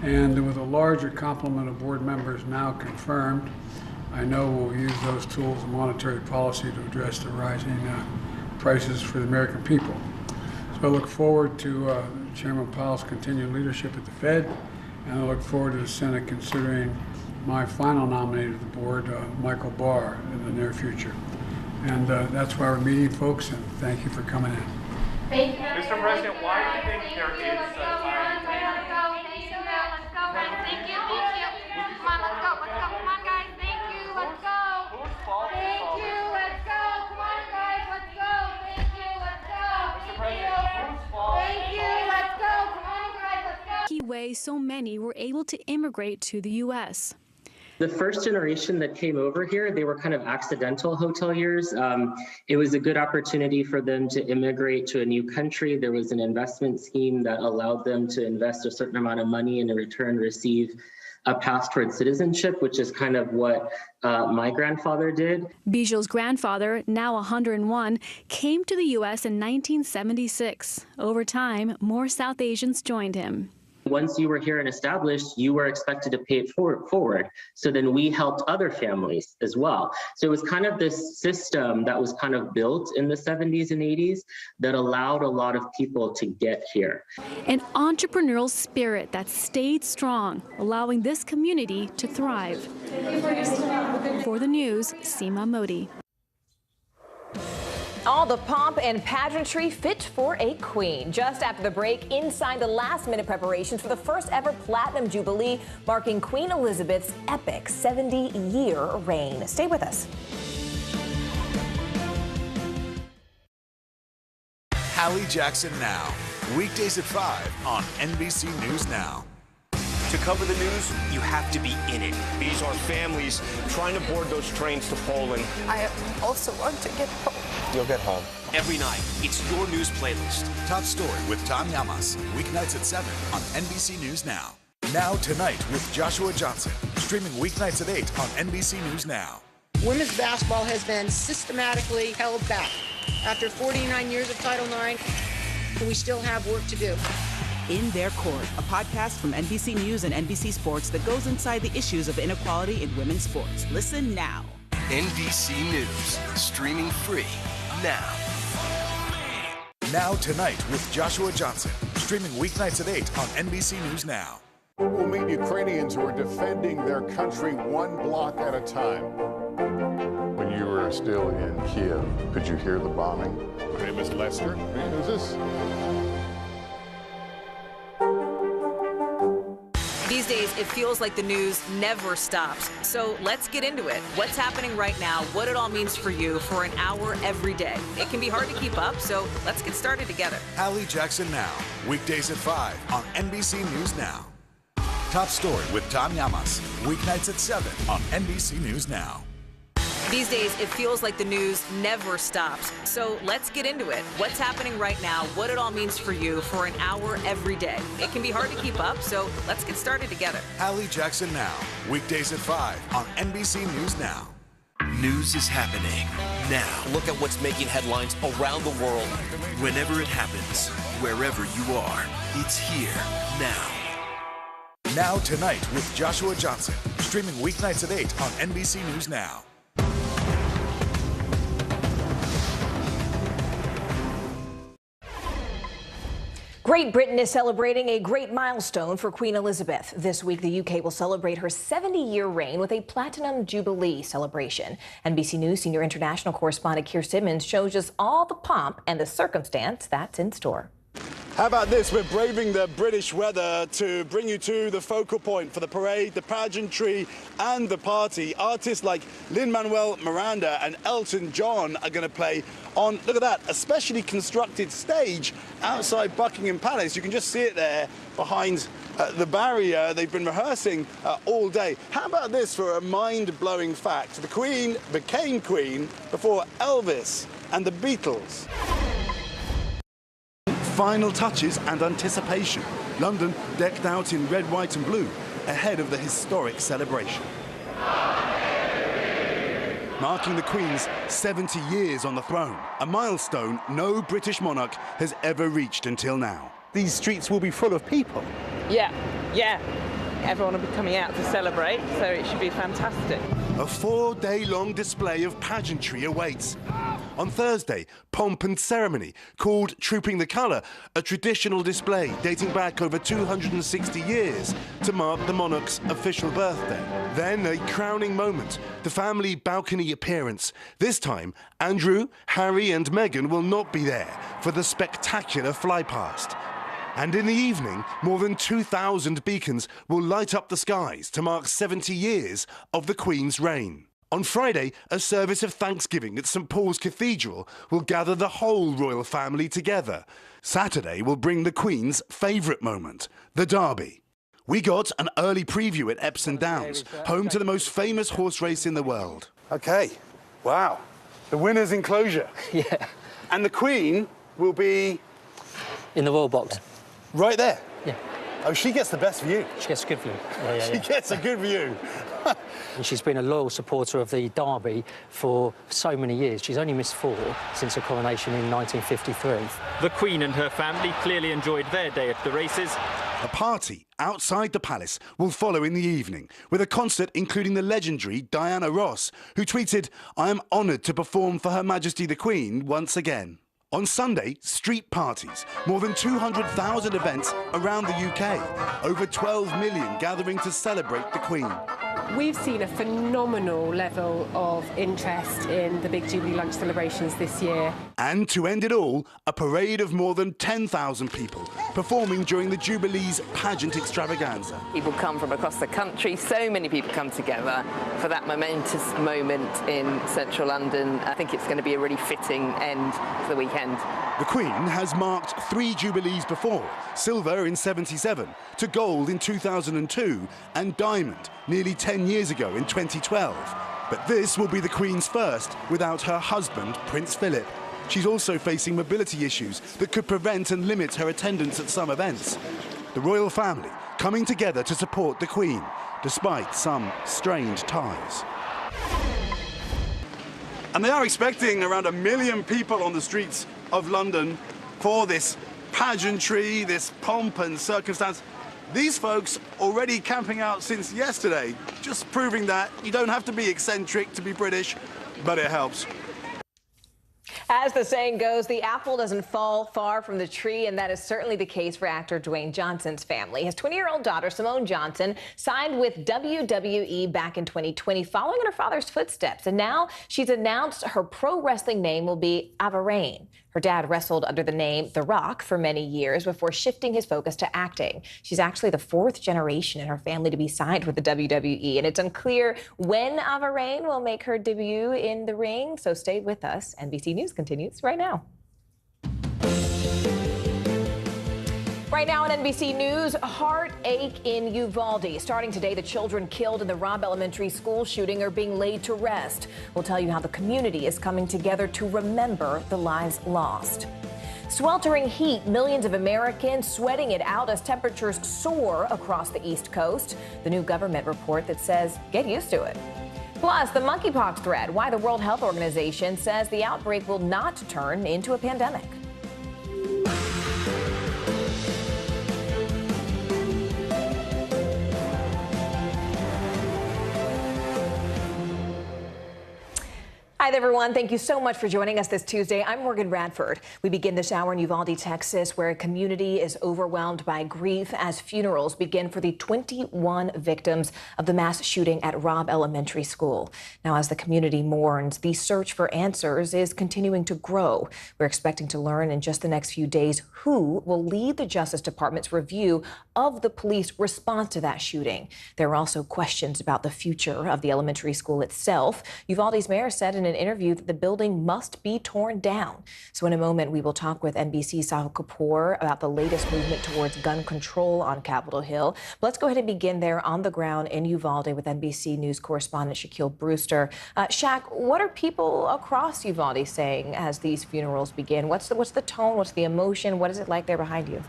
And with a larger complement of board members now confirmed, I know we'll use those tools of monetary policy to address the rising prices for the American people. So I look forward to Chairman Powell's continued leadership at the Fed, and I look forward to the Senate considering my final nominee to the board, Michael Barr, in the near future. And that's why we're meeting, folks, and thank you for coming in. Thank you. Mr. President, why do you think there is such high inflation? Let's go, guys. Thank you. Come on, let's go. Come on, guys. Thank you. Let's go. Whose fault is Thank all you. this? Let's go. Come on, guys. Let's go. Thank you. Let's go. Mr. President, whose fault Thank is you. all this? Let's go. Come on, guys. Let's go. Key way so many were able to immigrate to the U.S. The first generation that came over here, they were kind of accidental hoteliers. It was a good opportunity for them to immigrate to a new country. There was an investment scheme that allowed them to invest a certain amount of money and in return receive a path towards citizenship, which is kind of what my grandfather did. Bijou's grandfather, now 101, came to the U.S. in 1976. Over time, more South Asians joined him. Once you were here and established, you were expected to pay it forward. So then we helped other families as well. So it was kind of this system that was kind of built in the 70s and 80s that allowed a lot of people to get here. An entrepreneurial spirit that stayed strong, allowing this community to thrive. For the news, Seema Modi. All the pomp and pageantry fit for a queen. Just after the break, inside the last-minute preparations for the first ever Platinum Jubilee, marking Queen Elizabeth's epic 70-year reign. Stay with us. Hallie Jackson Now, weekdays at 5 on NBC News Now. To cover the news, you have to be in it. These are families trying to board those trains to Poland. I also want to get home. You'll get home. Every night, it's your news playlist. Top Story with Tom Llamas, weeknights at 7 on NBC News Now. Now Tonight with Joshua Johnson, streaming weeknights at 8 on NBC News Now. Women's basketball has been systematically held back. After 49 years of Title IX, we still have work to do. In Their Court, a podcast from NBC News and NBC Sports that goes inside the issues of inequality in women's sports. Listen now. NBC News, streaming free now. Now Tonight with Joshua Johnson, streaming weeknights at 8 on NBC News Now. We'll meet Ukrainians who are defending their country one block at a time. When you were still in Kiev, could you hear the bombing? My name is Lester. Who's this? These These days, it feels like the news never stops. So let's get into it. What's happening right now, what it all means for you for an hour every day. It can be hard to keep up, so let's get started together. Hallie Jackson Now, weekdays at 5 on NBC News Now. Top Story with Tom Llamas, weeknights at 7 on NBC News Now. These days, it feels like the news never stops. So let's get into it. What's happening right now, what it all means for you for an hour every day. It can be hard to keep up, so let's get started together. Hallie Jackson Now, weekdays at 5 on NBC News Now. News is happening now. Look at what's making headlines around the world. Whenever it happens, wherever you are, it's here now. Now Tonight with Joshua Johnson, streaming weeknights at 8 on NBC News Now. Great Britain is celebrating a great milestone for Queen Elizabeth. This week, the UK will celebrate her 70-year reign with a Platinum Jubilee celebration. NBC News senior international correspondent Keir Simmons shows us all the pomp and the circumstance that's in store. How about this? We're braving the British weather to bring you to the focal point for the parade, the pageantry and the party. Artists like Lin-Manuel Miranda and Elton John are going to play on, look at that, a specially constructed stage outside Buckingham Palace. You can just see it there behind the barrier. They've been rehearsing all day. How about this for a mind-blowing fact? The Queen became Queen before Elvis and the Beatles. Final touches and anticipation. London decked out in red, white and blue ahead of the historic celebration. Marking the Queen's 70 years on the throne, a milestone no British monarch has ever reached until now. These streets will be full of people. Yeah. Everyone will be coming out to celebrate, so it should be fantastic. A 4-day-long display of pageantry awaits. On Thursday, pomp and ceremony, called Trooping the Colour, a traditional display dating back over 260 years to mark the monarch's official birthday. Then a crowning moment, the family balcony appearance. This time, Andrew, Harry and Meghan will not be there for the spectacular flypast. And in the evening, more than 2,000 beacons will light up the skies to mark 70 years of the Queen's reign. On Friday, a service of Thanksgiving at St Paul's Cathedral will gather the whole royal family together. Saturday will bring the Queen's favourite moment, the Derby. We got an early preview at Epsom Downs, home to the most famous horse race in the world. OK, wow, the winner's enclosure. Yeah. And the Queen will be... in the royal box. Right there? Yeah. Oh, she gets the best view. She gets a good view. She gets a good view. And she's been a loyal supporter of the Derby for so many years. She's only missed 4 since her coronation in 1953. The Queen and her family clearly enjoyed their day at the races. A party outside the palace will follow in the evening, with a concert including the legendary Diana Ross, who tweeted, "I am honoured to perform for Her Majesty the Queen once again." On Sunday, street parties, more than 200,000 events around the UK, over 12 million gathering to celebrate the Queen. We've seen a phenomenal level of interest in the big Jubilee lunch celebrations this year. And to end it all, a parade of more than 10,000 people performing during the Jubilee's pageant extravaganza. People come from across the country, so many people come together for that momentous moment in central London. I think it's going to be a really fitting end to the weekend. The Queen has marked 3 Jubilees before, silver in '77, to gold in 2002 and diamond nearly 10 years ago in 2012. But this will be the Queen's first without her husband, Prince Philip. She's also facing mobility issues that could prevent and limit her attendance at some events. The royal family coming together to support the Queen, despite some strained ties. And they are expecting around 1 million people on the streets of London for this pageantry, this pomp and circumstance. These folks already camping out since yesterday, just proving that you don't have to be eccentric to be British, but it helps. As the saying goes, the apple doesn't fall far from the tree, and that is certainly the case for actor Dwayne Johnson's family. His 20-year-old daughter, Simone Johnson, signed with WWE back in 2020, following in her father's footsteps. And now she's announced her pro wrestling name will be Ava Raine. Her Her dad wrestled under the name The Rock for many years before shifting his focus to acting. She's actually the fourth generation in her family to be signed with the WWE, and it's unclear when Ava Raine will make her debut in the ring, so stay with us. NBC News continues right now. Right now on NBC News, heartache in Uvalde. Starting today, the children killed in the Robb Elementary School shooting are being laid to rest. We'll tell you how the community is coming together to remember the lives lost. Sweltering heat, millions of Americans sweating it out as temperatures soar across the East Coast. The new government report that says, get used to it. Plus, the monkeypox threat, why the World Health Organization says the outbreak will not turn into a pandemic. Hi, everyone. Thank you so much for joining us this Tuesday. I'm Morgan Radford. We begin this hour in Uvalde, Texas, where a community is overwhelmed by grief as funerals begin for the 21 victims of the mass shooting at Robb Elementary School. Now, as the community mourns, the search for answers is continuing to grow. We're expecting to learn in just the next few days who will lead the Justice Department's review of the police response to that shooting. There are also questions about the future of the elementary school itself. Uvalde's mayor said in an interview that the building must be torn down. So in a moment, we will talk with NBC's Sahil Kapoor about the latest movement towards gun control on Capitol Hill. But let's go ahead and begin there on the ground in Uvalde with NBC News correspondent Shaquille Brewster. Shaq, what are people across Uvalde saying as these funerals begin? What's the tone? What's the emotion? What is it like there behind you?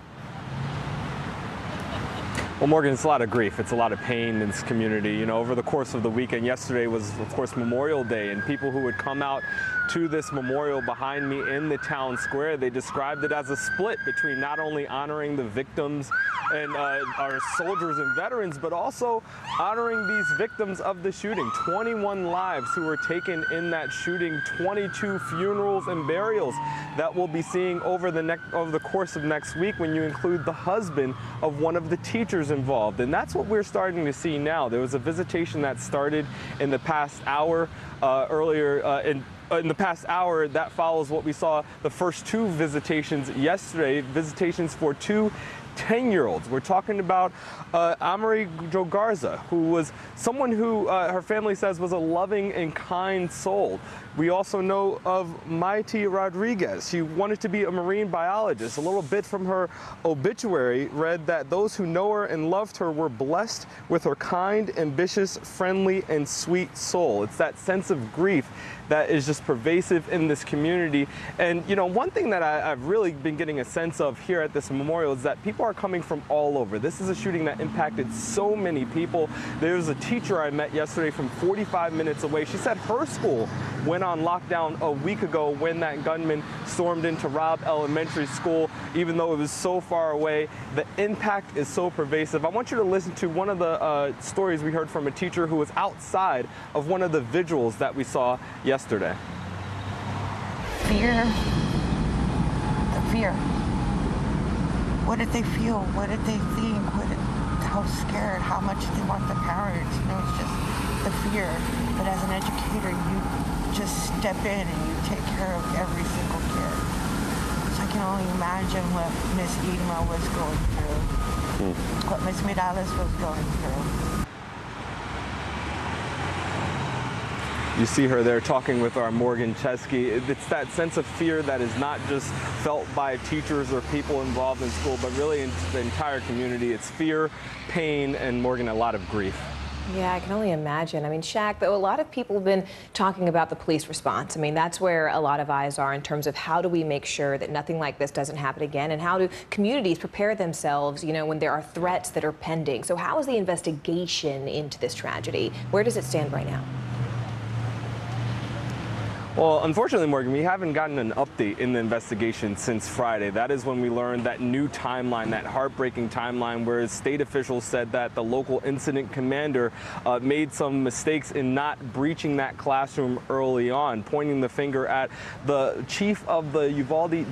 Well, Morgan, it's a lot of grief. It's a lot of pain in this community. You know, over the course of the weekend, yesterday was, of course, Memorial Day, and people who would come out to this memorial behind me in the town square, they described it as a split between not only honoring the victims and our soldiers and veterans, but also honoring these victims of the shooting. 21 lives who were taken in that shooting, 22 funerals and burials that we'll be seeing over the course of next week when you include the husband of one of the teachers involved. And that's what we're starting to see now. There was a visitation that started in the past hour in the past hour. That follows what we saw the first two visitations yesterday, visitations for two 10-year-olds. We're talking about Amory Jo Garza, who was someone who her family says was a loving and kind soul. We also know of Maite Rodriguez. She wanted to be a marine biologist. A little bit from her obituary read that those who know her and loved her were blessed with her kind, ambitious, friendly, and sweet soul. It's that sense of grief that is just pervasive in this community. And, you know, one thing that I've really been getting a sense of here at this memorial is that people are coming from all over. This is a shooting that impacted so many people. There was a teacher I met yesterday from 45 minutes away. She said her school went on lockdown a week ago when that gunman stormed into Robb Elementary School. Even though it was so far away, the impact is so pervasive. I want you to listen to one of the stories we heard from a teacher who was outside of one of the vigils that we saw yesterday. Fear. The fear. What did they feel? What did they think? How scared? How much they want the parents? You know, it's just the fear. But as an educator, you just step in and you take care of every single kid. So I can only imagine what Miss Edma was going through, what Miss Morales was going through. You see her there talking with our Morgan Chesky. It's that sense of fear that is not just felt by teachers or people involved in school, but really in the entire community. It's fear, pain, and, Morgan, a lot of grief. Yeah, I can only imagine. I mean, Shaq, though, a lot of people have been talking about the police response. I mean, that's where a lot of eyes are in terms of how do we make sure that nothing like this doesn't happen again, and how do communities prepare themselves, you know, when there are threats that are pending. So how is the investigation into this tragedy? Where does it stand right now? Well, unfortunately, Morgan, we haven't gotten an update in the investigation since Friday. That is when we learned that new timeline, that heartbreaking timeline where state officials said that the local incident commander made some mistakes in not breaching that classroom early on, pointing the finger at the chief of the Uvalde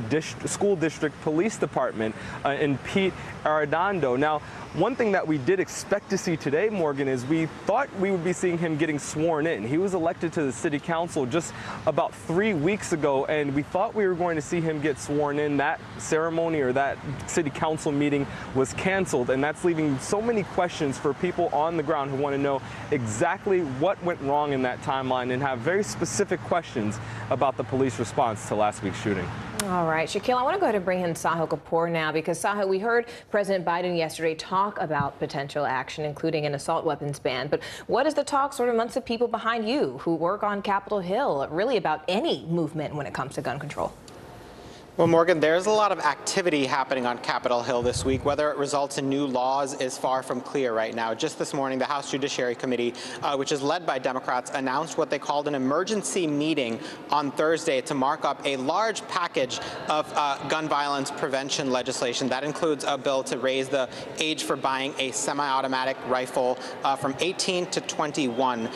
School District Police Department and Pete Arredondo. Now, one thing that we did expect to see today, Morgan, is we thought we would be seeing him getting sworn in. He was elected to the city council just about about 3 weeks ago, and we thought we were going to see him get sworn in. That ceremony or that city council meeting was canceled, and that's leaving so many questions for people on the ground who want to know exactly what went wrong in that timeline and have very specific questions about the police response to last week's shooting. All right, Shaquille, I want to go ahead and bring in Sahil Kapoor now, because Sahil, we heard President Biden yesterday talk about potential action, including an assault weapons ban. But what is the talk sort of amongst the people behind you who work on Capitol Hill, really about any movement when it comes to gun control? Well, Morgan, there's a lot of activity happening on Capitol Hill this week. Whether it results in new laws is far from clear right now. Just this morning, the House Judiciary Committee, which is led by Democrats, announced what they called an emergency meeting on Thursday to mark up a large package of gun violence prevention legislation. That includes a bill to raise the age for buying a semi-automatic rifle from 18 to 21.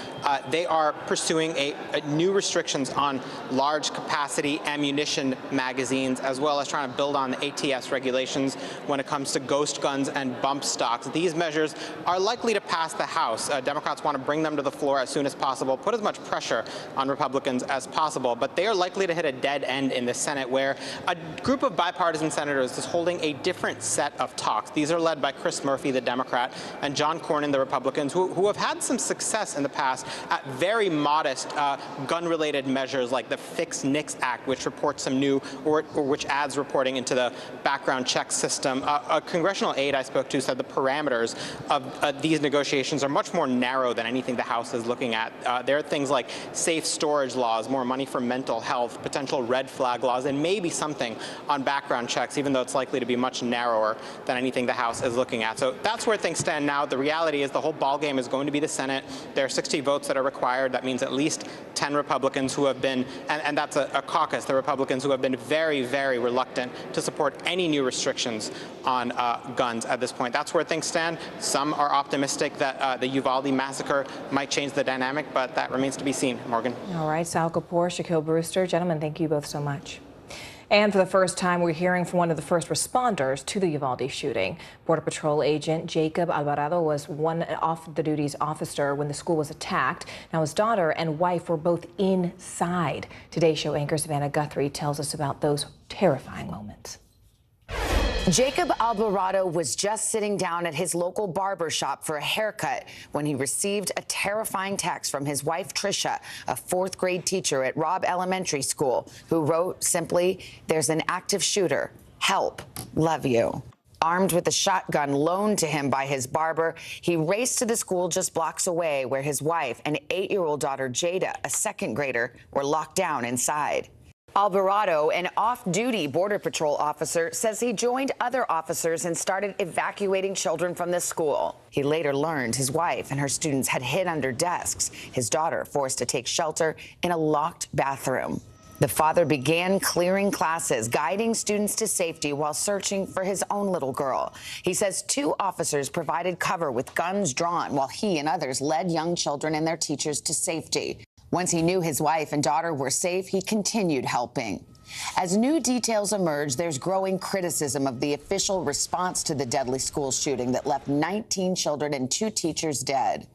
They are pursuing new restrictions on large capacity ammunition magazines, as well as trying to build on the ATS regulations when it comes to ghost guns and bump stocks. These measures are likely to pass the House. Democrats want to bring them to the floor as soon as possible, put as much pressure on Republicans as possible, but they are likely to hit a dead end in the Senate, where a group of bipartisan senators is holding a different set of talks. These are led by Chris Murphy, the Democrat, and John Cornyn, the Republicans, who have had some success in the past at very modest gun-related measures like the Fix NICS Act, which reports some new or which adds reporting into the background check system. A congressional aide I spoke to said the parameters of these negotiations are much more narrow than anything the House is looking at. There are things like safe storage laws, more money for mental health, potential red flag laws, and maybe something on background checks, even though it's likely to be much narrower than anything the House is looking at. So that's where things stand now. The reality is the whole ballgame is going to be the Senate. There are 60 votes that are required. That means at least 10 Republicans who have been, and that's a caucus, the Republicans who have been very, very reluctant to support any new restrictions on guns at this point. That's where things stand. Some are optimistic that the Uvalde massacre might change the dynamic, but that remains to be seen. Morgan. All right, Sahil Kapoor, Shaquille Brewster. Gentlemen, thank you both so much. And for the first time, we're hearing from one of the first responders to the Uvalde shooting. Border Patrol agent Jacob Alvarado was one off-the-duty officer when the school was attacked. Now, his daughter and wife were both inside. Today's show anchor Savannah Guthrie tells us about those terrifying moments. Jacob Alvarado was just sitting down at his local barber shop for a haircut when he received a terrifying text from his wife, Trisha, a fourth-grade teacher at Robb Elementary School, who wrote simply, "There's an active shooter. Help. Love you." Armed with a shotgun loaned to him by his barber, he raced to the school just blocks away, where his wife and 8-year-old daughter, Jada, a second grader, were locked down inside. Alvarado, an off-duty Border Patrol officer, says he joined other officers and started evacuating children from the school. He later learned his wife and her students had hid under desks, his daughter forced to take shelter in a locked bathroom. The father began clearing classes, guiding students to safety while searching for his own little girl. He says 2 officers provided cover with guns drawn while he and others led young children and their teachers to safety. Once he knew his wife and daughter were safe, he continued helping. As new details emerge, there's growing criticism of the official response to the deadly school shooting that left 19 children and 2 teachers dead.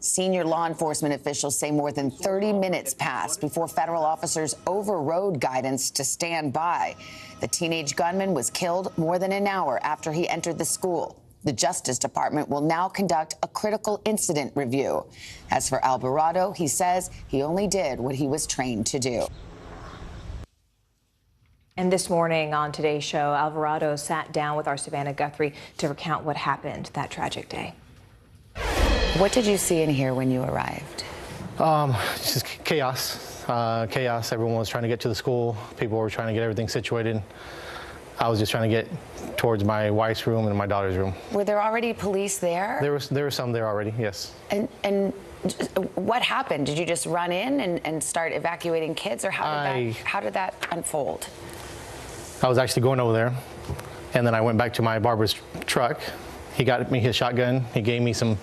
Senior law enforcement officials say more than 30 minutes passed before federal officers overrode guidance to stand by. The teenage gunman was killed more than an hour after he entered the school. The Justice Department will now conduct a critical incident review. As for Alvarado, he says he only did what he was trained to do. And this morning on today's show, Alvarado sat down with our Savannah Guthrie to recount what happened that tragic day. What did you see and hear when you arrived? Just chaos. Chaos. Everyone was trying to get to the school. People were trying to get everything situated. I was just trying to get towards my wife's room and my daughter's room. Were there already police there? There were some there already, yes. And what happened? Did you just run in and start evacuating kids, or how did that unfold? I was actually going over there, and then I went back to my barber's truck. He got me his shotgun. He gave me some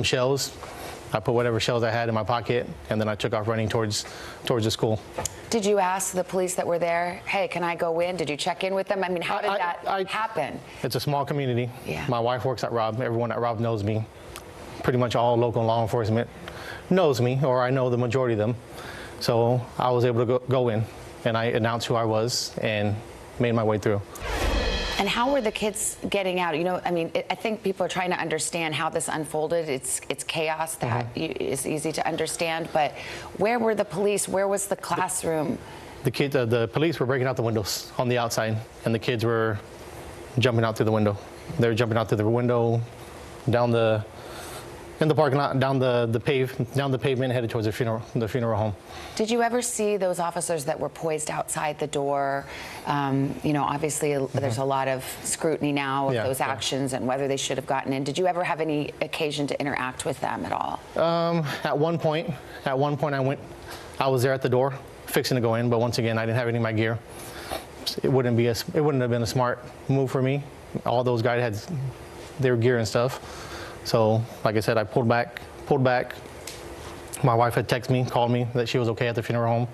shells. I put whatever shells I had in my pocket, and then I took off running towards the school. Did you ask the police that were there, hey, can I go in? Did you check in with them? I mean, how did that happen? It's a small community. Yeah. My wife works at Robb. Everyone at Robb knows me. Pretty much all local law enforcement knows me, or I know the majority of them. So I was able to go in, and I announced who I was and made my way through. And how were the kids getting out? You know, I mean, I think people are trying to understand how this unfolded. It's chaos that is easy to understand. But where were the police? Where was the classroom? The police were breaking out the windows on the outside, and the kids were jumping out through the window. They were jumping out through the window, in the parking lot, down the pavement, headed towards the funeral home. Did you ever see those officers that were poised outside the door? You know, obviously there's a lot of scrutiny now of those actions and whether they should have gotten in. Did you ever have any occasion to interact with them at all? At one point I was there at the door, fixing to go in, but once again, I didn't have any of my gear. It wouldn't have been a smart move for me. All those guys had their gear and stuff. So, like I said, I pulled back. My wife had texted me, called me that she was okay at the funeral home.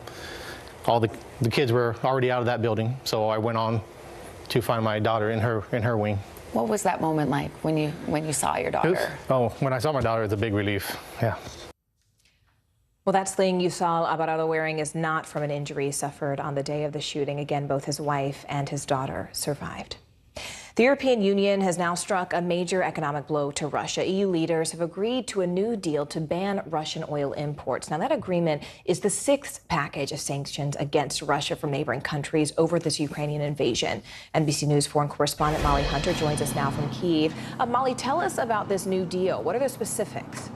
All the kids were already out of that building, so I went on to find my daughter in her wing. What was that moment like when you saw your daughter? When I saw my daughter, it was a big relief. Yeah. Well, that sling you saw Alvarado wearing is not from an injury suffered on the day of the shooting. Again, both his wife and his daughter survived. The European Union has now struck a major economic blow to Russia. EU leaders have agreed to a new deal to ban Russian oil imports. Now, that agreement is the 6th package of sanctions against Russia from neighboring countries over this Ukrainian invasion. NBC News foreign correspondent Molly Hunter joins us now from Kyiv. Molly, tell us about this new deal. What are the specifics?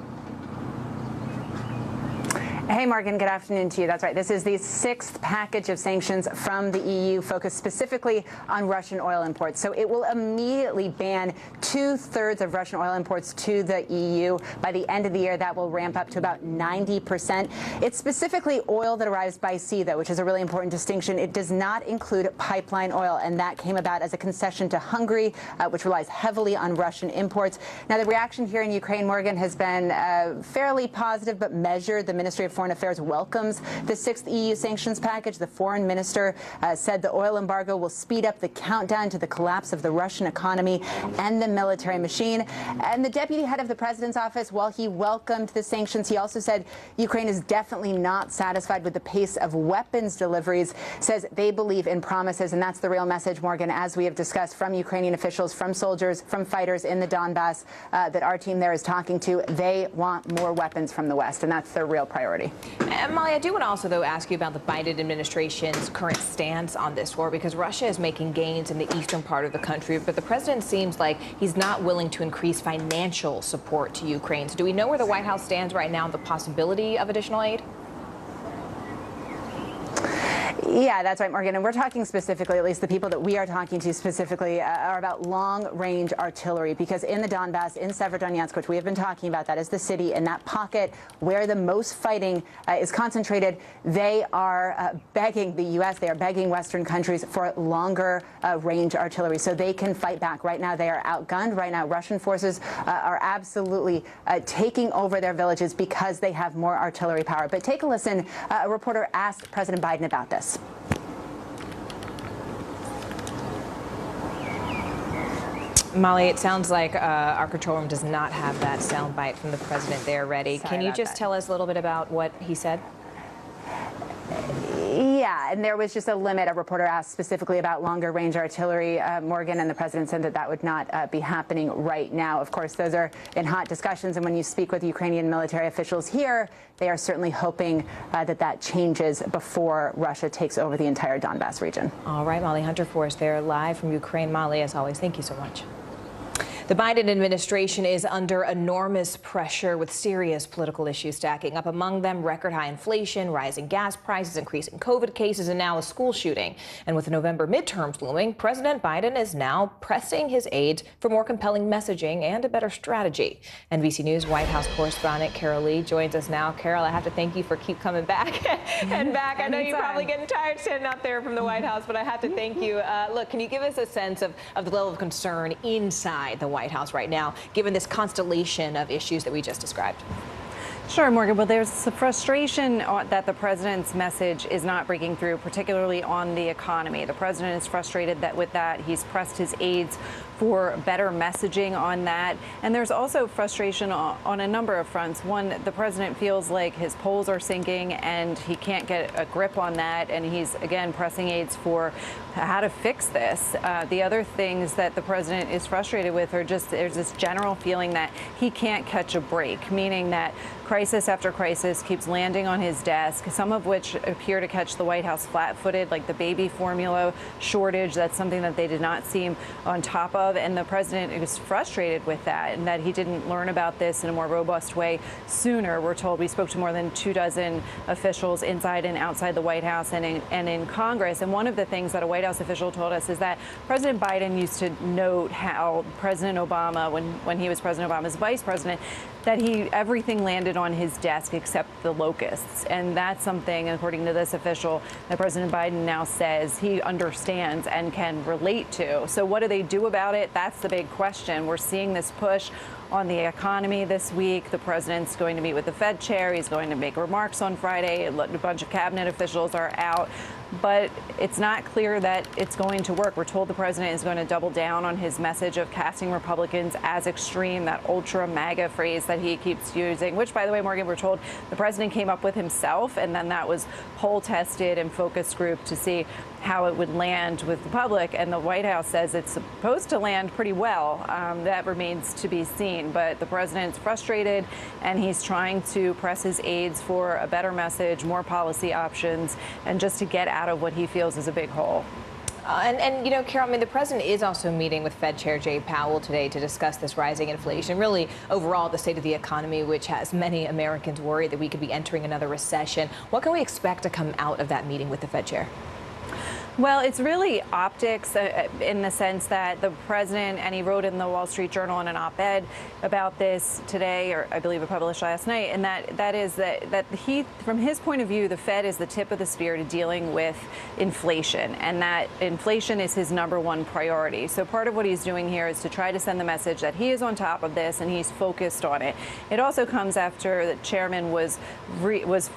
Hey, Morgan, good afternoon to you. That's right. This is the 6th package of sanctions from the EU focused specifically on Russian oil imports. So it will immediately ban 2/3 of Russian oil imports to the EU. By the end of the year, that will ramp up to about 90%. It's specifically oil that arrives by sea, though, which is a really important distinction. It does not include pipeline oil, and that came about as a concession to Hungary, which relies heavily on Russian imports. Now, the reaction here in Ukraine, Morgan, has been fairly positive but measured. The Ministry of Foreign Affairs welcomes the 6th EU sanctions package. The foreign minister said the oil embargo will speed up the countdown to the collapse of the Russian economy and the military machine. And the deputy head of the president's office, while he welcomed the sanctions, he also said Ukraine is definitely not satisfied with the pace of weapons deliveries, says they believe in promises. And that's the real message, Morgan, as we have discussed from Ukrainian officials, from soldiers, from fighters in the Donbass that our team there is talking to. They want more weapons from the West, and that's their real priority. Molly, I do want to also, though, ask you about the Biden administration's current stance on this war, because Russia is making gains in the eastern part of the country, but the president seems like he's not willing to increase financial support to Ukraine. So do we know where the White House stands right now on the possibility of additional aid? Yeah, that's right, Morgan. And we're talking specifically, at least the people that we are talking to specifically, are about long-range artillery. Because in the Donbass, in Severodonetsk, which we have been talking about, that is the city, in that pocket where the most fighting is concentrated, they are begging the U.S., they are begging Western countries for longer range artillery so they can fight back. Right now, they are outgunned. Right now, Russian forces are absolutely taking over their villages because they have more artillery power. But take a listen. A reporter asked President Biden about this. Molly, it sounds like our control room does not have that soundbite from the president there ready. Can you just tell us a little bit about what he said? Yeah, and there was just a limit. A reporter asked specifically about longer range artillery, Morgan, and the president said that that would not be happening right now. Of course, those are in hot discussions, and when you speak with Ukrainian military officials here, they are certainly hoping that changes before Russia takes over the entire Donbass region. All right, Molly Hunter for us there live from Ukraine. Molly, as always, thank you so much. The Biden administration is under enormous pressure with serious political issues stacking up. Among them, record high inflation, rising gas prices, increasing COVID cases, and now a school shooting. And with the November midterms looming, President Biden is now pressing his aides for more compelling messaging and a better strategy. NBC News White House correspondent Carol Lee joins us now. Carol, I have to thank you for keep coming back and back. I know you're probably getting tired standing out there from the White House, but I have to thank you. Look, can you give us a sense of the level of concern inside the White House right now, given this constellation of issues that we just described? Sure, Morgan. Well, there's some frustration that the president's message is not breaking through, particularly on the economy. The president is frustrated that with that he's pressed his aides for better messaging on that. And there's also frustration on a number of fronts. One, the president feels like his polls are sinking and he can't get a grip on that. And he's, again, pressing aides for how to fix this. The other things that the president is frustrated with are just there's this general feeling that he can't catch a break, meaning that crisis after crisis keeps landing on his desk, some of which appear to catch the White House flat-footed, like the baby formula shortage. That's something that they did not seem on top of. And the president is frustrated with that and that he didn't learn about this in a more robust way sooner. We're told we spoke to more than 24 officials inside and outside the White House and in Congress. And one of the things that a White House official told us is that President Biden used to note how President Obama, when he was President Obama's vice president, that everything landed on his desk except the locusts. And that's something, according to this official, that President Biden now says he understands and can relate to. So what do they do about it? That's the big question. We're seeing this push on the economy this week. The president's going to meet with the Fed chair. He's going to make remarks on Friday. A bunch of cabinet officials are out. But it's not clear that it's going to work. We're told the president is going to double down on his message of casting Republicans as extreme, that ultra MAGA phrase that he keeps using, which, by the way, Morgan, we're told the president came up with himself, and then that was poll tested and focus group to see how it would land with the public. And the White House says it's supposed to land pretty well. That remains to be seen. But the president's frustrated, and he's trying to press his aides for a better message, more policy options, and just to get out of what he feels is a big hole. And you know, Carol, I mean, the president is also meeting with Fed Chair Jay Powell today to discuss this rising inflation, really overall the state of the economy, which has many Americans worried that we could be entering another recession. What can we expect to come out of that meeting with the Fed Chair? Well, it's really optics in the sense that the president, and he wrote in the Wall Street Journal in an op-ed about this today, or I believe it published last night, and that is that he, from his point of view, the Fed is the tip of the spear to dealing with inflation, and that inflation is his #1 priority. So part of what he's doing here is to try to send the message that he is on top of this and he's focused on it. It also comes after the chairman was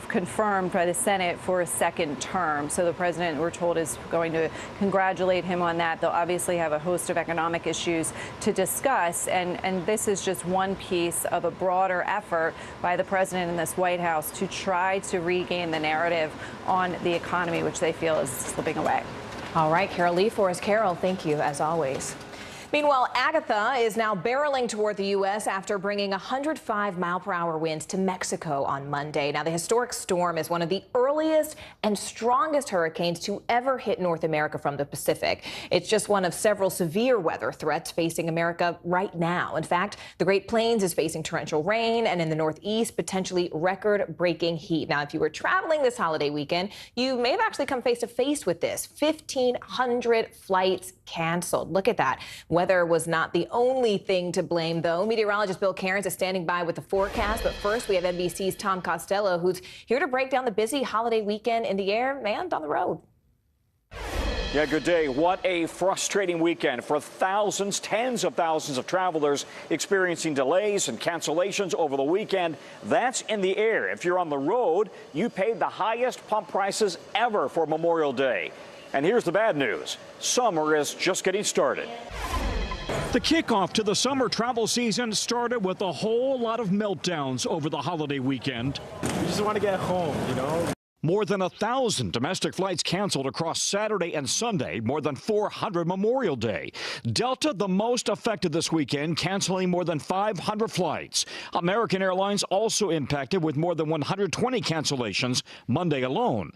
confirmed by the Senate for a second term. So the president, we're told, is going to congratulate him on that. They'll obviously have a host of economic issues to discuss, and this is just one piece of a broader effort by the president and this White House to try to regain the narrative on the economy, which they feel is slipping away. All right, Carol Lee for us. Carol, thank you as always. Meanwhile, Agatha is now barreling toward the U.S. after bringing 105-mile-per-hour winds to Mexico on Monday. Now, the historic storm is one of the earliest and strongest hurricanes to ever hit North America from the Pacific. It's just one of several severe weather threats facing America right now. In fact, the Great Plains is facing torrential rain, and in the Northeast, potentially record-breaking heat. Now, if you were traveling this holiday weekend, you may have actually come face-to-face with this. 1,500 flights canceled. Look at that. Weather was not the only thing to blame, though. Meteorologist Bill Cairns is standing by with the forecast. But first, we have NBC's Tom Costello, who's here to break down the busy holiday weekend in the air and on the road. Yeah, good day. What a frustrating weekend for thousands, tens of thousands of travelers experiencing delays and cancellations over the weekend. That's in the air. If you're on the road, you paid the highest pump prices ever for Memorial Day. And here's the bad news. Summer is just getting started. The kickoff to the summer travel season started with a whole lot of meltdowns over the holiday weekend. We just want to get home, you know. More than 1,000 domestic flights canceled across Saturday and Sunday, more than 400 Memorial Day. Delta, the most affected this weekend, canceling more than 500 flights. American Airlines also impacted with more than 120 cancellations Monday alone.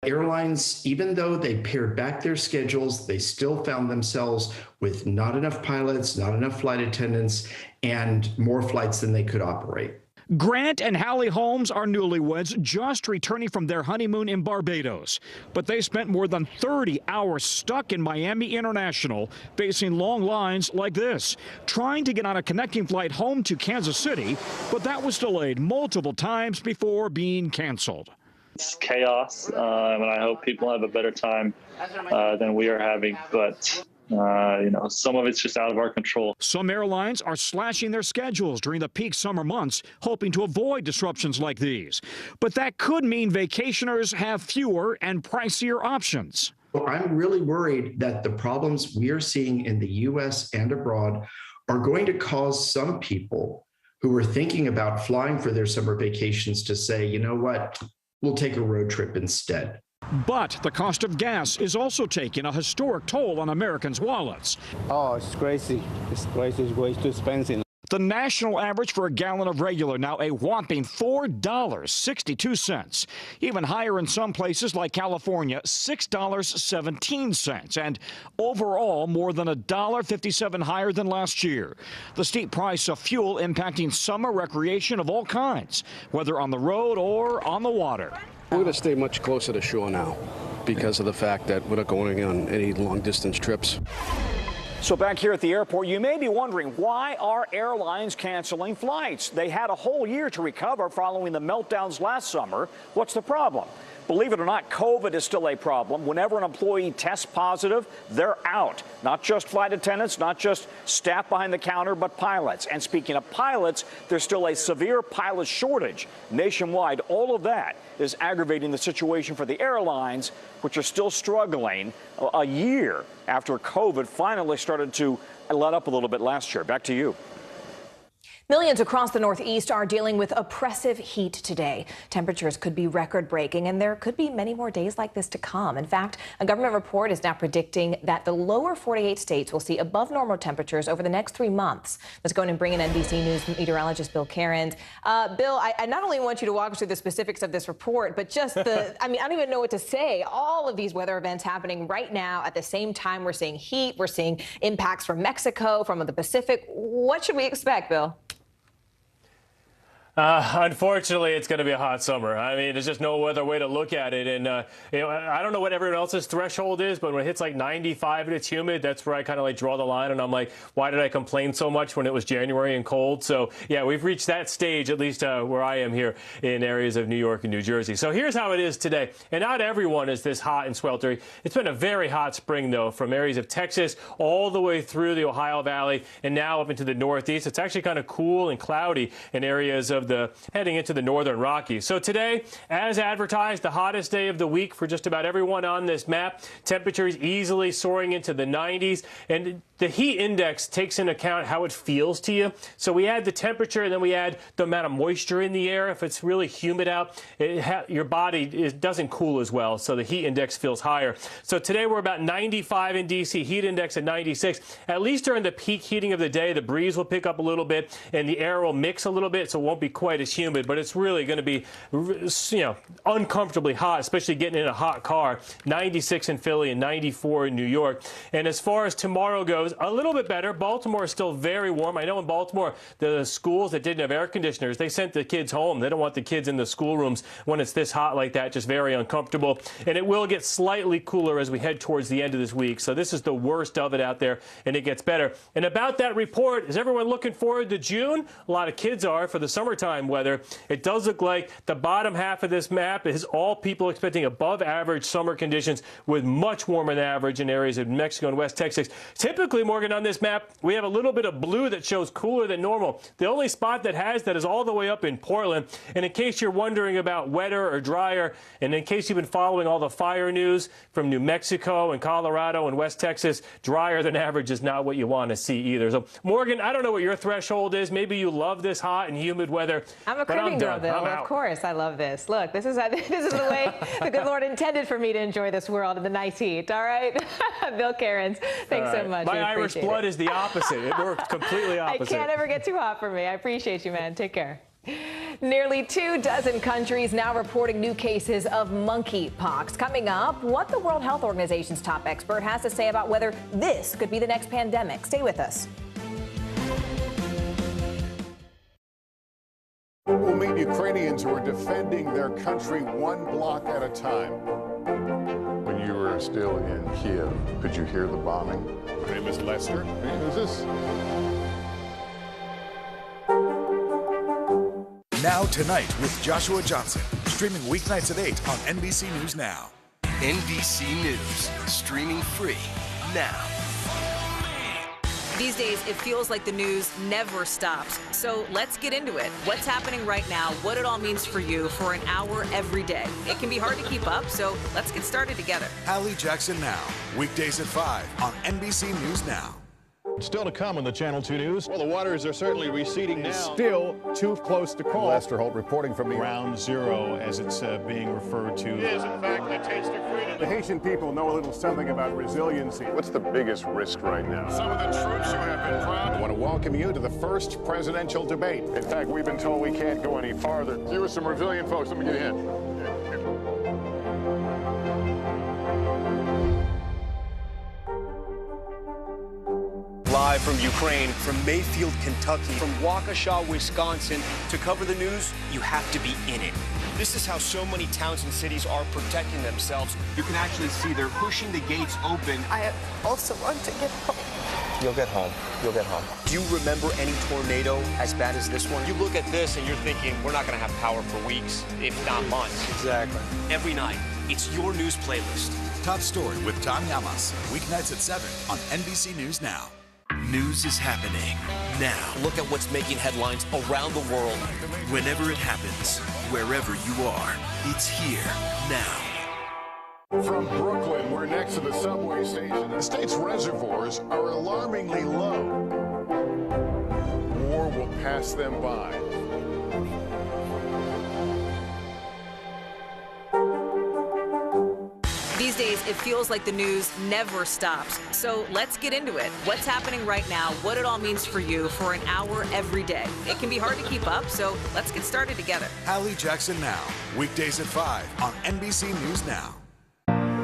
Airlines, even though they pared back their schedules, they still found themselves with not enough pilots, not enough flight attendants, and more flights than they could operate. Grant and Hallie Holmes are newlyweds just returning from their honeymoon in Barbados. But they spent more than 30 hours stuck in Miami International, facing long lines like this, trying to get on a connecting flight home to Kansas City, but that was delayed multiple times before being canceled. It's chaos, and I hope people have a better time than we are having. But, you know, some of it's just out of our control. Some airlines are slashing their schedules during the peak summer months, hoping to avoid disruptions like these. But that could mean vacationers have fewer and pricier options. So I'm really worried that the problems we are seeing in the US and abroad are going to cause some people who are thinking about flying for their summer vacations to say, you know what, we'll take a road trip instead. But the cost of gas is also taking a historic toll on Americans' wallets. Oh, it's crazy. It's crazy. It's way too expensive. The national average for a gallon of regular now a whopping $4.62. Even higher in some places like California, $6.17. And overall, more than $1.57 higher than last year. The steep price of fuel impacting summer recreation of all kinds, whether on the road or on the water. We're going to stay much closer to shore now because of the fact that we're not going on any long-distance trips. So back here at the airport, you may be wondering, why are airlines canceling flights? They had a whole year to recover following the meltdowns last summer. What's the problem? Believe it or not, COVID is still a problem. Whenever an employee tests positive, they're out. Not just flight attendants, not just staff behind the counter, but pilots. And speaking of pilots, there's still a severe pilot shortage nationwide. All of that is aggravating the situation for the airlines, which are still struggling a year after COVID finally started to let up a little bit last year. Back to you. Millions across the Northeast are dealing with oppressive heat today. Temperatures could be record-breaking, and there could be many more days like this to come. In fact, a government report is now predicting that the lower 48 states will see above normal temperatures over the next 3 months. Let's go in and bring in NBC News meteorologist Bill Cairns. Bill, I not only want you to walk us through the specifics of this report, but just the, I don't even know what to say. All of these weather events happening right now at the same time. We're seeing heat, we're seeing impacts from Mexico, from the Pacific. What should we expect, Bill? Unfortunately, it's going to be a hot summer. There's just no other way to look at it. And, I don't know what everyone else's threshold is, but when it hits like 95 and it's humid, that's where I kind of like draw the line. And I'm like, why did I complain so much when it was January and cold? So, yeah, we've reached that stage, at least where I am here in areas of New York and New Jersey. So here's how it is today. And not everyone is this hot and sweltering. It's been a very hot spring, though, from areas of Texas all the way through the Ohio Valley and now up into the Northeast. It's actually kind of cool and cloudy in areas of heading into the northern Rockies. So today, as advertised, the hottest day of the week for just about everyone on this map. Temperatures easily soaring into the 90s. And the heat index takes into account how it feels to you. So we add the temperature, and then we add the amount of moisture in the air. If it's really humid out, your body doesn't cool as well, so the heat index feels higher. So today we're about 95 in D.C., heat index at 96. At least during the peak heating of the day, the breeze will pick up a little bit, and the air will mix a little bit, so it won't be quite as humid, but it's really going to be, uncomfortably hot, especially getting in a hot car. 96 in Philly and 94 in New York. And as far as tomorrow goes, a little bit better. Baltimore is still very warm. I know in Baltimore, the schools that didn't have air conditioners, they sent the kids home. They don't want the kids in the schoolrooms when it's this hot like that, just very uncomfortable. And it will get slightly cooler as we head towards the end of this week. So this is the worst of it out there, and it gets better. And about that report, is everyone looking forward to June? A lot of kids are for the summertime weather. It does look like the bottom half of this map is all people expecting above average summer conditions with much warmer than average in areas of New Mexico and West Texas. Typically, Morgan, on this map, we have a little bit of blue that shows cooler than normal. The only spot that has that is all the way up in Portland. And in case you're wondering about wetter or drier, and in case you've been following all the fire news from New Mexico and Colorado and West Texas, drier than average is not what you want to see either. So, Morgan, I don't know what your threshold is. Maybe you love this hot and humid weather. I'm a cribbing girl, Bill. Of course, I love this. Look, this is the way the good Lord intended for me to enjoy this world in the nice heat. All right, Bill Cairns, thanks so much. My Irish blood is the opposite. It works completely opposite. I can't ever get too hot for me. I appreciate you, man. Take care. Nearly 24 countries now reporting new cases of monkeypox. Coming up, what the World Health Organization's top expert has to say about whether this could be the next pandemic. Stay with us. We'll meet Ukrainians who are defending their country one block at a time. When you were still in Kiev, could you hear the bombing? My name is Lester. Who's this? Now Tonight with Joshua Johnson, streaming weeknights at 8 on NBC News Now. NBC News, streaming free now. These days, it feels like the news never stops. So let's get into it. What's happening right now, what it all means for you for an hour every day. It can be hard to keep up, so let's get started together. Hallie Jackson Now, weekdays at 5 on NBC News Now. Still to come on the Channel 2 News. Well, the waters are certainly receding now. Still too close to call. Lester Holt reporting from Ground Zero, as it's being referred to. It is, in fact, a taste of freedom. The Haitian people know a little something about resiliency. What's the biggest risk right now? Some of the troops who have been proud. I want to welcome you to the first presidential debate. In fact, we've been told we can't go any farther. You with some resilient folks, let me get in. Live from Ukraine, from Mayfield, Kentucky, from Waukesha, Wisconsin. To cover the news, you have to be in it. This is how so many towns and cities are protecting themselves. You can actually see they're pushing the gates open. I also want to get home. You'll get home. You'll get home. Do you remember any tornado as bad as this one? You look at this and you're thinking, we're not going to have power for weeks, if not months. Exactly. Every night, it's your news playlist. Top Story with Tom Llamas, weeknights at 7 on NBC News Now. News is happening now. Look at what's making headlines around the world. Whenever it happens, wherever you are, it's here now. From Brooklyn, we're next to the subway station. The state's reservoirs are alarmingly low. War will pass them by. These days, it feels like the news never stops. So let's get into it. What's happening right now, what it all means for you for an hour every day. It can be hard to keep up, so let's get started together. Hallie Jackson Now, weekdays at 5 on NBC News Now.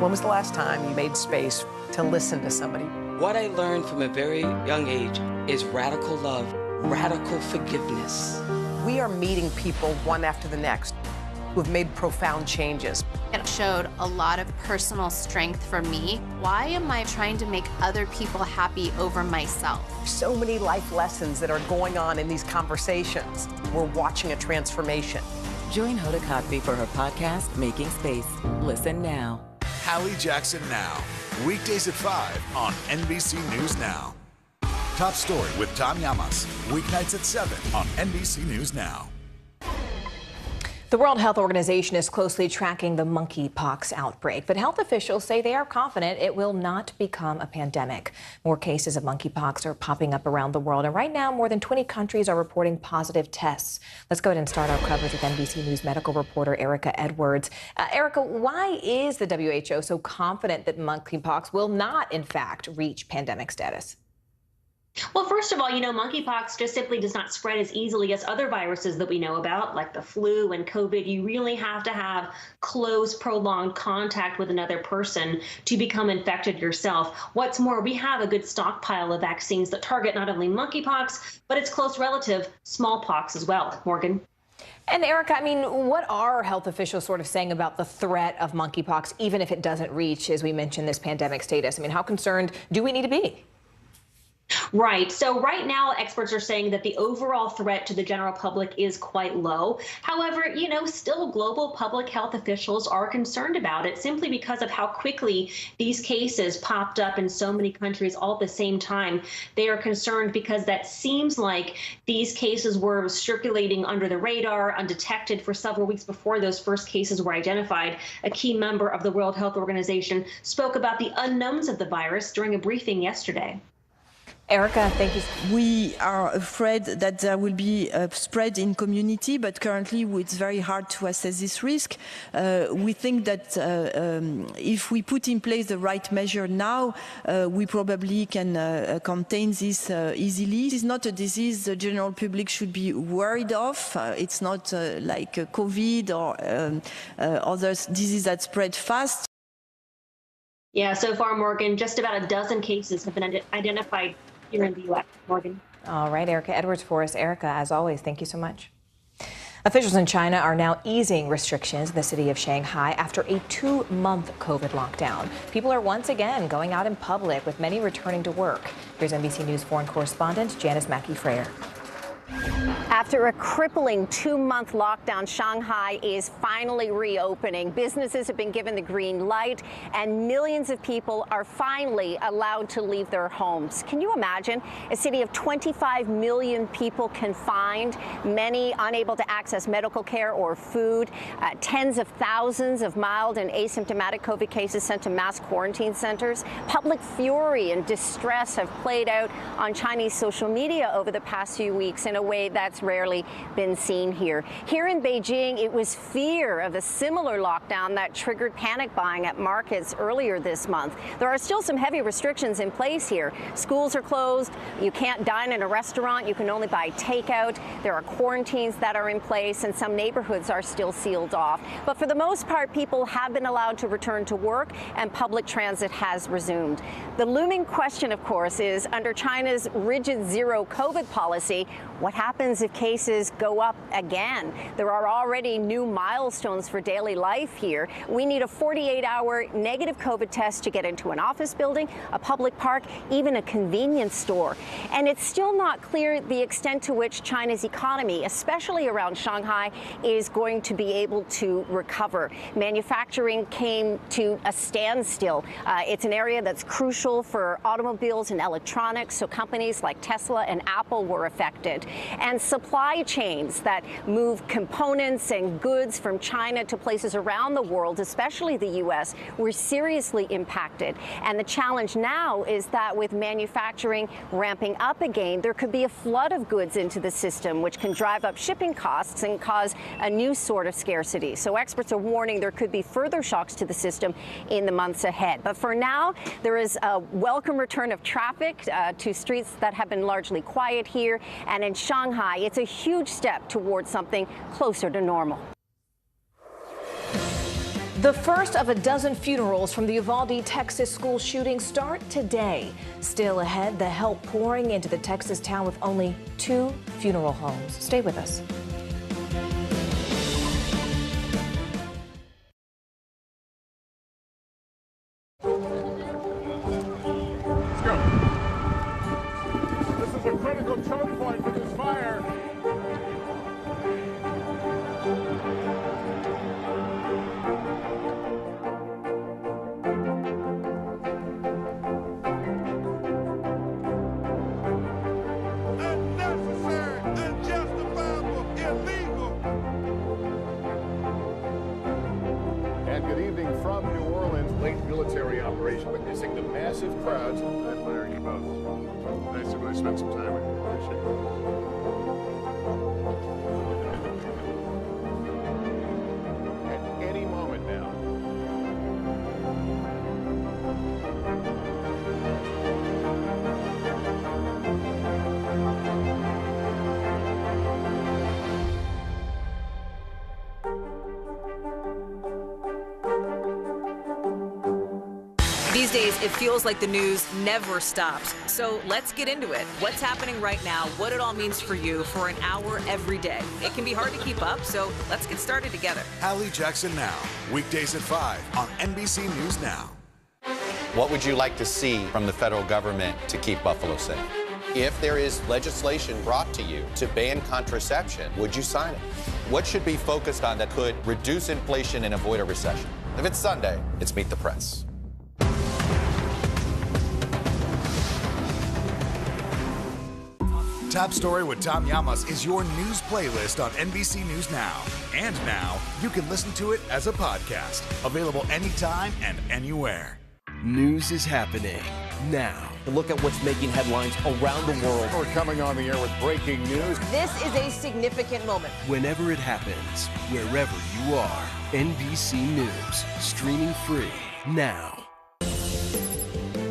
When was the last time you made space to listen to somebody? What I learned from a very young age is radical love, radical forgiveness. We are meeting people one after the next who have made profound changes. It showed a lot of personal strength for me. Why am I trying to make other people happy over myself? So many life lessons that are going on in these conversations. We're watching a transformation. Join Hoda Kotb for her podcast, Making Space. Listen now. Hallie Jackson Now, weekdays at 5 on NBC News Now. Top Story with Tom Llamas, weeknights at 7 on NBC News Now. The World Health Organization is closely tracking the monkeypox outbreak, but health officials say they are confident it will not become a pandemic. More cases of monkeypox are popping up around the world, and right now more than 20 countries are reporting positive tests. Let's go ahead and start our coverage with NBC News medical reporter Erica Edwards. Erica, why is the WHO so confident that monkeypox will not, in fact, reach pandemic status? Well, first of all, monkeypox just simply does not spread as easily as other viruses that we know about, like the flu and COVID. You really have to have close, prolonged contact with another person to become infected yourself. What's more, we have a good stockpile of vaccines that target not only monkeypox, but its close relative, smallpox, as well. Morgan? And Erica, what are health officials sort of saying about the threat of monkeypox, even if it doesn't reach, as we mentioned, this pandemic status? How concerned do we need to be? Right. So right now, experts are saying that the overall threat to the general public is quite low. However, still global public health officials are concerned about it simply because of how quickly these cases popped up in so many countries all at the same time. They are concerned because that seems like these cases were circulating under the radar, undetected for several weeks before those first cases were identified. A key member of the World Health Organization spoke about the unknowns of the virus during a briefing yesterday. Erica, thank you. We are afraid that there will be a spread in community, but currently it's very hard to assess this risk. We think that if we put in place the right measure now, we probably can contain this easily. This is not a disease the general public should be worried of. It's not like COVID or other diseases that spread fast. Yeah, so far, Morgan, just about a dozen cases have been identified here in the U.S. Morgan. All right, Erica Edwards for us. Erica, as always, thank you so much. Officials in China are now easing restrictions in the city of Shanghai after a 2-month COVID lockdown. People are once again going out in public, with many returning to work. Here's NBC News foreign correspondent Janice Mackey-Frayer. After a crippling 2-month lockdown, Shanghai is finally reopening. Businesses have been given the green light, and millions of people are finally allowed to leave their homes. Can you imagine? A city of 25 million people confined, many unable to access medical care or food, tens of thousands of mild and asymptomatic COVID cases sent to mass quarantine centers. Public fury and distress have played out on Chinese social media over the past few weeks in a way that's rarely been seen here. Here in Beijing, it was fear of a similar lockdown that triggered panic buying at markets earlier this month. There are still some heavy restrictions in place here. Schools are closed. You can't dine in a restaurant. You can only buy takeout. There are quarantines that are in place, and some neighborhoods are still sealed off. But for the most part, people have been allowed to return to work, and public transit has resumed. The looming question, of course, is under China's rigid zero COVID policy, what happens if cases go up again? There are already new milestones for daily life here. We need a 48-hour negative COVID test to get into an office building, a public park, even a convenience store. And it's still not clear the extent to which China's economy, especially around Shanghai, is going to be able to recover. Manufacturing came to a standstill. It's an area that's crucial for automobiles and electronics, so companies like Tesla and Apple were affected. And supply chains that move components and goods from China to places around the world, especially the U.S., were seriously impacted. And the challenge now is that with manufacturing ramping up again, there could be a flood of goods into the system, which can drive up shipping costs and cause a new sort of scarcity. So experts are warning there could be further shocks to the system in the months ahead. But for now, there is a welcome return of traffic to streets that have been largely quiet here. And in Shanghai, it's a huge step towards something closer to normal. The first of a dozen funerals from the Uvalde, Texas school shooting start today. Still ahead, the help pouring into the Texas town with only 2 funeral homes. Stay with us. Let's go. This is a critical choke point for this fire. Unnecessary, unjustifiable, illegal. And good evening from New Orleans. Late military operation witnessing the massive crowds. I admire you both. Nice to really spend some time with you. Appreciate it. At any moment now. These days, it feels like the news never stops. So let's get into it. What's happening right now, what it all means for you for an hour every day. It can be hard to keep up, so let's get started together. Hallie Jackson Now, weekdays at 5 on NBC News Now. What would you like to see from the federal government to keep Buffalo safe? If there is legislation brought to you to ban contraception, would you sign it? What should be focused on that could reduce inflation and avoid a recession? If it's Sunday, it's Meet the Press. Top Story with Tom Llamas is your news playlist on NBC News Now. And now, you can listen to it as a podcast. Available anytime and anywhere. News is happening now. Look at what's making headlines around the world. We're coming on the air with breaking news. This is a significant moment. Whenever it happens, wherever you are, NBC News, streaming free now.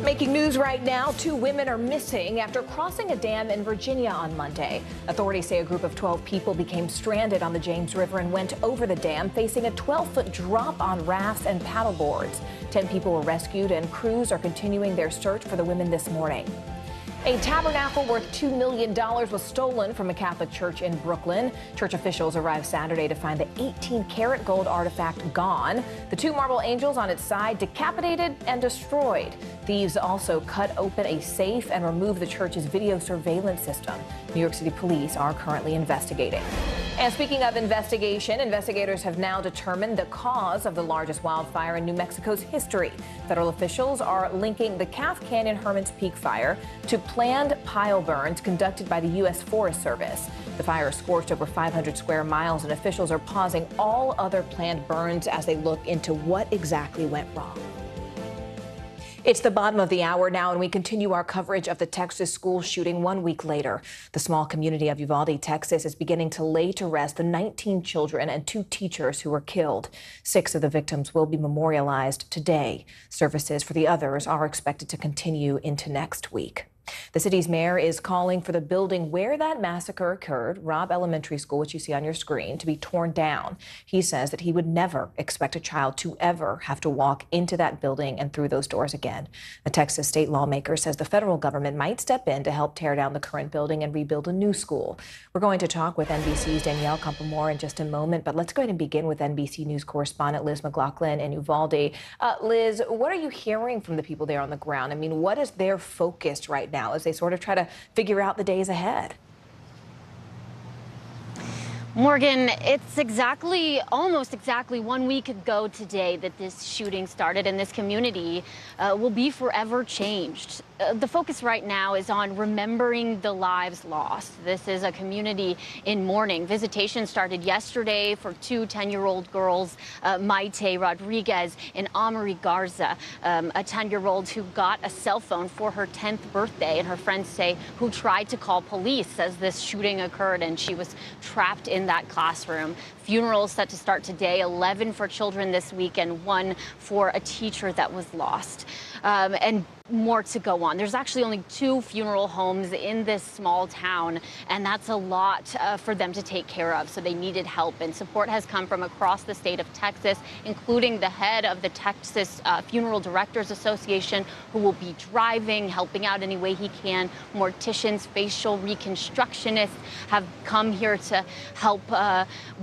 Making news right now, 2 women are missing after crossing a dam in Virginia on Monday. Authorities say a group of 12 people became stranded on the James River and went over the dam, facing a 12-foot drop on rafts and paddleboards. 10 people were rescued, and crews are continuing their search for the women this morning. A tabernacle worth $2 million was stolen from a Catholic church in Brooklyn. Church officials arrived Saturday to find the 18-karat gold artifact gone. The two marble angels on its side decapitated and destroyed. Thieves also cut open a safe and removed the church's video surveillance system. New York City police are currently investigating. And speaking of investigation, investigators have now determined the cause of the largest wildfire in New Mexico's history. Federal officials are linking the Calf Canyon Hermits Peak fire to planned pile burns conducted by the U.S. Forest Service. The fire scorched over 500 square miles, and officials are pausing all other planned burns as they look into what exactly went wrong. It's the bottom of the hour now, and we continue our coverage of the Texas school shooting 1 week later. The small community of Uvalde, Texas, is beginning to lay to rest the 19 children and 2 teachers who were killed. 6 of the victims will be memorialized today. Services for the others are expected to continue into next week. The city's mayor is calling for the building where that massacre occurred, Robb Elementary School, which you see on your screen, to be torn down. He says that he would never expect a child to ever have to walk into that building and through those doors again. A Texas state lawmaker says the federal government might step in to help tear down the current building and rebuild a new school. We're going to talk with NBC's Danielle Campamore in just a moment, but let's go ahead and begin with NBC News correspondent Liz McLaughlin in Uvalde. Liz, what are you hearing from the people there on the ground? I mean, what is their focus right now as they sort of try to figure out the days ahead? Morgan, it's almost exactly 1 week ago today that this shooting started, and this community will be forever changed. The focus right now is on remembering the lives lost. This is a community in mourning. Visitation started yesterday for 2 10-year-old girls, Maite Rodriguez and Amory Garza, a 10-year-old who got a cell phone for her 10th birthday, and her friends say who tried to call police as this shooting occurred, and she was trapped in that classroom. Funerals set to start today, 11 for children this week and 1 for a teacher that was lost. And more to go on. There's actually only 2 funeral homes in this small town, and that's a lot for them to take care of. So they needed help, and support has come from across the state of Texas, including the head of the Texas Funeral Directors Association, who will be driving, helping out any way he can. Morticians, facial reconstructionists have come here to help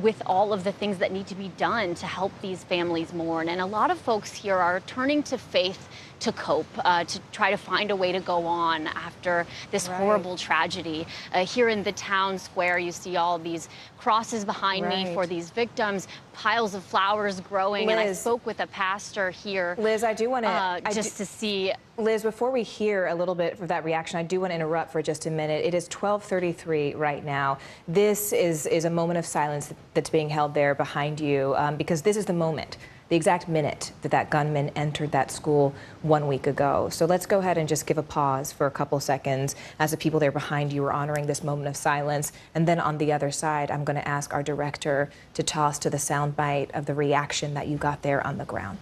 with all of the things that need to be done to help these families mourn. And a lot of folks here are turning to faith to cope, to try to find a way to go on after this horrible tragedy. Here in the town square, you see all these crosses behind me for these victims, piles of flowers growing. Liz, and I spoke with a pastor here. Liz, I do want to to see. Liz, before we hear a little bit of that reaction, I do want to interrupt for just a minute. It is 12:33 right now. This is a moment of silence that's being held there behind you, because this is the moment, the exact minute that gunman entered that school 1 week ago. So let's go ahead and just give a pause for a couple seconds as the people there behind you are honoring this moment of silence. And then on the other side, I'm going to ask our director to toss to the soundbite of the reaction that you got there on the ground.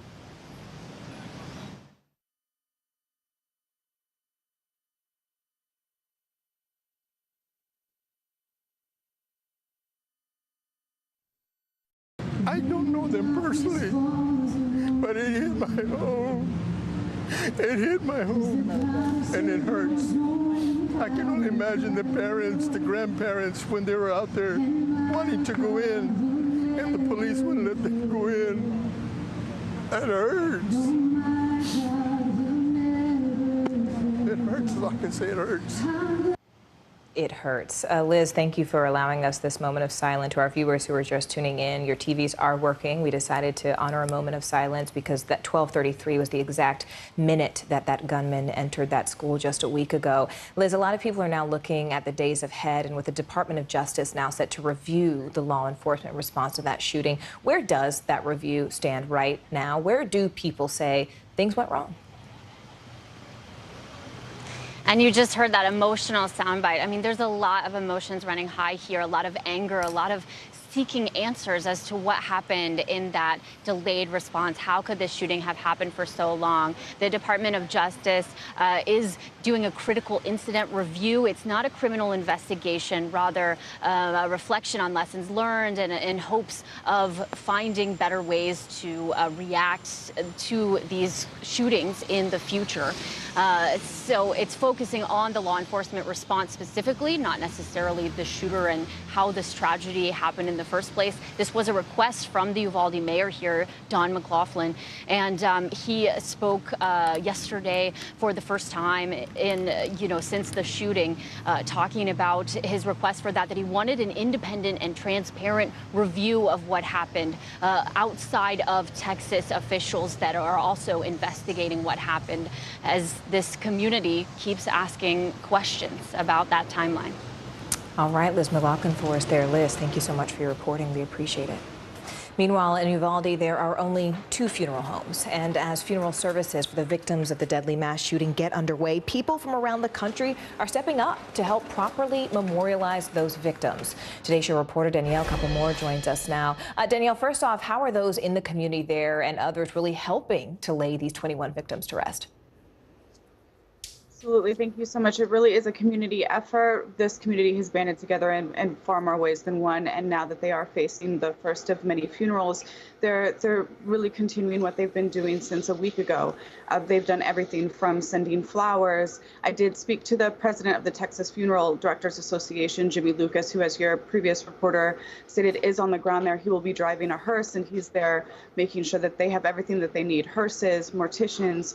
I don't know them personally, but it hit my home. It hit my home, and it hurts. I can only imagine the parents, the grandparents, when they were out there wanting to go in, and the police wouldn't let them go in. That hurts. It hurts, all I can say, it hurts. It hurts. Liz, thank you for allowing us this moment of silence. To our viewers who are just tuning in, your TVs are working. We decided to honor a moment of silence because that 12:33 was the exact minute that gunman entered that school just a week ago. Liz, a lot of people are now looking at the days ahead, and with the Department of Justice now set to review the law enforcement response to that shooting, where does that review stand right now? Where do people say things went wrong? And you just heard that emotional soundbite. I mean, there's a lot of emotions running high here, a lot of anger, a lot of seeking answers as to what happened in that delayed response. How could this shooting have happened for so long? The Department of Justice is doing a critical incident review. It's not a criminal investigation, rather a reflection on lessons learned and in hopes of finding better ways to react to these shootings in the future. So it's focusing on the law enforcement response specifically, not necessarily the shooter and how this tragedy happened in the first place. This was a request from the Uvalde mayor here, Don McLaughlin, and he spoke yesterday for the first time since the shooting, talking about his request for that he wanted an independent and transparent review of what happened outside of Texas officials that are also investigating what happened, as this community keeps asking questions about that timeline. All right, Liz McLaughlin for us there. Liz, thank you so much for your reporting. We appreciate it. Meanwhile, in Uvalde, there are only 2 funeral homes. And as funeral services for the victims of the deadly mass shooting get underway, people from around the country are stepping up to help properly memorialize those victims. Today's show reporter Danielle Capamore joins us now. Danielle, first off, how are those in the community there and others really helping to lay these 21 victims to rest? Absolutely. Thank you so much. It really is a community effort. This community has banded together in far more ways than one. And now that they are facing the first of many funerals, they're really continuing what they've been doing since a week ago. They've done everything from sending flowers. I did speak to the president of the Texas Funeral Directors Association, Jimmy Lucas, who, as your previous reporter stated, is on the ground there. He will be driving a hearse, and he's there making sure that they have everything that they need: hearses, morticians,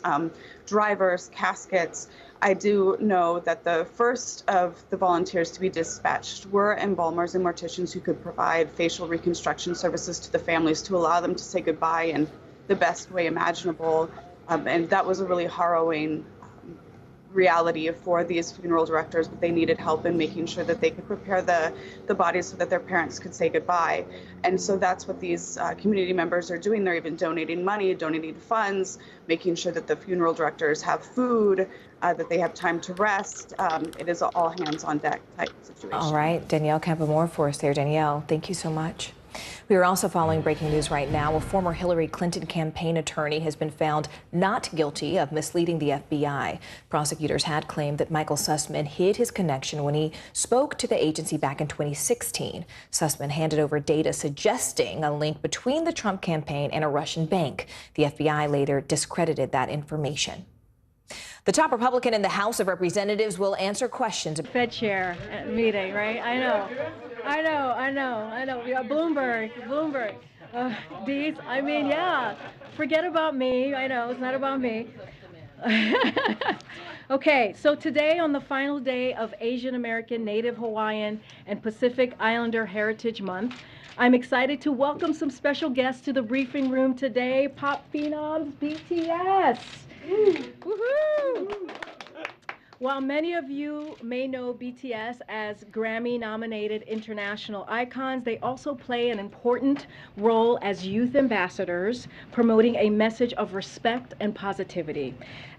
drivers, caskets. I do know that the first of the volunteers to be dispatched were embalmers and morticians who could provide facial reconstruction services to the families to allow them to say goodbye in the best way imaginable. And that was a really harrowing reality for these funeral directors, but they needed help in making sure that they could prepare the bodies so that their parents could say goodbye. And so that's what these community members are doing. They're even donating money, donating funds, making sure that the funeral directors have food, that they have time to rest. It is all hands on deck type situation. All right, Danielle Capamore for us there. Danielle, thank you so much. We are also following breaking news right now. A former Hillary Clinton campaign attorney has been found not guilty of misleading the FBI. Prosecutors had claimed that Michael Sussman hid his connection when he spoke to the agency back in 2016. Sussman handed over data suggesting a link between the Trump campaign and a Russian bank. The FBI later discredited that information. The top Republican in the House of Representatives will answer questions. Fed chair meeting, right? I know. Yeah, Bloomberg. These, I mean, yeah. Forget about me. I know, it's not about me. Okay, so today, on the final day of Asian American, Native Hawaiian, and Pacific Islander Heritage Month, I'm excited to welcome some special guests to the briefing room today. Pop phenoms, BTS. Woohoo! While many of you may know BTS as Grammy-nominated international icons, they also play an important role as youth ambassadors, promoting a message of respect and positivity.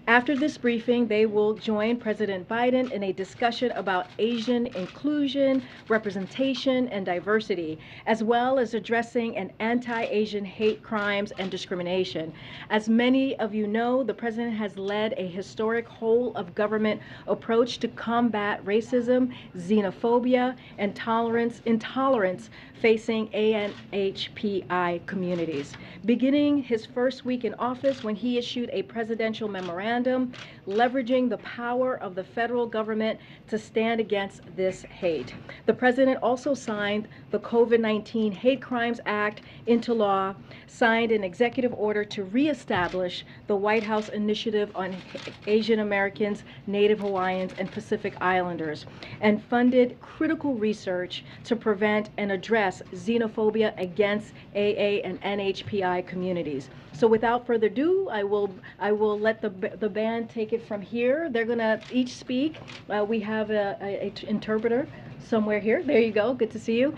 After this briefing, they will join President Biden in a discussion about Asian inclusion, representation, and diversity, as well as addressing an anti-Asian hate crimes and discrimination. As many of you know, the president has led a historic whole-of-government approach to combat racism, xenophobia, and intolerance facing ANHPI communities. Beginning his first week in office, when he issued a presidential memorandum leveraging the power of the federal government to stand against this hate. The president also signed the COVID-19 Hate Crimes Act into law, signed an executive order to reestablish the White House Initiative on Asian Americans, Native Hawaiians, and Pacific Islanders, and funded critical research to prevent and address xenophobia against AA and NHPI communities. So without further ado, I will let the band take it from here. They're gonna each speak. We have a interpreter somewhere here. There you go. Good to see you.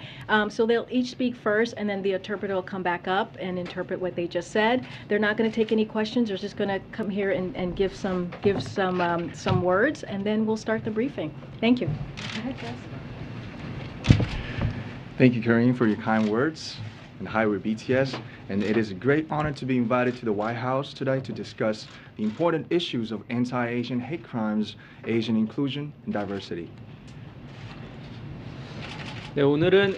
So they'll each speak first, and then the interpreter will come back up and interpret what they just said. They're not going to take any questions. They're just going to come here and give some words, and then we'll start the briefing. Thank you. Go ahead, guys. Thank you, Karine, for your kind words. And hi, we're BTS, and it is a great honor to be invited to the White House today to discuss the important issues of anti-Asian hate crimes, Asian inclusion, and diversity. 네, 오늘은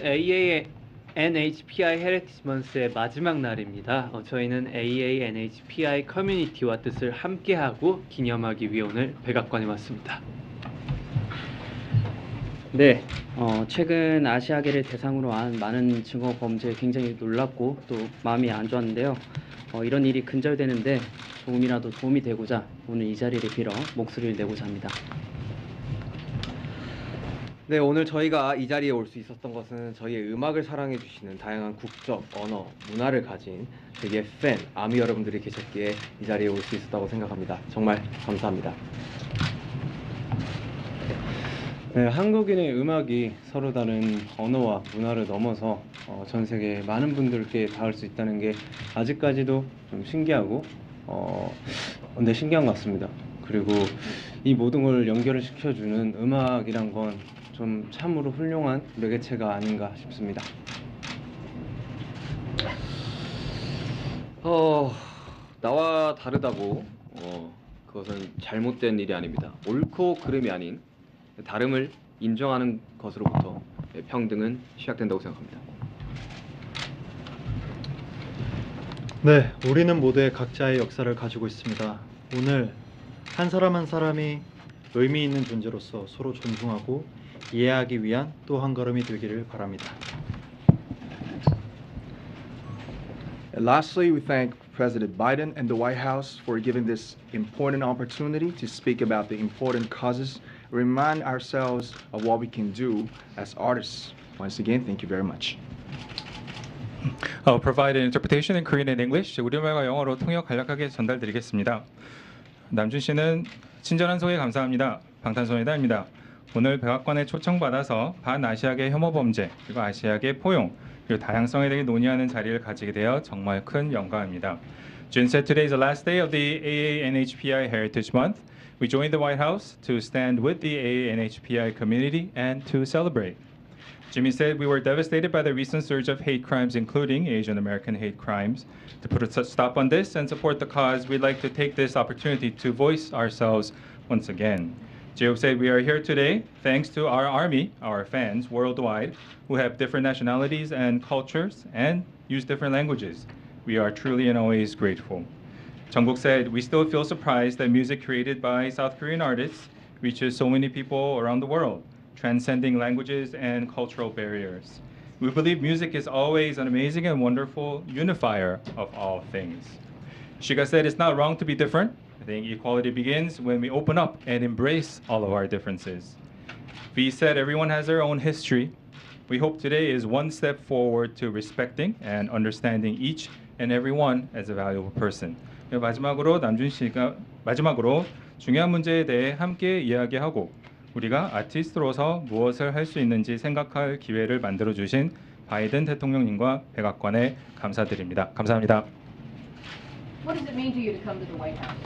NHPI 헤리티지 먼스의 마지막 날입니다. 저희는 NHPI 커뮤니티와 뜻을 함께하고 기념하기 위해 오늘 백악관에 왔습니다. 네, 최근 아시아계를 대상으로 한 많은 증오 범죄에 굉장히 놀랍고 또 마음이 안 좋았는데요. 이런 일이 근절되는데 조금이라도 도움이 되고자 오늘 이 자리를 빌어 목소리를 내고자 합니다. 네, 오늘 저희가 이 자리에 올 수 있었던 것은 저희의 음악을 사랑해 주시는 다양한 국적, 언어, 문화를 가진 저희의 팬, 아미 여러분들이 계셨기에 이 자리에 올 수 있었다고 생각합니다. 정말 감사합니다. 네, 한국인의 음악이 서로 다른 언어와 문화를 넘어서 전 세계 많은 분들께 닿을 수 있다는 게 아직까지도 좀 신기하고 근데 신기한 것 같습니다. 그리고 이 모든 걸 연결을 시켜주는 음악이란 건 좀 참으로 훌륭한 매개체가 아닌가 싶습니다. 나와 다르다고 그것은 잘못된 일이 아닙니다. 옳고 그름이 아닌 다름을 인정하는 것으로부터 평등은 시작된다고 생각합니다. 네, 우리는 모두의 각자의 역사를 가지고 있습니다. 오늘 한 사람 한 사람이 의미 있는 존재로서 서로 존중하고 이해하기 위한 또 한 걸음이 되기를 바랍니다. And lastly, we thank President Biden and the White House for giving this important opportunity to speak about the important causes, remind ourselves of what we can do as artists. Once again, thank you very much. I'll provide an interpretation in Korean and English. 우리말과 영어로 통역 간략하게 전달드리겠습니다. 남준 씨는 친절한 소개 감사합니다. 방탄소년단입니다. 오늘 백악관에 초청받아서 반아시아계 혐오 범죄 그리고 아시아계 포용 그리고 다양성에 대해 논의하는 자리를 가지게 되어 정말 큰 영광입니다. Jun said today is the last day of the AANHPI Heritage Month. We joined the White House to stand with the AANHPI community and to celebrate. Jimmy said we were devastated by the recent surge of hate crimes, including Asian American hate crimes. To put a stop on this and support the cause, we'd like to take this opportunity to voice ourselves once again. Jacob said we are here today thanks to our army, our fans worldwide, who have different nationalities and cultures and use different languages. We are truly and always grateful. Jungkook said we still feel surprised that music created by South Korean artists reaches so many people around the world, transcending languages and cultural barriers. We believe music is always an amazing and wonderful unifier of all things. Shiga said it's not wrong to be different. I think equality begins when we open up and embrace all of our differences. V said everyone has their own history. We hope today is one step forward to respecting and understanding each and every one as a valuable person. 마지막으로 남준 씨가 중요한 문제에 대해 함께 이야기하고 우리가 아티스트로서 무엇을 할 수 있는지 생각할 기회를 만들어 주신 바이든 대통령님과 백악관에 감사드립니다. 감사합니다. What does it mean to you to come to the White House?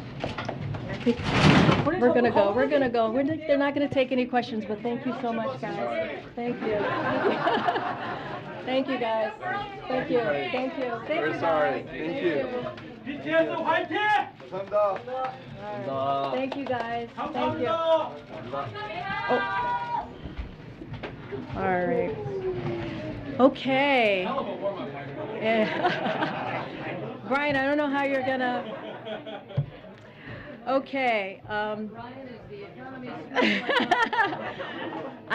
We're gonna go. They're not gonna take any questions, but thank you so much, guys. Thank you. Thank you, guys. Thank you. Thank you. Very sorry. Thank you. BTS 화이팅! 감사합니다. Thank you, guys. Thank you. Oh. All right. Okay. Yeah. Brian, I don't know how you're gonna. Okay. I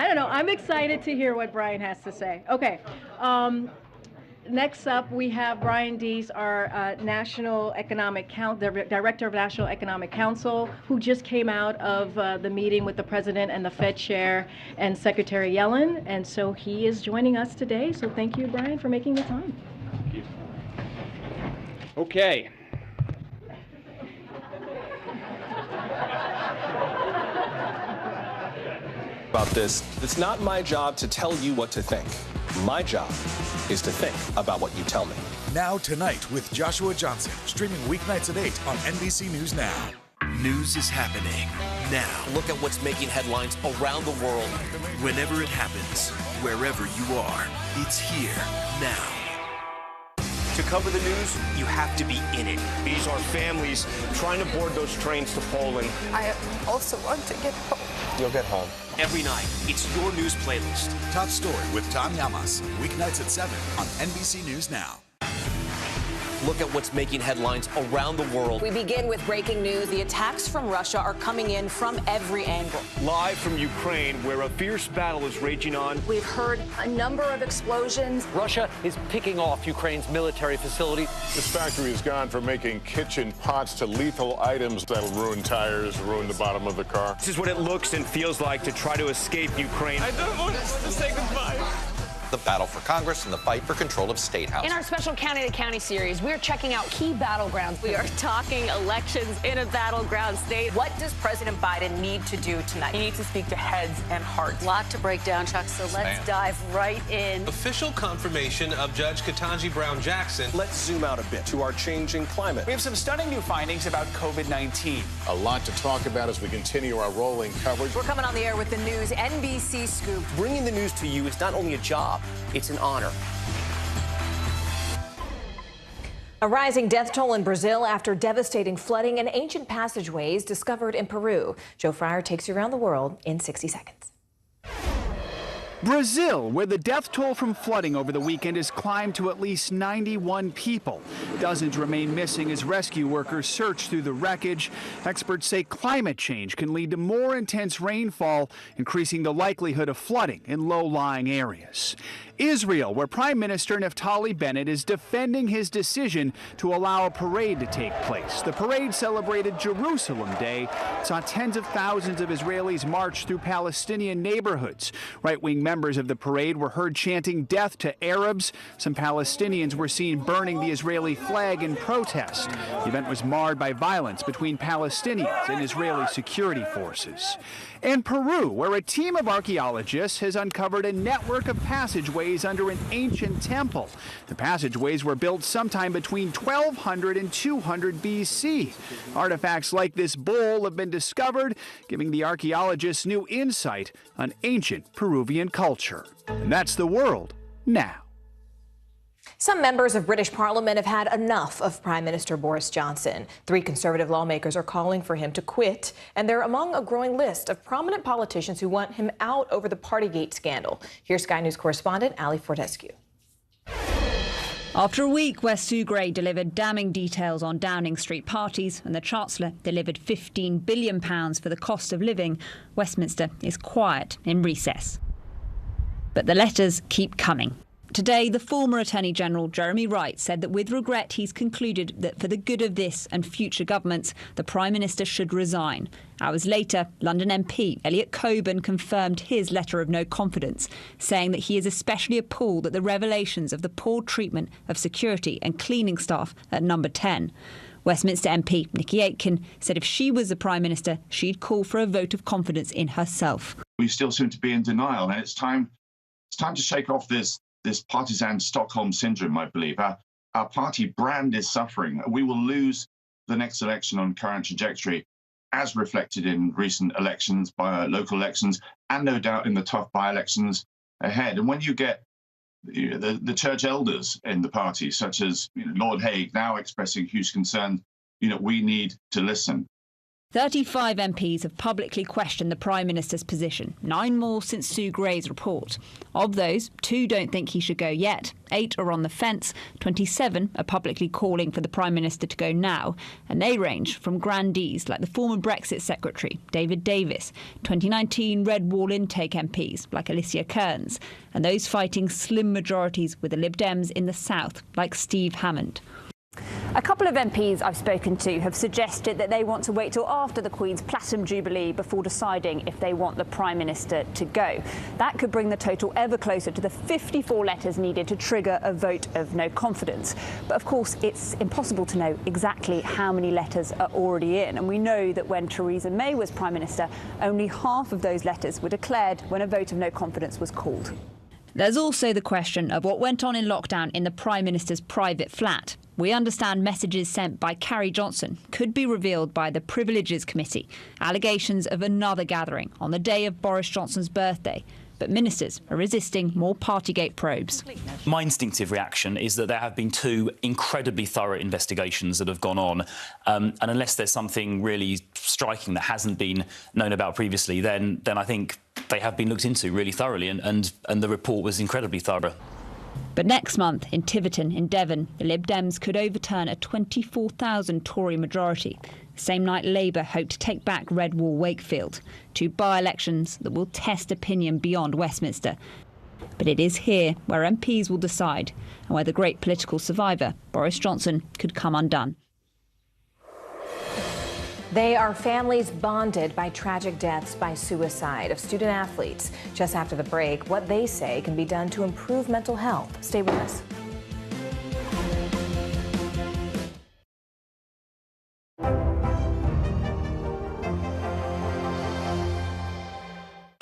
don't know. I'm excited to hear what Brian has to say. Okay. Next up, we have Brian Deese, our Director of National Economic Council, who just came out of the meeting with the President and the Fed Chair and Secretary Yellen. And so he is joining us today. So thank you, Brian, for making the time. Thank you. Okay. About this, it's not my job to tell you what to think. My job is to think about what you tell me. Now Tonight with Joshua Johnson, streaming weeknights at 8 on NBC News Now. News is happening now. Look at what's making headlines around the world. Whenever it happens, wherever you are. It's here now. To cover the news, you have to be in it. These are families trying to board those trains to Poland. I also want to get home. You'll get home. Every night, it's your news playlist. Top Story with Tom Llamas, weeknights at 7 on NBC News Now. Look at what's making headlines around the world. We begin with breaking news. The attacks from Russia are coming in from every angle. Live from Ukraine, where a fierce battle is raging on. We've heard a number of explosions. Russia is picking off Ukraine's military facility. This factory has gone from making kitchen pots to lethal items that'll ruin tires, ruin the bottom of the car. This is what it looks and feels like to try to escape Ukraine. I don't want to say goodbye. The battle for Congress and the fight for control of State House. In our special County to County series, we're checking out key battlegrounds. We are talking elections in a battleground state. What does President Biden need to do tonight? He needs to speak to heads and hearts. A lot to break down, Chuck, so let's dive right in. Official confirmation of Judge Ketanji Brown Jackson. Let's zoom out a bit to our changing climate. We have some stunning new findings about COVID-19. A lot to talk about as we continue our rolling coverage. We're coming on the air with the news NBC Scoop. Bringing the news to you is not only a job, it's an honor. A rising death toll in Brazil after devastating flooding and ancient passageways discovered in Peru. Joe Fryer takes you around the world in 60 seconds. Brazil, where the death toll from flooding over the weekend has climbed to at least 91 people. Dozens remain missing as rescue workers search through the wreckage. Experts say climate change can lead to more intense rainfall, increasing the likelihood of flooding in low-lying areas. Israel, where Prime Minister Naftali Bennett is defending his decision to allow a parade to take place. The parade celebrated Jerusalem Day, saw tens of thousands of Israelis march through Palestinian neighborhoods. Right-wing members of the parade were heard chanting death to Arabs. Some Palestinians were seen burning the Israeli flag in protest. The event was marred by violence between Palestinians and Israeli security forces. And Peru, where a team of archaeologists has uncovered a network of passageways under an ancient temple. The passageways were built sometime between 1200 and 200 BC. Artifacts like this bowl have been discovered, giving the archaeologists new insight on ancient Peruvian culture. And that's the world now. Some members of British Parliament have had enough of Prime Minister Boris Johnson. 3 Conservative lawmakers are calling for him to quit, and they're among a growing list of prominent politicians who want him out over the Partygate scandal. Here's Sky News correspondent Ali Fortescue. After a week where Sue Gray delivered damning details on Downing Street parties and the Chancellor delivered £15 billion for the cost of living, Westminster is quiet in recess. But the letters keep coming. Today, the former Attorney General Jeremy Wright said that with regret he's concluded that for the good of this and future governments, the Prime Minister should resign. Hours later, London MP Elliot Coburn confirmed his letter of no confidence, saying that he is especially appalled at the revelations of the poor treatment of security and cleaning staff at Number 10. Westminster MP Nikki Aitken said if she was the Prime Minister, she'd call for a vote of confidence in herself. We still seem to be in denial, and it's time to shake off this partisan Stockholm syndrome, I believe. Our party brand is suffering. We will lose the next election on current trajectory, as reflected in recent elections, by local elections, and no doubt in the tough by-elections ahead. And when you get the church elders in the party, such as Lord Hague, now expressing huge concern, we need to listen. 35 MPs have publicly questioned the Prime Minister's position, 9 more since Sue Gray's report. Of those, 2 don't think he should go yet, 8 are on the fence, 27 are publicly calling for the Prime Minister to go now, and they range from grandees like the former Brexit Secretary, David Davis, 2019 Red Wall intake MPs like Alicia Kearns, and those fighting slim majorities with the Lib Dems in the south like Steve Hammond. A couple of MPs I've spoken to have suggested that they want to wait till after the Queen's Platinum Jubilee before deciding if they want the Prime Minister to go. That could bring the total ever closer to the 54 letters needed to trigger a vote of no confidence. But of course, it's impossible to know exactly how many letters are already in. And we know that when Theresa May was Prime Minister, only half of those letters were declared when a vote of no confidence was called. There's also the question of what went on in lockdown in the Prime Minister's private flat. We understand messages sent by Carrie Johnson could be revealed by the Privileges Committee. Allegations of another gathering on the day of Boris Johnson's birthday. But ministers are resisting more Partygate probes. My instinctive reaction is that there have been two incredibly thorough investigations that have gone on, and unless there's something really striking that hasn't been known about previously, then I think they have been looked into really thoroughly, and the report was incredibly thorough. But next month in Tiverton in Devon, the Lib Dems could overturn a 24,000 Tory majority. The same night Labour hope to take back Redwall Wakefield, two by-elections that will test opinion beyond Westminster. But it is here where MPs will decide and where the great political survivor, Boris Johnson, could come undone. They are families bonded by tragic deaths by suicide of student athletes. Just after the break, what they say can be done to improve mental health. Stay with us.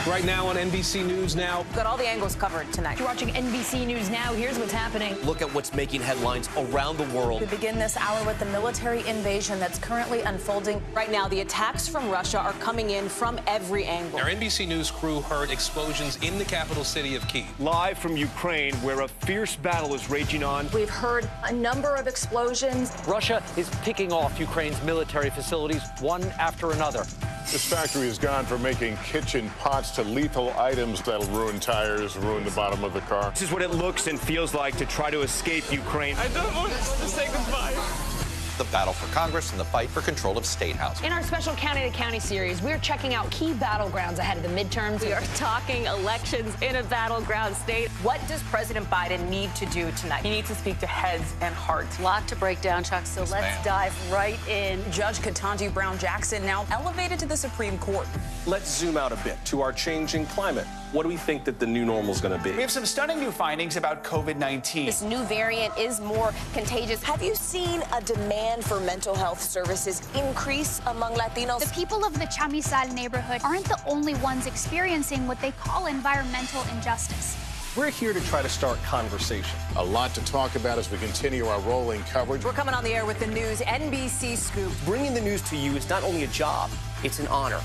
Right now on NBC News Now. Got all the angles covered tonight. You're watching NBC News Now. Here's what's happening. Look at what's making headlines around the world. We begin this hour with the military invasion that's currently unfolding. Right now, the attacks from Russia are coming in from every angle. Our NBC News crew heard explosions in the capital city of Kyiv. Live from Ukraine, where a fierce battle is raging on. We've heard a number of explosions. Russia is picking off Ukraine's military facilities one after another. This factory has gone from making kitchen pots to lethal items that'll ruin tires, ruin the bottom of the car. This is what it looks and feels like to try to escape Ukraine. I don't want to say goodbye. The battle for Congress and the fight for control of State House. In our special County to County series, we're checking out key battlegrounds ahead of the midterms. We are talking elections in a battleground state. What does President Biden need to do tonight? He needs to speak to heads and hearts. A lot to break down, Chuck, so let's dive right in. Judge Ketanji Brown Jackson now elevated to the Supreme Court. Let's zoom out a bit to our changing climate. What do we think that the new normal is going to be? We have some stunning new findings about COVID-19. This new variant is more contagious. Have you seen a demand for mental health services increase among Latinos? The people of the Chamizal neighborhood aren't the only ones experiencing what they call environmental injustice. We're here to try to start conversation. A lot to talk about as we continue our rolling coverage. We're coming on the air with the news NBC Scoop. Bringing the news to you is not only a job, it's an honor.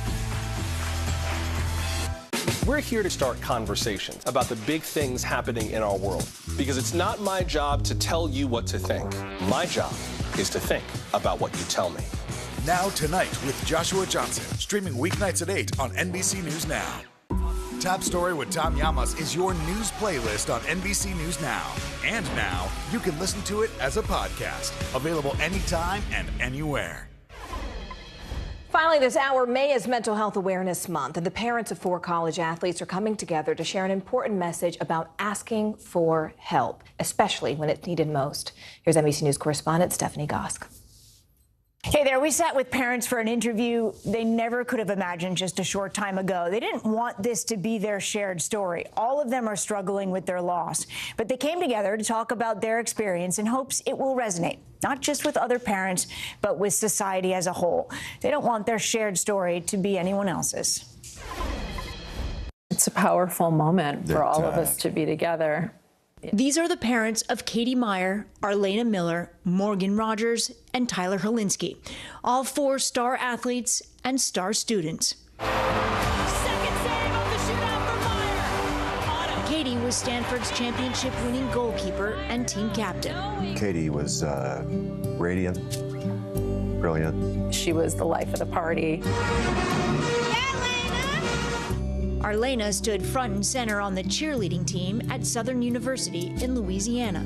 We're here to start conversations about the big things happening in our world, because it's not my job to tell you what to think. My job is to think about what you tell me. Now Tonight with Joshua Johnson, streaming weeknights at 8 on NBC News Now. Top Story with Tom Llamas is your news playlist on NBC News Now. And now you can listen to it as a podcast, available anytime and anywhere. Finally, this hour, May is Mental Health Awareness Month, and the parents of 4 college athletes are coming together to share an important message about asking for help, especially when it's needed most. Here's NBC News correspondent Stephanie Gosk. Hey there, we sat with parents for an interview they never could have imagined just a short time ago. They didn't want this to be their shared story. All of them are struggling with their loss, but they came together to talk about their experience in hopes it will resonate, not just with other parents, but with society as a whole. They don't want their shared story to be anyone else's. It's a powerful moment for all of us to be together. These are the parents of Katie Meyer, Arlena Miller, Morgan Rogers, and Tyler Holinsky, all 4 star athletes and star students. Katie was Stanford's championship-winning goalkeeper and team captain. Katie was radiant, brilliant. She was the life of the party. Arlena stood front and center on the cheerleading team at Southern University in Louisiana.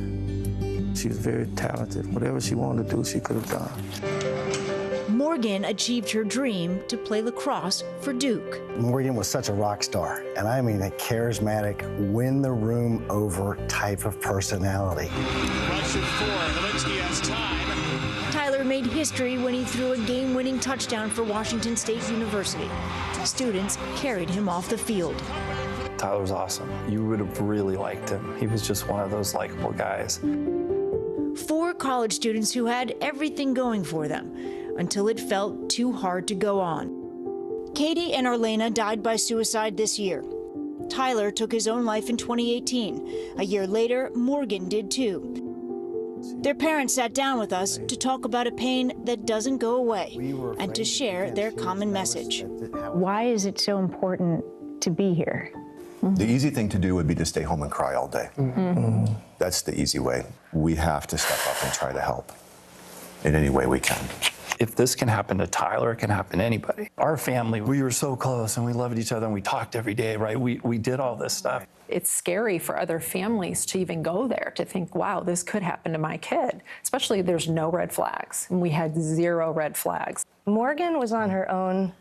She was very talented. Whatever she wanted to do, she could have done. Morgan achieved her dream to play lacrosse for Duke. Morgan was such a rock star, and I mean a charismatic, win the room over type of personality. Rush of 4, Holinsky has time. Tyler made history when he threw a game-winning touchdown for Washington State University. Students carried him off the field. Tyler was awesome. You would have really liked him. He was just one of those likable guys. 4 college students who had everything going for them until it felt too hard to go on. Katie and Arlena died by suicide this year. Tyler took his own life in 2018. A year later, Morgan did too. Their parents sat down with us to talk about a pain that doesn't go away and to share their common message. Why is it so important to be here? The easy thing to do would be to stay home and cry all day. That's the easy way. We have to step up and try to help in any way we can. If this can happen to Tyler, it can happen to anybody. Our family, we were so close and we loved each other and we talked every day, right? We did all this stuff. It's scary for other families to even go there, to think, wow, this could happen to my kid, especially if there's no red flags. And we had 0 red flags. Morgan was on her own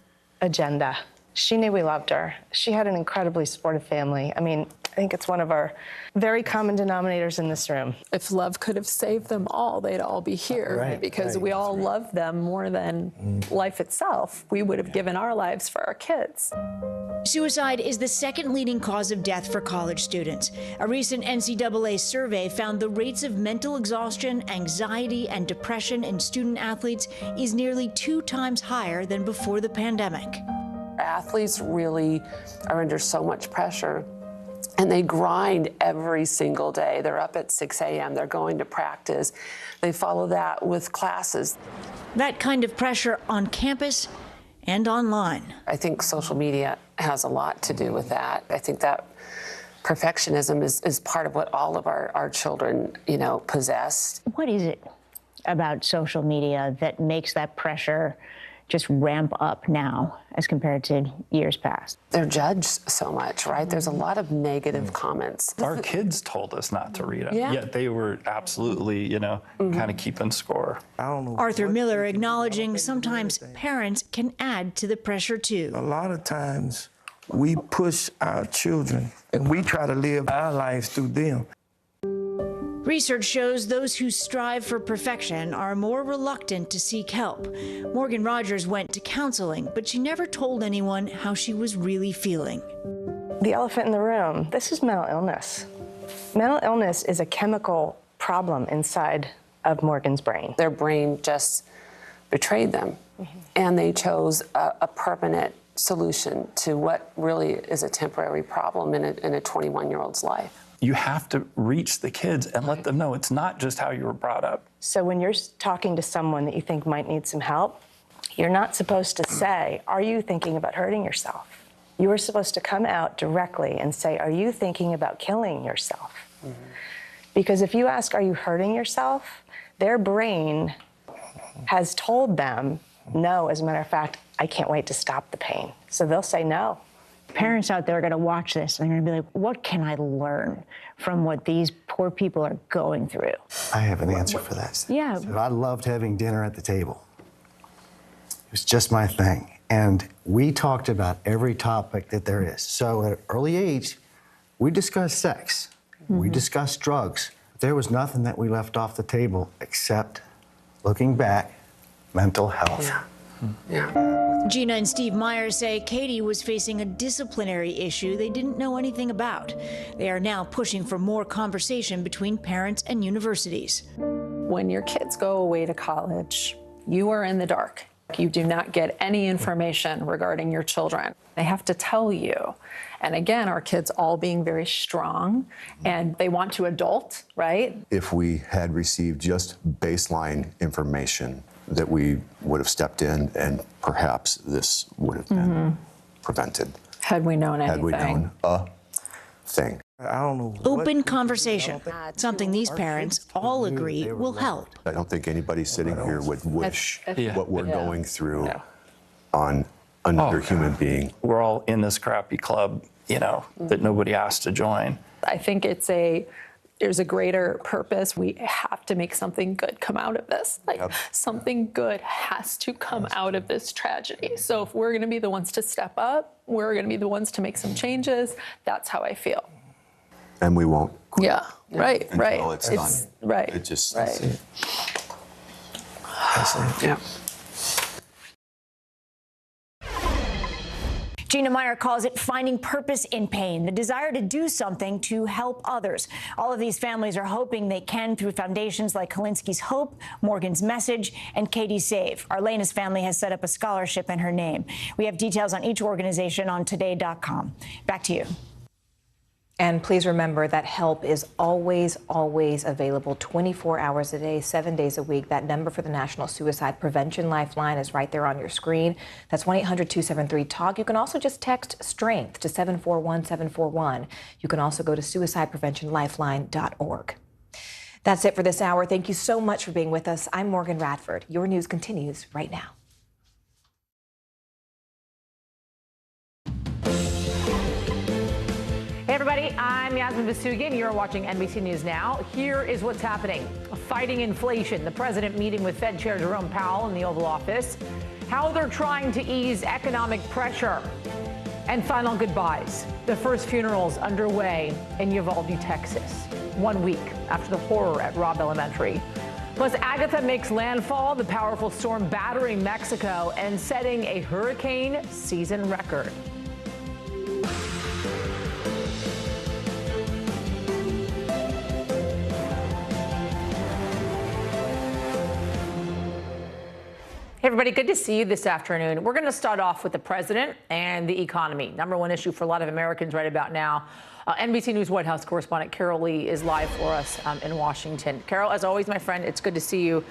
agenda. She knew we loved her. She had an incredibly supportive family. I mean, I think it's one of our very common denominators in this room. If love could have saved them all, they'd all be here, because we all love them more than life itself. We would have given our lives for our kids. Suicide is the second leading cause of death for college students. A recent NCAA survey found the rates of mental exhaustion, anxiety, and depression in student athletes is nearly 2 times higher than before the pandemic. Athletes really are under so much pressure, and they grind every single day. They're up at 6 a.m., they're going to practice. They follow that with classes. That kind of pressure on campus and online. I think social media has a lot to do with that. I think that perfectionism is part of what all of our children, possess. What is it about social media that makes that pressure just ramp up now as compared to years past? They're judged so much, right? There's a lot of negative comments. Our kids told us not to read them, Yeah. yet they were absolutely, kind of keeping score. Arthur Miller acknowledging sometimes parents can add to the pressure too. A lot of times we push our children and we try to live our lives through them. Research shows those who strive for perfection are more reluctant to seek help. Morgan Rogers went to counseling, but she never told anyone how she was really feeling. The elephant in the room, this is mental illness. Mental illness is a chemical problem inside of Morgan's brain. Their brain just betrayed them, and they chose a permanent solution to what really is a temporary problem in a 21-year-old's life. You have to reach the kids and let them know it's not just how you were brought up. So when you're talking to someone that you think might need some help, you're not supposed to say, are you thinking about hurting yourself? You are supposed to come out directly and say, are you thinking about killing yourself? Because if you ask, are you hurting yourself? Their brain has told them, no, as a matter of fact, I can't wait to stop the pain. So they'll say no. Parents out there are going to watch this and they're going to be like, what can I learn from what these poor people are going through? I have an answer for that. Yeah. So I loved having dinner at the table. It was just my thing. And we talked about every topic that there is. So at an early age, we discussed sex. We discussed drugs. There was nothing that we left off the table except, looking back, mental health. Gina and Steve Myers say Katie was facing a disciplinary issue they didn't know anything about. They are now pushing for more conversation between parents and universities. When your kids go away to college, you are in the dark. You do not get any information regarding your children. They have to tell you. And again, our kids all being very strong and they want to adult, right? If we had received just baseline information, that we would have stepped in and perhaps this would have been prevented. Had we known anything. Had we known a thing. I don't know. Open conversation, something these parents all agree will help. I don't think anybody sitting here would wish what we're going through on another human being. We're all in this crappy club, that nobody asked to join. I think there's a greater purpose. We have to make something good come out of this. Something good has to come out of this tragedy. So if we're going to be the ones to step up, we're going to be the ones to make some changes. That's how I feel. And we won't quit. Yeah, right. Until it's done. Right. It just. Right. That's it. Yeah. Gina Meyer calls it finding purpose in pain, the desire to do something to help others. All of these families are hoping they can through foundations like Kalinsky's Hope, Morgan's Message, and Katie's Save. Arlena's family has set up a scholarship in her name. We have details on each organization on today.com. Back to you. And please remember that help is always, always available 24 hours a day, 7 days a week. That number for the National Suicide Prevention Lifeline is right there on your screen. That's 1-800-273-TALK. You can also just text STRENGTH to 741-741. You can also go to suicidepreventionlifeline.org. That's it for this hour. Thank you so much for being with us. I'm Morgan Radford. Your news continues right now. Hey everybody, I'm Yasmin Vasugian. You're watching NBC News Now. Here is what's happening. Fighting inflation. The president meeting with Fed Chair Jerome Powell in the Oval Office. How they're trying to ease economic pressure. And final goodbyes. The first funerals underway in Uvalde, Texas. 1 week after the horror at Robb Elementary. Plus, Agatha makes landfall, the powerful storm battering Mexico and setting a hurricane season record. Hey everybody, good to see you this afternoon. We're going to start off with the president and the economy. Number one issue for a lot of Americans right about now. NBC News White House correspondent Carol Lee is live for us in Washington. Carol, as always, my friend, it's good to see you.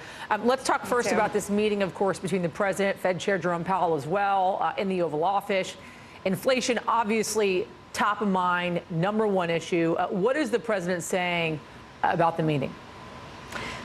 Let's talk first about this meeting, of course, between the president, Fed Chair Jerome Powell as well, in the Oval Office. Inflation, obviously, top of mind, number one issue. What is the president saying about the meeting?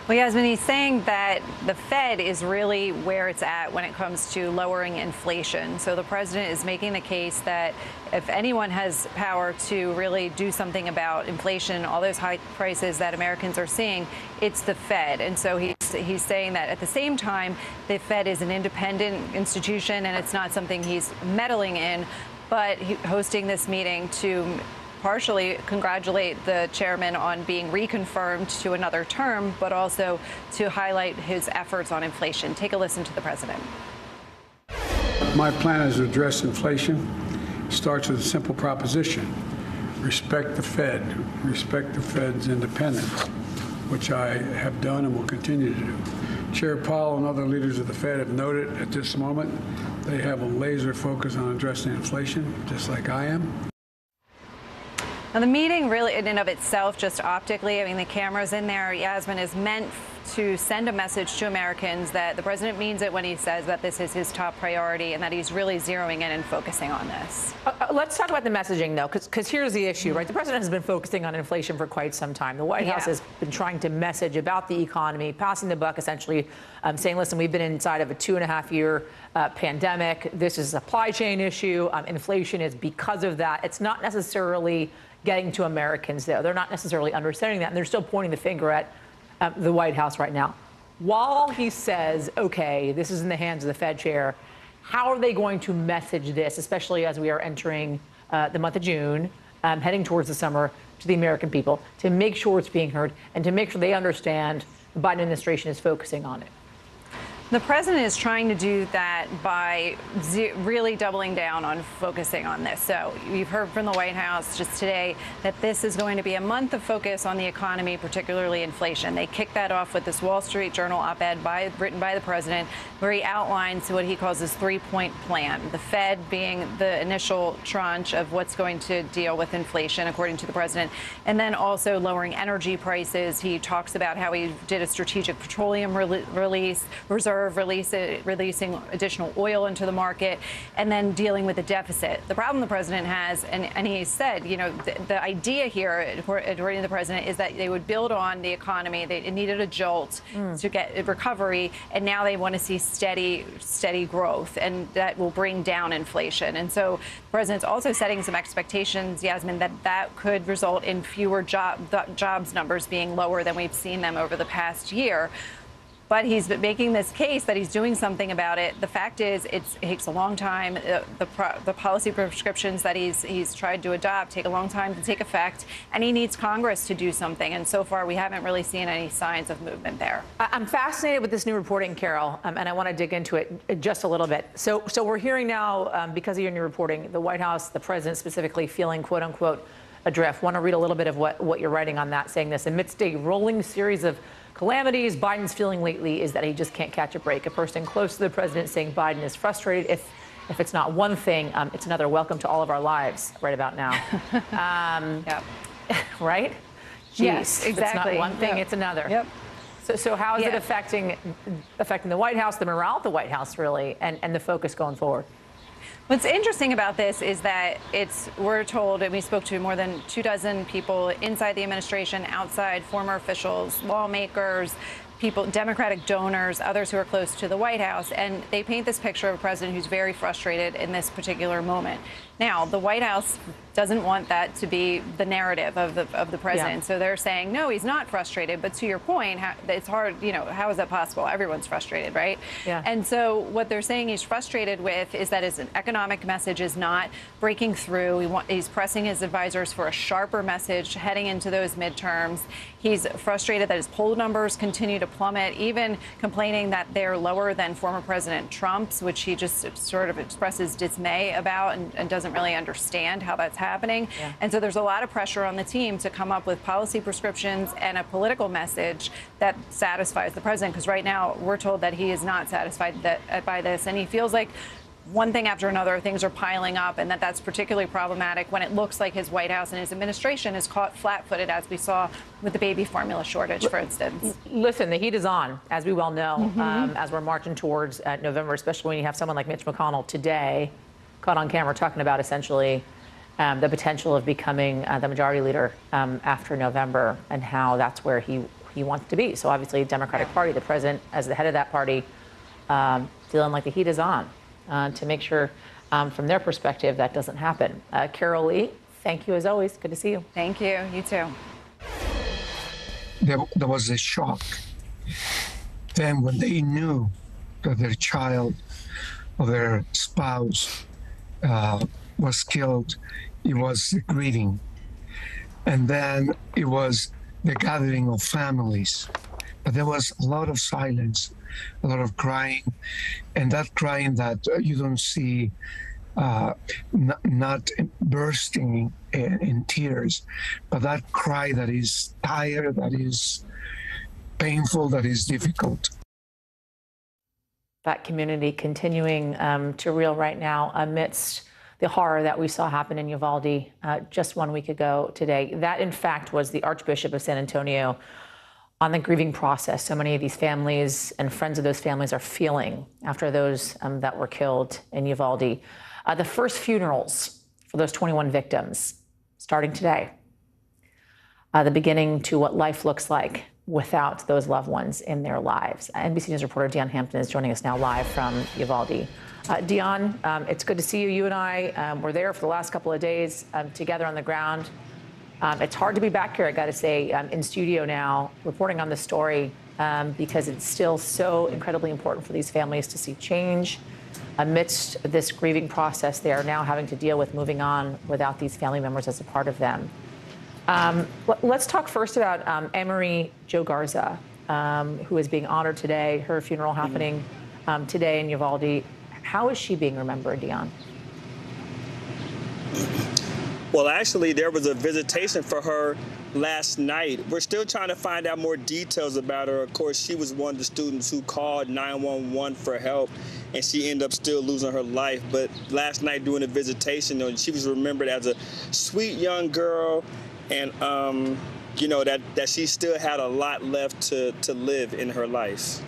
Well, Yasmin, he's saying that the Fed is really where it's at when it comes to lowering inflation. So the president is making the case that if anyone has power to really do something about inflation, all those high prices that Americans are seeing, it's the Fed. And so he's saying that at the same time, the Fed is an independent institution and it's not something he's meddling in, but hosting this meeting to partially congratulate the chairman on being reconfirmed to another term, but also to highlight his efforts on inflation. Take a listen to the president. My plan is to address inflation. It starts with a simple proposition. Respect the Fed. Respect the Fed's independence, which I have done and will continue to do. Chair Powell and other leaders of the Fed have noted at this moment they have a laser focus on addressing inflation, just like I am. Now, the meeting really in and of itself, just optically, I mean, the cameras in there, Yasmin, is meant to send a message to Americans that the president means it when he says that this is his top priority and that he's really zeroing in and focusing on this. Let's talk about the messaging, though, because here's the issue, right? The president has been focusing on inflation for quite some time. The White House has been trying to message about the economy, passing the buck, essentially saying, listen, we've been inside of a 2.5-year pandemic. This is a supply chain issue. Inflation is because of that. It's not necessarily getting to Americans, though. They're not necessarily understanding that, and they're still pointing the finger at the White House right now. While he says, okay, this is in the hands of the Fed chair, how are they going to message this, especially as we are entering the month of June, heading towards the summer, to the American people, to make sure it's being heard and to make sure they understand the Biden administration is focusing on it? The president is trying to do that by really doubling down on focusing on this. So you've heard from the White House just today that this is going to be a month of focus on the economy, particularly inflation. They kicked that off with this Wall Street Journal op-ed written by the president, where he outlines what he calls his 3-point plan. The Fed being the initial tranche of what's going to deal with inflation, according to the president, and then also lowering energy prices. He talks about how he did a strategic petroleum reserve, releasing additional oil into the market, and then dealing with the deficit. The problem the president has, and he said, you know, the idea here, according to the president, is that they would build on the economy. They needed a jolt to get recovery, and now they want to see steady growth, and that will bring down inflation. And so the president's also setting some expectations, Yasmin, that could result in fewer jobs numbers being lower than we've seen them over the past year. But he's making this case that he's doing something about it. The fact is, it takes a long time. The policy prescriptions that he's tried to adopt take a long time to take effect, and he needs Congress to do something. And so far, we haven't really seen any signs of movement there. I'm fascinated with this new reporting, Carol, and I want to dig into it just a little bit. So we're hearing now, because of your new reporting, the White House, the president specifically, feeling, quote unquote, adrift. Want to read a little bit of what you're writing on that, saying this: amidst a rolling series of calamities, Biden's feeling lately is that he just can't catch a break. A person close to the president saying Biden is frustrated, if it's not one thing, it's another. Welcome to all of our lives right about now. Right? Jeez, Yes, exactly. It's not one thing, it's another. Yep. So how is it affecting the White House, the morale at the White House, really, and the focus going forward? What's interesting about this is that we're told, and we spoke to more than 24 people inside the administration, outside, former officials, lawmakers, people, Democratic donors, others who are close to the White House, and they paint this picture of a president who's very frustrated in this particular moment. Now, the White House doesn't want that to be the narrative of the president. So they're saying, no, he's not frustrated. But to your point, it's hard, how is that possible? Everyone's frustrated, right? Yeah. And so what they're saying he's frustrated with is that his economic message is not breaking through. He's pressing his advisors for a sharper message heading into those midterms. He's frustrated that his poll numbers continue to plummet, even complaining that they're lower than former President Trump's, which he just sort of expresses dismay about and doesn't really understand how that's happening. Yeah. And so there's a lot of pressure on the team to come up with policy prescriptions and a political message that satisfies the president, because right now we're told that he is not satisfied by this, and he feels like one thing after another, things are piling up, and that's particularly problematic when it looks like his White House and his administration is caught flat-footed, as we saw with the baby formula shortage, for instance. Listen, the heat is on, as we well know, as we're marching towards November, especially when you have someone like Mitch McConnell today caught on camera talking about essentially the potential of becoming the majority leader after November, and how that's where he wants to be. So obviously, the Democratic Party, the president as the head of that party, feeling like the heat is on. To make sure, from their perspective, that doesn't happen. Carol Lee, thank you as always. Good to see you. Thank you. You too. There was a shock. Then when they knew that their child or their spouse was killed, it was the grieving. And then it was the gathering of families. But there was a lot of silence, a lot of crying, and that crying that you don't see, not bursting in tears, but that cry that is tired, that is painful, that is difficult. That community continuing to reel right now amidst the horror that we saw happen in Uvalde just 1 week ago today. That, in fact, was the Archbishop of San Antonio on the grieving process so many of these families and friends of those families are feeling after those that were killed in Uvalde. The first funerals for those 21 victims starting today. The beginning to what life looks like without those loved ones in their lives. NBC News reporter Dion Hampton is joining us now live from Uvalde. Dion, it's good to see you. You and I were there for the last couple of days together on the ground. It's hard to be back here, I got to say, in studio now, reporting on this story, because it's still so incredibly important for these families to see change amidst this grieving process they are now having to deal with, moving on without these family members as a part of them. Let's talk first about Anne-Marie Jo Garza, who is being honored today, her funeral happening today in Uvalde. How is she being remembered, Dion? Well, actually, there was a visitation for her last night. We're still trying to find out more details about her. Of course, she was one of the students who called 911 for help, and she ended up still losing her life. But last night during the visitation, she was remembered as a sweet young girl, and that she still had a lot left to live in her life.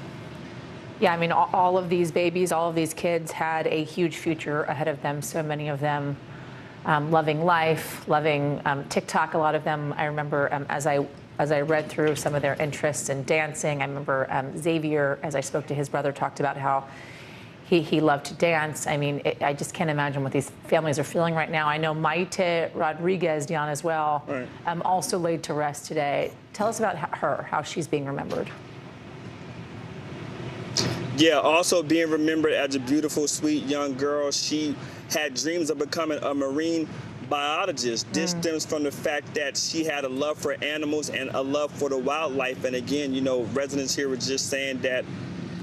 Yeah, I mean, all of these babies, all of these kids had a huge future ahead of them. So many of them loving life, loving TikTok. A lot of them, I remember, as I read through some of their interests in dancing. I remember Xavier, as I spoke to his brother, talked about how he loved to dance. I mean, I just can't imagine what these families are feeling right now. I know Maite Rodriguez, Dion, as well, right, also laid to rest today. Tell us about her, how she's being remembered. Yeah, also being remembered as a beautiful, sweet young girl. She had dreams of becoming a marine biologist. This stems from the fact that she had a love for animals and a love for the wildlife. And again, residents here were just saying that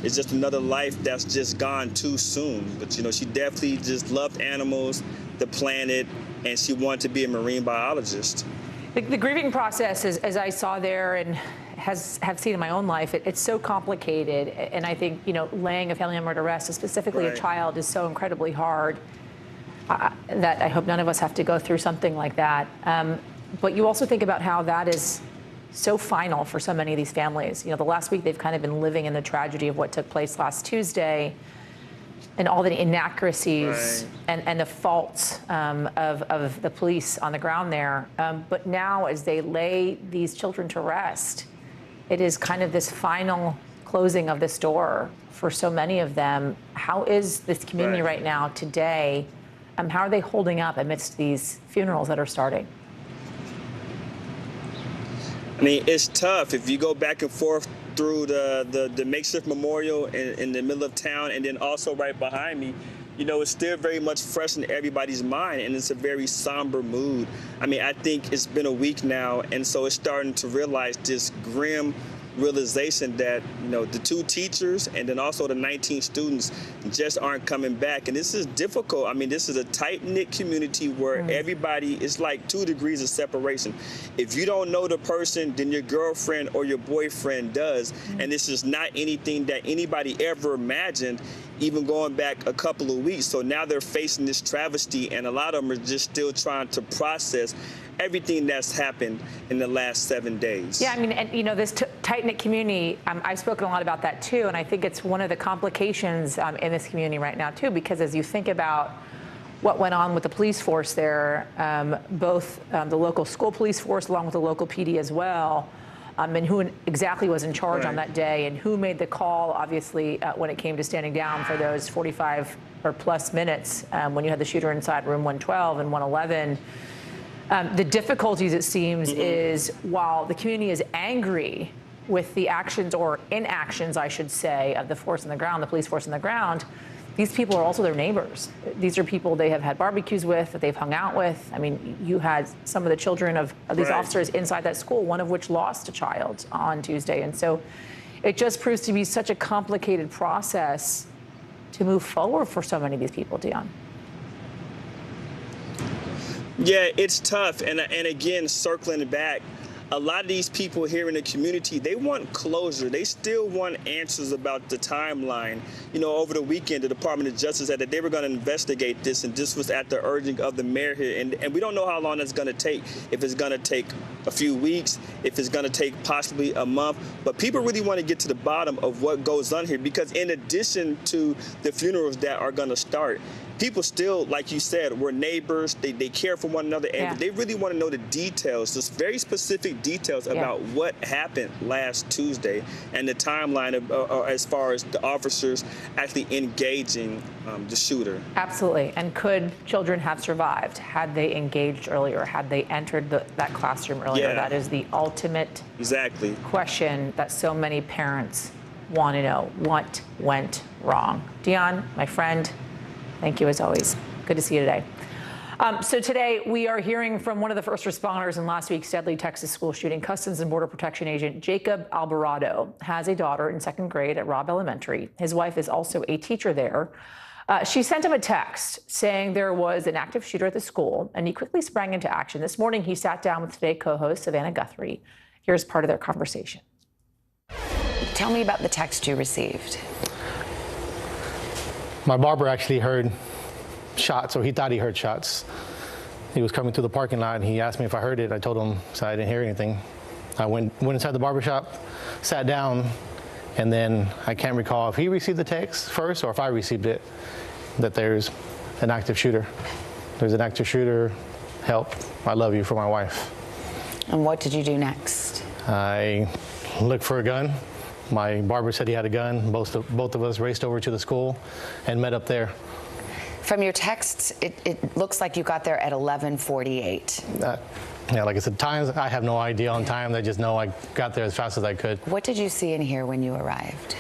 it's just another life that's just gone too soon. But, she definitely just loved animals, the planet, and she wanted to be a marine biologist. The grieving process, as I saw there and have seen in my own life, it's so complicated. And I think, laying a family member to rest, specifically a child, is so incredibly hard that I hope none of us have to go through something like that. But you also think about how that is so final for so many of these families. The last week they've kind of been living in the tragedy of what took place last Tuesday, and all the inaccuracies and the faults of the police on the ground there. But now, as they lay these children to rest, it is kind of this final closing of this door for so many of them. How is this community right now today? How are they holding up amidst these funerals that are starting? I mean, it's tough. If you go back and forth through the makeshift memorial in the middle of town, and then also right behind me, it's still very much fresh in everybody's mind, and it's a very somber mood. I mean, I think it's been a week now, and so it's starting to realize this grim realization that, the 2 teachers and then also the 19 students just aren't coming back. And this is difficult. I mean, this is a tight-knit community where everybody is like 2 degrees of separation. If you don't know the person, then your girlfriend or your boyfriend does. And this is not anything that anybody ever imagined, even going back a couple of weeks. So now they're facing this travesty, and a lot of them are just still trying to process everything that's happened in the last 7 days. Yeah, I mean, and this tight-knit community, I've spoken a lot about that too, and I think it's one of the complications in this community right now too, because as you think about what went on with the police force there, both the local school police force along with the local PD as well, and who exactly was in charge on that day, and who made the call, obviously, when it came to standing down for those 45 or plus minutes when you had the shooter inside room 112 and 111. The difficulties, it seems, is while the community is angry with the actions or inactions, I should say, of the force on the ground, the police force on the ground, these people are also their neighbors. These are people they have had barbecues with, that they've hung out with. I mean, you had some of the children of these officers inside that school, one of which lost a child on Tuesday. And so it just proves to be such a complicated process to move forward for so many of these people, Dion. Yeah, it's tough. And again, circling back, a lot of these people here in the community, they want closure. They still want answers about the timeline. Over the weekend, the Department of Justice said that they were going to investigate this, and this was at the urging of the mayor here. And we don't know how long that's going to take, if it's going to take a few weeks, if it's going to take possibly a month. But people really want to get to the bottom of what goes on here, because in addition to the funerals that are going to start, people still, like you said, we're neighbors. They care for one another, and they really want to know the details, just very specific details about what happened last Tuesday and the timeline of, as far as the officers actually engaging the shooter. Absolutely. And could children have survived had they engaged earlier, had they entered that classroom earlier? Yeah. That is the ultimate question that so many parents want to know. What went wrong? Dion, my friend, thank you as always. Good to see you today. So today we are hearing from one of the first responders in last week's deadly Texas school shooting. Customs and Border Protection agent Jacob Alvarado has a daughter in 2nd grade at Robb Elementary. His wife is also a teacher there. She sent him a text saying there was an active shooter at the school, and he quickly sprang into action. This morning he sat down with Today co-host Savannah Guthrie. Here's part of their conversation. Tell me about the text you received. My barber actually heard shots, or he thought he heard shots. He was coming through the parking lot, and he asked me if I heard it. I told him, so I didn't hear anything. I went inside the barbershop, sat down, and then I can't recall if he received the text first or if I received it, that there's an active shooter. There's an active shooter. Help. I love you, for my wife. And what did you do next? I looked for a gun. My barber said he had a gun. Both of us raced over to the school and met up there. From your texts, it looks like you got there at 11:48. Yeah, like I said, times, I have no idea on time. I just know I got there as fast as I could. What did you see and hear when you arrived?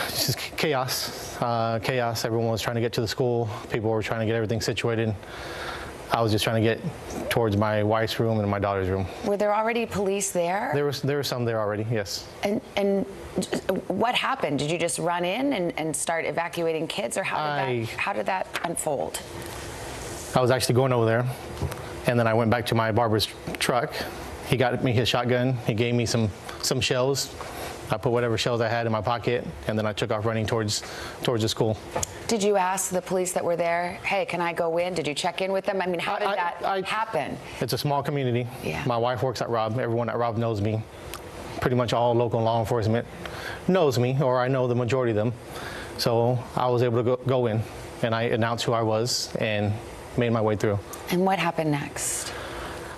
Just chaos. Chaos. Everyone was trying to get to the school. People were trying to get everything situated. I was just trying to get towards my wife's room and my daughter's room. Were there already police there? There were some there already, yes. And what happened? Did you just run in and start evacuating kids, or how did that unfold? I was actually going over there, and then I went back to my barber's truck, He got me his shotgun. He gave me some shells. I put whatever shells I had in my pocket, and then I took off running towards the school. Did you ask the police that were there, hey, can I go in? Did you check in with them? I mean, how did that happen? It's a small community. Yeah. My wife works at Rob. Everyone at Rob knows me. Pretty much all local law enforcement knows me, or I know the majority of them. So I was able to go in, and I announced who I was and made my way through. And what happened next?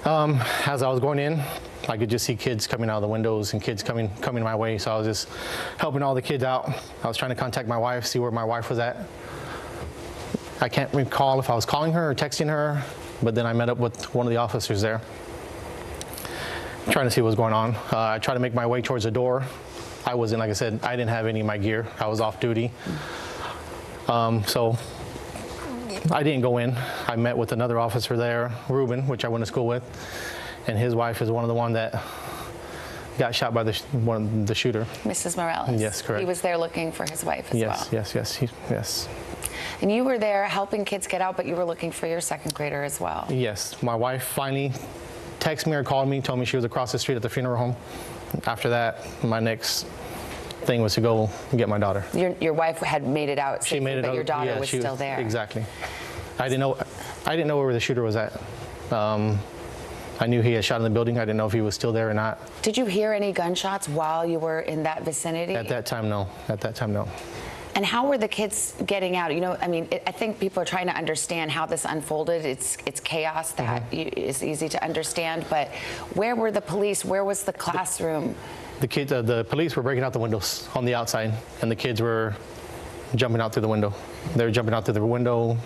As I was going in, I could just see kids coming out of the windows and kids coming my way. So I was just helping all the kids out. I was trying to contact my wife, see where my wife was at. I can't recall if I was calling her or texting her, but then I met up with one of the officers there, trying to see what was going on. I tried to make my way towards the door. I wasn't, like I said, I didn't have any of my gear. I was off duty. So I didn't go in. I met with another officer there, Ruben, which I went to school with, and his wife is one of the ones that got shot by the shooter. Mrs. Morales. Yes, correct. He was there looking for his wife as well. Yes. And you were there helping kids get out, but you were looking for your second grader as well. Yes. My wife finally texted me or called me, told me she was across the street at the funeral home. After that, my next thing was to go get my daughter. Your wife had made it out, She made it but out, your daughter yeah, was she still there. Exactly. I didn't know where the shooter was at. I knew he had shot in the building. I didn't know if he was still there or not. Did you hear any gunshots while you were in that vicinity? At that time, no. And how were the kids getting out? You know, I mean, I think people are trying to understand how this unfolded. It's chaos that is easy to understand. But where were the police? Where was the classroom? The police were breaking out the windows on the outside, and the kids were jumping out through the window. They were jumping out through the window,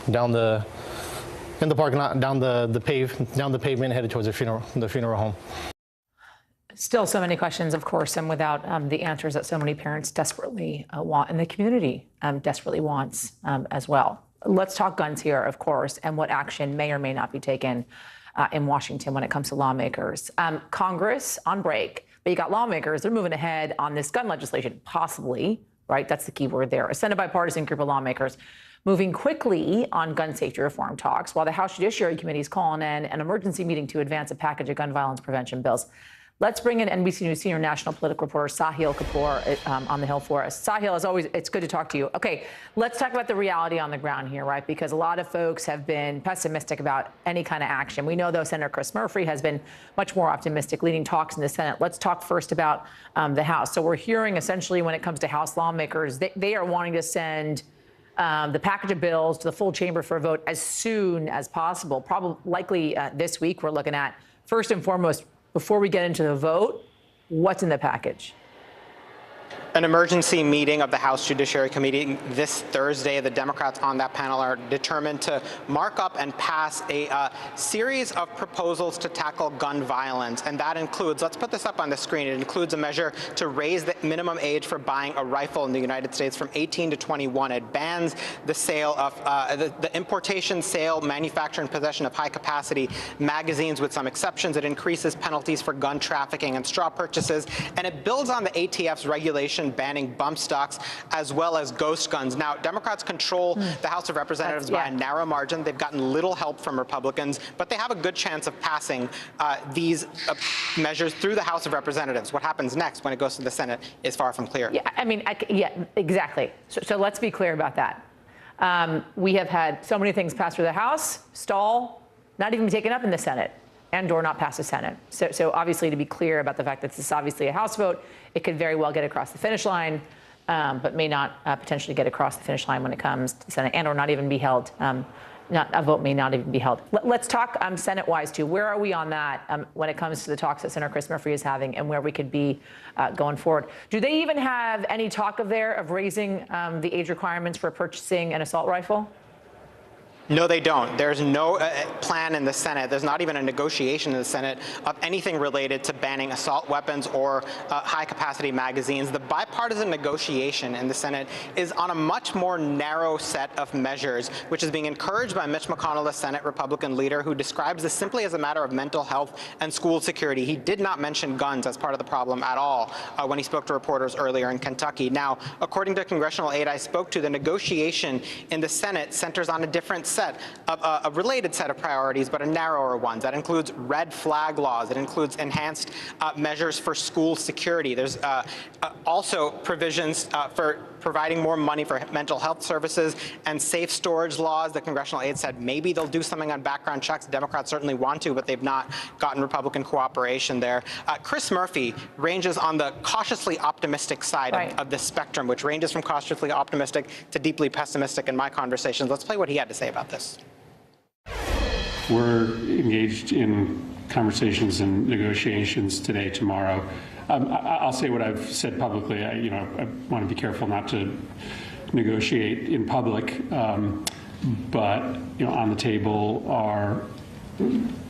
in the parking lot, down the pavement, headed towards the funeral home. Still so many questions, of course, and without the answers that so many parents desperately want, and the community desperately wants as well. Let's talk guns here, of course, and what action may or may not be taken in Washington when it comes to lawmakers. Congress on break, but you got lawmakers, they're moving ahead on this gun legislation, possibly, right? That's the key word there. A Senate bipartisan group of lawmakers moving quickly on gun safety reform talks, while the House Judiciary Committee is calling in an emergency meeting to advance a package of gun violence prevention bills. Let's bring in NBC News senior national political reporter Sahil Kapoor on the Hill for us. Sahil, as always, it's good to talk to you. Okay, let's talk about the reality on the ground here, right? Because a lot of folks have been pessimistic about any kind of action. We know, though, Senator Chris Murphy has been much more optimistic, leading talks in the Senate. Let's talk first about the House. So we're hearing, essentially, when it comes to House lawmakers, they are wanting to send the package of bills to the full chamber for a vote as soon as possible, likely this week. We're looking at, first and foremost, before we get into the vote, what's in the package? An emergency meeting of the House Judiciary Committee this Thursday. The Democrats on that panel are determined to mark up and pass a series of proposals to tackle gun violence. And that includes, let's put this up on the screen, it includes a measure to raise the minimum age for buying a rifle in the United States from 18 to 21. It bans the sale of, the importation, sale, manufacture, and possession of high-capacity magazines with some exceptions. It increases penalties for gun trafficking and straw purchases. And it builds on the ATF's regulation banning bump stocks as well as ghost guns. Now, Democrats control the House of Representatives by a narrow margin. They've gotten little help from Republicans, but they have a good chance of passing these measures through the House of Representatives. What happens next when it goes to the Senate is far from clear. Yeah, I mean, yeah, exactly. So let's be clear about that. We have had so many things pass through the House, stall, not even taken up in the Senate, and or not pass the Senate. So obviously, to be clear about the fact that this is obviously a House vote, it could very well get across the finish line, but may not potentially get across the finish line when it comes to the Senate, and or not even be held. A vote may not even be held. Let's talk Senate-wise, too. Where are we on that when it comes to the talks that Senator Chris Murphy is having and where we could be going forward? Do they even have any talk of raising the age requirements for purchasing an assault rifle? No, they don't. There's no plan in the Senate. There's not even a negotiation in the Senate of anything related to banning assault weapons or high-capacity magazines. The bipartisan negotiation in the Senate is on a much more narrow set of measures, which is being encouraged by Mitch McConnell, the Senate Republican leader, who describes this simply as a matter of mental health and school security. He did not mention guns as part of the problem at all when he spoke to reporters earlier in Kentucky. Now, according to a congressional aide I spoke to, the negotiation in the Senate centers on a different set a related set of priorities, but a narrower one that includes red flag laws. It includes enhanced measures for school security. There's also provisions for providing more money for mental health services and safe storage laws. The congressional aide said maybe they'll do something on background checks. Democrats certainly want to, but they've not gotten Republican cooperation there. Chris Murphy ranges on the cautiously optimistic side of this spectrum, which ranges from cautiously optimistic to deeply pessimistic in my conversations. Let's play what he had to say about this. We're engaged in conversations and negotiations today, tomorrow. I'll say what I've said publicly. I want to be careful not to negotiate in public, but on the table are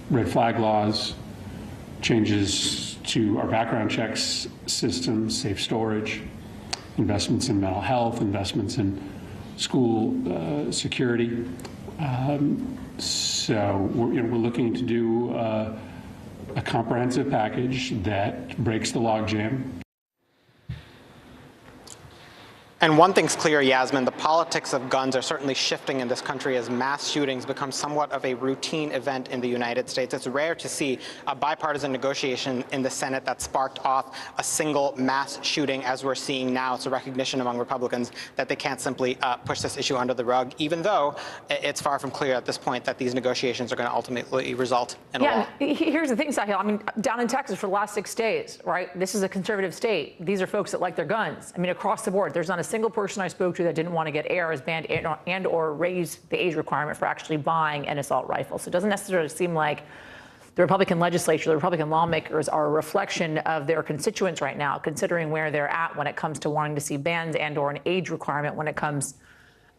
red flag laws, changes to our background checks system, safe storage, investments in mental health, investments in school security. So we're looking to do a comprehensive package that breaks the logjam. And one thing's clear, Yasmin, the politics of guns are certainly shifting in this country as mass shootings become somewhat of a routine event in the United States. It's rare to see a bipartisan negotiation in the Senate that sparked off a single mass shooting as we're seeing now. It's a recognition among Republicans that they can't simply push this issue under the rug, even though it's far from clear at this point that these negotiations are going to ultimately result in a law. Here's the thing, Sahil. I mean, down in Texas for the last 6 days, right? This is a conservative state. These are folks that like their guns. I mean, across the board, there's not a single person I spoke to that didn't want to get ARs banned and or raise the age requirement for actually buying an assault rifle. So it doesn't necessarily seem like the Republican legislature, the Republican lawmakers are a reflection of their constituents right now, considering where they're at when it comes to wanting to see bans and or an age requirement when it comes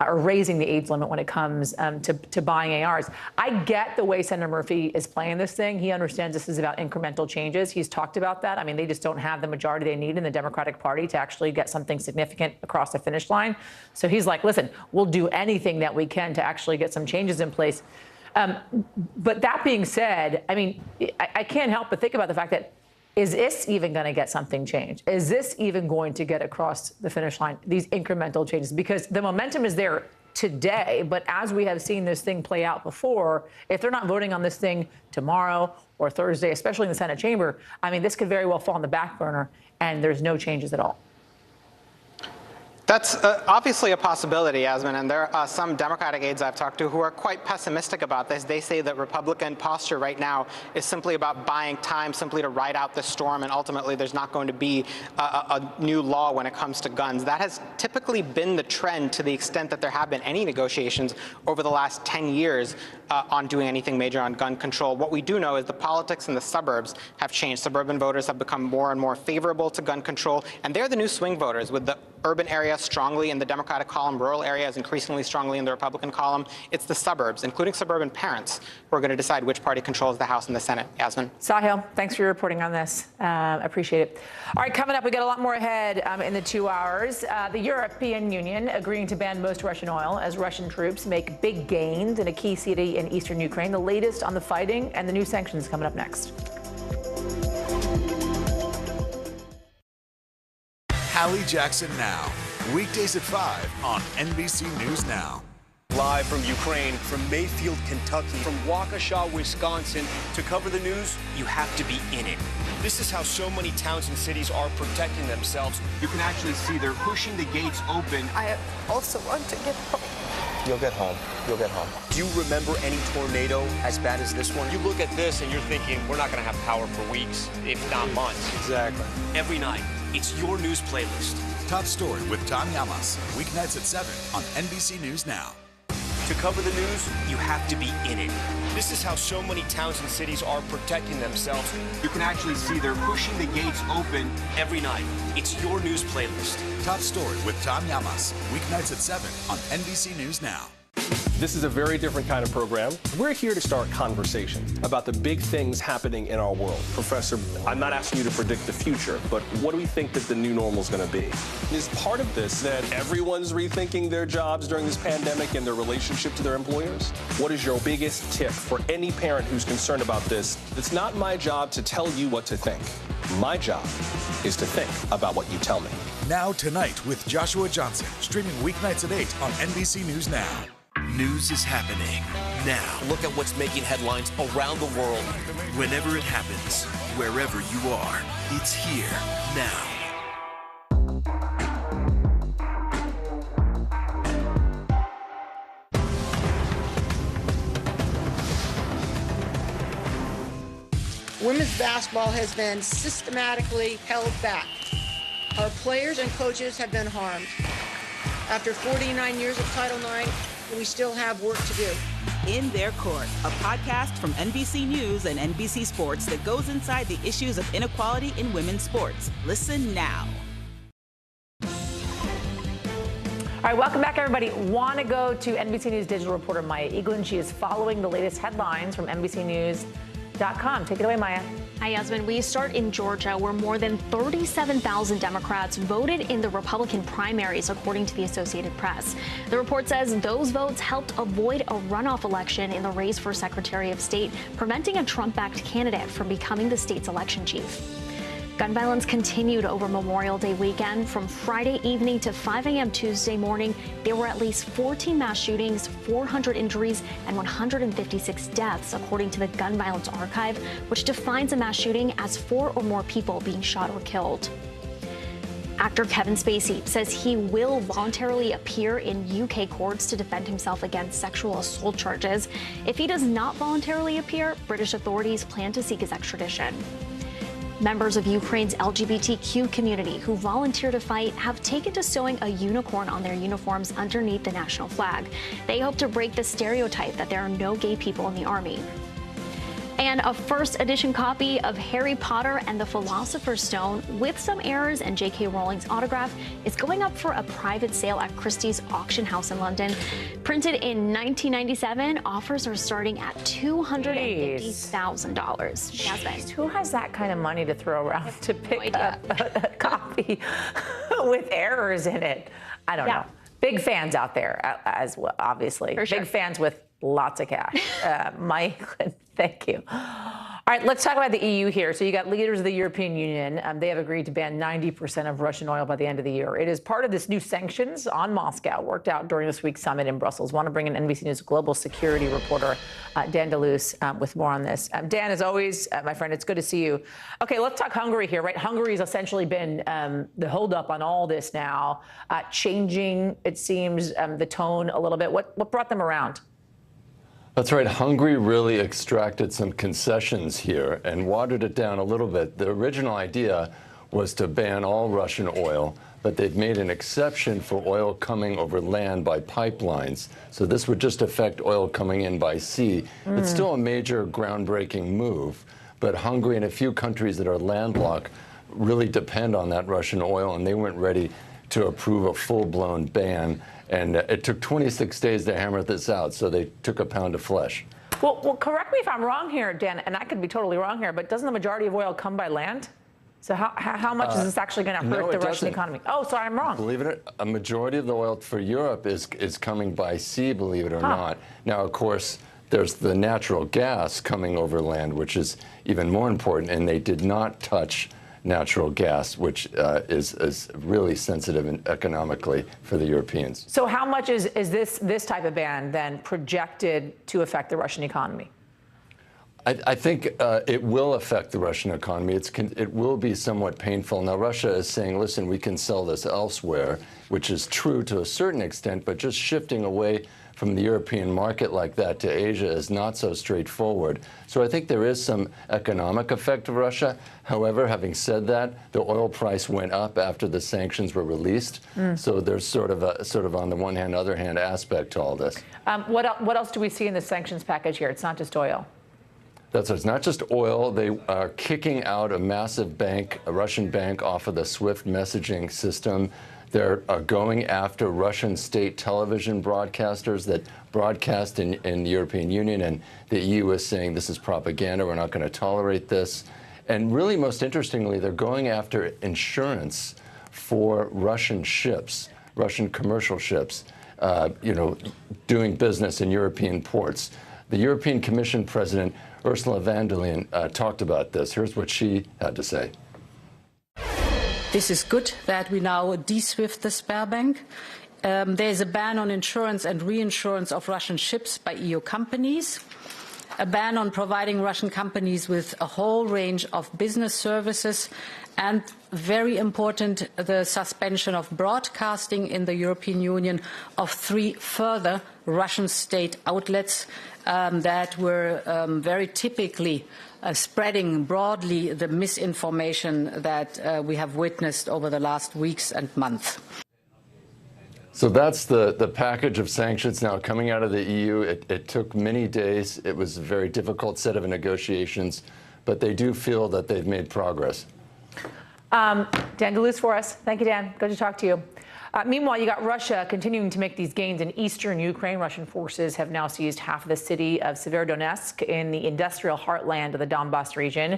or raising the age limit when it comes to buying ARs. I get the way Senator Murphy is playing this thing. He understands this is about incremental changes. He's talked about that. I mean, they just don't have the majority they need in the Democratic Party to actually get something significant across the finish line. So he's like, listen, we'll do anything that we can to actually get some changes in place. But that being said, I mean, I can't help but think about the fact that is this even going to get something changed? Is this even going to get across the finish line, these incremental changes? Because the momentum is there today, but as we have seen this thing play out before, if they're not voting on this thing tomorrow or Thursday, especially in the Senate chamber, I mean, this could very well fall on the back burner and there's no changes at all. That's obviously a possibility, Yasmin, and there are some Democratic aides I've talked to who are quite pessimistic about this. They say that Republican posture right now is simply about buying time, simply to ride out the storm, and ultimately there's not going to be a new law when it comes to guns. That has typically been the trend to the extent that there have been any negotiations over the last 10 years on doing anything major on gun control. What we do know is the politics in the suburbs have changed. Suburban voters have become more and more favorable to gun control, and they're the new swing voters, with the urban area strongly in the Democratic column, rural areas increasingly strongly in the Republican column. It's the suburbs, including suburban parents, who are going to decide which party controls the House and the Senate. Yasmin. Sahil, thanks for your reporting on this. Appreciate it. All right, coming up, we got a lot more ahead in the 2 hours. The European Union agreeing to ban most Russian oil as Russian troops make big gains in a key city in eastern Ukraine. The latest on the fighting and the new sanctions coming up next. Hallie Jackson Now, weekdays at 5 on NBC News Now. Live from Ukraine, from Mayfield, Kentucky, from Waukesha, Wisconsin. To cover the news, you have to be in it. This is how so many towns and cities are protecting themselves. You can actually see they're pushing the gates open. I also want to get home. You'll get home. You'll get home. Do you remember any tornado as bad as this one? You look at this and you're thinking, we're not going to have power for weeks, if not months. Exactly. Every night, it's your news playlist. Top Story with Tom Llamas, weeknights at 7 on NBC News Now. To cover the news, you have to be in it. This is how so many towns and cities are protecting themselves. You can actually see they're pushing the gates open every night. It's your news playlist. Top Story with Tom Llamas, weeknights at 7 on NBC News Now. This is a very different kind of program. We're here to start conversation about the big things happening in our world. Professor, I'm not asking you to predict the future, but what do we think that the new normal is going to be? Is part of this that everyone's rethinking their jobs during this pandemic and their relationship to their employers? What is your biggest tip for any parent who's concerned about this? It's not my job to tell you what to think. My job is to think about what you tell me. Now Tonight with Joshua Johnson, streaming weeknights at 8 on NBC News Now. News is happening now. Look at what's making headlines around the world. Whenever it happens, wherever you are, it's here now. Women's basketball has been systematically held back. Our players and coaches have been harmed. After 49 years of Title IX, we still have work to do. In Their Court, a podcast from NBC News and NBC Sports that goes inside the issues of inequality in women's sports. Listen now. All right, welcome back, everybody. Want to go to NBC News Digital reporter Maya Eaglin. She is following the latest headlines from NBC News.com. Take it away, Maya. Hi, Yasmin. We start in Georgia, where more than 37,000 Democrats voted in the Republican primaries, according to the Associated Press. The report says those votes helped avoid a runoff election in the race for Secretary of State, preventing a Trump-backed candidate from becoming the state's election chief. Gun violence continued over Memorial Day weekend. From Friday evening to 5 a.m. Tuesday morning, there were at least 14 mass shootings, 400 injuries, and 156 deaths, according to the Gun Violence Archive, which defines a mass shooting as 4 or more people being shot or killed. Actor Kevin Spacey says he will voluntarily appear in UK courts to defend himself against sexual assault charges. If he does not voluntarily appear, British authorities plan to seek his extradition. Members of Ukraine's LGBTQ community who volunteer to fight have taken to sewing a unicorn on their uniforms underneath the national flag. They hope to break the stereotype that there are no gay people in the army. And a first edition copy of Harry Potter and the Philosopher's Stone with some errors and J.K. Rowling's autograph is going up for a private sale at Christie's auction house in London. Printed in 1997, offers are starting at $250,000. Jasmine. Who has that kind of money to throw around to pick up a copy with errors in it? I don't know. Big fans out there as well, obviously. For sure. Big fans with lots of cash. Mike, thank you. All right, let's talk about the EU here. So you got leaders of the European Union. They have agreed to ban 90% of Russian oil by the end of the year. It is part of this new sanctions on Moscow worked out during this week's summit in Brussels. Want to bring in NBC News global security reporter Dan DeLuce with more on this. Dan, as always, my friend, it's good to see you. Okay, let's talk Hungary here, right? Hungary's essentially been the holdup on all this now, changing, it seems, the tone a little bit. What brought them around? That's right. Hungary really extracted some concessions here and watered it down a little bit. The original idea was to ban all Russian oil, but they've made an exception for oil coming over land by pipelines. So this would just affect oil coming in by sea. It's still a major groundbreaking move, but Hungary and a few countries that are landlocked really depend on that Russian oil, and they weren't ready to approve a full-blown ban. And it took 26 days to hammer this out, so they took a pound of flesh. Well, correct me if I'm wrong here, Dan, and I could be totally wrong here, but doesn't the majority of oil come by land? So how much is this actually going to hurt the Russian economy? Oh, sorry, I'm wrong. Believe it or not, a majority of the oil for Europe is coming by sea, believe it or not. Now, of course, there's the natural gas coming over land, which is even more important, and they did not touch natural gas, which is really sensitive and economically for the Europeans. So how much is this type of ban then projected to affect the Russian economy? I think it will affect the Russian economy. It will be somewhat painful. Now, Russia is saying, listen, we can sell this elsewhere, which is true to a certain extent, but just shifting away from the European market like that to Asia is not so straightforward. So I think there is some economic effect of Russia. However, having said that, the oil price went up after the sanctions were released. So there's sort of on the one hand, other hand aspect to all this. What else do we see in the sanctions package here? It's not just oil. That's right. It's not just oil. They are kicking out a massive bank, a Russian bank, off of the SWIFT messaging system. They're going after Russian state television broadcasters that broadcast in the European Union, and the EU is saying this is propaganda. We're not going to tolerate this. And really, most interestingly, they're going after insurance for Russian ships, Russian commercial ships, doing business in European ports. The European Commission President Ursula von der Leyen talked about this. Here's what she had to say. This is good that we now de-SWIFT the Sberbank. there's a ban on insurance and reinsurance of Russian ships by EU companies, a ban on providing Russian companies with a whole range of business services, and very important, the suspension of broadcasting in the European Union of 3 further Russian state outlets that were very typically spreading broadly the misinformation that we have witnessed over the last weeks and months. So that's the package of sanctions now coming out of the EU. It took many days. It was a very difficult set of negotiations, but they do feel that they've made progress. Dan Deleuze for us. Thank you, Dan. Good to talk to you. Meanwhile, you got Russia continuing to make these gains in eastern Ukraine. Russian forces have now seized half of the city of Severodonetsk in the industrial heartland of the Donbas region.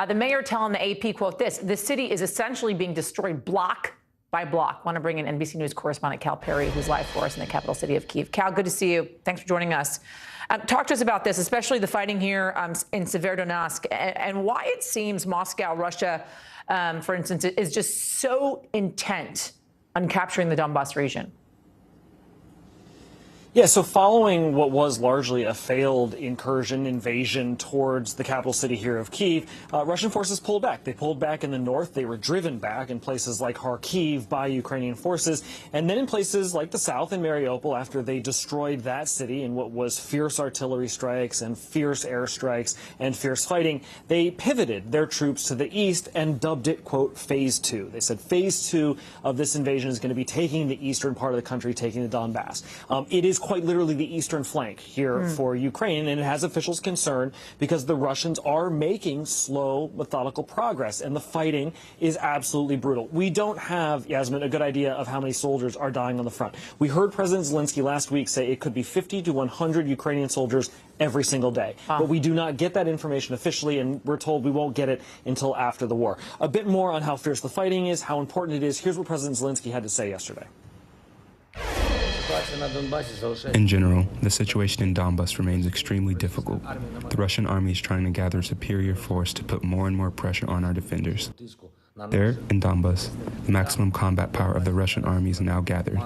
The mayor telling the AP, quote, this: "The city is essentially being destroyed block by block." I want to bring in NBC News correspondent Cal Perry, who's live for us in the capital city of Kyiv. Cal, good to see you. Thanks for joining us. Talk to us about this, especially the fighting here in Severodonetsk, and why it seems Moscow, Russia, for instance, is just so intent on capturing the Donbas region. Yeah, so following what was largely a failed incursion, invasion towards the capital city here of Kyiv, Russian forces pulled back. They pulled back in the north. They were driven back in places like Kharkiv by Ukrainian forces. And then in places like the south in Mariupol, after they destroyed that city in what was fierce artillery strikes and fierce airstrikes and fierce fighting, they pivoted their troops to the east and dubbed it, quote, Phase 2. They said Phase 2 of this invasion is going to be taking the eastern part of the country, taking the Donbass. It is quite literally the eastern flank here for Ukraine, and it has officials concerned because the Russians are making slow, methodical progress, and the fighting is absolutely brutal. We don't have, Yasmin, a good idea of how many soldiers are dying on the front. We heard President Zelensky last week say it could be 50 to 100 Ukrainian soldiers every single day. But we do not get that information officially, and we're told we won't get it until after the war. A bit more on how fierce the fighting is, how important it is. Here's what President Zelensky had to say yesterday. In general, the situation in Donbas remains extremely difficult. The Russian army is trying to gather superior force to put more and more pressure on our defenders. There, in Donbas, the maximum combat power of the Russian army is now gathered.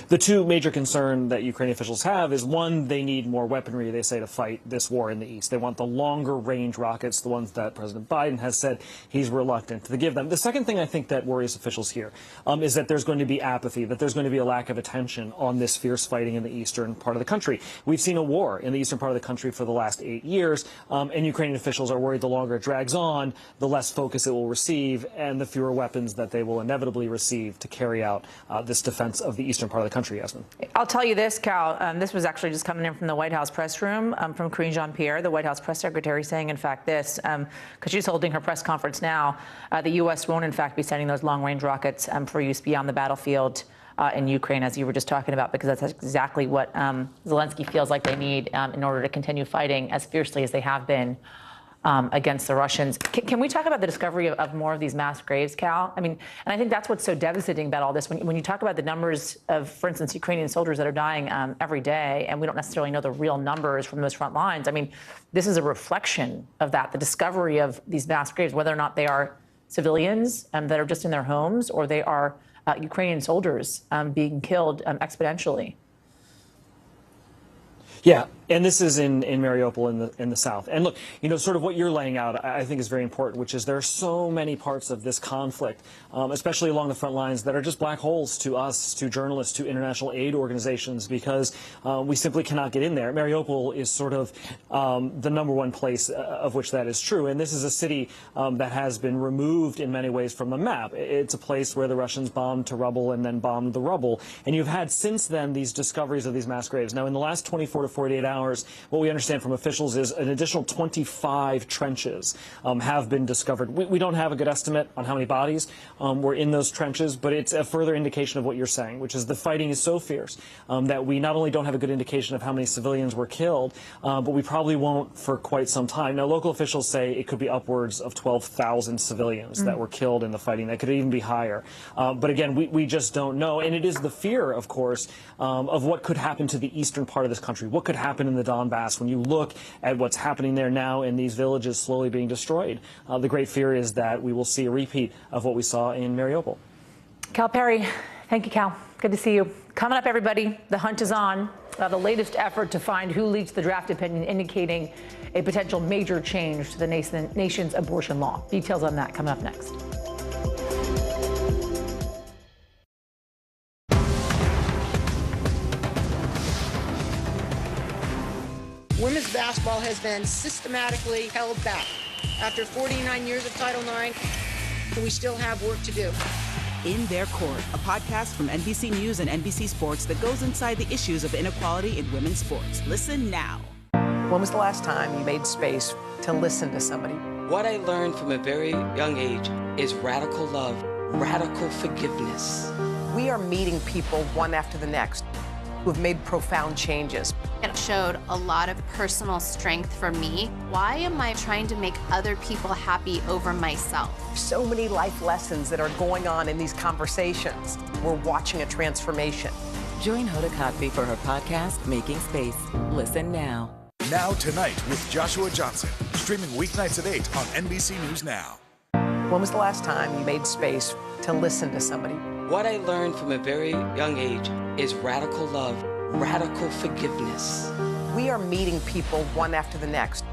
The two major concerns that Ukrainian officials have is, one, they need more weaponry, they say, to fight this war in the east. They want the longer-range rockets, the ones that President Biden has said he's reluctant to give them. The second thing I think that worries officials here is that there's going to be apathy, that there's going to be a lack of attention on this fierce fighting in the eastern part of the country. We've seen a war in the eastern part of the country for the last 8 years, and Ukrainian officials are worried the longer it drags on, the less focus it will receive, and the fewer weapons that they will inevitably receive to carry out this defense of the eastern part of the country. Yasmin. I'll tell you this, Cal. This was actually just coming in from the White House press room from Karine Jean-Pierre, the White House press secretary, saying, in fact, this, because she's holding her press conference now, the U.S. won't, in fact, be sending those long-range rockets for use beyond the battlefield in Ukraine, as you were just talking about, because that's exactly what Zelensky feels like they need in order to continue fighting as fiercely as they have been against the Russians. Can we talk about the discovery of more of these mass graves, Cal? I mean, and I think that's what's so devastating about all this. When you talk about the numbers of, for instance, Ukrainian soldiers that are dying every day, and we don't necessarily know the real numbers from those front lines, I mean, this is a reflection of that, the discovery of these mass graves, whether or not they are civilians that are just in their homes or they are Ukrainian soldiers being killed exponentially. Yeah, and this is in Mariupol in the south. And look, you know, sort of what you're laying out, I think is very important, which is there are so many parts of this conflict, especially along the front lines, that are just black holes to us, to journalists, to international aid organizations, because we simply cannot get in there. Mariupol is sort of the #1 place of which that is true. And this is a city that has been removed in many ways from the map. It's a place where the Russians bombed to rubble and then bombed the rubble. And you've had since then these discoveries of these mass graves. Now, in the last 24 to 48 hours, what we understand from officials is an additional 25 trenches have been discovered. We don't have a good estimate on how many bodies were in those trenches, but it's a further indication of what you're saying, which is the fighting is so fierce that we not only don't have a good indication of how many civilians were killed, but we probably won't for quite some time. Now, local officials say it could be upwards of 12,000 civilians that were killed in the fighting. That could even be higher. But again, we just don't know. And it is the fear, of course, of what could happen to the eastern part of this country, what could happen women in the Donbass, when you look at what's happening there now in these villages slowly being destroyed, the great fear is that we will see a repeat of what we saw in Mariupol. Cal Perry, thank you, Cal. Good to see you. Coming up, everybody, the hunt is on. The latest effort to find who leaked the draft opinion indicating a potential major change to the nation's abortion law. Details on that coming up next. Women's basketball has been systematically held back. After 49 years of Title IX, we still have work to do. In Their Court, a podcast from NBC News and NBC Sports that goes inside the issues of inequality in women's sports. Listen now. When was the last time you made space to listen to somebody? What I learned from a very young age is radical love, radical forgiveness. We are meeting people one after the next who have made profound changes. It showed a lot of personal strength for me. Why am I trying to make other people happy over myself? So many life lessons that are going on in these conversations. We're watching a transformation. Join Hoda Kotb for her podcast, Making Space. Listen now. Now Tonight with Joshua Johnson. Streaming weeknights at 8 on NBC News Now. When was the last time you made space to listen to somebody? What I learned from a very young age is radical love, radical forgiveness. We are meeting people one after the next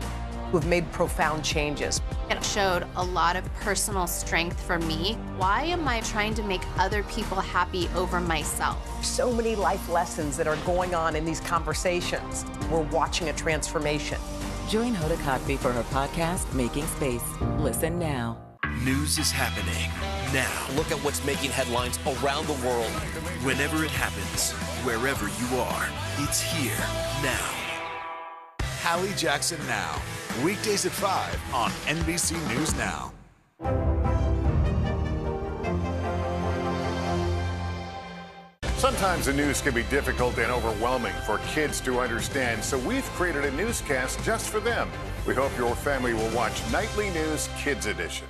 who have made profound changes. It showed a lot of personal strength for me. Why am I trying to make other people happy over myself? So many life lessons that are going on in these conversations. We're watching a transformation. Join Hoda Kotb for her podcast, Making Space. Listen now. News is happening now. Look at what's making headlines around the world. Whenever it happens, wherever you are, it's here now. Hallie Jackson Now. Weekdays at 5 on NBC News Now. Sometimes the news can be difficult and overwhelming for kids to understand, so we've created a newscast just for them. We hope your family will watch Nightly News Kids Edition.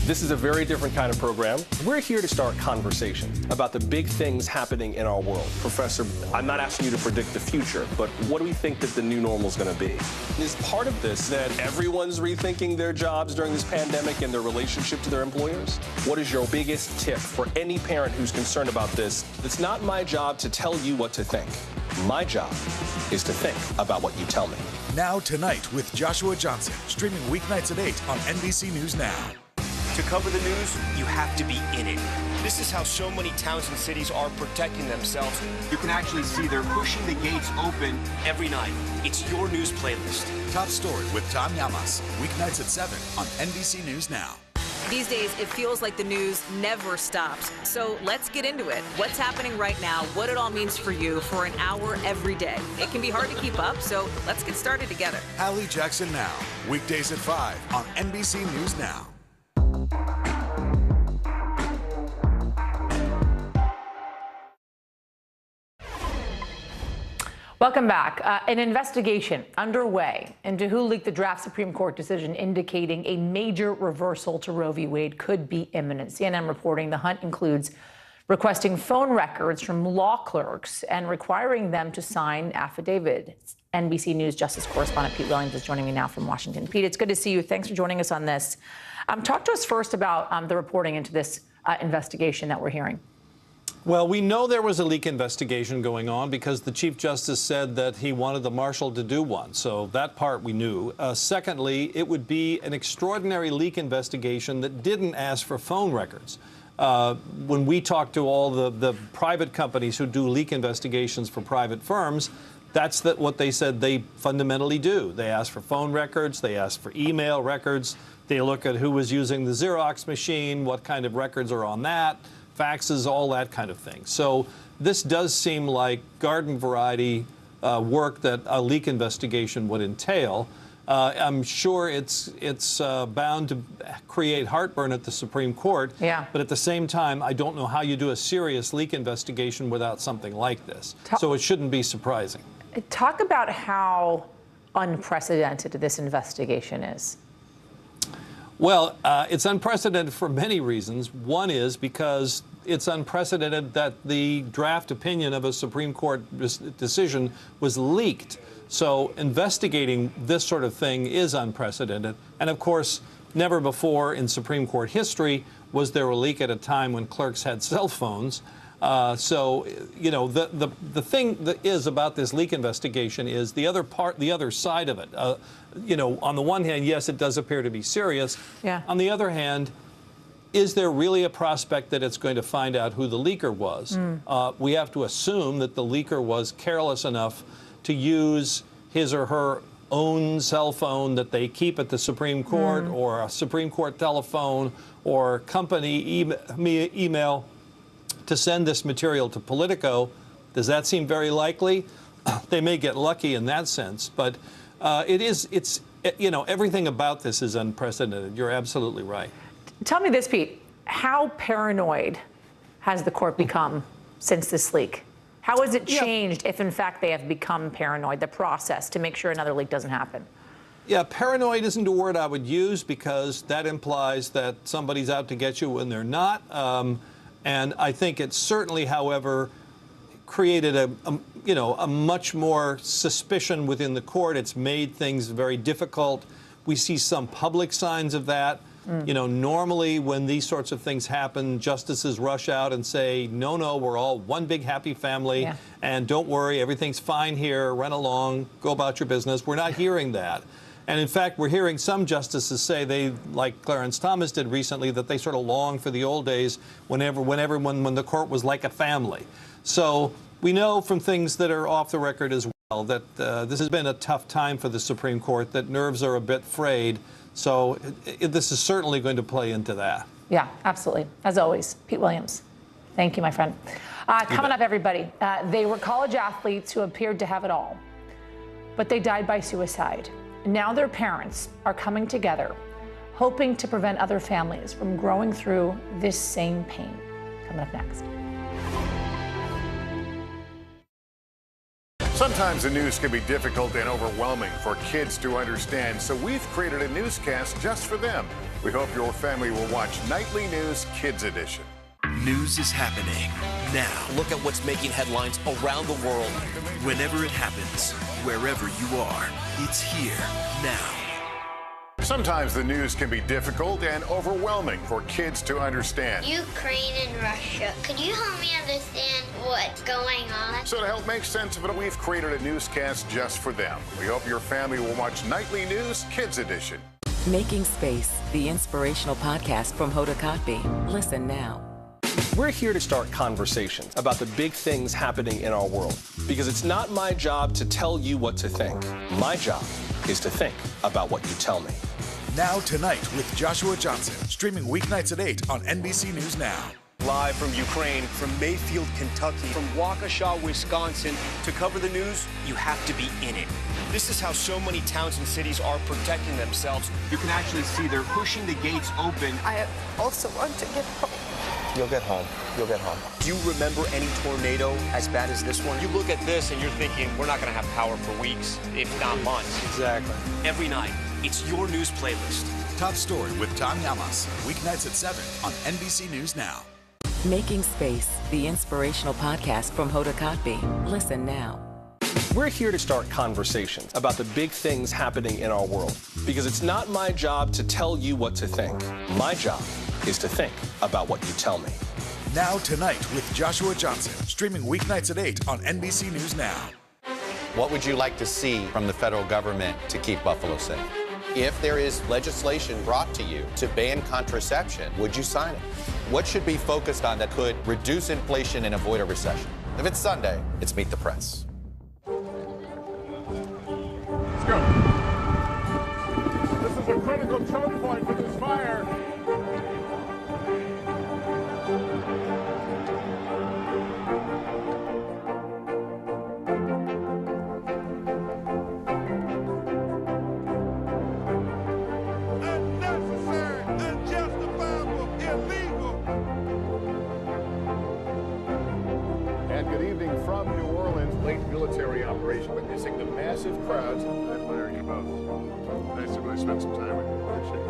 This is a very different kind of program. We're here to start conversation about the big things happening in our world. Professor, I'm not asking you to predict the future, but what do we think that the new normal is going to be? Is part of this that everyone's rethinking their jobs during this pandemic and their relationship to their employers? What is your biggest tip for any parent who's concerned about this? It's not my job to tell you what to think. My job is to think about what you tell me. Now Tonight with Joshua Johnson. Streaming weeknights at 8 on NBC News Now. To cover the news, you have to be in it. This is how so many towns and cities are protecting themselves. You can actually see they're pushing the gates open every night. It's your news playlist. Top Story with Tom Llamas. Weeknights at 7 on NBC News Now. These days, it feels like the news never stops. So let's get into it. What's happening right now, what it all means for you for an hour every day. It can be hard to keep up, so let's get started together. Hallie Jackson Now. Weekdays at 5 on NBC News Now. Welcome back. An investigation underway into who leaked the draft Supreme Court decision indicating a major reversal to Roe v. Wade could be imminent. CNN reporting the hunt includes requesting phone records from law clerks and requiring them to sign affidavits. NBC News Justice correspondent Pete Williams is joining me now from Washington. Pete, it's good to see you. Thanks for joining us on this. Talk to us first about the reporting into this investigation that we're hearing. Well, we know there was a leak investigation going on because the Chief Justice said that he wanted the marshal to do one. So that part we knew. Secondly, it would be an extraordinary leak investigation that didn't ask for phone records. When we talk to all the private companies who do leak investigations for private firms, that's what they said they fundamentally do. They ask for phone records, they ask for email records, they look at who was using the Xerox machine, what kind of records are on that, faxes, all that kind of thing. So this does seem like garden variety work that a leak investigation would entail. I'm sure it's bound to create heartburn at the Supreme Court. Yeah. But at the same time, I don't know how you do a serious leak investigation without something like this. So it shouldn't be surprising. Talk about how unprecedented this investigation is. Well, it's unprecedented for many reasons. One is because it's unprecedented that the draft opinion of a Supreme Court decision was leaked. So investigating this sort of thing is unprecedented. And of course, never before in Supreme Court history was there a leak at a time when clerks had cell phones. So, you know, the thing that is about this leak investigation is the other side of it. You know, on the one hand, yes, it does appear to be serious. Yeah. On the other hand, is there really a prospect that it's going to find out who the leaker was? We have to assume that the leaker was careless enough to use his or her own cell phone that they keep at the Supreme Court or a Supreme Court telephone or company email to send this material to Politico. Does that seem very likely? They may get lucky in that sense, but it's you know, everything about this is unprecedented. You're absolutely right. Tell me this, Pete. How paranoid has the court become since this leak? How has it changed if, in fact, they have become paranoid, the process to make sure another leak doesn't happen? Yeah, paranoid isn't a word I would use because that implies that somebody's out to get you when they're not. And I think it certainly, however, created a much more suspicion within the court. It's made things very difficult. We see some public signs of that. You know, normally when these sorts of things happen, justices rush out and say, no, we're all one big happy family, and don't worry, everything's fine here, run along, go about your business. We're not hearing that. And in fact, we're hearing some justices say they, like Clarence Thomas did recently, that they sort of long for the old days when the court was like a family. So we know from things that are off the record as well that this has been a tough time for the Supreme Court, that nerves are a bit frayed. So this is certainly going to play into that. Yeah, absolutely. As always, Pete Williams. Thank you, my friend. Coming up, everybody, they were college athletes who appeared to have it all, but they died by suicide. Now their parents are coming together, hoping to prevent other families from growing through this same pain. Coming up next. Sometimes the news can be difficult and overwhelming for kids to understand, so we've created a newscast just for them. We hope your family will watch Nightly News Kids Edition. News is happening now. Look at what's making headlines around the world. Whenever it happens, wherever you are, it's here now. Sometimes the news can be difficult and overwhelming for kids to understand. Ukraine and Russia. Could you help me understand what's going on? So to help make sense of it, we've created a newscast just for them. We hope your family will watch Nightly News Kids Edition. Making Space, the inspirational podcast from Hoda Kotb. Listen now. We're here to start conversations about the big things happening in our world, because it's not my job to tell you what to think. My job is to think about what you tell me. Now Tonight with Joshua Johnson, streaming weeknights at 8 on NBC News Now. Live from Ukraine, from Mayfield, Kentucky, from Waukesha, Wisconsin. To cover the news, you have to be in it. This is how so many towns and cities are protecting themselves. You can actually see they're pushing the gates open. I also want to get home. You'll get home. You'll get home. Do you remember any tornado as bad as this one? You look at this and you're thinking, we're not going to have power for weeks, if not months. Exactly. Every night, it's your news playlist. Top Story with Tom Llamas, weeknights at 7 on NBC News Now. Making Space, the inspirational podcast from Hoda Kotb. Listen now. We're here to start conversations about the big things happening in our world, because it's not my job to tell you what to think. My job is to think about what you tell me. Now Tonight with Joshua Johnson, streaming weeknights at 8 on NBC News Now. What would you like to see from the federal government to keep Buffalo safe? If there is legislation brought to you to ban contraception, would you sign it? What should be focused on that could reduce inflation and avoid a recession? If it's Sunday, it's Meet the Press. Let's go. This is a critical choke point for this fire. Military operation, witnessing the massive crowds. I admire you both. Nice to really spend some time with you. Appreciate it.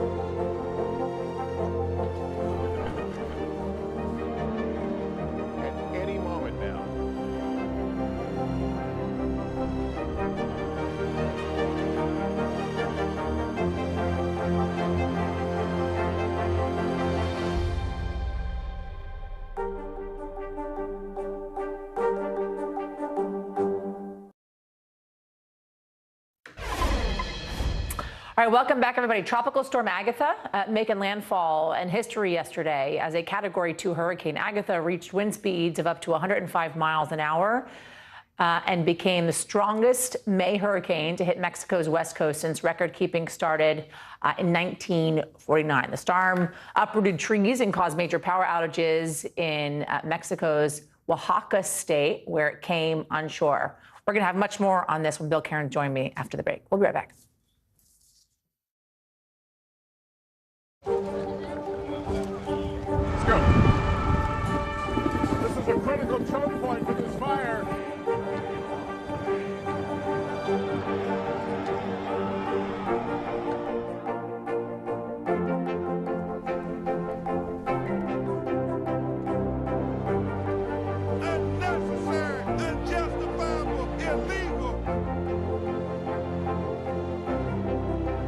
At any moment now. All right, welcome back, everybody. Tropical Storm Agatha making landfall in history yesterday as a Category 2 hurricane. Agatha reached wind speeds of up to 105 miles an hour and became the strongest May hurricane to hit Mexico's west coast since record-keeping started in 1949. The storm uprooted trees and caused major power outages in Mexico's Oaxaca state, where it came onshore. We're going to have much more on this when Bill Karen joins me after the break. We'll be right back. Let's go. This is a critical choke point for this fire. Unnecessary, unjustifiable, illegal.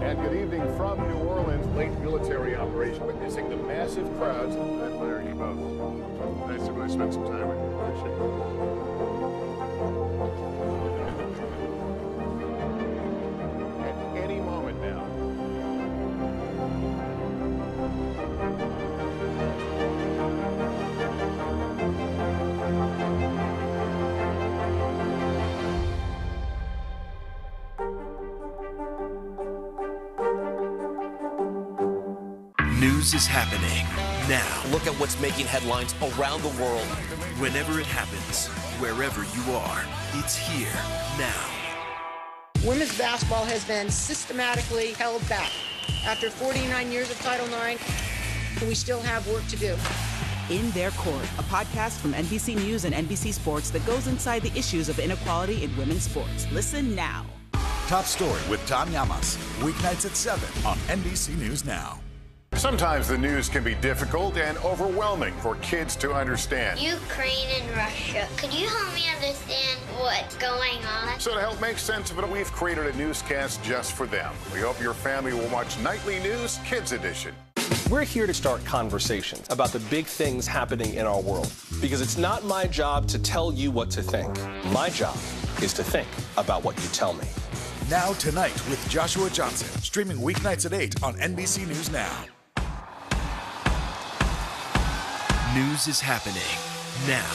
And good evening from New Orleans. Late military operation witnessing the massive crowds. I admire you both. Nice to really spend some time with you. Appreciate it. At any moment now. News is happening now. Look at what's making headlines around the world. Whenever it happens, wherever you are, it's here now. Women's basketball has been systematically held back. After 49 years of Title IX, we still have work to do. In Their Court, a podcast from NBC News and NBC Sports that goes inside the issues of inequality in women's sports. Listen now. Top Story with Tom Llamas, weeknights at 7 on NBC News Now. Sometimes the news can be difficult and overwhelming for kids to understand. Ukraine and Russia. Could you help me understand what's going on? So to help make sense of it, we've created a newscast just for them. We hope your family will watch Nightly News Kids Edition. We're here to start conversations about the big things happening in our world, because it's not my job to tell you what to think. My job is to think about what you tell me. Now Tonight with Joshua Johnson, streaming weeknights at 8 on NBC News Now. News is happening now.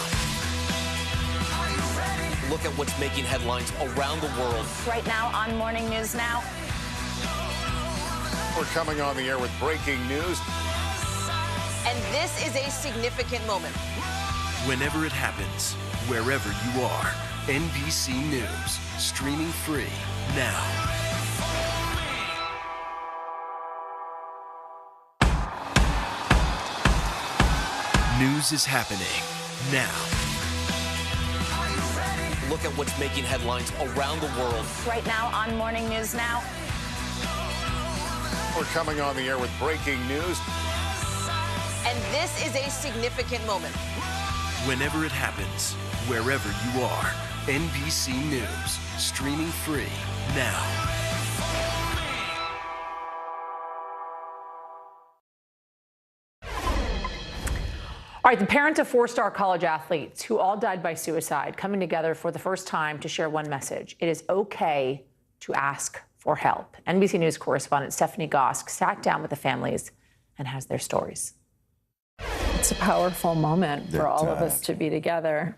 Look at what's making headlines around the world. Right now on Morning News Now. We're coming on the air with breaking news. And this is a significant moment. Whenever it happens, wherever you are, NBC News, streaming free now. News is happening now. Look at what's making headlines around the world. Right now on Morning News Now. We're coming on the air with breaking news. And this is a significant moment. Whenever it happens, wherever you are, NBC News, streaming free now. All right, the parents of 4-star college athletes who all died by suicide coming together for the first time to share one message. It is okay to ask for help. NBC News correspondent Stephanie Gosk sat down with the families and has their stories. It's a powerful moment for all of us to be together.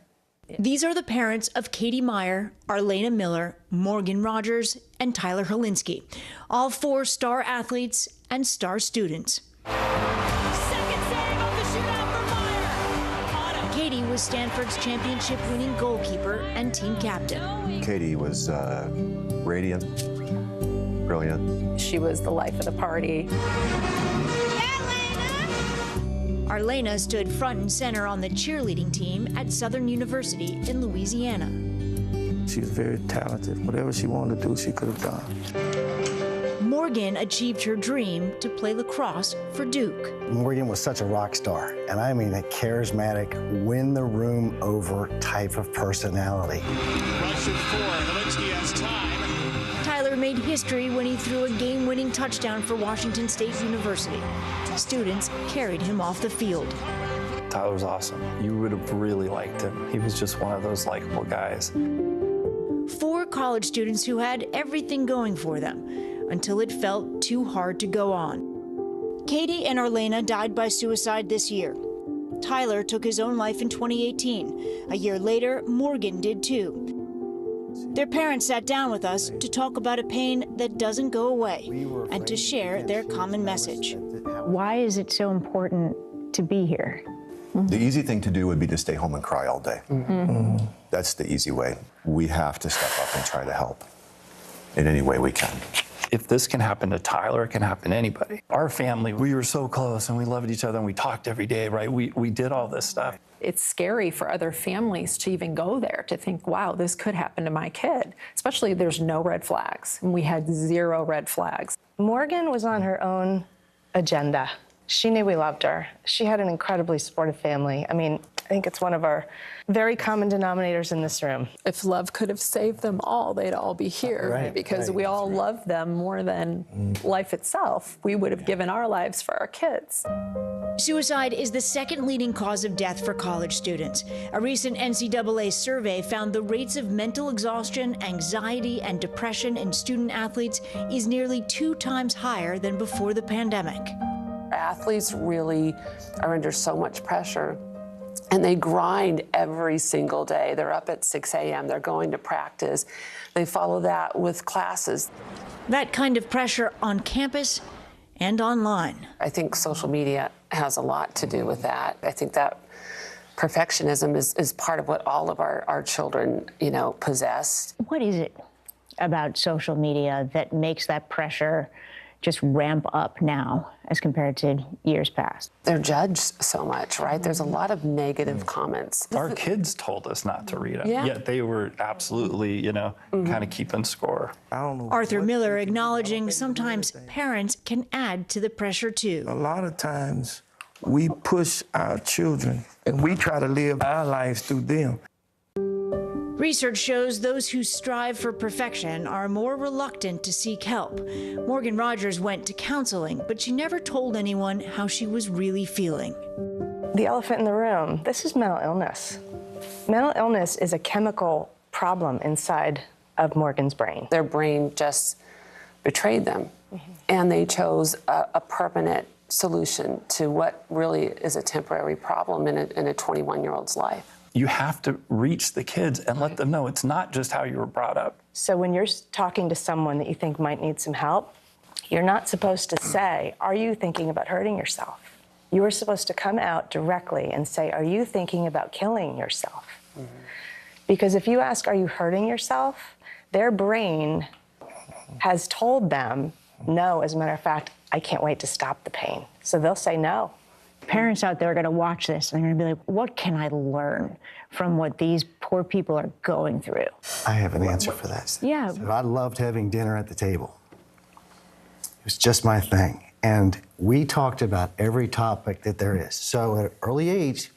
These are the parents of Katie Meyer, Arlena Miller, Morgan Rogers, and Tyler Helinski, all 4-star athletes and star students. Katie was Stanford's championship-winning goalkeeper and team captain. Katie was radiant, brilliant. She was the life of the party. Arlena stood front and center on the cheerleading team at Southern University in Louisiana. She was very talented. Whatever she wanted to do, she could have done. Morgan achieved her dream to play lacrosse for Duke. Morgan was such a rock star, and I mean a charismatic, win the room over type of personality. Rush of 4, Helinski has time. Tyler made history when he threw a game-winning touchdown for Washington State University. Students carried him off the field. Tyler was awesome. You would have really liked him. He was just one of those likable guys. 4 college students who had everything going for them. until it felt too hard to go on. Katie and Arlena died by suicide this year. Tyler took his own life in 2018. A year later, Morgan did too. Their parents sat down with us to talk about a pain that doesn't go away and to share their common message. Why is it so important to be here? The easy thing to do would be to stay home and cry all day. That's the easy way. We have to step up and try to help in any way we can. If this can happen to Tyler, it can happen to anybody. Our family, we were so close and we loved each other and we talked every day, right? We did all this stuff. It's scary for other families to even go there, to think, wow, this could happen to my kid, especially there's no red flags. And we had 0 red flags. Morgan was on her own agenda. She knew we loved her. She had an incredibly supportive family. I mean, I think it's one of our very common denominators in this room. If love could have saved them all, they'd all be here, because we all love them more than life itself. We would have given our lives for our kids. Suicide is the second leading cause of death for college students. A recent NCAA survey found the rates of mental exhaustion, anxiety, and depression in student athletes is nearly 2 times higher than before the pandemic. Athletes really are under so much pressure, and they grind every single day. They're up at 6 a.m., they're going to practice. They follow that with classes. That kind of pressure on campus and online. I think social media has a lot to do with that. I think that perfectionism is part of what all of our children, possess. What is it about social media that makes that pressure just ramp up now as compared to years past? They're judged so much, right? There's a lot of negative comments. Our kids told us not to read them, Yeah. yet they were absolutely, kind of keeping score. Arthur Miller acknowledging sometimes parents can add to the pressure too. A lot of times we push our children and we try to live our lives through them. Research shows those who strive for perfection are more reluctant to seek help. Morgan Rogers went to counseling, but she never told anyone how she was really feeling. The elephant in the room, this is mental illness. Mental illness is a chemical problem inside of Morgan's brain. Their brain just betrayed them, and they chose a permanent solution to what really is a temporary problem in a 21-year-old's life. You have to reach the kids and let them know it's not just how you were brought up. So when you're talking to someone that you think might need some help, you're not supposed to say, are you thinking about hurting yourself? You are supposed to come out directly and say, are you thinking about killing yourself? Because if you ask, are you hurting yourself? Their brain has told them, no, as a matter of fact, I can't wait to stop the pain. So they'll say no. Parents out there are going to watch this and they're going to be like, what can I learn from what these poor people are going through? I have an answer for that. Yeah. So I loved having dinner at the table. It was just my thing. And we talked about every topic that there is. So at an early age,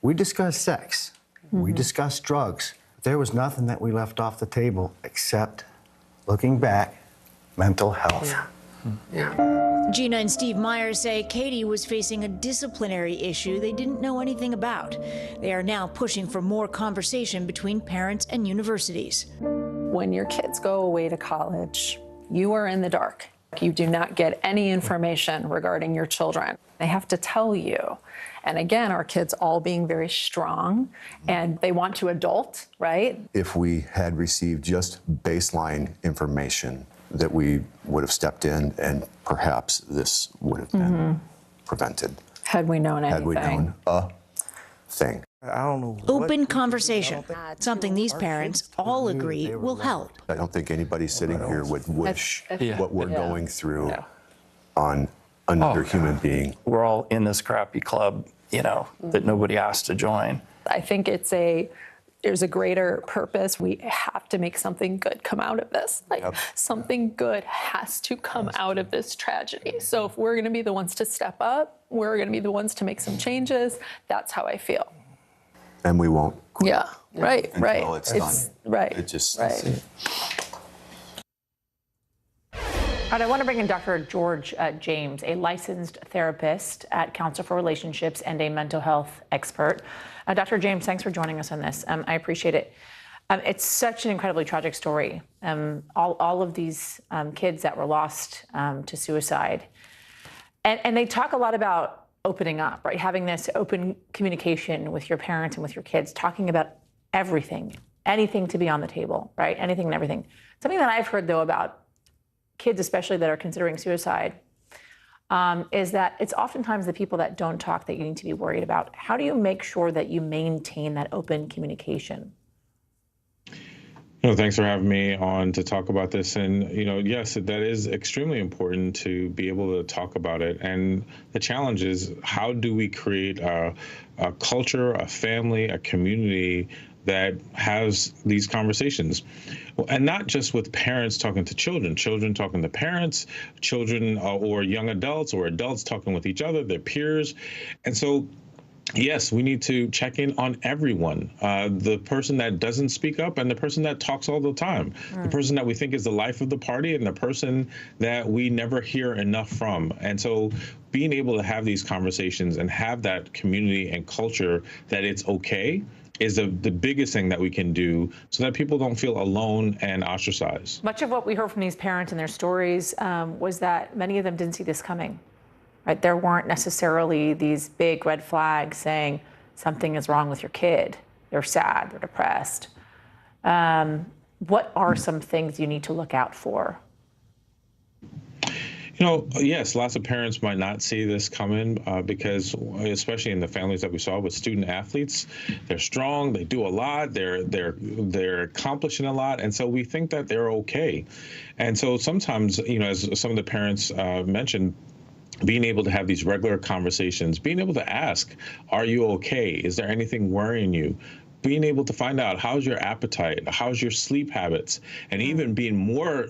we discussed sex. We discussed drugs. There was nothing that we left off the table except, looking back, mental health. Gina and Steve Myers say Katie was facing a disciplinary issue they didn't know anything about. They are now pushing for more conversation between parents and universities. When your kids go away to college, you are in the dark. You do not get any information regarding your children. They have to tell you. And again, our kids all being very strong and they want to adult, right? If we had received just baseline information, that we would have stepped in and perhaps this would have been prevented. Had we known anything. Had we known a thing. I don't know. Open conversation, something these parents all agree will help. I don't think anybody sitting here would wish what we're going through on another human being. We're all in this crappy club, that nobody asked to join. I think there's a greater purpose. We have to make something good come out of this. Something good has to come out of this tragedy. So if we're going to be the ones to step up, we're going to be the ones to make some changes. That's how I feel. And we won't quit until it's done. Right. It just All right, I want to bring in Dr. George James, a licensed therapist at Council for Relationships and a mental health expert. Dr. James, thanks for joining us on this. I appreciate it. It's such an incredibly tragic story. All of these kids that were lost to suicide. And they talk a lot about opening up, right? Having this open communication with your parents and with your kids, talking about everything, anything to be on the table, right? Anything and everything. Something that I've heard, though, about kids, especially that are considering suicide, is that it's oftentimes the people that don't talk that you need to be worried about. How do you make sure that you maintain that open communication? Thanks for having me on to talk about this. And, yes, that is extremely important to be able to talk about it. And the challenge is, how do we create a culture, a family, a community that has these conversations? And not just with parents talking to children talking to parents, children or young adults or adults talking with each other, their peers. And so, yes, we need to check in on everyone, the person that doesn't speak up and the person that talks all the time, the person that we think is the life of the party and the person that we never hear enough from. And so being able to have these conversations and have that community and culture that it's okay is the biggest thing that we can do so that people don't feel alone and ostracized. Much of what we heard from these parents and their stories was that many of them didn't see this coming. Right? There weren't necessarily these big red flags saying something is wrong with your kid. They're sad, they're depressed. What are some things you need to look out for? Yes, lots of parents might not see this coming because, especially in the families that we saw with student athletes, they're strong, they do a lot, they're accomplishing a lot, and so we think that they're okay. And so sometimes, as some of the parents mentioned, being able to have these regular conversations, being able to ask, are you okay? Is there anything worrying you? Being able to find out, how's your appetite? How's your sleep habits? And even being more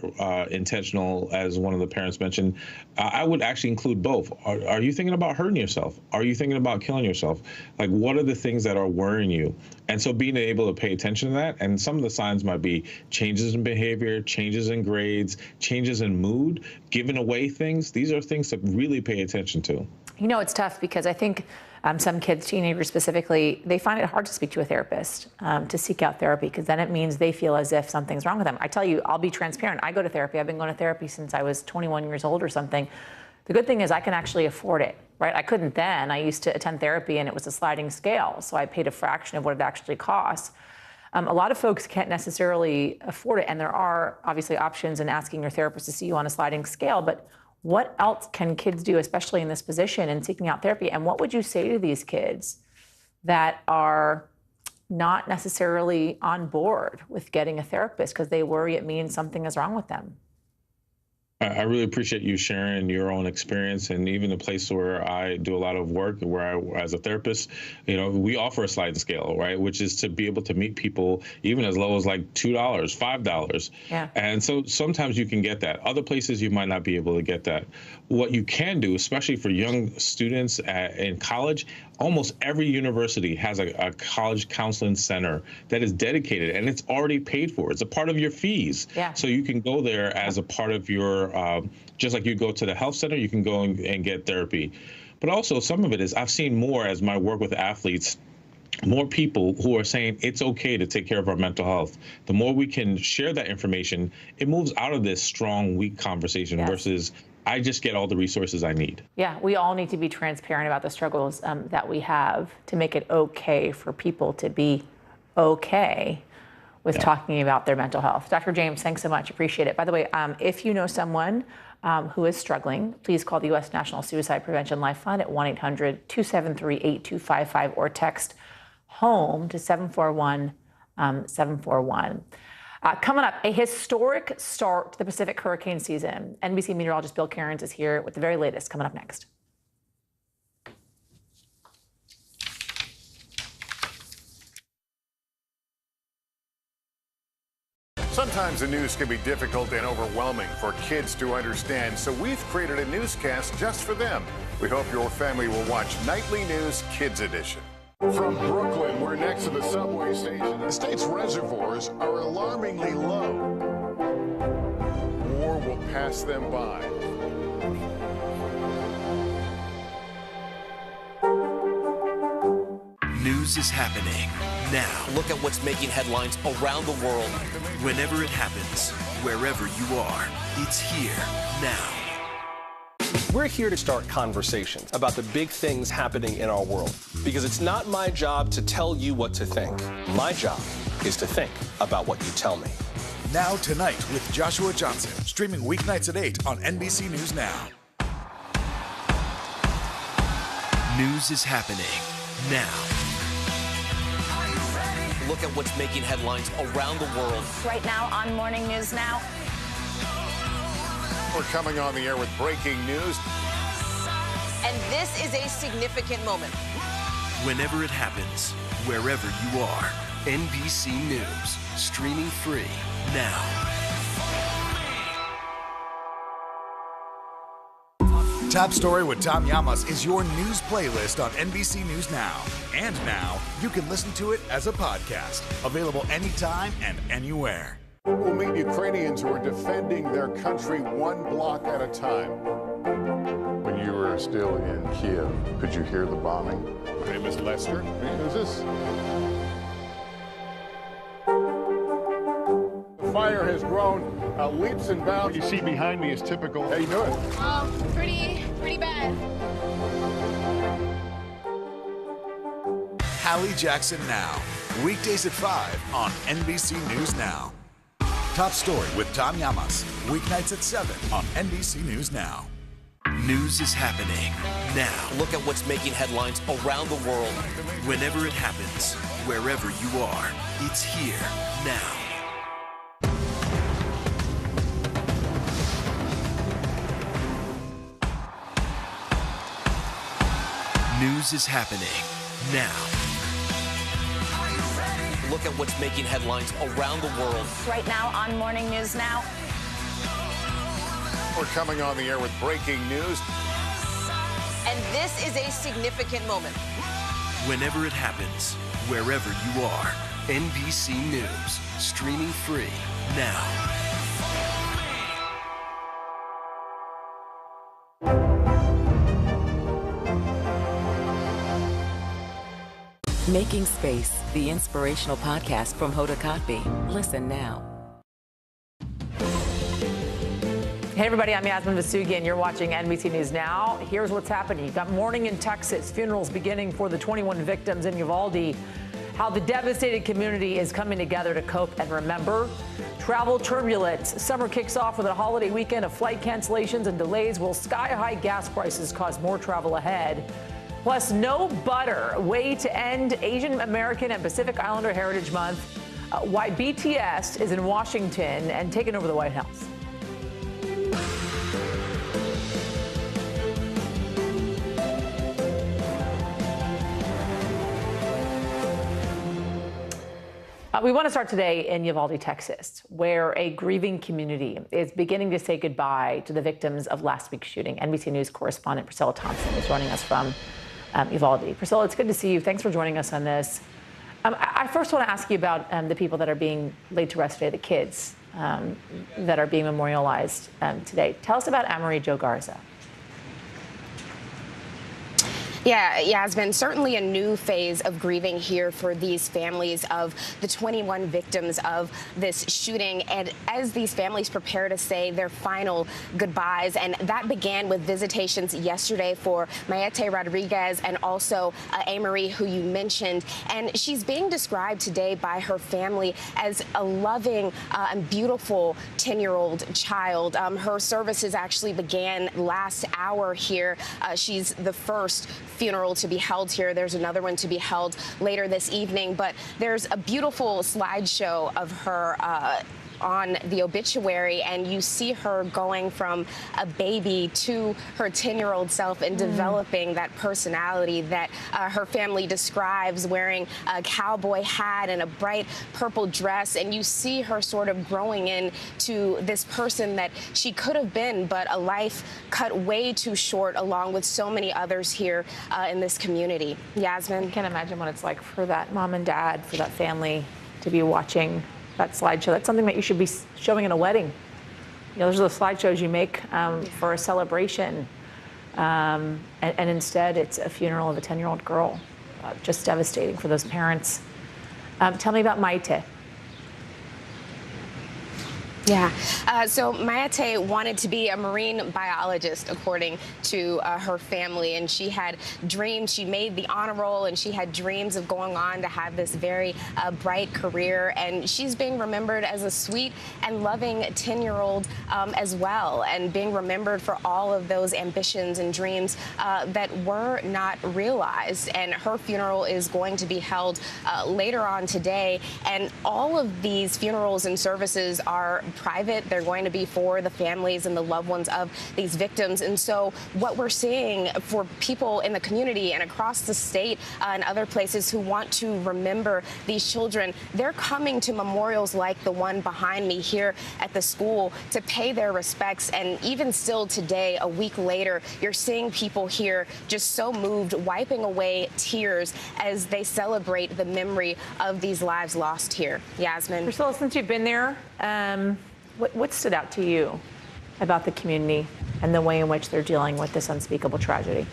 intentional, as one of the parents mentioned, I would actually include both. Are you thinking about hurting yourself? Are you thinking about killing yourself? Like, what are the things that are worrying you? And so being able to pay attention to that, and some of the signs might be changes in behavior, changes in grades, changes in mood, giving away things. These are things to really pay attention to. It's tough because I think some kids, teenagers specifically, they find it hard to speak to a therapist, to seek out therapy, because then it means they feel as if something's wrong with them. I tell you, I'll be transparent. I go to therapy. I've been going to therapy since I was 21 years old or something. The good thing is I can actually afford it, right? I couldn't then. I used to attend therapy and it was a sliding scale, so I paid a fraction of what it actually costs. A lot of folks can't necessarily afford it, and there are obviously options in asking your therapist to see you on a sliding scale, but what else can kids do, especially in this position, in seeking out therapy? And what would you say to these kids that are not necessarily on board with getting a therapist because they worry it means something is wrong with them? I really appreciate you sharing your own experience, and even the place where I do a lot of work, where as a therapist, we offer a sliding scale, right? Which is to be able to meet people even as low as like $2, $5. Yeah. And so sometimes you can get that. Other places you might not be able to get that. What you can do, especially for young students in college, almost every university has a college counseling center that is dedicated, and it's already paid for. It's a part of your fees. Yeah. So you can go there as a part of your, just like you go to the health center, you can go and get therapy. But also some of it is, I've seen more as my work with athletes, more people who are saying it's okay to take care of our mental health. The more we can share that information, it moves out of this strong, weak conversation versus I just get all the resources I need. Yeah, we all need to be transparent about the struggles that we have to make it okay for people to be okay with talking about their mental health. Dr. James, thanks so much. Appreciate it. By the way, if you know someone who is struggling, please call the U.S. National Suicide Prevention Life Fund at 1-800-273-8255 or text HOME to 741-741. Coming up, a historic start to the Pacific hurricane season. NBC meteorologist Bill Cairns is here with the very latest coming up next. Sometimes the news can be difficult and overwhelming for kids to understand, so we've created a newscast just for them. We hope your family will watch Nightly News Kids Edition. From Brooklyn, we're next to the subway station. The state's reservoirs are alarmingly low. War will pass them by. News is happening now. Look at what's making headlines around the world. Whenever it happens, wherever you are, it's here now. We're here to start conversations about the big things happening in our world, because it's not my job to tell you what to think. My job is to think about what you tell me. Now Tonight with Joshua Johnson, streaming weeknights at 8 on NBC News Now. News is happening now. Look at what's making headlines around the world. Right now on Morning News Now. We're coming on the air with breaking news. And this is a significant moment. Whenever it happens, wherever you are, NBC News, streaming free now. Top Story with Tom Llamas is your news playlist on NBC News Now. And now, you can listen to it as a podcast. Available anytime and anywhere. We'll meet Ukrainians who are defending their country one block at a time. When you were still in Kiev, could you hear the bombing? My name is Lester. Who's this? The fire has grown leaps and bounds. You see behind me is typical. How you doing? Pretty bad. Hallie Jackson Now. Weekdays at 5 on NBC News Now. Top Story with Tom Llamas. Weeknights at 7 on NBC News Now. News is happening now. Look at what's making headlines around the world. Whenever it happens, wherever you are, it's here now. News is happening now. Look at what's making headlines around the world. Right now on Morning News Now. We're coming on the air with breaking news. And this is a significant moment. Whenever it happens, wherever you are, NBC News, streaming free now. Making Space, the inspirational podcast from Hoda Kotb. Listen now. Hey everybody, I'm Yasmin Vasugi and you're watching NBC News Now. Here's what's happening. You've got mourning in Texas, funerals beginning for the 21 victims in Uvalde. How the devastated community is coming together to cope and remember. Travel turbulence. Summer kicks off with a holiday weekend of flight cancellations and delays. Will sky-high gas prices cause more travel ahead? Plus, no butter. Way to end Asian American and Pacific Islander Heritage Month. Why BTS is in Washington and taking over the White House. We want to start today in Uvalde, Texas, where a grieving community is beginning to say goodbye to the victims of last week's shooting. NBC News correspondent Priscilla Thompson is joining us from Uvalde. Priscilla, it's good to see you. Thanks for joining us on this. I first want to ask you about the people that are being laid to rest today, the kids that are being memorialized today. Tell us about Amerie Jo Garza. Yeah, it's been certainly a new phase of grieving here for these families of the 21 victims of this shooting. And as these families prepare to say their final goodbyes, and that began with visitations yesterday for Mayete Rodriguez and also Amerie, who you mentioned. And she's being described today by her family as a loving and beautiful 10-year-old child. Her services actually began last hour here. She's the first funeral to be held here. There's another one to be held later this evening, but there's a beautiful slideshow of her on the obituary, and you see her going from a baby to her 10-year-old self and developing that personality that her family describes, wearing a cowboy hat and a bright purple dress. And you see her sort of growing into this person that she could have been, but a life cut way too short, along with so many others here in this community. Yasmin? I can't imagine what it's like for that mom and dad, for that family to be watching that slideshow. That's something that you should be showing in a wedding. You know, those are the slideshows you make for a celebration. And instead, it's a funeral of a 10-year-old girl. Just devastating for those parents. Tell me about Maite. Yeah, so Maite wanted to be a marine biologist, according to her family, and she had dreams. She made the honor roll, and she had dreams of going on to have this very bright career, and she's being remembered as a sweet and loving 10-year-old as well, and being remembered for all of those ambitions and dreams that were not realized. And her funeral is going to be held later on today, and all of these funerals and services are private. They're going to be for the families and the loved ones of these victims. And so what we're seeing for people in the community and across the state and other places who want to remember these children, they're coming to memorials like the one behind me here at the school to pay their respects. And even still today, a week later, you're seeing people here just so moved, wiping away tears as they celebrate the memory of these lives lost here. Yasmin. Priscilla, since you've been there, what stood out to you about the community and the way in which they're dealing with this unspeakable tragedy?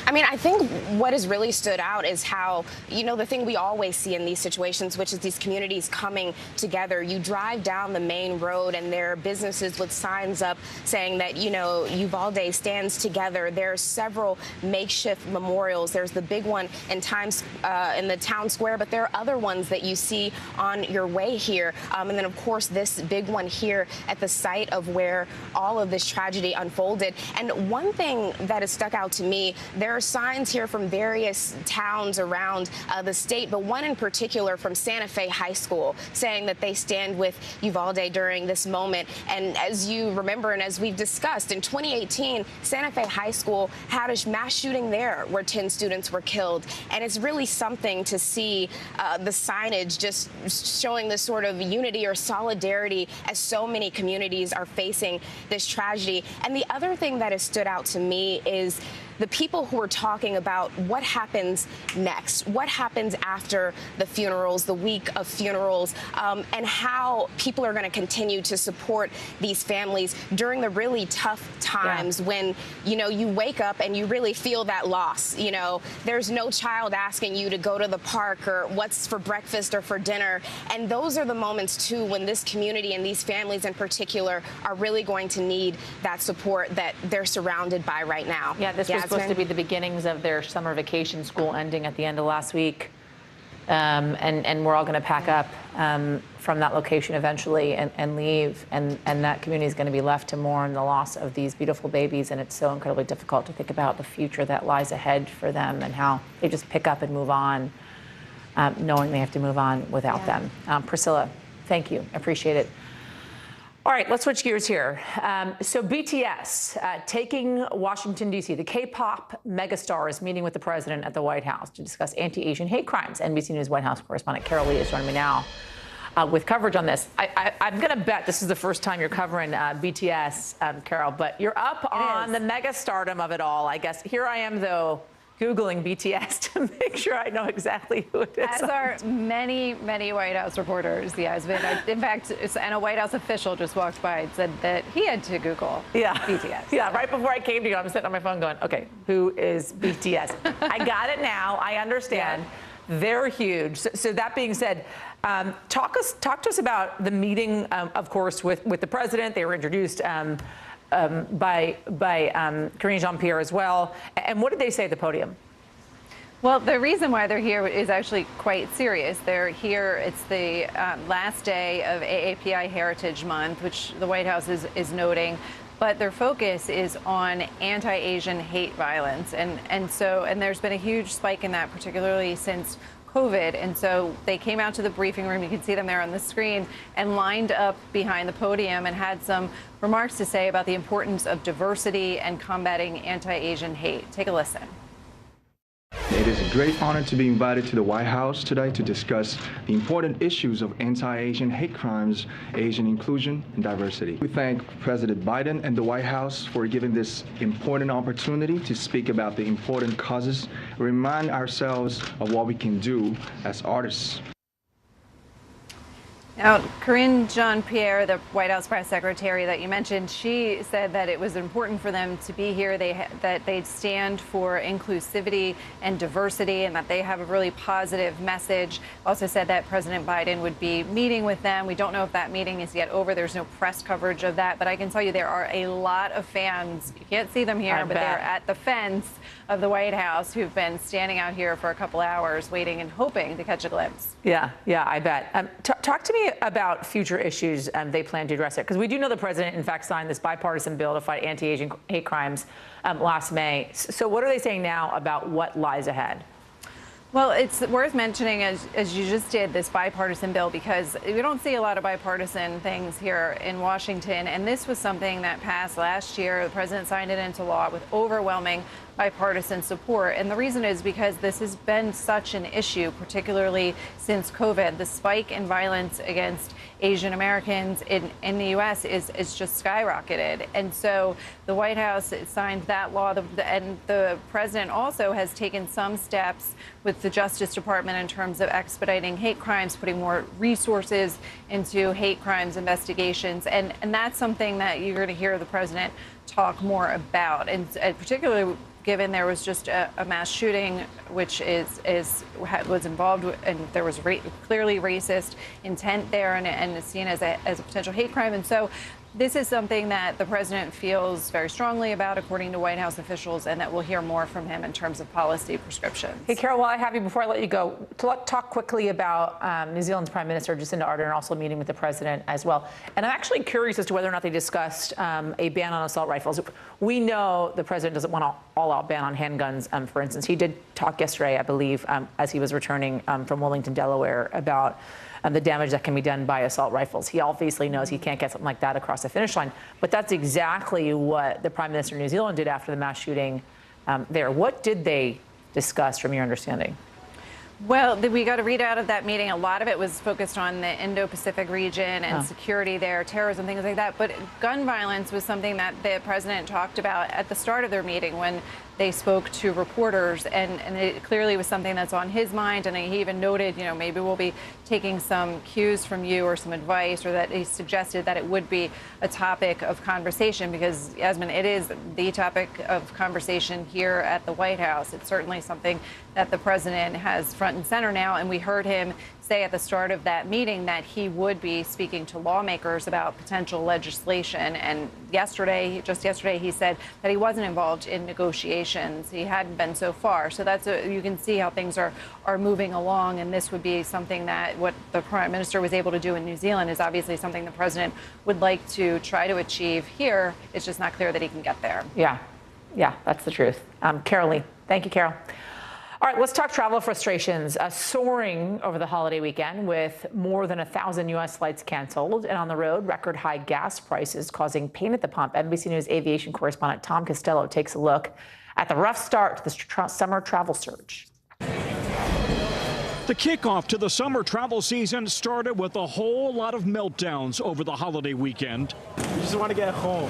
I mean, I think what has really stood out is how, you know, the thing we always see in these situations, which is these communities coming together. You drive down the main road and there are businesses with signs up saying that, you know, Uvalde stands together. There are several makeshift memorials. There's the big one in in the town square, but there are other ones that you see on your way here. And then, of course, this big one here at the site of where all of this tragedy unfolded. And one thing that has stuck out to me, there are signs here from various towns around the state, but one in particular from Santa Fe High School saying that they stand with Uvalde during this moment. And as you remember, and as we've discussed, in 2018, Santa Fe High School had a mass shooting there where 10 students were killed. And it's really something to see the signage just showing this sort of unity or solidarity as so many communities are facing this tragedy. And the other thing that has stood out to me is the people who are talking about what happens next, what happens after the funerals, the week of funerals, and how people are going to continue to support these families during the really tough times when, you know, you wake up and you really feel that loss. You know, there's no child asking you to go to the park or what's for breakfast or for dinner. And those are the moments, too, when this community and these families in particular are really going to need that support that they're surrounded by right now. Yeah, this was supposed to be the beginnings of their summer vacation, school ending at the end of last week. And we're all going to pack up from that location eventually and leave. And that community is going to be left to mourn the loss of these beautiful babies. And it's so incredibly difficult to think about the future that lies ahead for them and how they just pick up and move on, knowing they have to move on without them. Priscilla, thank you. I appreciate it. All right, let's switch gears here. So BTS taking Washington, D.C. The K-pop megastar is meeting with the president at the White House to discuss anti-Asian hate crimes. NBC News White House correspondent Carol Lee is joining me now with coverage on this. I'm going to bet this is the first time you're covering BTS, Carol, but you're up on the megastardom of it all, I guess. Here I am, though, Googling BTS to make sure I know exactly who it is. As are many, many White House reporters, Yasmin. In fact, and a White House official just walked by and said that he had to Google BTS. Yeah, right before I came to you, I'm sitting on my phone going, okay, who is BTS? I got it now. I understand. Yeah. They're huge. So that being said, talk to us about the meeting, of course, with the president. They were introduced by Karine Jean-Pierre as well. And what did they say at the podium? Well, the reason why they're here is actually quite serious. They're here, it's the last day of AAPI Heritage Month, which the White House is noting. But their focus is on anti-Asian hate violence. And there's been a huge spike in that, particularly since COVID. And so they came out to the briefing room, you can see them there on the screen, and lined up behind the podium and had some remarks to say about the importance of diversity and combating anti-Asian hate. Take a listen. It is a great honor to be invited to the White House today to discuss the important issues of anti-Asian hate crimes, Asian inclusion, and diversity. We thank President Biden and the White House for giving this important opportunity to speak about the important causes, remind ourselves of what we can do as artists. Now, Karine Jean-Pierre, the White House press secretary that you mentioned, she said that it was important for them to be here, that they'd stand for inclusivity and diversity, and that they have a really positive message. Also said that President Biden would be meeting with them. We don't know if that meeting is yet over. There's no press coverage of that, but I can tell you there are a lot of fans. You can't see them here, but they're at the fence of the White House who've been standing out here for a couple hours waiting and hoping to catch a glimpse. Yeah, I bet. Talk to me about future issues they plan to address it, because we do know the president, in fact, signed this bipartisan bill to fight anti-Asian hate crimes last May. So what are they saying now about what lies ahead? Well, it's worth mentioning, as you just did, this bipartisan bill, because we don't see a lot of bipartisan things here in Washington. And this was something that passed last year. The president signed it into law with overwhelming bipartisan support. And the reason is because this has been such an issue, particularly since COVID. The spike in violence against Asian Americans in the U.S. is just skyrocketed. And so the White House signed that law, and the president also has taken some steps with the Justice Department in terms of expediting hate crimes, putting more resources into hate crimes investigations. And that's something that you're going to hear the president talk more about, and particularly given there was just a mass shooting, which was involved, and there was clearly racist intent there, and is seen as a potential hate crime. And so this is something that the president feels very strongly about, according to White House officials, and that we'll hear more from him in terms of policy prescriptions. Hey, Carol, while I have you, before I let you go, talk quickly about New Zealand's Prime Minister Jacinda Ardern also meeting with the president as well. And I'm actually curious as to whether or not they discussed a ban on assault rifles. We know the president doesn't want an all-out ban on handguns, for instance. He did talk yesterday, I believe, as he was returning from Wilmington, Delaware, about the damage that can be done by assault rifles. He obviously knows he can't get something like that across the finish line, but that's exactly what the Prime Minister of New Zealand did after the mass shooting there. What did they discuss, from your understanding? Well, we got a read out of that meeting. A lot of it was focused on the Indo-Pacific region and security there, terrorism, things like that. But gun violence was something that the president talked about at the start of their meeting when they spoke to reporters, and it clearly was something that's on his mind. And he even noted, maybe we'll be taking some cues from you or some advice, or that he suggested that it would be a topic of conversation, because, Yasmin, it is the topic of conversation here at the White House. It's certainly something that the president has front and center now, and we heard him say at the start of that meeting that he would be speaking to lawmakers about potential legislation. And just yesterday, he said that he wasn't involved in negotiations. He hadn't been so far. So you can see how things are moving along. And this would be something that what the Prime Minister was able to do in New Zealand is obviously something the president would like to try to achieve here. It's just not clear that he can get there. Yeah, that's the truth. Carol Lee. Thank you, Carol. All right, let's talk travel frustrations. Soaring over the holiday weekend, with more than 1,000 U.S. flights canceled, and on the road, record high gas prices causing pain at the pump. NBC News aviation correspondent Tom Costello takes a look at the rough start to the summer travel surge. The kickoff to the summer travel season started with a whole lot of meltdowns over the holiday weekend. We just want to get home,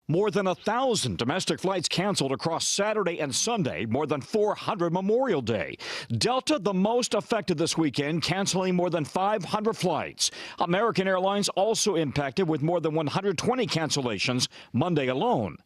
More than 1,000 domestic flights canceled across Saturday and Sunday, more than 400 Memorial Day. Delta, the most affected this weekend, canceling more than 500 flights. American Airlines also impacted with more than 120 cancellations Monday alone.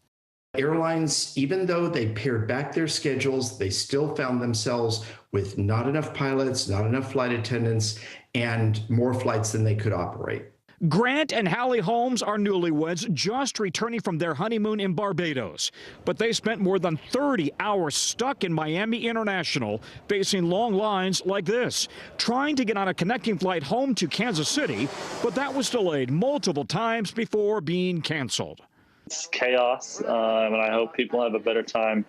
Airlines, even though they pared back their schedules, they still found themselves with not enough pilots, not enough flight attendants, and more flights than they could operate. Grant and Hallie Holmes are newlyweds just returning from their honeymoon in Barbados. But they spent more than 30 hours stuck in Miami International, facing long lines like this, trying to get on a connecting flight home to Kansas City, but that was delayed multiple times before being canceled. It's chaos, and I hope people have a better time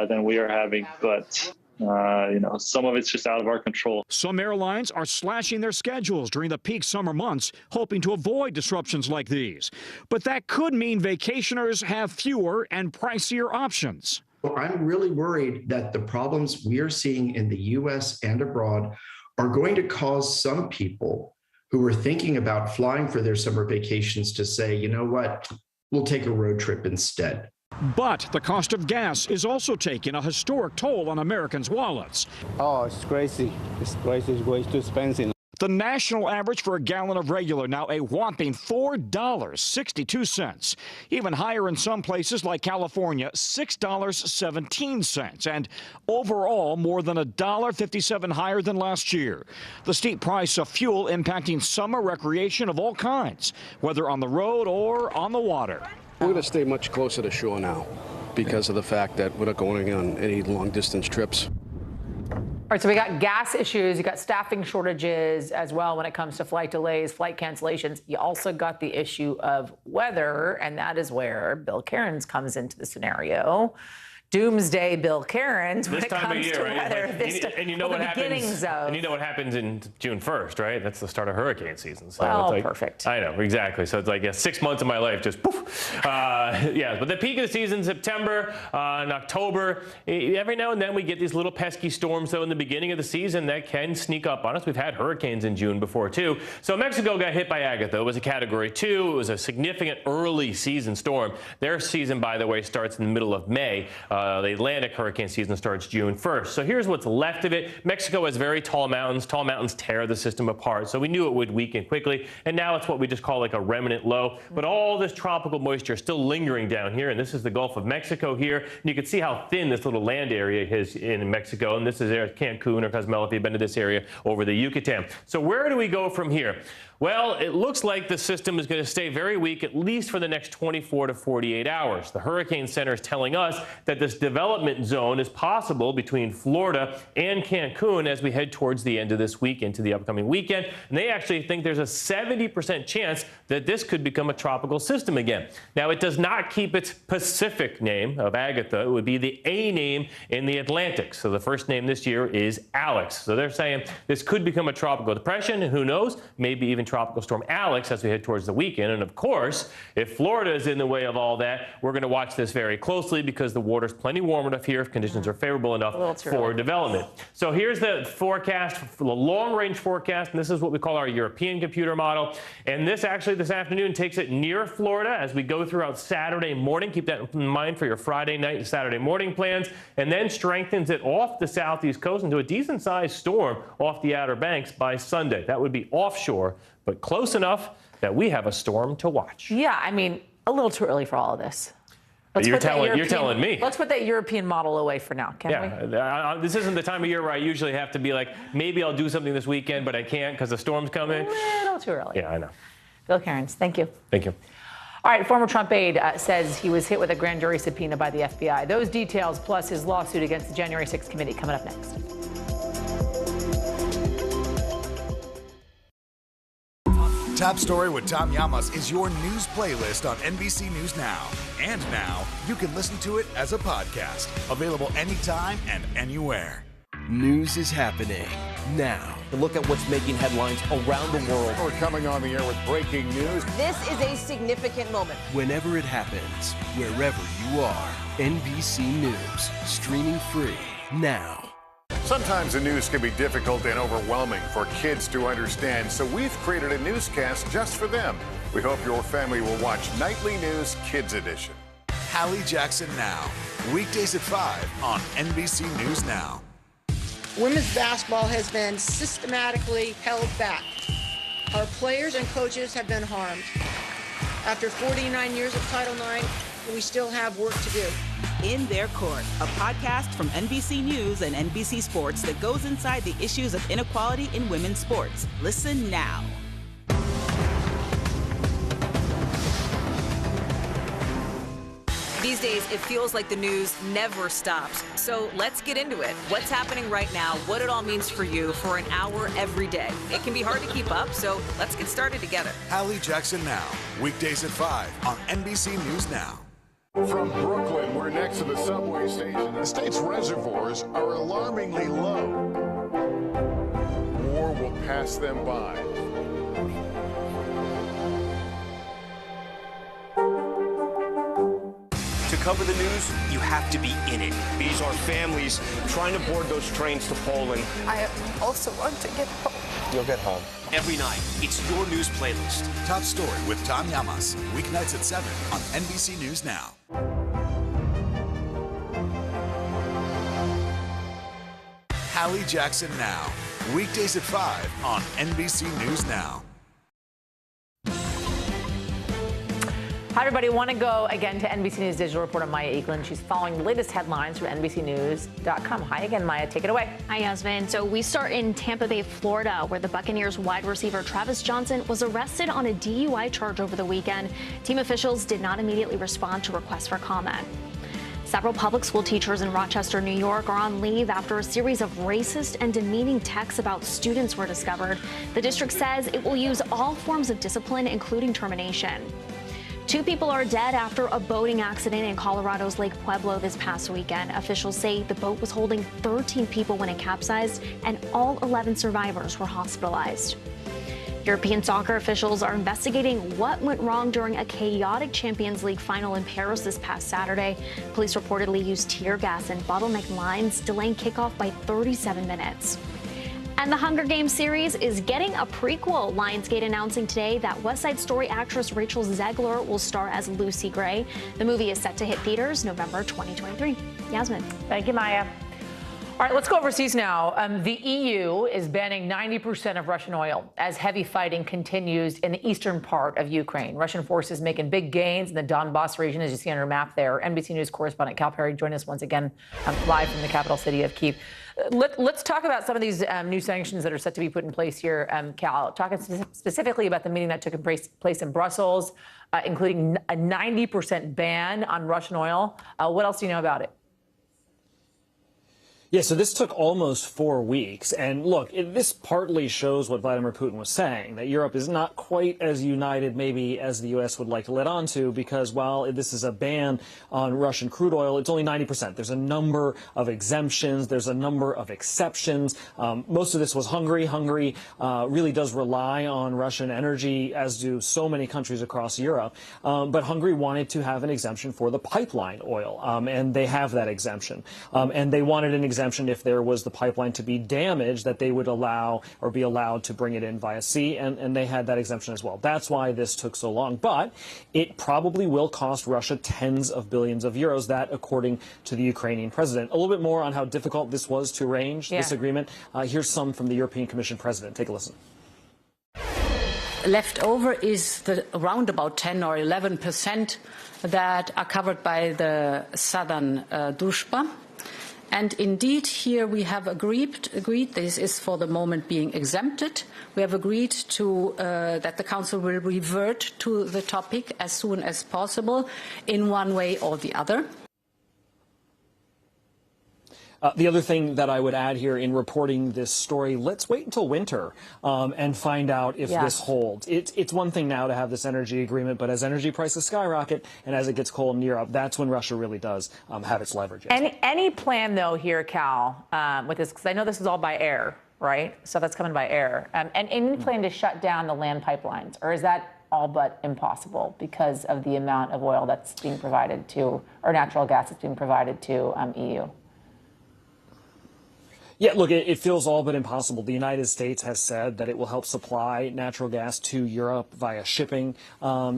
than we are having. But some of it's just out of our control. Some airlines are slashing their schedules during the peak summer months, hoping to avoid disruptions like these. But that could mean vacationers have fewer and pricier options. I'm really worried that the problems we are seeing in the U.S. and abroad are going to cause some people who are thinking about flying for their summer vacations to say, you know what, we'll take a road trip instead. But the cost of gas is also taking a historic toll on Americans' wallets. Oh, it's crazy. It's crazy. It's way too expensive. The national average for a gallon of regular now a whopping $4.62. Even higher in some places like California, $6.17. And overall, more than $1.57 higher than last year. The steep price of fuel impacting summer recreation of all kinds, whether on the road or on the water. We're going to stay much closer to shore now because of the fact that we're not going on any long distance trips. All right, so we got gas issues, you got staffing shortages as well when it comes to flight delays, flight cancellations. You also got the issue of weather, and that is where Bill Cairns comes into the scenario. Doomsday Bill Cairns when this it time comes of year, to right? weather. And you know what happens. And you know what happens in June 1st, right? That's the start of hurricane season. So well, it's like, perfect. I know, exactly. So it's like 6 months of my life just poof. Yeah, but the peak of the season, September and October. Every now and then we get these little pesky storms, though, in the beginning of the season that can sneak up on us. We've had hurricanes in June before, too. So Mexico got hit by Agatha. It was a Category 2. It was a significant early season storm. Their season, by the way, starts in the middle of May. The Atlantic hurricane season starts June 1st. So here's what's left of it. Mexico has very tall mountains. Tall mountains tear the system apart. So we knew it would weaken quickly. And now it's what we just call like a remnant low. But all this tropical moisture is still lingering down here. And this is the Gulf of Mexico here. And you can see how thin this little land area is in Mexico. And this is Cancun or Cozumel if you've been to this area over the Yucatan. So where do we go from here? Well, it looks like the system is going to stay very weak, at least for the next 24 to 48 hours. The Hurricane Center is telling us that this development zone is possible between Florida and Cancun as we head towards the end of this week into the upcoming weekend. And they actually think there's a 70% chance that this could become a tropical system again. Now, it does not keep its Pacific name of Agatha. It would be the A name in the Atlantic. So the first name this year is Alex. So they're saying this could become a tropical depression, and who knows, maybe even Tropical Storm Alex as we head towards the weekend. And of course, if Florida is in the way of all that, we're going to watch this very closely because the water's plenty warm enough here if conditions are favorable enough for development. So here's the forecast, the long-range forecast, and this is what we call our European computer model. And this actually this afternoon takes it near Florida as we go throughout Saturday morning. Keep that in mind for your Friday night and Saturday morning plans, and then strengthens it off the southeast coast into a decent-sized storm off the Outer Banks by Sunday. That would be offshore, but close enough that we have a storm to watch. Yeah, I mean, a little too early for all of this. You're telling me. Let's put that European model away for now, can we? Yeah, this isn't the time of year where I usually have to be like, maybe I'll do something this weekend, but I can't because the storm's coming. A little too early. Yeah, I know. Bill Cairns, thank you. Thank you. All right, former Trump aide says he was hit with a grand jury subpoena by the FBI. Those details plus his lawsuit against the January 6th committee coming up next. Top Story with Tom Llamas is your news playlist on NBC News Now. And now, you can listen to it as a podcast. Available anytime and anywhere. News is happening now. Look at what's making headlines around the world. We're coming on the air with breaking news. This is a significant moment. Whenever it happens, wherever you are, NBC News, streaming free now. Sometimes the news can be difficult and overwhelming for kids to understand, so we've created a newscast just for them. We hope your family will watch Nightly News Kids Edition. Hallie Jackson Now, weekdays at 5 on NBC News Now. Women's basketball has been systematically held back. Our players and coaches have been harmed. After 49 years of Title IX, we still have work to do. In Their Court, a podcast from NBC News and NBC Sports that goes inside the issues of inequality in women's sports. Listen now. These days, it feels like the news never stops. So let's get into it. What's happening right now, what it all means for you for an hour every day. It can be hard to keep up, so let's get started together. Hallie Jackson Now, weekdays at 5 on NBC News Now. From Brooklyn, we're next to the subway station. The state's reservoirs are alarmingly low. War will pass them by. To cover the news, you have to be in it. These are families trying to board those trains to Poland. I also want to get home. You'll get home. Every night, it's your news playlist. Top Story with Tom Llamas, weeknights at 7 on NBC News Now. Hallie Jackson Now, Weekdays at 5 on NBC News Now. Hi, everybody. Want to go again to NBC News Digital reporter Maya Eklund. She's following the latest headlines from NBCNews.com. Hi again, Maya. Take it away. Hi, Yasmin. So we start in Tampa Bay, Florida, where the Buccaneers wide receiver Travis Johnson was arrested on a DUI charge over the weekend. Team officials did not immediately respond to requests for comment. Several public school teachers in Rochester, New York, are on leave after a series of racist and demeaning texts about students were discovered. The district says it will use all forms of discipline, including termination. 2 people are dead after a boating accident in Colorado's Lake Pueblo this past weekend. Officials say the boat was holding 13 people when it capsized, and all 11 survivors were hospitalized. European soccer officials are investigating what went wrong during a chaotic Champions League final in Paris this past Saturday. Police reportedly used tear gas and bottlenecked lines, delaying kickoff by 37 minutes. And the Hunger Games series is getting a prequel. Lionsgate announcing today that West Side Story actress Rachel Zegler will star as Lucy Gray. The movie is set to hit theaters November 2023. Yasmin. Thank you, Maya. All right, let's go overseas now. The EU is banning 90% of Russian oil as heavy fighting continues in the eastern part of Ukraine. Russian forces making big gains in the Donbass region, as you see on our map there. NBC News correspondent Cal Perry joined us once again live from the capital city of Kyiv. Let's talk about some of these new sanctions that are set to be put in place here, Cal. Talking specifically about the meeting that took place in Brussels, including a 90% ban on Russian oil. What else do you know about it? Yeah, so this took almost 4 weeks. And look, this partly shows what Vladimir Putin was saying, that Europe is not quite as united maybe as the U.S. would like to let on to, because while this is a ban on Russian crude oil, it's only 90%. There's a number of exemptions. There's a number of exceptions. Most of this was Hungary. Hungary really does rely on Russian energy, as do so many countries across Europe. But Hungary wanted to have an exemption for the pipeline oil, and they have that exemption. And they wanted an exemption if there was the pipeline to be damaged, that they would allow or be allowed to bring it in via sea, and they had that exemption as well. That's why this took so long. But it probably will cost Russia tens of billions of euros, that according to the Ukrainian president. A little bit more on how difficult this was to arrange, this agreement. Here's some from the European Commission president. Take a listen. Left over is the around about 10 or 11% that are covered by the southern Družba. And indeed, here we have agreed this is for the moment being exempted. We have agreed to that the Council will revert to the topic as soon as possible in one way or the other. The other thing that I would add here in reporting this story, let's wait until winter and find out if this holds. It's one thing now to have this energy agreement, but as energy prices skyrocket and as it gets cold in Europe, that's when Russia really does have its leverage. Any plan, though, here, Cal, with this? Because I know this is all by air, right? So that's coming by air. And any plan to shut down the land pipelines? Or is that all but impossible because of the amount of oil that's being provided to, or natural gas that's being provided to EU? Yeah, look, it feels all but impossible. The United States has said that it will help supply natural gas to Europe via shipping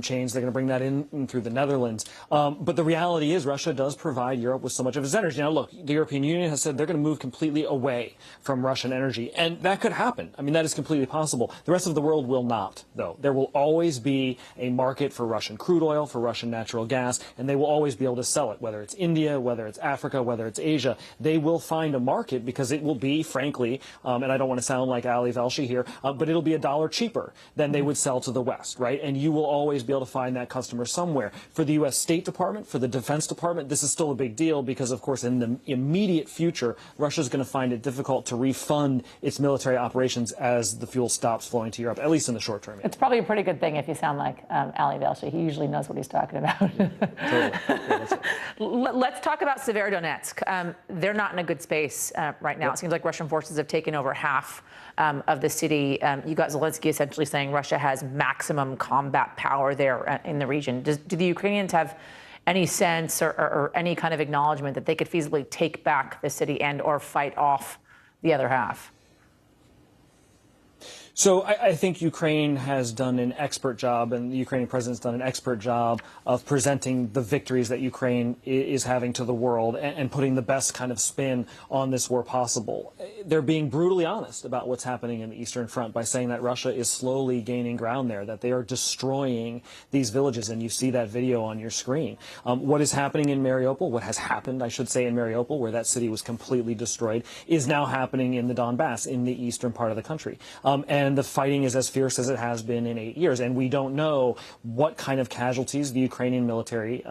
chains. They're going to bring that in through the Netherlands. But the reality is Russia does provide Europe with so much of its energy. Now, look, the European Union has said they're going to move completely away from Russian energy. And that could happen. I mean, that is completely possible. The rest of the world will not, though. There will always be a market for Russian crude oil, for Russian natural gas, and they will always be able to sell it, whether it's India, whether it's Africa, whether it's Asia. They will find a market because it will be, frankly, and I don't want to sound like Ali Velshi here, but it'll be $1 cheaper than they would sell to the West, right? And you will always be able to find that customer somewhere. For the U.S. State Department, for the Defense Department, this is still a big deal because, of course, in the immediate future, Russia's going to find it difficult to refund its military operations as the fuel stops flowing to Europe, at least in the short term. It's probably a pretty good thing if you sound like Ali Velshi. He usually knows what he's talking about. Totally. Yeah, let's talk about Severodonetsk. They're not in a good space right now. It seems like Russian forces have taken over half of the city. You got Zelensky essentially saying Russia has maximum combat power there in the region. Do the Ukrainians have any sense or any kind of acknowledgement that they could feasibly take back the city and or fight off the other half? So I think Ukraine has done an expert job, and the Ukrainian president's done an expert job of presenting the victories that Ukraine is having to the world and putting the best kind of spin on this war possible. They're being brutally honest about what's happening in the Eastern Front by saying that Russia is slowly gaining ground there, that they are destroying these villages, and you see that video on your screen. What is happening in Mariupol, what has happened, I should say, in Mariupol, where that city was completely destroyed, is now happening in the Donbass, in the eastern part of the country. And the fighting is as fierce as it has been in 8 years. And we don't know what kind of casualties the Ukrainian military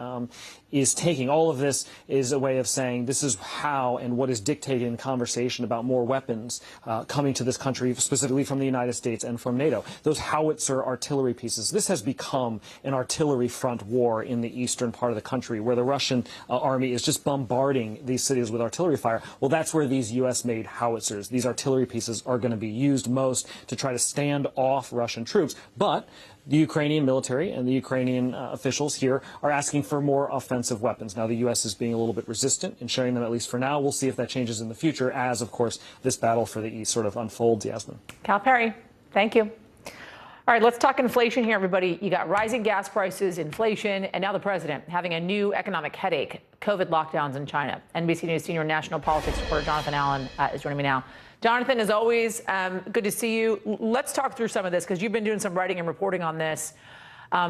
is taking. All of this is a way of saying this is how and what is dictated in conversation about more weapons coming to this country, specifically from the United States and from NATO. Those howitzer artillery pieces. This has become an artillery front war in the eastern part of the country, where the Russian army is just bombarding these cities with artillery fire. Well, that's where these U.S.-made howitzers, these artillery pieces, are going to be used most to try to stand off Russian troops. But the Ukrainian military and the Ukrainian officials here are asking for more offensive weapons. Now, the U.S. is being a little bit resistant in sharing them, at least for now. We'll see if that changes in the future as, of course, this battle for the East sort of unfolds, Yasmin. Cal Perry, thank you. All right, let's talk inflation here, everybody. You got rising gas prices, inflation, and now the president having a new economic headache, COVID lockdowns in China. NBC News senior national politics reporter Jonathan Allen is joining me now. Jonathan, as always, good to see you. Let's talk through some of this, because you've been doing some writing and reporting on this,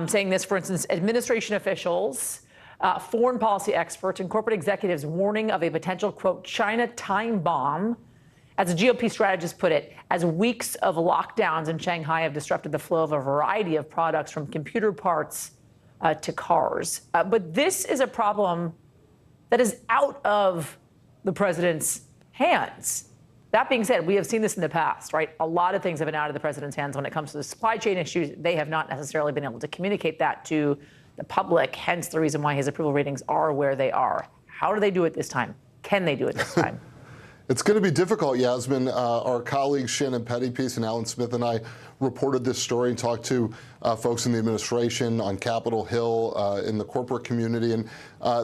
saying this, for instance, administration officials, foreign policy experts, and corporate executives warning of a potential, quote, China time bomb. As a GOP strategist put it, as weeks of lockdowns in Shanghai have disrupted the flow of a variety of products from computer parts to cars. But this is a problem that is out of the president's hands. That being said, we have seen this in the past, right? A lot of things have been out of the president's hands when it comes to the supply chain issues. They have not necessarily been able to communicate that to the public, hence the reason why his approval ratings are where they are. How do they do it this time? Can they do it this time? It's going to be difficult, Yasmin. Our colleagues Shannon Pettypiece and Alan Smith and I reported this story and talked to folks in the administration, on Capitol Hill, in the corporate community, and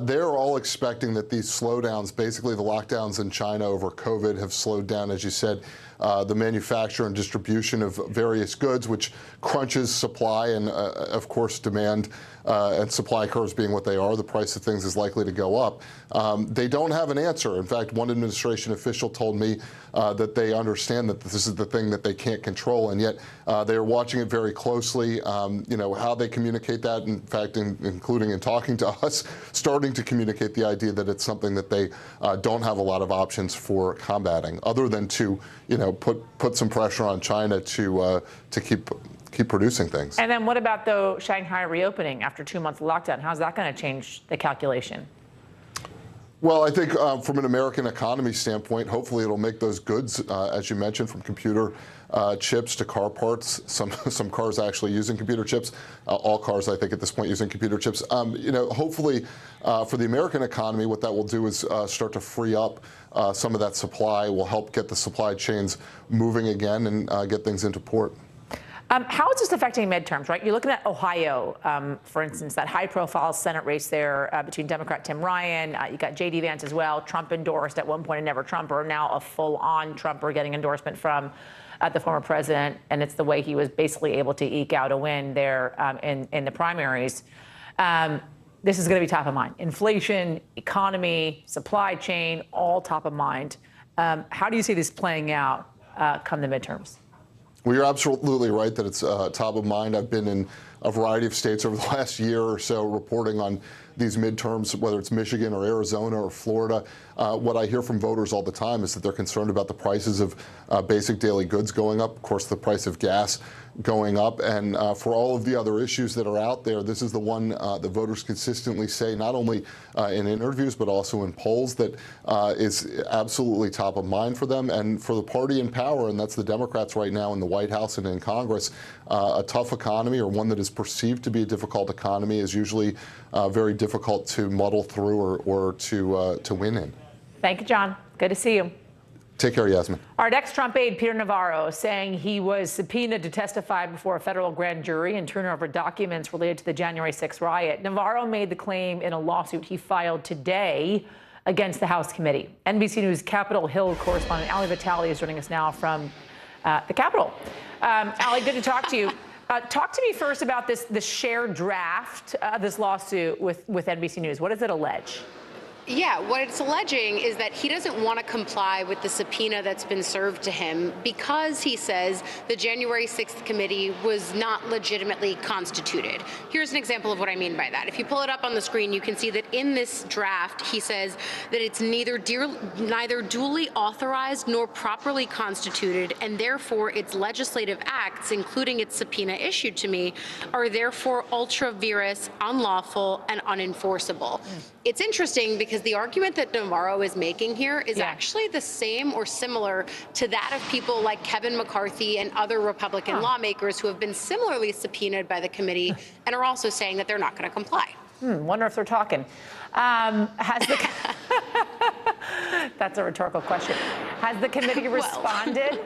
they're all expecting that these slowdowns, basically the lockdowns in China over COVID, have slowed down, as you said, the manufacture and distribution of various goods, which crunches supply and, of course, demand and supply curves being what they are, the price of things is likely to go up. They don't have an answer. In fact, one administration official told me that they understand that this is the thing that they can't control, and yet they are watching it very closely. You know, how they communicate that, in fact, including in talking to us, starting to communicate the idea that it's something that they don't have a lot of options for combating, other than to, you know, put some pressure on China to keep producing things. And then what about the Shanghai reopening after 2 months of lockdown? How's that going to change the calculation? Well, I think from an American economy standpoint, hopefully it'll make those goods, as you mentioned, from computer chips to car parts. Some cars actually using computer chips. All cars, I think, at this point using computer chips. You know, hopefully for the American economy, what that will do is start to free up some of that supply. Will help get the supply chains moving again and get things into port. How is this affecting midterms, right? You're looking at Ohio, for instance, that high-profile Senate race there between Democrat Tim Ryan. You got J.D. Vance as well. Trump endorsed at one point a never Trumper, now a full-on Trumper getting endorsement from the former president. And it's the way he was basically able to eke out a win there in the primaries. This is going to be top of mind. Inflation, economy, supply chain, all top of mind. How do you see this playing out come the midterms? Well, you're absolutely right that it's top of mind. I've been in a variety of states over the last year or so reporting on these midterms, whether it's Michigan or Arizona or Florida. What I hear from voters all the time is that they're concerned about the prices of basic daily goods going up, of course, the price of gas going up. And for all of the other issues that are out there, this is the one the voters consistently say, not only in interviews, but also in polls, that is absolutely top of mind for them. And for the party in power, and that's the Democrats right now in the White House and in Congress, a tough economy, or one that is perceived to be a difficult economy, is usually very difficult to muddle through or to win in. Thank you, John. Good to see you. Take care, Yasmin. Our ex-Trump aide, Peter Navarro, saying he was subpoenaed to testify before a federal grand jury and turn over documents related to the January 6th riot. Navarro made the claim in a lawsuit he filed today against the House committee. NBC News Capitol Hill correspondent Ali Vitale is joining us now from the Capitol. Ali, good to talk to you. Talk to me first about the shared draft, this lawsuit with NBC News. What does it allege? Yeah, what it's alleging is that he doesn't want to comply with the subpoena that's been served to him because he says the January 6th committee was not legitimately constituted. Here's an example of what I mean by that. If you pull it up on the screen, you can see that in this draft, he says that it's neither duly authorized nor properly constituted, and therefore its legislative acts, including its subpoena issued to me, are therefore ultra vires, unlawful, and unenforceable. It's interesting because the argument that Navarro is making here is actually the same or similar to that of people like Kevin McCarthy and other Republican lawmakers who have been similarly subpoenaed by the committee and are also saying that they're not going to comply. Wonder if they're talking. That's a rhetorical question. Has the committee responded?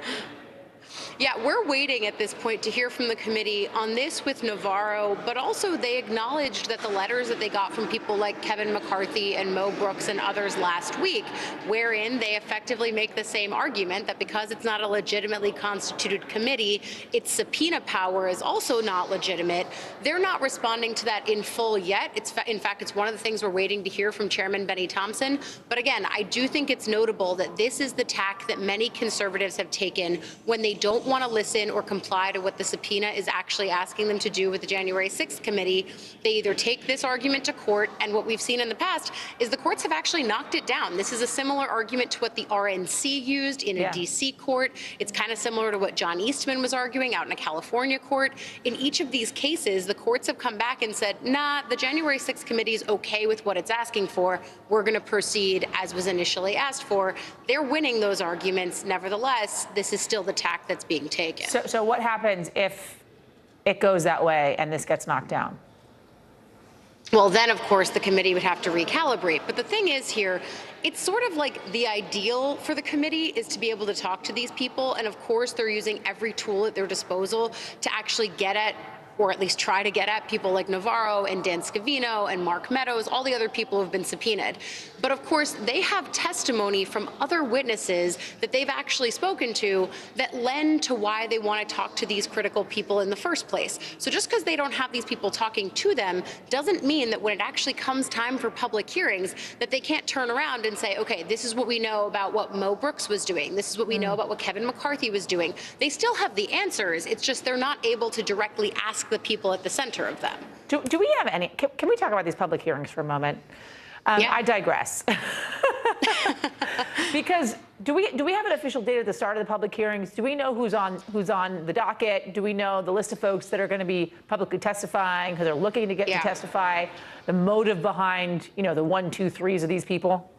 Yeah, we're waiting at this point to hear from the committee on this with Navarro, but also they acknowledged that the letters that they got from people like Kevin McCarthy and Mo Brooks and others last week, wherein they effectively make the same argument that because it's not a legitimately constituted committee, its subpoena power is also not legitimate. They're not responding to that in full yet. In fact, it's one of the things we're waiting to hear from Chairman Benny Thompson. But again, I do think it's notable that this is the tack that many conservatives have taken when they don't want to listen or comply to what the subpoena is actually asking them to do with the January 6th committee. They either take this argument to court, and what we've seen in the past is the courts have actually knocked it down. This is a similar argument to what the RNC used in a DC court. It's kind of similar to what John Eastman was arguing out in a California court. In each of these cases, the courts have come back and said, nah, the January 6th committee is okay with what it's asking for. We're going to proceed as was initially asked for. They're winning those arguments. Nevertheless, this is still the tack that's being taken. So what happens if it goes that way and this gets knocked down? Well, then, of course, the committee would have to recalibrate. But the thing is here, it's sort of like the ideal for the committee is to be able to talk to these people. And of course, they're using every tool at their disposal to actually get at, or at least try to get at, people like Navarro and Dan Scavino and Mark Meadows, all the other people who have been subpoenaed. But of course, they have testimony from other witnesses that they've actually spoken to that lend to why they want to talk to these critical people in the first place. So just because they don't have these people talking to them doesn't mean that when it actually comes time for public hearings, that they can't turn around and say, okay, this is what we know about what Mo Brooks was doing. This is what we know about what Kevin McCarthy was doing. They still have the answers. It's just they're not able to directly ask the people at the center of them. Do we have any, can we talk about these public hearings for a moment? I digress. Because do we have an official date at the start of the public hearings? Do we know who's on the docket? Do we know the list of folks that are going to be publicly testifying, who they're looking to get to testify, the motive behind, the 1, 2, 3s of these people?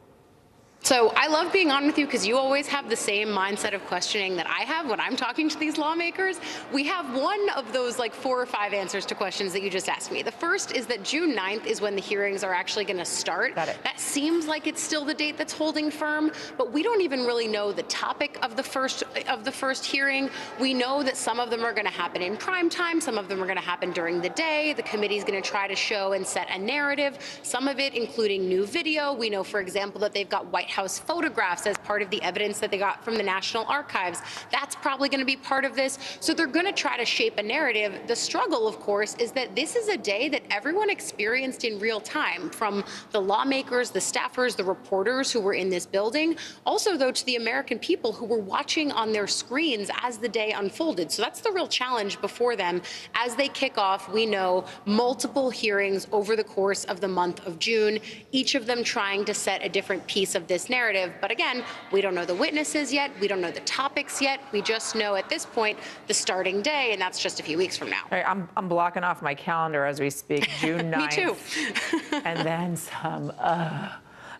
So I love being on with you because you always have the same mindset of questioning that I have when I'm talking to these lawmakers. We have one of those like 4 or 5 answers to questions that you just asked me. The first is that June 9th is when the hearings are actually going to start. Got it. That seems like it's still the date that's holding firm, but we don't even really know the topic of the first hearing. We know that some of them are going to happen in prime time. Some of them are going to happen during the day. The committee is going to try to show and set a narrative. Some of it including new video. We know, for example, that they've got White House photographs as part of the evidence that they got from the National Archives. That's probably going to be part of this. So they're going to try to shape a narrative. The struggle, of course, is that this is a day that everyone experienced in real time, from the lawmakers, the staffers, the reporters who were in this building, also, though, to the American people who were watching on their screens as the day unfolded. So that's the real challenge before them. As they kick off, we know multiple hearings over the course of the month of June, each of them trying to set a different piece of this narrative. But again, we don't know the witnesses yet. We don't know the topics yet. We just know at this point the starting day, and that's just a few weeks from now. All right, I'm blocking off my calendar as we speak, June 9th. Me too. And then some.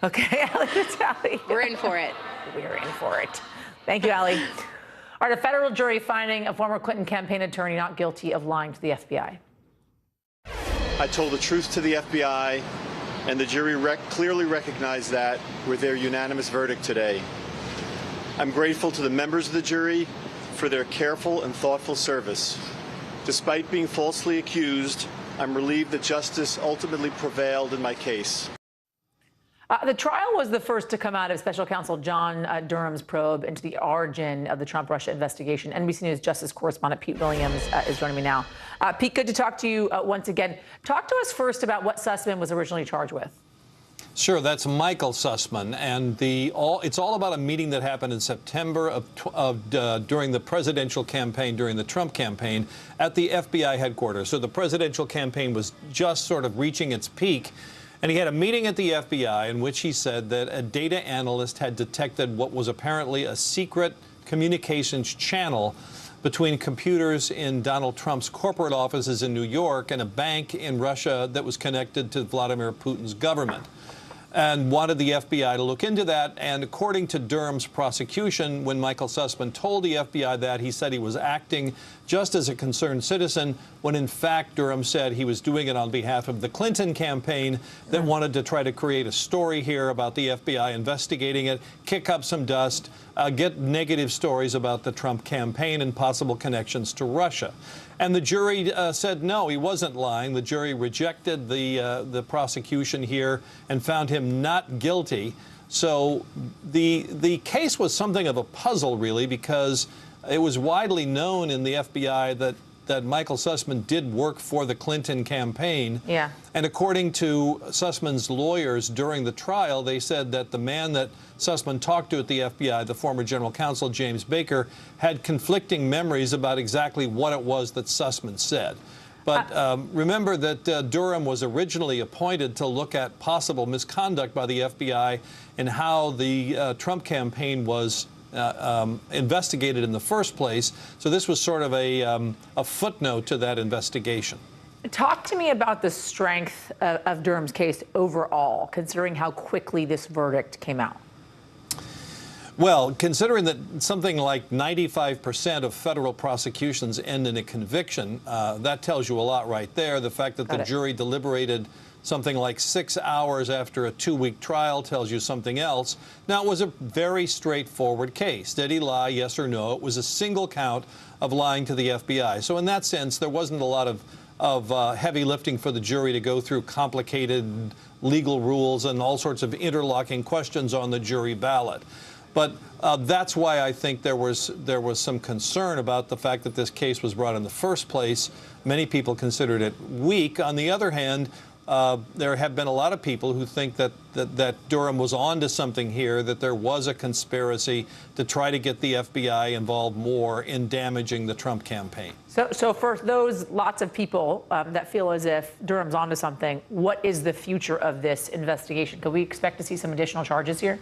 Okay, Ali. We're in for it. We're in for it. Thank you, Ali. All right, a federal jury finding a former Clinton campaign attorney not guilty of lying to the FBI. I told the truth to the FBI, and the jury clearly recognized that with their unanimous verdict today. I'm grateful to the members of the jury for their careful and thoughtful service. Despite being falsely accused, I'm relieved that justice ultimately prevailed in my case. The trial was the first to come out of special counsel John Durham's probe into the origin of the Trump-Russia investigation. NBC News Justice correspondent Pete Williams is joining me now. Pete, good to talk to you once again. Talk to us first about what Sussman was originally charged with. Sure, that's Michael Sussman, and it's all about a meeting that happened in September during the presidential campaign, during the Trump campaign, at the FBI headquarters. So the presidential campaign was just sort of reaching its peak, and he had a meeting at the FBI in which he said that a data analyst had detected what was apparently a secret communications channel between computers in Donald Trump's corporate offices in New York and a bank in Russia that was connected to Vladimir Putin's government, and wanted the FBI to look into that. And according to Durham's prosecution, when Michael Sussman told the FBI that, he said he was acting just as a concerned citizen, when in fact Durham said he was doing it on behalf of the Clinton campaign that wanted to try to create a story here about the FBI investigating it, kick up some dust, get negative stories about the Trump campaign and possible connections to Russia. And the jury said no, he wasn't lying. The jury rejected the prosecution here and found him not guilty. So the case was something of a puzzle, really, because it was widely known in the FBI that Michael Sussman did work for the Clinton campaign. Yeah. And according to Sussman's lawyers during the trial, they said that the man that Sussman talked to at the FBI, the former general counsel, James Baker, had conflicting memories about exactly what it was that Sussman said. But remember that Durham was originally appointed to look at possible misconduct by the FBI and how the Trump campaign was investigated in the first place. So this was sort of a footnote to that investigation. Talk to me about the strength of Durham's case overall, considering how quickly this verdict came out. Well, considering that something like 95% of federal prosecutions end in a conviction, that tells you a lot right there. The fact that the jury deliberated something like 6 hours after a 2-week trial tells you something else. Now, it was a very straightforward case. Did he lie, yes or no? It was a single count of lying to the FBI. So in that sense, there wasn't a lot of heavy lifting for the jury to go through complicated legal rules and all sorts of interlocking questions on the jury ballot. But that's why I think there was some concern about the fact that this case was brought in the first place. Many people considered it weak. On the other hand, there have been a lot of people who think that Durham was onto something here, that there was a conspiracy to try to get the FBI involved more in damaging the Trump campaign. So for those lots of people that feel as if Durham's onto something, what is the future of this investigation? Could we expect to see some additional charges here?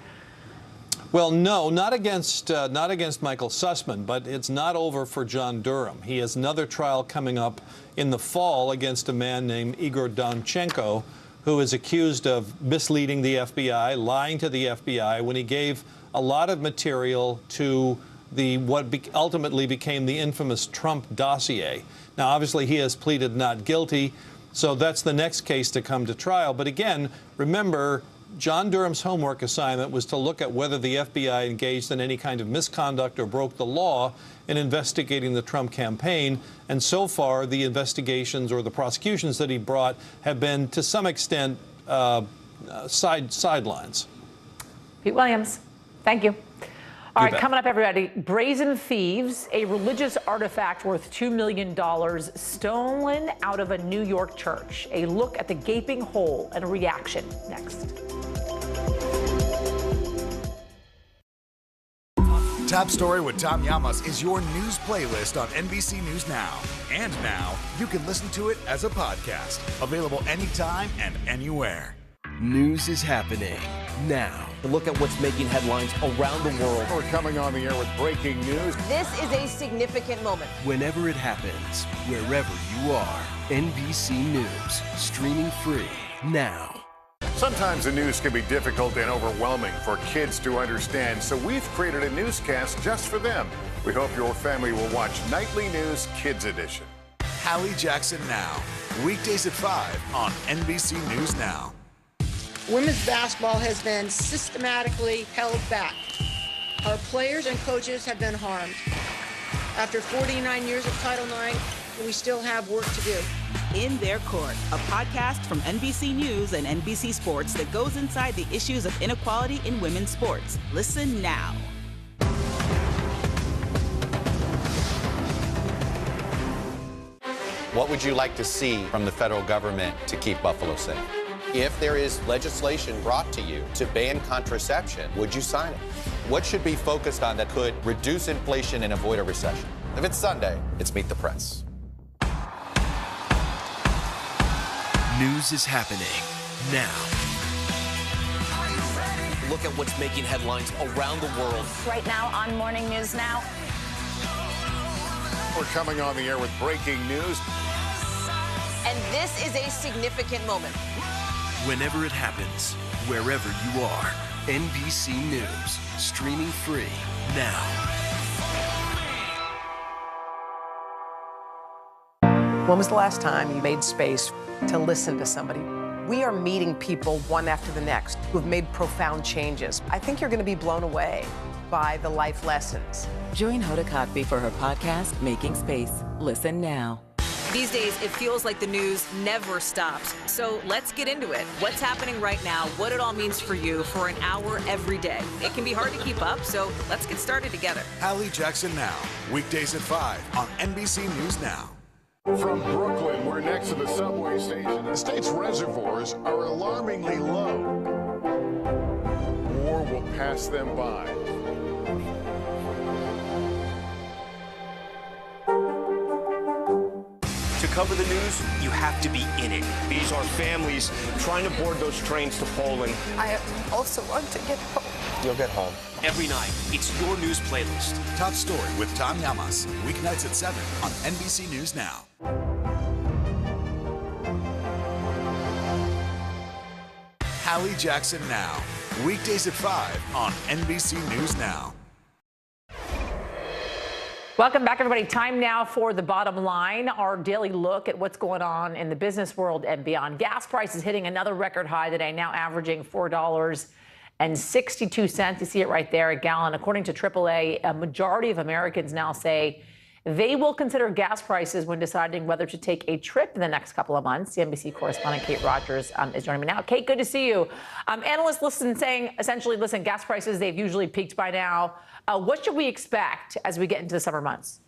Well, no, not against Michael Sussman, but it's not over for John Durham. He has another trial coming up in the fall against a man named Igor Danchenko, who is accused of misleading the FBI, lying to the FBI when he gave a lot of material to what ultimately became the infamous Trump dossier. Now, obviously, he has pleaded not guilty, so that's the next case to come to trial. But again, remember, John Durham's homework assignment was to look at whether the FBI engaged in any kind of misconduct or broke the law in investigating the Trump campaign. And so far, the investigations or the prosecutions that he brought have been, to some extent, sidelines. Pete Williams, thank you. All right, coming up, everybody, brazen thieves, a religious artifact worth $2 million stolen out of a New York church. A look at the gaping hole and a reaction next. Top Story with Tom Llamas is your news playlist on NBC News Now. And now, you can listen to it as a podcast. Available anytime and anywhere. News is happening now. Look at what's making headlines around the world. We're coming on the air with breaking news. This is a significant moment. Whenever it happens, wherever you are, NBC News, streaming free now. Sometimes the news can be difficult and overwhelming for kids to understand, so we've created a newscast just for them. We hope your family will watch Nightly News Kids Edition. Hallie Jackson Now, weekdays at 5 on NBC News Now. Women's basketball has been systematically held back. Our players and coaches have been harmed. After 49 years of Title IX, we still have work to do. In Their Court, a podcast from NBC News and NBC Sports that goes inside the issues of inequality in women's sports. Listen now. What would you like to see from the federal government to keep Buffalo safe? If there is legislation brought to you to ban contraception, would you sign it? What should be focused on that could reduce inflation and avoid a recession? If it's Sunday, it's Meet the Press. News is happening now. Look at what's making headlines around the world. Right now on Morning News Now. We're coming on the air with breaking news. And this is a significant moment. Whenever it happens, wherever you are, NBC News, streaming free now. When was the last time you made space to listen to somebody? We are meeting people one after the next who've made profound changes. I think you're going to be blown away by the life lessons. Join Hoda Kotb for her podcast, Making Space. Listen now. These days, it feels like the news never stops. So let's get into it. What's happening right now, what it all means for you for an hour every day. It can be hard to keep up, so let's get started together. Hallie Jackson Now, weekdays at 5 on NBC News Now. From Brooklyn, we're next to the subway station. The state's reservoirs are alarmingly low. War will pass them by. To cover the news, you have to be in it. These are families trying to board those trains to Poland. I also want to get home. You'll get home. Every night, it's your news playlist. Top Story with Tom Llamas, weeknights at 7 on NBC News Now. Hallie Jackson Now, weekdays at 5 on NBC News Now. Welcome back, everybody. Time now for The Bottom Line, our daily look at what's going on in the business world and beyond. Gas prices hitting another record high today, now averaging $4.62. You see it right there, a gallon. According to AAA, a majority of Americans now say they will consider gas prices when deciding whether to take a trip in the next couple of months. CNBC correspondent Kate Rogers is joining me now. Kate, good to see you. Analysts saying essentially, listen, gas prices, they've usually peaked by now. What should we expect as we get into the summer months?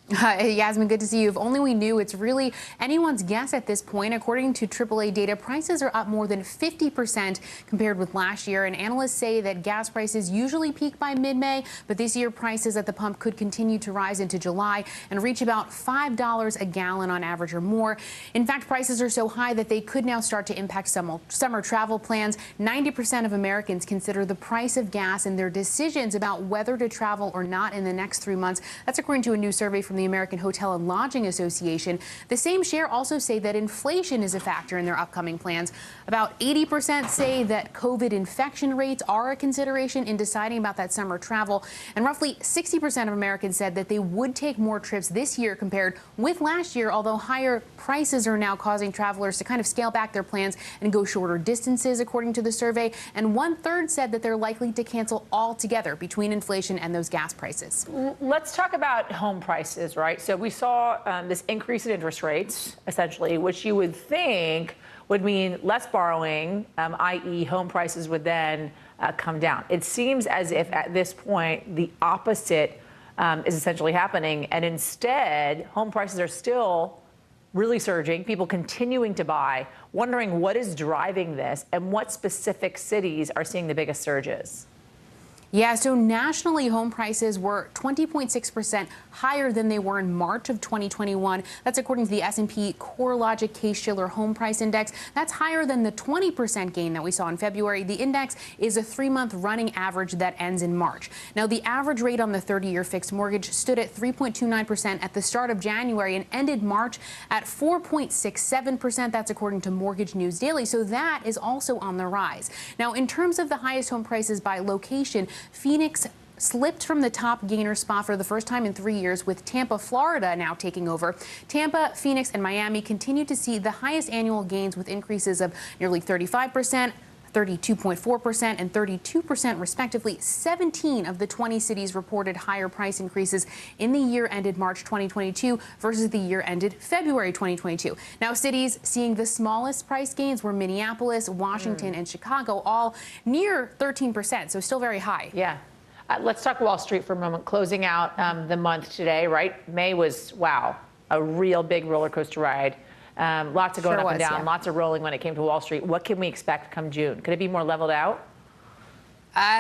Yasmin, good to see you. If only we knew. It's really anyone's guess at this point. According to AAA data, prices are up more than 50% compared with last year. And analysts say that gas prices usually peak by mid-May, but this year prices at the pump could continue to rise into July and reach about $5 a gallon on average or more. In fact, prices are so high that they could now start to impact summer travel plans. 90% of Americans consider the price of gas in their decisions about whether to travel or not in the next 3 months. That's according to a new survey from the American Hotel and Lodging Association. The same share also say that inflation is a factor in their upcoming plans. About 80% say that COVID infection rates are a consideration in deciding about that summer travel. And roughly 60% of Americans said that they would take more trips this year compared with last year, although higher prices are now causing travelers to kind of scale back their plans and go shorter distances, according to the survey. And 1/3 said that they're likely to cancel altogether between inflation and those gas prices. Let's talk about home prices. Right. So we saw this increase in interest rates, essentially, which you would think would mean less borrowing, i.e. home prices would then come down. It seems as if at this point the opposite is essentially happening. And instead, home prices are still really surging, people continuing to buy, wondering what is driving this and what specific cities are seeing the biggest surges. Yeah, so nationally, home prices were 20.6% higher than they were in March of 2021. That's according to the S&P CoreLogic Case-Shiller Home Price Index. That's higher than the 20% gain that we saw in February. The index is a 3-month running average that ends in March. Now, the average rate on the 30-year fixed mortgage stood at 3.29% at the start of January and ended March at 4.67%. That's according to Mortgage News Daily. So that is also on the rise. Now, in terms of the highest home prices by location, Phoenix slipped from the top gainer spot for the first time in 3 years, with Tampa, Florida now taking over. Tampa, Phoenix, and Miami continue to see the highest annual gains with increases of nearly 35%, 32.4% and 32% respectively. 17 of the 20 cities reported higher price increases in the year ended March 2022 versus the year ended February 2022. Now, cities seeing the smallest price gains were Minneapolis, Washington, and Chicago, all near 13%, so still very high. Yeah. Let's talk Wall Street for a moment. Closing out the month today, right? May was, wow, a real big roller coaster ride. Lots of going up and down, lots of rolling when it came to Wall Street. What can we expect come June? Could it be more leveled out?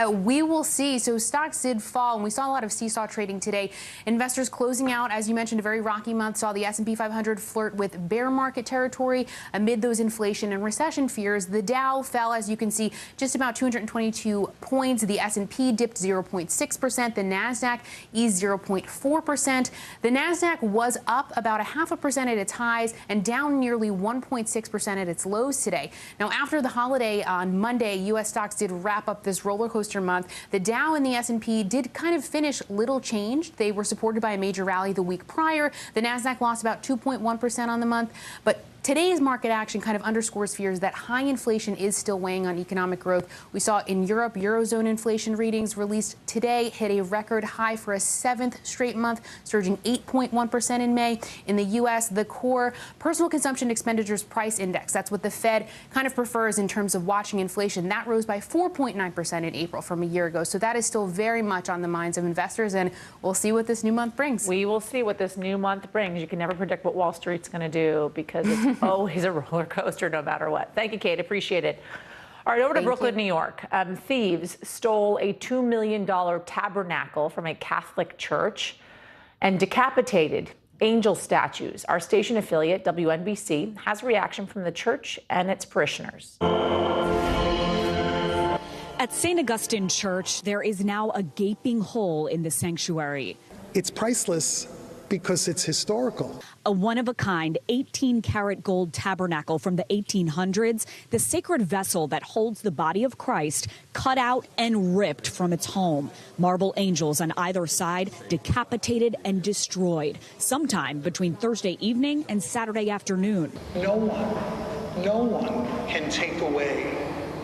We will see. So stocks did fall, and we saw a lot of seesaw trading today. Investors closing out, as you mentioned, a very rocky month. Saw the S&P 500 flirt with bear market territory amid those inflation and recession fears. The Dow fell, as you can see, just about 222 points. The S&P dipped 0.6%. The Nasdaq eased 0.4%. The Nasdaq was up about 0.5% at its highs and down nearly 1.6% at its lows today. Now, after the holiday on Monday, U.S. stocks did wrap up this roller coaster month. The Dow and the S&P did kind of finish little changed. They were supported by a major rally the week prior. The Nasdaq lost about 2.1% on the month, but today's market action kind of underscores fears that high inflation is still weighing on economic growth. We saw in Europe, Eurozone inflation readings released today hit a record high for a 7th straight month, surging 8.1% in May. In the U.S., the core personal consumption expenditures price index, that's what the Fed kind of prefers in terms of watching inflation, that rose by 4.9% in April from a year ago. So that is still very much on the minds of investors, and we'll see what this new month brings. We will see what this new month brings. You can never predict what Wall Street's going to do because it's always a roller coaster no matter what. Thank you, Kate. Appreciate it. All right, over to Brooklyn, New York. Thieves stole a $2 million tabernacle from a Catholic church and decapitated angel statues. Our station affiliate, WNBC, has a reaction from the church and its parishioners. At St. Augustine Church, there is now a gaping hole in the sanctuary. It's priceless because it's historical. A one-of-a-kind 18-karat gold tabernacle from the 1800s, the sacred vessel that holds the body of Christ, cut out and ripped from its home. Marble angels on either side, decapitated and destroyed, sometime between Thursday evening and Saturday afternoon. No one can take away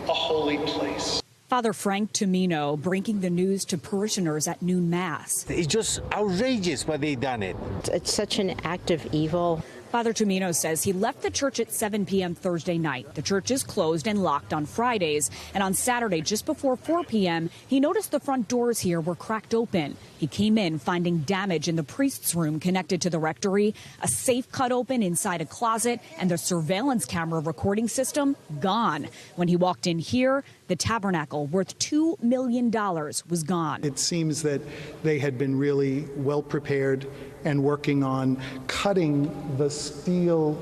a holy place. Father Frank Tumino breaking the news to parishioners at noon mass. It's just outrageous what they done it. It's such an act of evil. Father Tumino says he left the church at 7 p.m. Thursday night. The church is closed and locked on Fridays. And on Saturday, just before 4 p.m., he noticed the front doors here were cracked open. He came in finding damage in the priest's room connected to the rectory, a safe cut open inside a closet, and the surveillance camera recording system gone. When he walked in here, the tabernacle, worth $2 million, was gone. It seems that they had been really well prepared and working on cutting the steel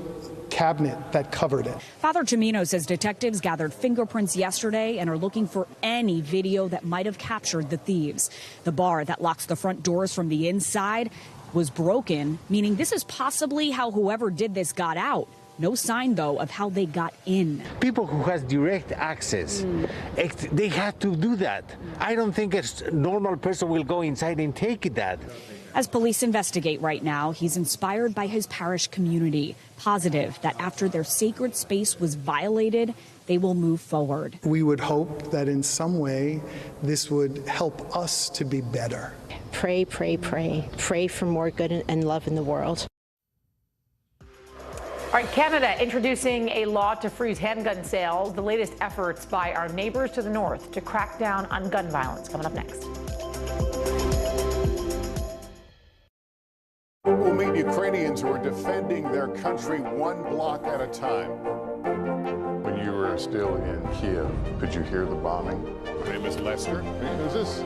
cabinet that covered it. Father Tumino says detectives gathered fingerprints yesterday and are looking for any video that might have captured the thieves. The bar that locks the front doors from the inside was broken, meaning this is possibly how whoever did this got out. No sign, though, of how they got in. People who has direct access, they have to do that. I don't think a normal person will go inside and take that. As police investigate right now, he's inspired by his parish community, positive that after their sacred space was violated, they will move forward. We would hope that in some way this would help us to be better. Pray, pray, pray. Pray for more good and love in the world. All right, Canada introducing a law to freeze handgun sales, the latest efforts by our neighbors to the north to crack down on gun violence. Coming up next. We'll meet Ukrainians who are defending their country one block at a time. When you were still in Kiev, could you hear the bombing? My name is Lester. Hey, who's this?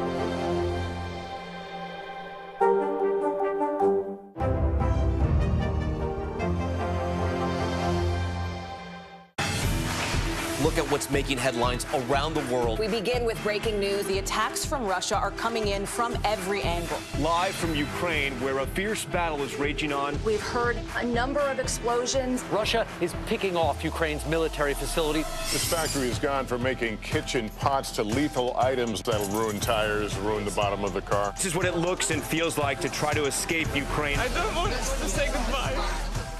Look at what's making headlines around the world. We begin with breaking news. The attacks from Russia are coming in from every angle. Live from Ukraine, where a fierce battle is raging on. We've heard a number of explosions. Russia is picking off Ukraine's military facility. This factory has gone from making kitchen pots to lethal items that'll ruin tires, ruin the bottom of the car. This is what it looks and feels like to try to escape Ukraine. I don't want us to say goodbye.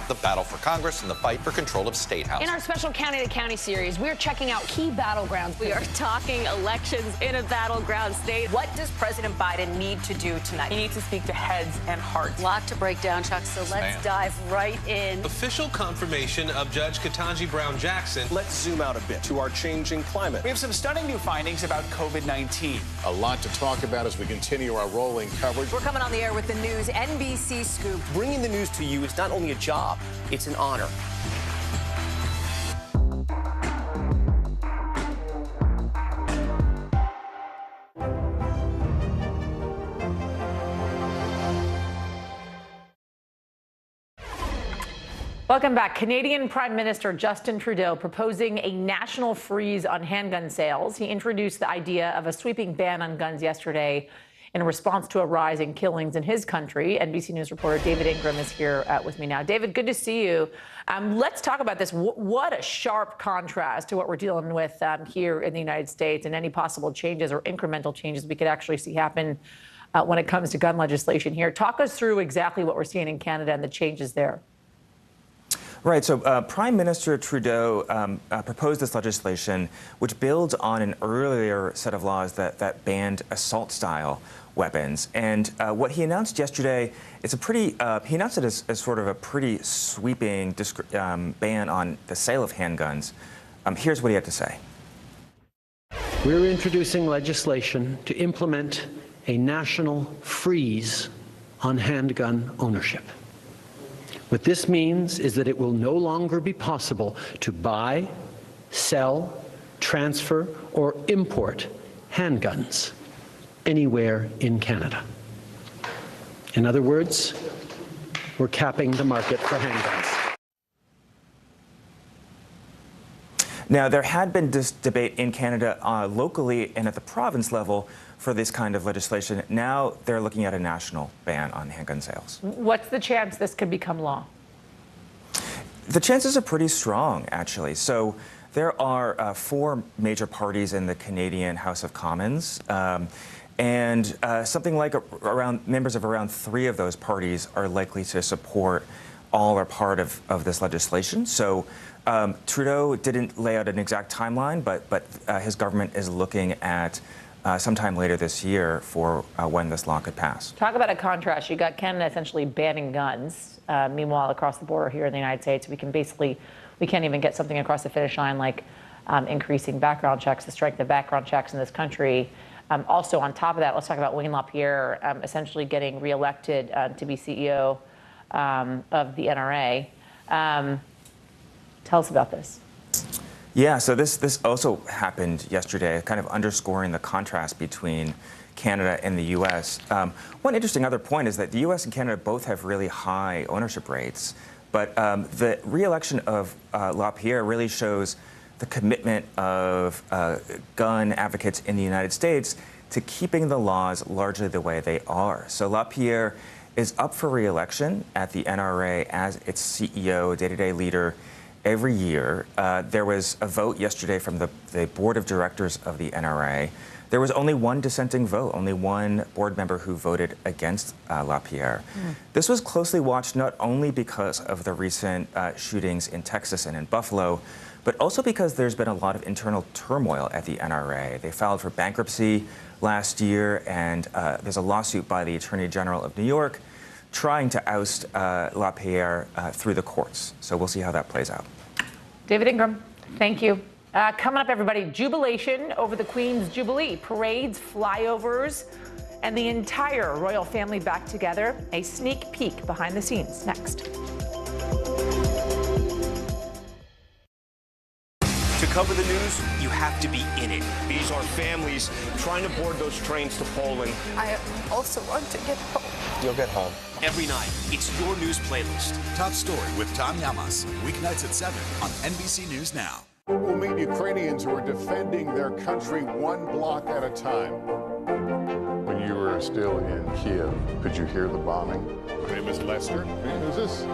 the battle for Congress and the fight for control of State House. In our special County to County series, we're checking out key battlegrounds. We are talking elections in a battleground state. What does President Biden need to do tonight? He needs to speak to heads and hearts. A lot to break down, Chuck, so let's dive right in. Official confirmation of Judge Ketanji Brown Jackson. Let's zoom out a bit to our changing climate. We have some stunning new findings about COVID-19. A lot to talk about as we continue our rolling coverage. We're coming on the air with the news NBC Scoop. Bringing the news to you is not only a job, it's an honor. Welcome back. Canadian Prime Minister Justin Trudeau proposing a national freeze on handgun sales. He introduced the idea of a sweeping ban on guns yesterday in response to a rise in killings in his country. NBC News reporter David Ingram is here with me now. David, good to see you. Let's talk about this. What a sharp contrast to what we're dealing with here in the United States, and any possible changes or incremental changes we could actually see happen when it comes to gun legislation here. Talk us through exactly what we're seeing in Canada and the changes there. Right. So Prime Minister Trudeau proposed this legislation, which builds on an earlier set of laws that banned assault-style weapons. And what he announced yesterday is a pretty, he announced it as sort of a pretty sweeping ban on the sale of handguns. Here's what he had to say. We're introducing legislation to implement a national freeze on handgun ownership. What this means is that it will no longer be possible to buy, sell, transfer, or import handguns anywhere in Canada. In other words, we're capping the market for handguns. Now, there had been this debate in Canada locally and at the province level for this kind of legislation. Now they're looking at a national ban on handgun sales. What's the chance this could become law? The chances are pretty strong, actually. So there are 4 major parties in the Canadian House of Commons, and something like members of around 3 of those parties are likely to support all or part of this legislation. So Trudeau didn't lay out an exact timeline, but his government is looking at sometime later this year for when this law could pass. Talk about a contrast. You got Canada essentially banning guns. Meanwhile, across the border here in the United States, we can't even get something across the finish line like increasing background checks, the strength of background checks in this country. Also, on top of that, let's talk about Wayne LaPierre essentially getting reelected to be CEO of the NRA. Tell us about this. Yeah, so this also happened yesterday, kind of underscoring the contrast between Canada and the U.S. One interesting other point is that the U.S. and Canada both have really high ownership rates, but the re-election of LaPierre really shows the commitment of gun advocates in the United States to keeping the laws largely the way they are. So LaPierre is up for re-election at the NRA as its CEO, day-to-day leader, every year. There was a vote yesterday from the board of directors of the NRA. There was only one dissenting vote, only one board member who voted against LaPierre. This was closely watched not only because of the recent shootings in Texas and in Buffalo, but also because there's been a lot of internal turmoil at the NRA. They filed for bankruptcy last year, and there's a lawsuit by the Attorney General of New York trying to oust LaPierre through the courts. So we'll see how that plays out. David Ingram, thank you. Coming up, everybody, jubilation over the Queen's Jubilee. Parades, flyovers, and the entire royal family back together. A sneak peek behind the scenes next. To cover the news, you have to be in it. These are families trying to board those trains to Poland. I also want to get home. You'll get home. Every night, it's your news playlist. Top Story with Tom Yamas. Weeknights at 7 on NBC News Now. We'll meet Ukrainians who are defending their country one block at a time. When you were still in Kiev, could you hear the bombing? My name is Lester. Hey, who's this?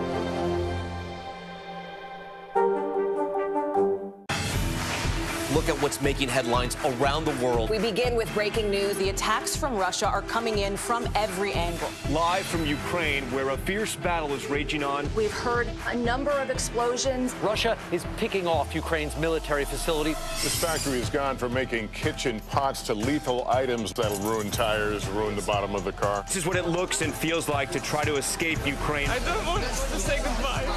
look at what's making headlines around the world. We begin with breaking news. The attacks from Russia are coming in from every angle. Live from Ukraine, where a fierce battle is raging on. We've heard a number of explosions. Russia is picking off Ukraine's military facility. This factory has gone from making kitchen pots to lethal items that'll ruin tires, ruin the bottom of the car. This is what it looks and feels like to try to escape Ukraine. I don't want us to say goodbye.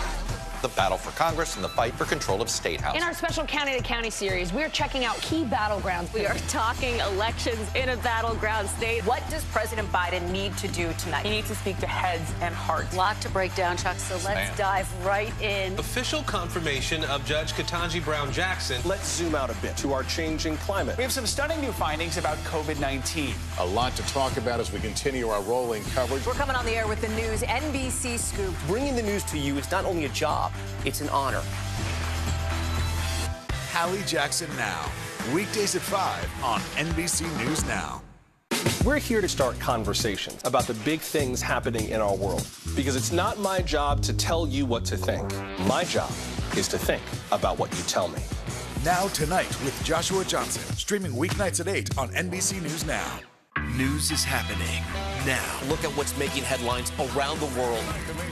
The battle for Congress and the fight for control of State House. In our special County to County series, we're checking out key battlegrounds. We are talking elections in a battleground state. What does President Biden need to do tonight? He needs to speak to heads and hearts. A lot to break down, Chuck, so let's dive right in. Official confirmation of Judge Ketanji Brown Jackson. Let's zoom out a bit to our changing climate. We have some stunning new findings about COVID-19. A lot to talk about as we continue our rolling coverage. We're coming on the air with the news NBC Scoop. Bringing the news to you is not only a job, it's an honor. Hallie Jackson Now, weekdays at 5 on NBC News Now. We're here to start conversations about the big things happening in our world, because it's not my job to tell you what to think. My job is to think about what you tell me. Now Tonight with Joshua Johnson, streaming weeknights at 8 on NBC News Now. News is happening now. Look at what's making headlines around the world.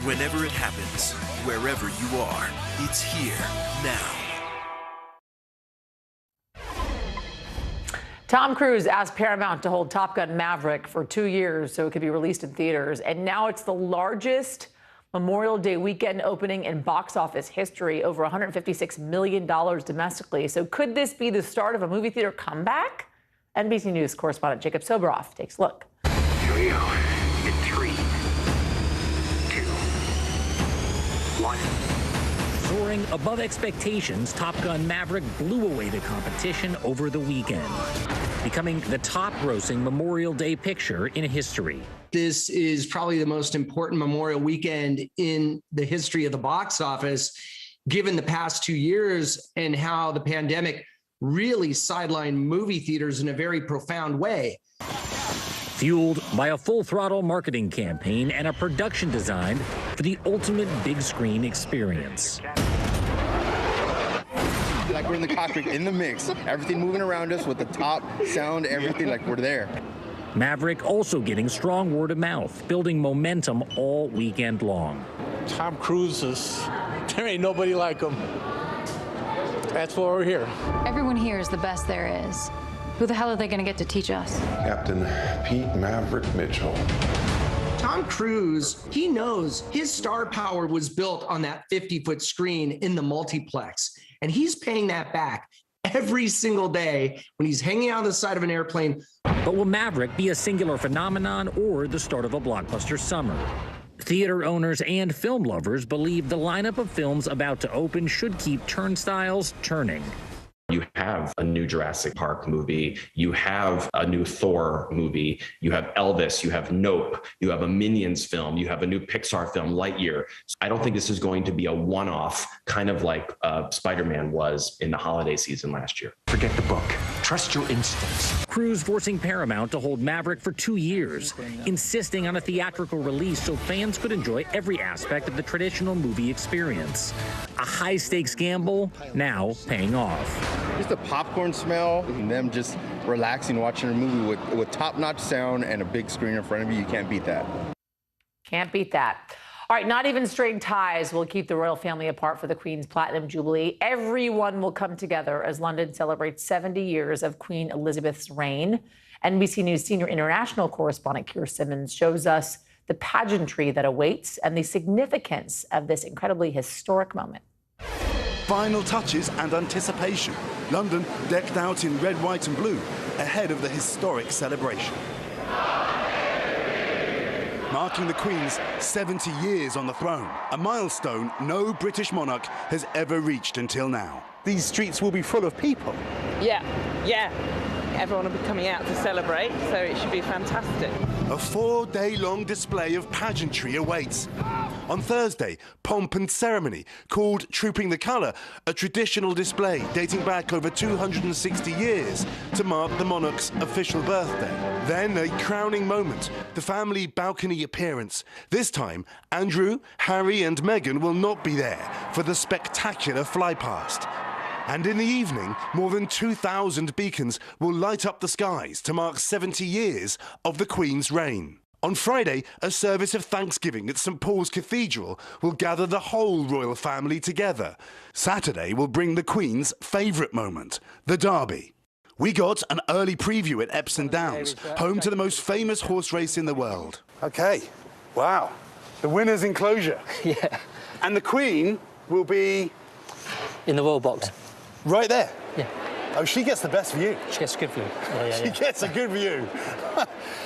Whenever it happens, wherever you are, it's here now. Tom Cruise asked Paramount to hold Top Gun Maverick for 2 years so it could be released in theaters. And now it's the largest Memorial Day weekend opening in box office history, over $156 million domestically. So could this be the start of a movie theater comeback? NBC News correspondent Jacob Soboroff takes a look. Here we go. In 3, 2, 1. Soaring above expectations, Top Gun Maverick blew away the competition over the weekend, becoming the top-grossing Memorial Day picture in history. This is probably the most important Memorial weekend in the history of the box office, given the past 2 years and how the pandemic really sidelined movie theaters in a very profound way. Fueled by a full-throttle marketing campaign and a production designed for the ultimate big screen experience. Like we're in the cockpit, in the mix, everything moving around us with the top, sound, everything, like we're there. Maverick also getting strong word of mouth, building momentum all weekend long. Tom Cruise there ain't nobody like him. That's why we're here. Everyone here is the best there is. Who the hell are they going to get to teach us? Captain Pete Maverick Mitchell. Tom Cruise, he knows his star power was built on that 50-foot screen in the multiplex, and he's paying that back every single day when he's hanging out on the side of an airplane. But will Maverick be a singular phenomenon or the start of a blockbuster summer? Theater owners and film lovers believe the lineup of films about to open should keep turnstiles turning. You have a new Jurassic Park movie, you have a new Thor movie, you have Elvis, you have Nope, you have a Minions film, you have a new Pixar film, Lightyear. I don't think this is going to be a one-off, kind of like Spider-Man was in the holiday season last year. Forget the book. Trust your instincts. Cruise forcing Paramount to hold Maverick for 2 years, insisting on a theatrical release so fans could enjoy every aspect of the traditional movie experience. A high-stakes gamble now paying off. Just the popcorn smell and them just relaxing, watching a movie with top-notch sound and a big screen in front of you. You can't beat that. Can't beat that. All right, not even string ties will keep the royal family apart for the Queen's Platinum Jubilee. Everyone will come together as London celebrates 70 years of Queen Elizabeth's reign. NBC News senior international correspondent Keir Simmons shows us the pageantry that awaits and the significance of this incredibly historic moment. Final touches and anticipation. London decked out in red, white and blue ahead of the historic celebration. Marking the Queen's 70 years on the throne, a milestone no British monarch has ever reached until now. These streets will be full of people. Yeah. Everyone will be coming out to celebrate, so it should be fantastic. A 4-day-long display of pageantry awaits. On Thursday, pomp and ceremony, called Trooping the Colour, a traditional display dating back over 260 years to mark the monarch's official birthday. Then a crowning moment, the family balcony appearance. This time, Andrew, Harry and Meghan will not be there for the spectacular flypast. And in the evening, more than 2,000 beacons will light up the skies to mark 70 years of the Queen's reign. On Friday, a service of thanksgiving at St Paul's Cathedral will gather the whole royal family together. Saturday will bring the Queen's favourite moment, the Derby. We got an early preview at Epsom Downs, home to the most famous horse race in the world. OK, wow, the winner's enclosure. Yeah. And the Queen will be... in the royal box. Right there? Yeah. Oh, she gets the best view. She gets a good view. Yeah, she gets a good view.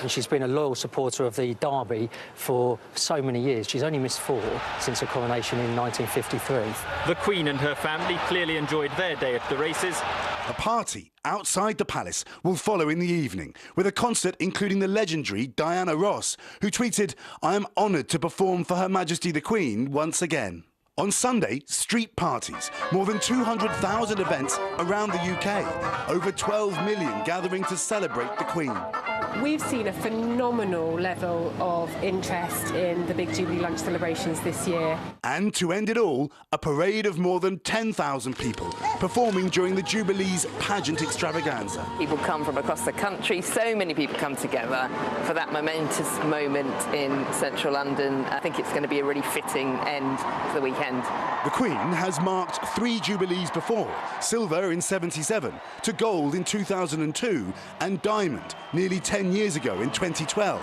And she's been a loyal supporter of the Derby for so many years. She's only missed 4 since her coronation in 1953. The Queen and her family clearly enjoyed their day at the races. A party outside the palace will follow in the evening, with a concert including the legendary Diana Ross, who tweeted, "I am honoured to perform for Her Majesty the Queen once again." On Sunday, street parties, more than 200,000 events around the UK, over 12 million gathering to celebrate the Queen. We've seen a phenomenal level of interest in the big Jubilee lunch celebrations this year. And to end it all, a parade of more than 10,000 people performing during the Jubilee's pageant extravaganza. People come from across the country, so many people come together for that momentous moment in central London. I think it's going to be a really fitting end to the weekend. The Queen has marked 3 Jubilees before, silver in '77, to gold in 2002 and diamond nearly 10 years ago in 2012.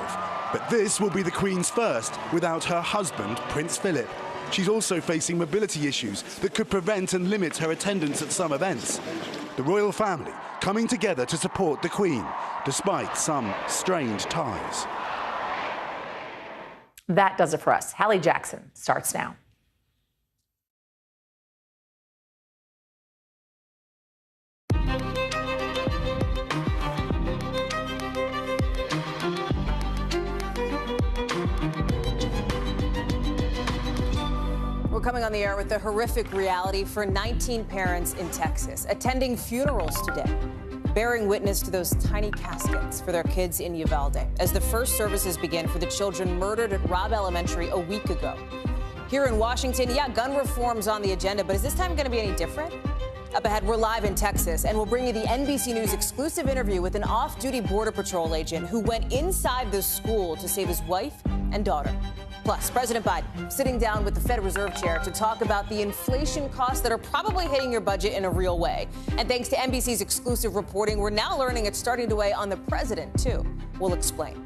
But this will be the Queen's first without her husband, Prince Philip. She's also facing mobility issues that could prevent and limit her attendance at some events. The royal family coming together to support the Queen, despite some strained ties. That does it for us. Hallie Jackson starts now. We're coming on the air with the horrific reality for 19 parents in Texas attending funerals today, bearing witness to those tiny caskets for their kids in Uvalde as the first services begin for the children murdered at Robb Elementary a week ago. Here in Washington, yeah, gun reform's on the agenda, but is this time going to be any different? Up ahead, we're live in Texas, and we'll bring you the NBC News exclusive interview with an off-duty Border Patrol agent who went inside the school to save his wife and daughter. Plus, President Biden sitting down with the Fed Reserve Chair to talk about the inflation costs that are probably hitting your budget in a real way. And thanks to NBC's exclusive reporting, we're now learning it's starting to weigh on the president, too. We'll explain.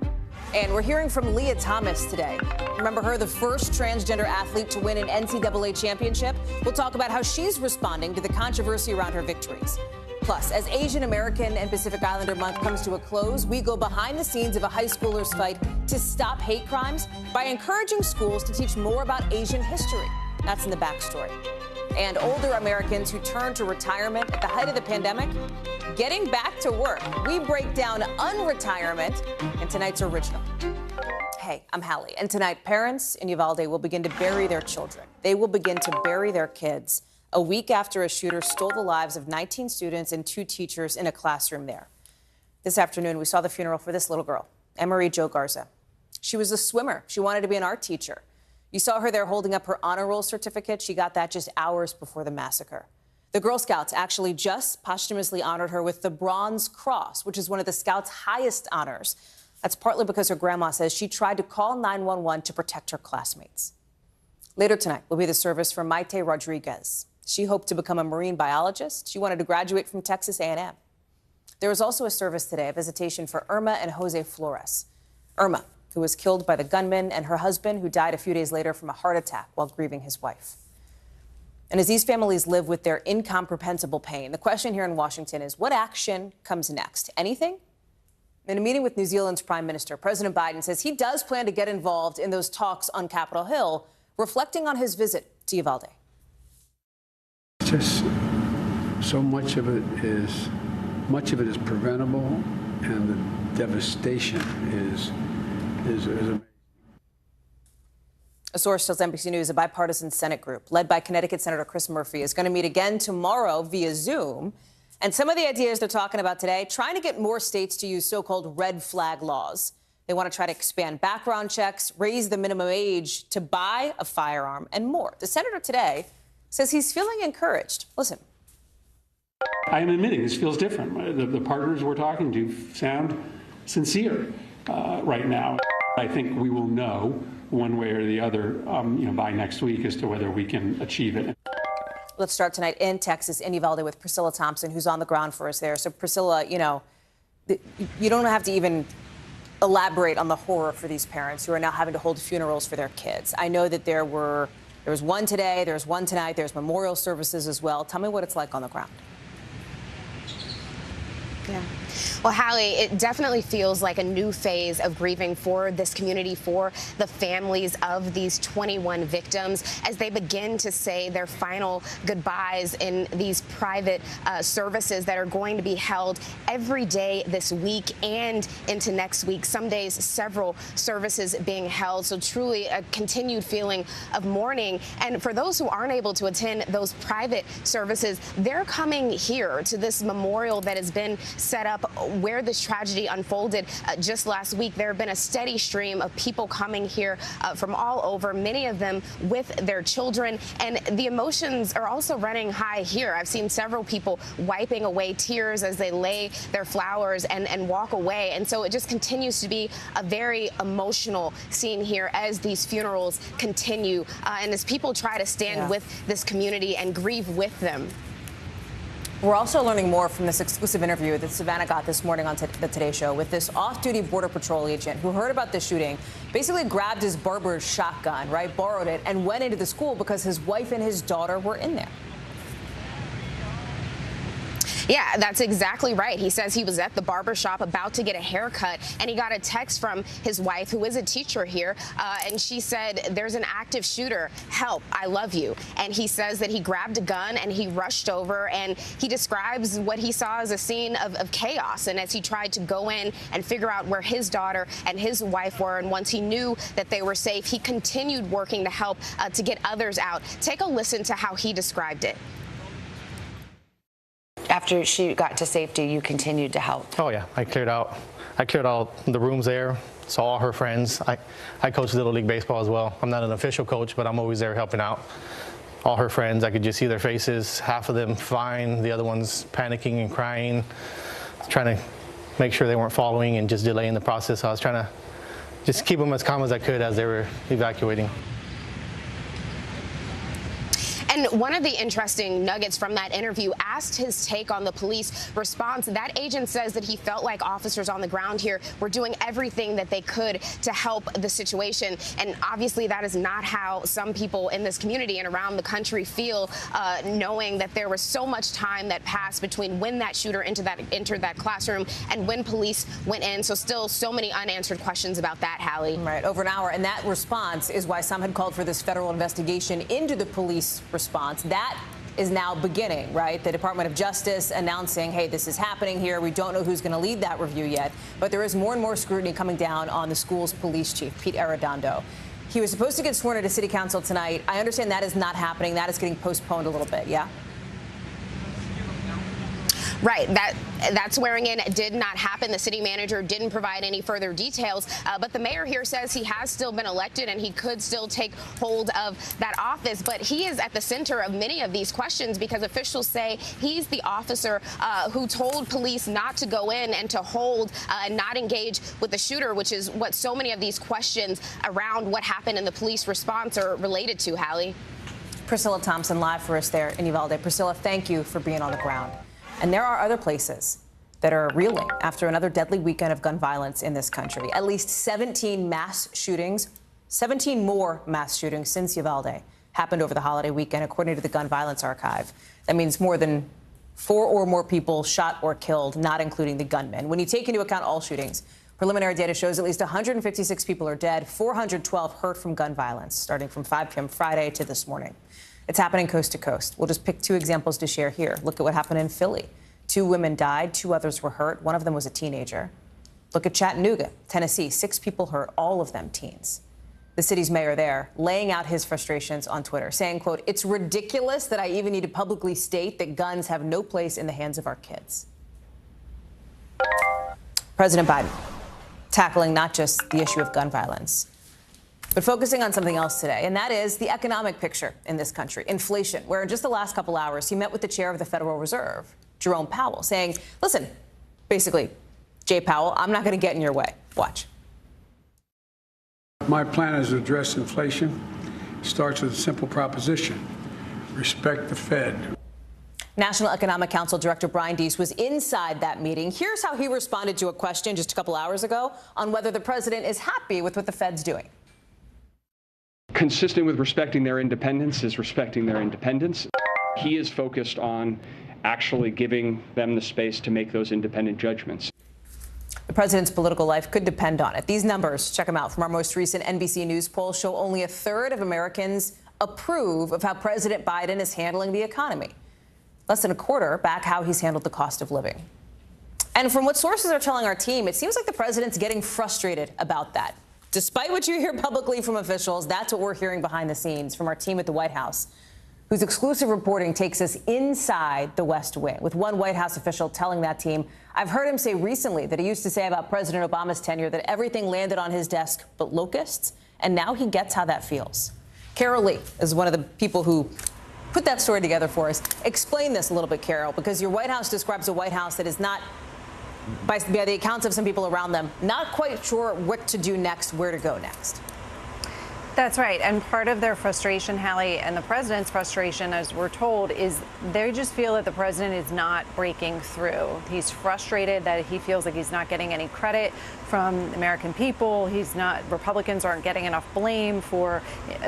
And we're hearing from Leah Thomas today. Remember her, the first transgender athlete to win an NCAA championship? We'll talk about how she's responding to the controversy around her victories. Plus, as Asian American and Pacific Islander Month comes to a close, we go behind the scenes of a high schooler's fight to stop hate crimes by encouraging schools to teach more about Asian history. That's in the backstory. And older Americans who turned to retirement at the height of the pandemic, getting back to work. We break down unretirement in tonight's original. Hey, I'm Hallie, and tonight parents in Uvalde will begin to bury their children. They will begin to bury their kids a week after a shooter stole the lives of 19 students and 2 teachers in a classroom there. This afternoon, we saw the funeral for this little girl, Emery Jo Garza. She was a swimmer. She wanted to be an art teacher. You saw her there holding up her honor roll certificate. She got that just hours before the massacre. The Girl Scouts actually just posthumously honored her with the Bronze Cross, which is one of the Scouts' highest honors. That's partly because her grandma says she tried to call 911 to protect her classmates. Later tonight will be the service for Maite Rodriguez. She hoped to become a marine biologist. She wanted to graduate from Texas A&M. There was also a service today, a visitation for Irma and Jose Flores. Irma, who was killed by the gunman, and her husband, who died a few days later from a heart attack while grieving his wife. And as these families live with their incomprehensible pain, the question here in Washington is, what action comes next? Anything? In a meeting with New Zealand's Prime Minister, President Biden says he does plan to get involved in those talks on Capitol Hill, reflecting on his visit to Uvalde. Just so much of it is preventable, and the devastation is amazing. A source tells NBC News a bipartisan Senate group led by Connecticut Senator Chris Murphy is going to meet again tomorrow via Zoom. And some of the ideas they're talking about today, trying to get more states to use so-called red flag laws. They want to try to expand background checks, raise the minimum age to buy a firearm, and more. The senator today says he's feeling encouraged. Listen. I am admitting this feels different. The partners we're talking to sound sincere right now. I think we will know one way or the other, by next week as to whether we can achieve it. Let's start tonight in Texas, in Uvalde, with Priscilla Thompson, who's on the ground for us there. So, Priscilla, you don't have to even elaborate on the horror for these parents who are now having to hold funerals for their kids. I know that there was one today, there's one tonight, there's memorial services as well. Tell me what it's like on the ground. Yeah. Well, Hallie, it definitely feels like a new phase of grieving for this community, for the families of these 21 victims, as they begin to say their final goodbyes in these private services that are going to be held every day this week and into next week. Some days, several services being held. So truly a continued feeling of mourning. And for those who aren't able to attend those private services, they're coming here to this memorial that has been set up where this tragedy unfolded just last week. There have been a steady stream of people coming here from all over, many of them with their children, and the emotions are also running high here. I've seen several people wiping away tears as they lay their flowers and walk away, and so it just continues to be a very emotional scene here as these funerals continue and as people try to stand with this community and grieve with them. We're also learning more from this exclusive interview that Savannah got this morning on the Today Show with this off-duty Border Patrol agent who heard about the shooting, basically grabbed his barber's shotgun, right, borrowed it, and went into the school because his wife and his daughter were in there. Yeah, that's exactly right. He says he was at the barber shop about to get a haircut, and he got a text from his wife, who is a teacher here, and she said, "There's an active shooter. Help, I love you." And he says that he grabbed a gun and he rushed over, and he describes what he saw as a scene of chaos. And as he tried to go in and figure out where his daughter and his wife were, and once he knew that they were safe, he continued working to help to get others out. Take a listen to how he described it. After she got to safety, you continued to help. Oh yeah, I cleared out the rooms there, saw all her friends. I coach Little League Baseball as well. I'm not an official coach, but I'm always there helping out. All her friends, I could just see their faces, half of them fine, the other ones panicking and crying, trying to make sure they weren't following and just delaying the process. So I was trying to just keep them as calm as I could as they were evacuating. And one of the interesting nuggets from that interview asked his take on the police response. That agent says that he felt like officers on the ground here were doing everything that they could to help the situation. And obviously that is not how some people in this community and around the country feel, knowing that there was so much time that passed between when that shooter entered that classroom and when police went in. So still so many unanswered questions about that, Hallie. Right, over an hour. And that response is why some had called for this federal investigation into the police response. That is now beginning, right? The Department of Justice announcing, hey, this is happening here. We don't know who's going to lead that review yet, but there is more and more scrutiny coming down on the school's police chief, Pete Arredondo. He was supposed to get sworn into City Council tonight. I understand that is not happening. That is getting postponed a little bit, yeah? Right. That swearing in did not happen. The city manager didn't provide any further details, but the mayor here says he has still been elected and he could still take hold of that office. But he is at the center of many of these questions because officials say he's the officer who told police not to go in and to hold and not engage with the shooter, which is what so many of these questions around what happened in the police response are related to, Hallie. Priscilla Thompson live for us there in Uvalde. Priscilla, thank you for being on the ground. And there are other places that are reeling after another deadly weekend of gun violence in this country. At least 17 mass shootings, 17 more mass shootings since Uvalde happened over the holiday weekend, according to the Gun Violence Archive. That means more than 4 or more people shot or killed, not including the gunman. When you take into account all shootings, preliminary data shows at least 156 people are dead, 412 hurt from gun violence, starting from 5 p.m. Friday to this morning. It's happening coast to coast. We'll just pick 2 examples to share here. Look at what happened in Philly. 2 women died, 2 others were hurt. One of them was a teenager. Look at Chattanooga, Tennessee. 6 people hurt, all of them teens. The city's mayor there laying out his frustrations on Twitter, saying, quote, "It's ridiculous that I even need to publicly state that guns have no place in the hands of our kids." President Biden tackling not just the issue of gun violence, but focusing on something else today, and that is the economic picture in this country, inflation, where in just the last couple hours he met with the chair of the Federal Reserve, Jerome Powell, saying, listen, basically, Jay Powell, I'm not going to get in your way. Watch. My plan is to address inflation. It starts with a simple proposition: respect the Fed. National Economic Council Director Brian Deese was inside that meeting. Here's how he responded to a question just a couple hours ago on whether the president is happy with what the Fed's doing. Consistent with respecting their independence is respecting their independence. He is focused on actually giving them the space to make those independent judgments. The president's political life could depend on it. These numbers, check them out, from our most recent NBC News poll show only a third of Americans approve of how President Biden is handling the economy. Less than a quarter back how he's handled the cost of living. And from what sources are telling our team, it seems like the president's getting frustrated about that. Despite what you hear publicly from officials, that's what we're hearing behind the scenes from our team at the White House, whose exclusive reporting takes us inside the West Wing, with one White House official telling that team, I've heard him say recently that he used to say about President Obama's tenure that everything landed on his desk but locusts, and now he gets how that feels. Carol Lee is one of the people who put that story together for us. Explain this a little bit, Carol, because your White House describes a White House that is not, by the accounts of some people around them, not quite sure what to do next, where to go next. That's right. And part of their frustration, Hallie, and the president's frustration, as we're told, is they just feel that the president is not breaking through. He's frustrated that he feels like he's not getting any credit from the American people. Republicans aren't getting enough blame for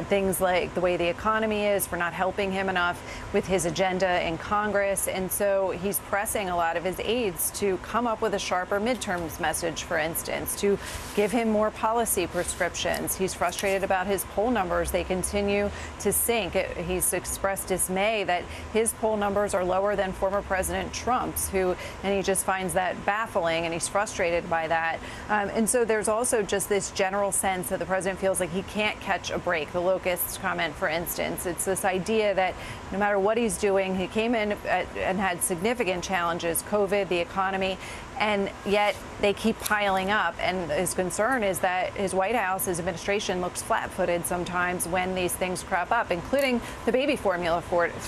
things like the way the economy is, for not helping him enough with his agenda in Congress. And so he's pressing a lot of his aides to come up with a sharper midterms message, for instance, to give him more policy prescriptions. He's frustrated about his poll numbers. They continue to sink. He's expressed dismay that his poll numbers are lower than former President Trump's, and he just finds that baffling, and he's frustrated by that. And so there's also just this general sense that the president feels like he can't catch a break. The locusts comment, for instance, it's this idea that no matter what he's doing, he came in and had significant challenges, COVID, the economy, and yet they keep piling up. And his concern is that his White House, his administration, looks flat-footed sometimes when these things crop up, including the baby formula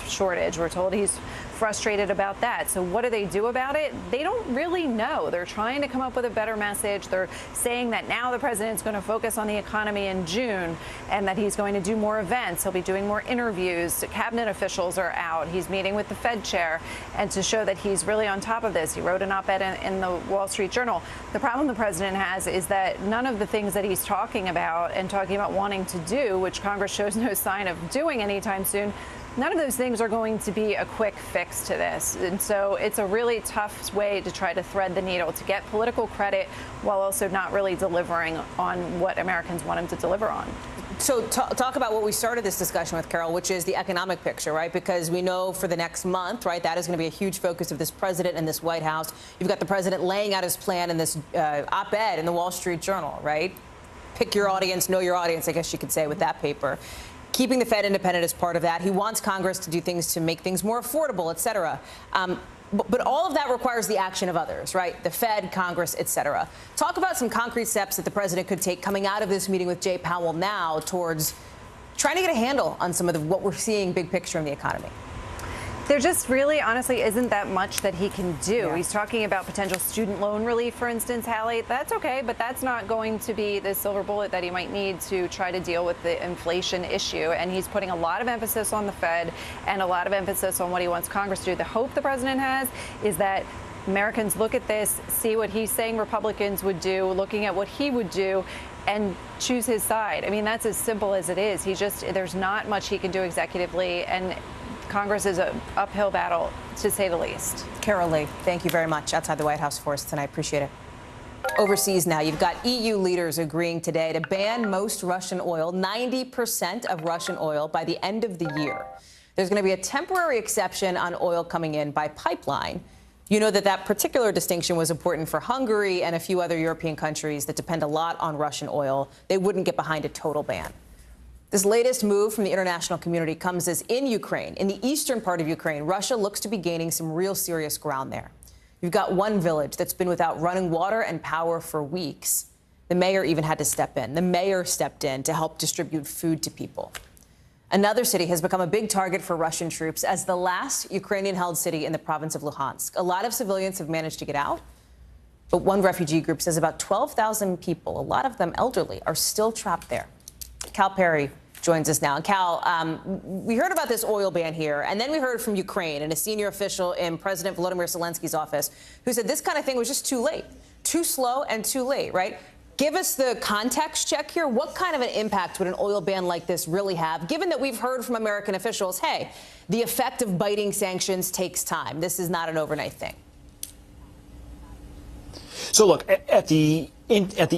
shortage. We're told he's frustrated about that. So what do they do about it? They don't really know. They're trying to come up with a better message. They're saying that now the president's going to focus on the economy in June and that he's going to do more events. He'll be doing more interviews. Cabinet officials are out. He's meeting with the Fed chair, and to show that he's really on top of this. He wrote an op-ed in the Wall Street Journal. The problem the president has is that none of the things that he's talking about wanting to do, which Congress shows no sign of doing anytime soon, none of those things are going to be a quick fix to this. And so it's a really tough way to try to thread the needle, to get political credit while also not really delivering on what Americans want him to deliver on. So talk about what we started this discussion with, Carol, which is the economic picture, right? Because we know for the next month, right, that is going to be a huge focus of this president and this White House. You've got the president laying out his plan in this op-ed in the Wall Street Journal, right? Pick your audience, know your audience, I guess you could say, with that paper. Keeping the Fed independent is part of that. He wants Congress to do things to make things more affordable, et cetera. But all of that requires the action of others, right? The Fed, Congress, et cetera. Talk about some concrete steps that the president could take coming out of this meeting with Jay Powell now towards trying to get a handle on some of what we're seeing big picture in the economy. There just really, honestly, isn't that much that he can do. Yeah. He's talking about potential student loan relief, for instance, Hallie. That's okay, but that's not going to be the silver bullet that he might need to try to deal with the inflation issue. And he's putting a lot of emphasis on the Fed and a lot of emphasis on what he wants Congress to do. The hope the president has is that Americans look at this, see what he's saying Republicans would do, looking at what he would do, and choose his side. I mean, that's as simple as it is. There's not much he can do executively, and Congress is an uphill battle, to say the least. Carol Lee, thank you very much. Outside the White House for us tonight. Appreciate it. Overseas now, you've got EU leaders agreeing today to ban most Russian oil, 90% of Russian oil, by the end of the year. There's going to be a temporary exception on oil coming in by pipeline. You know that particular distinction was important for Hungary and a few other European countries that depend a lot on Russian oil. They wouldn't get behind a total ban. This latest move from the international community comes as in Ukraine, in the eastern part of Ukraine, Russia looks to be gaining some real serious ground there. You've got one village that's been without running water and power for weeks. The mayor even had to step in. The mayor stepped in to help distribute food to people. Another city has become a big target for Russian troops as the last Ukrainian-held city in the province of Luhansk. A lot of civilians have managed to get out, but one refugee group says about 12,000 people, a lot of them elderly, are still trapped there. Cal Perry joins us now. Cal, we heard about this oil ban here, and then we heard from Ukraine and a senior official in President Volodymyr Zelensky's office who said this kind of thing was just too late, too slow and too late, right? Give us the context check here. What kind of an impact would an oil ban like this really have, given that we've heard from American officials, hey, the effect of biting sanctions takes time. This is not an overnight thing. So look, at the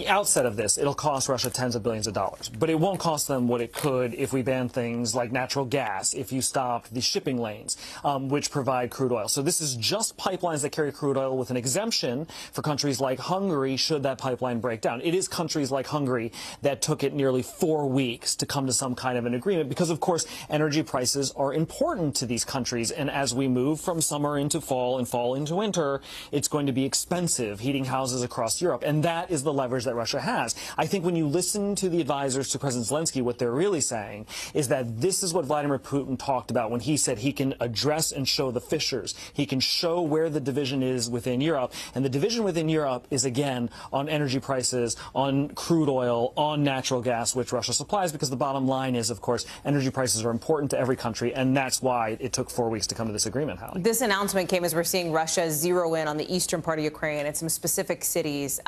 outset of this, it'll cost Russia tens of billions of dollars, but it won't cost them what it could if we ban things like natural gas, if you stop the shipping lanes, which provide crude oil. So this is just pipelines that carry crude oil with an exemption for countries like Hungary should that pipeline break down. It is countries like Hungary that took it nearly 4 weeks to come to some kind of an agreement because, of course, energy prices are important to these countries. And as we move from summer into fall and fall into winter, it's going to be expensive heating houses across Europe. And that is the leverage that Russia has. I think when you listen to the advisors to President Zelensky, what they're really saying is that this is what Vladimir Putin talked about when he said he can address and show the fissures. He can show where the division is within Europe. And the division within Europe is, again, on energy prices, on crude oil, on natural gas, which Russia supplies, because the bottom line is, of course, energy prices are important to every country. And that's why it took 4 weeks to come to this agreement, Hallie. This announcement came as we're seeing Russia zero in on the eastern part of Ukraine and some specific cities.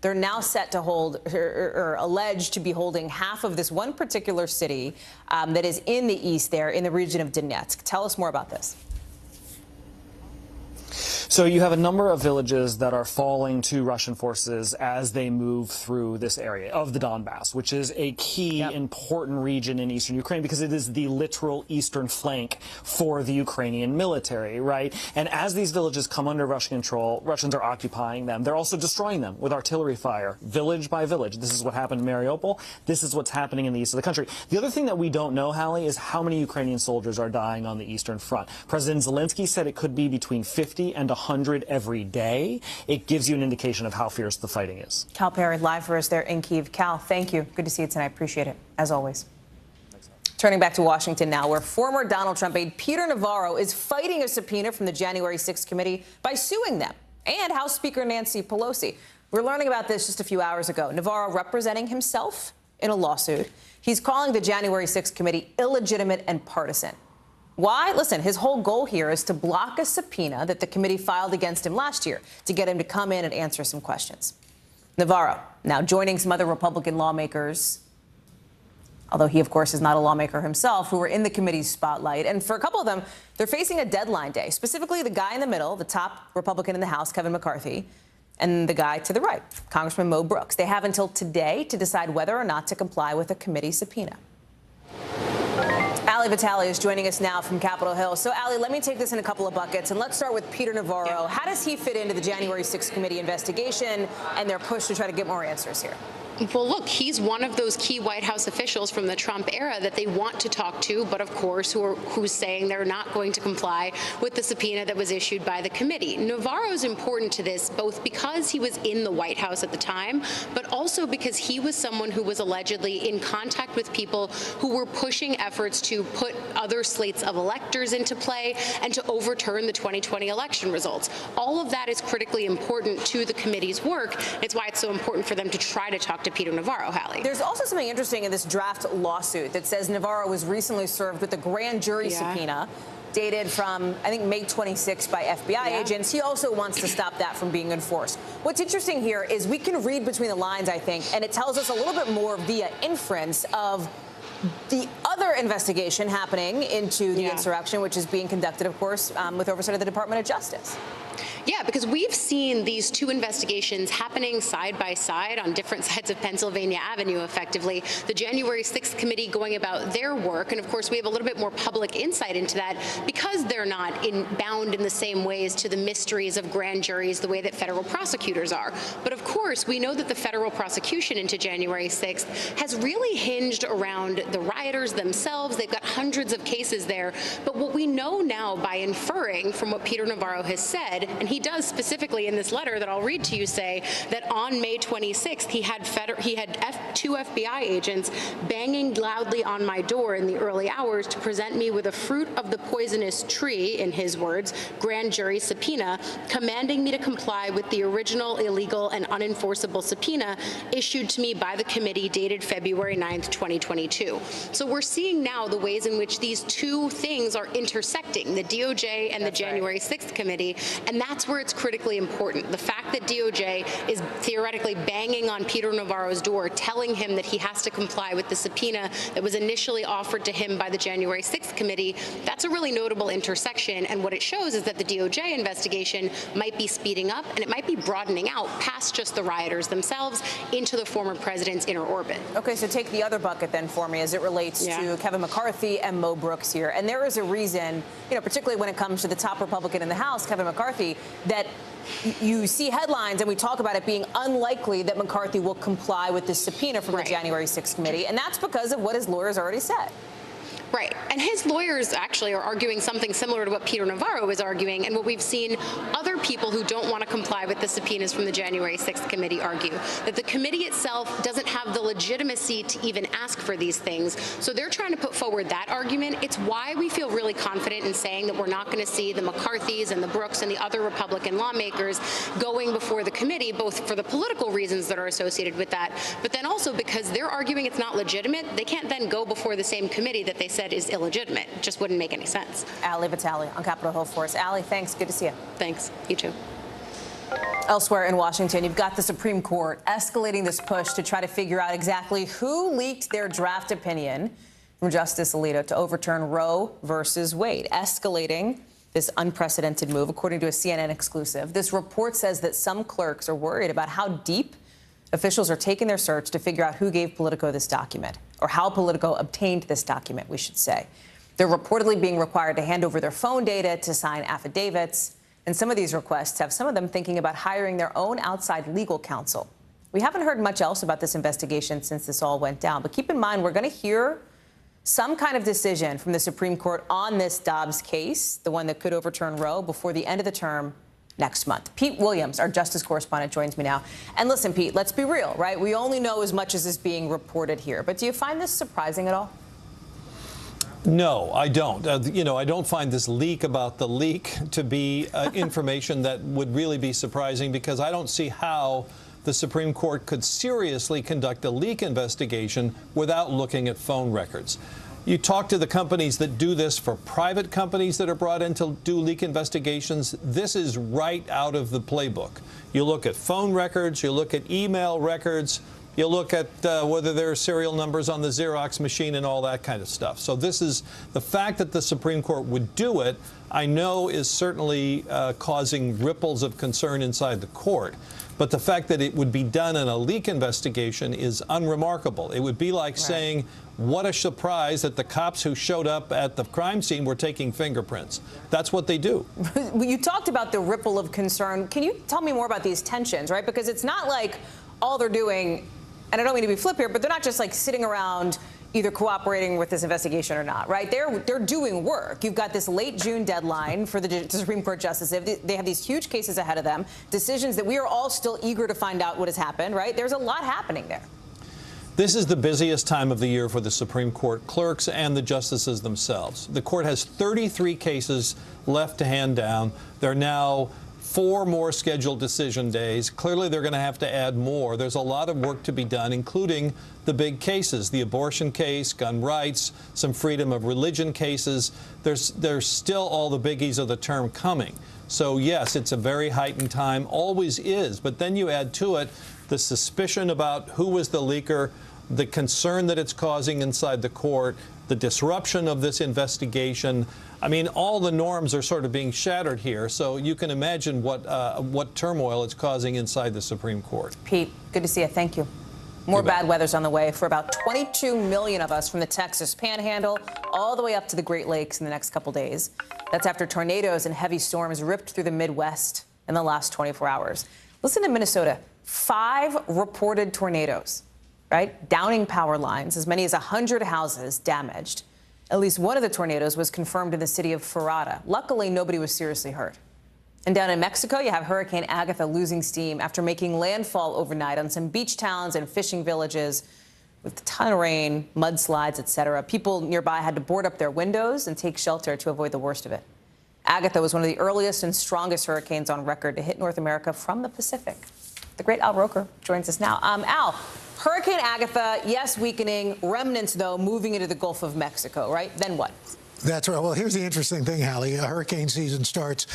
They're now set to hold, or alleged to be holding, half of this one particular city that is in the east there, in the region of Donetsk. Tell us more about this. So you have a number of villages that are falling to Russian forces as they move through this area of the Donbass, which is a key important region in eastern Ukraine because it is the literal eastern flank for the Ukrainian military, right? And as these villages come under Russian control, Russians are occupying them. They're also destroying them with artillery fire, village by village. This is what happened in Mariupol. This is what's happening in the east of the country. The other thing that we don't know, Hallie, is how many Ukrainian soldiers are dying on the eastern front. President Zelensky said it could be between 50 and 100 every day. It gives you an indication of how fierce the fighting is. Cal Perry live for us there in Kyiv. Cal, thank you. Good to see you tonight. Appreciate it, as always. Turning back to Washington now, where former Donald Trump aide Peter Navarro is fighting a subpoena from the January 6th committee by suing them and House Speaker Nancy Pelosi. We're learning about this just a few hours ago. Navarro representing himself in a lawsuit. He's calling the January 6th committee illegitimate and partisan. Why? Listen, his whole goal here is to block a subpoena that the committee filed against him last year to get him to come in and answer some questions. Navarro now joining some other Republican lawmakers, although he, of course, is not a lawmaker himself, who were in the committee's spotlight. And for a couple of them, they're facing a deadline day, specifically the guy in the middle, the top Republican in the House, Kevin McCarthy, and the guy to the right, Congressman Mo Brooks. They have until today to decide whether or not to comply with a committee subpoena. Ali Vitale is joining us now from Capitol Hill. So, Ali, let me take this in a couple of buckets, and let's start with Peter Navarro. How does he fit into the January 6th committee investigation and their push to try to get more answers here? Well, look, he's one of those key White House officials from the Trump era that they want to talk to, but of course, who's saying they're not going to comply with the subpoena that was issued by the committee. Navarro's important to this, both because he was in the White House at the time, but also because he was someone who was allegedly in contact with people who were pushing efforts to put other slates of electors into play and to overturn the 2020 election results. All of that is critically important to the committee's work. It's why it's so important for them to try to talk to Peter Navarro, Hallie. There's also something interesting in this draft lawsuit that says Navarro was recently served with a grand jury subpoena dated from, I think, May 26th by FBI agents. He also wants to stop that from being enforced. What's interesting here is we can read between the lines, I think, and it tells us a little bit more via inference of the other investigation happening into the insurrection, which is being conducted, of course, with oversight of the Department of Justice. Yeah, because we've seen these two investigations happening side by side on different sides of Pennsylvania Avenue, effectively. The January 6th committee going about their work. And of course, we have a little bit more public insight into that because they're not bound in the same ways to the mysteries of grand juries the way that federal prosecutors are. But of course, we know that the federal prosecution into January 6th has really hinged around the rioters themselves. They've got hundreds of cases there. But what we know now by inferring from what Peter Navarro has said said, and he does specifically in this letter that I'll read to you say, that on May 26th, he had two FBI agents banging loudly on my door in the early hours to present me with a fruit of the poisonous tree, in his words, grand jury subpoena, commanding me to comply with the original illegal and unenforceable subpoena issued to me by the committee dated February 9th, 2022. So we're seeing now the ways in which these two things are intersecting, the DOJ and the January 6th committee, and that's where it's critically important. The fact that DOJ is theoretically banging on Peter Navarro's door, telling him that he has to comply with the subpoena that was initially offered to him by the January 6th committee, that's a really notable intersection, and what it shows is that the DOJ investigation might be speeding up and it might be broadening out past just the rioters themselves into the former president's inner orbit. Okay, so take the other bucket then for me as it relates to Kevin McCarthy and Mo Brooks here. And there is a reason, particularly when it comes to the top Republican in the House, Kevin McCarthy, that you see headlines and we talk about it being unlikely that McCarthy will comply with this subpoena from the January 6th committee. And that's because of what his lawyers already said. Right. And his lawyers actually are arguing something similar to what Peter Navarro is arguing and what we've seen other people who don't want to comply with the subpoenas from the January 6th committee argue, that the committee itself doesn't have the legitimacy to even ask for these things. So they're trying to put forward that argument. It's why we feel really confident in saying that we're not going to see the McCarthys and the Brooks and the other Republican lawmakers going before the committee, both for the political reasons that are associated with that, but then also because they're arguing it's not legitimate. They can't then go before the same committee that they said is illegitimate. It just wouldn't make any sense. Allie Vitale on Capitol Hill for us. Allie, thanks. Good to see you. Thanks. You too. Elsewhere in Washington, you've got the Supreme Court escalating this push to try to figure out exactly who leaked their draft opinion from Justice Alito to overturn Roe versus Wade, escalating this unprecedented move, according to a CNN exclusive. This report says that some clerks are worried about how deep officials are taking their search to figure out who gave Politico this document, or how Politico obtained this document, we should say. They're reportedly being required to hand over their phone data to sign affidavits. And some of these requests have some of them thinking about hiring their own outside legal counsel. We haven't heard much else about this investigation since this all went down. But keep in mind, we're going to hear some kind of decision from the Supreme Court on this Dobbs case, the one that could overturn Roe, before the end of the term next month. Pete Williams, our justice correspondent, joins me now. And listen, Pete, let's be real, right? We only know as much as is being reported here. But do you find this surprising at all? No, I don't. I don't find this leak about the leak to be information that would really be surprising, because I don't see how the Supreme Court could seriously conduct a leak investigation without looking at phone records. You talk to the companies that do this for private companies that are brought in to do leak investigations. This is right out of the playbook. You look at phone records, you look at email records, you look at whether there are serial numbers on the Xerox machine and all that kind of stuff. So this is the fact that the Supreme Court would do it, I know, is certainly causing ripples of concern inside the court. But the fact that it would be done in a leak investigation is unremarkable. It would be like saying, what a surprise that the cops who showed up at the crime scene were taking fingerprints. That's what they do. You talked about the ripple of concern. Can you tell me more about these tensions, right? Because it's not like all they're doing, and I don't mean to be flip here, but they're not just like sitting around either cooperating with this investigation or not, right? They're doing work. You've got this late June deadline for the Supreme Court justices. They have these huge cases ahead of them, decisions that we are all still eager to find out what has happened, right? There's a lot happening there. This is the busiest time of the year for the Supreme Court clerks and the justices themselves. The court has 33 cases left to hand down. There are now 4 more scheduled decision days. Clearly, they're going to have to add more. There's a lot of work to be done, including the big cases, the abortion case, gun rights, some freedom of religion cases. There's still all the biggies of the term coming. So, yes, it's a very heightened time, always is. But then you add to it the suspicion about who was the leaker, the concern that it's causing inside the court, the disruption of this investigation. I mean, all the norms are sort of being shattered here, so you can imagine what turmoil it's causing inside the Supreme Court. Pete, good to see you. Thank you. More bad weather's on the way for about 22 million of us from the Texas Panhandle all the way up to the Great Lakes in the next couple days. That's after tornadoes and heavy storms ripped through the Midwest in the last 24 hours. Listen to Minnesota. 5 reported tornadoes, right? Downing power lines, as many as 100 houses damaged. At least one of the tornadoes was confirmed in the city of Ferrara. Luckily, nobody was seriously hurt. And down in Mexico, you have Hurricane Agatha losing steam after making landfall overnight on some beach towns and fishing villages with a ton of rain, mudslides, etc. People nearby had to board up their windows and take shelter to avoid the worst of it. Agatha was one of the earliest and strongest hurricanes on record to hit North America from the Pacific. The great Al Roker joins us now. Al, Hurricane Agatha, yes, weakening, remnants, though, moving into the Gulf of Mexico, right? Then what? That's right. Well, here's the interesting thing, Hallie. Hurricane season starts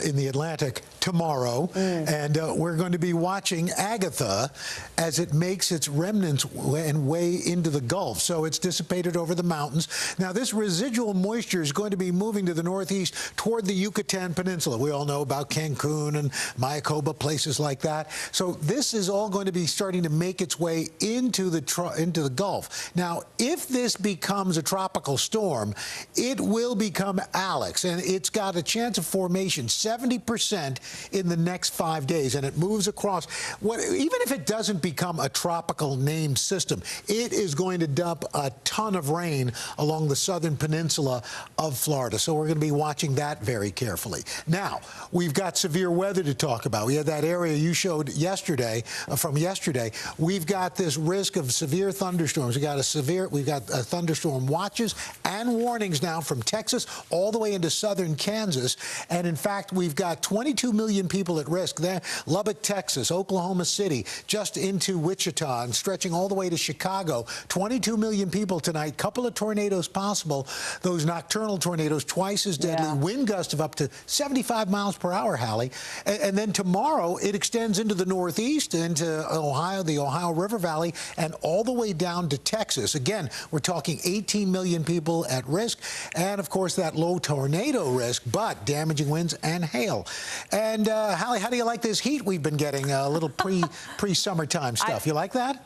in the Atlantic tomorrow, and we're going to be watching Agatha as it makes its remnants and way into the Gulf. So it's dissipated over the mountains. Now, this residual moisture is going to be moving to the northeast toward the Yucatan Peninsula. We all know about Cancun and Mayacoba, places like that. So this is all going to be starting to make its way into the Gulf. Now, if this becomes a tropical storm, it will become Alex, and it's got a chance of formation 70% in the next 5 days, and it moves across. Even if it doesn't become a tropical named system, it is going to dump a ton of rain along the southern peninsula of Florida. So we're going to be watching that very carefully. Now, we've got severe weather to talk about. We had that area you showed yesterday, from yesterday. We've got this risk of severe thunderstorms. We've got thunderstorm watches and warnings now from Texas all the way into southern Kansas. And in fact, we've got 22 million people at risk there. Lubbock, Texas, Oklahoma City, just into Wichita and stretching all the way to Chicago. 22 million people tonight. Couple of tornadoes possible. Those nocturnal tornadoes, twice as deadly. Yeah. Wind gusts of up to 75 miles per hour, Hallie. And then tomorrow, it extends into the northeast, into Ohio, the Ohio River Valley, and all the way down to Texas. Again, we're talking 18 million people at risk. And, of course, that low tornado risk, but damaging winds and hail. And, Hallie, how do you like this heat we've been getting? A little pre-summertime stuff. You like that?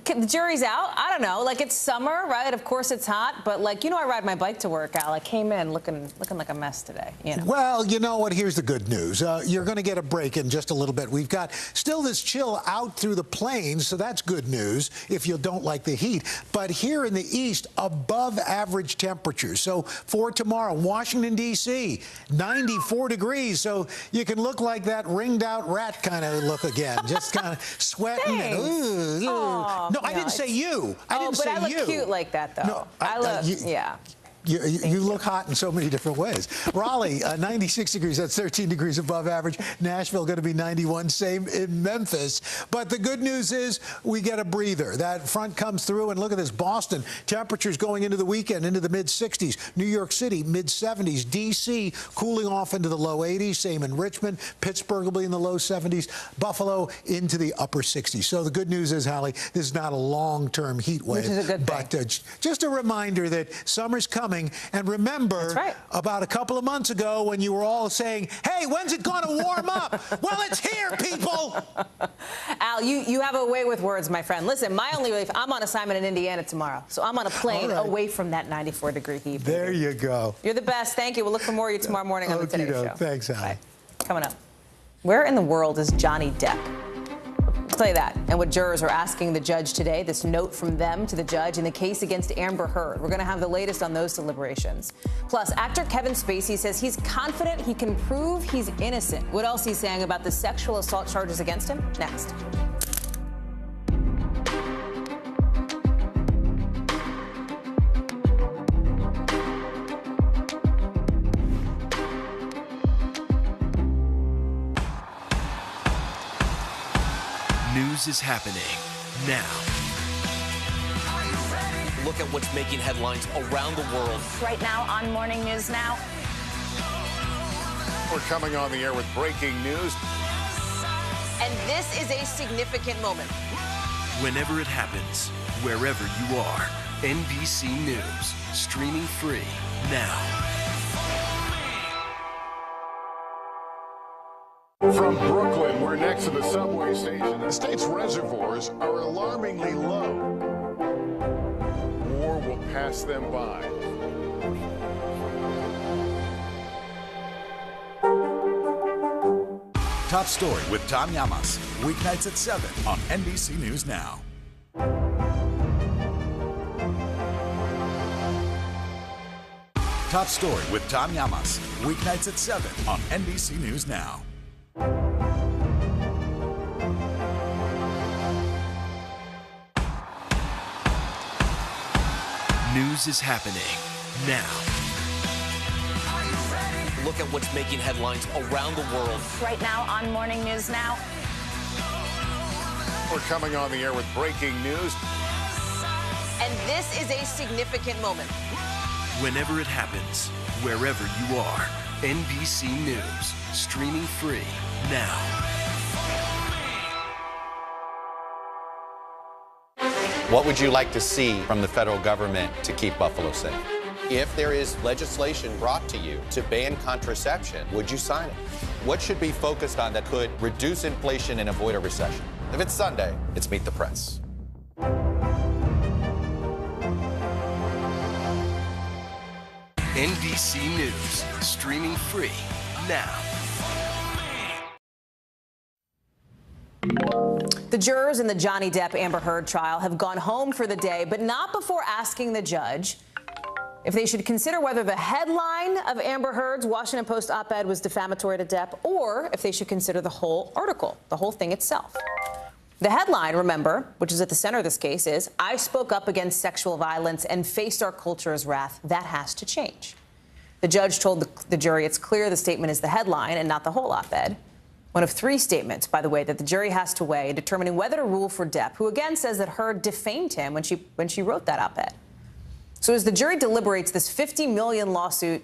The jury's out. I don't know. Like, it's summer, right? Of course it's hot. But, like, you know, I ride my bike to work, Al. I came in looking like a mess today. You know? Well, you know what? Here's the good news. You're going to get a break in just a little bit. We've got still this chill out through the plains, so that's good news if you don't like the heat. But here in the east, above average temperatures. So for tomorrow, Washington, D.C., 94 degrees. So you can look like that ringed-out rat kind of look again. Just kind of sweating. And, no, I didn't say you. I didn't say you. But I look cute like that, though. No, I look, yeah. You look hot in so many different ways. Raleigh, 96 degrees. That's 13 degrees above average. Nashville going to be 91. Same in Memphis. But the good news is we get a breather. That front comes through, and look at this. Boston, temperatures going into the weekend into the mid-60s. New York City, mid-70s. D.C. cooling off into the low 80s. Same in Richmond. Pittsburgh will be in the low 70s. Buffalo into the upper 60s. So the good news is, Hallie, this is not a long-term heat wave. Which is a good thing. But just a reminder that summer's coming. And remember, about a couple of months ago when you were all saying, hey, when's it going to warm up? Well, it's here, people. Al, you have a way with words, my friend. Listen, my only relief, I'm on assignment in Indiana tomorrow. So I'm on a plane away from that 94-degree heat. There you go. You're the best. Thank you. We'll look for more of you tomorrow morning on the Today Show. Thanks, Al. Bye. Coming up, where in the world is Johnny Depp? I'll tell you that, and what jurors are asking the judge today, this note from them to the judge in the case against Amber Heard. We're going to have the latest on those deliberations. Plus, actor Kevin Spacey says he's confident he can prove he's innocent. What else he's saying about the sexual assault charges against him? Next. News is happening now. Look at what's making headlines around the world. Right now on Morning News Now. We're coming on the air with breaking news. And this is a significant moment. Whenever it happens, wherever you are, NBC News, streaming free now. From Brooklyn, we're next to the subway station. The state's reservoirs are alarmingly low. War will pass them by. Top Story with Tom Llamas. Weeknights at 7 on NBC News Now. top story with Tom Llamas. Weeknights at 7 on NBC News Now. News is happening now. Look at what's making headlines around the world. Right now on Morning News Now. We're coming on the air with breaking news. And this is a significant moment. Whenever it happens, wherever you are, NBC News, streaming free now. What would you like to see from the federal government to keep Buffalo safe? If there is legislation brought to you to ban contraception, would you sign it? What should be focused on that could reduce inflation and avoid a recession? If it's Sunday, it's Meet the Press. NBC News, streaming free now. The jurors in the Johnny Depp-Amber Heard trial have gone home for the day, but not before asking the judge if they should consider whether the headline of Amber Heard's Washington Post op-ed was defamatory to Depp, or if they should consider the whole article, the whole thing itself. The headline, remember, which is at the center of this case, is, "I spoke up against sexual violence and faced our culture's wrath. That has to change." The judge told the jury it's clear the statement is the headline and not the whole op-ed. One of three statements, by the way, that the jury has to weigh in determining whether to rule for Depp, who again says that Heard defamed him when she wrote that op-ed. So as the jury deliberates this $50 million lawsuit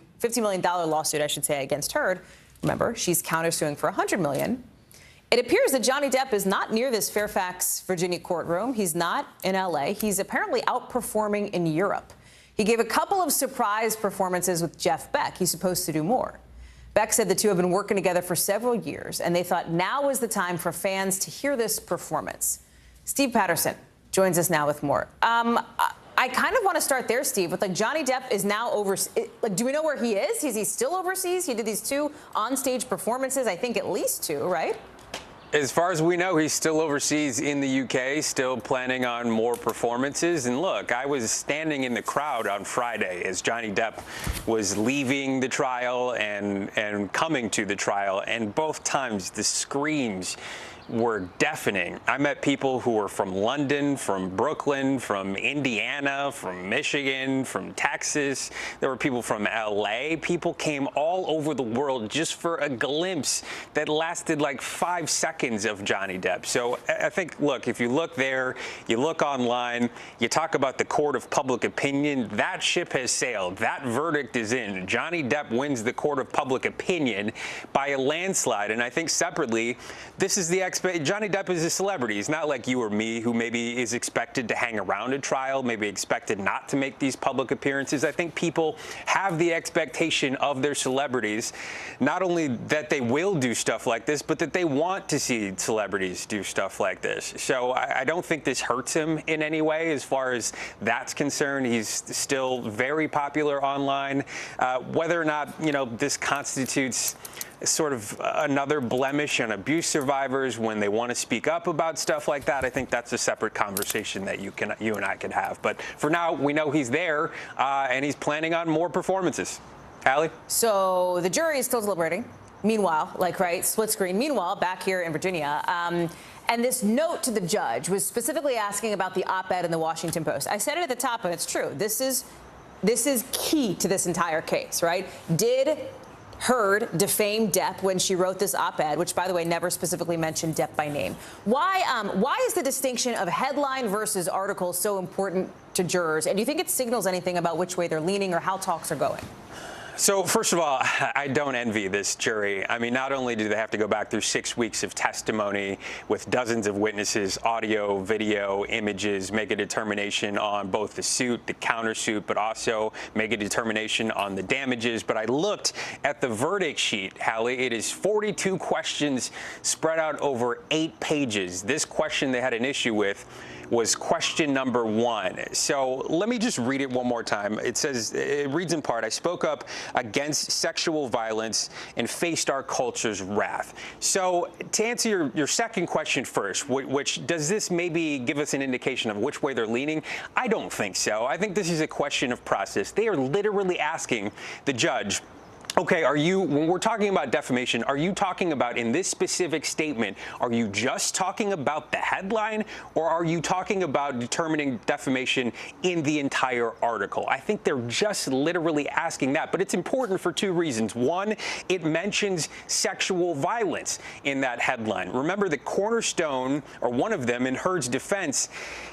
against Heard, remember, she's countersuing for $100 million. It appears that Johnny Depp is not near this Fairfax, Virginia courtroom. He's not in L.A. He's apparently outperforming in Europe. He gave a couple of surprise performances with Jeff Beck. He's supposed to do more. Beck said the two have been working together for several years, and they thought now is the time for fans to hear this performance. Steve Patterson joins us now with more. I kind of want to start there, Steve, with Johnny Depp is now overseas. Do we know where he is? Is he still overseas? He did these two on-stage performances, I think at least two, right? As far as we know, he's still overseas in the UK, still planning on more performances. And look, I was standing in the crowd on Friday as Johnny Depp was leaving the trial and coming to the trial, and both times the screams were deafening. I met people who were from London, from Brooklyn, from Indiana, from Michigan, from Texas. There were people from LA. People came all over the world just for a glimpse that lasted like 5 seconds of Johnny Depp. So I think, look, if you look there, you look online, you talk about the court of public opinion, that ship has sailed. That verdict is in. Johnny Depp wins the court of public opinion by a landslide. And I think separately, this is the Johnny Depp is a celebrity. He's not like you or me, who maybe is expected to hang around a trial, maybe expected not to make these public appearances. I think people have the expectation of their celebrities, not only that they will do stuff like this, but that they want to see celebrities do stuff like this. So I don't think this hurts him in any way as far as that's concerned. He's still very popular online. Whether or not, this constitutes sort of another blemish on abuse survivors when they want to speak up about stuff like that, I think that's a separate conversation that you and I could have. But for now, we know he's there, and he's planning on more performances. Allie? So the jury is still deliberating. Meanwhile, split screen. Meanwhile, back here in Virginia, and this note to the judge was specifically asking about the op-ed in the Washington Post. I said it at the top, and it's true. This is key to this entire case, right? Did Heard defamed Depp when she wrote this op-ed, which, by the way, never specifically mentioned Depp by name. Why is the distinction of headline versus article so important to jurors? And do you think it signals anything about which way they're leaning or how talks are going? So first of all, I don't envy this jury. I mean, not only do they have to go back through 6 weeks of testimony with dozens of witnesses, audio, video, images, make a determination on both the suit, the countersuit, but also make a determination on the damages. But I looked at the verdict sheet, Hallie. It is 42 questions spread out over 8 pages. This question they had an issue with was question number 1. So let me just read it one more time. It says, it reads in part, I spoke up against sexual violence and faced our culture's wrath. So to answer your second question first, which does this maybe give us an indication of which way they're leaning? I don't think so. I think this is a question of process. They are literally asking the judge, okay, when we're talking about defamation, are you talking about, in this specific statement, are you just talking about the headline, or are you talking about determining defamation in the entire article? I think they're just literally asking that, but it's important for 2 reasons. One, it mentions sexual violence in that headline. Remember, the cornerstone, or one of them in Heard's defense,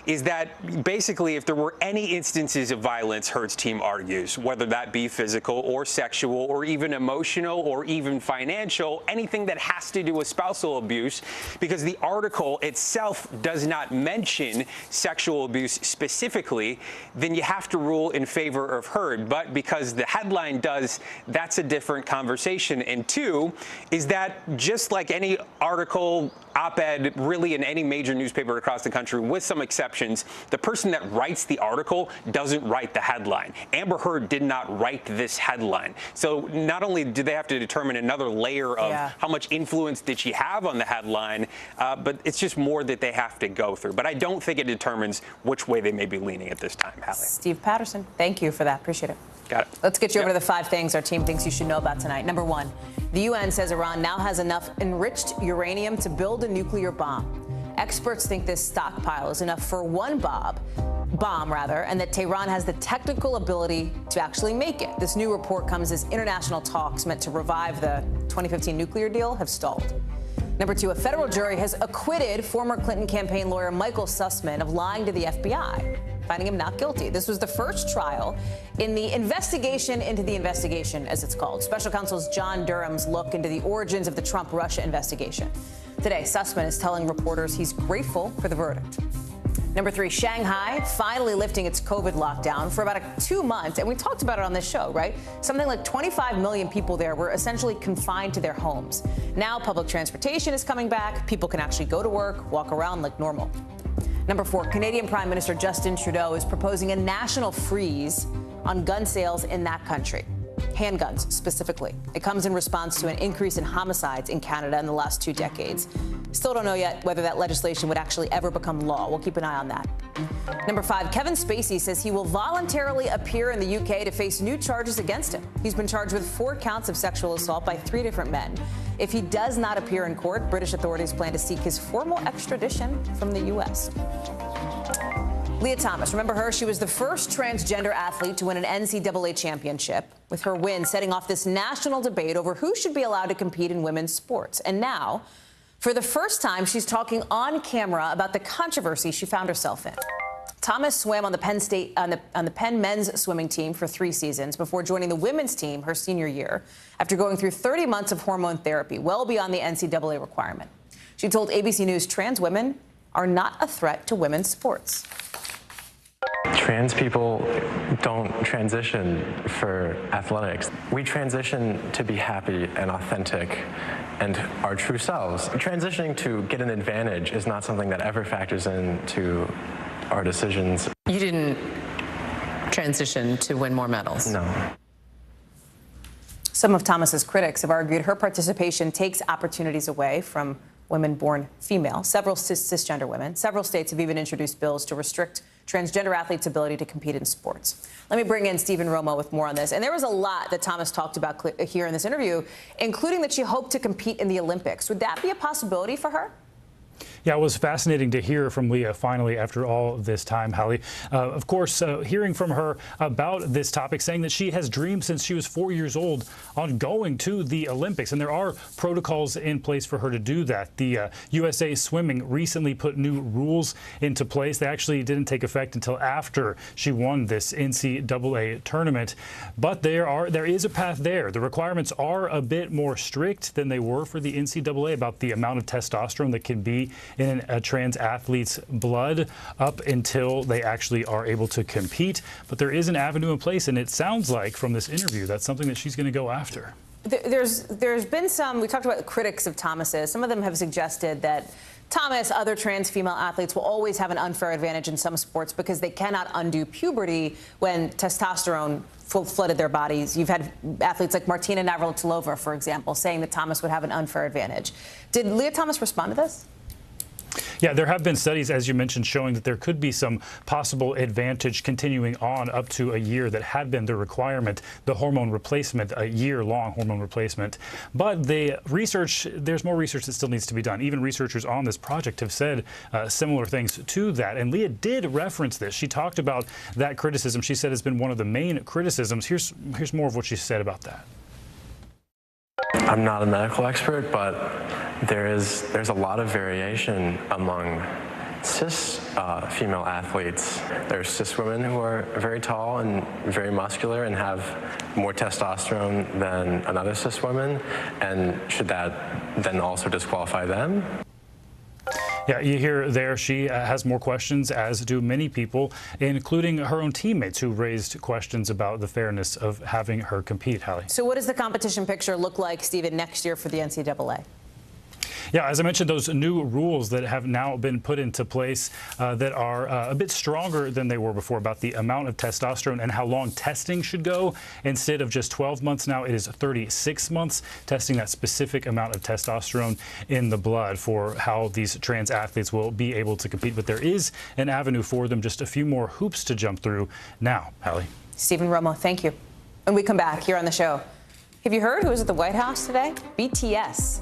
is that basically if there were any instances of violence, Heard's team argues, whether that be physical or sexual or even emotional or even financial, anything that has to do with spousal abuse, because the article itself does not mention sexual abuse specifically, then you have to rule in favor of Heard. But because the headline does, that's a different conversation. And 2 is that just like any article, op-ed, really in any major newspaper across the country, with some exceptions, the person that writes the article doesn't write the headline. Amber Heard did not write this headline. So not only do they have to determine another layer of how much influence did she have on the headline, but it's just more that they have to go through. But I don't think it determines which way they may be leaning at this time, Hallie. Steve Patterson, thank you for that. Appreciate it. Got it. Let's get you over to the 5 things our team thinks you should know about tonight. Number 1, the UN says Iran now has enough enriched uranium to build a nuclear bomb. Experts think this stockpile is enough for one bomb, and that Tehran has the technical ability to actually make it. This new report comes as international talks meant to revive the 2015 nuclear deal have stalled. Number 2, a federal jury has acquitted former Clinton campaign lawyer Michael Sussman of lying to the FBI, finding him not guilty. This was the first trial in the investigation into the investigation, as it's called. Special Counsel's John Durham's look into the origins of the Trump-Russia investigation. Today, Sussman is telling reporters he's grateful for the verdict. Number 3, Shanghai finally lifting its COVID lockdown for about 2 months. And we talked about it on this show, right? Something like 25 million people there were essentially confined to their homes. Now public transportation is coming back. People can actually go to work, walk around like normal. Number 4, Canadian Prime Minister Justin Trudeau is proposing a national freeze on gun sales in that country. Handguns, specifically. It comes in response to an increase in homicides in Canada in the last 2 decades. Still don't know yet whether that legislation would actually ever become law. We'll keep an eye on that. Number 5, Kevin Spacey says he will voluntarily appear in the UK to face new charges against him. He's been charged with 4 counts of sexual assault by 3 different men. If he does not appear in court, British authorities plan to seek his formal extradition from the U.S. Leah Thomas, remember her? She was the first transgender athlete to win an NCAA championship, with her win setting off this national debate over who should be allowed to compete in women's sports. And now, for the first time, she's talking on camera about the controversy she found herself in. Thomas swam on the Penn men's swimming team for 3 seasons before joining the women's team her senior year after going through 30 months of hormone therapy, well beyond the NCAA requirement. She told ABC News trans women are not a threat to women's sports. Trans people don't transition for athletics. We transition to be happy and authentic and our true selves. Transitioning to get an advantage is not something that ever factors into our decisions. You didn't transition to win more medals? No. Some of Thomas's critics have argued her participation takes opportunities away from women born female, several cisgender women. Several states have even introduced bills to restrict transgender athletes' ability to compete in sports. Let me bring in Stephen Romo with more on this. And there was a lot that Thomas talked about here in this interview, including that she hoped to compete in the Olympics. Would that be a possibility for her? Yeah, it was fascinating to hear from Leah finally after all this time, Hallie. Of course, hearing from her about this topic, saying that she has dreamed since she was 4 years old on going to the Olympics. And there are protocols in place for her to do that. The USA Swimming recently put new rules into place. They actually didn't take effect until after she won this NCAA tournament. But there is a path there. The requirements are a bit more strict than they were for the NCAA about the amount of testosterone that can be in a trans athlete's blood up until they actually are able to compete. But there is an avenue in place, and it sounds like from this interview that's something that she's going to go after. There's been some, we talked about critics of Thomas's. Some of them have suggested that Thomas, other trans female athletes will always have an unfair advantage in some sports because they cannot undo puberty when testosterone flooded their bodies. You've had athletes like Martina Navratilova, for example, saying that Thomas would have an unfair advantage. Did Leah Thomas respond to this? Yeah, there have been studies, as you mentioned, showing that there could be some possible advantage continuing on up to a year that had been the requirement, the hormone replacement, a year-long hormone replacement. But the research, there's more research that still needs to be done. Even researchers on this project have said similar things to that. And Leah did reference this. She talked about that criticism. She said it's been one of the main criticisms. Here's more of what she said about that. I'm not a medical expert, but there's a lot of variation among cis female athletes. There's cis women who are very tall and very muscular and have more testosterone than another cis woman, and should that then also disqualify them? Yeah, you hear there she has more questions, as do many people, including her own teammates who raised questions about the fairness of having her compete, Hallie. So what does the competition picture look like, Stephen, next year for the NCAA? Yeah, as I mentioned, those new rules that have now been put into place that are a bit stronger than they were before about the amount of testosterone and how long testing should go. Instead of just 12 months now, it is 36 months, testing that specific amount of testosterone in the blood for how these trans athletes will be able to compete. But there is an avenue for them, just a few more hoops to jump through now, Hallie. Stephen Romo, thank you. When we come back here on the show, have you heard who was at the White House today? BTS.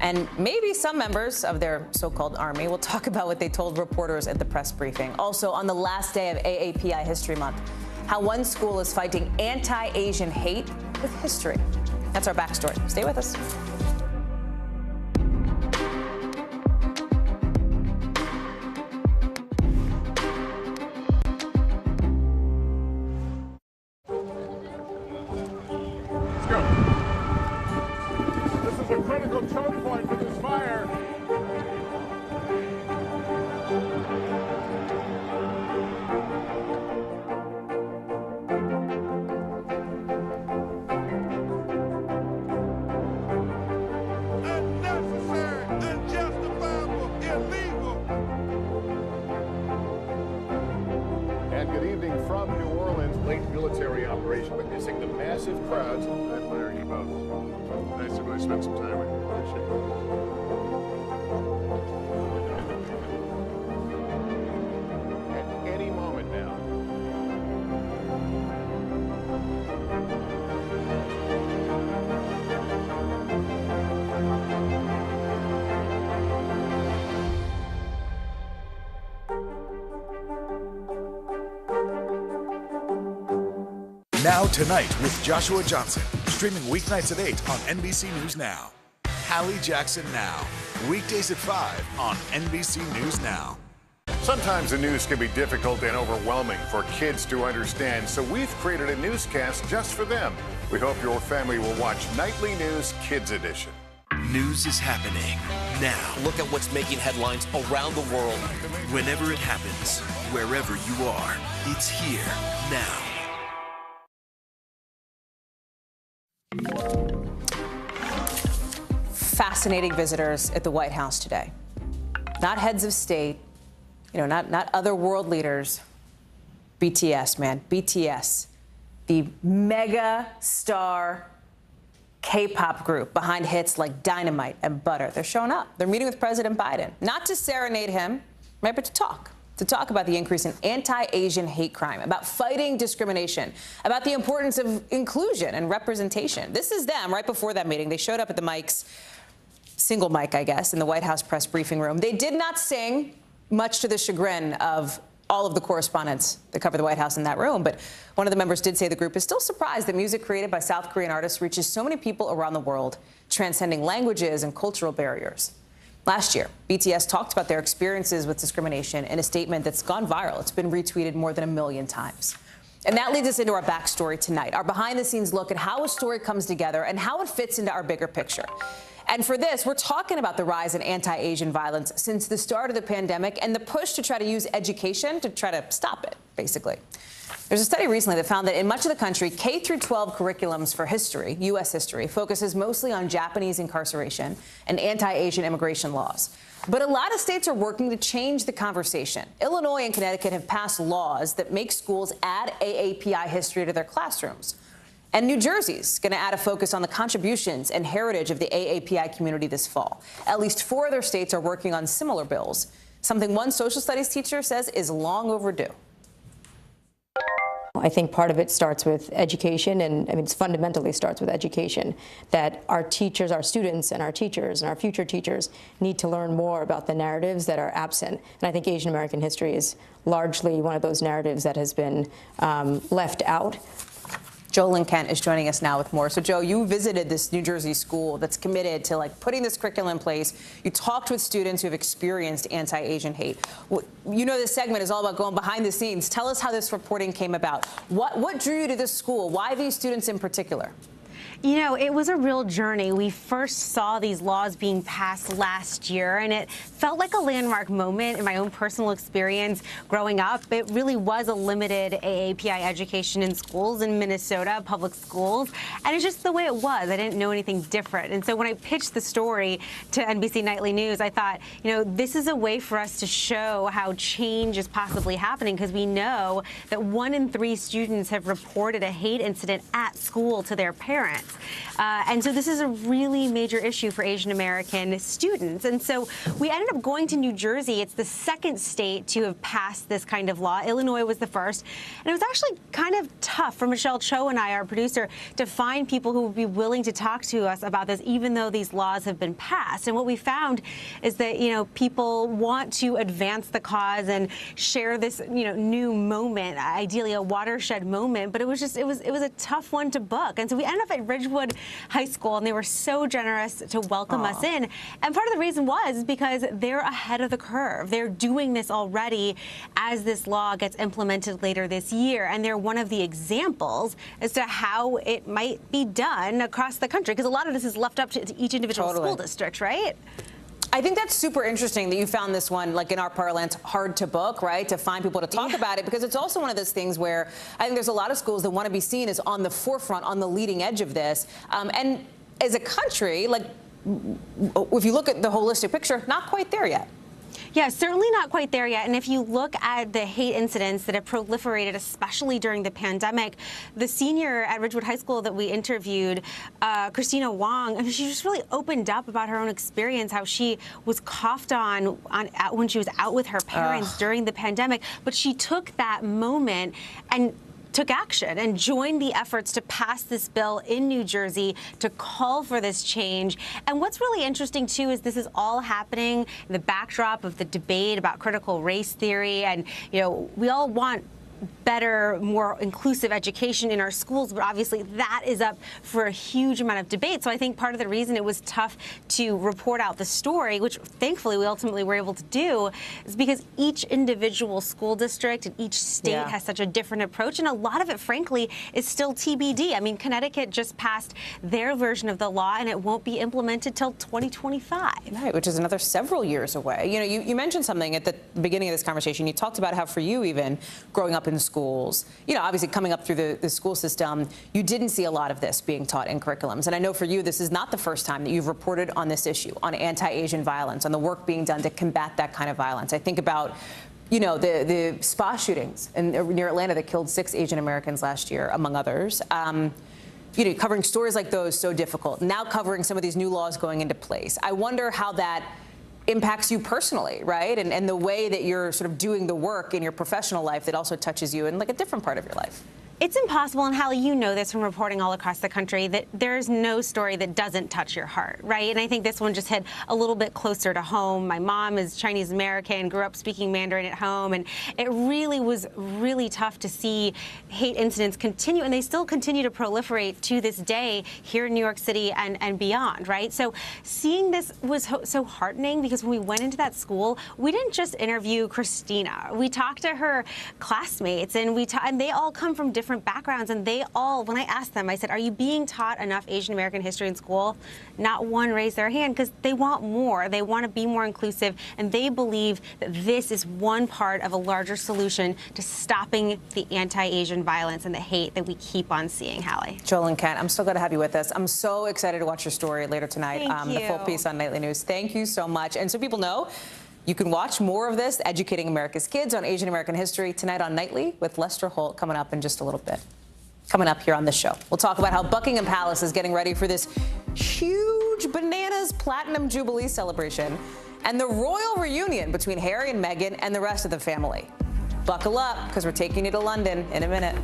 And maybe some members of their so-called army will talk about what they told reporters at the press briefing. Also, on the last day of AAPI History Month, how one school is fighting anti-Asian hate with history. That's our backstory. Stay with us. Choke point for this fire. Unnecessary, unjustifiable, illegal. And good evening from New Orleans. Late military operation witnessing the massive crowds. I admire you both. Nice to really spend some time with you. At any moment now. Now Tonight with Joshua Johnson, streaming weeknights at 8 on NBC News Now. Hallie Jackson Now, weekdays at 5 on NBC News Now. Sometimes the news can be difficult and overwhelming for kids to understand, so we've created a newscast just for them. We hope your family will watch Nightly News Kids Edition. News is happening now. Look at what's making headlines around the world. Whenever it happens, wherever you are, it's here now. Fascinating visitors at the White House today. Not heads of state, not other world leaders. BTS, man, BTS, the mega star K-pop group behind hits like Dynamite and Butter. They're showing up. They're meeting with President Biden, not to serenade him, right, but to talk about the increase in anti-Asian hate crime, about fighting discrimination, about the importance of inclusion and representation. This is them right before that meeting. They showed up at the mics, single mic, I guess, in the White House press briefing room. They did not sing, much to the chagrin of all of the correspondents that cover the White House in that room. But one of the members did say the group is still surprised that music created by South Korean artists reaches so many people around the world, transcending languages and cultural barriers. Last year, BTS talked about their experiences with discrimination in a statement that's gone viral. It's been retweeted more than 1 million times. And that leads us into our backstory tonight, our behind-the-scenes look at how a story comes together and how it fits into our bigger picture. And for this, we're talking about the rise in anti-Asian violence since the start of the pandemic and the push to try to use education to try to stop it, basically. There's a study recently that found that in much of the country, K through 12 curriculums for history, U.S. history, focuses mostly on Japanese incarceration and anti-Asian immigration laws. But a lot of states are working to change the conversation. Illinois and Connecticut have passed laws that make schools add AAPI history to their classrooms. And New Jersey's going to add a focus on the contributions and heritage of the AAPI community this fall. At least 4 other states are working on similar bills, something one social studies teacher says is long overdue. I think part of it starts with education, and I mean, it fundamentally starts with education, that our teachers, our students and our teachers and our future teachers need to learn more about the narratives that are absent. And I think Asian American history largely one of those narratives that has been left out. Jolyn Kent is joining us now with more. So, Joe, you visited this New Jersey school that's committed to putting this curriculum in place. You talked with students who have experienced anti-Asian hate. You know, this segment is all about going behind the scenes. Tell us how this reporting came about. What drew you to this school? Why these students in particular? You know, it was a real journey. We first saw these laws being passed last year, and it felt like a landmark moment in my own personal experience growing up. It really was a limited AAPI education in schools in Minnesota, public schools, and it's just the way it was. I didn't know anything different. And so when I pitched the story to NBC Nightly News, I thought, you know, this is a way for us to show how change is possibly happening, because we know that 1 in 3 students have reported a hate incident at school to their parents. And so this is a really major issue for Asian American students. And so we ended up going to New Jersey. It's the 2nd state to have passed this kind of law. Illinois was the first. And it was actually kind of tough for Michelle Cho and I, our producer, to find people who would be willing to talk to us about this, even though these laws have been passed. And what we found is that, you know, people want to advance the cause and share this, you know, new moment, ideally a watershed moment. But it was a tough one to book. And so we ended up at Ridgewood High School, and they were so generous to welcome us in. And part of the reason was because they're ahead of the curve. They're doing this already as this law gets implemented later this year. And they're one of the examples as to how it might be done across the country, because a lot of this is left up to each individual school district, right? I think that's super interesting that you found this one, like in our parlance, hard to book, right? To find people to talk about it, because it's also one of those things where I think there's a lot of schools that want to be seen as on the forefront, on the leading edge of this. And as a country, like, if you look at the holistic picture, not quite there yet. Yeah, certainly not quite there yet. And if you look at the hate incidents that have proliferated, especially during the pandemic, the senior at Ridgewood High School that we interviewed, Christina Wong, I mean, she just really opened up about her own experience, how she was coughed on when she was out with her parents during the pandemic. But she took that moment and took action and joined the efforts to pass this bill in New Jersey to call for this change. And what's really interesting, too, is this is all happening in the backdrop of the debate about critical race theory. And, you know, we all want better, more inclusive education in our schools, but obviously that is up for a huge amount of debate. So I think part of the reason it was tough to report out the story, which thankfully we ultimately were able to do, is because each individual school district and each state has such a different approach, and a lot of it, frankly, is still TBD. I mean, Connecticut just passed their version of the law, and it won't be implemented till 2025. Right, which is another several years away. You know, you mentioned something at the beginning of this conversation. You talked about how for you, even growing up in schools, you know, obviously coming up through the school system, you didn't see a lot of this being taught in curriculums. And I know for you, this is not the first time that you've reported on this issue, on anti-Asian violence, on the work being done to combat that kind of violence. I think about, you know, the spa shootings near Atlanta that killed 6 Asian Americans last year, among others. You know, covering stories like those, so difficult. Now covering some of these new laws going into place. I wonder how that impacts you personally, right? And the way that you're sort of doing the work in your professional life that also touches you in like a different part of your life. It's impossible, and Hallie, you know this from reporting all across the country, that there's no story that doesn't touch your heart, right? And I think this one just hit a little bit closer to home. My mom is Chinese American, grew up speaking Mandarin at home, and it really was really tough to see hate incidents continue, and they still continue to proliferate to this day here in New York City and beyond, right? So seeing this was so heartening, because when we went into that school, we didn't just interview Christina. We talked to her classmates, and they all come from different different backgrounds, and they all, when I asked them, I said, are you being taught enough Asian American history in school? Not one raised their hand, because they want more. They want to be more inclusive, and they believe that this is one part of a larger solution to stopping the anti-Asian violence and the hate that we keep on seeing, Hallie. Joel and Kent, I'm so glad to have you with us. I'm so excited to watch your story later tonight. Thank you. The full piece on Nightly News. Thank you so much. And so people know, you can watch more of this, Educating America's Kids on Asian American History, tonight on Nightly with Lester Holt, coming up in just a little bit. Coming up here on the show, we'll talk about how Buckingham Palace is getting ready for this huge bananas Platinum Jubilee celebration and the royal reunion between Harry and Meghan and the rest of the family. Buckle up, because we're taking you to London in a minute.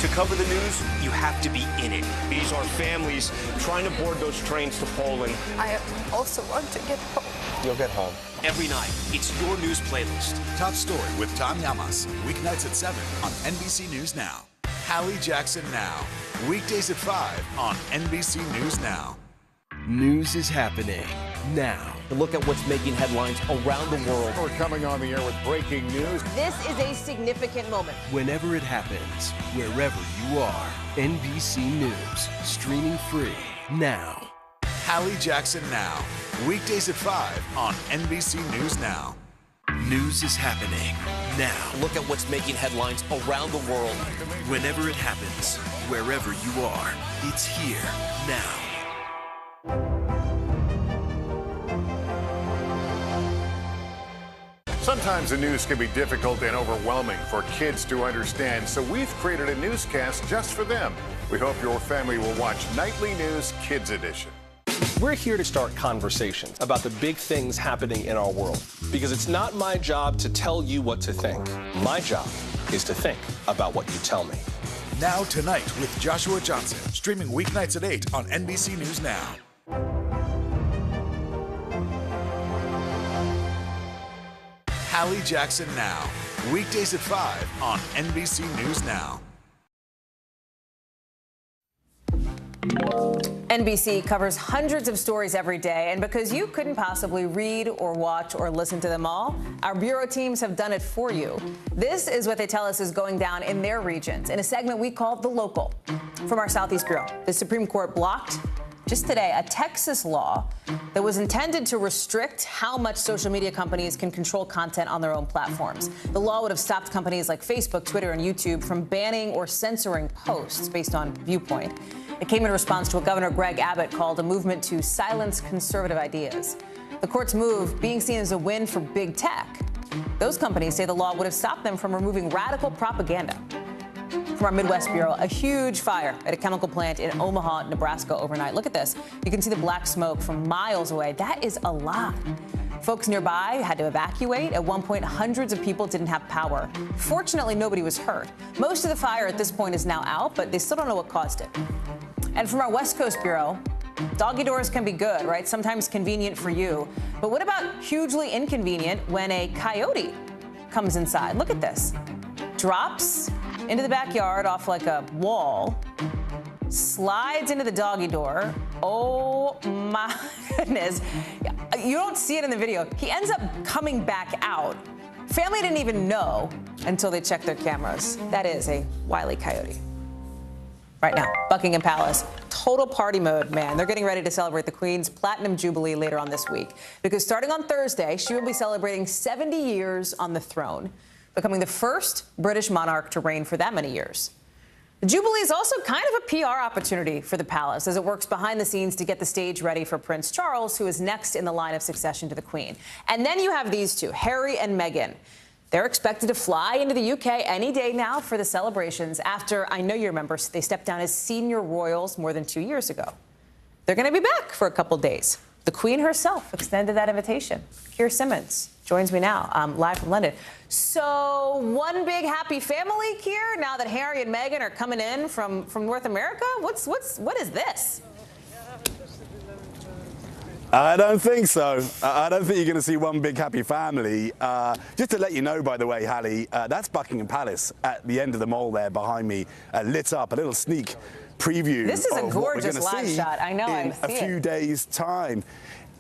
To cover the news, you have to be in it. These are families trying to board those trains to Poland. I also want to get home. You'll get home. Every night, it's your news playlist. Top Story with Tom Llamas. Weeknights at 7 on NBC News Now. Hallie Jackson Now. Weekdays at 5 on NBC News Now. News is happening now. To look at what's making headlines around the world. We're coming on the air with breaking news. This is a significant moment. Whenever it happens, wherever you are, NBC News, streaming free now. Hallie Jackson Now. Weekdays at 5 on NBC News Now. News is happening now. To look at what's making headlines around the world. Whenever it happens, wherever you are, it's here now. Sometimes the news can be difficult and overwhelming for kids to understand, so we've created a newscast just for them. We hope your family will watch Nightly News Kids Edition. We're here to start conversations about the big things happening in our world, because it's not my job to tell you what to think. My job is to think about what you tell me. Now Tonight with Joshua Johnson, streaming weeknights at 8 on NBC News Now. Hallie Jackson Now. Weekdays at 5 on NBC News Now. NBC covers hundreds of stories every day, and because you couldn't possibly read or watch or listen to them all, our bureau teams have done it for you. This is what they tell us is going down in their regions in a segment we call The Local. From our Southeast Bureau, the Supreme Court blocked just today a Texas law that was intended to restrict how much social media companies can control content on their own platforms. The law would have stopped companies like Facebook, Twitter, and YouTube from banning or censoring posts based on viewpoint. It came in response to what Governor Greg Abbott called a movement to silence conservative ideas. The court's move being seen as a win for big tech. Those companies say the law would have stopped them from removing radical propaganda. From our Midwest Bureau, a huge fire at a chemical plant in Omaha, Nebraska overnight. Look at this. You can see the black smoke from miles away. That is a lot. Folks nearby had to evacuate. At one point, hundreds of people didn't have power. Fortunately, nobody was hurt. Most of the fire at this point is now out, but they still don't know what caused it. And from our West Coast Bureau, doggy doors can be good, right? Sometimes convenient for you. But what about hugely inconvenient when a coyote comes inside? Look at this. Drops into the backyard off like a wall, slides into the doggy door. Oh my goodness. You don't see it in the video. He ends up coming back out. Family didn't even know until they checked their cameras. That is a wily coyote. Right now, Buckingham Palace, total party mode, man. They're getting ready to celebrate the Queen's Platinum Jubilee later on this week. Because starting on Thursday, she will be celebrating 70 years on the throne, becoming the first British monarch to reign for that many years. The Jubilee is also kind of a PR opportunity for the palace as it works behind the scenes to get the stage ready for Prince Charles, who is next in the line of succession to the Queen. And then you have these two, Harry and Meghan. They're expected to fly into the UK any day now for the celebrations after, I know you remember, they stepped down as senior royals more than 2 years ago. They're going to be back for a couple days. The Queen herself extended that invitation. Keir Simmons joins me now, live from London. So one big happy family, Keir, now that Harry and Meghan are coming in from North America? What is this? I don't think so. I don't think you're going to see one big happy family. Just to let you know, by the way, Hallie, that's Buckingham Palace at the end of the mall there behind me, lit up, a little sneak preview. This is a gorgeous live shot. I know. In a few days' time.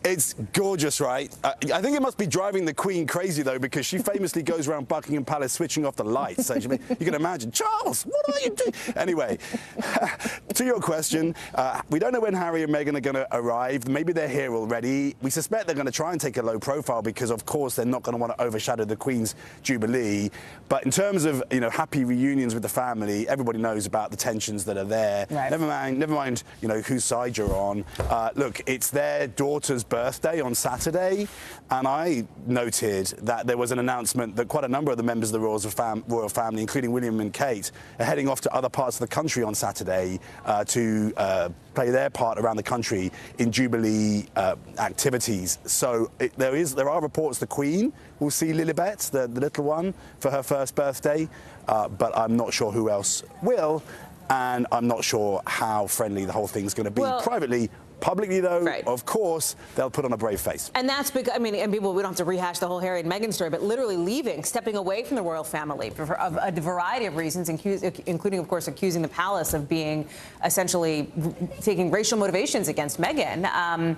It's gorgeous, right? I think it must be driving the Queen crazy, though, because she famously goes around Buckingham Palace switching off the lights. So you can imagine, Charles, what are you doing? Anyway, to your question, we don't know when Harry and Meghan are going to arrive. Maybe they're here already. We suspect they're going to try and take a low profile because, of course, they're not going to want to overshadow the Queen's Jubilee. But in terms of, happy reunions with the family, everybody knows about the tensions that are there. Right. Never mind, whose side you're on. Look, it's their daughter's birthday on Saturday, and I noted that there was an announcement that quite a number of the members of the royal family, including William and Kate, are heading off to other parts of the country on Saturday to play their part around the country in Jubilee activities. So there are reports the Queen will see Lilibet, the little one, for her first birthday, but I'm not sure who else will, and I'm not sure how friendly the whole thing's going to be privately. Publicly, though, of course, they'll put on a brave face. And that's because, and people, we don't have to rehash the whole Harry and Meghan story, but literally leaving, stepping away from the royal family for a variety of reasons, including, of course, accusing the palace of being essentially taking racial motivations against Meghan.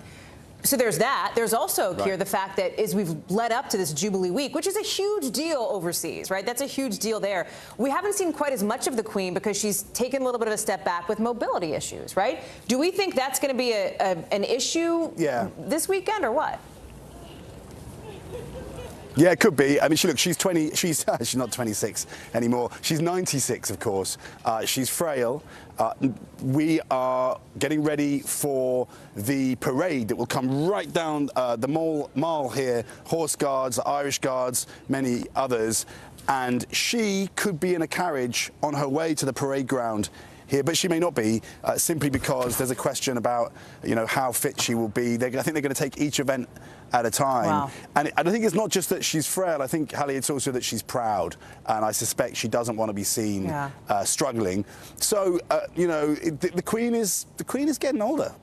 So there's that. There's also, Keir, the fact that as we've led up to this Jubilee week, which is a huge deal overseas, right? That's a huge deal there. We haven't seen quite as much of the Queen because she's taken a little bit of a step back with mobility issues, right? Do we think that's going to be an issue this weekend or what? Yeah, it could be. I mean, she's 20. She's not 26 anymore. She's 96, of course. She's frail. We are getting ready for the parade that will come right down the mall here. Horse Guards, Irish Guards, many others. And she could be in a carriage on her way to the parade ground here, but she may not be, simply because there's a question about, how fit she will be. I think they're going to take each event at a time. Wow. And I think it's not just that she's frail. I think, Hallie, it's also that she's proud, and I suspect she doesn't want to be seen struggling. So, the Queen is getting older.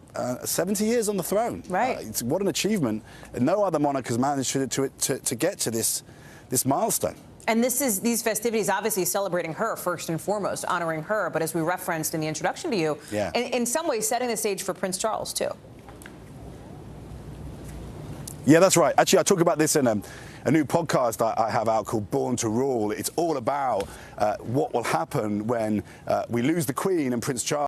70 years on the throne. Right. What an achievement. No other monarch has managed to get to this milestone. And these festivities obviously celebrating her first and foremost, honoring her, but as we referenced in the introduction to you, in some ways setting the stage for Prince Charles too. Yeah, that's right. Actually, I talk about this in a new podcast I have out called Born to Rule. It's all about what will happen when we lose the Queen and Prince Charles